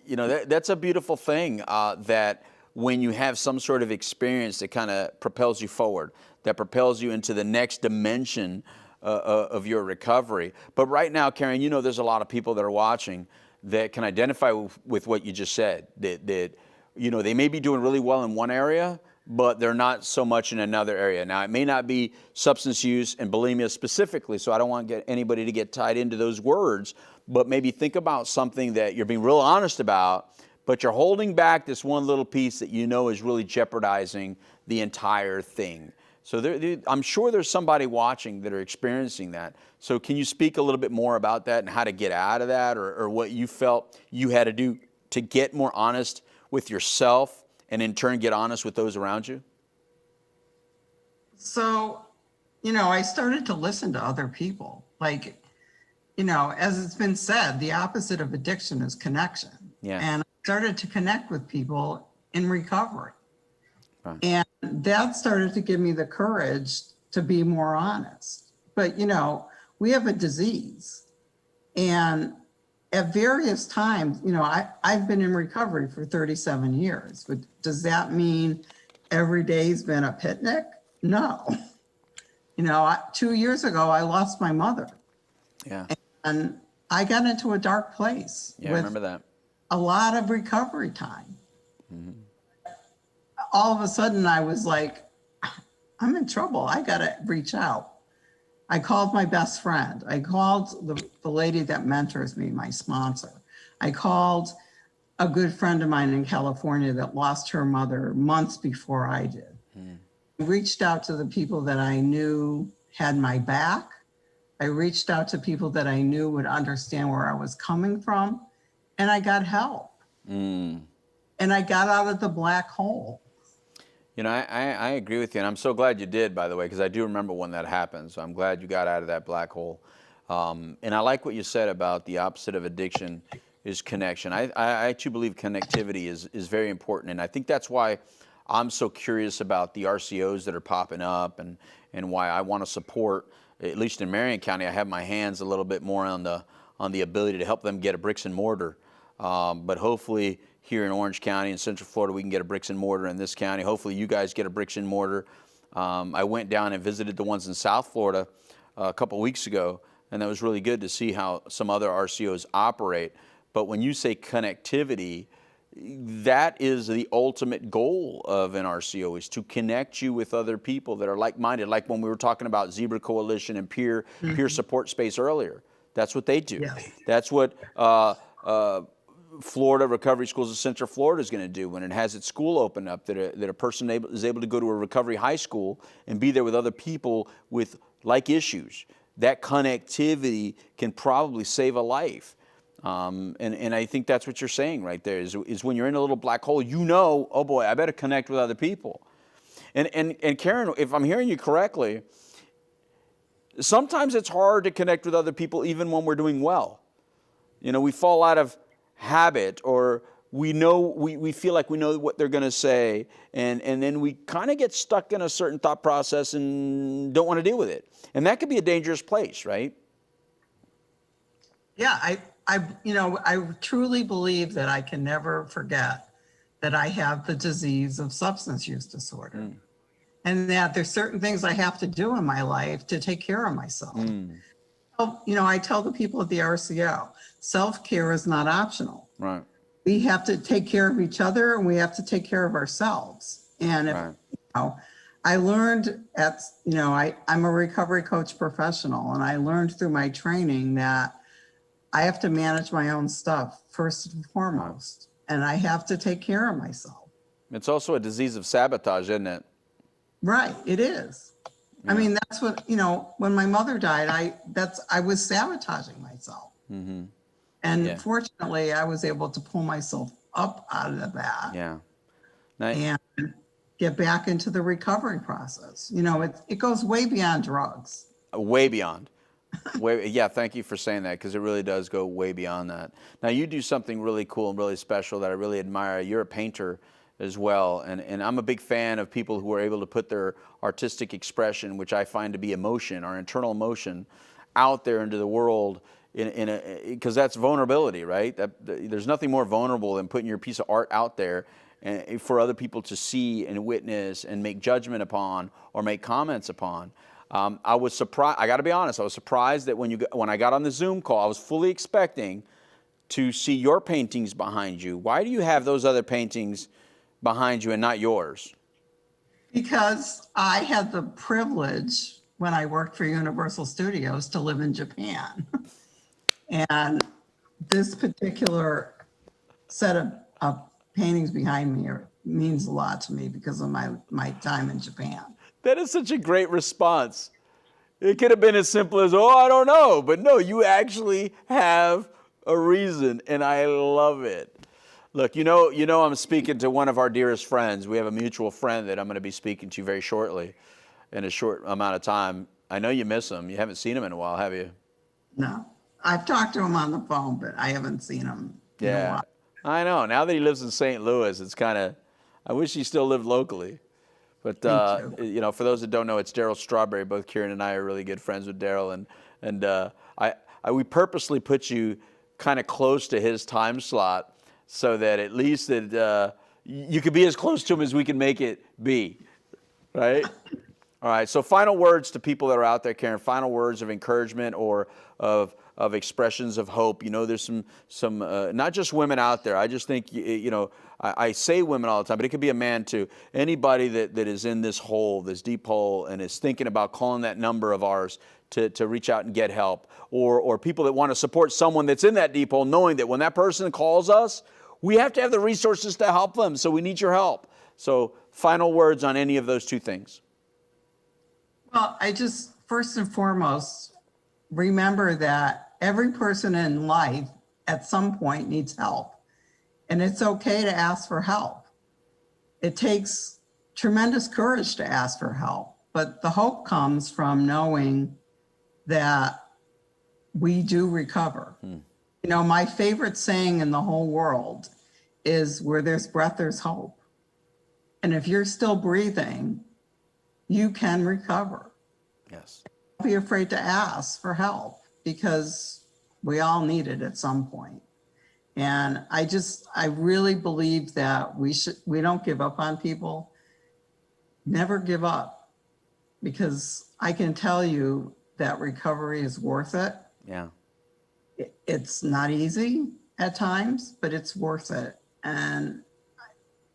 you know, that's a beautiful thing that when you have some sort of experience that kind of propels you forward, that propels you into the next dimension of your recovery. But right now, Karen, you know, there's a lot of people that are watching that can identify with what you just said, that, you know, they may be doing really well in one area, but they're not so much in another area. Now, it may not be substance use and bulimia specifically, so I don't want anybody to get tied into those words, but maybe think about something that you're being real honest about, but you're holding back this one little piece that you know is really jeopardizing the entire thing. So I'm sure there's somebody watching that are experiencing that. So can you speak a little bit more about that and how to get out of that, or what you felt you had to do to get more honest with yourself and in turn get honest with those around you? So, you know, I started to listen to other people. Like, you know, as it's been said, the opposite of addiction is connection. Yeah. And I started to connect with people in recovery. Right. And that started to give me the courage to be more honest. But, you know, we have a disease. And at various times, you know, I've been in recovery for 37 years, but does that mean every day's been a picnic? No. You know, 2 years ago, I lost my mother. Yeah. And I got into a dark place. Yeah, I remember that. A lot of recovery time. All of a sudden, I was like, I'm in trouble. I got to reach out. I called my best friend. I called the lady that mentors me, my sponsor. I called a good friend of mine in California that lost her mother months before I did. I reached out to the people that I knew had my back. I reached out to people that I knew would understand where I was coming from, and I got help. And I got out of the black hole. You know, I agree with you, and I'm so glad you did, by the way, because I do remember when that happened. So I'm glad you got out of that black hole. And I like what you said about the opposite of addiction is connection. I too believe connectivity is very important, and I think that's why I'm so curious about the RCOs that are popping up, and why I want to support, at least in Marion County, I have my hands a little bit more on the ability to help them get a bricks and mortar. But hopefully here in Orange County and Central Florida, we can get a bricks and mortar in this county. Hopefully you guys get a bricks and mortar. I went down and visited the ones in South Florida a couple weeks ago, and that was really good to see how some other RCOs operate. But when you say connectivity, that is the ultimate goal of an RCO, is to connect you with other people that are like-minded, like when we were talking about Zebra Coalition and peer support space earlier. That's what they do. Yes. That's what Florida Recovery Schools of Central Florida is going to do when it has its school open up, that a person is able to go to a recovery high school and be there with other people with like issues. That connectivity can probably save a life. And I think that's what you're saying right there, is when you're in a little black hole, you know, oh boy, I better connect with other people. And Karen, if I'm hearing you correctly, sometimes it's hard to connect with other people even when we're doing well. You know, we fall out of habit, or we feel like we know what they're going to say, and then we kind of get stuck in a certain thought process and don't want to deal with it. And that could be a dangerous place, right? Yeah, I truly believe that I can never forget that I have the disease of substance use disorder, and that there's certain things I have to do in my life to take care of myself. You know, I tell the people at the RCO, self-care is not optional. Right. We have to take care of each other, and we have to take care of ourselves. And if, you know, I learned I'm a recovery coach professional, and I learned through my training that I have to manage my own stuff first and foremost, and I have to take care of myself. It's also a disease of sabotage, isn't it? Right, it is. I mean, that's what, you know, when my mother died, I was sabotaging myself. Mm-hmm. And fortunately, I was able to pull myself up out of that. Yeah. And get back into the recovery process. You know, it goes way beyond drugs. Way beyond. Yeah, thank you for saying that, because it really does go way beyond that. Now, you do something really cool and really special that I really admire. You're a painter as well, and I'm a big fan of people who are able to put their artistic expression, which I find to be emotion, our internal emotion, out there into the world, because that's vulnerability, right? There's nothing more vulnerable than putting your piece of art out there and for other people to see and witness and make judgment upon or make comments upon. I was surprised. I got to be honest. I was surprised that when I got on the Zoom call, I was fully expecting to see your paintings behind you. Why do you have those other paintings behind you and not yours? Because I had the privilege when I worked for Universal Studios to live in Japan, and this particular set of paintings behind me means a lot to me because of my time in Japan. That is such a great response. It could have been as simple as, oh, I don't know. But no, you actually have a reason, and I love it. Look, you know I'm speaking to one of our dearest friends. We have a mutual friend that I'm going to be speaking to very shortly in a short amount of time. I know you miss him. You haven't seen him in a while, have you? No. I've talked to him on the phone, but I haven't seen him in a while. I know. Now that he lives in St. Louis, it's kind of, I wish he still lived locally. But, you know, for those that don't know, it's Daryl Strawberry. Both Kieran and I are really good friends with Daryl. And we purposely put you kind of close to his time slot so that at least that you could be as close to him as we can make it be, right? All right, so final words to people that are out there, Karen, final words of encouragement or of expressions of hope. You know, there's some not just women out there. I just think, you know, I say women all the time, but it could be a man too. Anybody that is in this hole, this deep hole, and is thinking about calling that number of ours to reach out and get help, or people that want to support someone that's in that deep hole, knowing that when that person calls us, we have to have the resources to help them, so we need your help. So final words on any of those two things. Well, I just, first and foremost, remember that every person in life at some point needs help. And it's okay to ask for help. It takes tremendous courage to ask for help, but the hope comes from knowing that we do recover. You know, my favorite saying in the whole world is, where there's breath, there's hope. And if you're still breathing, you can recover. Yes. Don't be afraid to ask for help, because we all need it at some point. And I really believe that we don't give up on people. Never give up, because I can tell you that recovery is worth it. Yeah. It's not easy at times, but it's worth it. And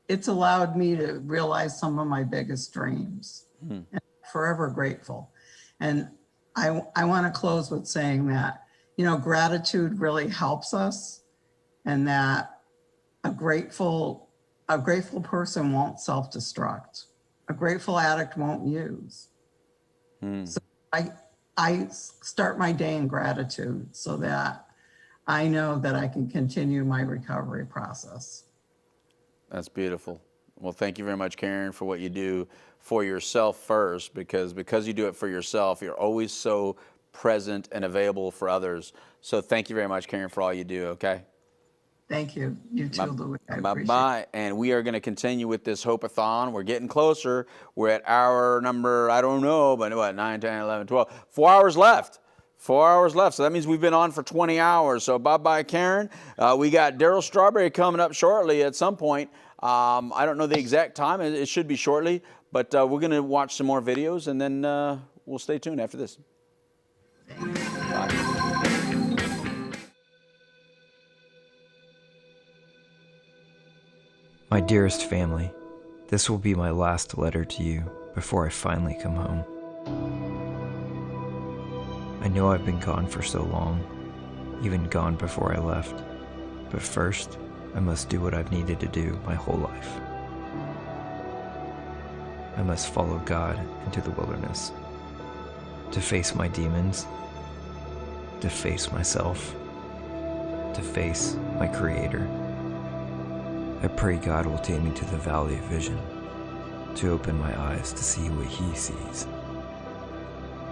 it's allowed me to realize some of my biggest dreams. And I'm forever grateful. And I want to close with saying that, you know, gratitude really helps us, and that a grateful person won't self-destruct. A grateful addict won't use. So I start my day in gratitude so that I know that I can continue my recovery process. That's beautiful. Well, thank you very much, Karen, for what you do for yourself first, because you do it for yourself, you're always so present and available for others. So thank you very much, Karen, for all you do, okay? Thank you. You too, Louis. Bye-bye. And we are going to continue with this Hope-A-Thon. We're getting closer. We're at hour number, I don't know, but what, 9, 10, 11, 12. 4 hours left. 4 hours left. So that means we've been on for 20 hours. So bye-bye, Karen. We got Daryl Strawberry coming up shortly at some point. I don't know the exact time. It should be shortly. But we're going to watch some more videos, and then we'll stay tuned after this. Bye. My dearest family, this will be my last letter to you before I finally come home. I know I've been gone for so long, even gone before I left, but first, I must do what I've needed to do my whole life. I must follow God into the wilderness to face my demons, to face myself, to face my Creator. I pray God will take me to the valley of vision, to open my eyes to see what He sees.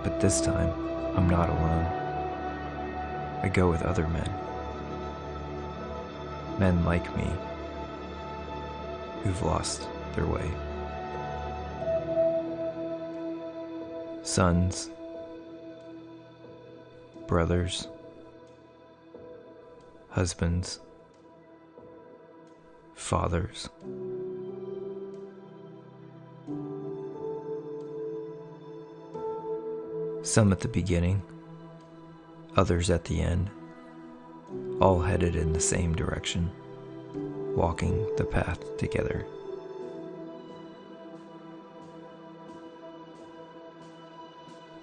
But this time, I'm not alone. I go with other men. Men like me, who've lost their way. Sons, brothers, husbands, fathers. Some at the beginning, others at the end, all headed in the same direction, walking the path together.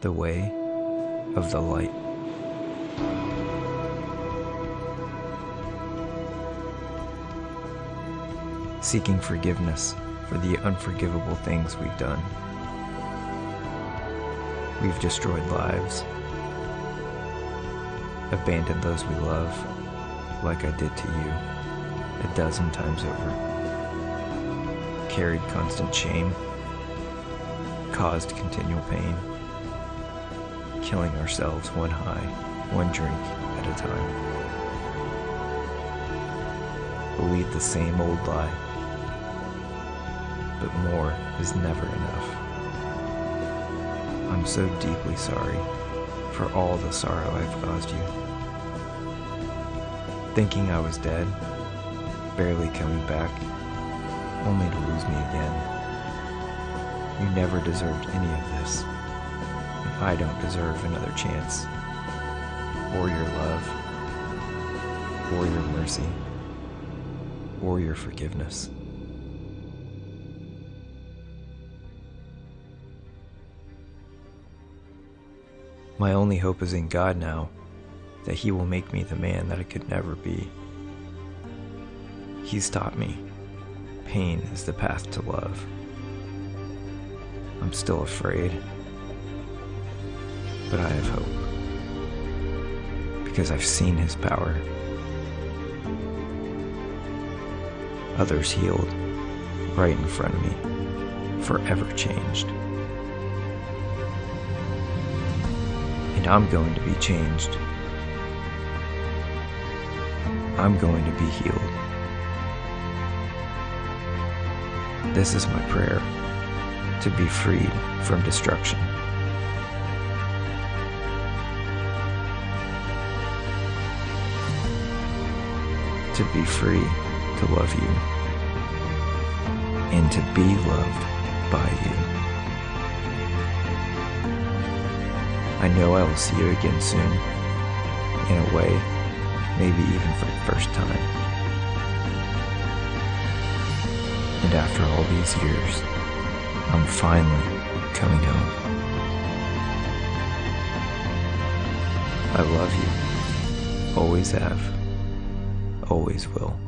The way of the light. Seeking forgiveness for the unforgivable things we've done. We've destroyed lives, abandoned those we love, like I did to you, 12 times over. Carried constant shame, caused continual pain, killing ourselves one high, one drink at a time. Believe the same old lie, but more is never enough. I'm so deeply sorry for all the sorrow I've caused you. Thinking I was dead, barely coming back, only to lose me again. You never deserved any of this, and I don't deserve another chance, or your love, or your mercy, or your forgiveness. My only hope is in God now, that He will make me the man that I could never be. He's taught me, pain is the path to love. I'm still afraid, but I have hope, because I've seen His power. Others healed, right in front of me, forever changed. And I'm going to be changed. I'm going to be healed. This is my prayer, to be freed from destruction. To be free to love you, and to be loved by you. I know I will see you again soon, in a way, maybe even for the first time. And after all these years, I'm finally coming home. I love you, always have, always will.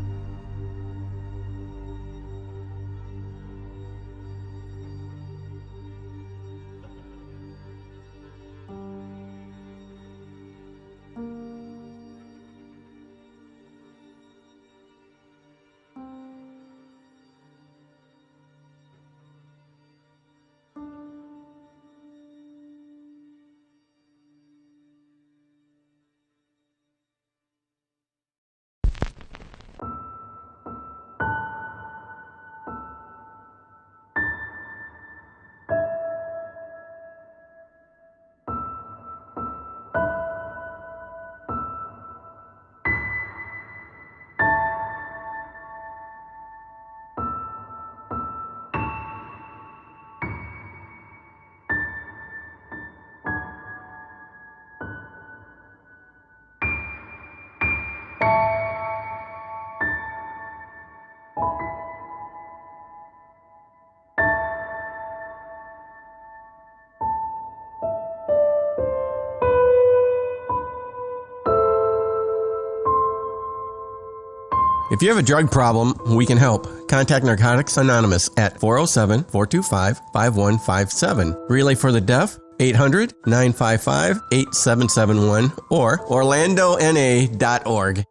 If you have a drug problem, we can help. Contact Narcotics Anonymous at 407-425-5157. Relay for the Deaf, 800-955-8771 or orlandona.org.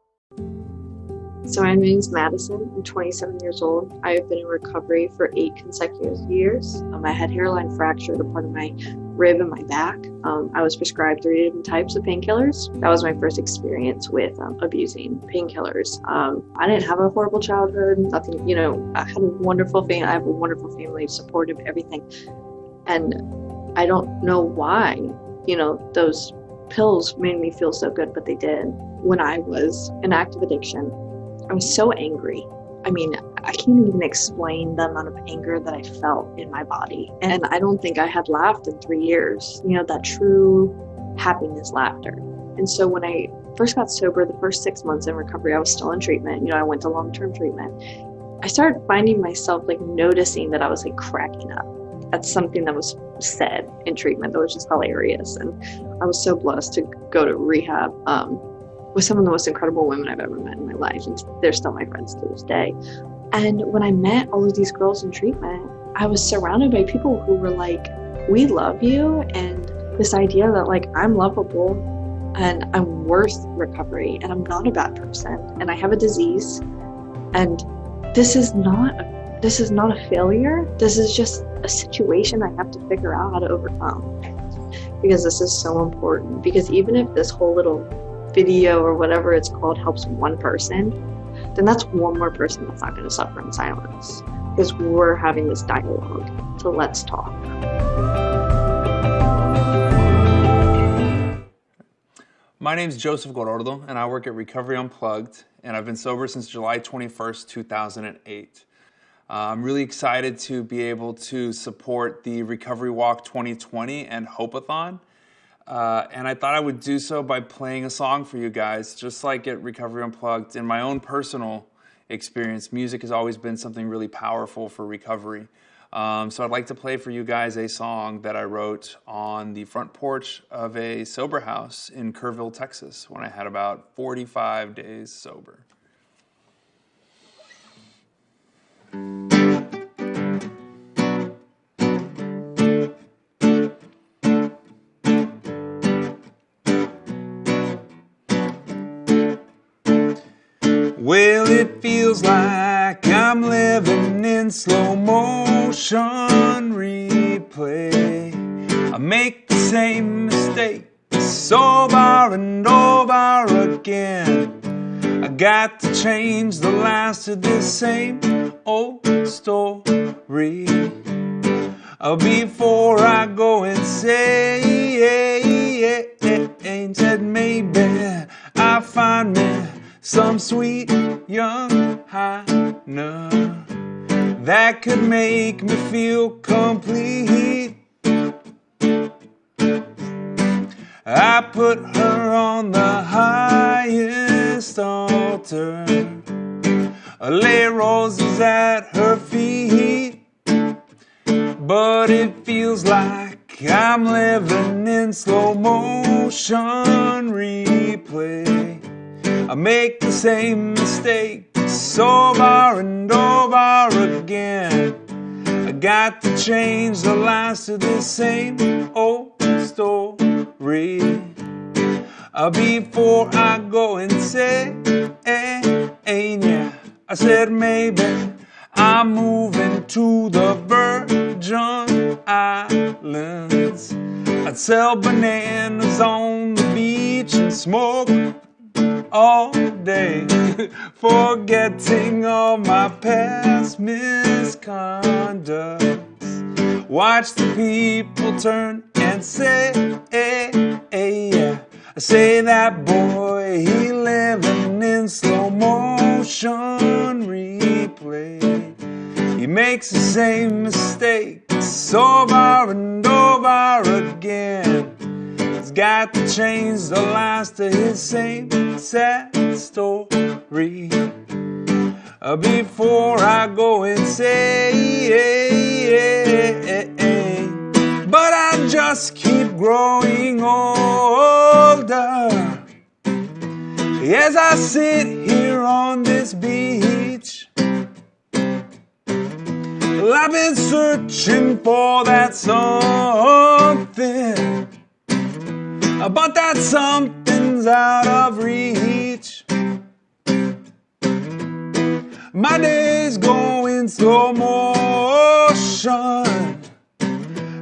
So my name is Madison. I'm 27 years old. I have been in recovery for 8 consecutive years. I had hairline fracture to part of my rib and my back. I was prescribed 3 different types of painkillers. That was my first experience with abusing painkillers. I didn't have a horrible childhood, nothing, I had a wonderful family. I have a wonderful family, supportive, everything. And I don't know why, those pills made me feel so good, but they did. When I was in active addiction, I was so angry. I mean, I can't even explain the amount of anger that I felt in my body. And I don't think I had laughed in 3 years, that true happiness laughter. And so when I first got sober, the first 6 months in recovery, I was still in treatment. I went to long-term treatment. I started finding myself noticing that I was cracking up. That's something that was said in treatment that was just hilarious. And I was so blessed to go to rehab with some of the most incredible women I've ever met in my life. And they're still my friends to this day. And when I met all of these girls in treatment, I was surrounded by people who were like, we love you. And this idea that I'm lovable and I'm worth recovery and I'm not a bad person and I have a disease. And this is not a failure. This is just a situation I have to figure out how to overcome. Because this is so important. Because even if this whole little video or whatever it's called helps one person, then that's one more person that's not going to suffer in silence. Because we're having this dialogue. So let's talk. My name is Joseph Gorordo, and I work at Recovery Unplugged, and I've been sober since July 21st, 2008. I'm really excited to be able to support the Recovery Walk 2020 and Hope-A-Thon. And I thought I would do so by playing a song for you guys. Just like at Recovery Unplugged, in my own personal experience, music has always been something really powerful for recovery. So I'd like to play for you guys a song that I wrote on the front porch of a sober house in Kerrville, Texas, when I had about 45 days sober. Well, it feels like I'm living in slow motion replay. I make the same mistake over and over again. I got to change the last of this same old story. Before I go insane, said maybe I'll find me some sweet young hyena that could make me feel complete. I put her on the highest altar, lay roses at her feet, but it feels like I'm living in slow motion replay. I make the same mistakes over and over again. I got to change the last of this same old story. Before I go insane, yeah. I said maybe I'm moving to the Virgin Islands. I'd sell bananas on the beach and smoke all day, forgetting all my past misconducts. Watch the people turn and say, yeah. I say that boy, he living in slow motion replay. He makes the same mistakes over and over again. He's got to change the last of his same sad story. Before I go insane, but I just keep growing older as I sit here on this beach, Well, I've been searching for that something, but that something's out of reach. My days go in slow motion.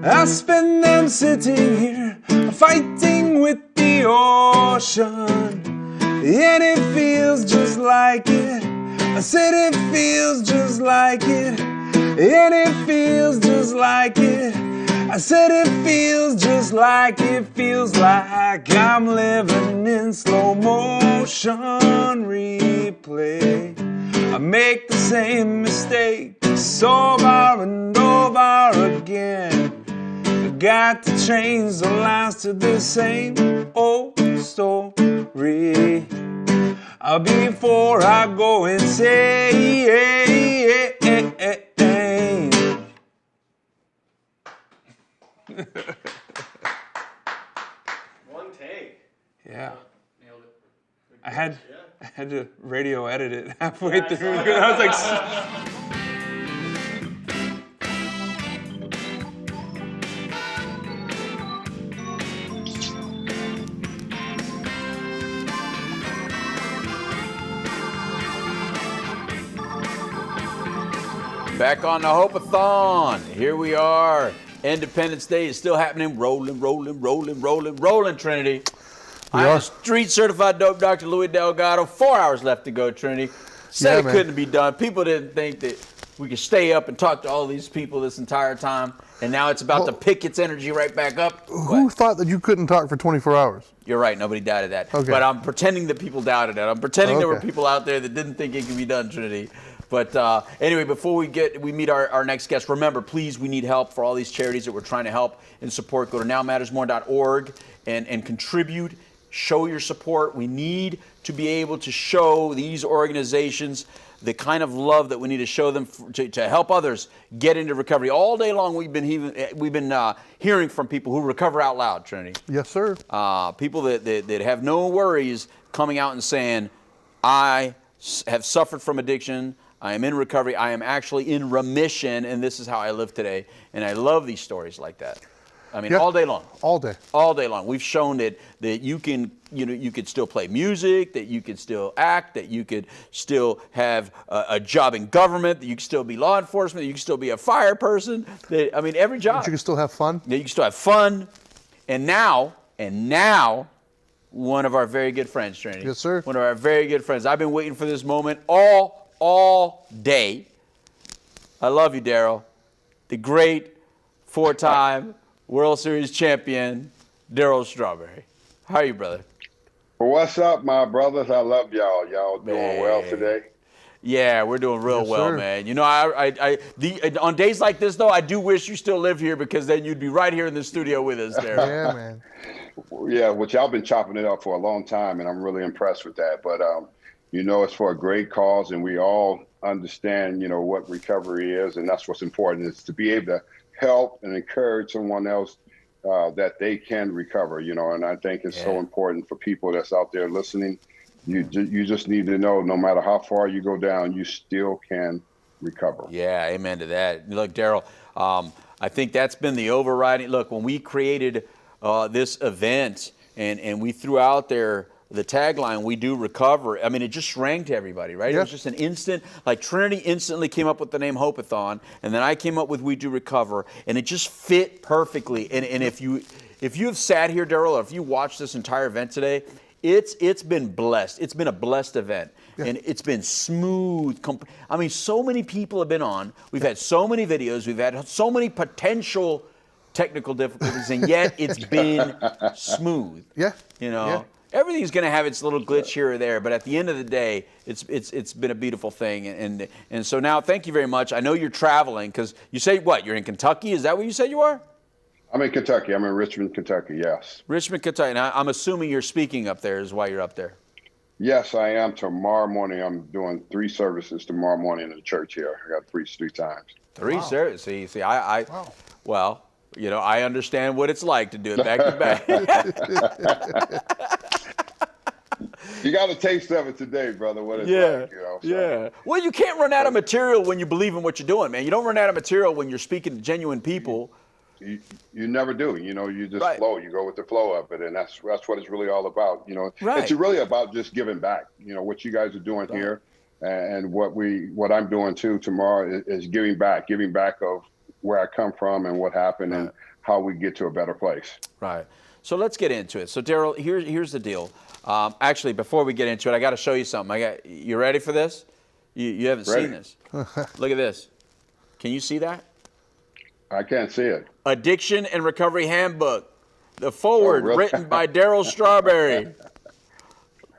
I spend them sitting here fighting with the ocean. And it feels just like it. I said it feels just like it. And it feels just like it. I said it feels just like it. Feels like I'm living in slow motion replay. I make the same mistake over and over again. I got to change the lines to the same old story. Before I go insane. One take. Yeah. Nailed it. I had to radio edit it halfway through. I was like... Back on the Hope-A-Thon. Here we are. Independence Day is still happening. Rolling, Trinity. I'm a street certified dope Dr. Louis Delgado. 4 hours left to go, Trinity. Said it couldn't be done. People didn't think that we could stay up and talk to all these people this entire time. And now it's about to pick its energy right back up. Who thought that you couldn't talk for 24 hours? You're right. Nobody doubted that. Okay. But I'm pretending that people doubted it. I'm pretending there were people out there that didn't think it could be done, Trinity. But anyway, before we meet our next guest, remember, please, we need help for all these charities that we're trying to help and support. Go to nowmattersmore.org and contribute. Show your support. We need to be able to show these organizations the kind of love that we need to show them to help others get into recovery. All day long, we've been hearing from people who recover out loud, Trinity. Yes, sir. People that have no worries coming out and saying, I have suffered from addiction. I am in recovery. I am actually in remission, and this is how I live today. And I love these stories like that. I mean, all day long. All day. All day long. We've shown that you can, you could still play music, that you could still act, that you could still have a job in government, that you can still be law enforcement, that you can still be a fire person. I mean, every job. But you can still have fun. Yeah, you can still have fun. And now, one of our very good friends, Trinity. Yes, sir. One of our very good friends. I've been waiting for this moment all day. I love you, Daryl. The great 4-time World Series champion, Daryl Strawberry. How are you, brother? Well, what's up, my brothers? I love y'all. Y'all doing well today? Yeah, we're doing real well, sir. man. You know, on days like this, though, I do wish you still lived here because then you'd be right here in the studio with us, Daryl. Yeah, man. Yeah, which y'all been chopping it up for a long time, and I'm really impressed with that. But, you know, it's for a great cause, and we all understand, you know, what recovery is, and that's what's important, is to be able to help and encourage someone else that they can recover, you know, and I think it's so important for people that's out there listening. You just need to know, no matter how far you go down, you still can recover. Yeah, amen to that. Look, Daryl, I think that's been the overriding. Look, when we created this event and we threw out there the tagline, "We do recover," I mean, it just rang to everybody, right? It was just an instant, like Trinity instantly came up with the name Hope-A-Thon, and then I came up with "We do recover," and it just fit perfectly. And if you have sat here, Daryl, or if you watched this entire event today, it's been blessed. It's been a blessed event, and it's been smooth. I mean, so many people have been on. We've had so many videos. We've had so many potential technical difficulties, and yet it's been smooth. Yeah. You know, everything's going to have its little glitch here or there, but at the end of the day, it's been a beautiful thing. And so now, thank you very much. I know you're traveling because you say what? You're in Kentucky? Is that what you said you are? I'm in Kentucky. I'm in Richmond, Kentucky. Yes. Richmond, Kentucky. Now, I'm assuming you're speaking up there is why you're up there. Yes, I am. Tomorrow morning, I'm doing 3 services tomorrow morning in the church here. I got to preach 3 times. 3 services. See, well, you know, I understand what it's like to do it back to back. You got a taste of it today, brother, what it's Yeah, like, you know. So. yeah. Well, you can't run out of material when you believe in what you're doing, man. You don't run out of material when you're speaking to genuine people. You never do. You know, you just Right. flow. You go with the flow of it, and that's what it's really all about. You know, Right. it's really about just giving back. You know, what you guys are doing here, and what I'm doing too tomorrow is giving back of where I come from and what happened and how we get to a better place. Right. So let's get into it. So Daryl, here's the deal. Actually, before we get into it, I got to show you something. You ready for this? You haven't seen this. Look at this. Can you see that? I can't see it. Addiction and Recovery Handbook. The forward, really? written by Daryl Strawberry.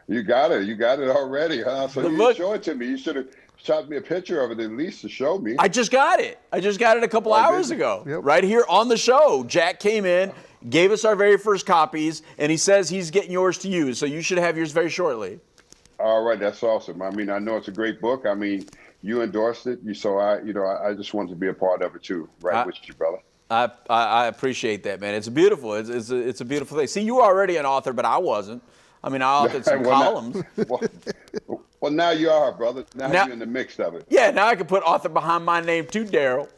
You got it. You got it already, huh? So you didn't show it to me. You should have shot me a picture of it at least to show me. I just got it. I just got it a couple hours ago. Yep. Right here on the show. Jack came in, gave us our very first copies, and he says he's getting yours to use. So you should have yours very shortly. All right, that's awesome. I mean, I know it's a great book. I mean, you endorsed it, so I just wanted to be a part of it too, right with you, brother. I appreciate that, man. It's beautiful. It's a beautiful thing. See, you were already an author, but I wasn't. I mean, I authored some columns. Well, now you are, brother. Now you're in the mix of it. Yeah, now I can put author behind my name too, Daryl.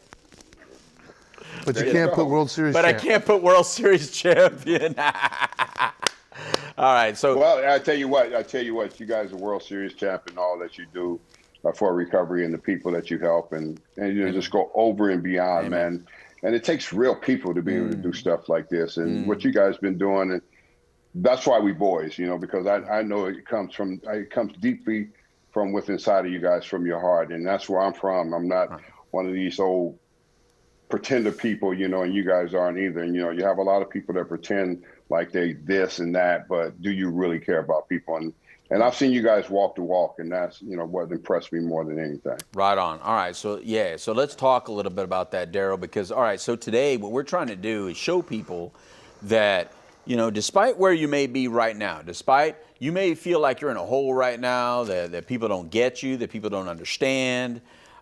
But you can't put World Series champion. But I can't put World Series champion. All right, so. Well, I tell you what, you guys are World Series champion, all that you do for recovery and the people that you help, and you know, just go over and beyond, man. And it takes real people to be able to do stuff like this, and what you guys been doing, and that's why we boys, you know, because I know it comes deeply from within inside of you guys, from your heart, and that's where I'm from. I'm not one of these old pretender people, you know, and you guys aren't either. And you know, you have a lot of people that pretend like they this and that, but do you really care about people? And I've seen you guys walk the walk, and that's, you know, what impressed me more than anything. Right on. All right. So, yeah. So let's talk a little bit about that, Daryl, because, all right, so today what we're trying to do is show people that, you know, despite where you may be right now, despite you may feel like you're in a hole right now, that people don't get you, that people don't understand,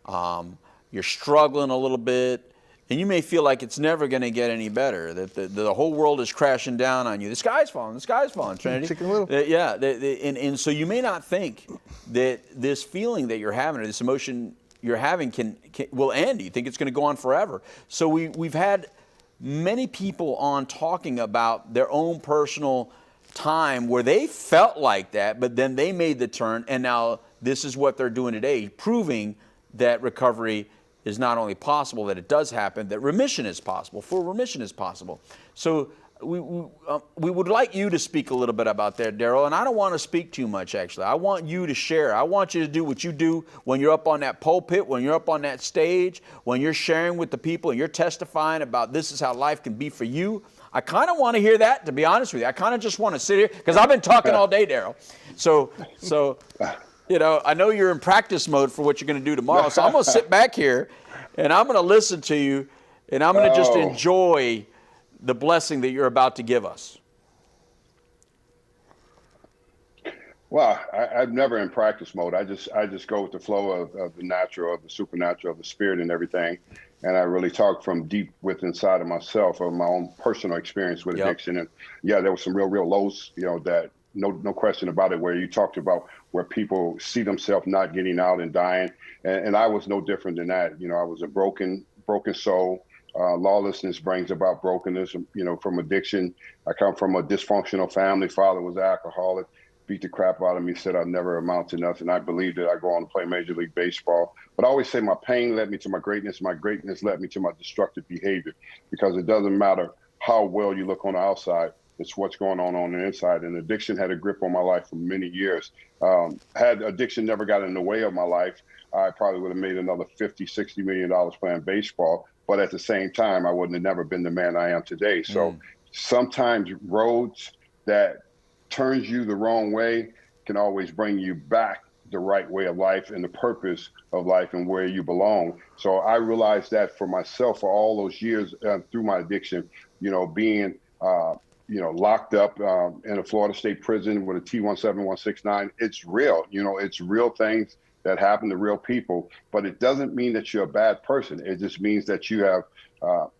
you're struggling a little bit, and you may feel like it's never going to get any better, that the whole world is crashing down on you. The sky's falling, Trinity. Chicken Little. And so you may not think that this feeling that you're having or this emotion you're having will end. You think it's going to go on forever. So we've had many people on talking about their own personal time where they felt like that, but then they made the turn, and now this is what they're doing today, proving that recovery is not only possible, that it does happen, that remission is possible, full remission is possible. So we would like you to speak a little bit about that, Daryl, and I don't want to speak too much, actually. I want you to share. I want you to do what you do when you're up on that pulpit, when you're up on that stage, when you're sharing with the people and you're testifying about this is how life can be for you. I kind of want to hear that, to be honest with you. I kind of just want to sit here, because I've been talking all day, Daryl. So you know, I know you're in practice mode for what you're going to do tomorrow, so I'm going to sit back here, and I'm going to listen to you, and I'm going to just enjoy the blessing that you're about to give us. Well, I'm never in practice mode. I just go with the flow of the natural, of the supernatural, of the spirit and everything. And I really talk from deep within inside of myself, of my own personal experience with addiction. And yeah, there was some real lows, you know, that no question about it, where you talked about where people see themselves not getting out and dying. And I was no different than that. You know, I was a broken soul. Lawlessness brings about brokenness, you know, from addiction. I come from a dysfunctional family. Father was an alcoholic, beat the crap out of me, said I'd never amount to nothing. I believed that I'd go on to play Major League Baseball. But I always say my pain led me to my greatness. My greatness led me to my destructive behavior, because it doesn't matter how well you look on the outside. It's what's going on the inside. And addiction had a grip on my life for many years. Had addiction never got in the way of my life, I probably would have made another $50-60 million playing baseball. But at the same time, I wouldn't have never been the man I am today. So sometimes roads that turns you the wrong way can always bring you back the right way of life and the purpose of life and where you belong. So I realized that for myself for all those years through my addiction, you know, being you know, locked up in a Florida State prison with a T-17169. It's real, you know, it's real things that happen to real people, but it doesn't mean that you're a bad person. It just means that you have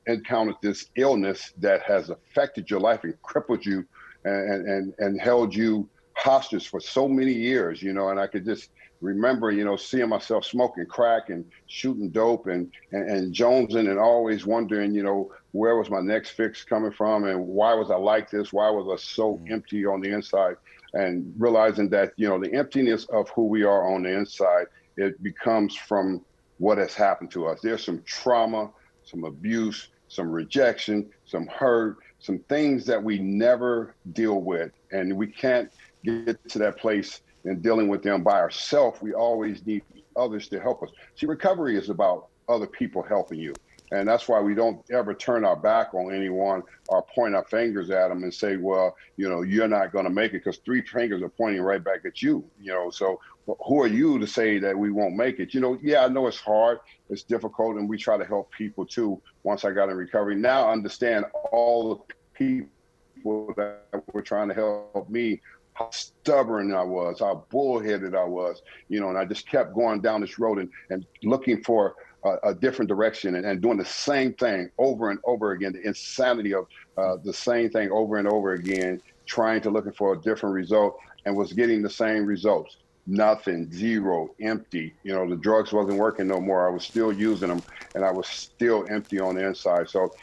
encountered this illness that has affected your life and crippled you and held you postures for so many years, you know, and I could just remember, you know, seeing myself smoking crack and shooting dope and jonesing and always wondering, you know, where was my next fix coming from and why was I like this? Why was I so empty on the inside? And realizing that, you know, the emptiness of who we are on the inside, it becomes from what has happened to us. There's some trauma, some abuse, some rejection, some hurt, some things that we never deal with. And we can't get to that place in dealing with them by ourselves. We always need others to help us. See, recovery is about other people helping you. And that's why we don't ever turn our back on anyone or point our fingers at them and say, well, you know, you're not going to make it, because 3 fingers are pointing right back at you, you know. So who are you to say that we won't make it? You know, yeah, I know it's hard, it's difficult, and we try to help people too. Once I got in recovery, now I understand all the people that were trying to help me, how stubborn I was, how bullheaded I was, you know, and I just kept going down this road and looking for a different direction and doing the same thing over and over again, the insanity of the same thing over and over again, trying to looking for a different result, and was getting the same results. Nothing, zero, empty. You know, the drugs wasn't working no more. I was still using them and I was still empty on the inside. So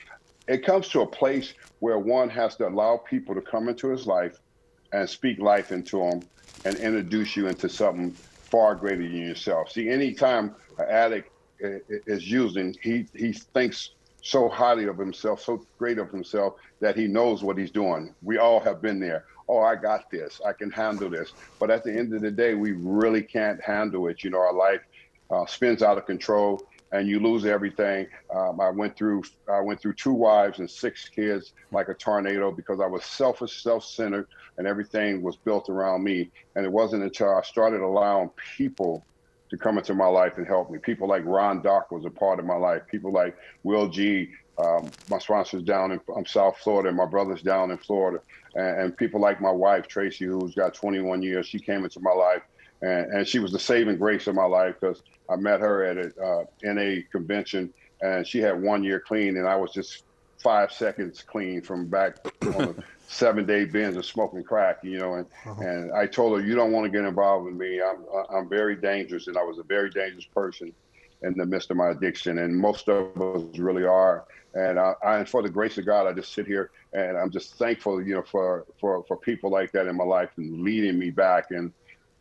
it comes to a place where one has to allow people to come into his life and speak life into them and introduce you into something far greater than yourself. See, anytime an addict is using, he thinks so highly of himself, so great of himself, that he knows what he's doing. We all have been there. Oh, I got this, I can handle this. But at the end of the day, we really can't handle it. You know, our life spins out of control and you lose everything. I went through 2 wives and 6 kids like a tornado because I was selfish, self-centered, and everything was built around me. And it wasn't until I started allowing people to come into my life and help me. People like Ron Dock was a part of my life. People like Will G, my sponsors down in South Florida, and my brothers down in Florida. And people like my wife, Tracy, who's got 21 years, she came into my life. And she was the saving grace of my life, because I met her at a NA convention, and she had 1 year clean, and I was just 5 seconds clean from back on a 7-day binge of smoking crack, you know. And I told her, you don't want to get involved with me. I'm very dangerous, and I was a very dangerous person in the midst of my addiction, and most of us really are. And for the grace of God, I just sit here and I'm just thankful, you know, for people like that in my life and leading me back. And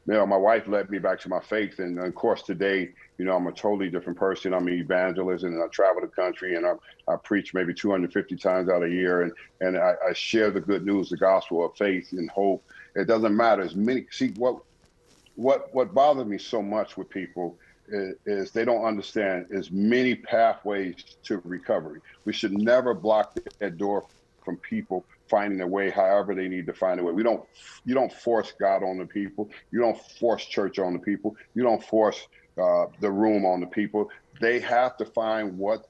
you know, my wife led me back to my faith. And of course, today, you know, I'm a totally different person. I'm an evangelist, and I travel the country, and I preach maybe 250 times out a year. And I share the good news, the gospel of faith and hope. It doesn't matter. As many, see, what bothers me so much with people is they don't understand as many pathways to recovery. We should never block that door from people finding a way however they need to find a way. You don't force God on the people. You don't force church on the people. You don't force the room on the people. They have to find what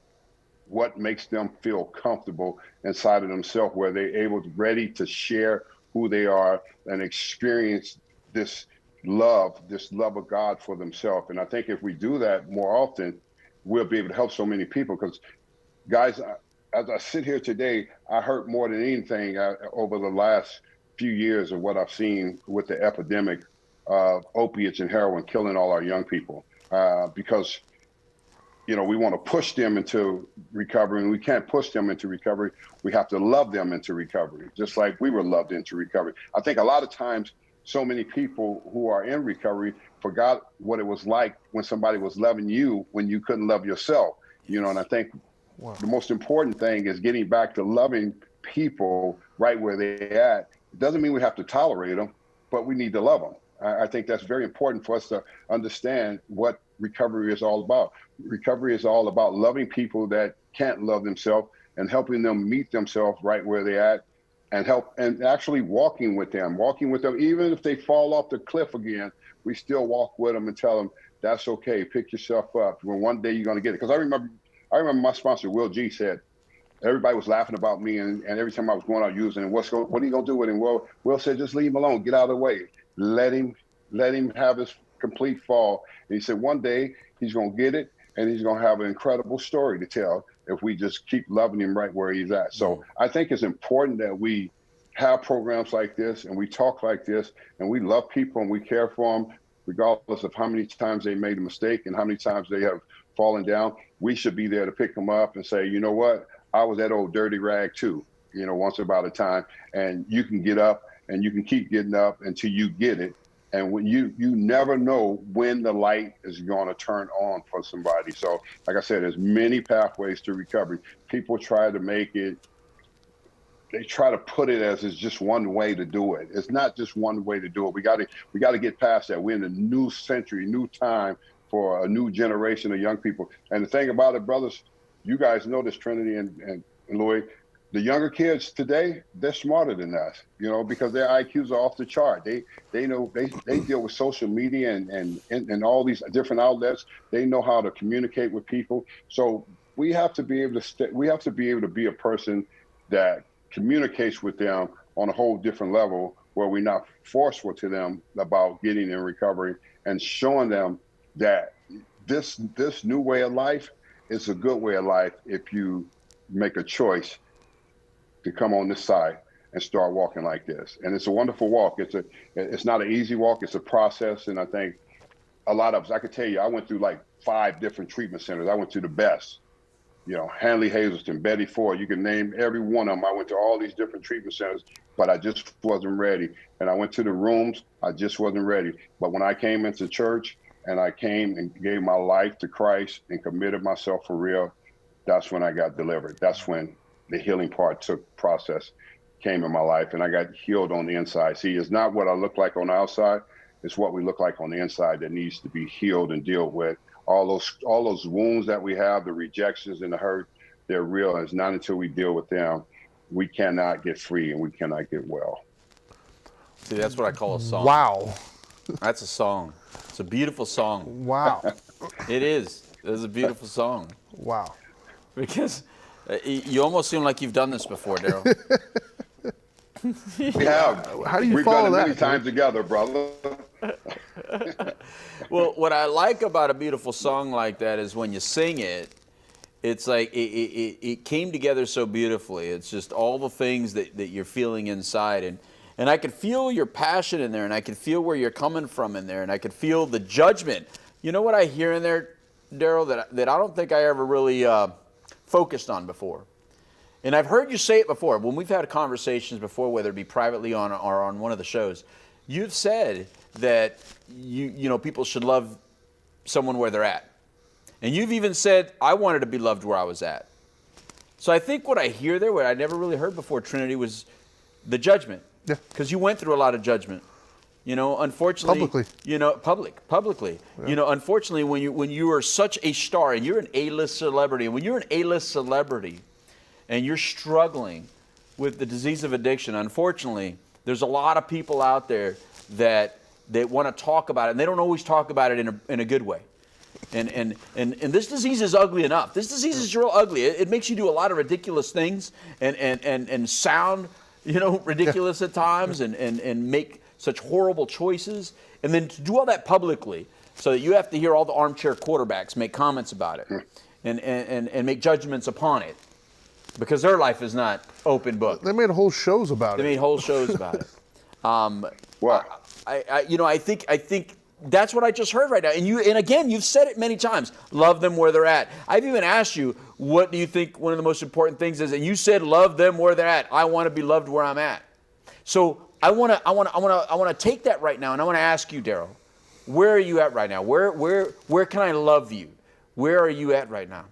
makes them feel comfortable inside of themselves, where they're ready to share who they are and experience this love of God for themselves. And I think if we do that more often, we'll be able to help so many people. Because guys, as I sit here today, I hurt more than anything over the last few years of what I've seen with the epidemic of opiates and heroin killing all our young people. Because, you know, we want to push them into recovery, and we can't push them into recovery. We have to love them into recovery, just like we were loved into recovery. I think a lot of times, so many people who are in recovery forgot what it was like when somebody was loving you when you couldn't love yourself. You know, and I think the most important thing is getting back to loving people right where they're at. It doesn't mean we have to tolerate them, but we need to love them. I think that's very important for us to understand what recovery is all about. Recovery is all about loving people that can't love themselves and helping them meet themselves right where they're at, and actually walking with them, even if they fall off the cliff again. We still walk with them and tell them that's okay. Pick yourself up. When one day you're going to get it. Because I remember my sponsor, Will G, said, everybody was laughing about me, and every time I was going out using it, what are you going to do with him? Well, Will said, just leave him alone. Get out of the way. Let him have his complete fall. And he said, one day he's going to get it, and he's going to have an incredible story to tell if we just keep loving him right where he's at. So I think it's important that we have programs like this and we talk like this and we love people and we care for them, regardless of how many times they made a mistake and how many times they have fallen down, we should be there to pick them up and say, you know what, I was that old dirty rag too, you know, once about a time, and you can get up and you can keep getting up until you get it. And when you never know when the light is going to turn on for somebody. So like I said, there's many pathways to recovery. People try to make it, they try to put it as it's just one way to do it. It's not just one way to do it. We got to get past that. We're in a new century, new time for a new generation of young people. And the thing about it, brothers, you guys know this, Trinity and Louis, the younger kids today, they're smarter than us, you know, because their IQs are off the chart. They know they deal with social media and all these different outlets. They know how to communicate with people. So we have to be able to be a person that communicates with them on a whole different level, where we're not forceful to them about getting in recovery and showing them that this new way of life is a good way of life if you make a choice to come on this side and start walking like this. And it's a wonderful walk. It's not an easy walk. It's a process. And I think a lot of us, I could tell you, I went through like 5 different treatment centers. I went to the best, you know, Hanley Hazelton, Betty Ford, you can name every one of them. I went to all these different treatment centers, but I just wasn't ready. And I went to the rooms, I just wasn't ready. But when I came into church and I came and gave my life to Christ and committed myself for real, that's when I got delivered. That's when the healing process came in my life, and I got healed on the inside. See, it's not what I look like on the outside, it's what we look like on the inside that needs to be healed and dealt with. All those wounds that we have, the rejections and the hurt, they're real. And it's not until we deal with them, we cannot get free and we cannot get well. See, that's what I call a song. Wow. That's a song. It's a beautiful song. Wow. It is. It's a beautiful song. Wow. Because you almost seem like you've done this before, Daryl. We have. How do you We've follow done it that? many times together, brother. Well, what I like about a beautiful song like that is when you sing it, it's like it came together so beautifully. It's just all the things that you're feeling inside. And I could feel your passion in there, and I could feel where you're coming from in there, and I could feel the judgment. You know what I hear in there, Daryl, that I don't think I ever really focused on before. And I've heard you say it before. When we've had conversations before, whether it be privately or on one of the shows, you've said that you know people should love someone where they're at. And you've even said, I wanted to be loved where I was at. So I think what I hear there, what I never really heard before, Trinity, was the judgment. Yeah. Because you went through a lot of judgment. You know, unfortunately, Publicly. You know, publicly. Yeah. You know, unfortunately, when you are such a star and you're an A-list celebrity, and when you're an A-list celebrity and you're struggling with the disease of addiction, unfortunately, there's a lot of people out there that want to talk about it, and they don't always talk about it in a good way. And this disease is ugly enough. This disease is real ugly. It makes you do a lot of ridiculous things and sound, you know, ridiculous at times and make such horrible choices, and then to do all that publicly so that you have to hear all the armchair quarterbacks make comments about it and make judgments upon it because their life is not open book. They made whole shows about it. They made whole shows about it. Wow. I think that's what I just heard right now. And again, you've said it many times. Love them where they're at. I've even asked you, what do you think one of the most important things is? And you said, love them where they're at. I want to be loved where I'm at. So I want to take that right now, and I want to ask you, Daryl, where are you at right now? Where can I love you? Where are you at right now?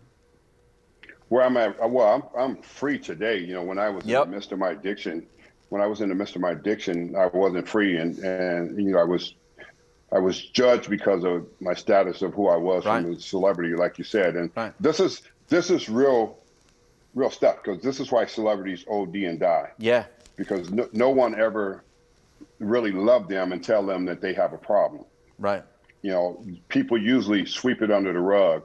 Where I'm at, well, I'm free today. You know, when I was in the midst of my addiction, I wasn't free, and you know, I was judged because of my status of who I was from a celebrity, like you said. And this is real stuff, because this is why celebrities OD and die. Yeah. Because no one ever really loved them and tell them that they have a problem. Right. You know, people usually sweep it under the rug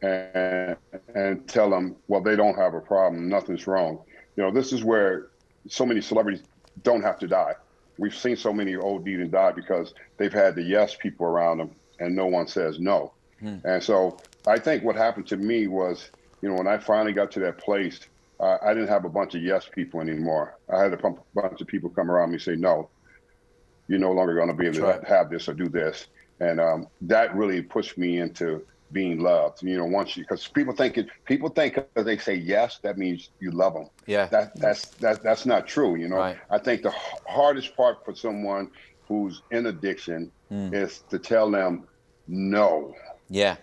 and tell them, well, they don't have a problem, nothing's wrong. You know, this is where so many celebrities don't have to die. We've seen so many OD and die because they've had the yes people around them and no one says no. And so I think what happened to me was, you know, when I finally got to that place I didn't have a bunch of yes people anymore. I had a bunch of people come around me and say, no, you're no longer going to be able to have this or do this. And that really pushed me into being loved. You know, because people think if they say yes, that means you love them. Yeah. That's not true. You know, I think the hardest part for someone who's in addiction is to tell them no. Yeah.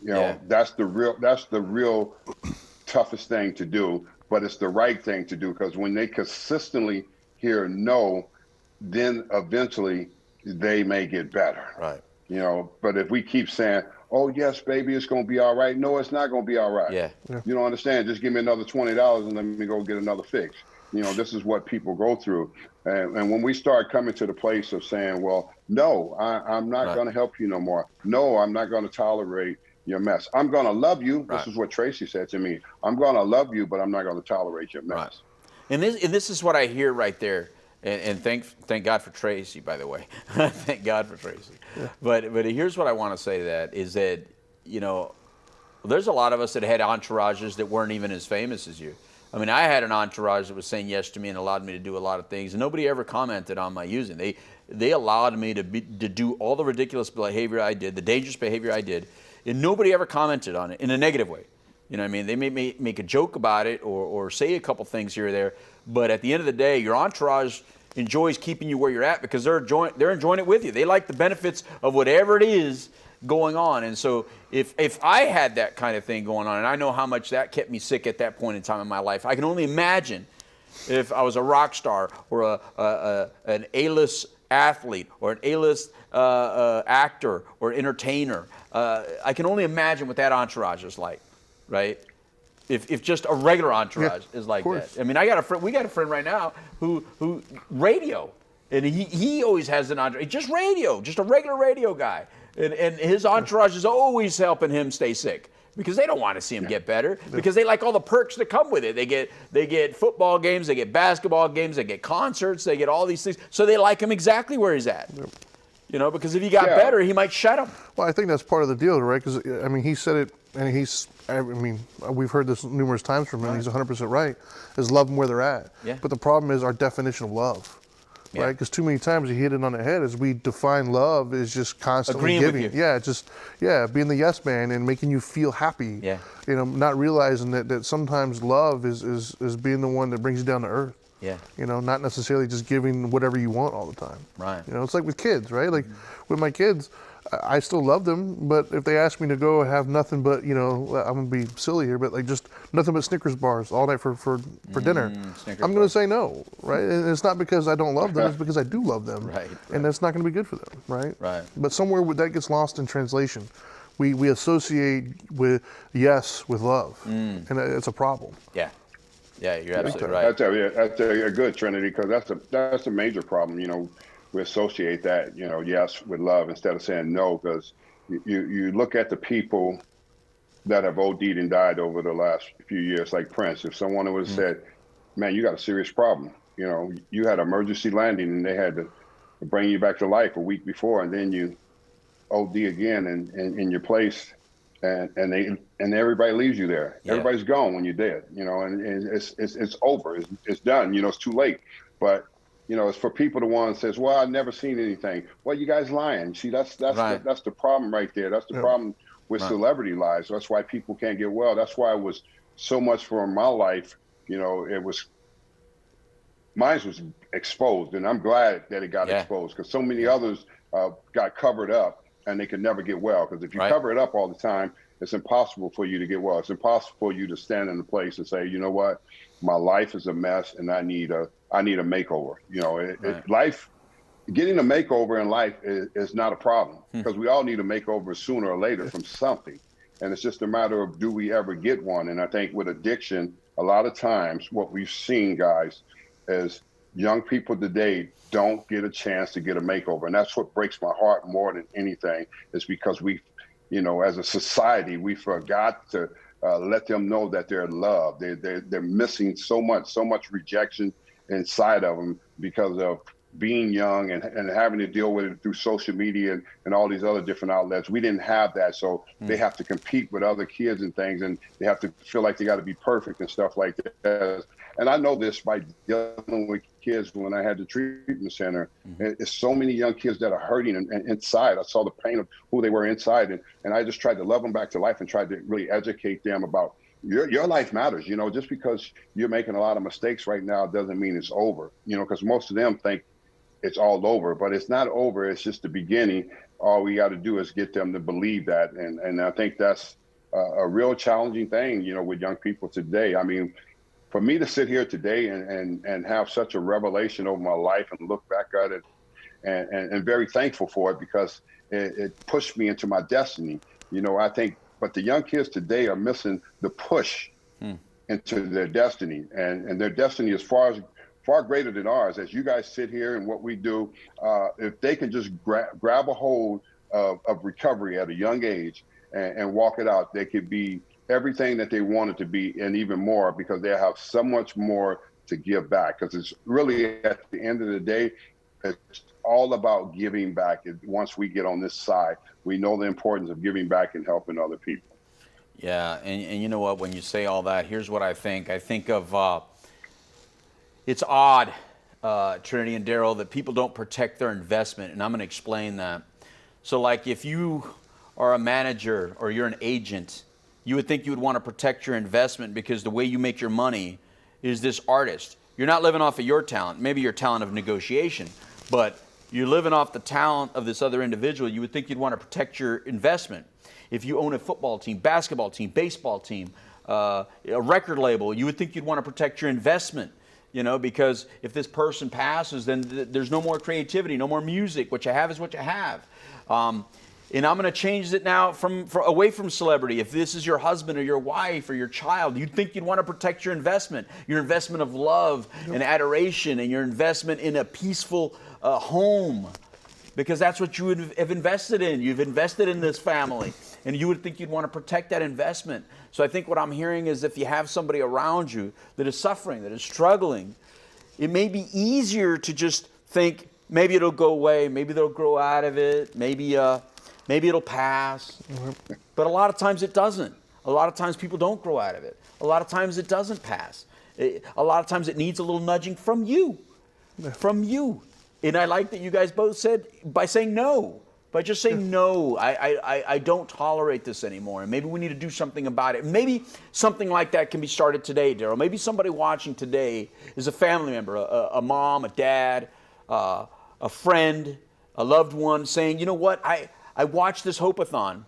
You know, that's the real toughest thing to do, but it's the right thing to do, because when they consistently hear no, then eventually they may get better. Right. You know, but if we keep saying, oh yes, baby, it's going to be all right. No, it's not going to be all right. Yeah. You don't understand. Just give me another $20 and let me go get another fix. You know, this is what people go through. And when we start coming to the place of saying, well, no, I'm not going to help you no more. No, I'm not going to tolerate your mess. I'm going to love you. This is what Tracy said to me. I'm going to love you, but I'm not going to tolerate your mess. And this is what I hear right there. And thank God for Tracy, by the way. Thank God for Tracy. Yeah. But here's what I want to say to that is that, you know, there's a lot of us that had entourages that weren't even as famous as you. I mean, I had an entourage that was saying yes to me and allowed me to do a lot of things, and nobody ever commented on my using. They allowed me to do all the ridiculous behavior I did, the dangerous behavior I did, and nobody ever commented on it in a negative way. You know what I mean? They may make a joke about it or say a couple things here or there, but at the end of the day, your entourage enjoys keeping you where you're at because they're enjoying it with you. They like the benefits of whatever it is going on. And so if I had that kind of thing going on, and I know how much that kept me sick at that point in time in my life, I can only imagine if I was a rock star or an A-list athlete or an A-list actor or entertainer. I can only imagine what that entourage is like, right? If just a regular entourage is like that. I mean, we got a friend right now who radio, and he always has an entourage, just radio, just a regular radio guy, and his entourage is always helping him stay sick because they don't want to see him get better because they like all the perks that come with it. They get football games, they get basketball games, they get concerts, they get all these things, so they like him exactly where he's at. You know, because if he got better, he might shut him. Well, I think that's part of the deal, right? Because, I mean, he said it, and we've heard this numerous times from him, and he's 100% right, is love them where they're at. Yeah. But the problem is our definition of love, right? Because too many times you hit it on the head as we define love is just constantly agreeing giving. With you. Yeah, being the yes man and making you feel happy. Yeah. You know, not realizing that sometimes love is being the one that brings you down to earth. Yeah. You know, not necessarily just giving whatever you want all the time. Right. You know, it's like with kids, right? Like with my kids, I still love them, but if they ask me to go have nothing but, you know, I'm gonna be silly here, but like just nothing but Snickers bars all night for dinner, I'm gonna say no, right? And it's not because I don't love them, it's because I do love them. Right. And that's not gonna be good for them, right? Right. But somewhere that gets lost in translation. We associate with yes with love, and it's a problem. Yeah. Yeah, you're absolutely right. That's a good Trinity, because that's a major problem. You know, we associate that, you know, yes with love instead of saying no, because you look at the people that have OD'd and died over the last few years, like Prince. If someone would have said, man, you got a serious problem, you know, you had an emergency landing and they had to bring you back to life a week before, and then you OD again in your place, and everybody leaves you there. Yeah. Everybody's gone when you're dead, you know, and it's over. It's done. You know, it's too late. But you know, it's for people to want to says, well, I've never seen anything. Well, you guys lying. See, that's the problem right there. That's the problem with celebrity lives. That's why people can't get well. That's why it was so much for my life. You know, mine was exposed, and I'm glad that it got exposed, because so many others got covered up and they could never get well. Because if you cover it up all the time, it's impossible for you to get well. It's impossible for you to stand in a place and say, you know what, my life is a mess and I need a makeover. You know, life, getting a makeover in life is not a problem, because we all need a makeover sooner or later from something. And it's just a matter of, do we ever get one? And I think with addiction, a lot of times what we've seen, guys, is young people today don't get a chance to get a makeover. And that's what breaks my heart more than anything, is because we, you know, as a society, we forgot to let them know that they're loved. They're missing so much rejection inside of them because of being young and having to deal with it through social media and all these other different outlets. We didn't have that. So they have to compete with other kids and things, and they have to feel like they got to be perfect and stuff like that. And I know this by dealing with kids when I had the treatment center. It's so many young kids that are hurting and inside. I saw the pain of who they were inside. And I just tried to love them back to life and tried to really educate them about your life matters. You know, just because you're making a lot of mistakes right now doesn't mean it's over, you know, because most of them think it's all over, but it's not over. It's just the beginning. All we got to do is get them to believe that. And I think that's a real challenging thing, you know, with young people today. I mean, for me to sit here today and have such a revelation over my life and look back at it and very thankful for it, because it pushed me into my destiny. You know, I think, but the young kids today are missing the push into their destiny, and their destiny is far greater than ours. As you guys sit here and what we do, if they can just grab a hold of recovery at a young age and walk it out, they could be everything that they wanted to be and even more, because they have so much more to give back. Because it's really, at the end of the day, it's all about giving back. Once we get on this side, we know the importance of giving back and helping other people. Yeah, and you know what, when you say all that, here's what I think. I think of, it's odd, Trinity and Daryl, that people don't protect their investment, and I'm going to explain that. So like if you are a manager or you're an agent, you would think you would want to protect your investment, because the way you make your money is this artist. You're not living off of your talent, maybe your talent of negotiation, but you're living off the talent of this other individual. You would think you'd want to protect your investment. If you own a football team, basketball team, baseball team, a record label, you would think you'd want to protect your investment, you know, because if this person passes, then there's no more creativity, no more music. What you have is what you have. And I'm going to change it now away from celebrity. If this is your husband or your wife or your child, you'd think you'd want to protect your investment of love and adoration, and your investment in a peaceful home, because that's what you would have invested in. You've invested in this family, and you would think you'd want to protect that investment. So I think what I'm hearing is, if you have somebody around you that is suffering, that is struggling, it may be easier to just think, maybe it'll go away, maybe they'll grow out of it, maybe it'll pass. But a lot of times it doesn't. A lot of times people don't grow out of it. A lot of times it doesn't pass. A lot of times it needs a little nudging from you. From you. And I like that you guys both said, by saying no. By just saying no, I don't tolerate this anymore. And maybe we need to do something about it. Maybe something like that can be started today, Daryl. Maybe somebody watching today is a family member, a mom, a dad, a friend, a loved one, saying, you know what, I watched this Hope-A-Thon,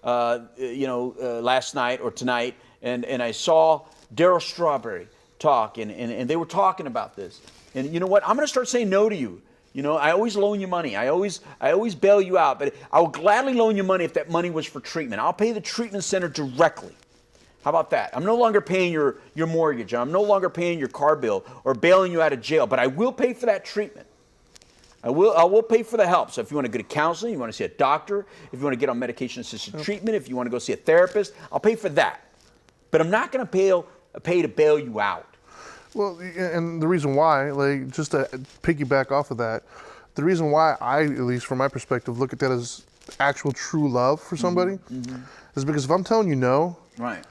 last night or tonight, and I saw Daryl Strawberry talk, and they were talking about this. And you know what? I'm going to start saying no to you. You know, I always loan you money. I always bail you out, but I will gladly loan you money if that money was for treatment. I'll pay the treatment center directly. How about that? I'm no longer paying your mortgage. I'm no longer paying your car bill or bailing you out of jail, but I will pay for that treatment. I will pay for the help. So if you want to go to counseling, you want to see a doctor, if you want to get on medication-assisted treatment, if you want to go see a therapist, I'll pay for that. But I'm not going to pay to bail you out. Well, and the reason why, like, just to piggyback off of that, the reason why I, at least from my perspective, look at that as actual true love for somebody is because if I'm telling you no, right,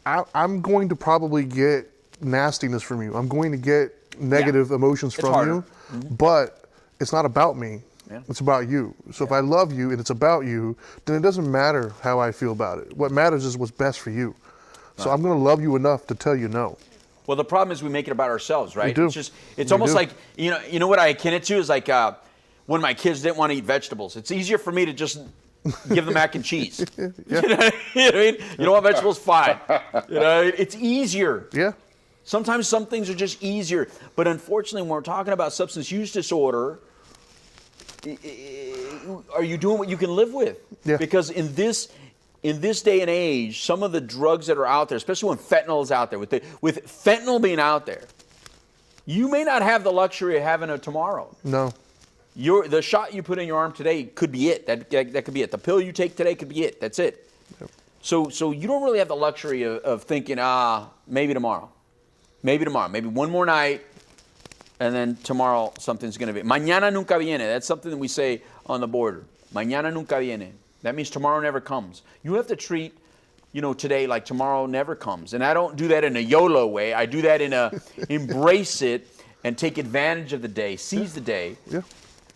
I'm going to probably get nastiness from you. I'm going to get negative emotions from you, but it's not about me. Yeah. It's about you. So if I love you and it's about you, then it doesn't matter how I feel about it. What matters is what's best for you. Right. So I'm going to love you enough to tell you no. Well, the problem is we make it about ourselves, right? We do. It's almost like, you know what I akin it to is like when my kids didn't want to eat vegetables. It's easier for me to just give them mac and cheese. You know what I mean? You don't want vegetables? Fine. You know, it's easier. Yeah. Sometimes some things are just easier. But unfortunately, when we're talking about substance use disorder, are you doing what you can live with? Yeah. Because in this day and age, some of the drugs that are out there, especially when fentanyl is out there, with fentanyl being out there, you may not have the luxury of having a tomorrow. No. The shot you put in your arm today could be it. That could be it. The pill you take today could be it. That's it. Yep. So you don't really have the luxury of thinking, maybe tomorrow. Maybe tomorrow. Maybe one more night. and then tomorrow something's going to be. Mañana nunca viene. That's something that we say on the border. Mañana nunca viene. That means tomorrow never comes. You have to treat, today like tomorrow never comes. And I don't do that in a YOLO way. I do that in a embrace it and take advantage of the day, seize the day. Yeah.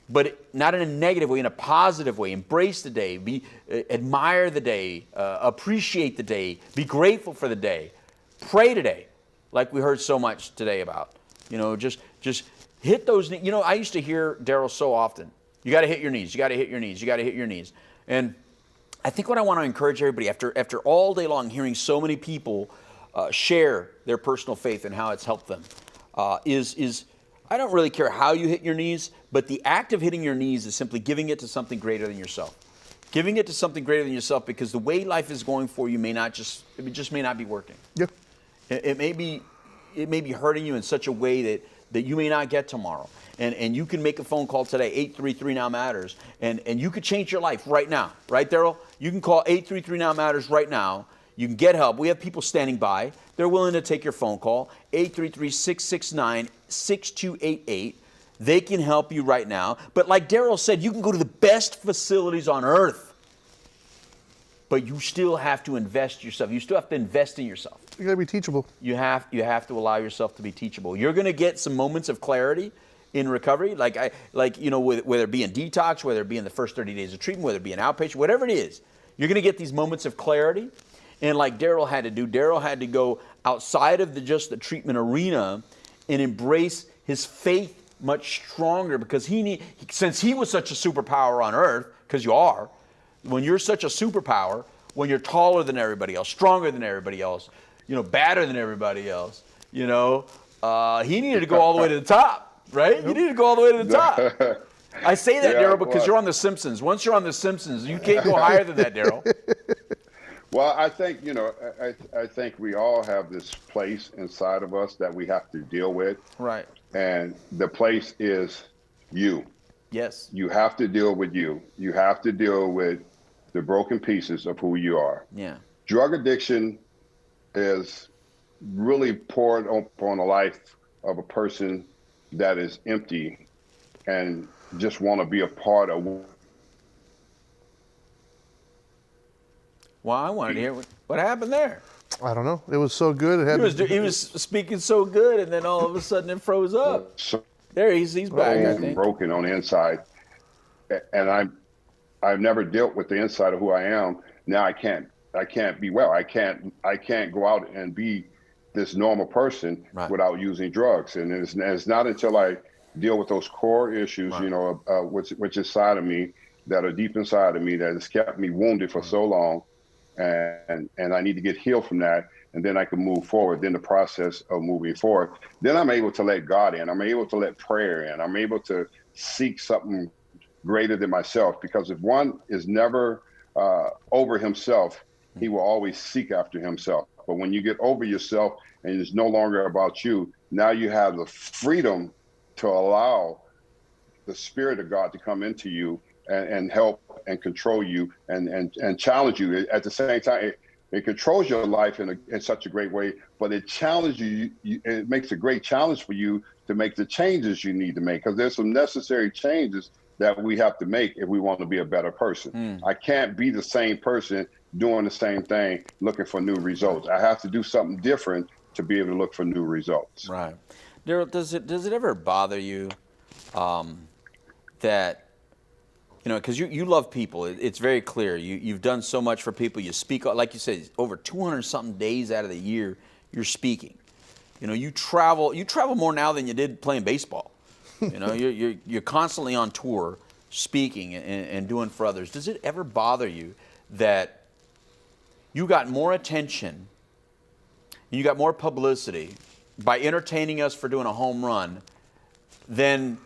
But not in a negative way, in a positive way. Embrace the day, admire the day, appreciate the day, be grateful for the day. Pray today, like we heard so much today about. Just hit those knees. I used to hear Daryl so often, you got to hit your knees, you got to hit your knees, you got to hit your knees. And I think what I want to encourage everybody, after all day long hearing so many people share their personal faith and how it's helped them, is I don't really care how you hit your knees, but the act of hitting your knees is simply giving it to something greater than yourself. Giving it to something greater than yourself, because the way life is going for you may not be working. Yeah. It may be hurting you in such a way that you may not get tomorrow. And you can make a phone call today, 833 Now Matters, and you could change your life right now. Right, Daryl? You can call 833 Now Matters right now. You can get help. We have people standing by. They're willing to take your phone call, 833-669-6288. They can help you right now. But like Daryl said, you can go to the best facilities on earth, but you still have to invest yourself. You still have to invest in yourself. You got to be teachable. You have to allow yourself to be teachable. You're going to get some moments of clarity in recovery, whether it be in detox, whether it be in the first 30 days of treatment, whether it be an outpatient, whatever it is. You're going to get these moments of clarity. And like Daryl had to do, Daryl had to go outside of just the treatment arena and embrace his faith much stronger, because since he was such a superpower on earth, because you are, when you're such a superpower, when you're taller than everybody else, stronger than everybody else, badder than everybody else, he needed to go all the way to the top, right? You need to go all the way to the top. I say that, Daryl, because you're on The Simpsons. Once you're on The Simpsons, you can't go higher than that, Daryl. Well, I think, I think we all have this place inside of us that we have to deal with. Right. And the place is you. Yes. You have to deal with you. You have to deal with the broken pieces of who you are. Yeah. Drug addiction is really poured upon the life of a person that is empty and just want to be a part of. Well, I wanted to hear what happened there. I don't know. It was so good. He was speaking so good, and then all of a sudden it froze up. There he's back. I think. Broken on the inside, and I've never dealt with the inside of who I am. Now I can't be well. I can't go out and be this normal person without using drugs. And it's not until I deal with those core issues, which is inside of me, that are deep inside of me, that has kept me wounded for so long. And I need to get healed from that, and then I can move forward. Then the process of moving forward, then I'm able to let God in. I'm able to let prayer in. I'm able to seek something greater than myself, because if one is never over himself, he will always seek after himself. But when you get over yourself and it's no longer about you, now you have the freedom to allow the Spirit of God to come into you and help and control you and challenge you. At the same time, it controls your life in such a great way, but it challenges you. It makes a great challenge for you to make the changes you need to make, because there's some necessary changes that we have to make if we want to be a better person. I can't be the same person doing the same thing, looking for new results. I have to do something different to be able to look for new results. Right. Daryl, does it ever bother you that, because you love people. It's very clear. You've done so much for people. You speak, like you said, over 200-something days out of the year, you're speaking. You travel more now than you did playing baseball. You're constantly on tour, speaking and doing for others. Does it ever bother you that you got more attention, you got more publicity by entertaining us for doing a home run than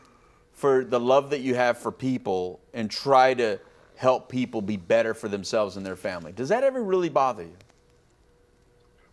for the love that you have for people and try to help people be better for themselves and their family? Does that ever really bother you?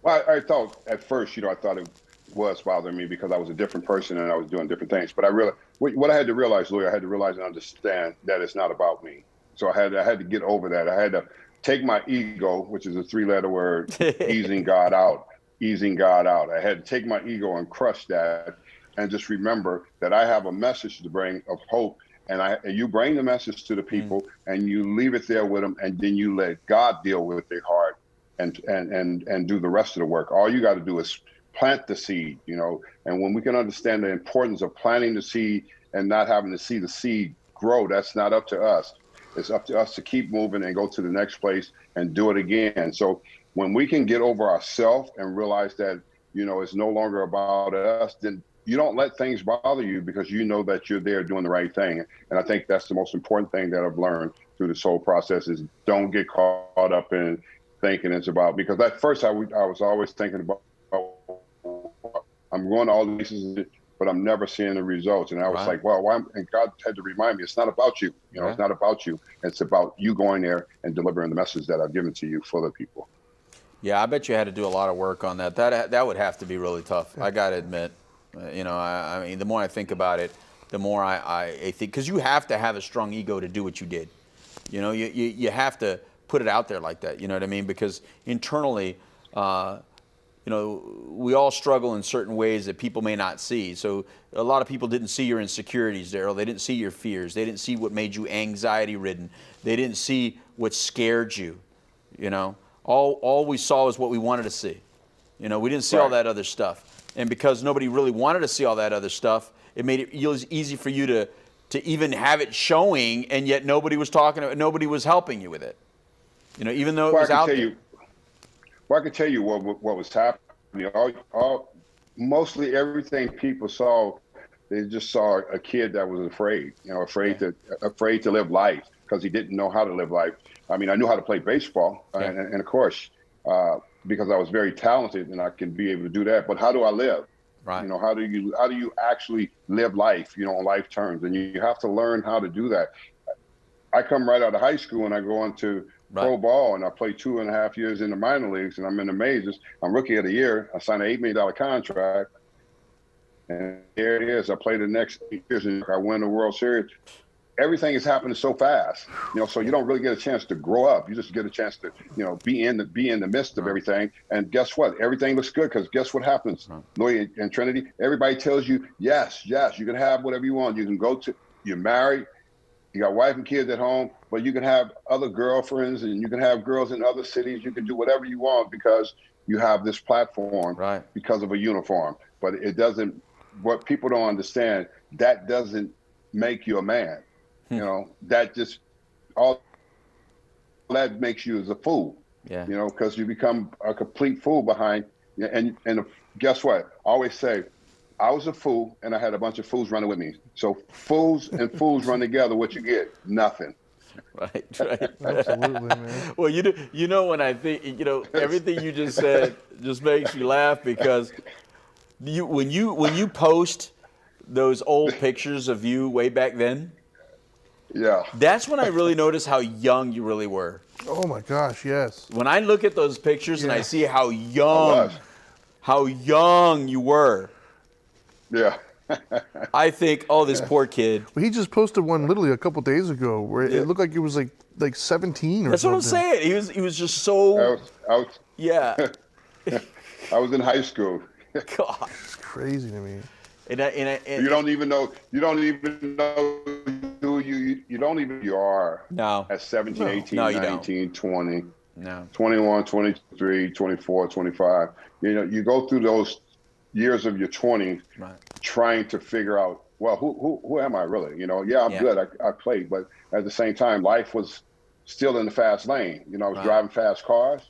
Well, I thought at first, I thought it was bothering me because I was a different person and I was doing different things. But I realized, what I had to realize, Louis, I had to realize and understand that it's not about me. So I had to get over that. I had to take my ego, which is a 3-letter word, easing God out. I had to take my ego and crush that and just remember that I have a message to bring of hope. And you bring the message to the people and you leave it there with them, and then you let God deal with their heart and do the rest of the work. All you got to do is plant the seed, you know. And when we can understand the importance of planting the seed and not having to see the seed grow, that's not up to us. It's up to us to keep moving and go to the next place and do it again. So when we can get over ourselves and realize that, you know, it's no longer about us, then you don't let things bother you because you know that you're there doing the right thing. And I think that's the most important thing that I've learned through this whole process is don't get caught up in thinking it's about, because at first I was always thinking about, I'm going to all these places, but I'm never seeing the results. And I was like, well, why? And God had to remind me, it's not about you. You know, it's not about you. It's about you going there and delivering the message that I've given to you for the people. Yeah, I bet you had to do a lot of work on that. That would have to be really tough. I got to admit. You know, I mean, the more I think about it, the more I think, because you have to have a strong ego to do what you did. You know, you have to put it out there like that. You know what I mean? Because internally, you know, we all struggle in certain ways that people may not see. So a lot of people didn't see your insecurities, Daryl. They didn't see your fears. They didn't see what made you anxiety-ridden. They didn't see what scared you. You know, all we saw is what we wanted to see. You know, we didn't see all that other stuff. And because nobody really wanted to see all that other stuff, it made it easy for you to even have it showing, and yet nobody was nobody was helping you with it. You know, even though it was out there. Well, I can tell you what was happening. Mostly everything people saw, they just saw a kid that was afraid. You know, afraid to live life because he didn't know how to live life. I mean, I knew how to play baseball, and of course. Because I was very talented and I can be able to do that. But how do I live? Right. You know, how do you actually live life, you know, on life terms? And you have to learn how to do that. I come right out of high school and I go into pro ball and I play 2.5 years in the minor leagues and I'm in the majors. I'm rookie of the year. I signed an $8 million contract. And there it is. I play the next 8 years and I win the World Series. Everything is happening so fast, you know, so you don't really get a chance to grow up. You just get a chance to, you know, be in the midst of everything. And guess what? Everything looks good because guess what happens? Louis and Trinity, everybody tells you, yes, you can have whatever you want. You can you're married, you got wife and kids at home, but you can have other girlfriends and you can have girls in other cities. You can do whatever you want because you have this platform because of a uniform. But it doesn't, what people don't understand, that doesn't make you a man. You know, that just all that makes you is a fool. Yeah. You know, because you become a complete fool behind. And guess what? I always say, I was a fool, and I had a bunch of fools running with me. So fools and fools run together. What you get? Nothing. Right. Absolutely, man. Well, you know, when I think, you know, everything you just said just makes me laugh because when you post those old pictures of you way back then. Yeah. That's when I really noticed how young you really were. Oh my gosh, yes. When I look at those pictures and I see how young you were. Yeah. I think, oh, this poor kid. Well, he just posted one literally a couple days ago where it looked like he was like 17 or That's something. That's what I'm saying. He was just so. Yeah. I was in high school. God, it's crazy to me. And you don't even know who you are. No. At 17, 18, no, 19, 20. No. 21, 23, 24, 25. You know, you go through those years of your 20s trying to figure out, well, who am I really? You know, I'm good. I played, but at the same time, life was still in the fast lane. You know, I was driving fast cars.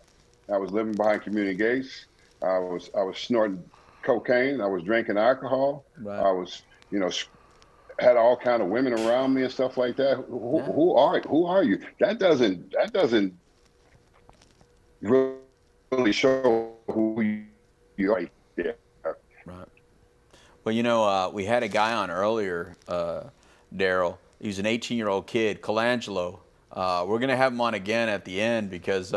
I was living behind community gates. I was snorting cocaine. I was drinking alcohol. I was, you know, had all kind of women around me and stuff like that. Who are you? That doesn't really show who you are. Yeah. Right. Well, you know, we had a guy on earlier, Daryl. He was an 18-year-old kid, Colangelo. We're going to have him on again at the end because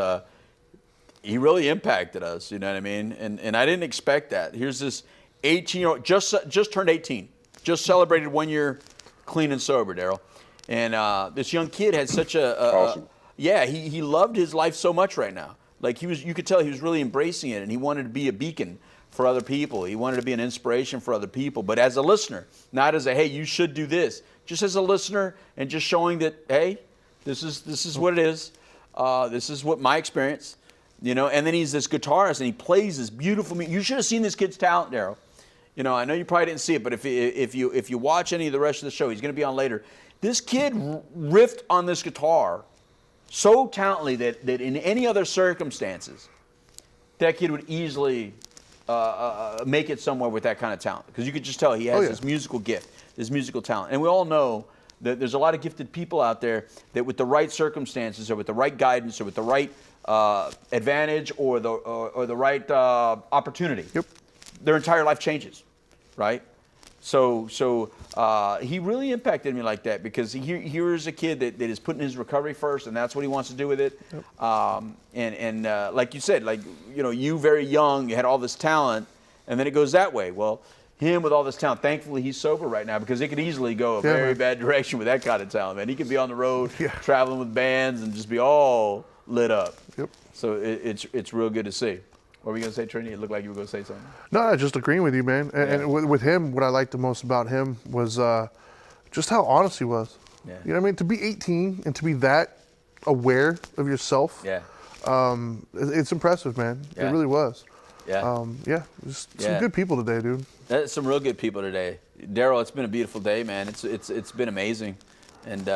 he really impacted us, you know what I mean? And I didn't expect that. Here's this 18-year-old, just turned 18, just celebrated 1 year clean and sober, Daryl. And this young kid had such awesome. He loved his life so much right now. Like you could tell he was really embracing it, and he wanted to be a beacon for other people. He wanted to be an inspiration for other people, but as a listener, not as a, hey, you should do this. Just as a listener and just showing that, hey, this is what it is. This is what my experience, you know. And then he's this guitarist and he plays this beautiful music. You should have seen this kid's talent, Daryl. You know, I know you probably didn't see it, but if you watch any of the rest of the show, he's going to be on later. This kid riffed on this guitar so talently that in any other circumstances, that kid would easily make it somewhere with that kind of talent. Because you could just tell he has this musical gift, this musical talent. And we all know that there's a lot of gifted people out there that with the right circumstances or with the right guidance or with the right advantage or the right opportunity, their entire life changes, right? So he really impacted me like that because here's a kid that is putting his recovery first, and that's what he wants to do with it. And like you said, like, you know, you very young, you had all this talent, and then it goes that way. Well, him with all this talent, thankfully he's sober right now because it could easily go a very bad direction with that kind of talent, man. He could be on the road traveling with bands and just be all lit up. So it's real good to see. What were you going to say, Trini? It looked like you were going to say something. No, just agreeing with you, man. And with him, what I liked the most about him was just how honest he was. Yeah. You know what I mean? To be 18 and to be that aware of yourself, it's impressive, man. It really was. Just some good people today, dude. That's some real good people today. Daryl, it's been a beautiful day, man. It's been amazing. And,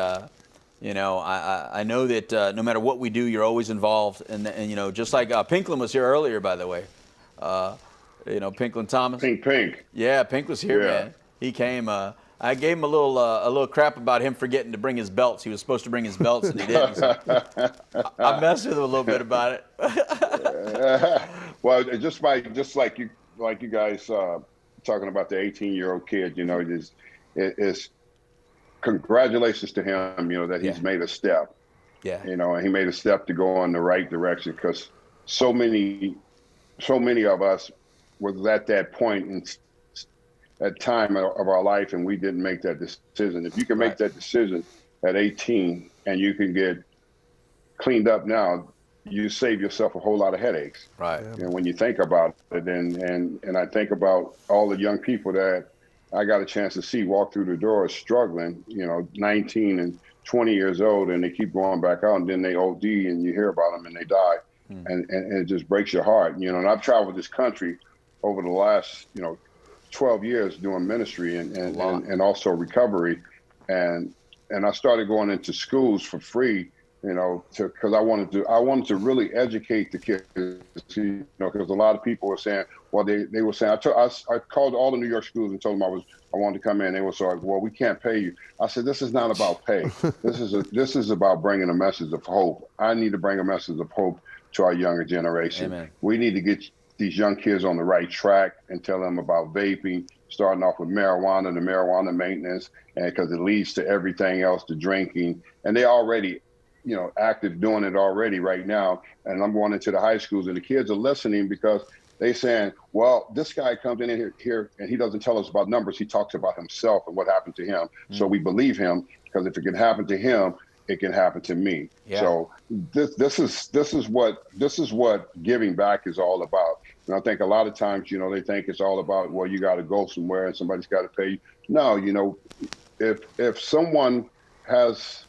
you know, I know that no matter what we do, you're always involved. And you know, just like Pinklin was here earlier, by the way. You know, Pinklin Thomas. Pink. Yeah, Pink was here, man. He came. I gave him a little crap about him forgetting to bring his belts. He was supposed to bring his belts, and he didn't. So I messed with him a little bit about it. Well, just like you guys talking about the 18-year-old kid, you know, it's congratulations to him, you know, that he's made a step. You know, and he made a step to go in the right direction because so many of us was at that point in that time of our life and we didn't make that decision. If you can make that decision at 18 and you can get cleaned up now, you save yourself a whole lot of headaches. And when you think about it, and I think about all the young people that I got a chance to see walk through the door struggling, you know, 19 and 20 years old, and they keep going back out, and then they OD, and you hear about them, and they die, and it just breaks your heart, you know. And I've traveled this country over the last, you know, 12 years doing ministry and also recovery, and I started going into schools for free, you know, because I wanted to really educate the kids, you know, because a lot of people were saying, well, they were saying, I called all the New York schools and told them I wanted to come in. They were so like, well, we can't pay you. I said, this is not about pay. This is about bringing a message of hope. I need to bring a message of hope to our younger generation. Amen. We need to get these young kids on the right track and tell them about vaping, starting off with marijuana, the marijuana maintenance, and because it leads to everything else, to drinking, and they already, you know, active doing it already right now. And I'm going into the high schools and the kids are listening because they saying, well, this guy comes in here and he doesn't tell us about numbers. He talks about himself and what happened to him. So we believe him because if it can happen to him, it can happen to me. So this is what giving back is all about. And I think a lot of times, you know, they think it's all about, well, you got to go somewhere and somebody's got to pay you. No, you know, if someone has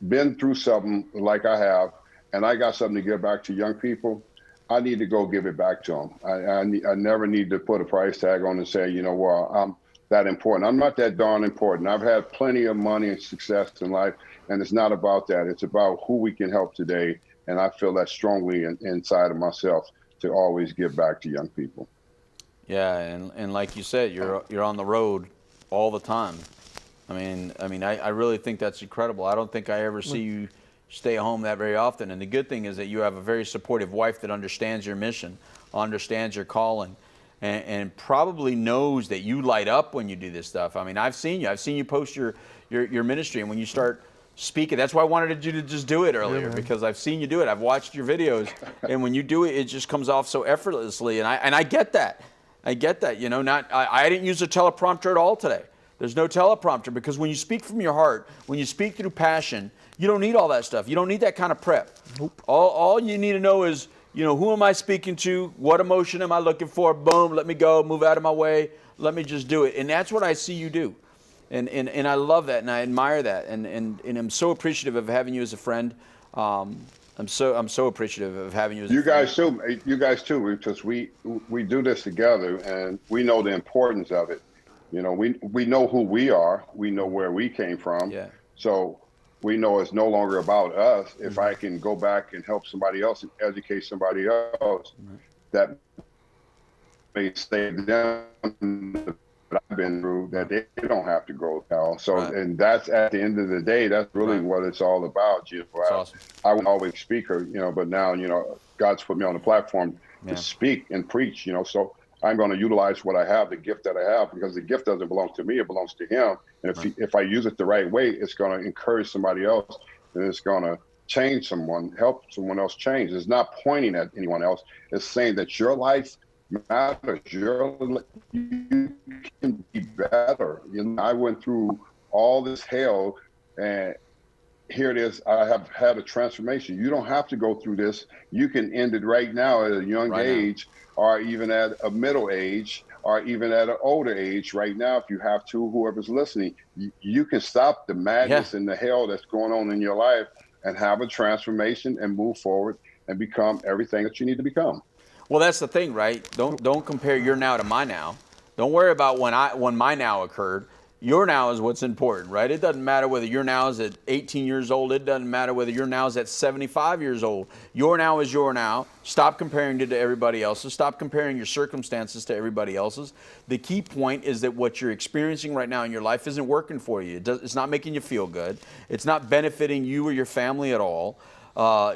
been through something like I have, and I got something to give back to young people, I need to go give it back to them. I never need to put a price tag on and say, you know, well, I'm that important. I'm not that darn important. I've had plenty of money and success in life, and it's not about that. It's about who we can help today, and I feel that strongly inside of myself to always give back to young people. Yeah, and like you said, you're on the road all the time. I mean, I really think that's incredible. I don't think I ever see you stay home that very often. And the good thing is that you have a very supportive wife that understands your mission, understands your calling, and probably knows that you light up when you do this stuff. I mean, I've seen you post your ministry, and when you start speaking, that's why I wanted you to just do it earlier, because I've seen you do it. I've watched your videos, and when you do it, it just comes off so effortlessly. And I get that. I get that. You know, I didn't use a teleprompter at all today. There's no teleprompter, because when you speak from your heart, when you speak through passion, you don't need all that stuff. You don't need that kind of prep. All you need to know is You know, who am I speaking to? What emotion am I looking for? Boom, let me go, move out of my way. Let me just do it. And that's what I see you do. And I love that, and I admire that, and I'm so appreciative of having you as a friend. I'm so appreciative of having you as a friend. You guys too, because we do this together, and we know the importance of it. You know, we know who we are. We know where we came from. Yeah. So we know it's no longer about us. If I can go back and help somebody else and educate somebody else, that may save them that I've been through, that they don't have to go now. So, and that's at the end of the day, that's really what it's all about. You know, awesome. I wasn't always a speaker, you know, but now, you know, God's put me on the platform to speak and preach, you know, so I'm going to utilize what I have, the gift that I have, because the gift doesn't belong to me, it belongs to him. And if I use it the right way, it's going to encourage somebody else, and it's going to change someone, help someone else change. It's not pointing at anyone else. It's saying that your life matters. You can be better. You know, I went through all this hell, and here it is. I have had a transformation. You don't have to go through this. You can end it right now at a young age, or even at a middle age, or even at an older age right now, if you have to, whoever's listening. You can stop the madness and the hell that's going on in your life and have a transformation and move forward and become everything that you need to become. Well, that's the thing, right? Don't compare your now to my now. Don't worry about when my now occurred. Your now is what's important, right? It doesn't matter whether your now is at 18 years old. It doesn't matter whether your now is at 75 years old. Your now is your now. Stop comparing it to everybody else's. Stop comparing your circumstances to everybody else's. The key point is that what you're experiencing right now in your life isn't working for you. It's not making you feel good. It's not benefiting you or your family at all.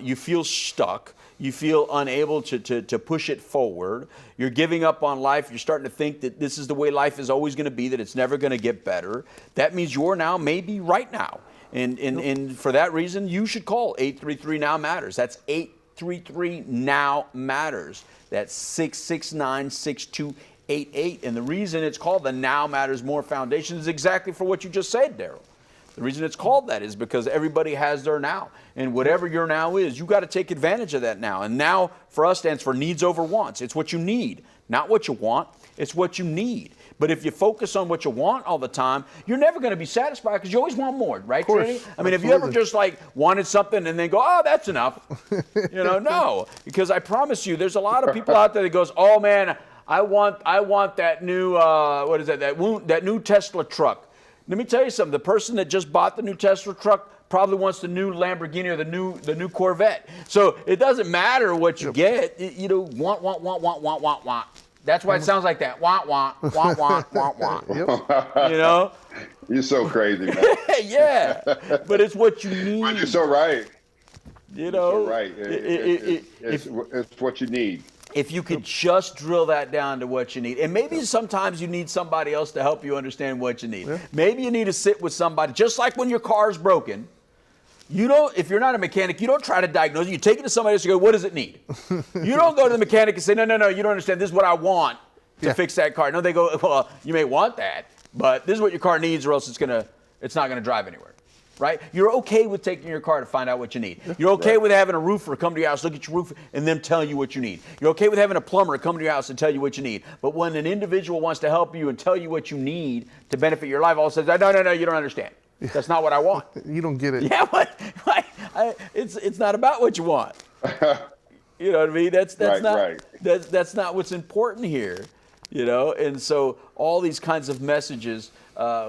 You feel stuck. You feel unable to push it forward. You're giving up on life. You're starting to think that this is the way life is always going to be, that it's never going to get better. That means your now may be right now. And for that reason, you should call 833-NOW-MATTERS. That's 833-NOW-MATTERS. That's 669-6288. And the reason it's called the Now Matters More Foundation is exactly for what you just said, Daryl. The reason it's called that is because everybody has their now. And whatever your now is, you got to take advantage of that now. And now for us stands for needs over wants. It's what you need, not what you want. It's what you need. But if you focus on what you want all the time, you're never going to be satisfied because you always want more, right, Trinity? I mean, have you ever just like wanted something and then go, oh, that's enough? You know, no. Because I promise you, there's a lot of people out there that goes, oh, man, I want that new, what is that, that new Tesla truck. Let me tell you something. The person that just bought the new Tesla truck probably wants the new Lamborghini or the new Corvette. So it doesn't matter what you get. You know, want. That's why it sounds like that. Want. You know? You're so crazy, man. Yeah. But it's what you need. But you're so right. You know? You're so right. It's what you need. If you could just drill that down to what you need. And maybe sometimes you need somebody else to help you understand what you need. Yeah. Maybe you need to sit with somebody, just like when your car's broken. You don't, if you're not a mechanic, you don't try to diagnose it. You take it to somebody else and go, what does it need? You don't go to the mechanic and say, no, you don't understand. This is what I want to fix that car. No, they go, well, you may want that, but this is what your car needs or else it's not going to drive anywhere. Right? You're okay with taking your car to find out what you need. You're okay with having a roofer come to your house, look at your roof, and them tell you what you need. You're okay with having a plumber come to your house and tell you what you need. But when an individual wants to help you and tell you what you need to benefit your life, all says, no, you don't understand. That's not what I want. You don't get it. Yeah, but it's not about what you want. You know what I mean? That's not what's important here. You know, and so all these kinds of messages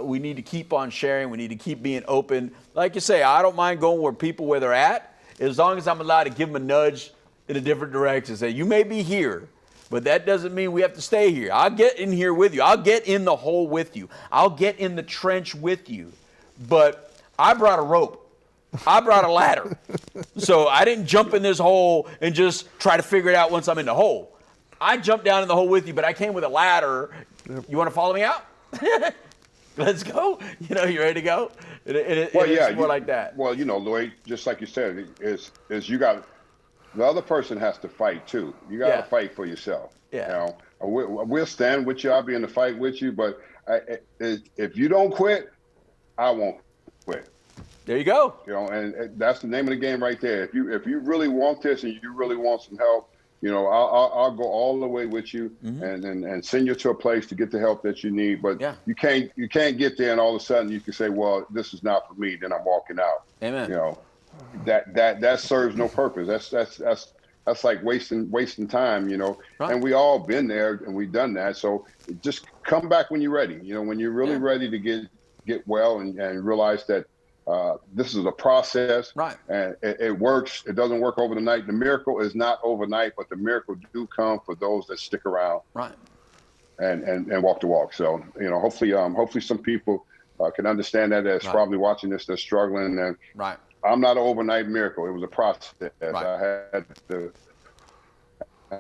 we need to keep on sharing. We need to keep being open. Like you say, I don't mind going where they're at, as long as I'm allowed to give them a nudge in a different direction. Say, you may be here, but that doesn't mean we have to stay here. I'll get in here with you. I'll get in the hole with you. I'll get in the trench with you. But I brought a rope. I brought a ladder. So I didn't jump in this hole and just try to figure it out once I'm in the hole. I jumped down in the hole with you, but I came with a ladder. You want to follow me out? Let's go. You know, you ready to go? It's more like that. Well, you know, Lloyd, just like you said, is you got the other person has to fight too. You got to fight for yourself. Yeah. You know, we'll stand with you. I'll be in the fight with you. But if you don't quit, I won't quit. There you go. You know, and that's the name of the game right there. If you really want this and you really want some help, You know, I'll go all the way with you and send you to a place to get the help that you need. But you can't get there and all of a sudden you can say, well, this is not for me. Then I'm walking out. Amen. You know, that serves no purpose. That's like wasting time. You know, and we all been there and we've done that. So just come back when you're ready. You know, when you're really ready to get well and realize that. This is a process, right? And it works. It doesn't work overnight. The miracle is not overnight, but the miracle do come for those that stick around, right? And walk the walk. So you know, hopefully some people can understand that's probably watching this, they're struggling. And right, I'm not an overnight miracle. It was a process. Right. I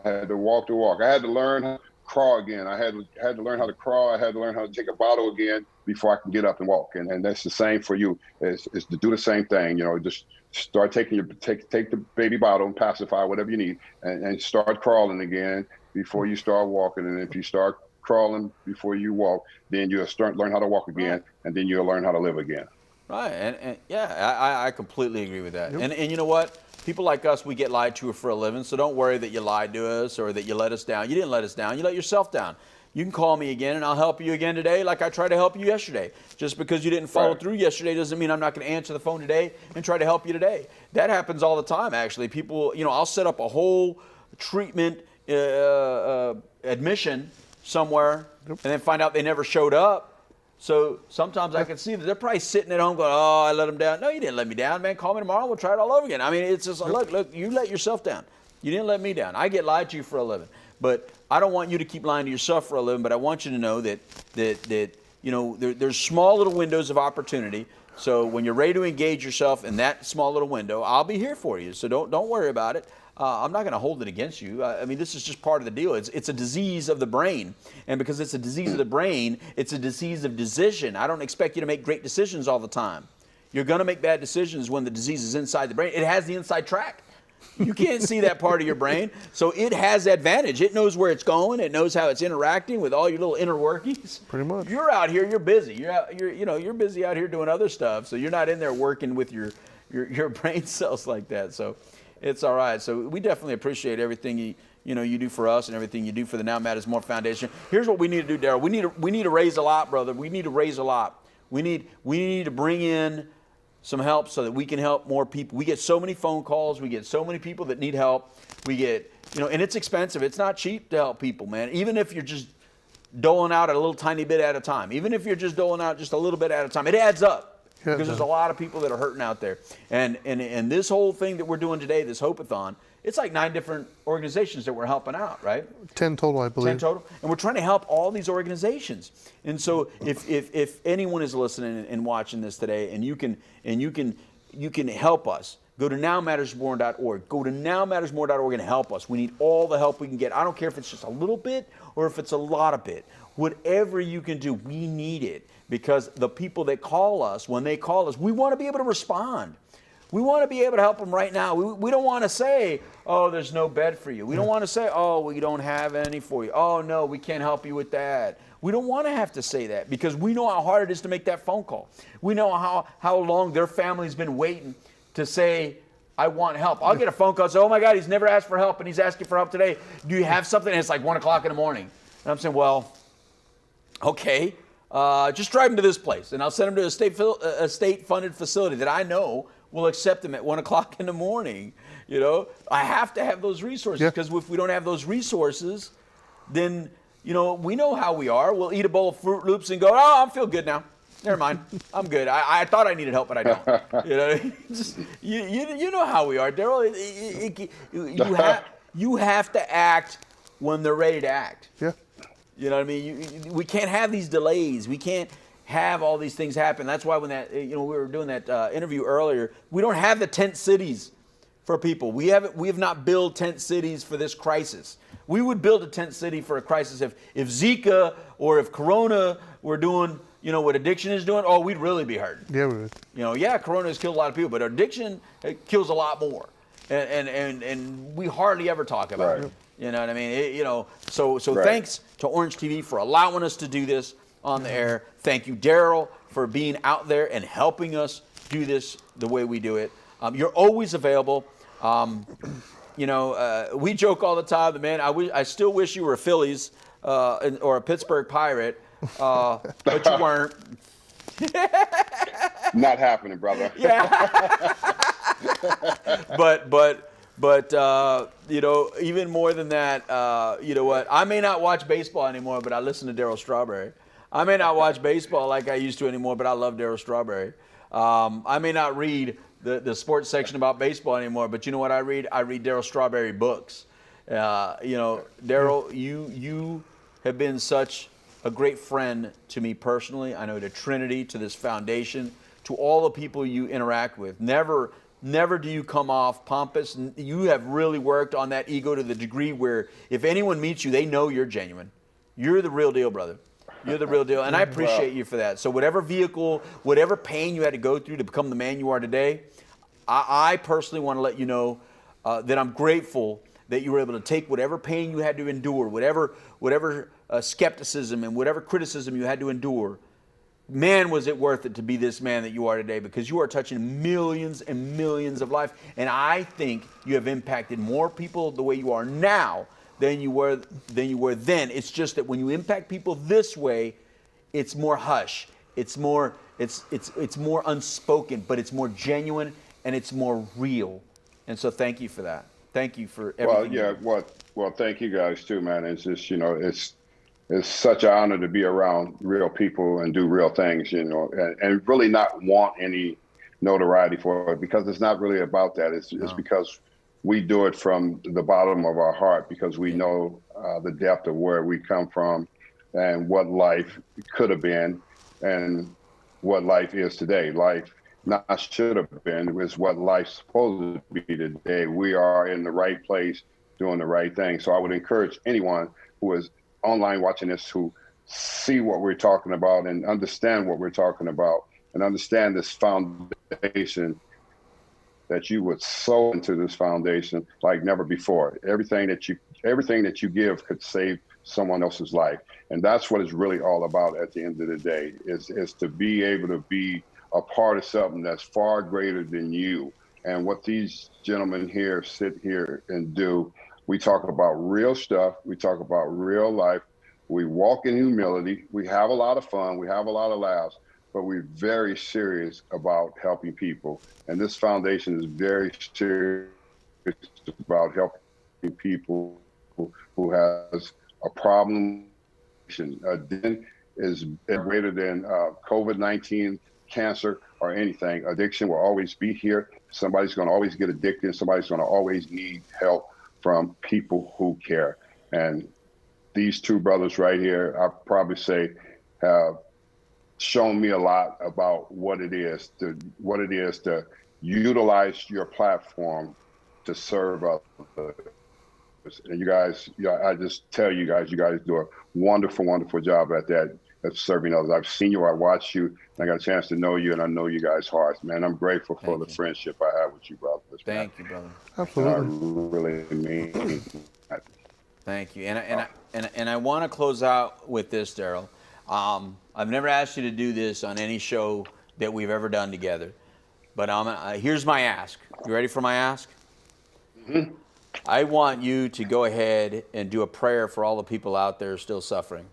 had to walk the walk. I had to learn how to crawl again. I had to learn how to crawl. I had to learn how to take a bottle again before I can get up and walk. And that's the same for you. Is to do the same thing. You know, just start take the baby bottle and pacify whatever you need, and start crawling again before you start walking. And if you start crawling before you walk, then you'll learn how to walk again, and then you'll learn how to live again. Right, and yeah, I completely agree with that. Yep. And you know what? People like us, we get lied to for a living, so don't worry that you lied to us or that you let us down. You didn't let us down. You let yourself down. You can call me again, and I'll help you again today like I tried to help you yesterday. Just because you didn't follow through yesterday doesn't mean I'm not going to answer the phone today and try to help you today. That happens all the time, actually. People, you know, I'll set up a whole treatment admission somewhere and then find out they never showed up. So sometimes I can see that they're probably sitting at home going, oh, I let them down. No, you didn't let me down, man. Call me tomorrow. We'll try it all over again. I mean, it's just, look, you let yourself down. You didn't let me down. I get lied to for a living. But I don't want you to keep lying to yourself for a living, but I want you to know that you know, there's small little windows of opportunity. So when you're ready to engage yourself in that small little window, I'll be here for you. So don't worry about it. I'm not going to hold it against you. I mean, this is just part of the deal. It's a disease of the brain. And because it's a disease of the brain, it's a disease of decision. I don't expect you to make great decisions all the time. You're going to make bad decisions when the disease is inside the brain. It has the inside track. You can't see that part of your brain. So it has advantage. It knows where it's going. It knows how it's interacting with all your little inner workings. Pretty much. You're out here. You're busy. You're busy out here doing other stuff. So you're not in there working with your brain cells like that. So it's all right. So we definitely appreciate everything you do for us and everything you do for the Now Matters More Foundation. Here's what we need to do, Daryl. We need to raise a lot, brother. We need to raise a lot. We need to bring in some help so that we can help more people. We get so many phone calls. We get so many people that need help. We get, and it's expensive. It's not cheap to help people, man. Even if you're just doling out a little tiny bit at a time. Even if you're just doling out just a little bit at a time, it adds up. Because there's a lot of people that are hurting out there. And this whole thing that we're doing today, this Hope-A-Thon, it's like 9 different organizations that we're helping out, right? 10 total, I believe. 10 total. And we're trying to help all these organizations. And so if anyone is listening and watching this today and you can help us, go to nowmattersmore.org. Go to nowmattersmore.org and help us. We need all the help we can get. I don't care if it's just a little bit or if it's a lot of bit. Whatever you can do, we need it. Because the people that call us, when they call us, we want to be able to respond. We want to be able to help them right now. We don't want to say, oh, there's no bed for you. We don't want to say, oh, we don't have any for you. Oh, no, we can't help you with that. We don't want to have to say that because we know how hard it is to make that phone call. We know how long their family's been waiting to say, I want help. I'll get a phone call and say, oh, my God, he's never asked for help, and he's asking for help today. Do you have something? And it's like 1 o'clock in the morning. And I'm saying, well, okay. Just drive him to this place, and I'll send him to a state-funded facility that I know will accept him at 1 o'clock in the morning. I have to have those resources because if we don't have those resources, then we know how we are. We'll eat a bowl of Fruit Loops and go, oh, I feel good now. Never mind, I'm good. I thought I needed help, but I don't. You know how we are, Daryl. You have to act when they're ready to act. Yeah. You know what I mean? We can't have these delays. We can't have all these things happen. That's why when we were doing that interview earlier, we don't have the tent cities for people. We have not built tent cities for this crisis. We would build a tent city for a crisis if Zika or if Corona were doing, what addiction is doing. Oh, we'd really be hurting. Yeah, we would. Corona has killed a lot of people, but addiction kills a lot more, and we hardly ever talk about it. You know what I mean? So thanks to Orange TV for allowing us to do this on the air. Thank you, Daryl, for being out there and helping us do this the way we do it. You're always available. You know, we joke all the time, but man, I still wish you were a Phillies or a Pittsburgh Pirate, but you weren't. Not happening, brother. Yeah. but you know, even more than that, you know what? I may not watch baseball anymore, but I listen to Darryl Strawberry. I may not watch baseball like I used to anymore, but I love Darryl Strawberry. I may not read the sports section about baseball anymore, but you know what I read? I read Darryl Strawberry books. You know, Darryl, you have been such a great friend to me personally. I know to Trinity, to this foundation, to all the people you interact with. Never do you come off pompous. You have really worked on that ego to the degree where if anyone meets you, they know you're genuine. You're the real deal, brother. You're the real deal, and I appreciate you for that. So whatever vehicle, whatever pain you had to go through to become the man you are today, I personally want to let you know that I'm grateful that you were able to take whatever pain you had to endure, whatever skepticism and whatever criticism you had to endure. Man, was it worth it to be this man that you are today, because you are touching millions and millions of lives. And I think you have impacted more people the way you are now than you were then. It's just that when you impact people this way, it's more hush. It's more unspoken, but it's more genuine and it's more real. And so thank you for that. Thank you for everything. Well, thank you guys too, man. It's just, you know, it's such an honor to be around real people and do real things, you know, and really not want any notoriety for it, because it's not really about that. It's because we do it from the bottom of our heart, because we know the depth of where we come from and what life could have been and what life is today. Life not should have been, is what life's supposed to be today. We are in the right place doing the right thing. So I would encourage anyone who is online watching this who see what we're talking about and understand what we're talking about and understand this foundation, that you would sow into this foundation like never before. Everything that you give could save someone else's life. And that's what it's really all about at the end of the day, is to be able to be a part of something that's far greater than you. And what these gentlemen here sit here and do, we talk about real stuff. We talk about real life. We walk in humility. We have a lot of fun. We have a lot of laughs, but we're very serious about helping people. And this foundation is very serious about helping people who has a problem. Addiction is greater than COVID-19, cancer, or anything. Addiction will always be here. Somebody's going to always get addicted. Somebody's going to always need help from people who care. And these two brothers right here, I probably say, have shown me a lot about what it is to utilize your platform to serve others. And you guys, I just tell you guys do a wonderful, wonderful job at that, at serving others. I've seen you, I watched you, and I got a chance to know you, and I know you guys' hearts, man. I'm grateful for the friendship I have with you, brothers. Thank you, brother. Absolutely. I really mean that. Thank you. And I want to close out with this, Darryl. I've never asked you to do this on any show that we've ever done together, but here's my ask. You ready for my ask? Mm-hmm. I want you to go ahead and do a prayer for all the people out there still suffering.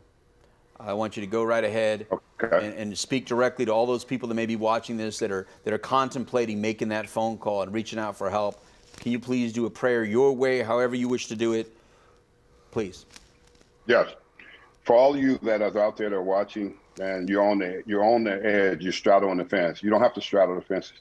I want you to go right ahead and speak directly to all those people that may be watching this that are contemplating making that phone call and reaching out for help. Can you please do a prayer your way, however you wish to do it? Please. Yes. For all of you that are out there that are watching and you're on the edge, you're straddling the fence. You don't have to straddle the fence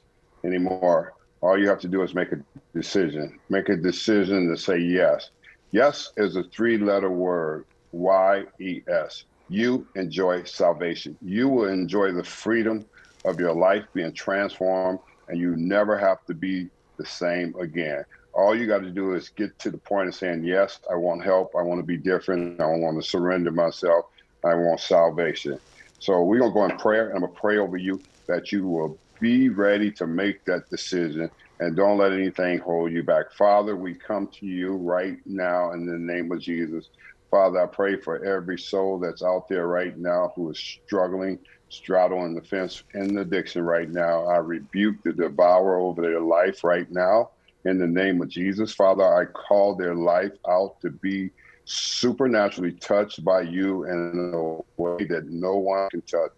anymore. All you have to do is make a decision. Make a decision to say yes. Yes is a 3-letter word, Y-E-S. You enjoy salvation. You will enjoy the freedom of your life being transformed, and you never have to be the same again. All you got to do is get to the point of saying, yes, I want help. I want to be different. I want to surrender myself. I want salvation. So we're going to go in prayer, and I'm going to pray over you that you will be ready to make that decision, and don't let anything hold you back. Father, we come to you right now in the name of Jesus. Father, I pray for every soul that's out there right now who is struggling, straddling the fence in addiction right now. I rebuke the devourer over their life right now. in the name of Jesus. Father, I call their life out to be supernaturally touched by you in a way that no one can touch.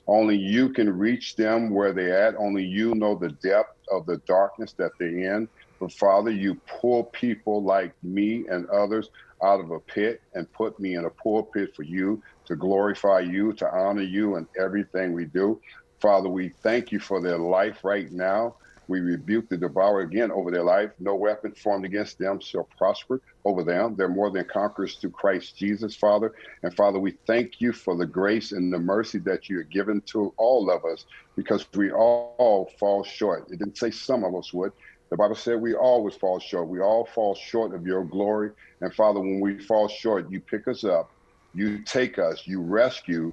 Only you can reach them where they're at. Only you know the depth of the darkness that they're in. But Father, you pull people like me and others out of a pit and put me in a pulpit for you, to glorify you, to honor you in everything we do. Father, we thank you for their life right now. We rebuke the devourer again over their life. No weapon formed against them shall prosper over them. They're more than conquerors through Christ Jesus, Father. And Father, we thank you for the grace and the mercy that you have given to all of us, because we all fall short. It didn't say some of us would. The Bible said we always fall short. We all fall short of your glory. And Father, when we fall short, you pick us up, you take us, you rescue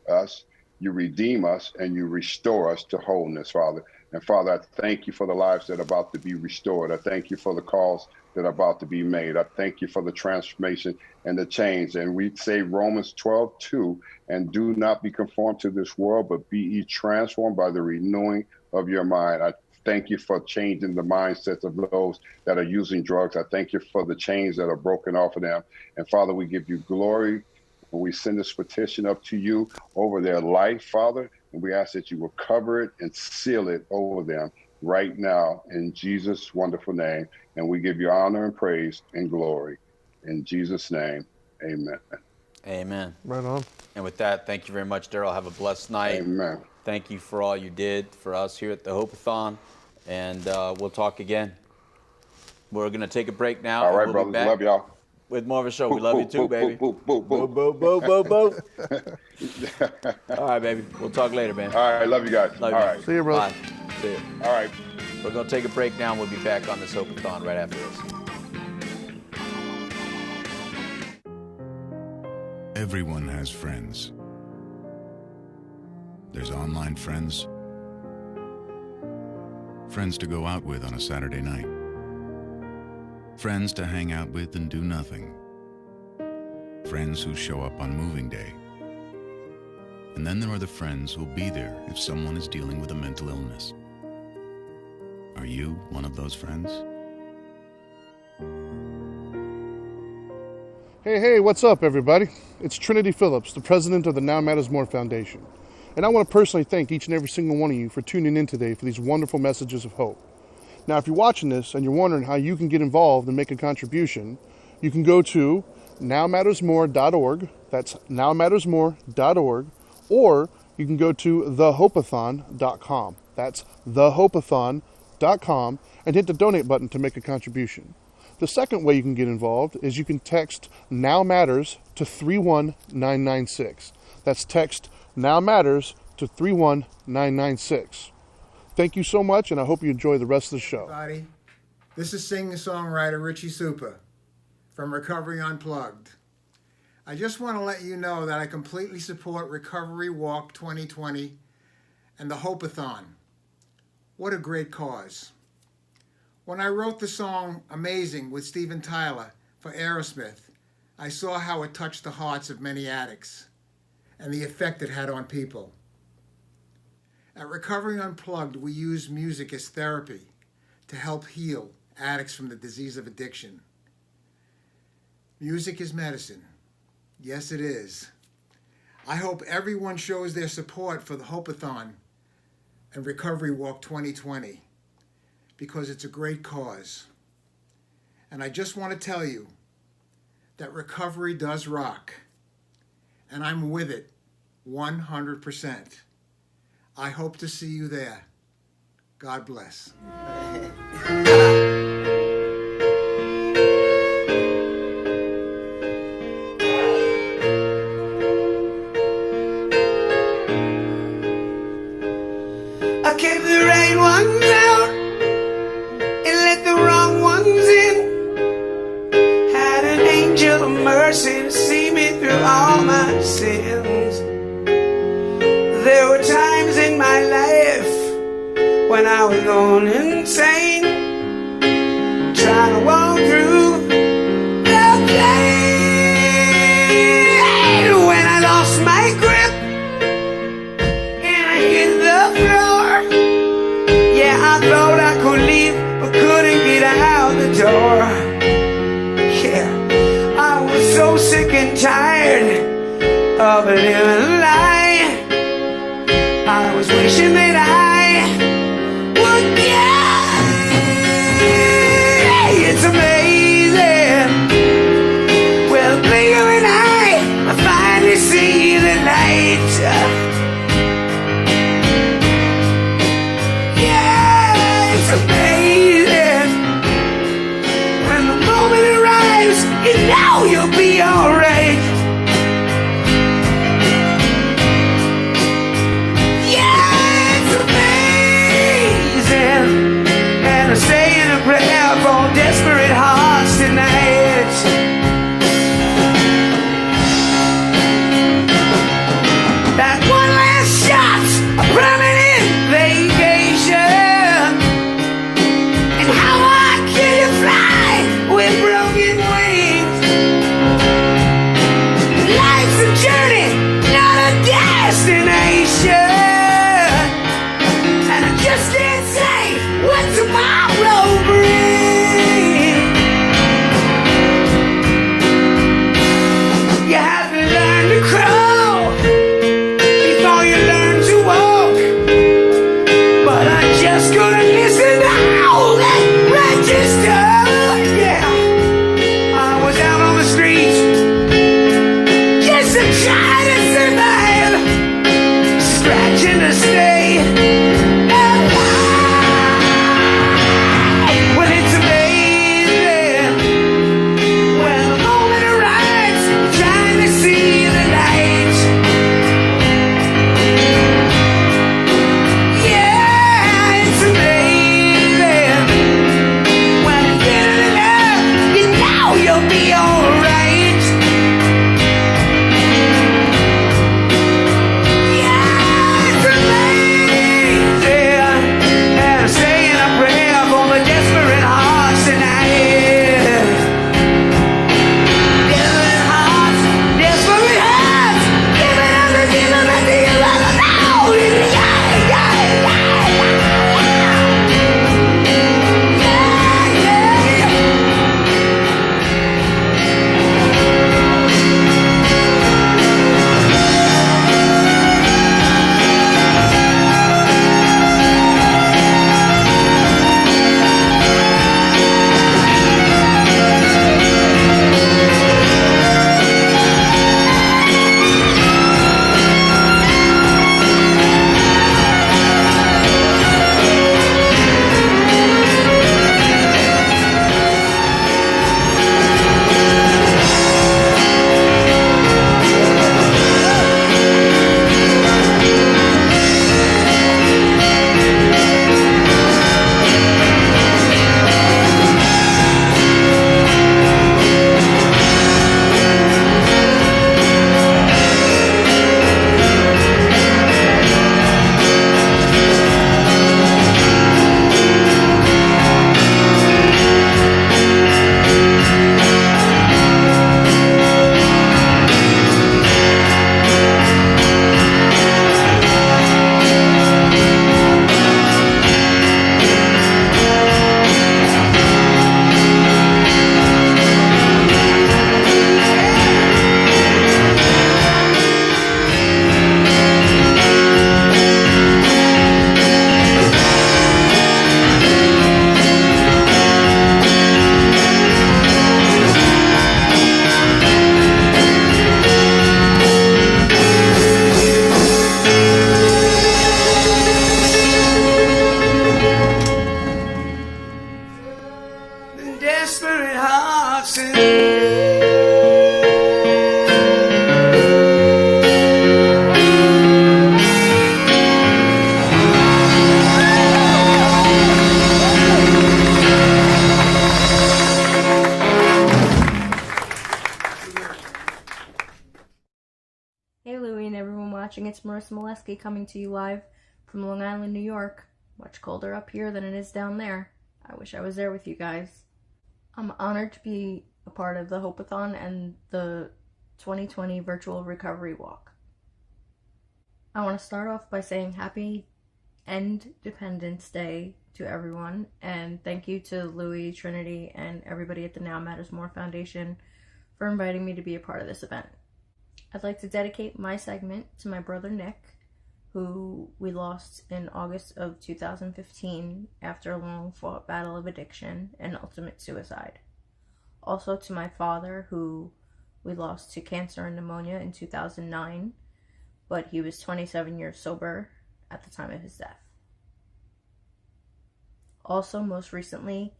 us, you redeem us, and you restore us to wholeness, Father. And Father, I thank you for the lives that are about to be restored. I thank you for the calls that are about to be made. I thank you for the transformation and the change. And we say Romans 12:2, and do not be conformed to this world, but be ye transformed by the renewing of your mind. I thank you for changing the mindsets of those that are using drugs. I thank you for the chains that are broken off of them. And Father, we give you glory. We send this petition up to you over their life, Father, and we ask that you will cover it and seal it over them right now in Jesus' wonderful name. And we give you honor and praise and glory. In Jesus' name, amen. Amen. Right on. And with that, thank you very much, Daryl. Have a blessed night. Amen. Thank you for all you did for us here at the Hope-A-Thon, and we'll talk again. We're going to take a break now. All right, we'll brothers. Love y'all. With more of a show. We love you too, baby. Boo, boo, boo, boo, boo, boo, boo. All right, baby. We'll talk later, man. All right, love you guys. Love All you. right. See you, brother. Bye. See you. All right. We're going to take a break now. We'll be back on this Hope-A-Thon right after this. Everyone has friends. There's online friends, friends to go out with on a Saturday night, friends to hang out with and do nothing, friends who show up on moving day. And then there are the friends who'll be there if someone is dealing with a mental illness. Are you one of those friends? Hey, what's up, everybody? It's Trinity Phillips, the president of the Now Matters More Foundation. And I want to personally thank each and every single one of you for tuning in today for these wonderful messages of hope. Now, if you're watching this and you're wondering how you can get involved and make a contribution, you can go to nowmattersmore.org. That's nowmattersmore.org. Or you can go to thehopeathon.com. That's thehopeathon.com and hit the donate button to make a contribution. The second way you can get involved is you can text Now Matters to 31996. That's text Now Matters to 31996. Thank you so much, and I hope you enjoy the rest of the show. Everybody, this is singer-songwriter Richie Supa from Recovery Unplugged. I just want to let you know that I completely support Recovery Walk 2020 and the Hope-A-Thon. What a great cause. When I wrote the song Amazing with Steven Tyler for Aerosmith, I saw how it touched the hearts of many addicts and the effect it had on people. At Recovery Unplugged, we use music as therapy to help heal addicts from the disease of addiction. Music is medicine. Yes, it is. I hope everyone shows their support for the Hope-A-Thon and Recovery Walk 2020 because it's a great cause. And I just want to tell you that recovery does rock, and I'm with it 100%. I hope to see you there. God bless. I kept the right ones out and let the wrong ones in. Had an angel of mercy to see me through all my sins. There were times in my life when I was going insane, trying to walk through the pain. When I lost my grip and I hit the floor, yeah, I thought I could leave but couldn't get out. sick and tired of living a lie. I was wishing that I would get. It's amazing. Well, Leo and I finally see the light. Yeah, it's amazing. When the moment arrives, you know you'll be alright. Yeah, it's amazing. And I'm saying a prayer for desperate hearts tonight. That one last shot, a permanent vacation. And how high can you fly with broken wings? Life's a journey, not a destination. And I just can't say what tomorrow brings. You have to learn to crawl before you learn to walk. But I'm just gonna listen to all that register. Yeah, I was out on the streets just to try to survive, scratching to stay alive. Well, it's amazing when the moment arrives, you're trying to see the light. Yeah, it's amazing when you get it enough, you know you'll be alright. Yeah, it's amazing. And I'm saying a prayer for the desperate hearts tonight. Desperate hearts, desperate hearts, give it up, give it up, give it up, now. Yeah, yeah, desperate hearts and Hey Louie and everyone watching, it's Marissa Molesky coming to you live from Long Island, New York. Much colder up here than it is down there. I wish I was there with you guys. I'm honored to be a part of the Hope-A-Thon and the 2020 Virtual Recovery Walk. I want to start off by saying happy Independence Day to everyone, and thank you to Louie, Trinity, and everybody at the Now Matters More Foundation for inviting me to be a part of this event. I'd like to dedicate my segment to my brother Nick, who we lost in August of 2015 after a long-fought battle of addiction and ultimate suicide. Also to my father, who we lost to cancer and pneumonia in 2009, but he was 27 years sober at the time of his death. Also, most recently,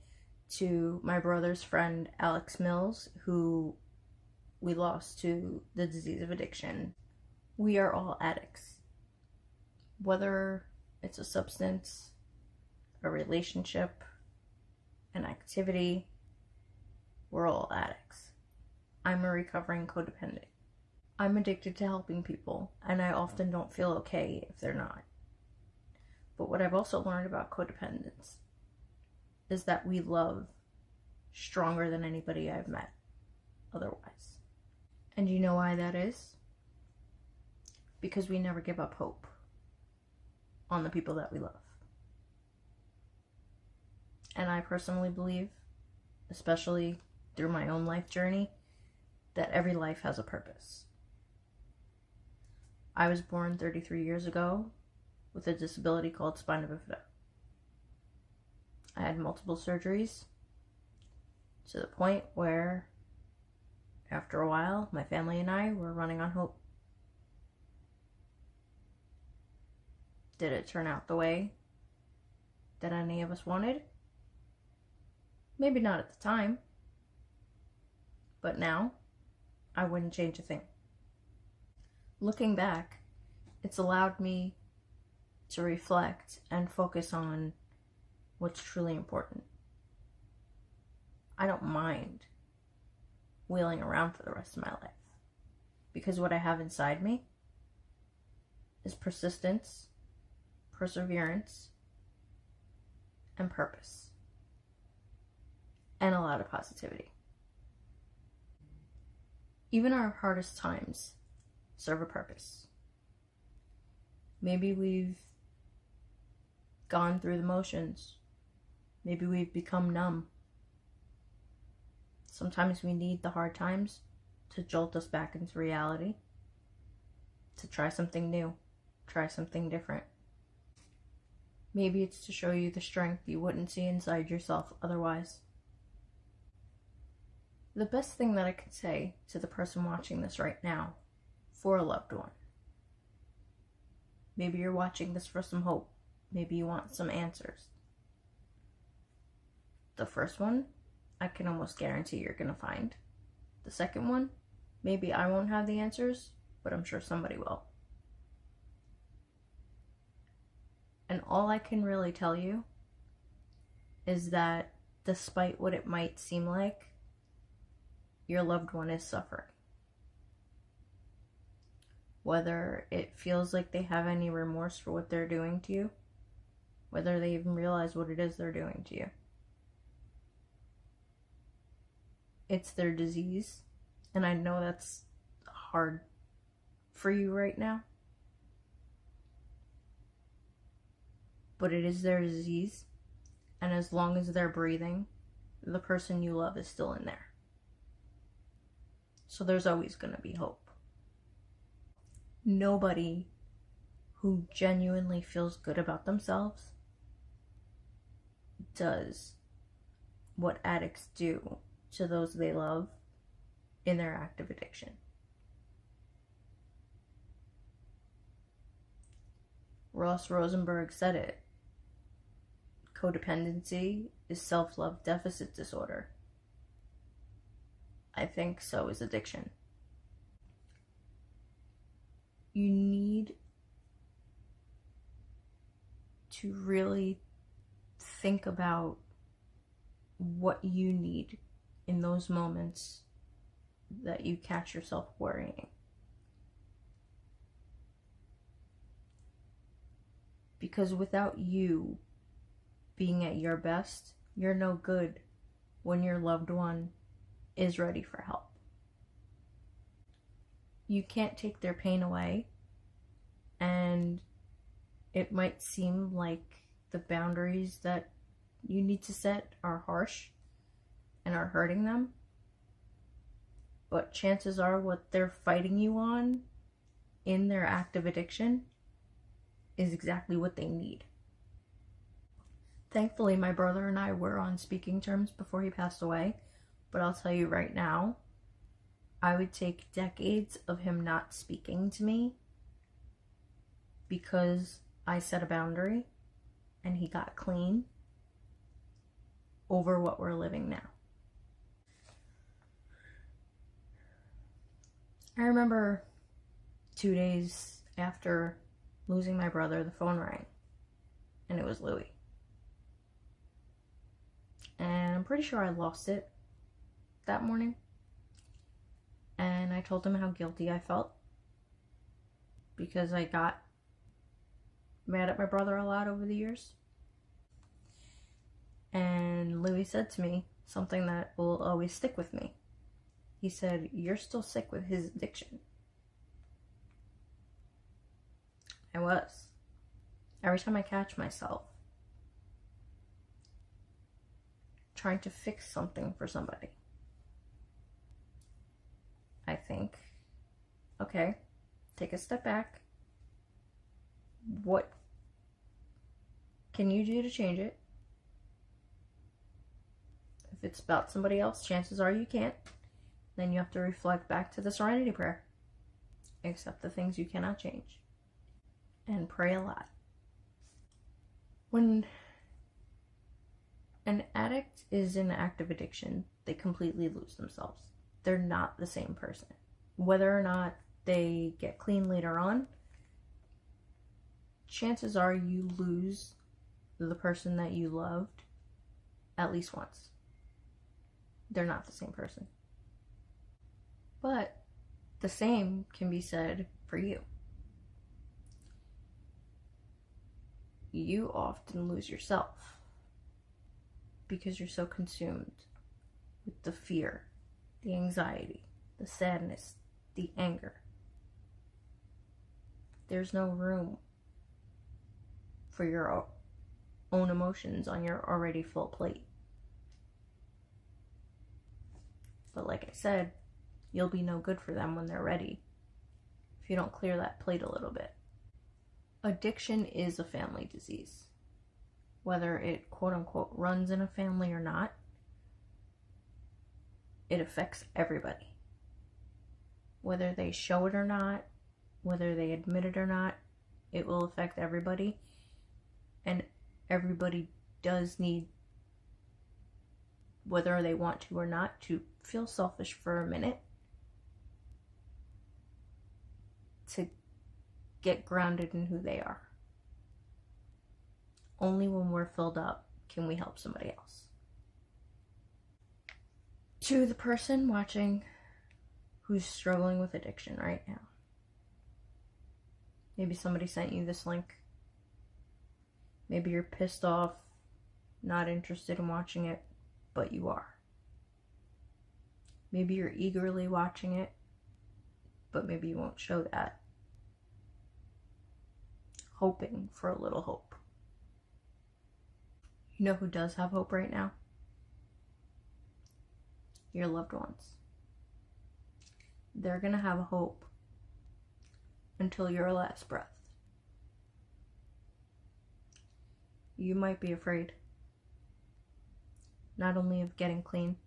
to my brother's friend Alex Mills, who we lost to the disease of addiction. We are all addicts. Whether it's a substance, a relationship, an activity, we're all addicts. I'm a recovering codependent. I'm addicted to helping people, and I often don't feel okay if they're not. But what I've also learned about codependence is that we love stronger than anybody I've met otherwise. And you know why that is? Because we never give up hope on the people that we love. And I personally believe, especially through my own life journey, that every life has a purpose. I was born 33 years ago with a disability called spina bifida. I had multiple surgeries to the point where, after a while, my family and I were running on hope. Did it turn out the way that any of us wanted? Maybe not at the time, but now, I wouldn't change a thing. Looking back, it's allowed me to reflect and focus on what's truly important. I don't mind wheeling around for the rest of my life, because what I have inside me is persistence, perseverance, and purpose, and a lot of positivity. Even our hardest times serve a purpose. Maybe we've gone through the motions. Maybe we've become numb. Sometimes we need the hard times to jolt us back into reality, to try something new, try something different. Maybe it's to show you the strength you wouldn't see inside yourself otherwise. The best thing that I could say to the person watching this right now, for a loved one. Maybe you're watching this for some hope. Maybe you want some answers. The first one, I can almost guarantee you're gonna find. The second one, maybe I won't have the answers, but I'm sure somebody will. And all I can really tell you is that despite what it might seem like, your loved one is suffering. Whether it feels like they have any remorse for what they're doing to you, whether they even realize what it is they're doing to you. It's their disease, and I know that's hard for you right now. But it is their disease, and as long as they're breathing, the person you love is still in there. So there's always going to be hope. Nobody who genuinely feels good about themselves does what addicts do to those they love in their active addiction. Ross Rosenberg said it. Codependency is self-love deficit disorder. I think so is addiction. You need to really think about what you need in those moments that you catch yourself worrying. Because without you being at your best, you're no good when your loved one is ready for help. You can't take their pain away, and it might seem like the boundaries that you need to set are harsh and are hurting them, but chances are what they're fighting you on in their active addiction is exactly what they need. Thankfully, my brother and I were on speaking terms before he passed away, but I'll tell you right now, I would take decades of him not speaking to me because I set a boundary and he got clean over what we're living now. I remember 2 days after losing my brother, the phone rang, and it was Louie. And I'm pretty sure I lost it that morning. And I told him how guilty I felt because I got mad at my brother a lot over the years. And Louis said to me something that will always stick with me. He said, "You're still sick with his addiction." I was. Every time I catch myself trying to fix something for somebody, I think, okay, take a step back. What can you do to change it? If it's about somebody else, chances are you can't. Then you have to reflect back to the Serenity Prayer. Accept the things you cannot change. And pray a lot. When an addict is in active addiction, they completely lose themselves. They're not the same person. Whether or not they get clean later on, chances are you lose the person that you loved at least once. They're not the same person. But the same can be said for you. You often lose yourself because you're so consumed with the fear, the anxiety, the sadness, the anger. There's no room for your own emotions on your already full plate. But like I said, you'll be no good for them when they're ready if you don't clear that plate a little bit. Addiction is a family disease. Whether it quote-unquote runs in a family or not, it affects everybody. Whether they show it or not, whether they admit it or not, it will affect everybody. And everybody does need, whether they want to or not, to feel selfish for a minute, to get grounded in who they are. Only when we're filled up can we help somebody else. To the person watching who's struggling with addiction right now, maybe somebody sent you this link. Maybe you're pissed off, not interested in watching it, but you are. Maybe you're eagerly watching it, but maybe you won't show that. Hoping for a little hope. You know who does have hope right now? Your loved ones. They're gonna have hope until your last breath. You might be afraid, not only of getting clean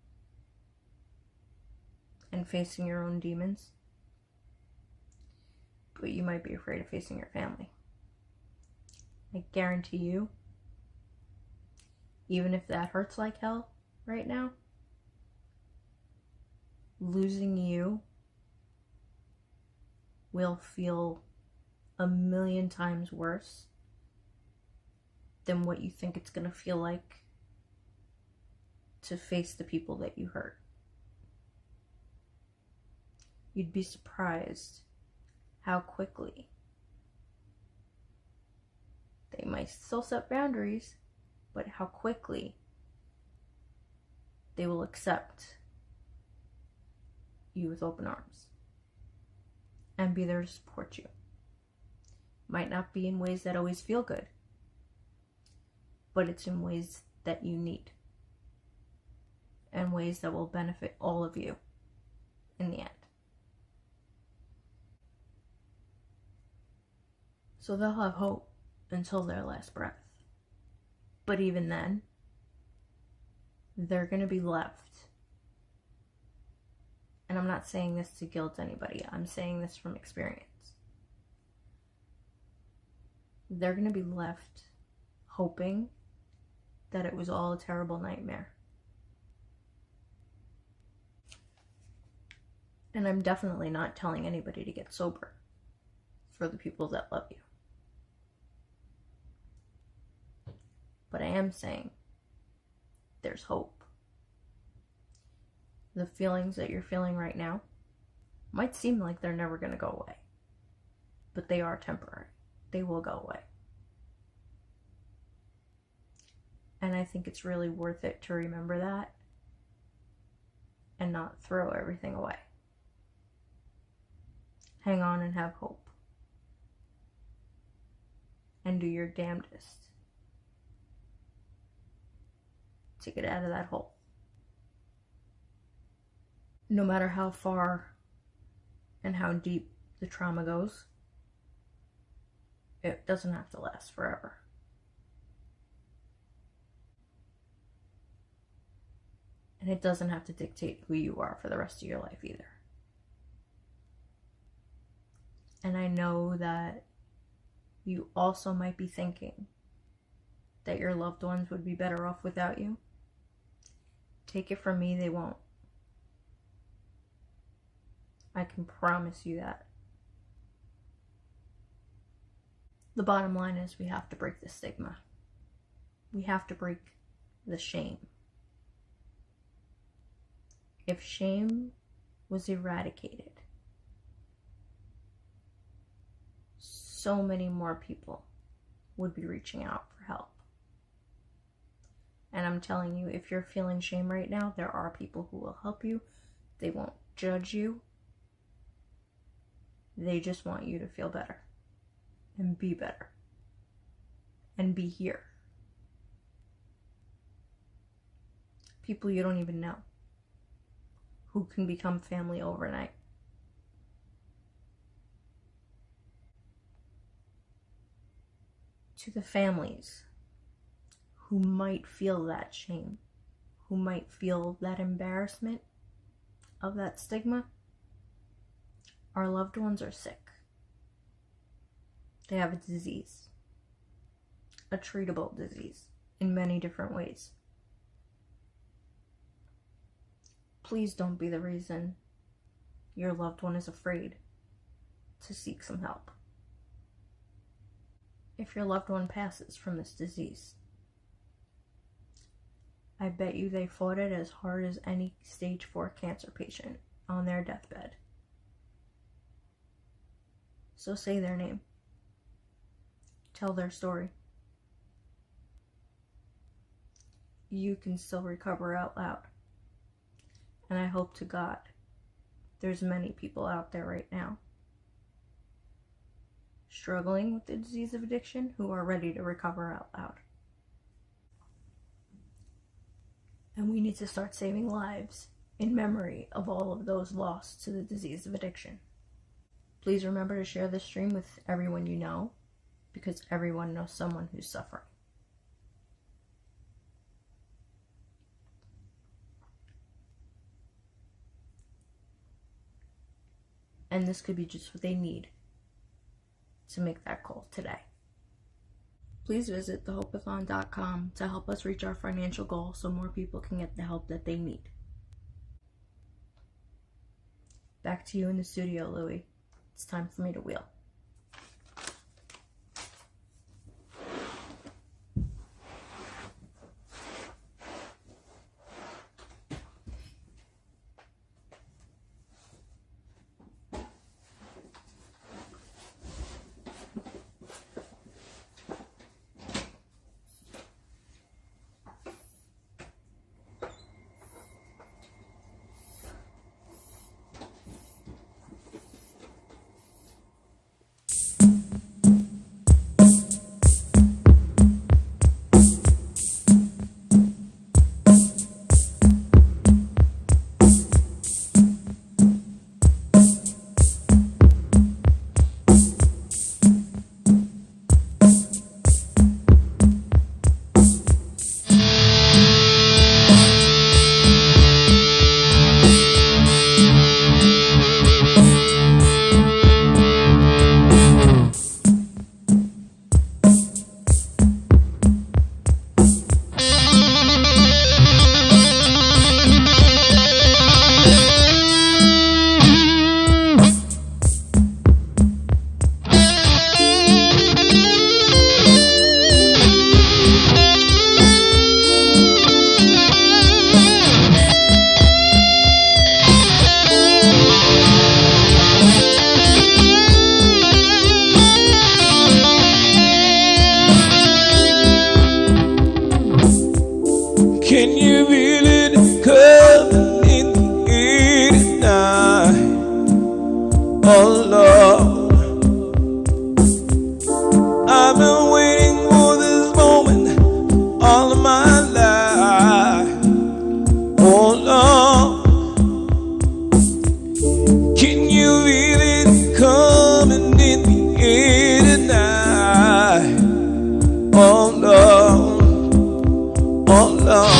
and facing your own demons, but you might be afraid of facing your family. I guarantee you, even if that hurts like hell right now, losing you will feel 1,000,000 times worse than what you think it's going to feel like to face the people that you hurt. You'd be surprised how quickly they might still set boundaries, but how quickly they will accept you with open arms and be there to support you. Might not be in ways that always feel good, but it's in ways that you need and ways that will benefit all of you in the end. So they'll have hope until their last breath. But even then, they're going to be left. And I'm not saying this to guilt anybody. I'm saying this from experience. They're going to be left hoping that it was all a terrible nightmare. And I'm definitely not telling anybody to get sober for the people that love you. But I am saying there's hope. The feelings that you're feeling right now might seem like they're never going to go away, but they are temporary. They will go away. And I think it's really worth it to remember that and not throw everything away. Hang on and have hope. And do your damnedest to get out of that hole. No matter how far and how deep the trauma goes, it doesn't have to last forever. And it doesn't have to dictate who you are for the rest of your life either. And I know that you also might be thinking that your loved ones would be better off without you. Take it from me, they won't. I can promise you that. The bottom line is we have to break the stigma. We have to break the shame. If shame was eradicated, so many more people would be reaching out for help. And I'm telling you, if you're feeling shame right now, there are people who will help you. They won't judge you. They just want you to feel better and be better and be here. People you don't even know who can become family overnight. To the families who might feel that shame, who might feel that embarrassment of that stigma, our loved ones are sick. They have a disease, a treatable disease in many different ways. Please don't be the reason your loved one is afraid to seek some help. If your loved one passes from this disease, I bet you they fought it as hard as any stage 4 cancer patient on their deathbed. So say their name. Tell their story. You can still recover out loud. And I hope to God there's many people out there right now struggling with the disease of addiction who are ready to recover out loud. And we need to start saving lives in memory of all of those lost to the disease of addiction. Please remember to share this stream with everyone you know, because everyone knows someone who's suffering. And this could be just what they need to make that goal today. Please visit thehope-a-thon.com to help us reach our financial goal so more people can get the help that they need. Back to you in the studio, Louie. It's time for me to wheel. Oh Lord, I've been waiting for this moment all of my life. Oh Lord, can you feel it coming in the air tonight? Oh Lord, oh Lord.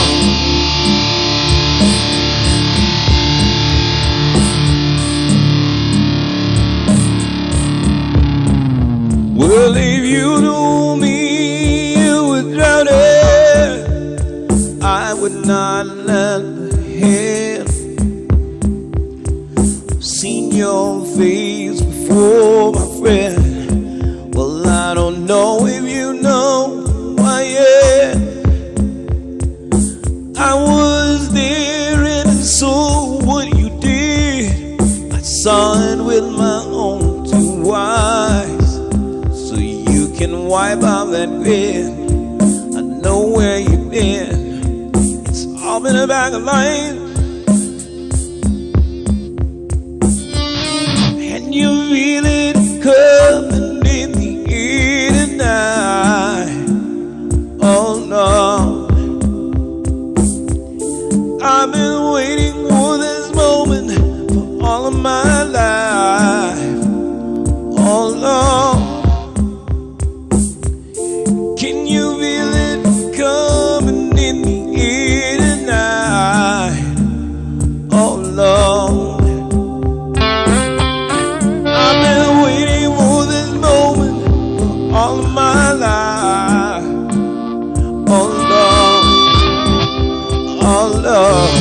Well, if you knew me, you would drown it. I would not lend a hand. I've seen your face before, my friend. Well, I don't know if you know who I am. I was there and I saw what you did. I saw it with my own two eyes. Can wipe out that grin. I know where you've been. It's all been a bag of lies. And you feel it coming in the air tonight. Oh no, I've been waiting for this moment for all of my life. Oh no, can you feel it coming in the air tonight? Oh Lord, I've been waiting for this moment for all of my life. Oh Lord, oh Lord.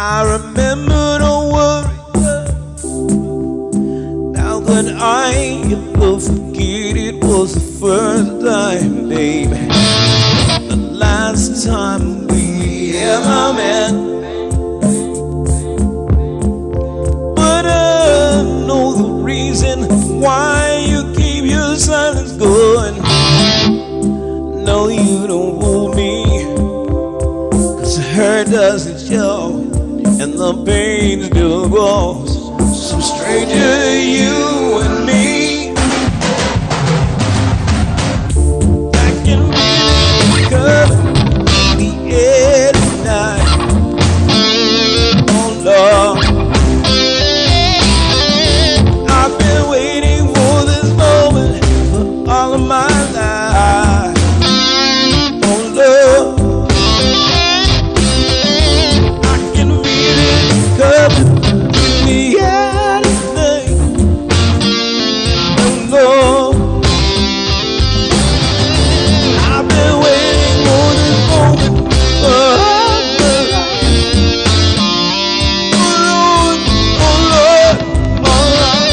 I remember, don't worry. Now that I ever forget, it was the first time, baby. The last time we ever met. But I know the reason why you keep your silence going. No, you don't fool me, 'cause the hurt doesn't show and the pain still grows. Some stranger, you and me. I can feel it coming in the air tonight. Oh Lord, I've been waiting for this moment for all of my life. Oh Lord, coming in the air tonight. Oh Lord, I've been waiting for this moment for all my life. Oh Lord, oh Lord, oh Lord.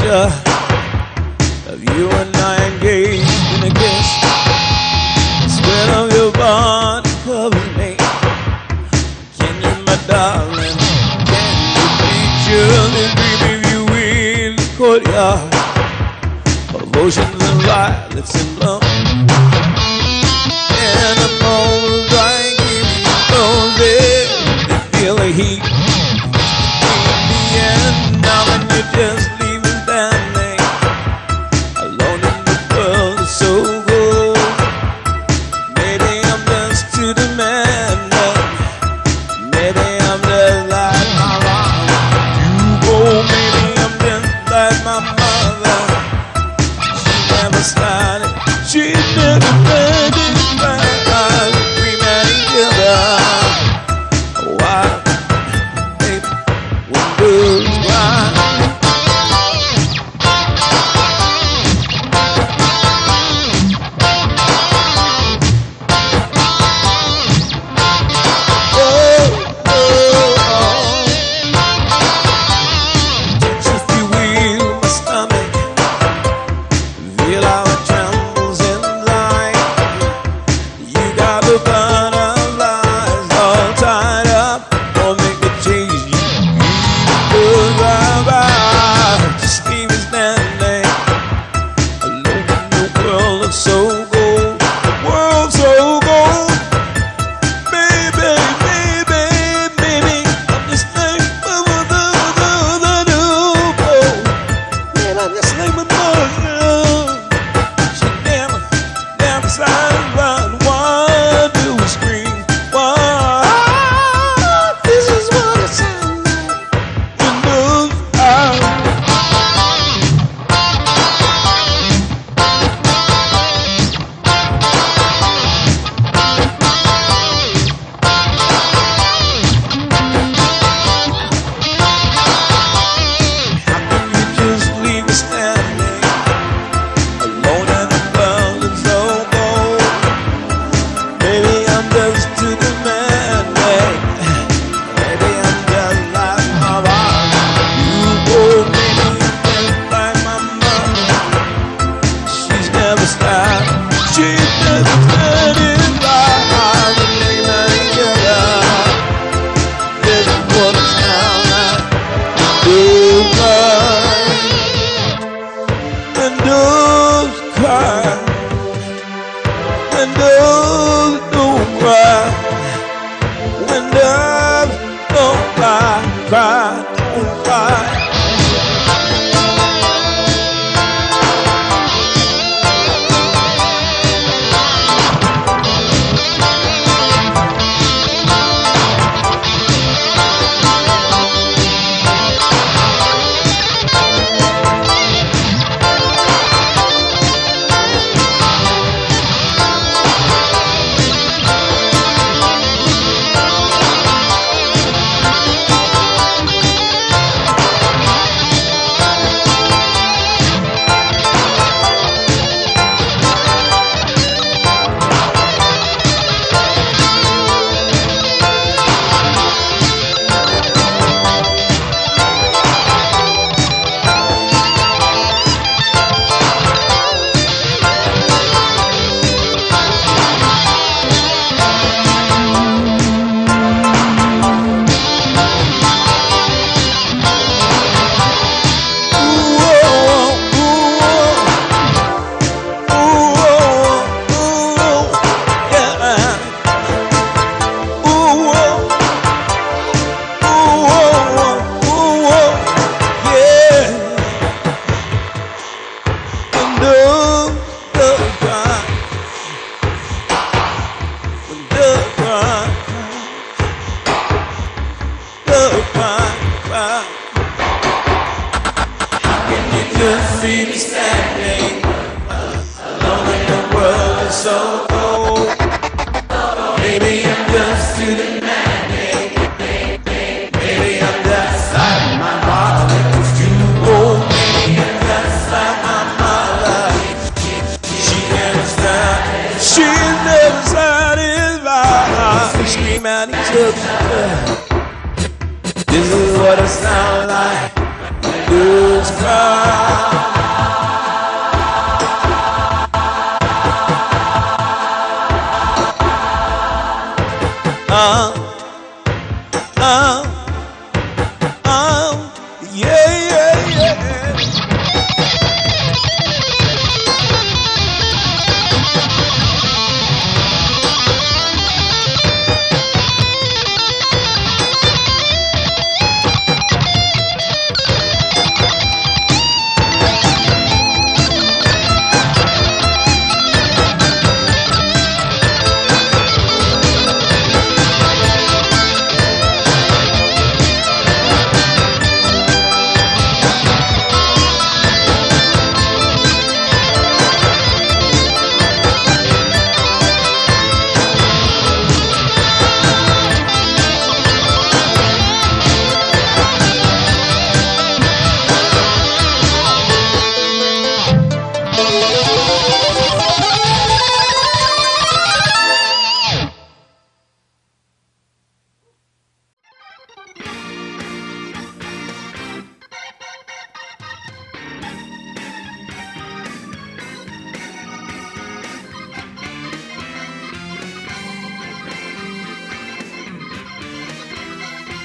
picture of you and I engaged in a kiss. The sweat of your body covers me. Can you, my darling, can you picture the dream of you in the courtyard of oceans and violets and love? And the moment I give you roses, you feel the heat. And now when you're just leaving standing alone in the world is so cold. Maybe I'm just too demanding. Maybe I'm just like my mama. You go, maybe I'm just like my mother. She never started, she never started. We met each other. Why? see me standing alone in the world is so cold. Maybe I'm just too demanding. Maybe I'm just like my mother. It's too old. Maybe I'm just like my mother. She never satisfied. We scream at each other. This is what it sounds like. Blues cry.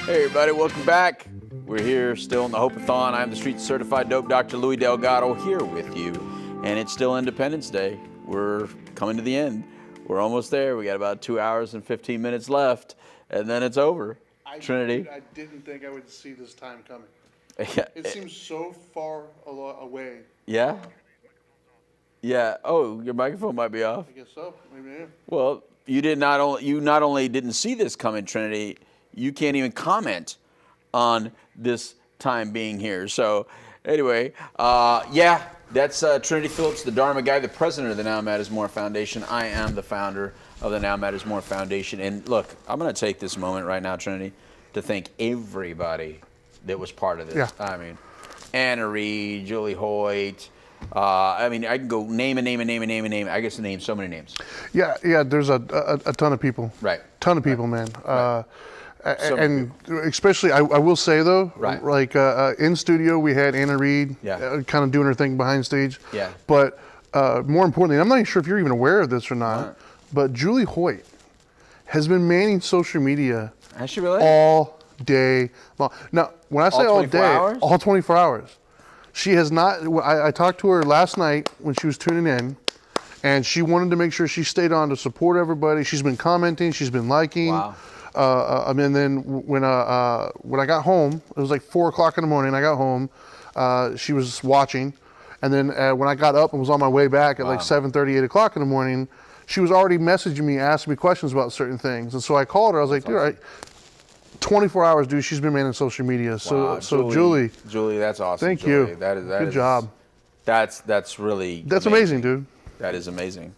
Hey everybody, welcome back. We're here still in the Hope-A-Thon. I'm the Street Certified Dope Dr. Louis Delgado here with you. And it's still Independence Day. We're coming to the end. We're almost there. We got about 2 hours and 15 minutes left, and then it's over. Trinity. I didn't think I would see this time coming. Yeah. It seems so far away. Yeah? Yeah. Oh, your microphone might be off. I guess so. Maybe yeah. Well, you not only didn't see this coming, Trinity, you can't even comment on this time being here. So anyway, yeah, that's Trinity Phillips, the Dharma guy, the president of the Now Matters More Foundation. I am the founder of the Now Matters More Foundation. And look, I'm going to take this moment right now, Trinity, to thank everybody that was part of this. Yeah. I mean, Anna Reed, Julie Hoyt. I mean, I can go name. I guess name so many names. Yeah, there's a ton of people. Right. Ton of people, man. And especially, I will say though, Right. like in studio we had Anna Reed, kind of doing her thing behind stage. Yeah. But more importantly, I'm not even sure if you're even aware of this or not, Right. but Julie Hoyt has been manning social media. Has she really? All day long. Now, when I say all 24 day, hours? all 24 hours. She has not. I talked to her last night when she was tuning in, and she wanted to make sure she stayed on to support everybody. She's been commenting. She's been liking. Wow. And then when I got home, it was like 4 o'clock in the morning. I got home. She was watching, and then when I got up and was on my way back at like 7:30, 8 o'clock in the morning, she was already messaging me, asking me questions about certain things. And so I called her. I was like, dude, 24 hours, dude. She's been manning social media. So, Wow, so Julie, that's awesome. thank Julie. you. That Good job. That's really. That's amazing, dude. That is amazing.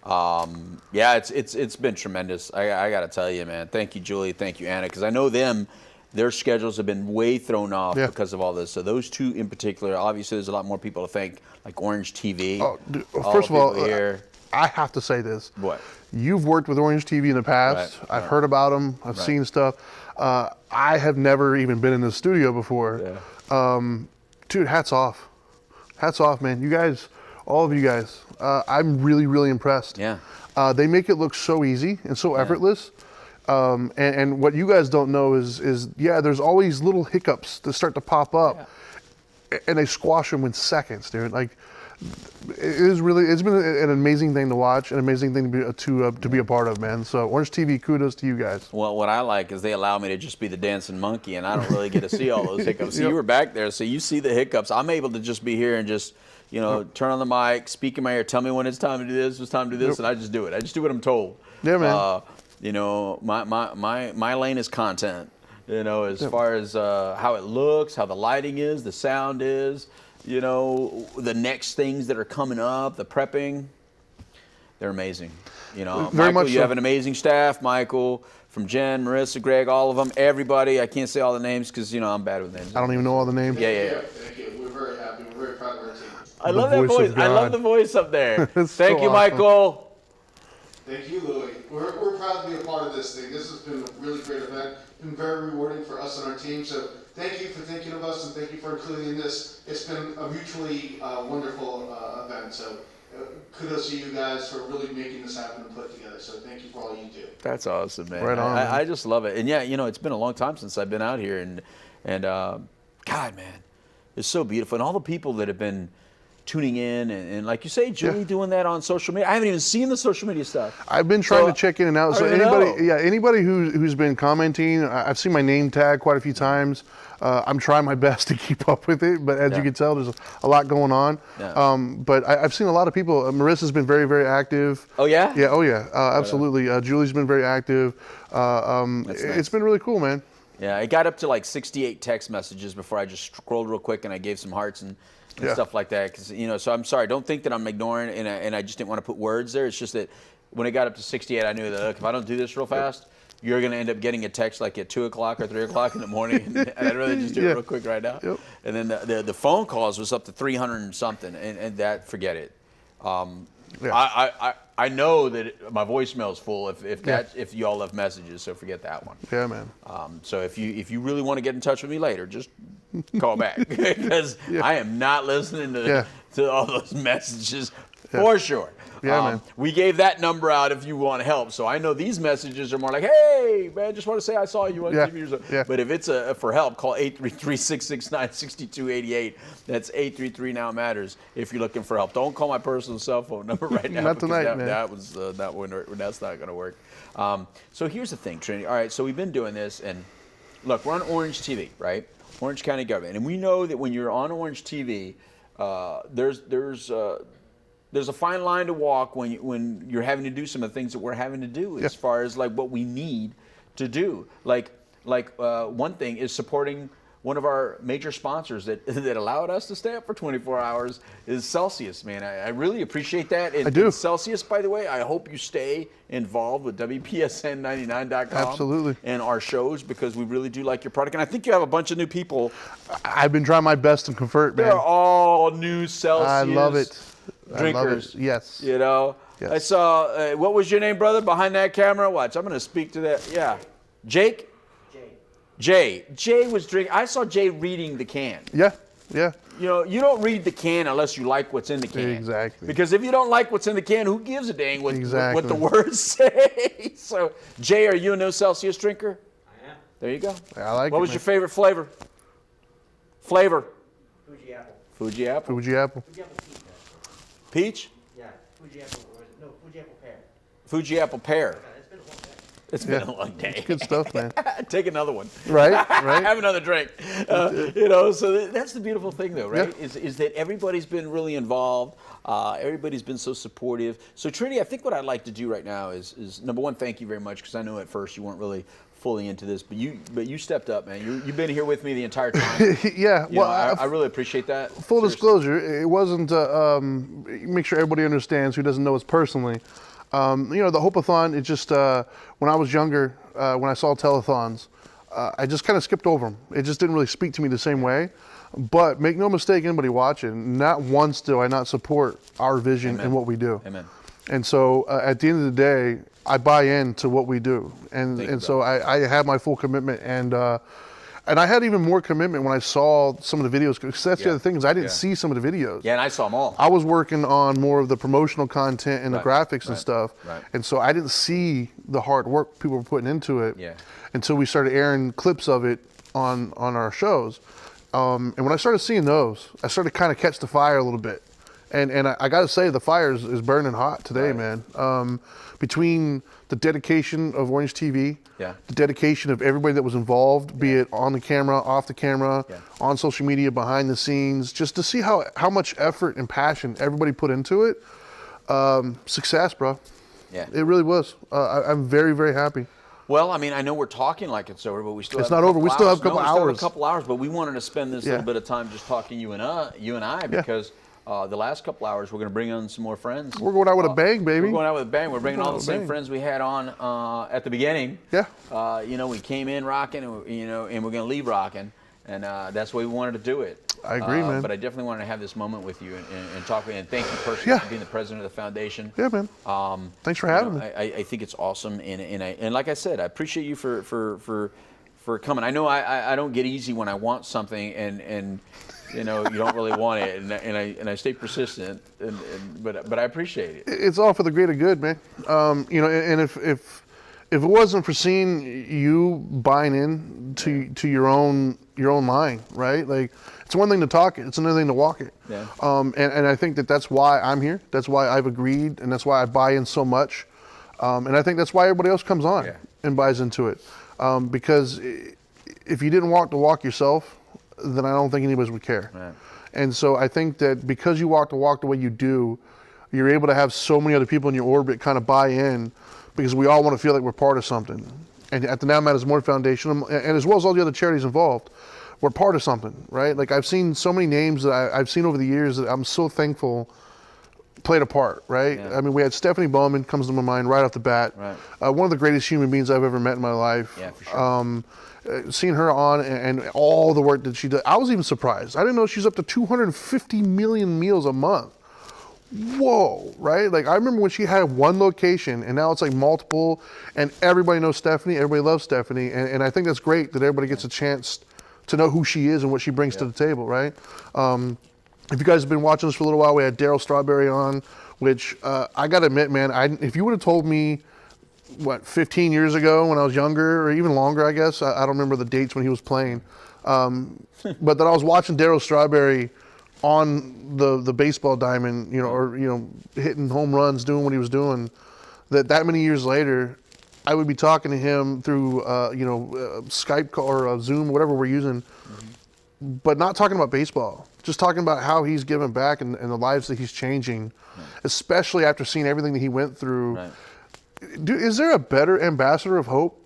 Yeah, it's been tremendous. I got to tell you, man. Thank you, Julie. Thank you, Anna, because I know their schedules have been way thrown off because of all this. So those two in particular, obviously, there's a lot more people to thank, like Orange TV. Oh, dude, first of all, here. I have to say this. What? You've worked with Orange TV in the past. Right, I've heard about them. I've seen stuff. I have never even been in the studio before. Yeah. Dude, hats off. Hats off, man. You guys, all of you guys, I'm really, really impressed. Yeah. They make it look so easy and so effortless. And what you guys don't know is there's always little hiccups that start to pop up, and they squash them in seconds, dude. Like, it's been an amazing thing to watch, an amazing thing to be a part of, man. So Orange TV, kudos to you guys. Well, what I like is they allow me to just be the dancing monkey, and I don't really get to see all those hiccups. So Yep. you were back there, so you see the hiccups. I'm able to just be here and just, turn on the mic, speak in my ear, tell me when it's time to do this, it's time to do this, Yep. and I just do it. I just do what I'm told. Yeah, man. My lane is content. As far as how it looks, how the lighting is, the sound is. The next things that are coming up, the prepping, they're amazing. Very Michael, much you so. have an amazing staff. Michael, from Jen, Marissa, Greg, all of them, everybody. I can't say all the names because, I'm bad with names. I don't even know all the names. Yeah. Thank you. We're very happy. We're very proud of our team. I love that voice. I love the voice up there. It's Thank so you, awesome. Michael. Thank you, Louie. We're proud to be a part of this thing. This has been a really great event. It's been very rewarding for us and our team. So thank you for thinking of us and thank you for including this. It's been a mutually wonderful event. So kudos to you guys for really making this happen and put together. So thank you for all you do. That's awesome, man. Right on, I just love it. And yeah, it's been a long time since I've been out here, and God, man, it's so beautiful. And all the people that have been tuning in, and like you say, Julie doing that on social media. I haven't even seen the social media stuff. I've been trying to check in and out. So I don't anybody who's been commenting, I've seen my name tag quite a few times. I'm trying my best to keep up with it, but as you can tell, there's a lot going on. Yeah. But I've seen a lot of people. Marissa's been very, very active. Oh yeah? Yeah. Oh yeah. Absolutely. Julie's been very active. It's been really cool, man. Yeah, it got up to like 68 text messages before I just scrolled real quick and I gave some hearts and stuff like that. Because so I'm sorry, don't think that I'm ignoring and I just didn't want to put words there. It's just that when it got up to 68, I knew that look, if I don't do this real fast, you're going to end up getting a text like at 2 o'clock or 3 o'clock in the morning, and I'd rather just do it real quick right now. Yep. And then the phone calls was up to 300 and something, and that forget it. I know that my voicemail is full if y'all left messages, so forget that one. Yeah, man. So if you really want to get in touch with me later, just call back because I am not listening to all those messages. For sure. Yeah, man. We gave that number out if you want help. So I know these messages are more like, hey, man, just want to say I saw you on TV or something. Yeah. But if it's for help, call 833-669-6288. That's 833-NOW-MATTERS if you're looking for help. Don't call my personal cell phone number right now. Not tonight, man. That's not going to work. So here's the thing, Trinity. All right, so we've been doing this, and look, we're on Orange TV, right? Orange County government. And we know that when you're on Orange TV, there's a fine line to walk when you're having to do some of the things that we're having to do as far as like what we need to do. Like one thing is supporting one of our major sponsors that allowed us to stay up for 24 hours is Celsius, man. I really appreciate that. And, I do. And Celsius, by the way, I hope you stay involved with WPSN99.com. Absolutely. And our shows, because we really do like your product. And I think you have a bunch of new people. I've been trying my best to convert, man. They're all new Celsius. I love it. Drinkers. I love it. Yes. You know? Yes. I saw, what was your name, brother, behind that camera? Watch, I'm going to speak to that. Yeah. Jake? Jay. Jay was drinking. I saw Jay reading the can. Yeah. You know, you don't read the can unless you like what's in the can. Exactly. Because if you don't like what's in the can, who gives a dang what Exactly. the words say? So, Jay, are you a no Celsius drinker? I am. There you go. I like it. What was man. your favorite flavor? Fuji apple. Fuji apple. Fuji apple peach? Yeah, Fuji apple pear. Fuji apple pear. It's been a long day. It's been a long day. It's good stuff, man. Take another one. Right. Have another drink. You know, so that's the beautiful thing, though, right? Is that everybody's been really involved. Everybody's been so supportive. So, Trinity, I think what I'd like to do right now is number one, thank you very much, because I know at first you weren't really fully into this, but you stepped up, man. You've been here with me the entire time. Yeah. You know, I really appreciate that. Full disclosure, it wasn't make sure everybody understands who doesn't know us personally. You know, the Hope-A-Thon, it just, when I was younger, when I saw telethons, I just kind of skipped over them. It just didn't really speak to me the same way. But make no mistake, anybody watching, not once do I not support our vision and what we do. Amen. And so at the end of the day, I buy into what we do. And so I have my full commitment. And I had even more commitment when I saw some of the videos, because that's the other thing, is I didn't see some of the videos. Yeah, and I saw them all. I was working on more of the promotional content and the graphics and stuff. Right. And so I didn't see the hard work people were putting into it until we started airing clips of it on our shows. And when I started seeing those, I started to kind of catch the fire a little bit. And I got to say, the fire is burning hot today, man. Between the dedication of Orange TV, the dedication of everybody that was involved, be it on the camera, off the camera, on social media, behind the scenes, just to see how much effort and passion everybody put into it. Success, bro. Yeah. It really was. I'm very, very happy. Well, I mean, I know we're talking like it's over, but we still It's have not over. We still have a couple We still have hours. a couple hours, but we wanted to spend this little bit of time just talking you and I because the last couple hours we're going to bring on some more friends. We're going out with a bang, baby. We're going out with a bang. We're bringing all the same friends we had on at the beginning. Yeah. You know, we came in rocking, and we're going to leave rocking, and that's the way we wanted to do it. I agree, man. But I definitely wanted to have this moment with you and talk with you. And thank you personally for being the president of the foundation. Yeah, man. Thanks for having me. I think it's awesome, and like I said, I appreciate you for coming. I know I don't get easy when I want something, and you know you don't really want it, and I stay persistent, but I appreciate it. It's all for the greater good, man. You know, and if it wasn't for seeing you buying in to your own line, right? Like, it's one thing to talk it, it's another thing to walk it. Yeah. And I think that's why I'm here. That's why I've agreed, and that's why I buy in so much. And I think that's why everybody else comes on and buys into it. Because if you didn't walk the walk yourself, then I don't think anybody would care. Right. And so I think that because you walk the walk the way you do, you're able to have so many other people in your orbit kind of buy in, because we all want to feel like we're part of something. And at the Now Matters More Foundation, and as well as all the other charities involved, we're part of something, right? Like, I've seen so many names that I've seen over the years that I'm so thankful played a part, right? Yeah. I mean, we had Stephanie Bowman, comes to my mind right off the bat. Right. One of the greatest human beings I've ever met in my life. Yeah, for sure. Seeing her on and all the work that she did, I was even surprised. I didn't know she's up to 250 million meals a month. Whoa, right? Like, I remember when she had one location, and now it's like multiple, and everybody knows Stephanie, everybody loves Stephanie, and I think that's great that everybody gets a chance to know who she is and what she brings to the table, right? if you guys have been watching this for a little while, we had Daryl Strawberry on, which I got to admit, man, if you would have told me, 15 years ago when I was younger, or even longer, I guess, I don't remember the dates when he was playing, but that I was watching Daryl Strawberry on the baseball diamond, hitting home runs, doing what he was doing, that many years later, I would be talking to him through, Skype call or Zoom, whatever we're using, but not talking about baseball, just talking about how he's giving back and the lives that he's changing, especially after seeing everything that he went through. Right. Is there a better ambassador of hope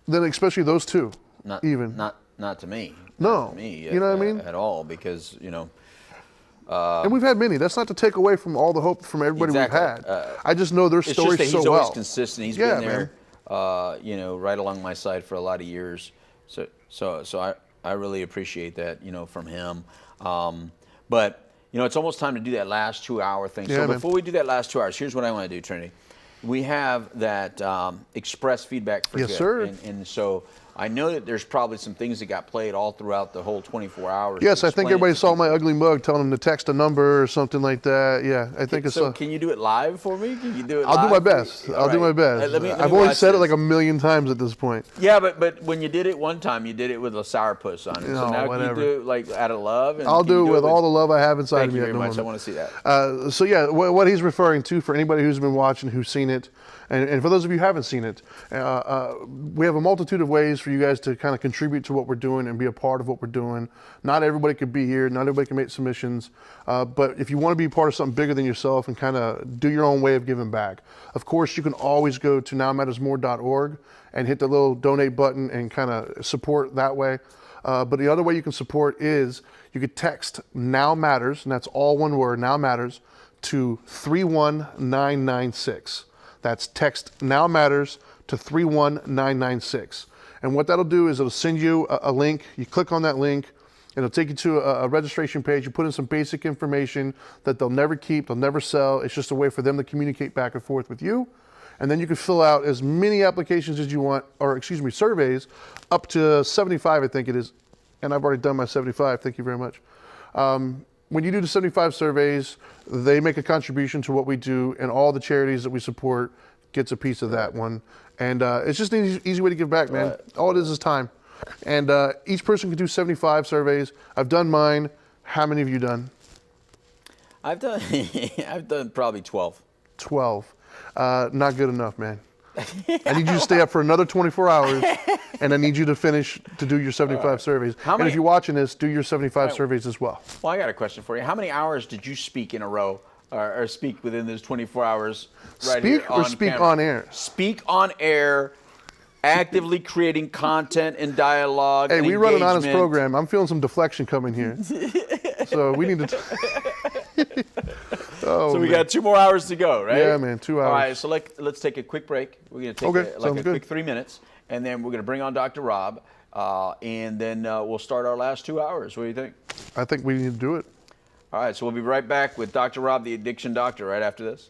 than especially those two? Not to me. Not to me. You know what I mean? At all, because and we've had many. That's not to take away from all the hope from everybody exactly. we've had. I just know their stories just that so he's well. always consistent. He's been there, right along my side for a lot of years. So I really appreciate that, from him. But it's almost time to do that last 2-hour thing. Yeah, so man. before we do that last 2 hours, here's what I want to do, Trinity. We have that express feedback for Yes, good. sir. And so I know that there's probably some things that got played all throughout the whole 24 hours. Yes, I think Explain everybody it to saw people. my ugly mug telling them to text a number or something like that. Yeah, I think it's. So can you do it live for me? Can you do it I'll live? do my best. I'll do my best. Let me I've already watch said it this. like a million times at this point. Yeah, but when you did it one time, you did it with a sourpuss on it. No, So now whatever. can you do it like out of love? And I'll can you do it with all the love I have inside Thank of me. you at very the much. I moment. want to see that. So yeah, what he's referring to, for anybody who's been watching, who's seen it, and for those of you who haven't seen it, we have a multitude of ways for you guys to kind of contribute to what we're doing and be a part of what we're doing. Not everybody could be here. Not everybody can make submissions. But if you want to be part of something bigger than yourself and kind of do your own way of giving back, of course, you can always go to nowmattersmore.org and hit the little donate button and kind of support that way. But the other way you can support is you could text Now Matters, and that's all one word, Now Matters, to 31996. That's text Now Matters to 31996. And what that'll do is it'll send you a link. You click on that link, and it'll take you to a registration page. You put in some basic information that they'll never keep, they'll never sell. It's just a way for them to communicate back and forth with you. And then you can fill out as many applications as you want, or surveys, up to 75, I think it is. And I've already done my 75, thank you very much. When you do the 75 surveys, they make a contribution to what we do, and all the charities that we support gets a piece of that one. And it's just an easy way to give back, man. All it is time. And each person can do 75 surveys. I've done mine. How many have you done? I've done probably 12. 12. Not good enough, man. I need you to stay up for another 24 hours, and I need you to finish to do your 75 surveys. And if you're watching this, do your 75 surveys as well. Well, I got a question for you. How many hours did you speak in a row, or speak within those 24 hours? Right Speak here or speak camera? on air? Speak on air, actively creating content and dialogue. Hey, and we run an honest engagement. program. I'm feeling some deflection coming here. So we need to. So we got 2 more hours to go, right? Yeah, man, 2 hours. All right, so let's take a quick break. We're going to take a quick 3 minutes, and then we're going to bring on Dr. Rob, and then we'll start our last 2 hours. What do you think? I think we need to do it. All right, so we'll be right back with Dr. Rob, the addiction doctor, right after this.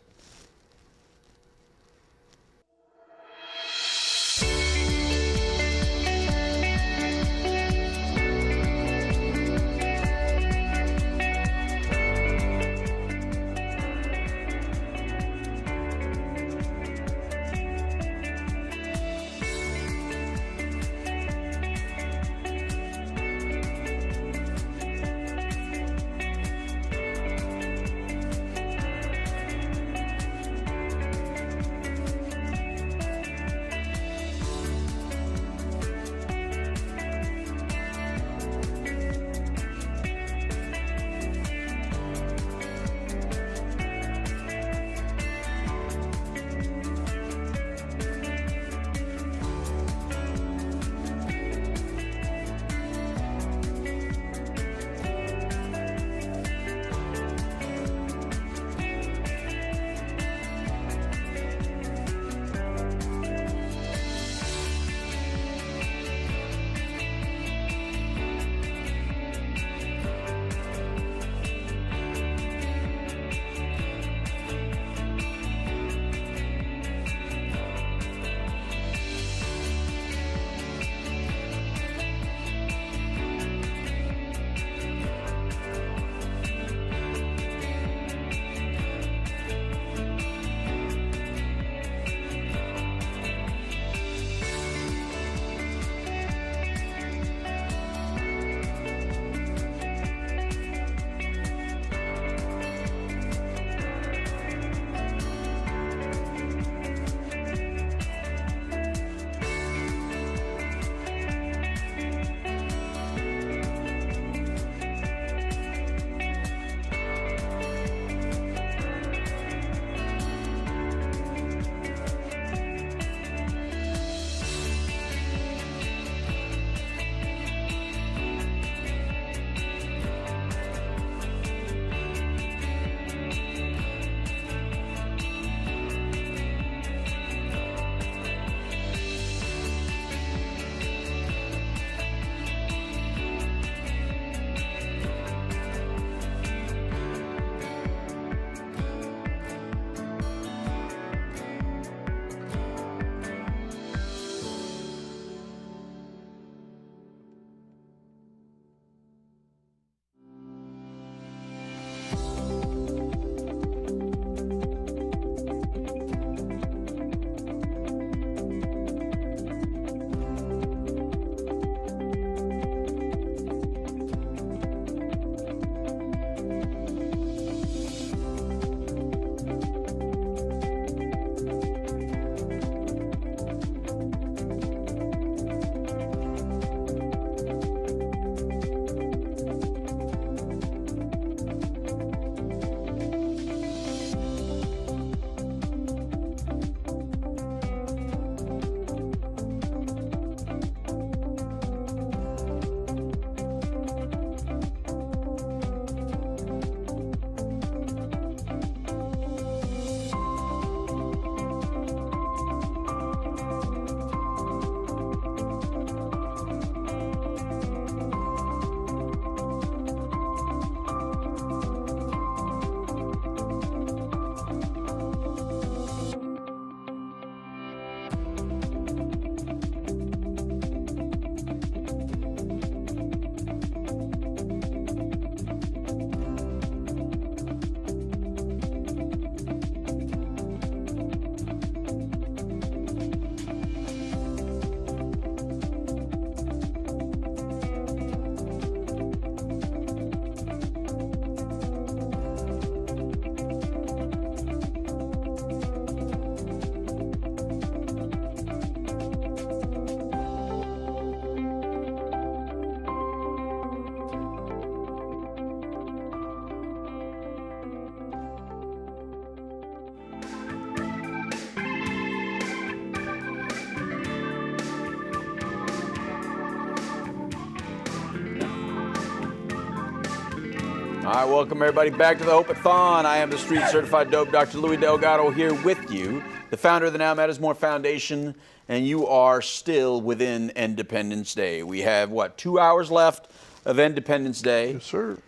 right, welcome everybody back to the Hope-A-Thon. I am the street certified dope Dr. Louis Delgado here with you, the founder of the Now Matters More Foundation, and you are still within Independence Day. We have, what, 2 hours left of Independence Day? Yes, sir.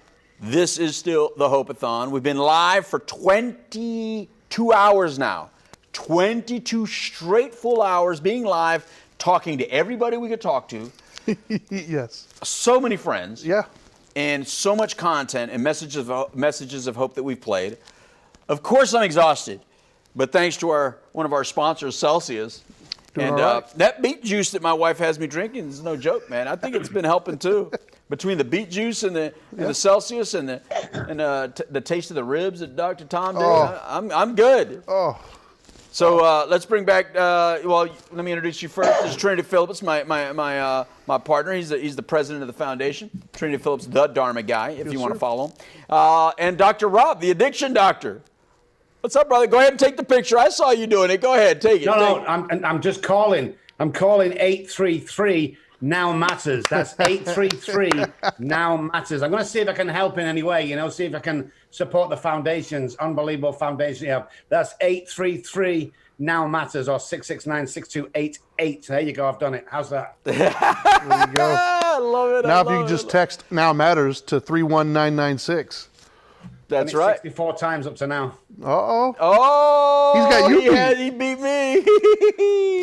This is still the Hope-A-Thon. We've been live for 22 hours now. 22 straight full hours being live, talking to everybody we could talk to. Yes. So many friends. Yeah. And so much content and messages of hope that we've played. Of course, I'm exhausted, but thanks to one of our sponsors, Celsius, and that beet juice that my wife has me drinking is no joke, man. I think it's been helping too. Between the beet juice and the Celsius and the taste of the ribs that Dr. Tom did, I'm good. Oh. So let's bring back. Well, let me introduce you first. This is Trinity Phillips, my partner. He's the president of the foundation. Trinity Phillips, the Dharma guy, if you want to follow him. And Dr. Rob, the addiction doctor. What's up, brother? Go ahead and take the picture. I saw you doing it. Go ahead, take it. No, I'm just calling. I'm calling 833 Now Matters. That's 833 Now Matters. I'm going to see if I can help in any way. See if I can support the foundations. Unbelievable foundation you have. That's 833 Now Matters or 669-6288. There you go. I've done it. How's that? There you go. I love it. Now, if you just text Now Matters to 31996. That's right. 64 times up to now. Uh-oh. Oh, he's got you beat. He beat me.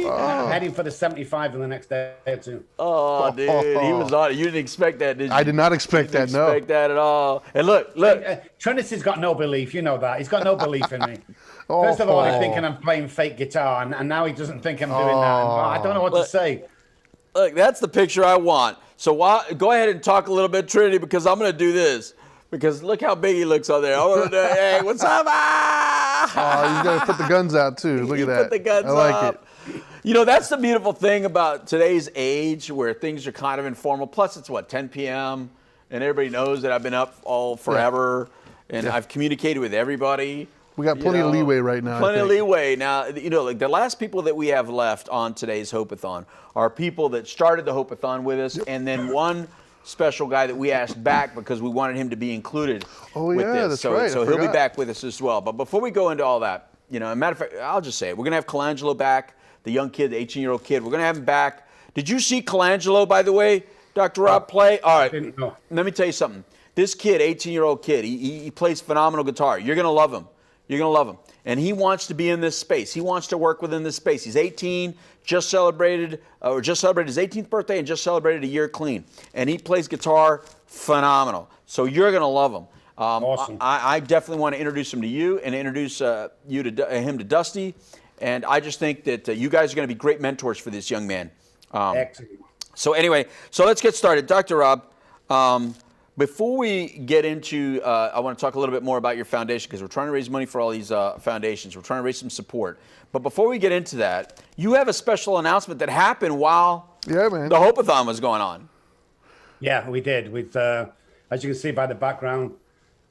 I'm heading for the 75 in the next day or two. Oh, dude, he was on it. You didn't expect that, did you? I did not expect that, no. Expect that at all. And look. Trinity's got no belief. You know that. He's got no belief in me. First of all, he's thinking I'm playing fake guitar, and now he doesn't think I'm doing that. I don't know what to say. Look, that's the picture I want. So go ahead and talk a little bit, Trinity, because I'm going to do this. Because look how big he looks on there. Hey, what's up? Oh, you got to put the guns out, too. Look at that. Put the guns I like up. it. That's the beautiful thing about today's age where things are kind of informal. Plus, it's 10 p.m., and everybody knows that I've been up all forever, and I've communicated with everybody. We got plenty of leeway right now. Plenty of leeway. Now, like the last people that we have left on today's Hope-A-Thon are people that started the Hope-A-Thon with us, and then one special guy that we asked back because we wanted him to be included with this. That's so, right. So he'll be back with us as well. But before we go into all that, matter of fact, I'll just say it. We're going to have Colangelo back, the young kid, the 18-year-old kid. We're going to have him back. Did you see Colangelo, by the way, Dr. Rob, play? All right. Let me tell you something. This kid, 18-year-old kid, he plays phenomenal guitar. You're going to love him. You're going to love him. And he wants to be in this space. He wants to work within this space. He's 18, just celebrated his 18th birthday and just celebrated a year clean. And he plays guitar phenomenal. So you're going to love him. Awesome. I definitely want to introduce him to you and introduce him to Dusty. And I just think that you guys are going to be great mentors for this young man. Excellent. So anyway, let's get started. Dr. Rob, before we get into, I want to talk a little bit more about your foundation because we're trying to raise money for all these foundations. We're trying to raise some support. But before we get into that, you have a special announcement that happened while the Hope-A-Thon was going on. Yeah, we did. As you can see by the background,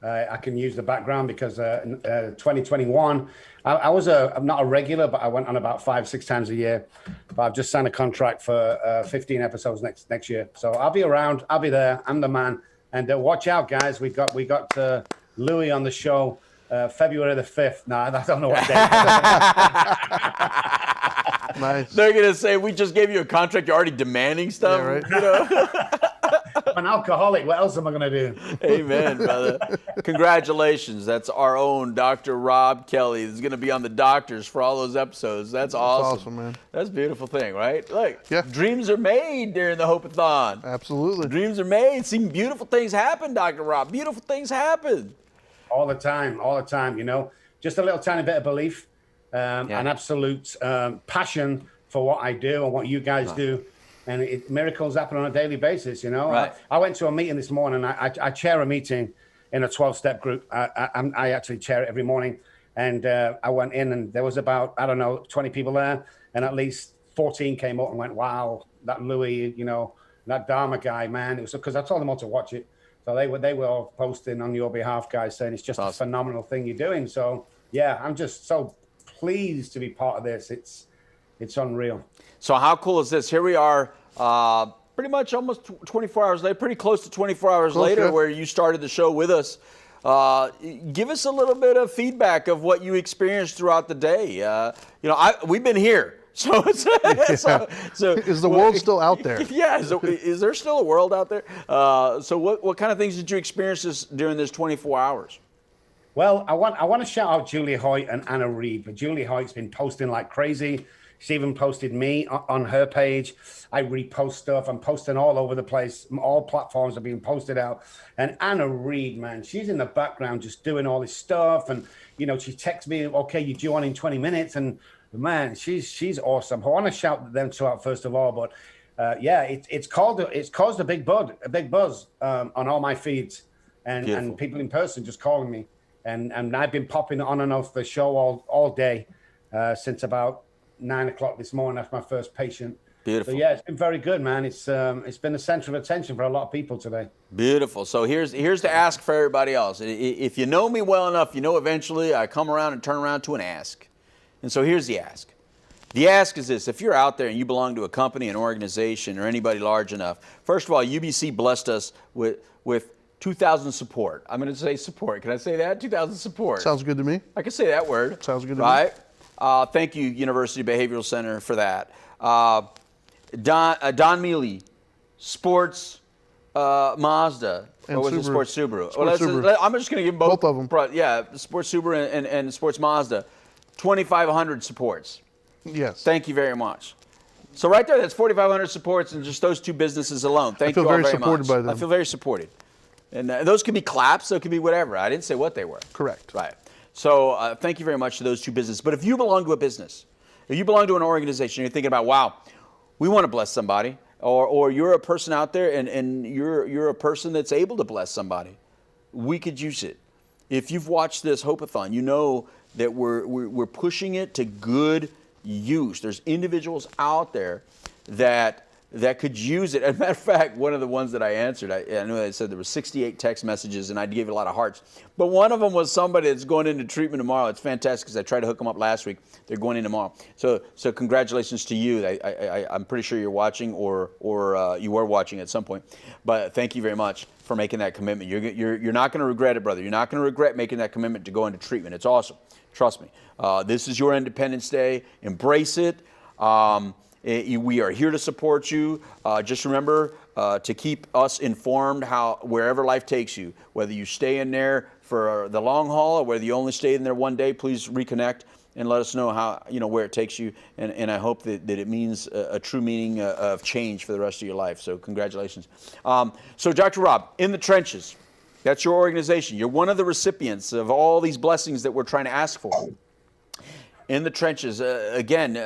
I can use the background because 2021, I'm not a regular, but I went on about 5-6 times a year. But I've just signed a contract for 15 episodes next year. So I'll be around. I'll be there. I'm the man. And watch out, guys. We got Louis on the show February the 5th. No, I don't know what day. Nice. They're going to say, we just gave you a contract. You're already demanding stuff. Yeah, right. I'm an alcoholic. What else am I going to do? Amen, brother. Congratulations. That's our own Dr. Rob Kelly. He's going to be on the doctors for all those episodes. That's awesome. That's awesome, man. That's a beautiful thing, right? Look, dreams are made during the Hope-A-Thon. Absolutely. Dreams are made. See, beautiful things happen, Dr. Rob. Beautiful things happen. All the time. Just a little tiny bit of belief, an absolute passion for what I do and what you guys do. And miracles happen on a daily basis, Right. I went to a meeting this morning. I chair a meeting in a 12-step group. I actually chair it every morning. And I went in and there was about, 20 people there. And at least 14 came up and went, wow, that Louis, that Dharma guy, man. It was because I told them all to watch it. So they were all posting on your behalf, guys, saying it's just a phenomenal thing you're doing. So, yeah, I'm just so pleased to be part of this. It's unreal. So how cool is this? Here we are, pretty much almost 24 hours later, pretty close to 24 hours later, where you started the show with us. Give us a little bit of feedback of what you experienced throughout the day. We've been here. So, is the world still out there? Yeah. Is there still a world out there? So what kind of things did you experience during this 24 hours? Well, I want to shout out Julie Hoyt and Anna Reed, but Julie Hoyt's been posting like crazy. She even posted me on her page. I repost stuff. I'm posting all over the place. All platforms are being posted out. And Anna Reed, man, she's in the background just doing all this stuff. And, she texts me, okay, you're due on in 20 minutes. And, man, she's awesome. I want to shout them two out first of all. But, it's caused a big buzz on all my feeds. And people in person just calling me. And I've been popping on and off the show all day since about 9 o'clock this morning after my first patient. Beautiful. So yeah, it's been very good, man. It's been the center of attention for a lot of people today. Beautiful. So here's the ask for everybody else. If you know me well enough, eventually I come around and turn around to an ask. And so here's the ask. The ask is this: if you're out there and you belong to a company, an organization, or anybody large enough, first of all, UBC blessed us with 2,000 support. I'm going to say support. Can I say that? 2,000 support. Sounds good to me. I can say that word. Sounds good to me. Thank you, University Behavioral Center, for that. Don Mealy, Sports Mazda. And or was it Subaru. Sports Subaru? Sports I'm just going to give both of them. Yeah, Sports Subaru and Sports Mazda. 2,500 supports. Yes. Thank you very much. So right there, that's 4,500 supports in just those two businesses alone. Thank you all very much. I feel very supported by them. I feel very supported. And those could be claps, those could be whatever. I didn't say what they were. Correct. Right. So thank you very much to those two businesses. But if you belong to a business, if you belong to an organization, you're thinking about, wow, we want to bless somebody, or you're a person out there and you're a person that's able to bless somebody, we could use it. If you've watched this Hope-A-Thon, you know that we're pushing it to good use. There's individuals out there that could use it. As a matter of fact, one of the ones that I answered, I know I said there were 68 text messages, and I gave it a lot of hearts. But one of them was somebody that's going into treatment tomorrow. It's fantastic because I tried to hook them up last week. They're going in tomorrow. So congratulations to you. I'm pretty sure you're watching, or you were watching at some point. But thank you very much for making that commitment. You're not going to regret it, brother. You're not going to regret making that commitment to go into treatment. It's awesome. Trust me. This is your Independence Day. Embrace it. We are here to support you. Just remember to keep us informed wherever life takes you, whether you stay in there for the long haul or whether you only stay in there one day. Please reconnect and let us know where it takes you. And I hope that it means a true meaning of change for the rest of your life. So congratulations. So Dr. Rob, in the trenches, that's your organization. You're one of the recipients of all these blessings that we're trying to ask for. In the trenches, again,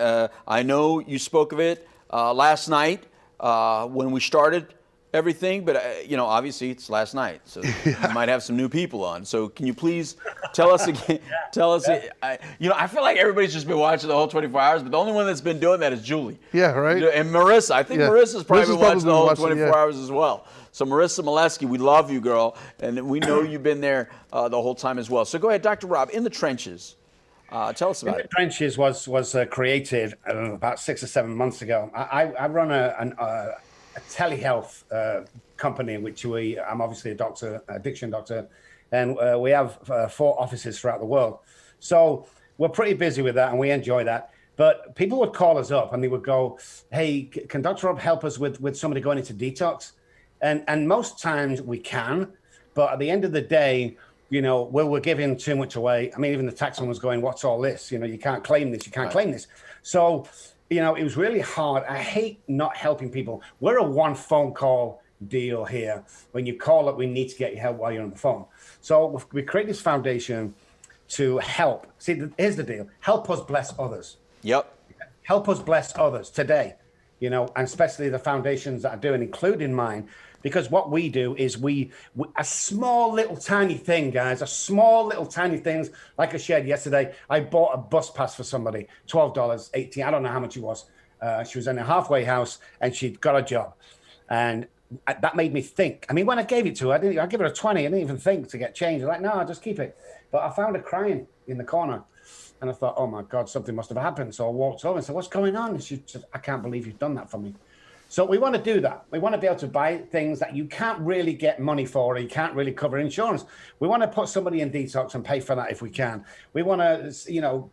I know you spoke of it last night when we started everything, but obviously it's last night, so you might have some new people on. So can you please tell us again? Tell us. I feel like everybody's just been watching the whole 24 hours, but the only one that's been doing that is Julie. Yeah, right. And Marissa. I think Marissa's probably been watching the whole 24 yeah. hours as well. So Marissa Molesky, we love you, girl, and we know you've been there the whole time as well. So go ahead, Dr. Rob, in the trenches. Tell us about it. The Trenches was created about 6 or 7 months ago. I run a telehealth company, which I'm obviously a doctor, addiction doctor, and we have 4 offices throughout the world. So we're pretty busy with that, and we enjoy that. But people would call us up, and they would go, "Hey, can Dr. Rob help us with somebody going into detox?" And most times we can, but at the end of the day, we're giving too much away. I mean, even the taxman was going, "What's all this? You can't claim this. You can't claim this." So, it was really hard. I hate not helping people. We're a one phone call deal here. When you call up, we need to get you help while you're on the phone. So we create this foundation to help. See, here's the deal. Help us bless others. Yep. Help us bless others today, and especially the foundations that are doing, including mine. Because what we do is we a small little tiny thing, guys, a small little tiny things. Like I shared yesterday, I bought a bus pass for somebody, $12, $18, I don't know how much it was. She was in a halfway house and she'd got a job. And that made me think. I mean, when I gave it to her, I give her a 20. I didn't even think to get changed. I'm like, no, I'll just keep it. But I found her crying in the corner. And I thought, oh my God, something must have happened. So I walked over and said, "What's going on?" And she said, "I can't believe you've done that for me." So we want to do that. We want to be able to buy things that you can't really get money for, or you can't really cover insurance. We want to put somebody in detox and pay for that if we can. We want to,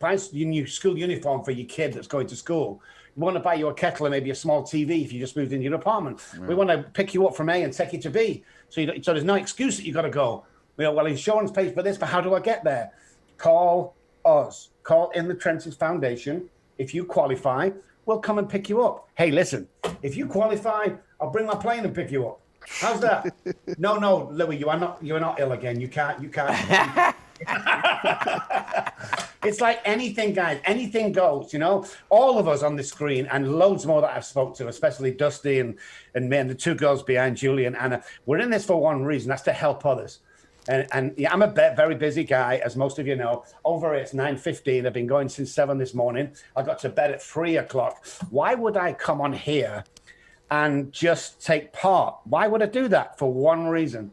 buy your new school uniform for your kid that's going to school. We want to buy you a kettle and maybe a small TV if you just moved into your apartment. Right. We want to pick you up from A and take you to B. So there's no excuse that you got to go. Well, insurance pays for this, but how do I get there? Call us. Call In the Trenches Foundation. If you qualify, we'll come and pick you up. Hey, listen, if you qualify, I'll bring my plane and pick you up. How's that? No, Louis, you are not ill again. You can't. It's like anything, guys. Anything goes, All of us on the screen and loads more that I've spoke to, especially Dusty and me and the two girls behind, Julie and Anna. We're in this for one reason. That's to help others. And yeah, I'm a very busy guy, as most of you know. Over it's 9:15. I've been going since 7 this morning. I got to bed at 3 o'clock. Why would I come on here and just take part? Why would I do that? For one reason.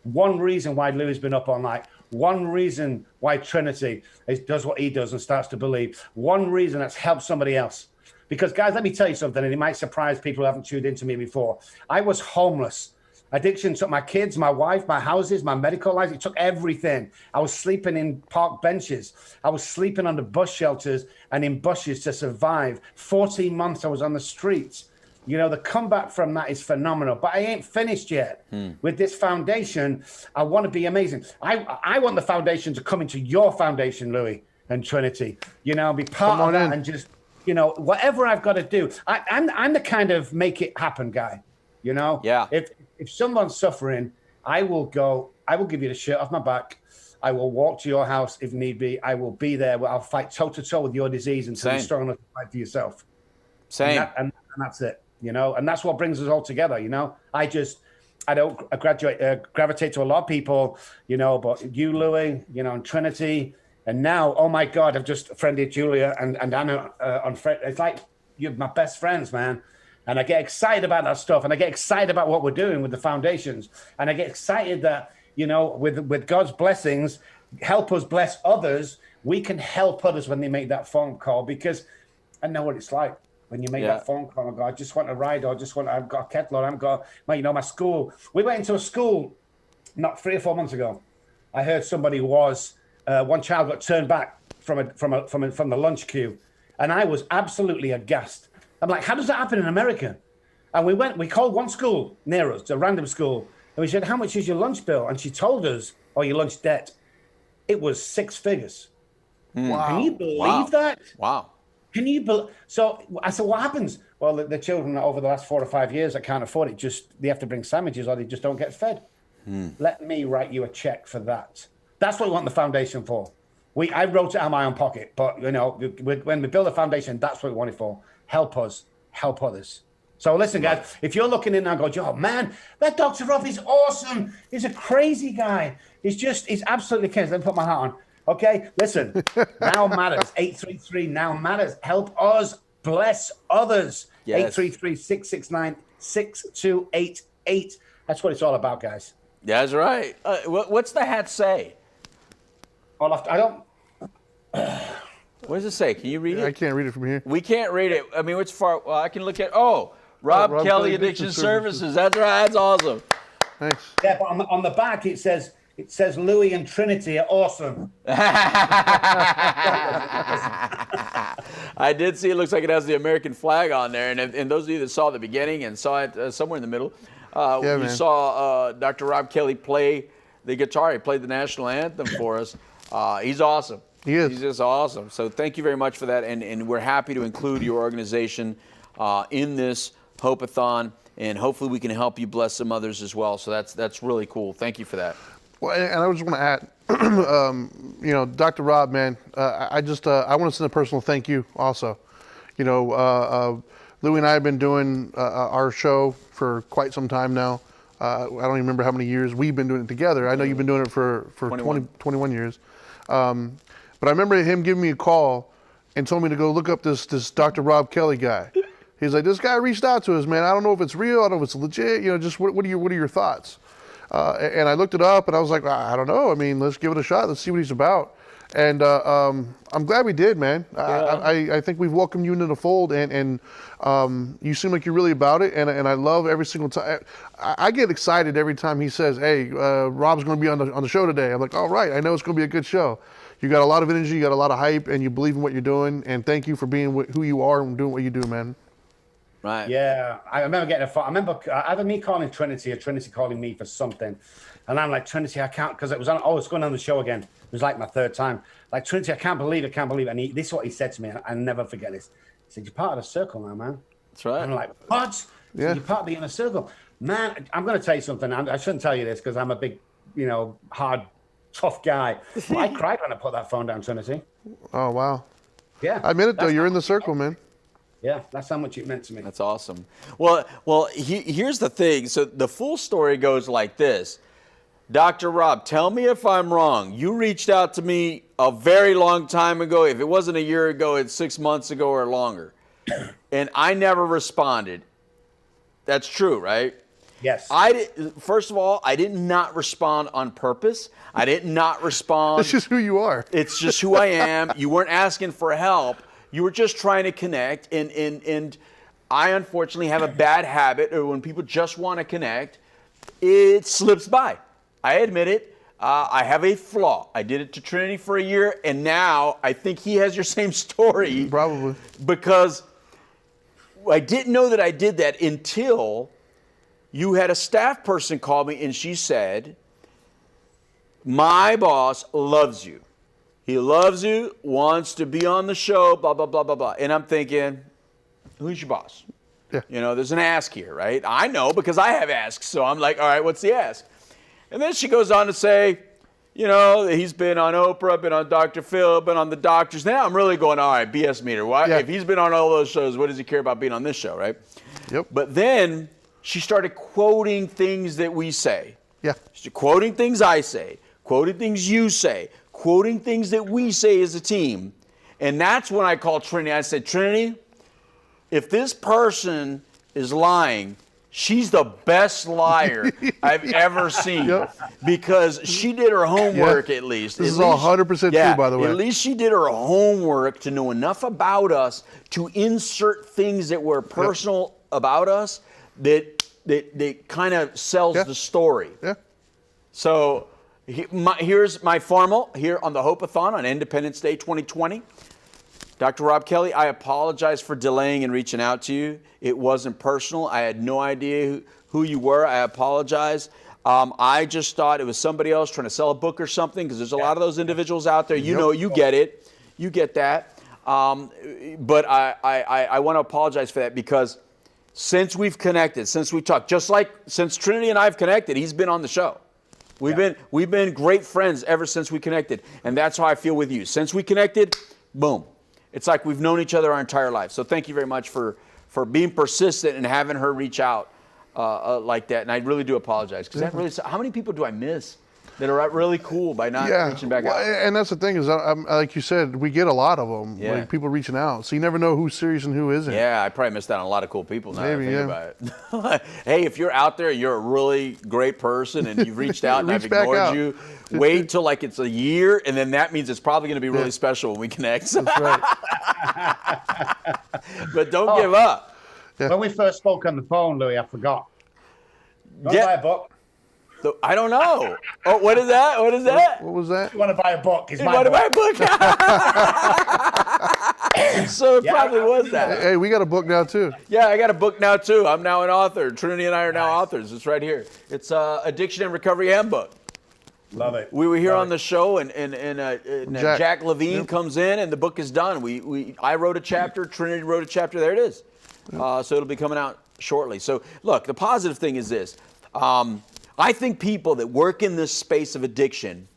One reason why Louis has been up all night. One reason why Trinity does what he does and starts to believe. One reason that's helped somebody else. Because, guys, let me tell you something, and it might surprise people who haven't tuned into me before. I was homeless. Addiction took my kids, my wife, my houses, my medical life. It took everything. I was sleeping in park benches. I was sleeping under bus shelters and in bushes to survive. 14 months I was on the streets. The comeback from that is phenomenal. But I ain't finished yet. With this foundation, I want to be amazing. I want the foundation to come into your foundation, Louis and Trinity. Be part of that and just, whatever I've got to do. I'm the kind of make it happen guy. Yeah. If someone's suffering, I will give you the shirt off my back. I will walk to your house if need be. I will be there. I'll fight toe to toe with your disease until you're strong enough to fight for yourself. Same. And that's it, and that's what brings us all together. I don't gravitate to a lot of people, but you, Louis, and Trinity. And now, oh my God, I've just friended Julia and Anna on friend. It's like you're my best friends, man. And I get excited about that stuff. And I get excited about what we're doing with the foundations. And I get excited that, with God's blessings, help us bless others. We can help others when they make that phone call, because I know what it's like when you make that phone call and go, I just want a ride, or I've got a kettle, or I've got my school. We went into a school not 3 or 4 months ago. I heard somebody one child got turned back from the lunch queue. And I was absolutely aghast. I'm like, how does that happen in America? And we called one school near us, a random school, and we said, how much is your lunch bill? And she told us, or your lunch debt. It was 6 figures. Wow. Can you believe that? Wow. Can you believe? So I said, what happens? Well, the children over the last 4 or 5 years that can't afford it, they have to bring sandwiches or they just don't get fed. Let me write you a check for that. That's what we want the foundation for. I wrote it out of my own pocket, but when we build a foundation, that's what we want it for. Help us, help others. So listen, guys, if you're looking in and go, oh man, that Dr. Rob is awesome. He's a crazy guy. He's absolutely crazy. Let me put my hat on. Okay, listen, Now Matters, 833 Now Matters. Help us bless others. Yes. 833-669-6288. That's what it's all about, guys. That's right. What's the hat say? I don't. What does it say? Can you read it? I can't read it from here. We can't read it. I mean, which far? Well, I can look at. Rob Kelly Addiction Services. That's right. That's awesome. Thanks. Yeah, but on the back it says Louis and Trinity are awesome. I did see. It looks like it has the American flag on there. And those of you that saw the beginning and saw it somewhere in the middle, you saw Dr. Rob Kelly play the guitar. He played the national anthem for us. He's awesome. He is. He's just awesome. So thank you very much for that. And we're happy to include your organization in this Hope-A-Thon. And hopefully we can help you bless some others as well. So that's really cool. Thank you for that. Well, and I just want to add, Dr. Rob, man, I want to send a personal thank you also. Louie and I have been doing our show for quite some time now. I don't even remember how many years we've been doing it together. I know you've been doing it for 21 years. But I remember him giving me a call and told me to go look up this Dr. Rob Kelly guy. He's like, this guy reached out to us, man. I don't know if it's real. I don't know if it's legit. Just what are your thoughts? And I looked it up and I was like, I don't know. I mean, let's give it a shot. Let's see what he's about. And I'm glad we did, man. I think we've welcomed you into the fold, and you seem like you're really about it. And I love every single time. I get excited every time he says, "Hey, Rob's going to be on the show today." I'm like, "All right, I know it's going to be a good show." You got a lot of energy, you got a lot of hype, and you believe in what you're doing. And thank you for being who you are and doing what you do, man. Right. Yeah, I remember getting a phone. I remember either me calling Trinity or Trinity calling me for something. And I'm like, Trinity, I can't, because it was on, it's going on the show again. It was like my third time. Like, Trinity, I can't believe it. And this is what he said to me, and I'll never forget this. He said, "You're part of the circle now, man." That's right. And I'm like, "What?" Yeah. Said, "You're part of the inner circle." Man, I'm going to tell you something. I shouldn't tell you this because I'm a big, hard, tough guy. But I cried when I put that phone down, Trinity. Oh, wow. Yeah. I admit it, though. You're in the circle, man. Yeah, that's how much it meant to me. That's awesome. Well, here's the thing. So the full story goes like this. Dr. Rob, tell me if I'm wrong. You reached out to me a very long time ago. If it wasn't a year ago, it's 6 months ago or longer. And I never responded. That's true, right? Yes. First of all, I did not respond on purpose. I did not respond. It's just who you are. It's just who I am. You weren't asking for help. You were just trying to connect. And I unfortunately have a bad habit of when people just want to connect, it slips by. I admit it. I have a flaw. I did it to Trinity for a year, and now I think he has your same story. Probably. Because I didn't know that I did that until you had a staff person call me, and she said, "My boss loves you. He loves you, wants to be on the show, blah, blah, blah, blah, blah." And I'm thinking, who's your boss? Yeah. There's an ask here, right? I know because I have asks. So I'm like, all right, what's the ask? And then she goes on to say, he's been on Oprah, been on Dr. Phil, been on the doctors. Now I'm really going, all right, BS meter. Why? Yeah. If he's been on all those shows, what does he care about being on this show, right? Yep. But then she started quoting things that we say. Yeah. She's quoting things I say, quoting things you say, quoting things that we say as a team. And that's when I called Trinity. I said, "Trinity, if this person is lying, she's the best liar I've ever seen." Yep. Because she did her homework at least. This is all 100% true, by the way. At least she did her homework to know enough about us to insert things that were personal about us that kind of sells the story. Yeah. So here's my formal here on the Hope-A-Thon on Independence Day 2020. Dr. Rob Kelly, I apologize for delaying and reaching out to you. It wasn't personal. I had no idea who you were. I apologize. I just thought it was somebody else trying to sell a book or something, because there's a lot of those individuals out there. You get it. You get that. But I want to apologize for that, because since we've connected, since we talked, just like since Trinity and I have connected, he's been on the show. We've been great friends ever since we connected, and that's how I feel with you. Since we connected, boom. It's like we've known each other our entire life. So thank you very much for being persistent and having her reach out like that. And I really do apologize, because that really, how many people do I miss that are really cool by not reaching back out? And that's the thing is, like you said, we get a lot of them, Yeah. like people reaching out. So you never know who's serious and who isn't. Yeah, I probably missed out on a lot of cool people now Maybe, that I think about it. Hey, if you're out there, you're a really great person, and you've reached out and I've Reach back ignored out. you, wait till like it's a year, and then that means it's probably going to be really special when we connect. That's right. But don't give up. When we first spoke on the phone, Louis, I forgot. Don't buy a book. I don't know. Oh, what is that? What is that? What was that? You want to buy a book? It's You my want to book. buy a book? So it probably was that. Hey, we got a book now too. Yeah, I got a book now too. I'm now an author. Trinity and I are now authors. It's right here. It's Addiction and Recovery Handbook. Love it. We were here on the show, and Jack Levine Yep. comes in, and the book is done. I wrote a chapter. Trinity wrote a chapter. There it is. So it'll be coming out shortly. So look, the positive thing is this. I think people that work in this space of addiction,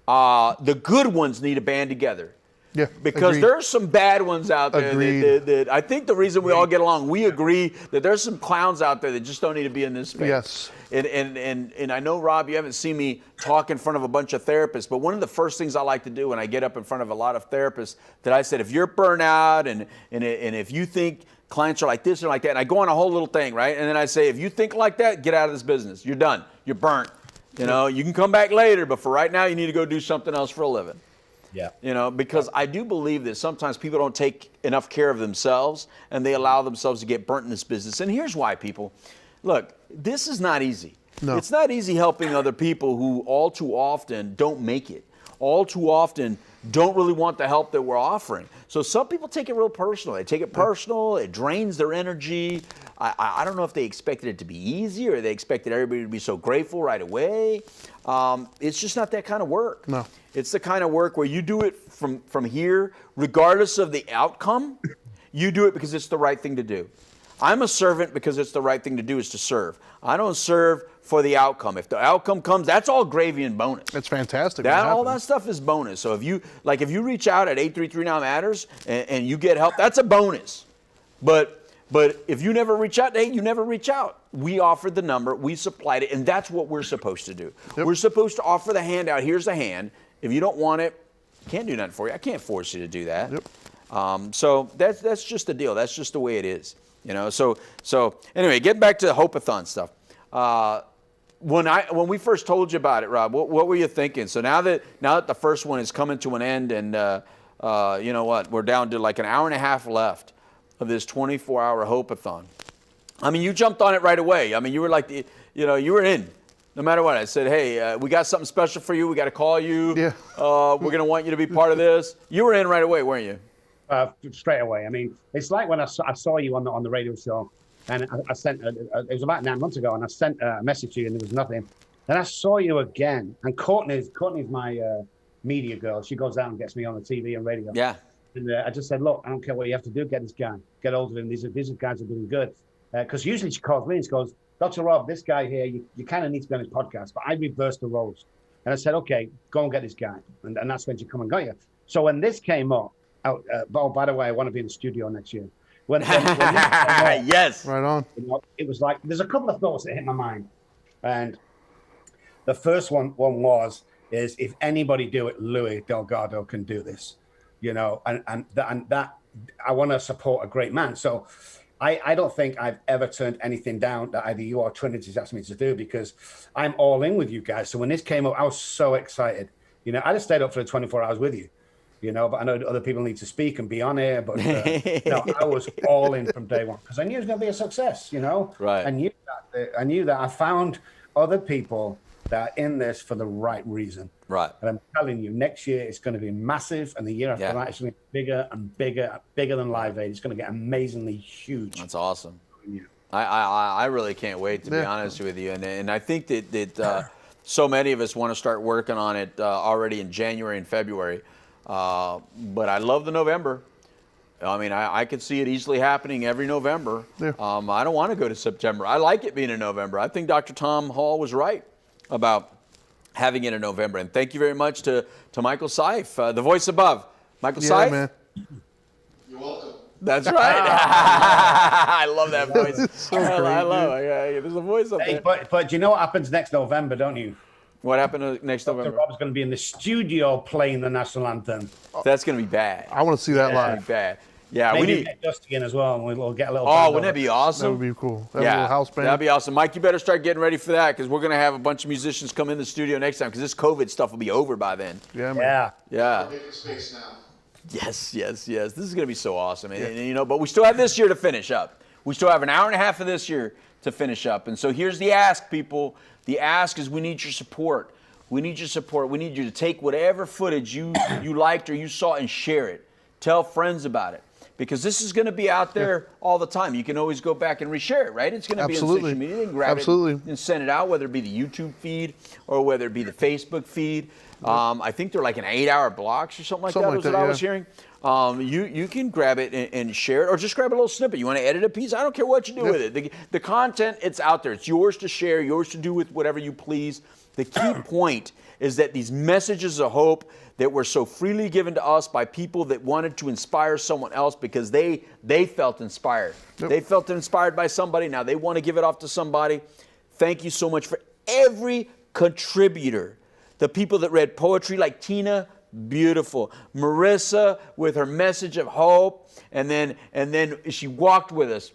the good ones need to band together. Yeah, because agreed. there's some bad ones out there that I think the reason we all get along, we agree that there's some clowns out there that just don't need to be in this space. Yes. And I know, Rob, you haven't seen me talk in front of a bunch of therapists, but one of the first things I like to do when I get up in front of a lot of therapists, that I said, if you're burnt out and if you think clients are like this or like that, and I go on a whole little thing, right? And then I say, if you think like that, get out of this business. You're done. You're burnt. You know, you can come back later, but for right now, you need to go do something else for a living. Yeah. You know, because I do believe that sometimes people don't take enough care of themselves and they allow themselves to get burnt in this business. And here's why, people. Look, this is not easy. No. It's not easy helping other people who all too often don't make it. All too often don't really want the help that we're offering. So some people take it real personal. They take it personal. It drains their energy. I don't know if they expected it to be easy or they expected everybody to be so grateful right away. It's just not that kind of work. No. It's the kind of work where you do it from here, regardless of the outcome. You do it because it's the right thing to do. I'm a servant because it's the right thing to do is to serve. I don't serve for the outcome. If the outcome comes, that's all gravy and bonus. That's fantastic. All that stuff is bonus. So if you reach out at 833 Now Matters and you get help, that's a bonus. But if you never reach out, hey, you never reach out. We offered the number, we supplied it, and that's what we're supposed to do. Yep. We're supposed to offer the handout. Here's the hand. If you don't want it, can't do nothing for you. I can't force you to do that. Yep. So that's just the deal. That's just the way it is. You know. So anyway, getting back to the Hope-A-Thon stuff. When we first told you about it, Rob, what were you thinking? So now that the first one is coming to an end, and you know what, we're down to like an hour and a half left of this 24-hour Hope-A-Thon. I mean, you jumped on it right away. I mean, you were like, you were in. No matter what, I said, hey, we got something special for you. We got to call you. Yeah. We're going to want you to be part of this. You were in right away, weren't you? Straight away. I mean, it's like when I saw you on the radio show, and I sent, it was about 9 months ago, and I sent a message to you, and there was nothing. Then I saw you again, and Courtney's my media girl. She goes out and gets me on the TV and radio. Yeah. And I just said, look, I don't care what you have to do, get this guy, get hold of him. These guys are doing good. Because usually she calls me and she goes, Dr. Rob, this guy here, you kind of need to be on his podcast. But I reversed the roles. And I said, okay, go and get this guy. And that's when she come and got you. So when this came up, oh, by the way, I want to be in the studio next year. When yes. Right on. It was like, there's a couple of thoughts that hit my mind. And the first one is if anybody do it, Louis Delgado can do this. You know, and that I want to support a great man. So I don't think I've ever turned anything down that either you or Trinity's asked me to do, because I'm all in with you guys. So when this came up, I was so excited. You know, I just stayed up for the 24 hours with you, you know, but I know other people need to speak and be on air. But no, I was all in from day one because I knew it was going to be a success, you know. Right. I knew that I found other people that are in this for the right reason. Right. And I'm telling you, next year it's going to be massive, and the year after that it's going to be bigger and bigger than Live Aid. It's going to get amazingly huge. That's awesome. I really can't wait, to be honest with you. And I think that so many of us want to start working on it already in January and February. But I love the November. I mean, I could see it easily happening every November. Yeah. I don't want to go to September. I like it being in November. I think Dr. Tom Hall was right about having it in November. And thank you very much to Michael Seif, the voice above. Michael Seif? Man. You're welcome. That's right. I love that voice. So I great, love it. There's a voice up there. But you know what happens next November, don't you? What happened next Dr. November? Rob's going to be in the studio playing the national anthem. That's going to be bad. I want to see that That's live. going to be bad. Yeah, Maybe we need. get Dusty in as well, and we'll get a little. Oh, wouldn't that be awesome? That would be cool. That little house band. That'd be awesome. Mike, you better start getting ready for that, because we're going to have a bunch of musicians come in the studio next time, because this COVID stuff will be over by then. Yeah, man. Yeah. We're making space now. Yes. This is going to be so awesome. And, you know, but we still have this year to finish up. We still have an hour and a half of this year to finish up. And so here's the ask, people. The ask is we need your support. We need your support. We need you to take whatever footage you liked or you saw and share it. Tell friends about it. Because this is going to be out there all the time. You can always go back and reshare it, right? It's going to be on social media. You can grab it and send it out, whether it be the YouTube feed or whether it be the Facebook feed. I think they're like an 8-hour blocks or something like that. Was what I was hearing. You can grab it and share it, or just grab a little snippet. You want to edit a piece? I don't care what you do with it. The content, it's out there. It's yours to share, yours to do with whatever you please. The key point is that these messages of hope that were so freely given to us by people that wanted to inspire someone else because they felt inspired. Yep. They felt inspired by somebody. Now they want to give it off to somebody. Thank you so much for every contributor. The people that read poetry like Tina, beautiful. Marissa with her message of hope, and then she walked with us.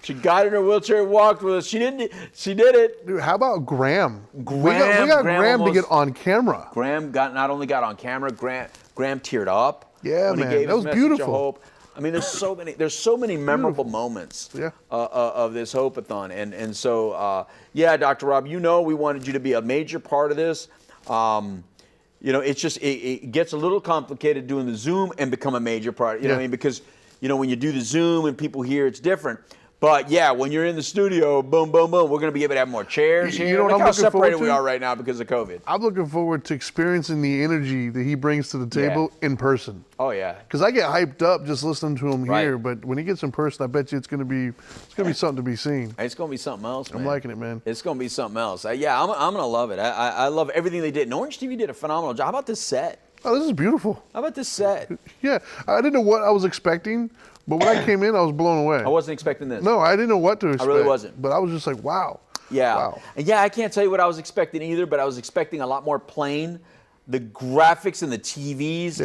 She got in her wheelchair and walked with us. She did it. Dude, how about Graham? We got Graham to get on camera. Graham not only got on camera, Graham Graham teared up. Yeah, when man, he gave that his was message of beautiful. hope. I mean, there's so many memorable moments of this Hope-A-Thon, and so yeah, Dr. Rob, you know, we wanted you to be a major part of this. You know, it's just it gets a little complicated doing the Zoom and become a major part. You know what I mean? Because you know, when you do the Zoom and people hear, it's different. But yeah, when you're in the studio, boom, boom, boom, we're going to be able to have more chairs here. You know what Look I'm how looking forward separated we to? are right now because of COVID. I'm looking forward to experiencing the energy that he brings to the table in person. Oh yeah. Because I get hyped up just listening to him here, but when he gets in person, I bet you it's going to be something to be seen. It's going to be something else, man. I'm liking it, man. It's going to be something else. Yeah, I'm going to love it. I love everything they did. And Orange TV did a phenomenal job. How about this set? Oh, this is beautiful. How about this set? Yeah, I didn't know what I was expecting, but when I came in, I was blown away. I wasn't expecting this. No, I didn't know what to expect. I really wasn't. But I was just like, wow. Yeah. Wow. And yeah, I can't tell you what I was expecting either, but I was expecting a lot more plain. The graphics and the TVs,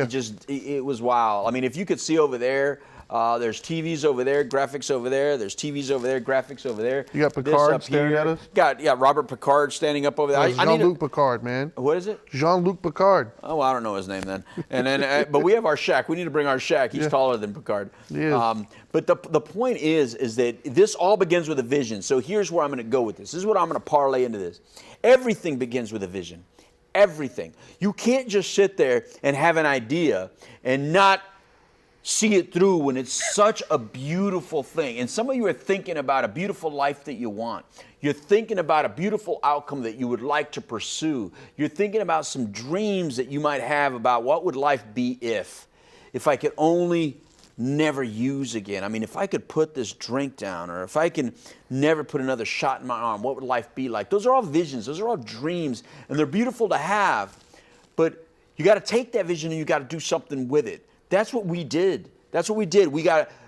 it was wow. I mean, if you could see over there, there's TVs over there, graphics over there, there's TVs over there, graphics over there. You got Picard staring at us? Got Robert Picard standing up over there. Jean-Luc Picard, man. What is it? Jean-Luc Picard. Oh, well, I don't know his name then. And then, but we have our Shaq. We need to bring our Shaq. He's taller than Picard. He is. But the point is that this all begins with a vision. So here's where I'm going to go with this. This is what I'm going to parlay into this. Everything begins with a vision. Everything. You can't just sit there and have an idea and not see it through when it's such a beautiful thing. And some of you are thinking about a beautiful life that you want. You're thinking about a beautiful outcome that you would like to pursue. You're thinking about some dreams that you might have about what would life be if I could only never use again. I mean, if I could put this drink down, or if I can never put another shot in my arm, what would life be like? Those are all visions. Those are all dreams, and they're beautiful to have. But you got to take that vision and you got to do something with it. That's what we did. That's what we did.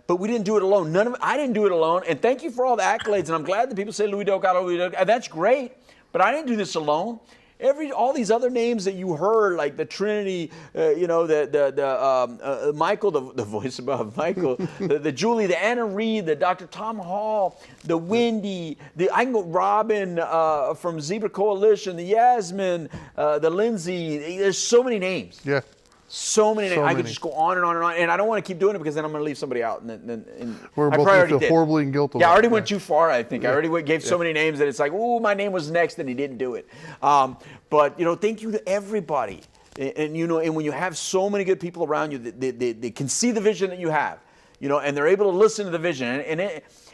But we didn't do it alone. I didn't do it alone. And thank you for all the accolades. And I'm glad that people say Louis Delgado, Louis Delgado. That's great. But I didn't do this alone. All these other names that you heard, like the Trinity, you know, the Michael, the voice above Michael, the Julie, the Anna Reed, the Dr. Tom Hall, the Wendy, I can go Robin from Zebra Coalition, the Yasmin, the Lindsay. There's so many names. Yeah. So many names. I could just go on and on and on. And I don't want to keep doing it because then I'm going to leave somebody out. And We're both going to feel horribly and guilty. Yeah, I already went too far, I think. I already gave so many names that it's like, ooh, my name was next and he didn't do it. But, you know, thank you to everybody. And, you know, and when you have so many good people around you, they can see the vision that you have, you know, and they're able to listen to the vision.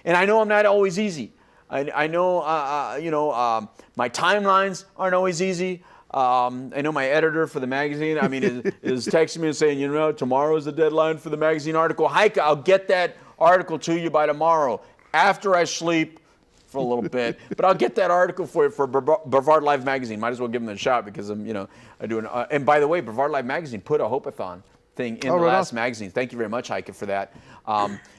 And I know I'm not always easy. I know, you know, my timelines aren't always easy. I know my editor for the magazine, I mean, is texting me and saying, you know, tomorrow is the deadline for the magazine article. Heike, I'll get that article to you by tomorrow after I sleep for a little bit. But I'll get that article for you for Brevard Live magazine. Might as well give them a shot because I'm, you know, I do and by the way, Brevard Live magazine put a Hope-A-Thon thing in the last magazine. Thank you very much, Heike, for that.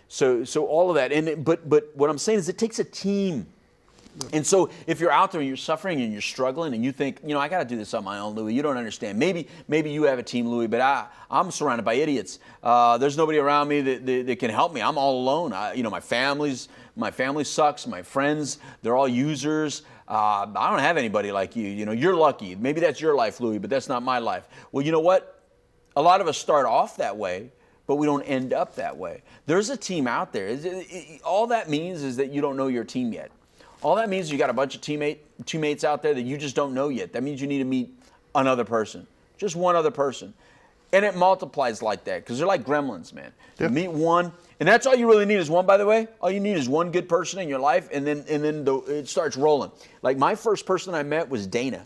So all of that. But what I'm saying is it takes a team. And so if you're out there and you're suffering and you're struggling and you think, you know, I got to do this on my own, Louis, you don't understand. Maybe you have a team, Louis, but I'm surrounded by idiots. There's nobody around me that can help me. I'm all alone. You know, my family sucks. My friends, they're all users. I don't have anybody like you. You know, you're lucky. Maybe that's your life, Louis, but that's not my life. Well, you know what? A lot of us start off that way, but we don't end up that way. There's a team out there. All that means is that you don't know your team yet. All that means is you got a bunch of teammates out there that you just don't know yet. That means you need to meet another person, just one other person. And it multiplies like that because they're like gremlins, man. You meet one, and that's all you really need is one, by the way. All you need is one good person in your life, and then it starts rolling. Like my first person I met was Dana.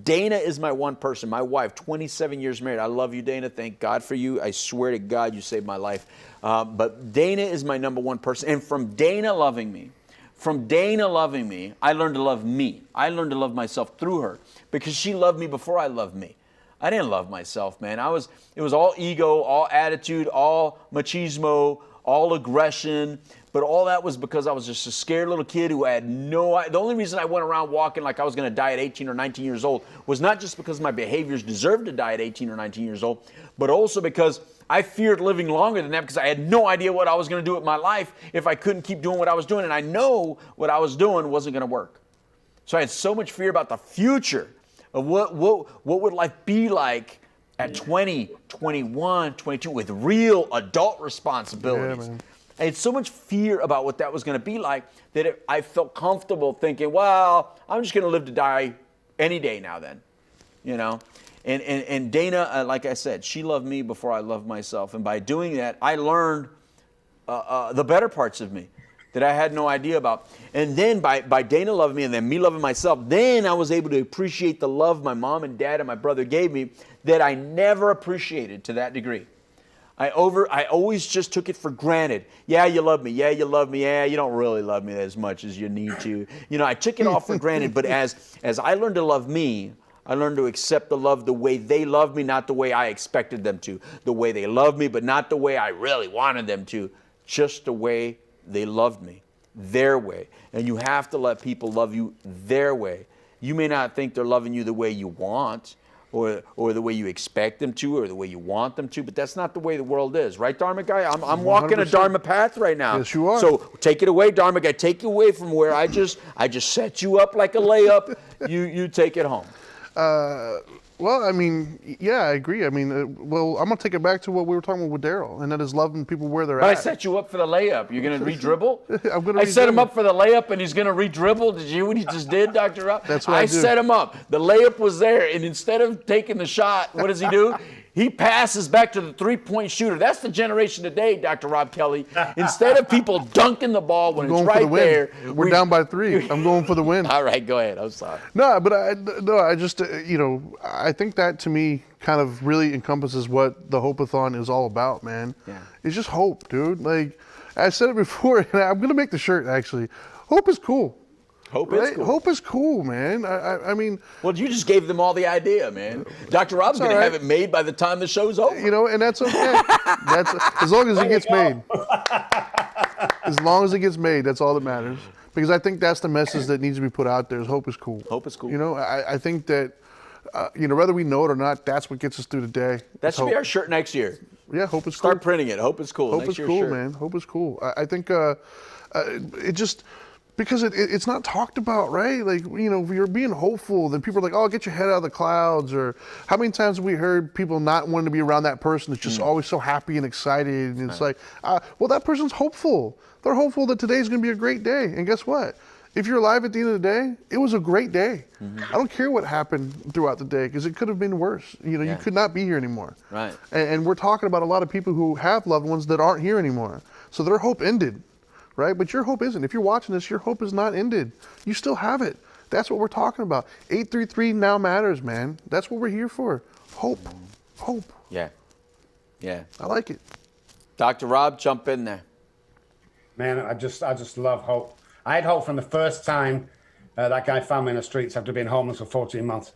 Dana is my one person, my wife, 27 years married. I love you, Dana. Thank God for you. I swear to God you saved my life. But Dana is my number one person. And from Dana loving me, I learned to love me. I learned to love myself through her because she loved me before I loved me. I didn't love myself, man. It was all ego, all attitude, all machismo, all aggression. But all that was because I was just a scared little kid who had the only reason I went around walking like I was going to die at 18 or 19 years old was not just because my behaviors deserved to die at 18 or 19 years old, but also because I feared living longer than that because I had no idea what I was going to do with my life if I couldn't keep doing what I was doing. And I know what I was doing wasn't going to work. So I had so much fear about the future of what would life be like at 20, 21, 22 with real adult responsibilities. Yeah, man. I had so much fear about what that was going to be like that I felt comfortable thinking, well, I'm just going to live to die any day now then, you know. And Dana, like I said, she loved me before I loved myself. And by doing that, I learned the better parts of me that I had no idea about. And then by Dana loving me and then me loving myself, then I was able to appreciate the love my mom and dad and my brother gave me that I never appreciated to that degree. I always just took it for granted. Yeah, you love me. Yeah, you love me. Yeah, you don't really love me as much as you need to. You know, I took it all for granted. But as I learned to love me, I learned to accept the love the way they loved me, not the way I expected them to. The way they loved me, but not the way I really wanted them to. Just the way they loved me, their way. And you have to let people love you their way. You may not think they're loving you the way you want, or the way you expect them to, or the way you want them to, but that's not the way the world is. Right, Dharma guy? I'm walking a Dharma path right now. Yes, you are. So take it away, Dharma guy. Take you away from where I just set you up like a layup. You take it home. Well, I mean, yeah, I agree. I mean, well, I'm going to take it back to what we were talking about with Daryl, and that is loving people where they're But at. I set you up for the layup. You're going to re-dribble? I'm going to I set him up for the layup, and he's going to re-dribble. Did you hear what he just did, Dr. Rob? That's what I do. set him up. The layup was there, and instead of taking the shot, what does he do? He passes back to the three-point shooter. That's the generation today, Dr. Rob Kelly. Instead of people dunking the ball when it's right there. We're down by 3. I'm going for the win. All right, go ahead. I'm sorry. No, but I just, you know, I think that to me kind of really encompasses what the Hope-A-Thon is all about, man. Yeah. It's just hope, dude. Like, I said it before, and I'm going to make the shirt, actually. Hope is cool. Hope right? is cool. Hope is cool, man. I mean... Well, you just gave them all the idea, man. Dr. Rob's going to have it made by the time the show's over. You know, and that's okay. That's as long as it gets made. As long as it gets made, that's all that matters. Because I think that's the message that needs to be put out there is hope is cool. Hope is cool. You know, I think that, you know, whether we know it or not, that's what gets us through the day. That should be our shirt next year. Yeah, hope is cool. Start printing it. Hope is cool. Hope next is cool, shirt. man. Hope is cool. I think it just... Because it's not talked about, right? Like, you know, if you're being hopeful, then people are like, oh, get your head out of the clouds. Or how many times have we heard people not wanting to be around that person that's just always so happy and excited? And it's like, well, that person's hopeful. They're hopeful that today's going to be a great day. And guess what? If you're alive at the end of the day, it was a great day. I don't care what happened throughout the day because it could have been worse. You know, you could not be here anymore. Right. And we're talking about a lot of people who have loved ones that aren't here anymore. So their hope ended. Right? But your hope isn't. If you're watching this, your hope is not ended. You still have it. That's what we're talking about. 833 now matters, man. That's what we're here for. Hope. Hope. Yeah. Yeah. I like it. Dr. Rob, jump in there. Man, I just love hope. I had hope from the first time that guy found me in the streets after being homeless for 14 months.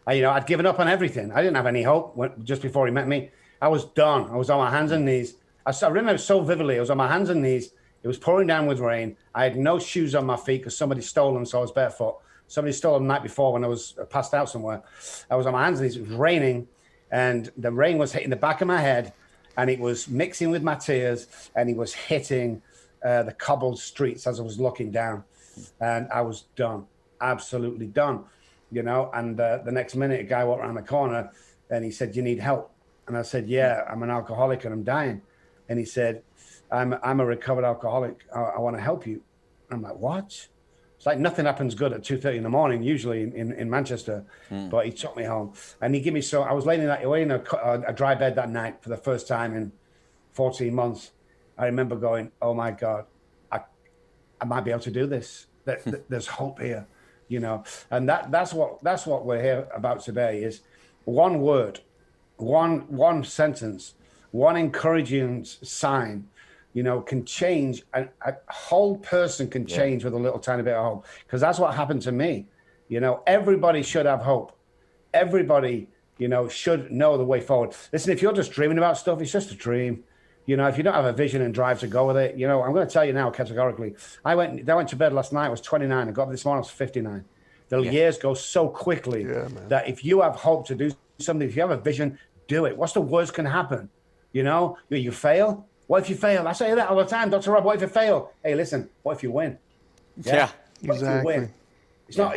I'd given up on everything. I didn't have any hope just before he met me. I was done. I was on my hands and knees. I remember so vividly. I was on my hands and knees. It was pouring down with rain. I had no shoes on my feet because somebody stole them, so I was barefoot. Somebody stole them the night before when I was passed out somewhere. I was on my hands and knees. It was raining, and the rain was hitting the back of my head, and it was mixing with my tears, and it was hitting the cobbled streets as I was looking down. And I was done, absolutely done, you know. And the next minute, a guy walked around the corner, and he said, "You need help?" And I said, "Yeah, I'm an alcoholic, and I'm dying." And he said, I'm a recovered alcoholic. I want to help you. I'm like, what? It's like nothing happens good at 2:30 in the morning, usually in Manchester. But he took me home. And he gave me I was laying away in a dry bed that night for the first time in 14 months. I remember going, oh my God, I might be able to do this. There's hope here, you know. And that's what we're here about today is one word, one sentence, one encouraging sign, you know, can change. A whole person can change with a little tiny bit of hope. Because that's what happened to me. You know, everybody should have hope. Everybody, you know, should know the way forward. Listen, if you're just dreaming about stuff, it's just a dream. You know, if you don't have a vision and drive to go with it, you know, I'm going to tell you now categorically. I went to bed last night, I was 29. I got up this morning, I was 59. The years go so quickly that if you have hope to do something, if you have a vision, do it. What's the worst can happen? You know, you fail. What if you fail? I say that all the time, Dr. Rob. What if you fail? Hey, listen. What if you win? Yeah, what exactly. if you win?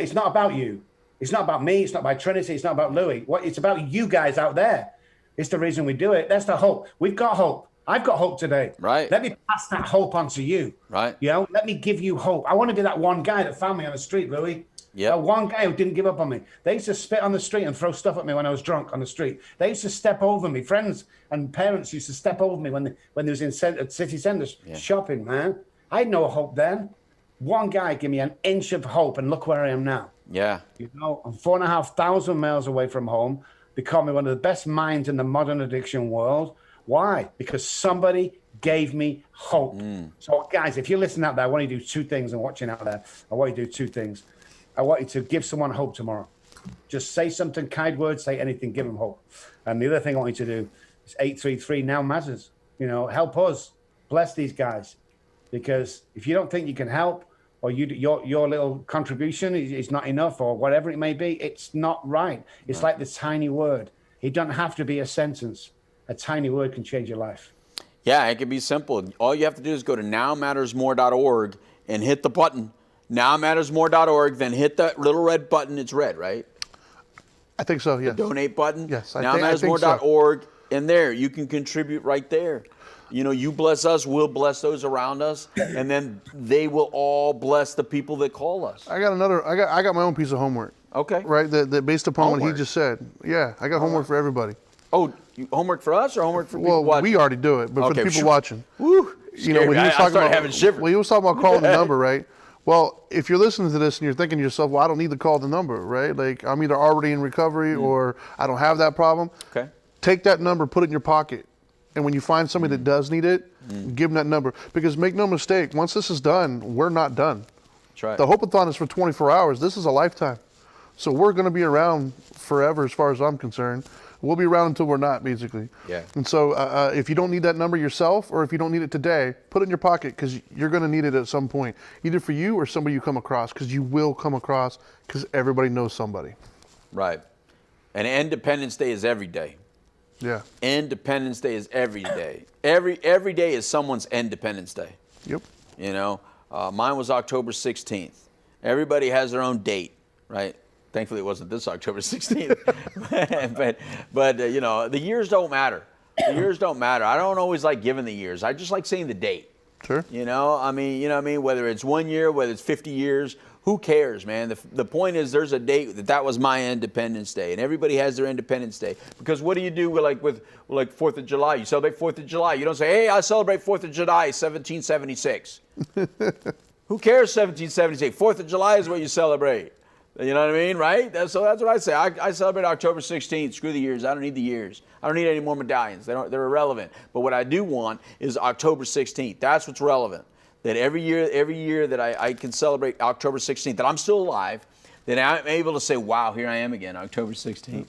It's not about you. It's not about me. It's not about Trinity. It's not about Louis. It's about you guys out there. It's the reason we do it. That's the hope. We've got hope. I've got hope today. Right. Let me pass that hope on to you. Right. You know, let me give you hope. I want to be that one guy that found me on the street, Louis. Yeah. That one guy who didn't give up on me. They used to spit on the street and throw stuff at me when I was drunk on the street. They used to step over me. Friends and parents used to step over me when they was in city centers shopping, man. I had no hope then. One guy gave me an inch of hope, and look where I am now. Yeah. You know, I'm 4,500 miles away from home, becoming one of the best minds in the modern addiction world. Why? Because somebody gave me hope. So, guys, if you're listening out there, I want you to do two things, and watching out there, I want you to do two things. I want you to give someone hope tomorrow. Just say something, kind words, say anything, give them hope. And the other thing I want you to do is 833 now matters. You know, help us, bless these guys. Because if you don't think you can help, or your little contribution is not enough, or whatever it may be, it's not right. It's like this tiny word. It doesn't have to be a sentence. A tiny word can change your life. Yeah, it can be simple. All you have to do is go to nowmattersmore.org and hit the button. Nowmattersmore.org, then hit that little red button. It's red, right? I think so, yes. The donate button? Yes, Nowmattersmore.org, and there, you can contribute right there. You know, you bless us, we'll bless those around us, and then they will all bless the people that call us. I got my own piece of homework. Okay. Right, that based upon what he Homework. just said. Yeah, I got homework for everybody. Oh, homework for us or homework for people watching? We already do it, but for the people watching. Woo, You know, when he was talking about, when he was talking about calling the number, right? Well, if you're listening to this and you're thinking to yourself, well, I don't need to call the number, right? Like, I'm either already in recovery or I don't have that problem. Okay. Take that number, put it in your pocket. And when you find somebody that does need it, give them that number. Because make no mistake, once this is done, we're not done. That's right. The Hope-A-Thon is for 24 hours. This is a lifetime. So we're going to be around forever as far as I'm concerned. We'll be around until we're not, basically. Yeah. And so if you don't need that number yourself, or if you don't need it today, put it in your pocket, because you're going to need it at some point, either for you or somebody you come across, because you will come across, because everybody knows somebody. Right. And Independence Day is every day. Yeah. Independence Day is every day. Every day is someone's Independence Day. Yep. You know, mine was October 16th. Everybody has their own date, right? Thankfully, it wasn't this October 16th. but you know, the years don't matter. The years don't matter. I don't always like giving the years. I just like saying the date. Sure. You know, I mean, you know what I mean? Whether it's 1 year, whether it's 50 years, who cares, man? The point is, there's a date that was my Independence Day, and everybody has their Independence Day. Because what do you do with 4th of July? You celebrate 4th of July. You don't say, hey, I celebrate 4th of July, 1776. Who cares, 1776? 4th of July is what you celebrate. You know what I mean, right? So that's what I say. I celebrate October 16th. Screw the years. I don't need the years. I don't need any more medallions. They're irrelevant. But what I do want is October 16th. That's what's relevant. That every year that I can celebrate October 16th, that I'm still alive, that I'm able to say, wow, here I am again, October 16th.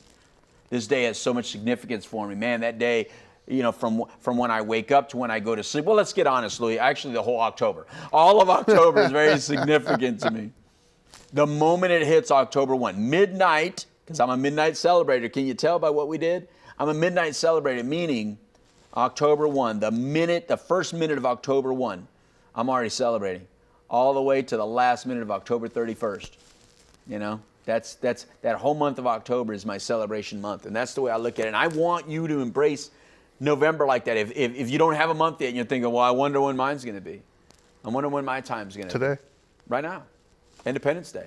This day has so much significance for me. Man, that day, you know, from when I wake up to when I go to sleep. Well, let's get honest, Louis. Actually, the whole October. All of October is very significant to me. The moment it hits October 1, midnight, because I'm a midnight celebrator. Can you tell by what we did? I'm a midnight celebrator, meaning October 1, the first minute of October 1, I'm already celebrating, all the way to the last minute of October 31st. You know, that whole month of October is my celebration month, and that's the way I look at it. And I want you to embrace November like that. If you don't have a month yet, and you're thinking, well, I wonder when mine's going to be. I wonder when my time's going to be. Today. Right now. Independence Day.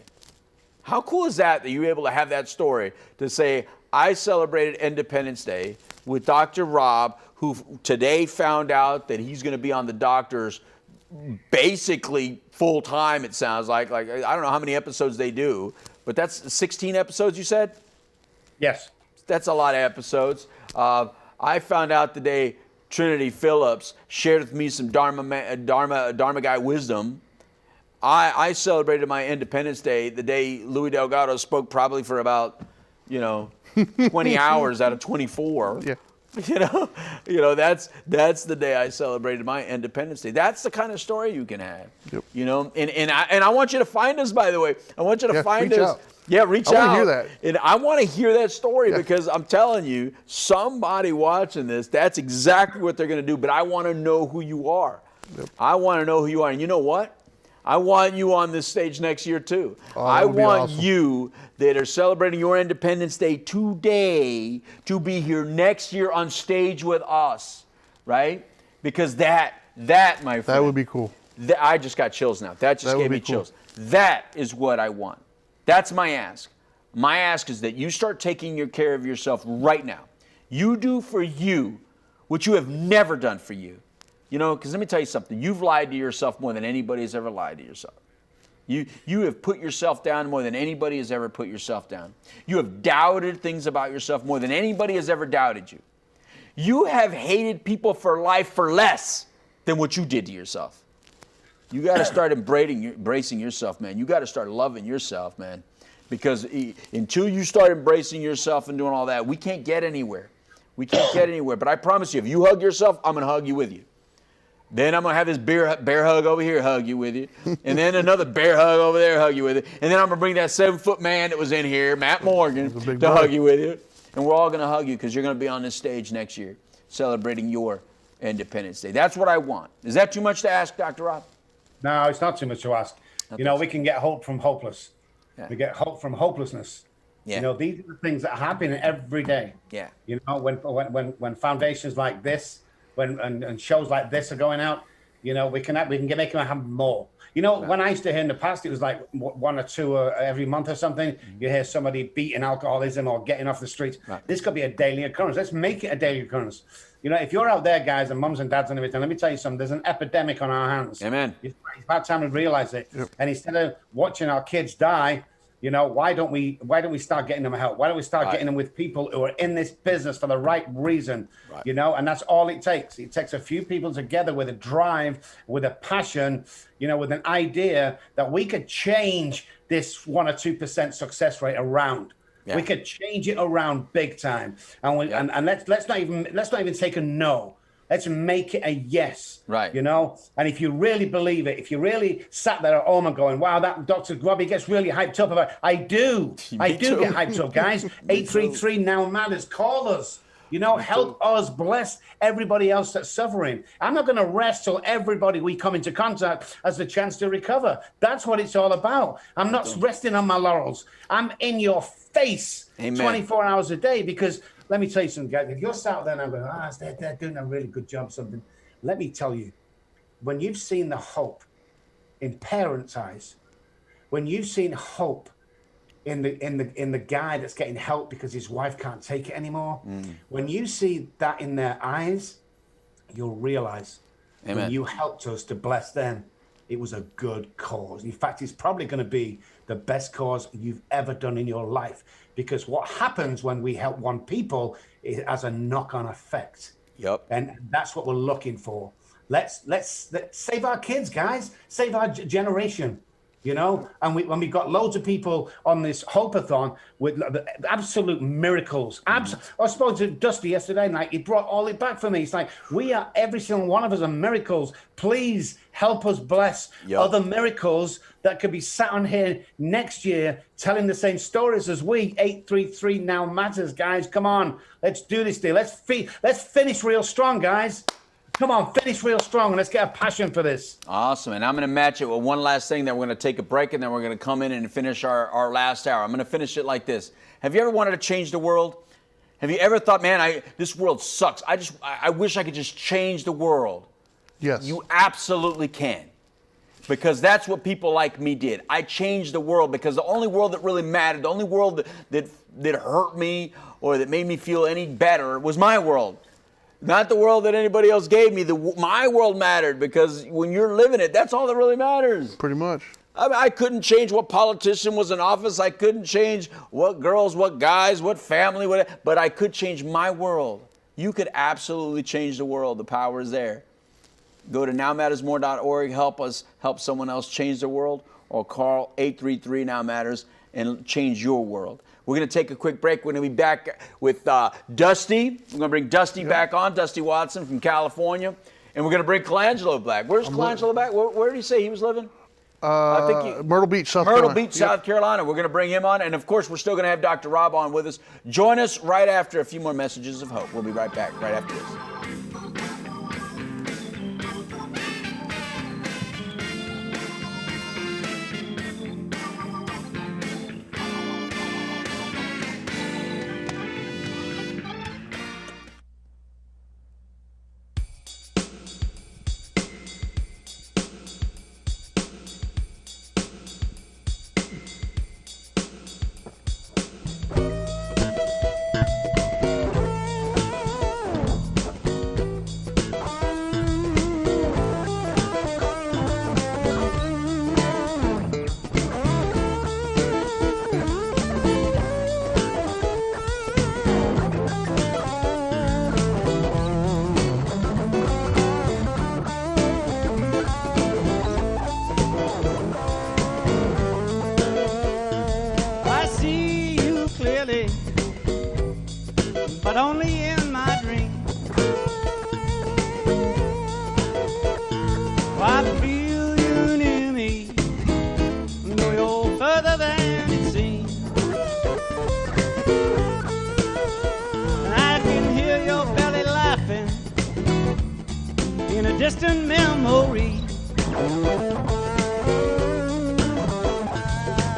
How cool is that you're able to have that story to say, I celebrated Independence Day with Dr. Rob, who today found out that he's going to be on the doctor's basically full time, it sounds like. I don't know how many episodes they do, but that's 16 episodes, you said? Yes. That's a lot of episodes. I found out the day Trinity Phillips shared with me some Dharma guy wisdom. I celebrated my Independence Day the day Louis Delgado spoke, probably for about, 20 hours out of 24. Yeah. You know, that's the day I celebrated my Independence Day. That's the kind of story you can have. Yep. You know, and I want you to find us, by the way. I want you to find us. Out. Yeah, reach out. I want to hear that. And I want to hear that story because I'm telling you, somebody watching this, that's exactly what they're going to do. But I want to know who you are. Yep. I want to know who you are. And you know what? I want you on this stage next year too. Oh, I that would be want awesome. you that are celebrating your Independence Day today to be here next year on stage with us, right? Because that, my friend. That would be cool. I just got chills now. That just That would gave be me cool. chills. That is what I want. That's my ask. My ask is that you start taking care of yourself right now. You do for you what you have never done for you. You know, because let me tell you something. You've lied to yourself more than anybody has ever lied to yourself. You have put yourself down more than anybody has ever put yourself down. You have doubted things about yourself more than anybody has ever doubted you. You have hated people for life for less than what you did to yourself. You got to start embracing yourself, man. You got to start loving yourself, man. Because until you start embracing yourself and doing all that, we can't get anywhere. We can't get anywhere. But I promise you, if you hug yourself, I'm going to hug you with you. Then I'm going to have this bear hug over here, hug you with you. And then another bear hug over there, hug you with it. And then I'm going to bring that 7-foot man that was in here, Matt Morgan, to hug you with you. And we're all going to hug you because you're going to be on this stage next year celebrating your Independence Day. That's what I want. Is that too much to ask, Dr. Rob? No, it's not too much to ask. Okay. You know, we can get hope from hopeless. Yeah. We get hope from hopelessness. Yeah. You know, these are the things that happen every day. Yeah. You know, when foundations like this, and shows like this are going out, you know, we can make them have more. You know, when I used to hear in the past, it was like 1 or 2 every month or something. Mm-hmm. You hear somebody beating alcoholism or getting off the streets. Right. This could be a daily occurrence. Let's make it a daily occurrence. You know, if you're out there, guys, and mums and dads and everything, let me tell you something. There's an epidemic on our hands. Amen. It's about time we realize it. Yep. And instead of watching our kids die, you know, why don't we start getting them help? Why don't we start getting them with people who are in this business for the right reason? Right. You know, and that's all it takes. It takes a few people together with a drive, with a passion, you know, with an idea that we could change this 1 or 2% success rate around. Yeah. We could change it around big time. And let's not even take a no. Let's make it a yes. Right. You know? And if you really believe it, if you really sat there at home and going, wow, that Dr. Robbie gets really hyped up about it. I do get hyped up, guys. 833 now matters. Call us. You know, help us bless everybody else that's suffering. I'm not going to rest till everybody we come into contact has the chance to recover. That's what it's all about. I'm not resting on my laurels. I'm in your face 24 hours a day because let me tell you something, guys. If you're sat there and I'm going, they're doing a really good job, something. Let me tell you, when you've seen the hope in parents' eyes, when you've seen hope in the guy that's getting help because his wife can't take it anymore, when you see that in their eyes, you'll realize when you helped us to bless them, it was a good cause. In fact, it's probably going to be the best cause you've ever done in your life. Because what happens when we help one people, it has a knock-on effect. Yep. And that's what we're looking for. Let's save our kids, guys. Save our generation. You know, and when we got loads of people on this Hope-A-Thon with absolute miracles. I spoke to Dusty yesterday night. He brought all it back for me. It's like, every single one of us are miracles. Please help us bless other miracles that could be sat on here next year telling the same stories as we. 833 now matters, guys. Come on, let's do this deal. Let's finish real strong, guys. Come on, finish real strong, and let's get a passion for this. Awesome, and I'm going to match it with one last thing, then we're going to take a break, and then we're going to come in and finish our last hour. I'm going to finish it like this. Have you ever wanted to change the world? Have you ever thought, man, this world sucks. I wish I could just change the world. Yes. You absolutely can, because that's what people like me did. I changed the world because the only world that really mattered, the only world that hurt me or that made me feel any better was my world. Not the world that anybody else gave me. My world mattered because when you're living it, that's all that really matters. Pretty much. I couldn't change what politician was in office. I couldn't change what girls, what guys, what family, but I could change my world. You could absolutely change the world. The power is there. Go to nowmattersmore.org. Help us help someone else change the world, or call 833 Now Matters and change your world. We're going to take a quick break. We're going to be back with Dusty. We're going to bring Dusty back on, Dusty Watson from California. And we're going to bring Colangelo back. Where's Colangelo back? Where did he say he was living? I think Myrtle Beach, South Carolina. Myrtle Beach, South Carolina. We're going to bring him on. And, of course, we're still going to have Dr. Rob on with us. Join us right after a few more messages of hope. We'll be right back right after this. in a distant memory.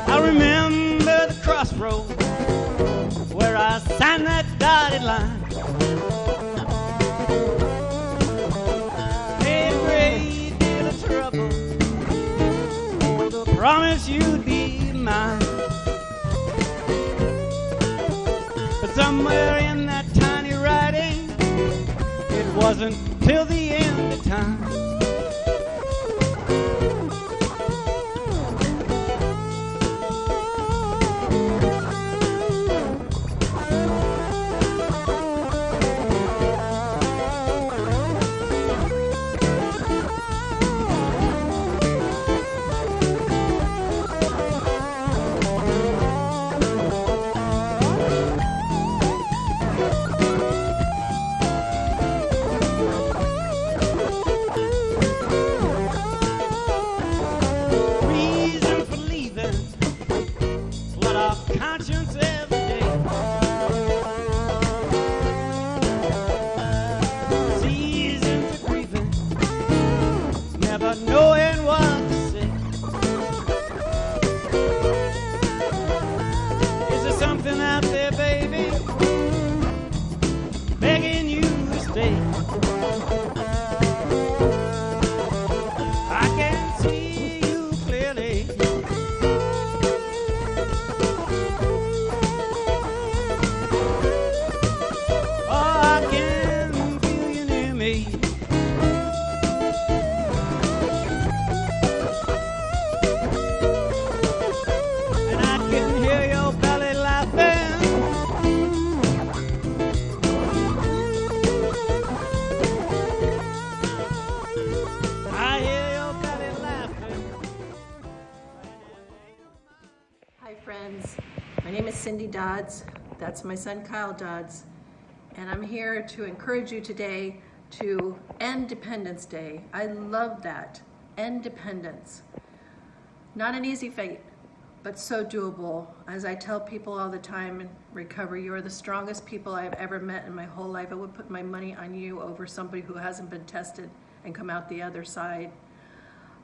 I remember the crossroads where I signed that dotted line. Made a great deal of trouble for the promise you'd be mine. But somewhere in that tiny writing, it wasn't till the end of time. Dodds. That's my son Kyle Dodds, and I'm here to encourage you today to end Dependence Day. I love that. End dependence. Not an easy fate, but so doable. As I tell people all the time in recovery, you're the strongest people I've ever met in my whole life. I would put my money on you over somebody who hasn't been tested and come out the other side.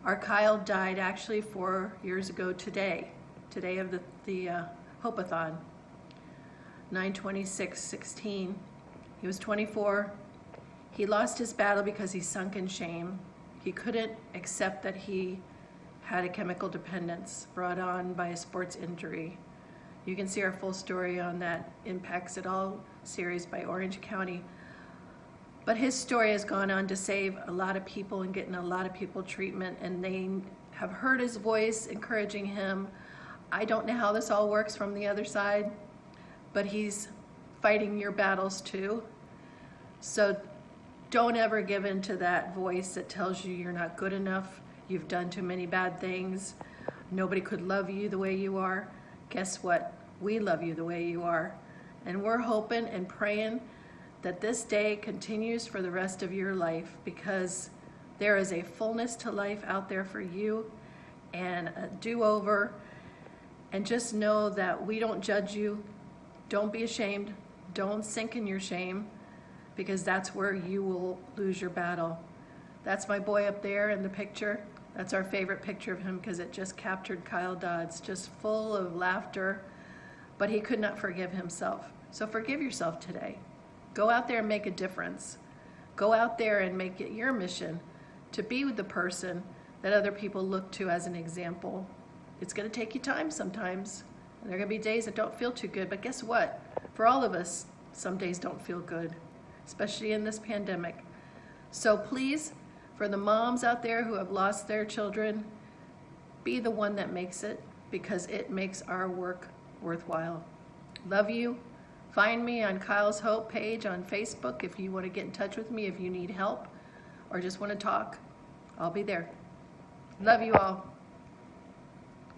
Our Kyle died actually 4 years ago today of the Hope-A-Thon. 9/26/16. He was 24. He lost his battle because he sunk in shame. He couldn't accept that he had a chemical dependence brought on by a sports injury. You can see our full story on that Impacts It All series by Orange County. But his story has gone on to save a lot of people and getting a lot of people treatment, and they have heard his voice encouraging him. I don't know how this all works from the other side, but he's fighting your battles too. So don't ever give in to that voice that tells you you're not good enough, you've done too many bad things, nobody could love you the way you are. Guess what? We love you the way you are. And we're hoping and praying that this day continues for the rest of your life, because there is a fullness to life out there for you and a do-over. And just know that we don't judge you. Don't be ashamed. Don't sink in your shame, because that's where you will lose your battle. That's my boy up there in the picture. That's our favorite picture of him because it just captured Kyle Dodds, just full of laughter, but he could not forgive himself. So forgive yourself today. Go out there and make a difference. Go out there and make it your mission to be with the person that other people look to as an example. It's going to take you time sometimes. And there are going to be days that don't feel too good, but guess what? For all of us, some days don't feel good, especially in this pandemic. So please, for the moms out there who have lost their children, be the one that makes it, because it makes our work worthwhile. Love you. Find me on Kyle's Hope page on Facebook if you want to get in touch with me, if you need help or just want to talk. I'll be there. Love you all.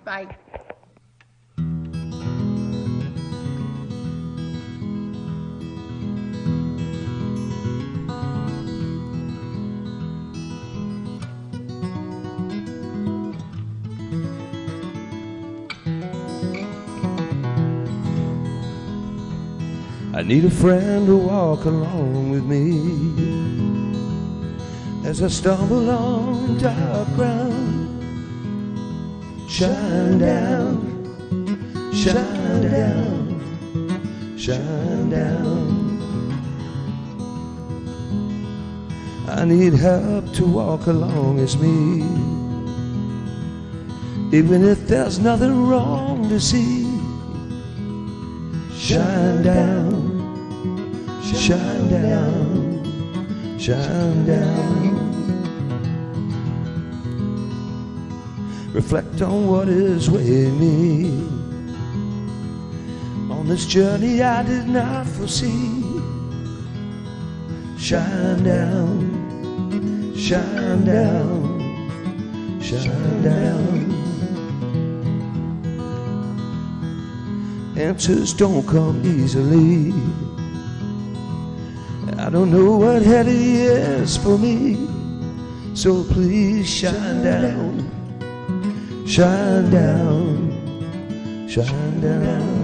Bye. I need a friend to walk along with me as I stumble on dark ground. Shine down, shine down, shine down. I need help to walk along as me, even if there's nothing wrong to see. Shine down, shine down, shine down. Reflect on what is weighing me on this journey I did not foresee. Shine down, shine down, shine down. Answers don't come easily. I don't know what hell is for me, so please shine down, shine down, shine down.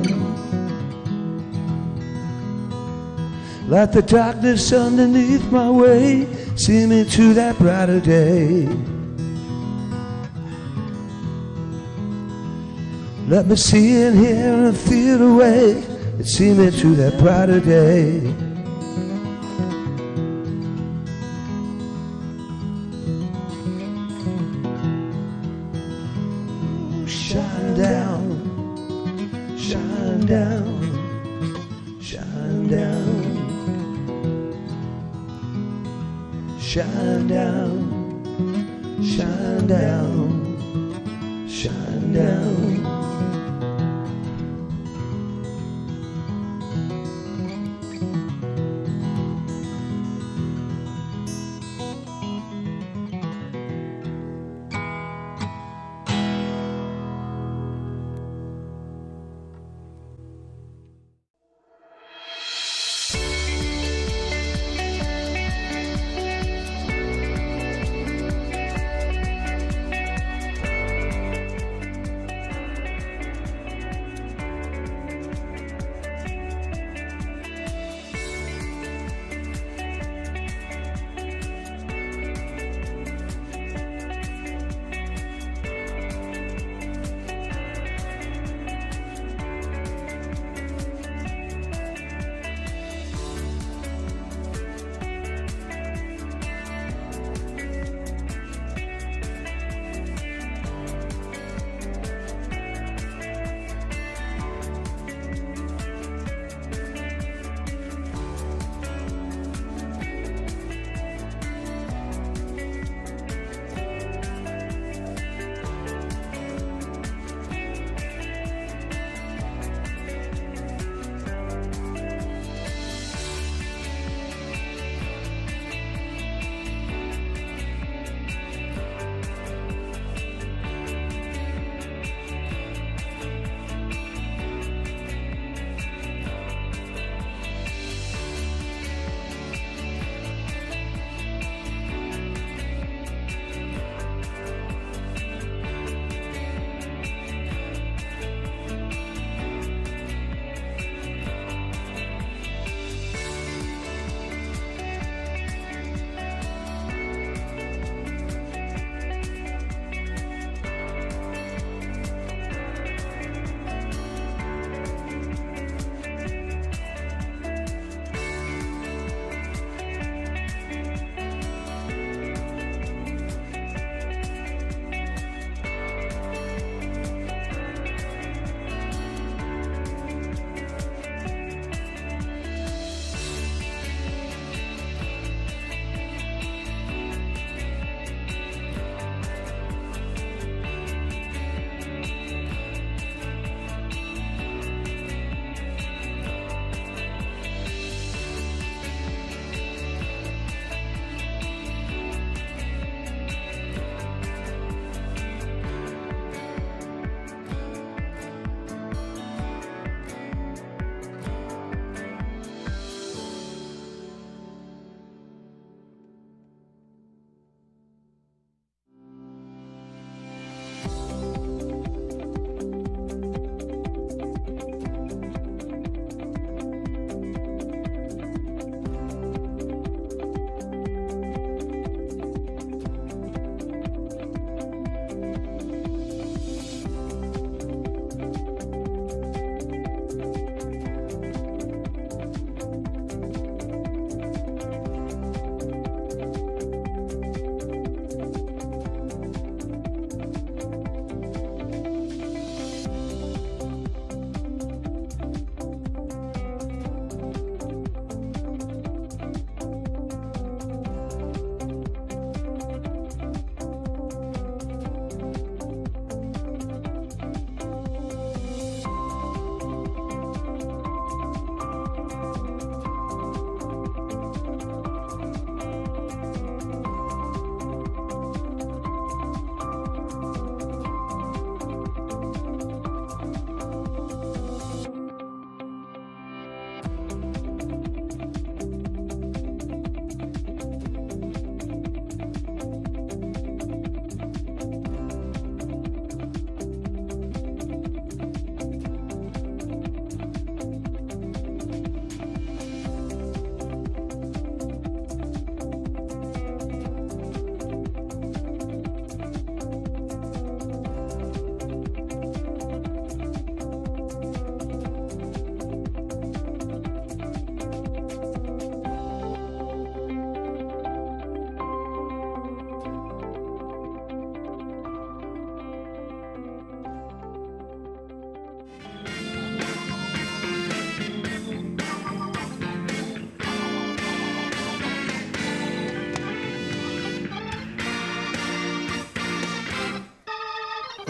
Light the darkness underneath my way, see me to that brighter day. Let me see and hear and feel the way, and see me to that brighter day. Shine down, shine down, shine down, shine down, shine down, shine down.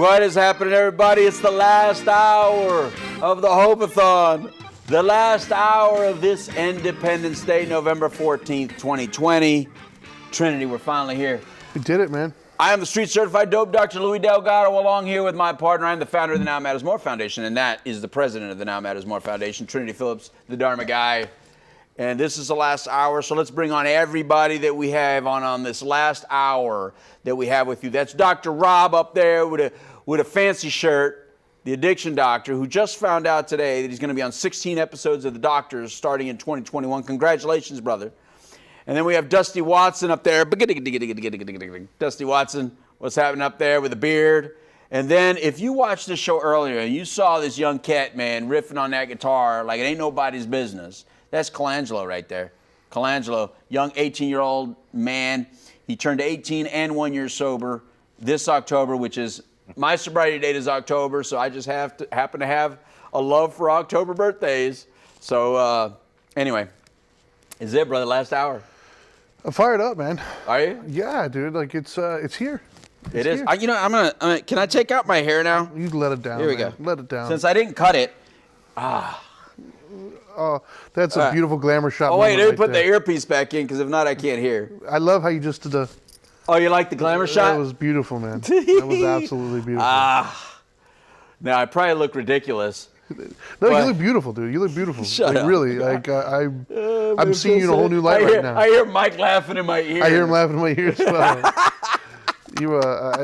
What is happening, everybody? It's the last hour of the Hope-A-Thon. The last hour of this Independence Day, November 14th, 2020. Trinity, we're finally here. We did it, man. I am the street certified dope Dr. Louis Delgado, along here with my partner. I'm the founder of the Now Matters More Foundation, and that is the president of the Now Matters More Foundation, Trinity Phillips, the Dharma guy. And this is the last hour, so let's bring on everybody that we have on this last hour that we have with you. That's Dr. Rob up there with a fancy shirt, the addiction doctor, who just found out today that he's going to be on 16 episodes of The Doctors starting in 2021. Congratulations, brother. And then we have Dusty Watson up there. Dusty Watson, what's happening up there with a beard? And then if you watched this show earlier and you saw this young cat, man, riffing on that guitar like it ain't nobody's business, that's Colangelo right there. Colangelo, young 18-year-old man. He turned 18 and 1 year sober this October, which is my sobriety date is October, so I just happen to have a love for October birthdays. So anyway, is it, brother? Last hour. I'm fired up, man. Are you? Yeah, dude. Like it's here. It is. You know, I'm gonna. Can I take out my hair now? You let it down. Here we man. go. Let it down. Since I didn't cut it. Oh, that's a beautiful glamour shot. Oh wait, let me right put there. the earpiece back in, because if not, I can't hear. I love how you just did the. Oh, you like the glamour shot? That was beautiful, man. That was absolutely beautiful. Now I probably look ridiculous. No, you look beautiful, dude. You look beautiful. Shut like, up. Really, like I'm seeing you in a whole new light right now. I hear Mike laughing in my ear. I hear him laughing in my ear as well.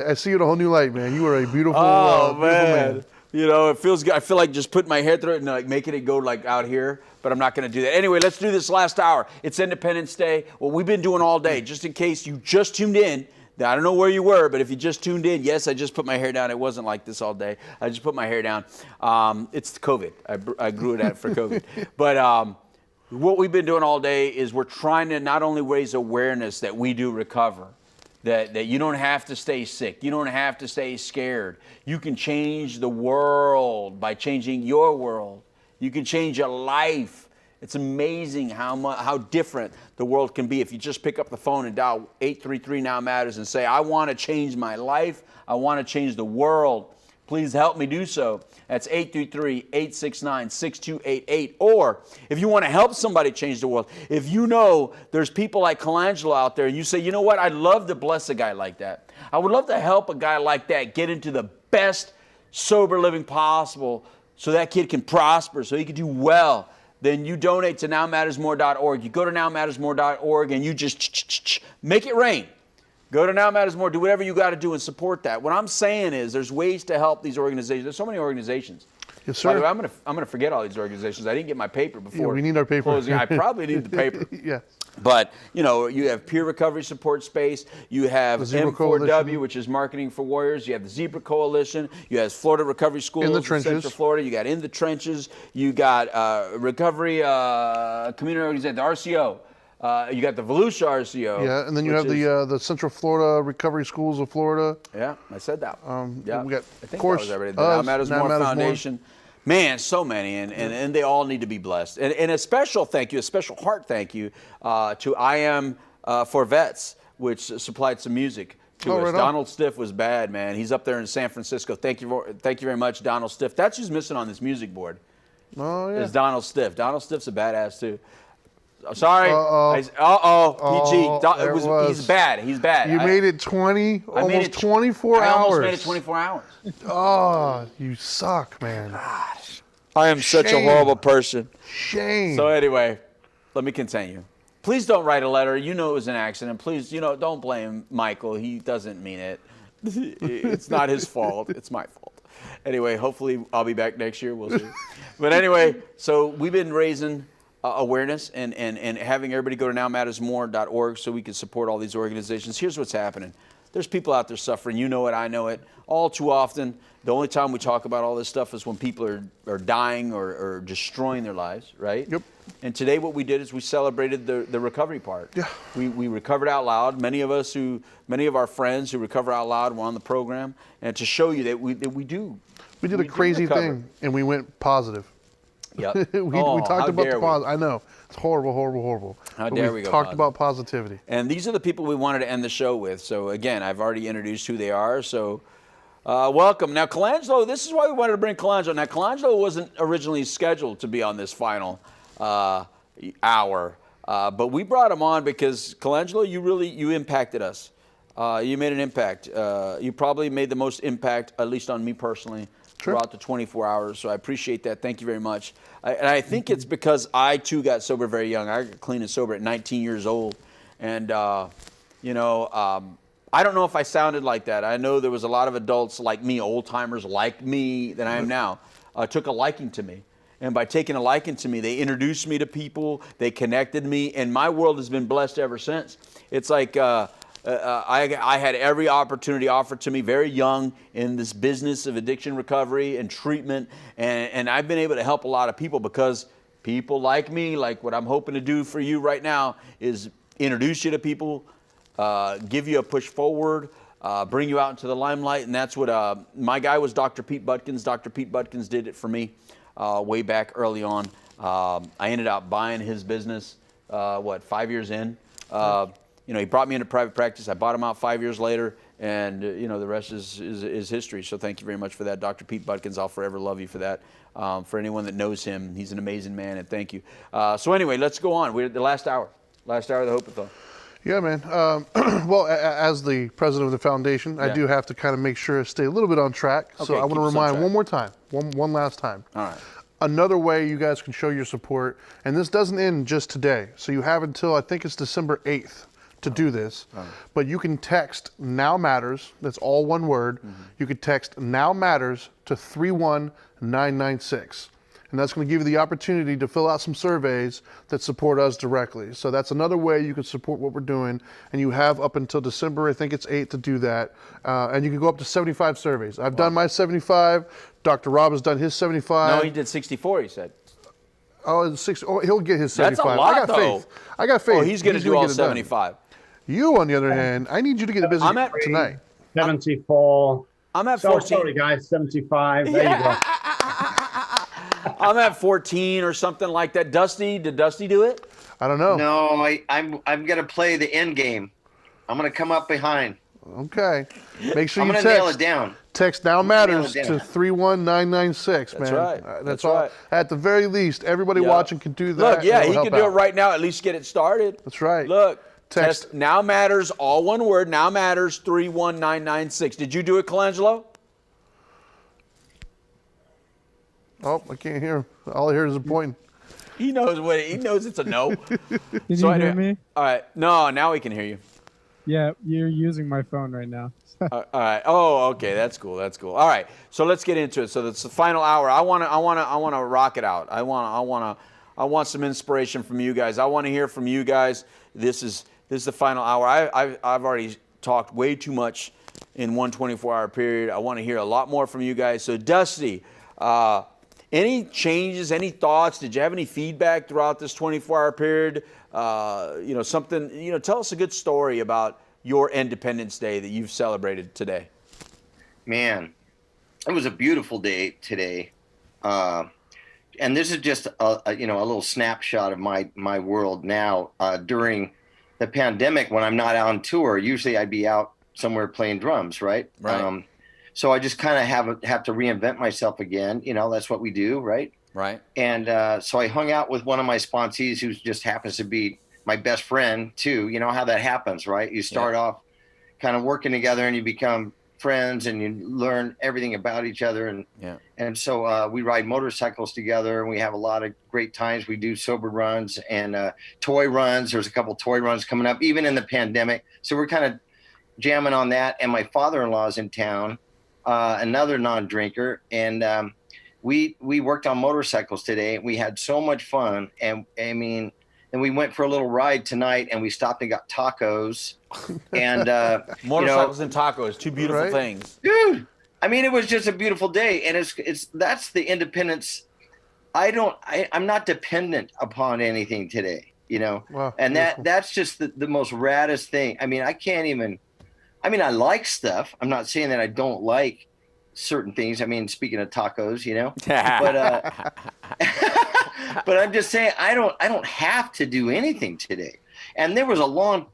I see you in a whole new light, man. You are a beautiful, beautiful man. You know, it feels good. I feel like just putting my hair through it and like making it go like out here, but I'm not going to do that. Anyway, let's do this last hour. It's Independence Day. What we've been doing all day, just in case you just tuned in. I don't know where you were, but if you just tuned in, yes, I just put my hair down. It wasn't like this all day. I just put my hair down. It's COVID. I grew it out for COVID. But what we've been doing all day is we're trying to not only raise awareness that we do recover, that you don't have to stay sick. You don't have to stay scared. You can change the world by changing your world. You can change your life. It's amazing how different the world can be if you just pick up the phone and dial 833 Now Matters and say, I want to change my life. I want to change the world. Please help me do so. That's 833-869-6288. Or if you want to help somebody change the world, if you know there's people like Colangelo out there and you say, you know what, I'd love to bless a guy like that. I would love to help a guy like that get into the best sober living possible so that kid can prosper, so he can do well. Then you donate to nowmattersmore.org. You go to nowmattersmore.org and you just make it rain. Go to Now Matters More. Do whatever you got to do and support that. What I'm saying is there's ways to help these organizations. There's so many organizations. Yes, sir. By the way, I'm gonna forget all these organizations. I didn't get my paper before. Yeah, we need our paper. Closing. I probably need the paper. Yeah. But, you know, you have Peer Recovery Support Space. You have Zebra M4W, Coalition. which is Marketing for Warriors. You have the Zebra Coalition. You have Florida Recovery Schools In the Trenches. Central Florida. You got In the Trenches. You got Recovery Community Organization, the RCO. You got the Volusia RCO. Yeah, and then you have the Central Florida Recovery Schools of Florida. Yeah, I said that. Yeah, we got, I think of course, that was everything. The Now Matters More Foundation. Man, so many, and they all need to be blessed. And a special thank you, a special heart thank you to I Am for Vets, which supplied some music to us. Right on. Donald Stiff was bad, man. He's up there in San Francisco. Thank you very much, Donald Stiff. That's who's missing on this music board. Oh, yeah. Is Donald Stiff. Donald Stiff's a badass, too. Sorry. PG. He's bad. He's bad. You made it 24 hours. I almost made it 24 hours. Oh, you suck, man. Gosh. I am such a horrible person. Shame. So anyway, let me continue. Please don't write a letter. You know it was an accident. Please, don't blame Michael. He doesn't mean it. It's not his fault. It's my fault. Anyway, hopefully I'll be back next year. We'll see. But anyway, so we've been raising awareness and having everybody go to nowmattersmore.org so we can support all these organizations. Here's what's happening. There's people out there suffering. You know it. I know it. All too often, the only time we talk about all this stuff is when people are dying or destroying their lives, right? Yep. And today what we did is we celebrated the recovery part. Yeah. We recovered out loud. Many of our friends who recover out loud were on the program, and to show you that we do. We did a crazy thing, and we went positive. Yep. we talked about the positive. I know. It's horrible, horrible, horrible. How but dare we go talked positive. about positivity. And these are the people we wanted to end the show with. So again, I've already introduced who they are. So Welcome. Now, Colangelo, this is why we wanted to bring Colangelo. Now, Colangelo wasn't originally scheduled to be on this final hour, but we brought him on because, Colangelo, you impacted us. You made an impact. You probably made the most impact, at least on me personally, throughout the 24 hours. So I appreciate that. Thank you very much. And I think it's because I, too, got sober very young. I got clean and sober at 19 years old. And, you know, I don't know if I sounded like that. I know there was a lot of adults like me, old-timers like me that I am now, took a liking to me. And by taking a liking to me, they introduced me to people, they connected me, and my world has been blessed ever since. It's like I had every opportunity offered to me very young in this business of addiction recovery and treatment, and I've been able to help a lot of people because people like me, like what I'm hoping to do for you right now, is introduce you to people, give you a push forward, bring you out into the limelight, and that's what my guy was Dr. Pete Butkins. Dr. Pete Butkins did it for me way back early on. I ended up buying his business, 5 years in. You know, he brought me into private practice. I bought him out 5 years later, and you know, the rest is history. So thank you very much for that, Dr. Pete Butkins. I'll forever love you for that. For anyone that knows him, he's an amazing man, and thank you. So anyway, let's go on. We're at the last hour of the Hope-A-Thon. Yeah, man. Well, as the president of the foundation, I do have to kind of make sure I stay a little bit on track. Okay, so I want to remind one more time, one last time. All right. Another way you guys can show your support, and this doesn't end just today. So you have until, I think it's December 8th to do this. But you can text Now Matters, that's all one word. You could text Now Matters to 31996. And that's going to give you the opportunity to fill out some surveys that support us directly. So that's another way you can support what we're doing. And you have up until December, I think it's 8th, to do that. And you can go up to 75 surveys. I've done my 75. Dr. Rob has done his 75. No, he did 64, he said. Oh, 60. Oh, he'll get his 75. That's a lot, I got faith. I got faith. Oh, he's going to do all 75. You, on the other hand, I need you to get a busy tonight. 74. I'm at 14. Sorry, guys, 75. There you go. I'm at 14 or something like that. Dusty, did Dusty do it? I don't know. No, I'm going to play the end game. I'm going to come up behind. Okay. Make sure I'm you gonna text. nail it down. Text Now Matters nail it down. to 31996, man. That's right. That's all. right. At the very least, everybody watching can do that. Look, yeah, and he it'll can help do it out. right now, at least get it started. That's right. Look, Text Now Matters, all one word, Now Matters 31996. Did you do it, Colangelo? Oh, I can't hear him. All I hear is a point. He knows it's a no. Can you hear me? All right. No, now we can hear you. Yeah, you're using my phone right now. All right. Oh, okay. That's cool. That's cool. All right. So let's get into it. So that's the final hour. I want to rock it out. I want some inspiration from you guys. I want to hear from you guys. This is the final hour. I've already talked way too much in one 24-hour period. I want to hear a lot more from you guys. So Dusty, any changes, any thoughts? Did you have any feedback throughout this 24-hour period? Tell us a good story about your Independence Day that you've celebrated today. Man, it was a beautiful day today. And this is just a little snapshot of my world now. During the pandemic, when I'm not on tour, usually I'd be out somewhere playing drums, right? Right. So I just kind of have to reinvent myself again. You know, that's what we do, right? Right. And so I hung out with one of my sponsees who just happens to be my best friend too. You know how that happens, right? You start off kind of working together and you become friends and you learn everything about each other. And so we ride motorcycles together and we have a lot of great times. We do sober runs and toy runs. There's a couple toy runs coming up, even in the pandemic. So we're kind of jamming on that. And my father-in-law's in town. Another non-drinker, and we worked on motorcycles today. We had so much fun, and and we went for a little ride tonight, and we stopped and got tacos. And motorcycles and tacos, two beautiful things, dude. I mean, it was just a beautiful day, and that's the independence. I'm not dependent upon anything today, you know. Wow, and that's just the most raddest thing. I mean, I like stuff. I'm not saying that I don't like certain things. I mean, speaking of tacos, you know, but I'm just saying I don't have to do anything today. And there was a long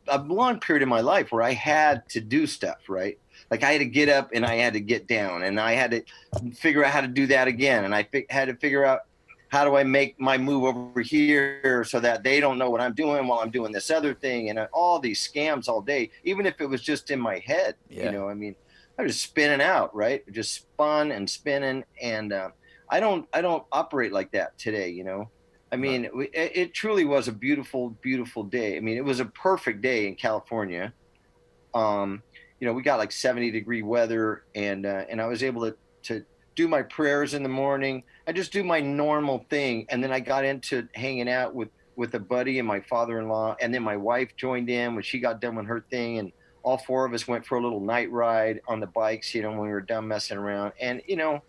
period in my life where I had to do stuff, right? Like I had to get up and I had to get down, and I had to figure out how to do that again. And I had to figure out, how do I make my move over here so that they don't know what I'm doing while I'm doing this other thing, and all these scams all day, even if it was just in my head. You know, I mean, I was spinning out, right? Just spun and spinning. And I don't operate like that today, you know. I mean, it truly was a beautiful, beautiful day. I mean, it was a perfect day in California. You know, we got like 70-degree weather, and I was able to do my prayers in the morning. I just do my normal thing. And then I got into hanging out with a buddy and my father-in-law. And then my wife joined in when she got done with her thing. And all four of us went for a little night ride on the bikes, you know, when we were done messing around. And, you know,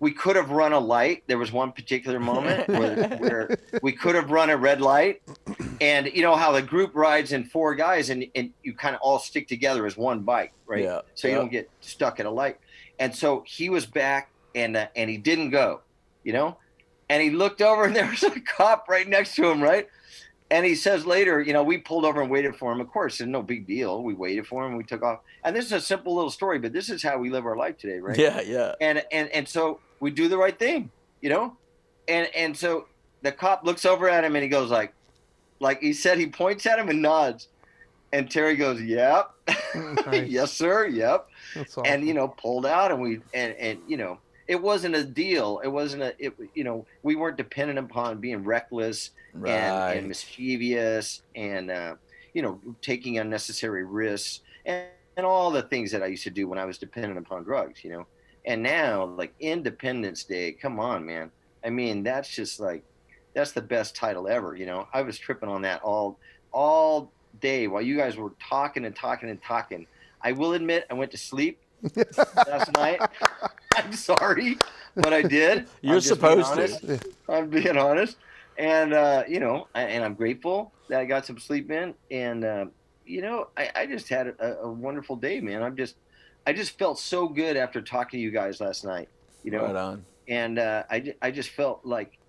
we could have run a light. There was one particular moment where we could have run a red light. And you know how the group rides in 4 guys, and you kind of all stick together as one bike, right? Yeah. So you don't get stuck at a light. And so he was back, and he didn't go, you know? And he looked over, and there was a cop right next to him, right? And he says later, you know, we pulled over and waited for him. Of course, it's no big deal. We waited for him. We took off. And this is a simple little story, but this is how we live our life today, right? Yeah, yeah. And so we do the right thing, you know? And so the cop looks over at him, and he goes like he said, he points at him and nods. And Terry goes, yep. Nice. Yes, sir. Yep. That's awesome. And, you know, pulled out, and you know, it wasn't a deal. It wasn't you know, we weren't dependent upon being reckless and mischievous and, you know, taking unnecessary risks and all the things that I used to do when I was dependent upon drugs, you know. And now, like, Independence Day, come on, man. I mean, that's just like, that's the best title ever, you know. I was tripping on that all day while you guys were talking and talking and talking. I will admit I went to sleep last night. I'm sorry, but I did. You're supposed to. I'm being honest. And, you know, and I'm grateful that I got some sleep in. And, you know, I just had a wonderful day, man. I just felt so good after talking to you guys last night, you know. Right on. And I just felt like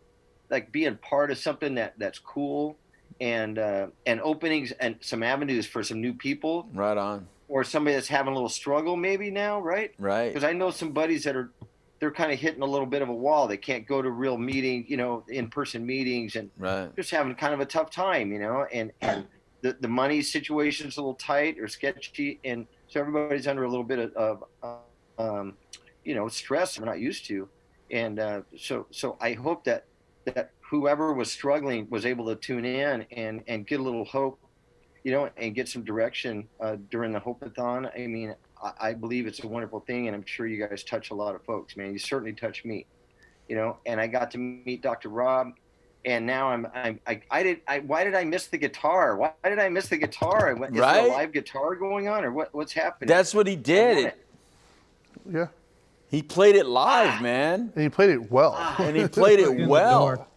being part of something that's cool, and openings and some avenues for some new people. Right on. Or somebody that's having a little struggle maybe now, right? Right. Because I know some buddies they're kind of hitting a little bit of a wall. They can't go to real meeting, you know, in-person meetings, and just having kind of a tough time, you know, and the money situation's a little tight or sketchy, and so everybody's under a little bit of you know, stress we're not used to. And so I hope that whoever was struggling was able to tune in and get a little hope, you know, and get some direction during the Hope-A-Thon. I mean, I believe it's a wonderful thing, and I'm sure you guys touch a lot of folks, man. You certainly touch me, you know. And I got to meet Dr. Rob, and now why did I miss the guitar? Why did I miss the guitar? Is there a live guitar going on, or what's happening? That's what he did. Yeah. He played it live, man. And he played it well. And he played it well.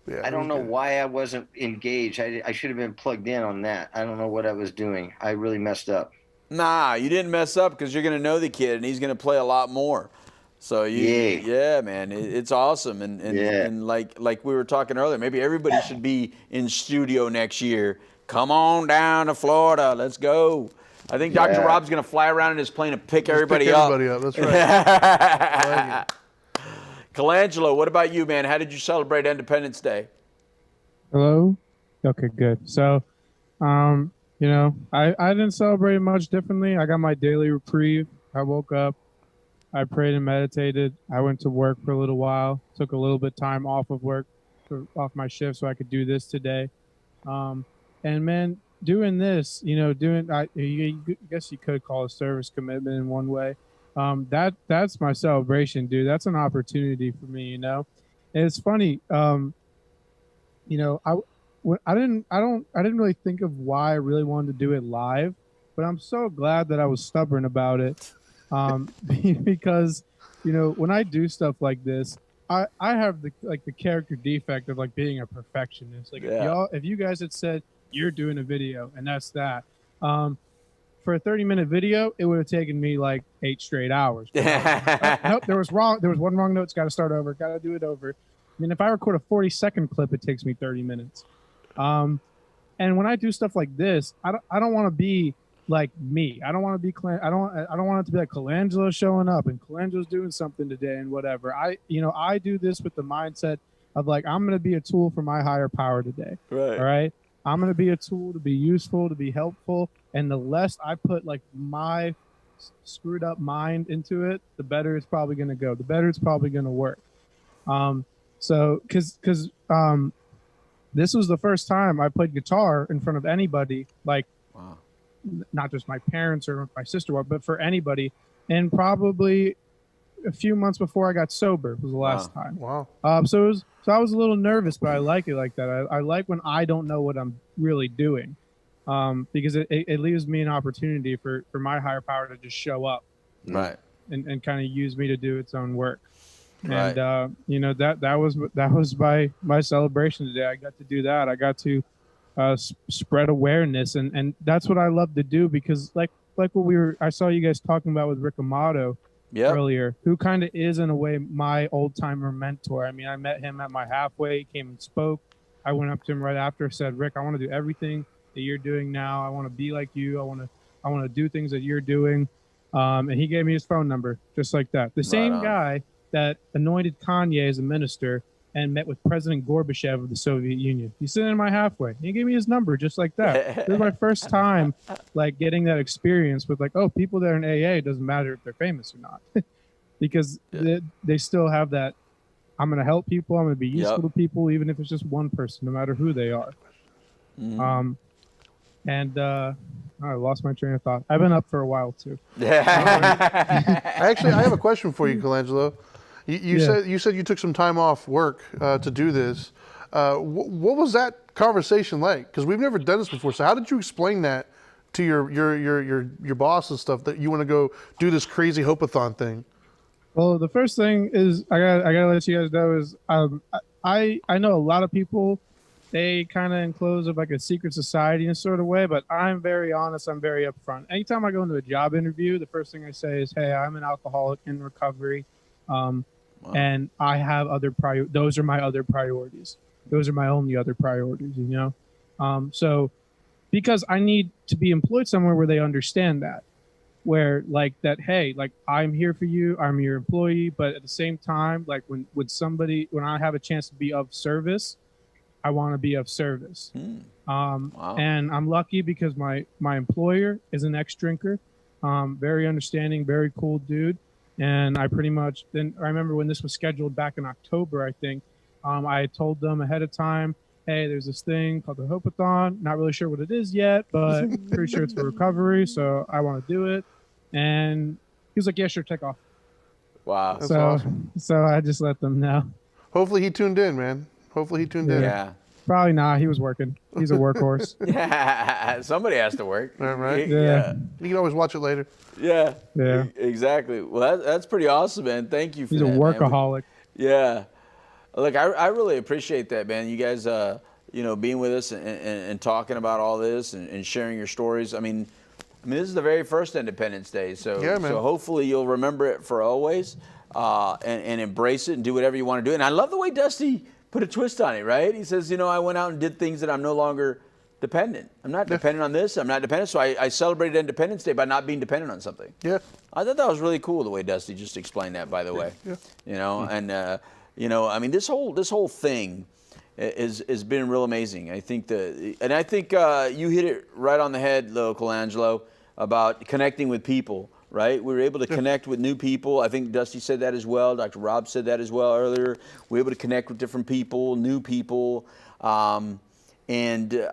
Yeah, I don't know why I wasn't engaged. I should have been plugged in on that. I don't know what I was doing. I really messed up. Nah, you didn't mess up, because you're going to know the kid, and he's going to play a lot more. So yeah, man, it's awesome. And like we were talking earlier, maybe everybody should be in studio next year. Come on down to Florida. Let's go. I think Dr. Rob's going to fly around in his plane and pick everybody up. That's right. Colangelo, what about you, man? How did you celebrate Independence Day? Hello? Okay, good. So, you know, I didn't celebrate much differently. I got my daily reprieve. I woke up, I prayed and meditated. I went to work for a little while, took a little bit time off of work, off my shift, so I could do this today. And man, doing this, you know, I guess you could call it service commitment in one way. That's my celebration, dude. That's an opportunity for me, you know. And it's funny, you know, I didn't really think of why I really wanted to do it live, but I'm so glad that I was stubborn about it, because, you know, when I do stuff like this, I have the character defect of like being a perfectionist. Like if you guys had said you're doing a video and that's that. For a 30-minute video, it would have taken me like 8 straight hours. Nope, there was one wrong note. It's got to start over. Got to do it over. I mean, if I record a 40-second clip, it takes me 30 minutes. And And when I do stuff like this, I don't want to be like me. I don't want to be I don't want it to be like Colangelo showing up and Colangelo's doing something today and whatever. I do this with the mindset of like, I'm going to be a tool for my higher power today. Right. All right. I'm going to be a tool to be useful, to be helpful. And the less I put like my screwed up mind into it, the better it's probably going to go. The better it's probably going to work. So cause this was the first time I played guitar in front of anybody, like not just my parents or my sister, but for anybody. And probably a few months before I got sober was the last time. Wow. So I was a little nervous, but I like it like that. I like when I don't know what I'm really doing, because it leaves me an opportunity for my higher power to just show up, right, and kind of use me to do its own work. Right. And that was my celebration today. I got to do that. I got to spread awareness, and that's what I love to do, because like what I saw you guys talking about with Rick Amato earlier, who kind of is in a way my old timer mentor. I mean, I met him at my halfway, he came and spoke. I went up to him right after, said, Rick, I want to do everything that you're doing now. I want to be like you. I want to do things that you're doing. And he gave me his phone number just like that. The same guy that anointed Kanye as a minister and met with President Gorbachev of the Soviet Union. He's sitting in my halfway. He gave me his number just like that. This was my first time like getting that experience with like, oh, people that are in AA, it doesn't matter if they're famous or not. Because they still have that, I'm going to help people, I'm going to be useful to people, even if it's just one person, no matter who they are. I lost my train of thought. I've been up for a while too. Actually, I have a question for you, Colangelo. You said you took some time off work to do this. What was that conversation like? Because we've never done this before. So how did you explain that to your boss and stuff, that you want to go do this crazy Hope-A-Thon thing? Well, the first thing is I gotta let you guys know is I know a lot of people, they kind of enclose of like a secret society in a sort of way, but I'm very honest. I'm very upfront. Anytime I go into a job interview, the first thing I say is, hey, I'm an alcoholic in recovery. And I have those are my other priorities. Those are my only other priorities, So because I need to be employed somewhere where they understand that, where like that, hey, like I'm here for you, I'm your employee, but at the same time, like when I have a chance to be of service, I want to be of service. And I'm lucky because my employer is an ex-drinker, very understanding, very cool dude. And I remember when this was scheduled back in October, I think, I told them ahead of time, hey, there's this thing called the Hope-A-Thon. Not really sure what it is yet, but pretty sure it's for recovery. So I want to do it. And he was like, yeah, sure, take off. Wow. That's awesome. So I just let them know. Hopefully he tuned in, man. Hopefully he tuned in. Yeah. Probably not. He was working. He's a workhorse. Yeah. Somebody has to work. Right? Yeah. You can always watch it later. Yeah. Yeah. Exactly. Well, that's pretty awesome, man. Thank you for that. He's a workaholic. Yeah. Look, I really appreciate that, man. You guys, being with us and talking about all this and sharing your stories. I mean, this is the very first Independence Day, so hopefully you'll remember it for always, and embrace it and do whatever you want to do. And I love the way Dusty put a twist on it, right? He says, I went out and did things that I'm no longer dependent. I'm not dependent on this. I'm not dependent. So I celebrated Independence Day by not being dependent on something. Yeah. I thought that was really cool the way Dusty just explained that, by the way. Yeah. I mean, this whole thing has been real amazing. I think you hit it right on the head, Colangelo, about connecting with people, right? We were able to connect with new people. I think Dusty said that as well. Dr. Rob said that as well earlier. We were able to connect with different people, new people, and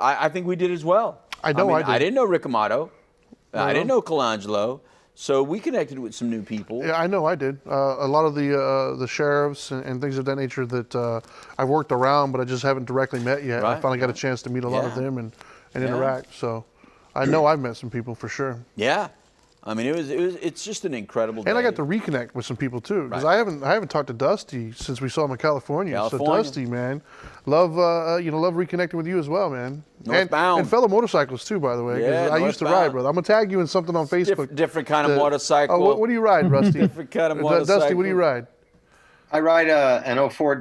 I think we did as well. I did. I didn't know Rick Amato. I didn't know Colangelo. So we connected with some new people. Yeah, I know I did. A lot of the sheriffs and things of that nature that I've worked around, but I just haven't directly met yet. Right. I finally got a chance to meet a lot of them and interact. So I know I've met some people for sure. Yeah. I mean, it's just an incredible day. And I got to reconnect with some people too, because I haven't talked to Dusty since we saw him in California. So Dusty, man, love reconnecting with you as well, man. Northbound. And fellow motorcyclists too, by the way. Yeah, I used to ride, brother. I'm gonna tag you in something on Facebook. Different kind of motorcycle. Oh, what do you ride, Rusty? Different kind of motorcycle. Dusty, what do you ride? I ride an 04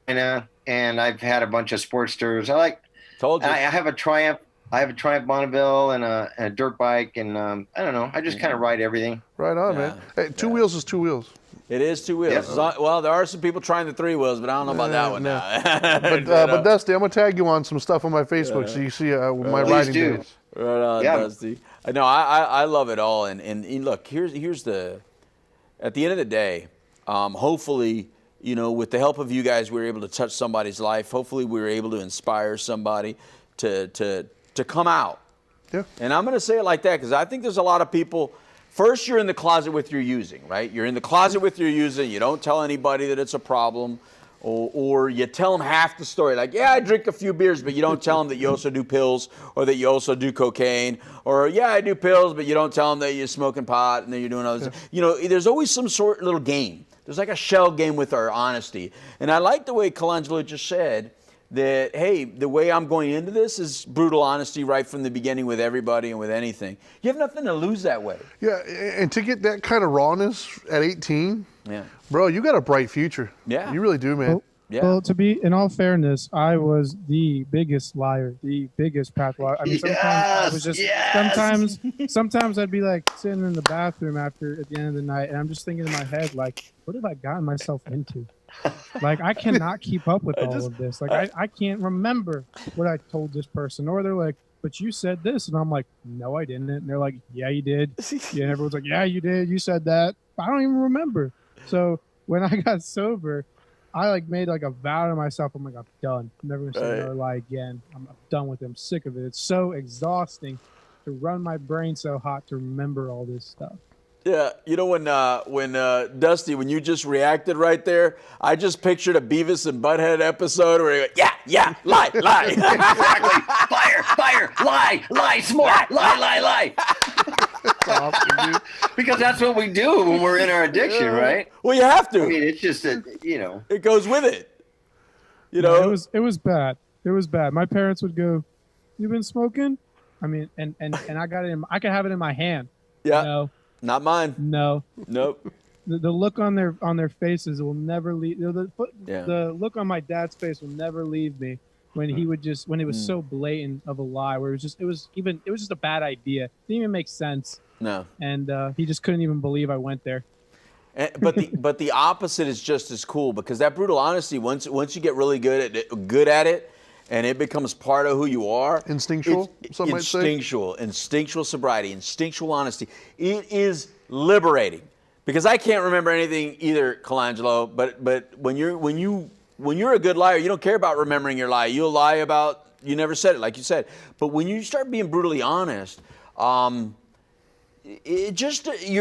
Dyna, and I've had a bunch of Sportsters. Told you. I have a Triumph I have a Triumph Bonneville and a dirt bike, and I don't know. I just kind of ride everything. Right on, man. Hey, two wheels is two wheels. It is two wheels. Yep. Well, there are some people trying the three wheels, but I don't know about that one now. But Dusty, I'm gonna tag you on some stuff on my Facebook so you see my riding days. Right on, Dusty. No, I love it all. And look, here's the, at the end of the day, hopefully, you know, with the help of you guys, we were able to touch somebody's life. Hopefully, we were able to inspire somebody to come out. Yeah. And I'm going to say it like that because I think there's a lot of people. First, you're in the closet with your using, right? You're in the closet with your using. You don't tell anybody that it's a problem. Or you tell them half the story. Like, yeah, I drink a few beers, but you don't tell them that you also do pills or that you also do cocaine. Or, yeah, I do pills, but you don't tell them that you're smoking pot and that you're doing other stuff. You know, there's always some sort of little game. There's like a shell game with our honesty. And I like the way Colangelo just said that, hey, the way I'm going into this is brutal honesty right from the beginning with everybody and with anything. You have nothing to lose that way. Yeah, and to get that kind of rawness at 18, yeah, bro, you got a bright future. Yeah. You really do, man. Well, to be in all fairness, I was the biggest liar, the biggest pathological. I mean, sometimes I was just sometimes I'd be like sitting in the bathroom at the end of the night, and I'm just thinking in my head, like, what have I gotten myself into? Like, I cannot keep up with all of this. Like, I can't remember what I told this person. Or they're like, but you said this. And I'm like, no, I didn't. And they're like, yeah, you did. Yeah, and everyone's like, yeah, you did. You said that. I don't even remember. So when I got sober, I like made like a vow to myself. I'm like, I'm done. I'm never going to say another lie again. I'm done with it. I'm sick of it. It's so exhausting to run my brain so hot to remember all this stuff. Yeah, you know when Dusty, when you just reacted right there, I just pictured a Beavis and Butthead episode where you go, yeah, lie. Exactly. Fire, lie, smart, lie. Because that's what we do when we're in our addiction, right? Well, you have to. I mean, it's just that, you know. It goes with it. You know? It was bad. It was bad. My parents would go, "You been smoking?" I mean, and I got it I could have it in my hand. Yeah. No. Not mine. No. Nope. The look on their faces will never leave. The look on my dad's face will never leave me when he would just when it was so blatant of a lie where it was just a bad idea. It didn't even make sense. No. And he just couldn't even believe I went there. But the opposite is just as cool because that brutal honesty once you get really good at it. And it becomes part of who you are. Instinctual, some might say. Instinctual sobriety, instinctual honesty. It is liberating because I can't remember anything either, Colangelo. But when you're a good liar, you don't care about remembering your lie. You'll lie about you never said it, like you said. But when you start being brutally honest, your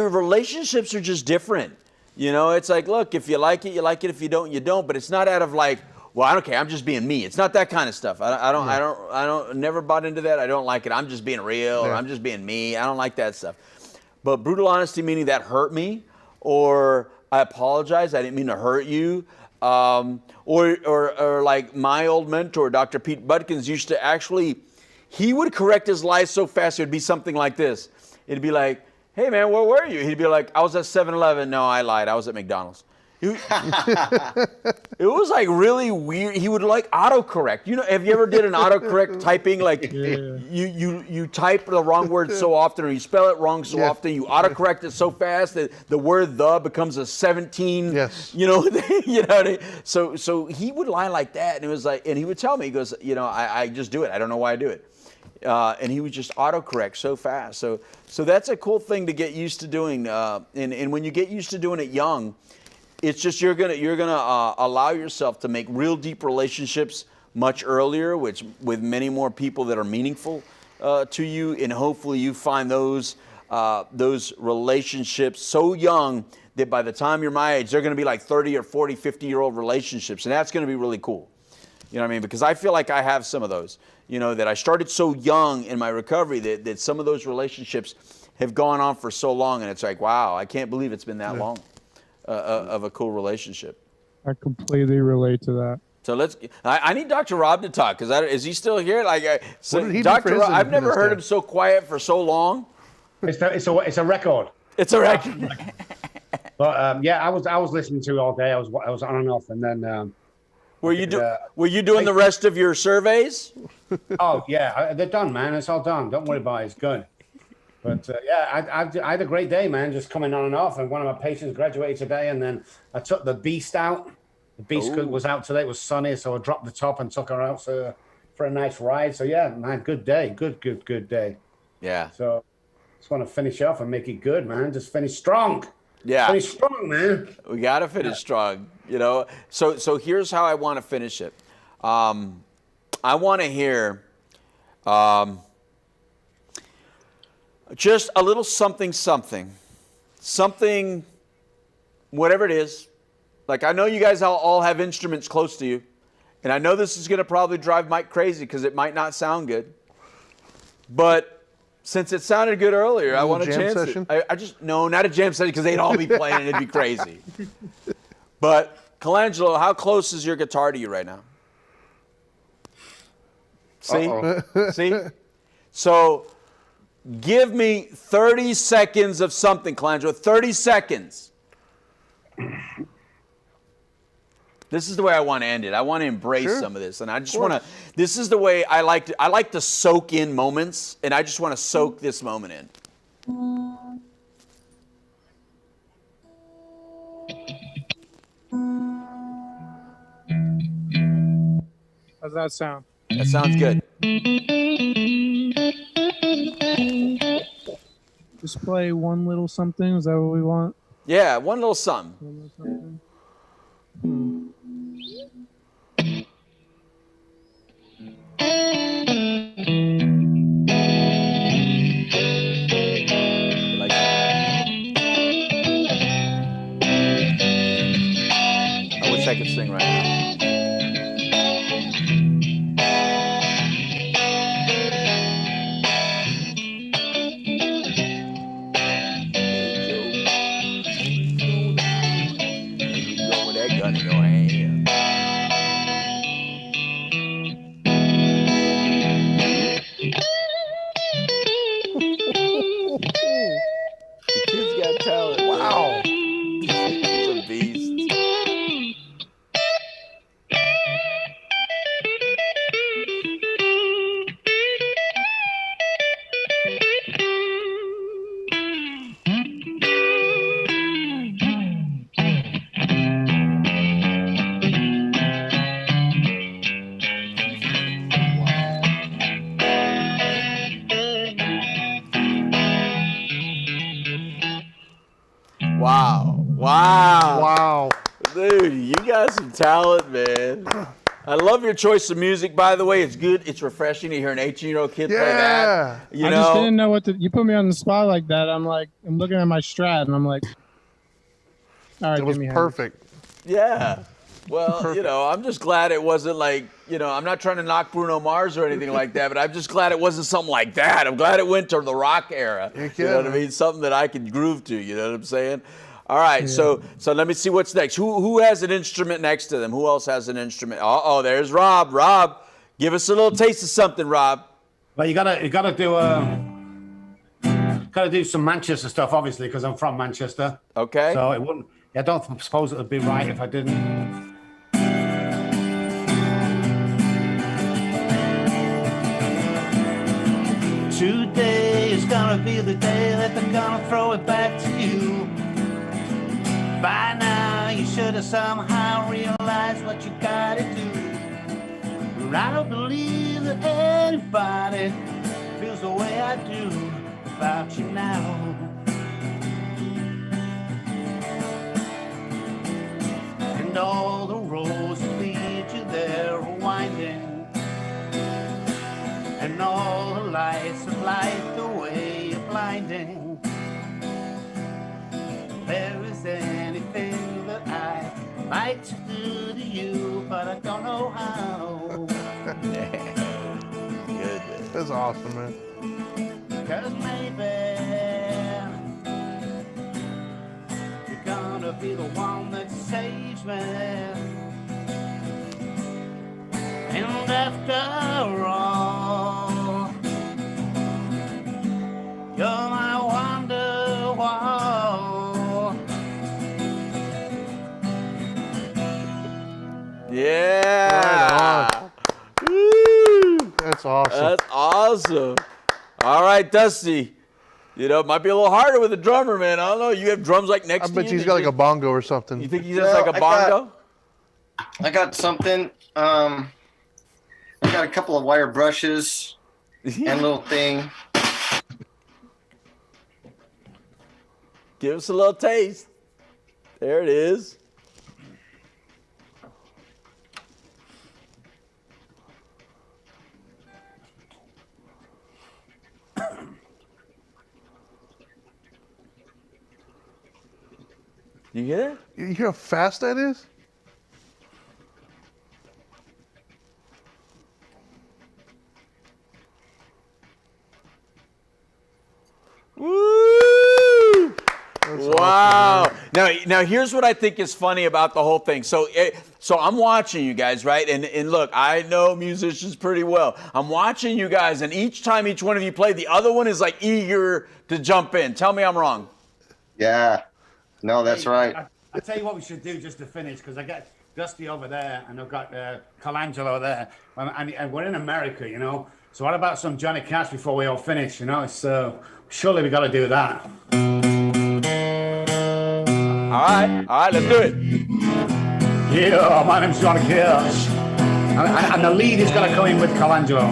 relationships are just different. You know, it's like, look, if you like it, you like it. If you don't, you don't. But it's not out of like, well, I don't care. I'm just being me. It's not that kind of stuff. I don't never bought into that. I don't like it. I'm just being real or I'm just being me. I don't like that stuff. But brutal honesty, meaning that hurt me or I apologize. I didn't mean to hurt you. Or like my old mentor, Dr. Pete Budkins used to actually, he would correct his lies so fast. It would be something like this. It'd be like, hey man, where were you? He'd be like, I was at 7-Eleven. No, I lied. I was at McDonald's. It was like really weird. He would like autocorrect. You know, have you ever did an autocorrect typing? Like you type the wrong word so often, or you spell it wrong so often. You autocorrect it so fast that the word "the" becomes a 17. Yes. You know. So he would lie like that, and it was like, and he would tell me, he goes, you know, I just do it. I don't know why I do it. And he would just autocorrect so fast. So that's a cool thing to get used to doing. And when you get used to doing it young. It's just you're gonna allow yourself to make real deep relationships much earlier, with many more people that are meaningful to you, and hopefully you find those relationships so young that by the time you're my age, they're going to be like 30 or 40, 50-year-old relationships, and that's going to be really cool. You know what I mean? Because I feel like I have some of those. You know, that I started so young in my recovery that some of those relationships have gone on for so long, and it's like, wow, I can't believe it's been that long. Of a cool relationship. I completely relate to that. So I need Dr. Rob to talk because is he still here? Like, Dr. Rob, I've never heard him so quiet for so long. It's a record. It's a record. But yeah, I was listening to it all day. I was on and off, and then Were you doing the rest of your surveys? Oh yeah, they're done, man. It's all done. Don't worry about it. It's good. But yeah, I had a great day, man. Just coming on and off. And one of my patients graduated today, and then I took the Beast out. The Beast was out today. It was sunny, so I dropped the top and took her out for a nice ride. So yeah, man, good day. Good day. Yeah. So just want to finish off and make it good, man. Just finish strong. Yeah. Finish strong, man. We got to finish strong, you know. So here's how I want to finish it. I want to hear just a little something, whatever it is. Like, I know you guys all have instruments close to you, and I know this is going to probably drive Mike crazy because it might not sound good. But since it sounded good earlier, I want to chance session? it. No, not a jam session because they'd all be playing and it'd be crazy. But Colangelo, how close is your guitar to you right now? See? See? So give me 30 seconds of something, Colangelo. 30 seconds. This is the way I want to end it. I want to embrace some of this. And I just want to, this is the way I like to soak in moments, and I just want to soak this moment in. How's that sound? That sounds good. Just play one little something. Is that what we want? Yeah, one little something. One little something. I wish I could sing right now. With that gun in your hand. The kid's got talent. Wow. He's a beast. Wow. Wow. Wow. Dude, you got some talent, man. I love your choice of music, by the way. It's good. It's refreshing to hear an 18-year-old kid play that. You I just didn't know what to. You put me on the spot like that. I'm looking at my Strat, and I'm like, all right, It was give me perfect. Yeah. Well, you know, I'm just glad it wasn't like, you know, I'm not trying to knock Bruno Mars or anything like that, but I'm just glad it wasn't something like that. I'm glad it went to the rock era. You know what I mean? Something that I could groove to, you know what I'm saying? All right, so let me see what's next. Who has an instrument next to them? Who else has an instrument? Oh, there's Rob. Rob, give us a little taste of something, Rob. Well, you gotta do some Manchester stuff, obviously, because I'm from Manchester. Okay. So it wouldn't. I don't suppose it would be right if I didn't. Today is gonna be the day that they're gonna throw it back to you. By now, you should have somehow realized what you gotta do. But I don't believe that anybody feels the way I do about you now. And all the roads that lead you there are winding, and all the lights of light the way you're blinding. There is anything that I like to do to you, but I don't know how. Good. That's awesome, man. Cause maybe you're gonna be the one that saves me. And after all, you're my wonderwall. Yeah. Awesome. All right, Dusty. You know, it might be a little harder with a drummer, man. I don't know. You have drums like next to you. I bet he's got like a bongo or something. You think he has like a bongo? I got something. I got a couple of wire brushes and a little thing. Give us a little taste. There it is. You hear that? You hear how fast that is? Woo! Wow. Awesome, now here's what I think is funny about the whole thing. So I'm watching you guys, right? And look, I know musicians pretty well. I'm watching you guys, and each time each one of you play, the other one is like eager to jump in. Tell me I'm wrong. Yeah. No, that's right. I'll tell you what we should do just to finish, because I got Dusty over there, and I've got Colangelo there, and we're in America, you know. So what about some Johnny Cash before we all finish, you know? So surely we got to do that. All right, let's do it. Yeah, my name's Johnny Cash, and the lead is going to come in with Colangelo.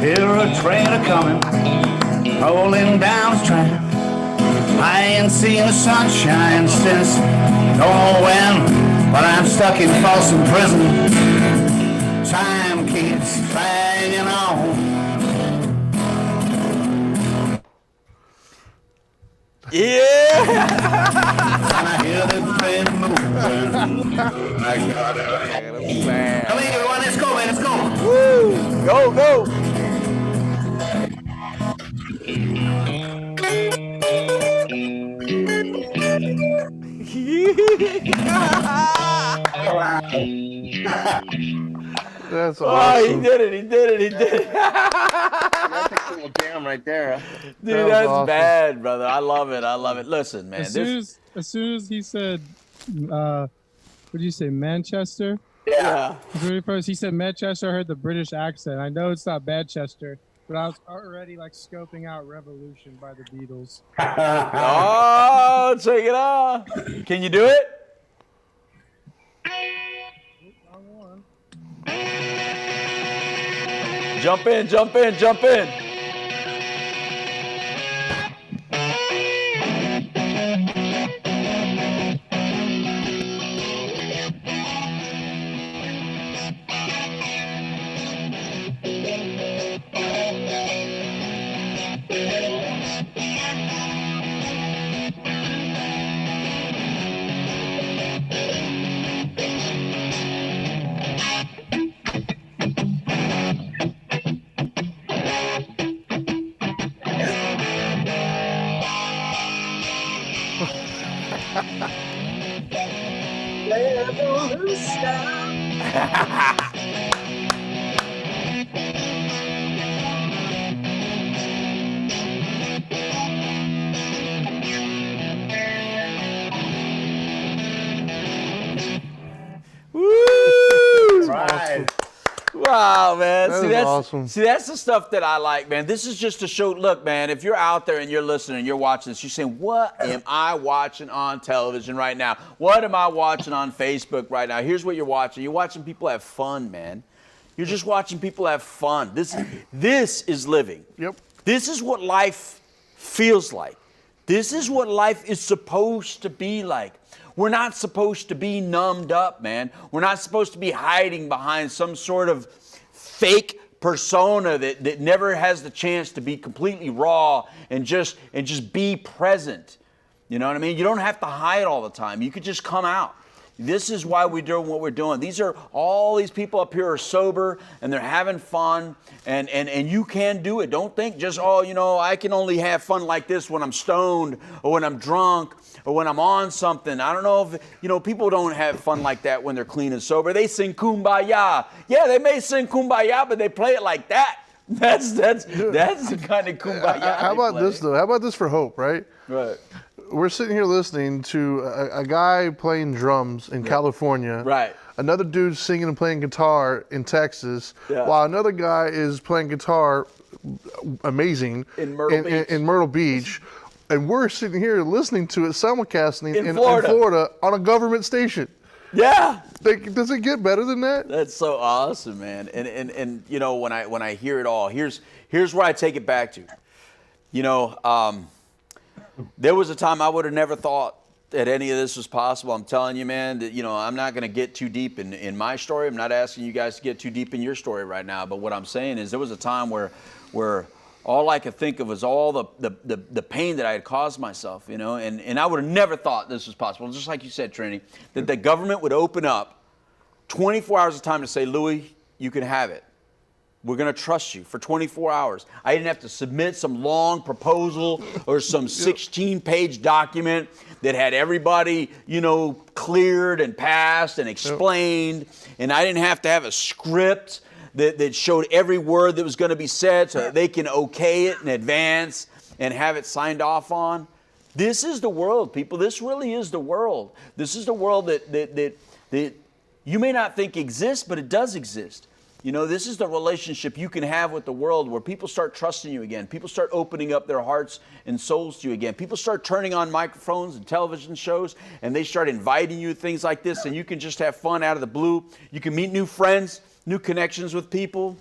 Hear a train a-coming, rolling down the track. I ain't seen the sunshine since don't know when, but I'm stuck in Folsom Prison. Time keeps dragging on. Yeah! And I hear the train moving. I gotta Come here, everyone, let's go, man, let's go. Woo! Go! That's awesome. Oh, he did it. That's a cool jam right there. Dude, that's awesome. Bad, brother. I love it. Listen, man. As soon as he said, what did you say, Manchester? Yeah. Very first, he said Manchester. I heard the British accent. I know it's not Manchester, but I was already like scoping out Revolution by the Beatles. Oh, check it out. Can you do it? Jump in. Woo! Right. Wow, man. That's awesome. See, that's the stuff that I like, man. This is just to show, look, man, if you're out there and you're listening and you're watching this, you're saying, what am I watching on television right now? What am I watching on Facebook right now? Here's what you're watching. You're watching people have fun, man. You're just watching people have fun. This is living. Yep. This is what life feels like. This is what life is supposed to be like. We're not supposed to be numbed up, man. We're not supposed to be hiding behind some sort of fake persona that never has the chance to be completely raw and just be present. You know what I mean? You don't have to hide all the time. You could just come out. This is why we're doing what we're doing. All these people up here are sober and they're having fun, and you can do it. Don't think just, I can only have fun like this when I'm stoned or when I'm drunk or when I'm on something. I don't know if, people don't have fun like that when they're clean and sober. They sing Kumbaya. Yeah, they may sing Kumbaya, but they play it like that. That's the kind of Kumbaya. How about this, though? How about this for Hope, right? Right. We're sitting here listening to a guy playing drums in California. Right. Another dude singing and playing guitar in Texas. Yeah. While another guy is playing guitar amazing in Myrtle Beach. And we're sitting here listening to it simulcasting in Florida on a government station. Yeah. Does it get better than that? That's so awesome, man. And you know, when I hear it all, here's where I take it back to. You know, there was a time I would have never thought that any of this was possible. I'm telling you, man, that, you know, I'm not going to get too deep in my story. I'm not asking you guys to get too deep in your story right now. But what I'm saying is there was a time where all I could think of was all the pain that I had caused myself, you know, and I would have never thought this was possible. Just like you said, Trini, that the government would open up 24 hours of time to say, Louis, you can have it. We're going to trust you for 24 hours. I didn't have to submit some long proposal or some 16-page document that had everybody, you know, cleared and passed and explained. And I didn't have to have a script that showed every word that was going to be said so that they can okay it in advance and have it signed off on. This is the world, people. This really is the world. This is the world that you may not think exists, but it does exist. You know, this is the relationship you can have with the world where people start trusting you again. People start opening up their hearts and souls to you again. People start turning on microphones and television shows, and they start inviting you to things like this, and you can just have fun out of the blue. You can meet new friends, new connections with people.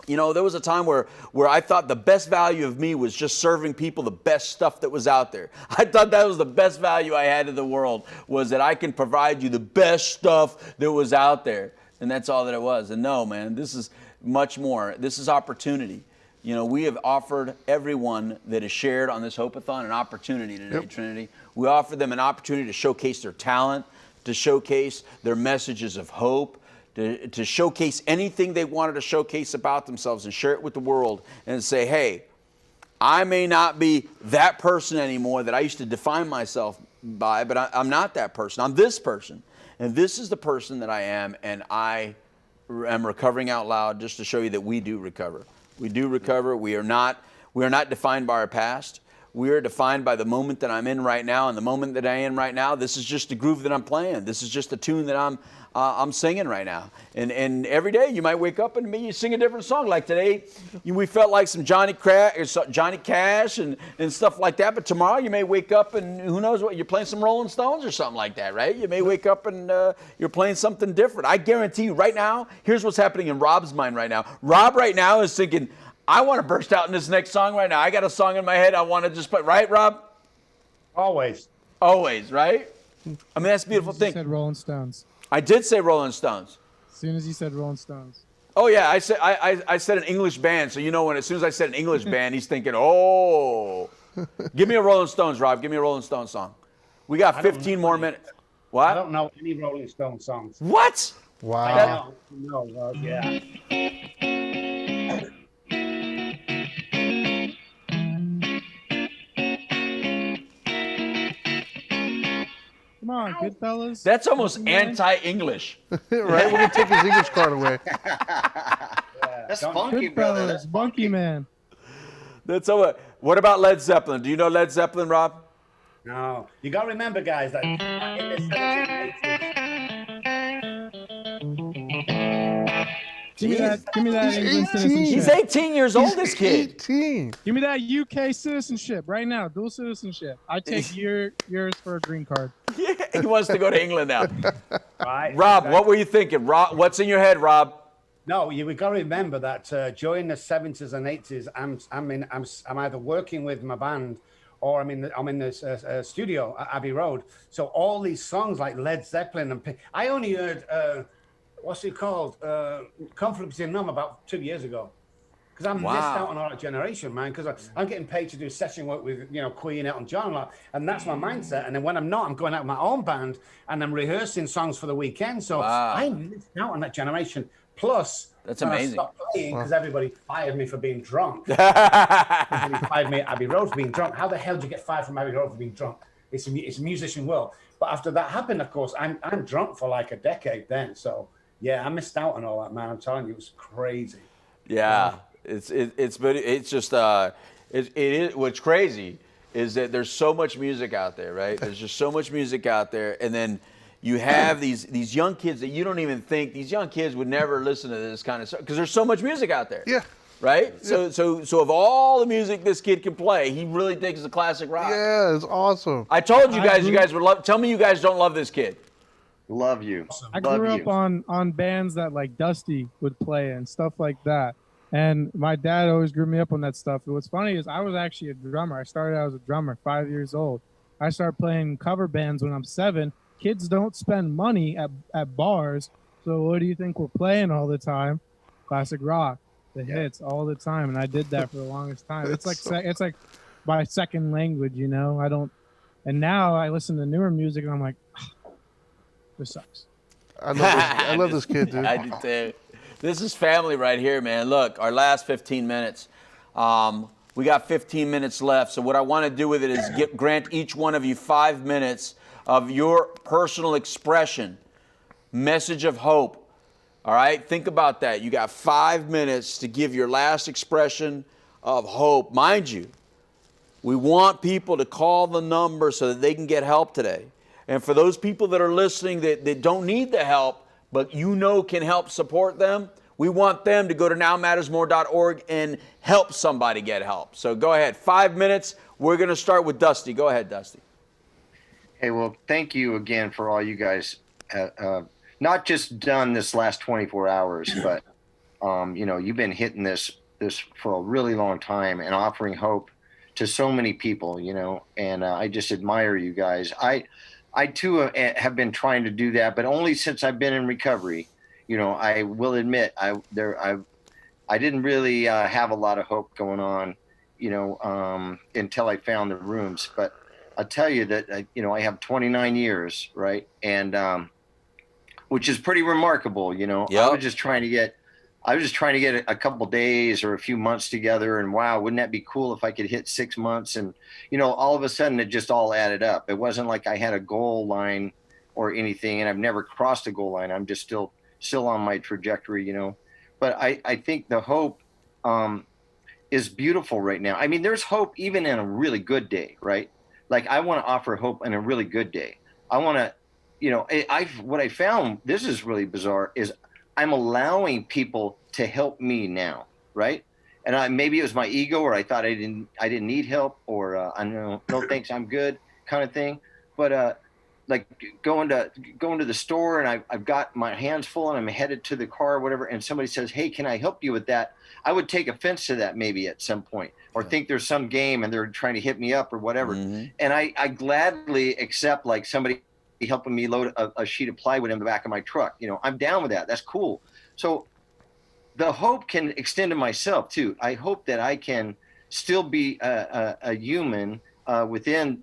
You know, there was a time where I thought the best value of me was just serving people the best stuff that was out there. I thought that was the best value I had in the world, was that I can provide you the best stuff that was out there. And that's all that it was. And no, man, this is much more. This is opportunity. You know, we have offered everyone that is shared on this Hope-A-Thon an opportunity today, Trinity. We offer them an opportunity to showcase their talent, to showcase their messages of hope, to showcase anything they wanted to showcase about themselves and share it with the world and say, hey, I may not be that person anymore that I used to define myself by, but I'm not that person. I'm this person. And this is the person that I am, and I am recovering out loud, just to show you that we do recover. We do recover. We are not defined by our past. We are defined by the moment that I'm in right now, and the moment that I am right now, this is just the groove that I'm playing. This is just the tune that I'm singing right now. And every day you might wake up and you sing a different song. Like today, we felt like some Johnny Cash and stuff like that. But tomorrow you may wake up and who knows what, you're playing some Rolling Stones or something like that, right? You may wake up and you're playing something different. I guarantee you right now, here's what's happening in Rob's mind right now. Rob right now is thinking, I want to burst out in this next song right now. I got a song in my head I want to just play. Right, Rob? Always. Always, right? I mean, that's a beautiful thing. You said Rolling Stones. I did say Rolling Stones. As soon as you said Rolling Stones. Oh yeah, I said an English band, so you know when as soon as I said an English band, he's thinking, oh. Give me a Rolling Stones, Rob. Give me a Rolling Stones song. We got 15 more minutes. What? I don't know any Rolling Stones songs. What? Wow. No, yeah. Come on, Goodfellas. That's almost anti-English. Right? We're going to take his English card away. That's funky, brother. That's funky, man. That's over. What about Led Zeppelin? Do you know Led Zeppelin, Rob? No. You got to remember, guys, that in the 1780s. Give me that England citizenship. He's 18 years old, this kid. 18. Give me that UK citizenship right now, dual citizenship. I take yours for a green card. Yeah, he wants to go to England now. Right. Rob, what were you thinking? Rob, what's in your head, Rob? No, we've got to remember that during the 70s and 80s, I'm either working with my band or I'm in the studio at Abbey Road. So all these songs like Led Zeppelin and I only heard what's it called? Conflict in Numb about 2 years ago. Because I missed out on all that generation, man. Because I'm getting paid to do session work with, Queen, Elton John, and that's my mindset. And then when I'm not, I'm going out with my own band and I'm rehearsing songs for the weekend. So I missed out on that generation. Plus, that's amazing. I stopped playing because everybody fired me for being drunk. Everybody fired me at Abbey Road for being drunk. How the hell do you get fired from Abbey Road for being drunk? It's a musician world. But after that happened, of course, I'm drunk for like a decade then. So. Yeah, I missed out on all that, man. I'm telling you, it was crazy. Yeah, it's just it is. What's crazy is that there's so much music out there, right? There's just so much music out there, and then you have these young kids that you don't even think these young kids would never listen to this kind of stuff because there's so much music out there. Yeah. right? So of all the music this kid can play, he really thinks it's a classic rock. Yeah, it's awesome. I told you guys would love. Tell me you guys don't love this kid. Love you. I grew up on bands that like Dusty would play and stuff like that. And my dad always grew me up on that stuff. And what's funny is I was actually a drummer. I started out as a drummer, 5 years old. I started playing cover bands when I'm 7. Kids don't spend money at bars. So what do you think we're playing all the time? Classic rock, the hits all the time. And I did that for the longest time. It's like my second language, you know. And now I listen to newer music and I'm like, this sucks. I love this kid, dude. I do too. This is family right here, man. Look, our last 15 minutes. We got 15 minutes left. So what I want to do with it is grant each one of you 5 minutes of your personal expression, message of hope. All right? Think about that. You got 5 minutes to give your last expression of hope. Mind you, we want people to call the number so that they can get help today. And for those people that are listening that don't need the help, but you know can help support them, we want them to go to nowmattersmore.org and help somebody get help. So go ahead. 5 minutes. We're going to start with Dusty. Go ahead, Dusty. Hey, well, thank you again for all you guys, not just done this last 24 hours, but, you know, you've been hitting this for a really long time and offering hope to so many people, you know, and I just admire you guys. I too have been trying to do that, but only since I've been in recovery. You know, I will admit I didn't really have a lot of hope going on, you know, until I found the rooms. But I'll tell you that you know, I have 29 years, right, and which is pretty remarkable. You know, I was just trying to get a couple days or a few months together, and wow, wouldn't that be cool if I could hit 6 months? And you know, all of a sudden it just all added up. It wasn't like I had a goal line or anything, and I've never crossed a goal line. I'm just still on my trajectory, you know. But I think the hope is beautiful right now. I mean, there's hope even in a really good day, right? Like I want to offer hope in a really good day. I want to, you know, what I found, this is really bizarre, is I'm allowing people to help me now, right? And maybe it was my ego, or I thought I didn't need help, or I know, no thanks, I'm good, kind of thing. But like going to the store, and I've got my hands full, and I'm headed to the car or whatever, and somebody says, "Hey, can I help you with that?" I would take offense to that maybe at some point, or think there's some game and they're trying to hit me up or whatever. Mm-hmm. And I gladly accept like somebody helping me load a sheet of plywood in the back of my truck. You know, I'm down with that. That's cool. So the hope can extend to myself too. I hope that I can still be a human within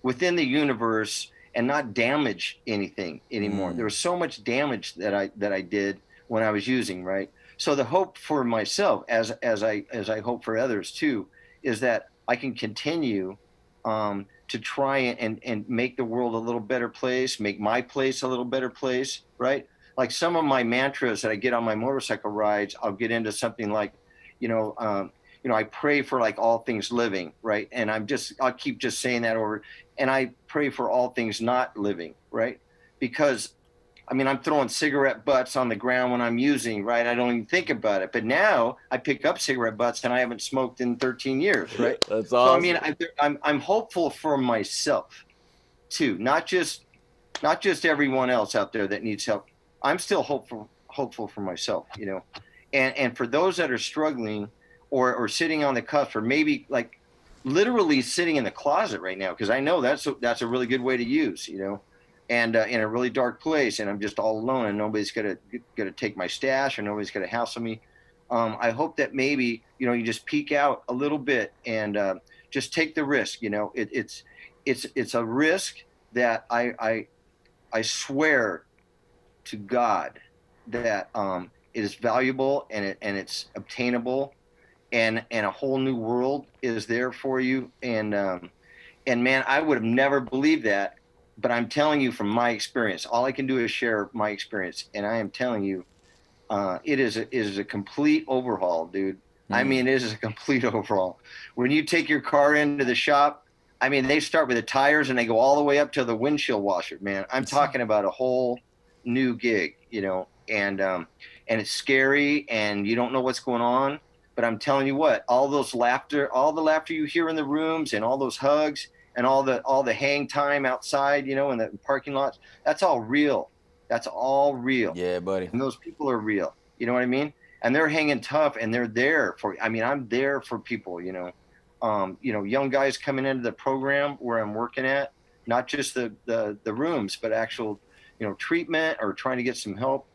the universe and not damage anything anymore. There was so much damage that I did when I was using, right? So the hope for myself, as I hope for others too, is that I can continue to try and make the world a little better place, make my place a little better place, right? Like some of my mantras that I get on my motorcycle rides, I'll get into something like, I pray for like all things living, right? And I'll keep just saying that over. And I pray for all things not living, right? Because I mean, I'm throwing cigarette butts on the ground when I'm using, right? I don't even think about it. But now I pick up cigarette butts and I haven't smoked in 13 years, right? That's awesome. So I mean, I'm hopeful for myself too, not just everyone else out there that needs help. I'm still hopeful for myself, you know. And for those that are struggling or sitting on the cusp, or maybe like literally sitting in the closet right now, because I know that's a really good way to use, you know. And in a really dark place, and I'm just all alone, and nobody's gonna take my stash, or nobody's gonna hassle me. I hope that maybe you just peek out a little bit and just take the risk. You know, it's a risk that I swear to God that it is valuable and it's obtainable, and a whole new world is there for you. And man, I would have never believed that. But I'm telling you from my experience, all I can do is share my experience. And I am telling you, it is a complete overhaul, dude. I mean, it is a complete overhaul. When you take your car into the shop, I mean, they start with the tires and they go all the way up to the windshield washer, man. I'm talking about a whole new gig, you know, and it's scary and you don't know what's going on. But I'm telling you what, all the laughter you hear in the rooms and all those hugs and all the hang time outside, you know, in the parking lots, that's all real. That's all real. Yeah, buddy. And those people are real. You know what I mean? And they're hanging tough, and they're there for, I mean, I'm there for people, you know. Young guys coming into the program where I'm working at, not just the rooms, but actual, you know, treatment or trying to get some help.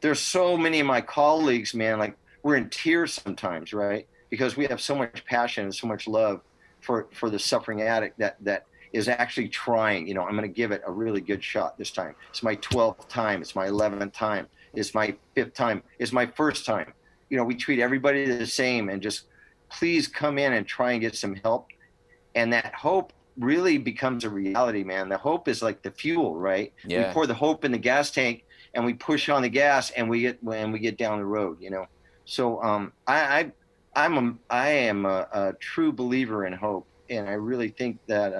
There's so many of my colleagues, man, like we're in tears sometimes, right? Because we have so much passion and so much love for the suffering addict that is actually trying, you know, I'm going to give it a really good shot this time. It's my 12th time. It's my 11th time. It's my 5th time. It's my first time. You know, we treat everybody the same, and just please come in and try and get some help. And that hope really becomes a reality, man. The hope is like the fuel, right? Yeah. We pour the hope in the gas tank and we push on the gas, and we get down the road, you know? So, I am a true believer in hope. And I really think that,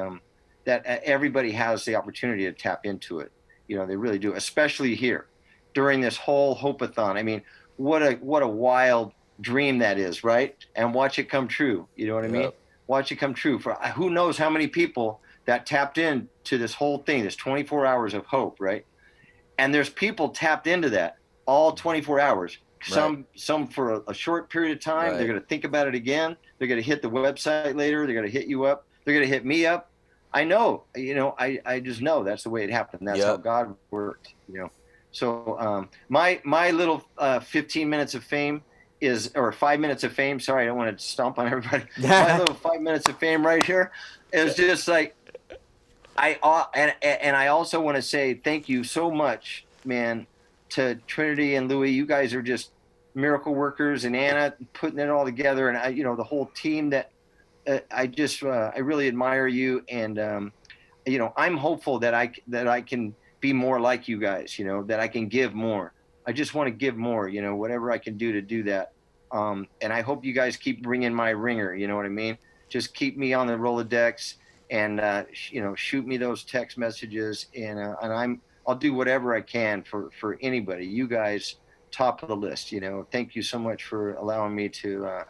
that everybody has the opportunity to tap into it. You know, they really do, especially here during this whole Hope-A-Thon. I mean, what a wild dream that is, right? And watch it come true. You know what I mean? Watch it come true. For who knows how many people that tapped into this whole thing, this 24 hours of hope, right? And there's people tapped into that all 24 hours. Some for a short period of time. Right. They're going to think about it again. They're going to hit the website later. They're going to hit you up. They're going to hit me up. I know, you know, I just know that's the way it happened. That's how God worked, you know. So my little 15 minutes of fame or 5 minutes of fame. Sorry, I don't want to stomp on everybody. My little 5 minutes of fame right here is just like, I also want to say thank you so much, man, to Trinity and Louie. You guys are just miracle workers, and Anna putting it all together, and you know, the whole team that I really admire you. And you know, I'm hopeful that I can be more like you guys, you know, that I can give more. I just want to give more, you know, whatever I can do to do that. And I hope you guys keep bringing my ringer, you know what I mean? Just keep me on the Rolodex, and you know, shoot me those text messages, and I'll do whatever I can for anybody. You guys, top of the list, you know. Thank you so much for allowing me to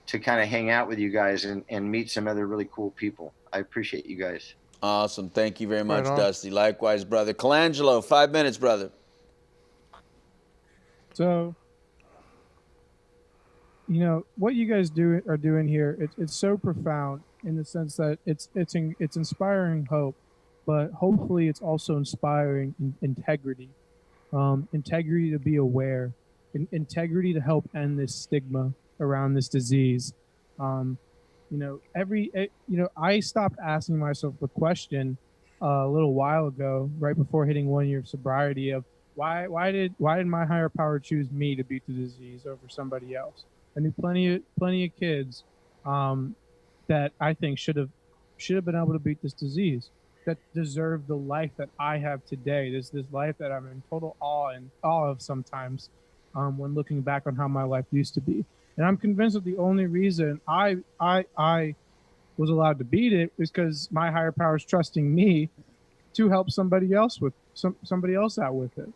kind of hang out with you guys and meet some other really cool people. I appreciate you guys. Awesome. Thank you very much, Right on. Dusty. Likewise, brother. Colangelo, 5 minutes, brother. So, you know, what you guys are doing here, it's so profound in the sense that it's inspiring hope, but hopefully it's also inspiring integrity. Integrity to be aware, integrity to help end this stigma around this disease. You know, I stopped asking myself the question a little while ago, right before hitting 1 year of sobriety, of why did my higher power choose me to beat the disease over somebody else? I knew plenty of kids that I think should have been able to beat this disease, that deserve the life that I have today. This life that I'm in total awe of sometimes when looking back on how my life used to be. And I'm convinced that the only reason I was allowed to beat it is because my higher power is trusting me to help somebody else out with it.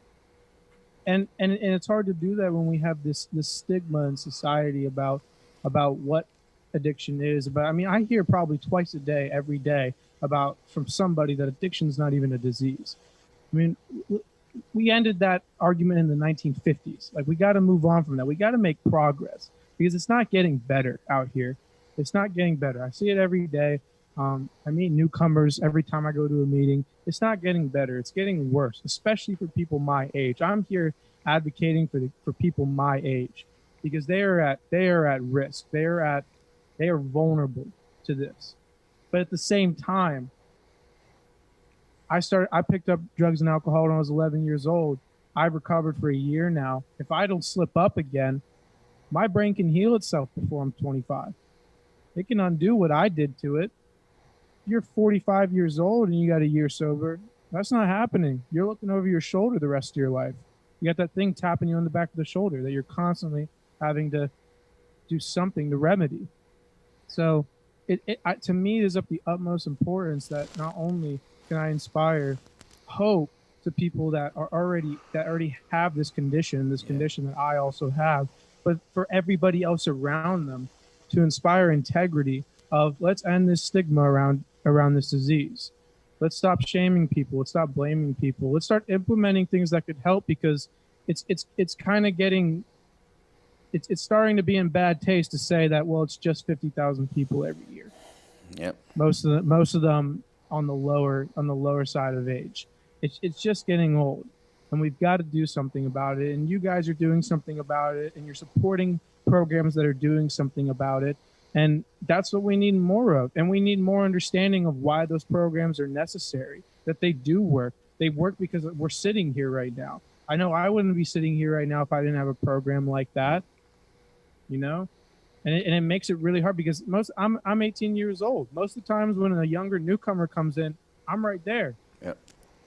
And it's hard to do that when we have this stigma in society about what addiction is. About, I mean, I hear probably twice a day, every day, from somebody that addiction is not even a disease. I mean, we ended that argument in the 1950s. Like, we got to move on from that. We got to make progress, because it's not getting better out here. It's not getting better. I see it every day. I meet newcomers every time I go to a meeting. It's not getting better. It's getting worse, especially for people my age. I'm here advocating for people my age, because they are at risk. They are vulnerable to this. But at the same time, I picked up drugs and alcohol when I was 11 years old. I've recovered for a year now. If I don't slip up again, my brain can heal itself before I'm 25. It can undo what I did to it. You're 45 years old and you got a year sober. That's not happening. You're looking over your shoulder the rest of your life. You got that thing tapping you on the back of the shoulder that you're constantly having to do something to remedy. So to me, it is of the utmost importance that not only can I inspire hope to people that already have this condition that I also have, but for everybody else around them, to inspire integrity of let's end this stigma around this disease. Let's stop shaming people. Let's stop blaming people. Let's start implementing things that could help, because it's kind of getting, it's starting to be in bad taste to say that, well, it's just 50,000 people every year. Yep. Most of them on the lower side of age. It's just getting old, and we've got to do something about it. And you guys are doing something about it, and you're supporting programs that are doing something about it. And that's what we need more of. And we need more understanding of why those programs are necessary, that they do work. They work because we're sitting here right now. I know I wouldn't be sitting here right now if I didn't have a program like that, you know? And it makes it really hard, because I'm 18 years old. Most of the times when a younger newcomer comes in, I'm right there. Yep.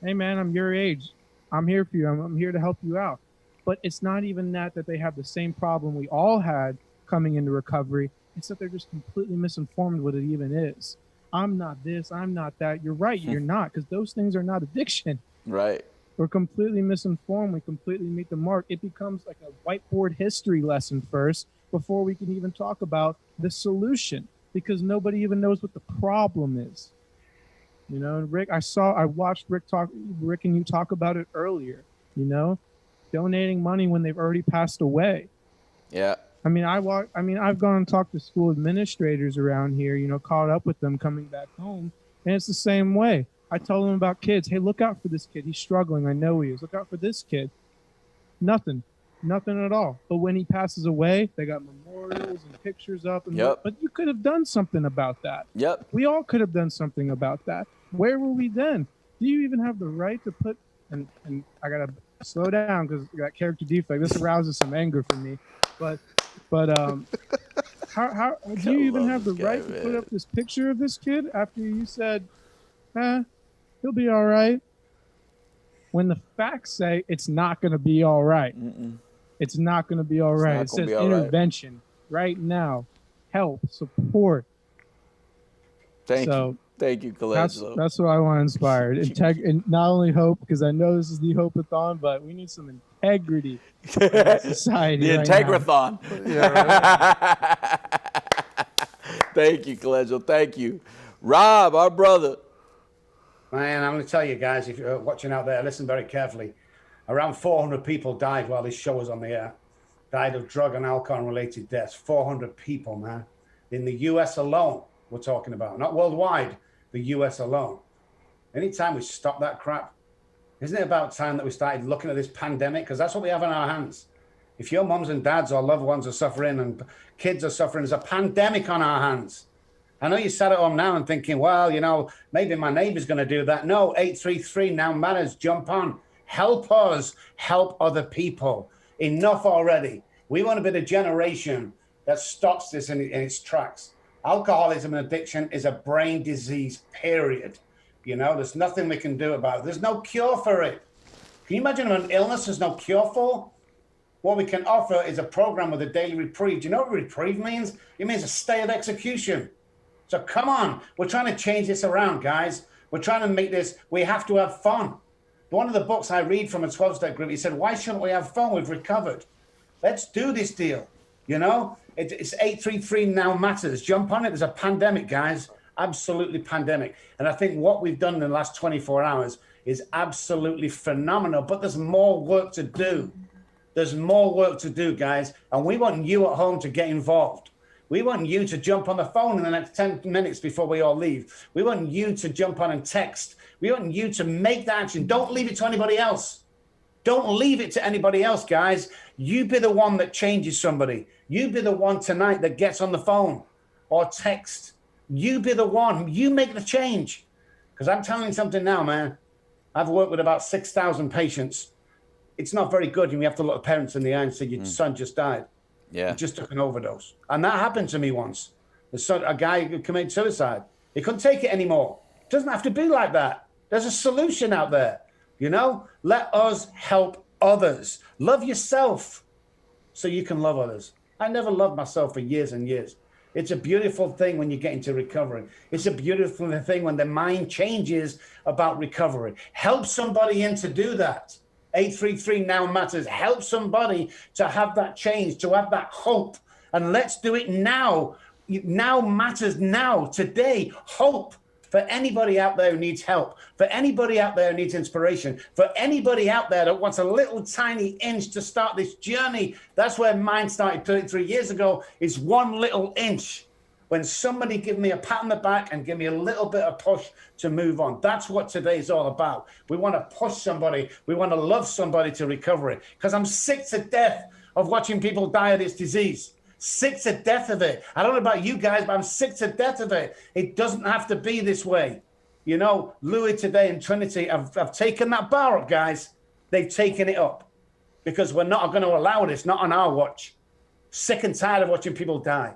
Hey man, I'm your age. I'm here for you. I'm here to help you out. But it's not even that they have the same problem we all had coming into recovery. It's that they're just completely misinformed what it even is. I'm not this, I'm not that. You're right, you're not, because those things are not addiction. Right. We're completely misinformed. We completely meet the mark. It becomes like a whiteboard history lesson first before we can even talk about the solution, because nobody even knows what the problem is. You know, and Rick, I watched Rick and you talk about it earlier, you know, donating money when they've already passed away. Yeah. I mean, I've gone and talked to school administrators around here, you know, caught up with them coming back home, and it's the same way. I tell them about kids. Hey, look out for this kid. He's struggling. I know he is. Look out for this kid. Nothing at all. But when he passes away, they got memorials and pictures up. And Yep. But you could have done something about that. Yep. We all could have done something about that. Where were we then? Do you even have the right to put, and I got to slow down because I got character defect. This arouses some anger from me. But how do you even have the right to put up this picture of this kid after you said, he'll be all right, when the facts say it's not going to be all right? It's not going to be all right. It says intervention right now, help, support. Thank you, Colangelo. That's what I want to inspire. And not only hope, because I know this is the Hope-A-Thon, but we need some integrity in society. The right Integrathon. Yeah, Thank you, Colangelo. Thank you. Rob, our brother. Man, I'm going to tell you guys, if you're watching out there, listen very carefully. Around 400 people died while this show was on the air. Died of drug and alcohol-related deaths. 400 people, man. In the U.S. alone, we're talking about. Not worldwide, the U.S. alone. Anytime we stop that crap, isn't it about time that we started looking at this pandemic? Because that's what we have in our hands. If your moms and dads or loved ones are suffering and kids are suffering, there's a pandemic on our hands. I know you sat at home now and thinking, well, you know, maybe my neighbor's going to do that. No, 833 now matters. Jump on. Help us help other people. Enough already. We want to be the generation that stops this in its tracks. Alcoholism and addiction is a brain disease, period. You know, there's nothing we can do about it. There's no cure for it. Can you imagine an illness there's no cure for? What we can offer is a program with a daily reprieve. Do you know what reprieve means? It means a stay of execution. So come on, we're trying to change this around, guys. We're trying to make this, we have to have fun. One of the books I read from a 12-step group, he said, why shouldn't we have fun? We've recovered. Let's do this deal. You know, it's 833 now matters. Jump on it. There's a pandemic, guys. Absolutely pandemic. And I think what we've done in the last 24 hours is absolutely phenomenal, but there's more work to do. There's more work to do, guys. And we want you at home to get involved. We want you to jump on the phone in the next 10 minutes before we all leave. We want you to jump on and text. We want you to make that action. Don't leave it to anybody else. Don't leave it to anybody else, guys. You be the one that changes somebody. You be the one tonight that gets on the phone or text. You be the one. You make the change. Because I'm telling you something now, man. I've worked with about 6,000 patients. It's not very good. And we have to look at parents in the eye and say, your son just died. Yeah. He just took an overdose. And that happened to me once. A guy who committed suicide. He couldn't take it anymore. It doesn't have to be like that. There's a solution out there. You know, let us help others. Love yourself so you can love others. I never loved myself for years and years. It's a beautiful thing when you get into recovery. It's a beautiful thing when the mind changes about recovery. Help somebody in to do that. 833 Now Matters. Help somebody to have that change, to have that hope. And let's do it now. Now matters now, today. Hope for anybody out there who needs help, for anybody out there who needs inspiration, for anybody out there that wants a little tiny inch to start this journey. That's where mine started 33 years ago, is one little inch. When somebody give me a pat on the back and give me a little bit of push to move on. That's what today's all about. We want to push somebody. We want to love somebody to recovery. Because I'm sick to death of watching people die of this disease. Sick to death of it. I don't know about you guys, but I'm sick to death of it. It doesn't have to be this way. You know, Louis today and Trinity have taken that bar up, guys. They've taken it up. Because we're not going to allow this, not on our watch. Sick and tired of watching people die.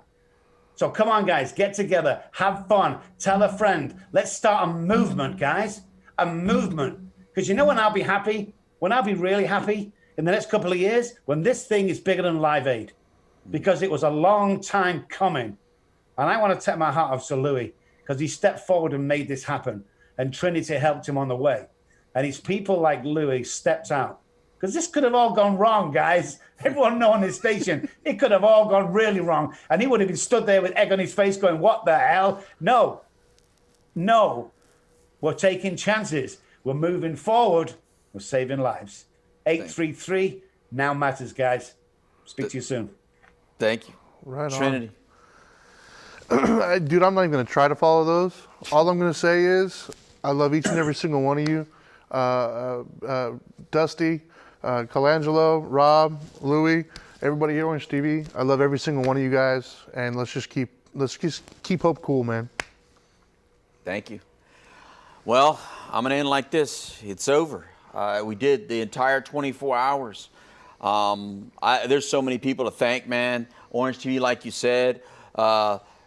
So come on, guys, get together, have fun, tell a friend. Let's start a movement, guys, a movement. Because you know when I'll be happy, when I'll be really happy in the next couple of years, when this thing is bigger than Live Aid. Because it was a long time coming. And I want to take my hat off to Louis, because he stepped forward and made this happen. And Trinity helped him on the way. And it's people like Louis stepped out. Because this could have all gone wrong, guys. Everyone know on this station, it could have all gone really wrong. And he would have been stood there with egg on his face going, what the hell? No. We're taking chances. We're moving forward. We're saving lives. 833 Now Matters, guys. Speak to you soon. Thank you. Right on. Trinity. Dude, I'm not even going to try to follow those. All I'm going to say is I love each and every single one of you. Dusty, Colangelo, Rob, Louis, everybody here on Orange TV. I love every single one of you guys, and let's just keep hope cool, man. Thank you. Well, I'm gonna end like this. It's over. We did the entire 24 hours. There's so many people to thank, man. Orange TV, like you said.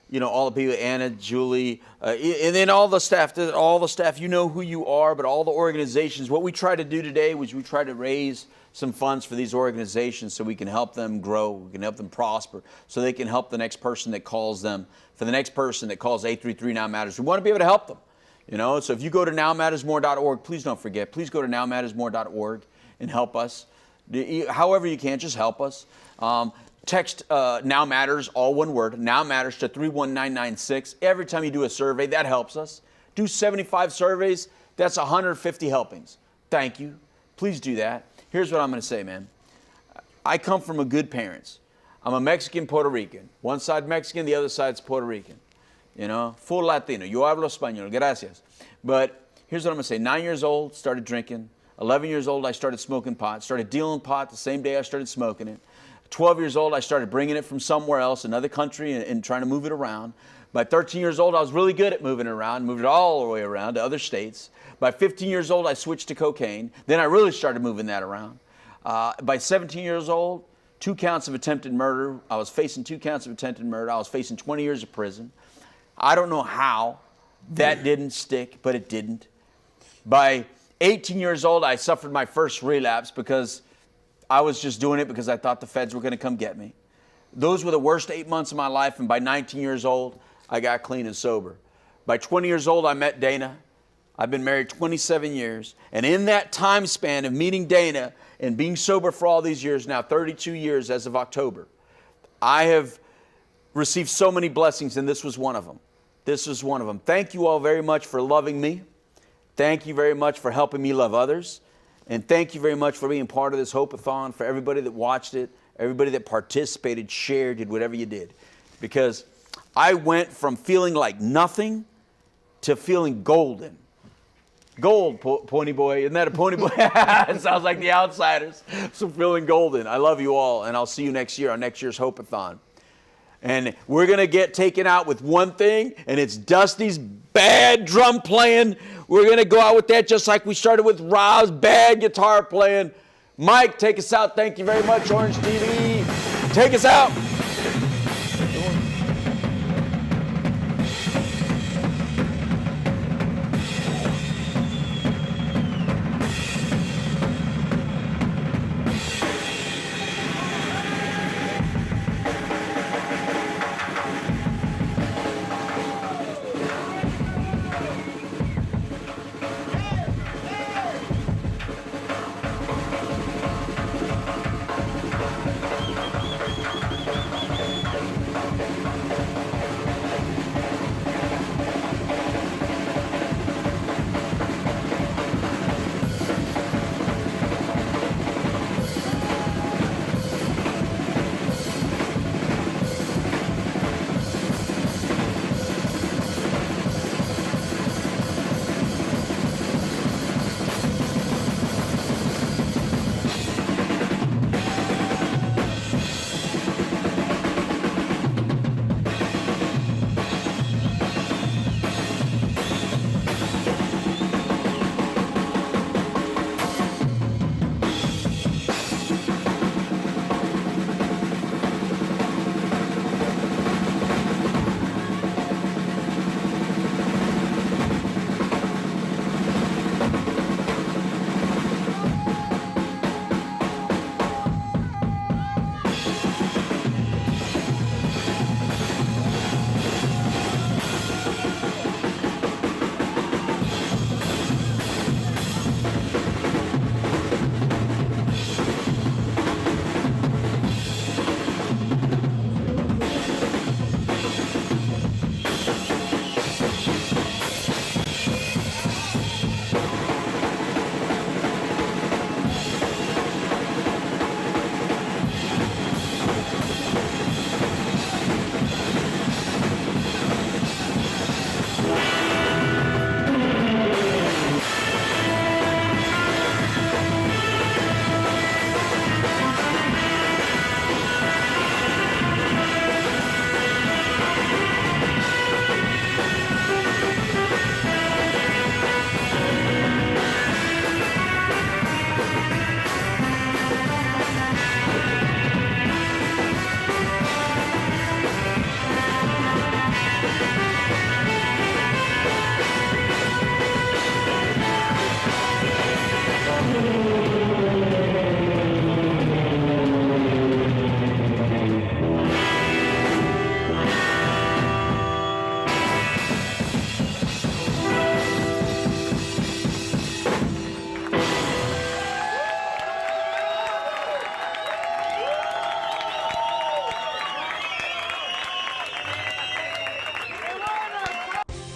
You know, all the people, Anna, Julie, and then all the staff, you know who you are, but all the organizations. What we tried to do today was we tried to raise some funds for these organizations so we can help them grow, we can help them prosper, so they can help the next person that calls them, for the next person that calls 833 Now Matters. We want to be able to help them, you know. So if you go to nowmattersmore.org, please don't forget, please go to nowmattersmore.org and help us. However you can, just help us. Text Now Matters, all one word, Now Matters to 31996. Every time you do a survey, that helps us. Do 75 surveys, that's 150 helpings. Thank you. Please do that. Here's what I'm going to say, man. I come from a good parents. I'm a Mexican, Puerto Rican. One side Mexican, the other side's Puerto Rican. You know, full Latino. Yo hablo español. Gracias. But here's what I'm going to say. 9 years old, started drinking. 11 years old, I started smoking pot. Started dealing pot the same day I started smoking it. 12 years old, I started bringing it from somewhere else, another country, and trying to move it around. By 13 years old, I was really good at moving it around, moved it all the way around to other states. By 15 years old, I switched to cocaine. Then I really started moving that around. By 17 years old, 2 counts of attempted murder. I was facing 2 counts of attempted murder. I was facing 20 years of prison. I don't know how that didn't stick, but it didn't. By 18 years old, I suffered my first relapse because I was just doing it because I thought the feds were going to come get me. Those were the worst 8 months of my life, and by 19 years old, I got clean and sober. By 20 years old, I met Dana. I've been married 27 years, and in that time span of meeting Dana and being sober for all these years, now 32 years as of October, I have received so many blessings, and this was one of them. This was one of them. Thank you all very much for loving me. Thank you very much for helping me love others. And thank you very much for being part of this Hope-A-Thon, for everybody that watched it, everybody that participated, shared, did whatever you did. Because I went from feeling like nothing to feeling golden. Gold, pony boy. Isn't that a pony boy? It sounds like the Outsiders. So feeling golden. I love you all, and I'll see you next year on next year's Hope-A-Thon. And we're going to get taken out with one thing, and it's Dusty's bad drum playing. We're going to go out with that just like we started with Rob's bad guitar playing. Mike, take us out. Thank you very much, Orange TV. Take us out.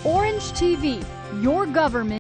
Orange TV, your government.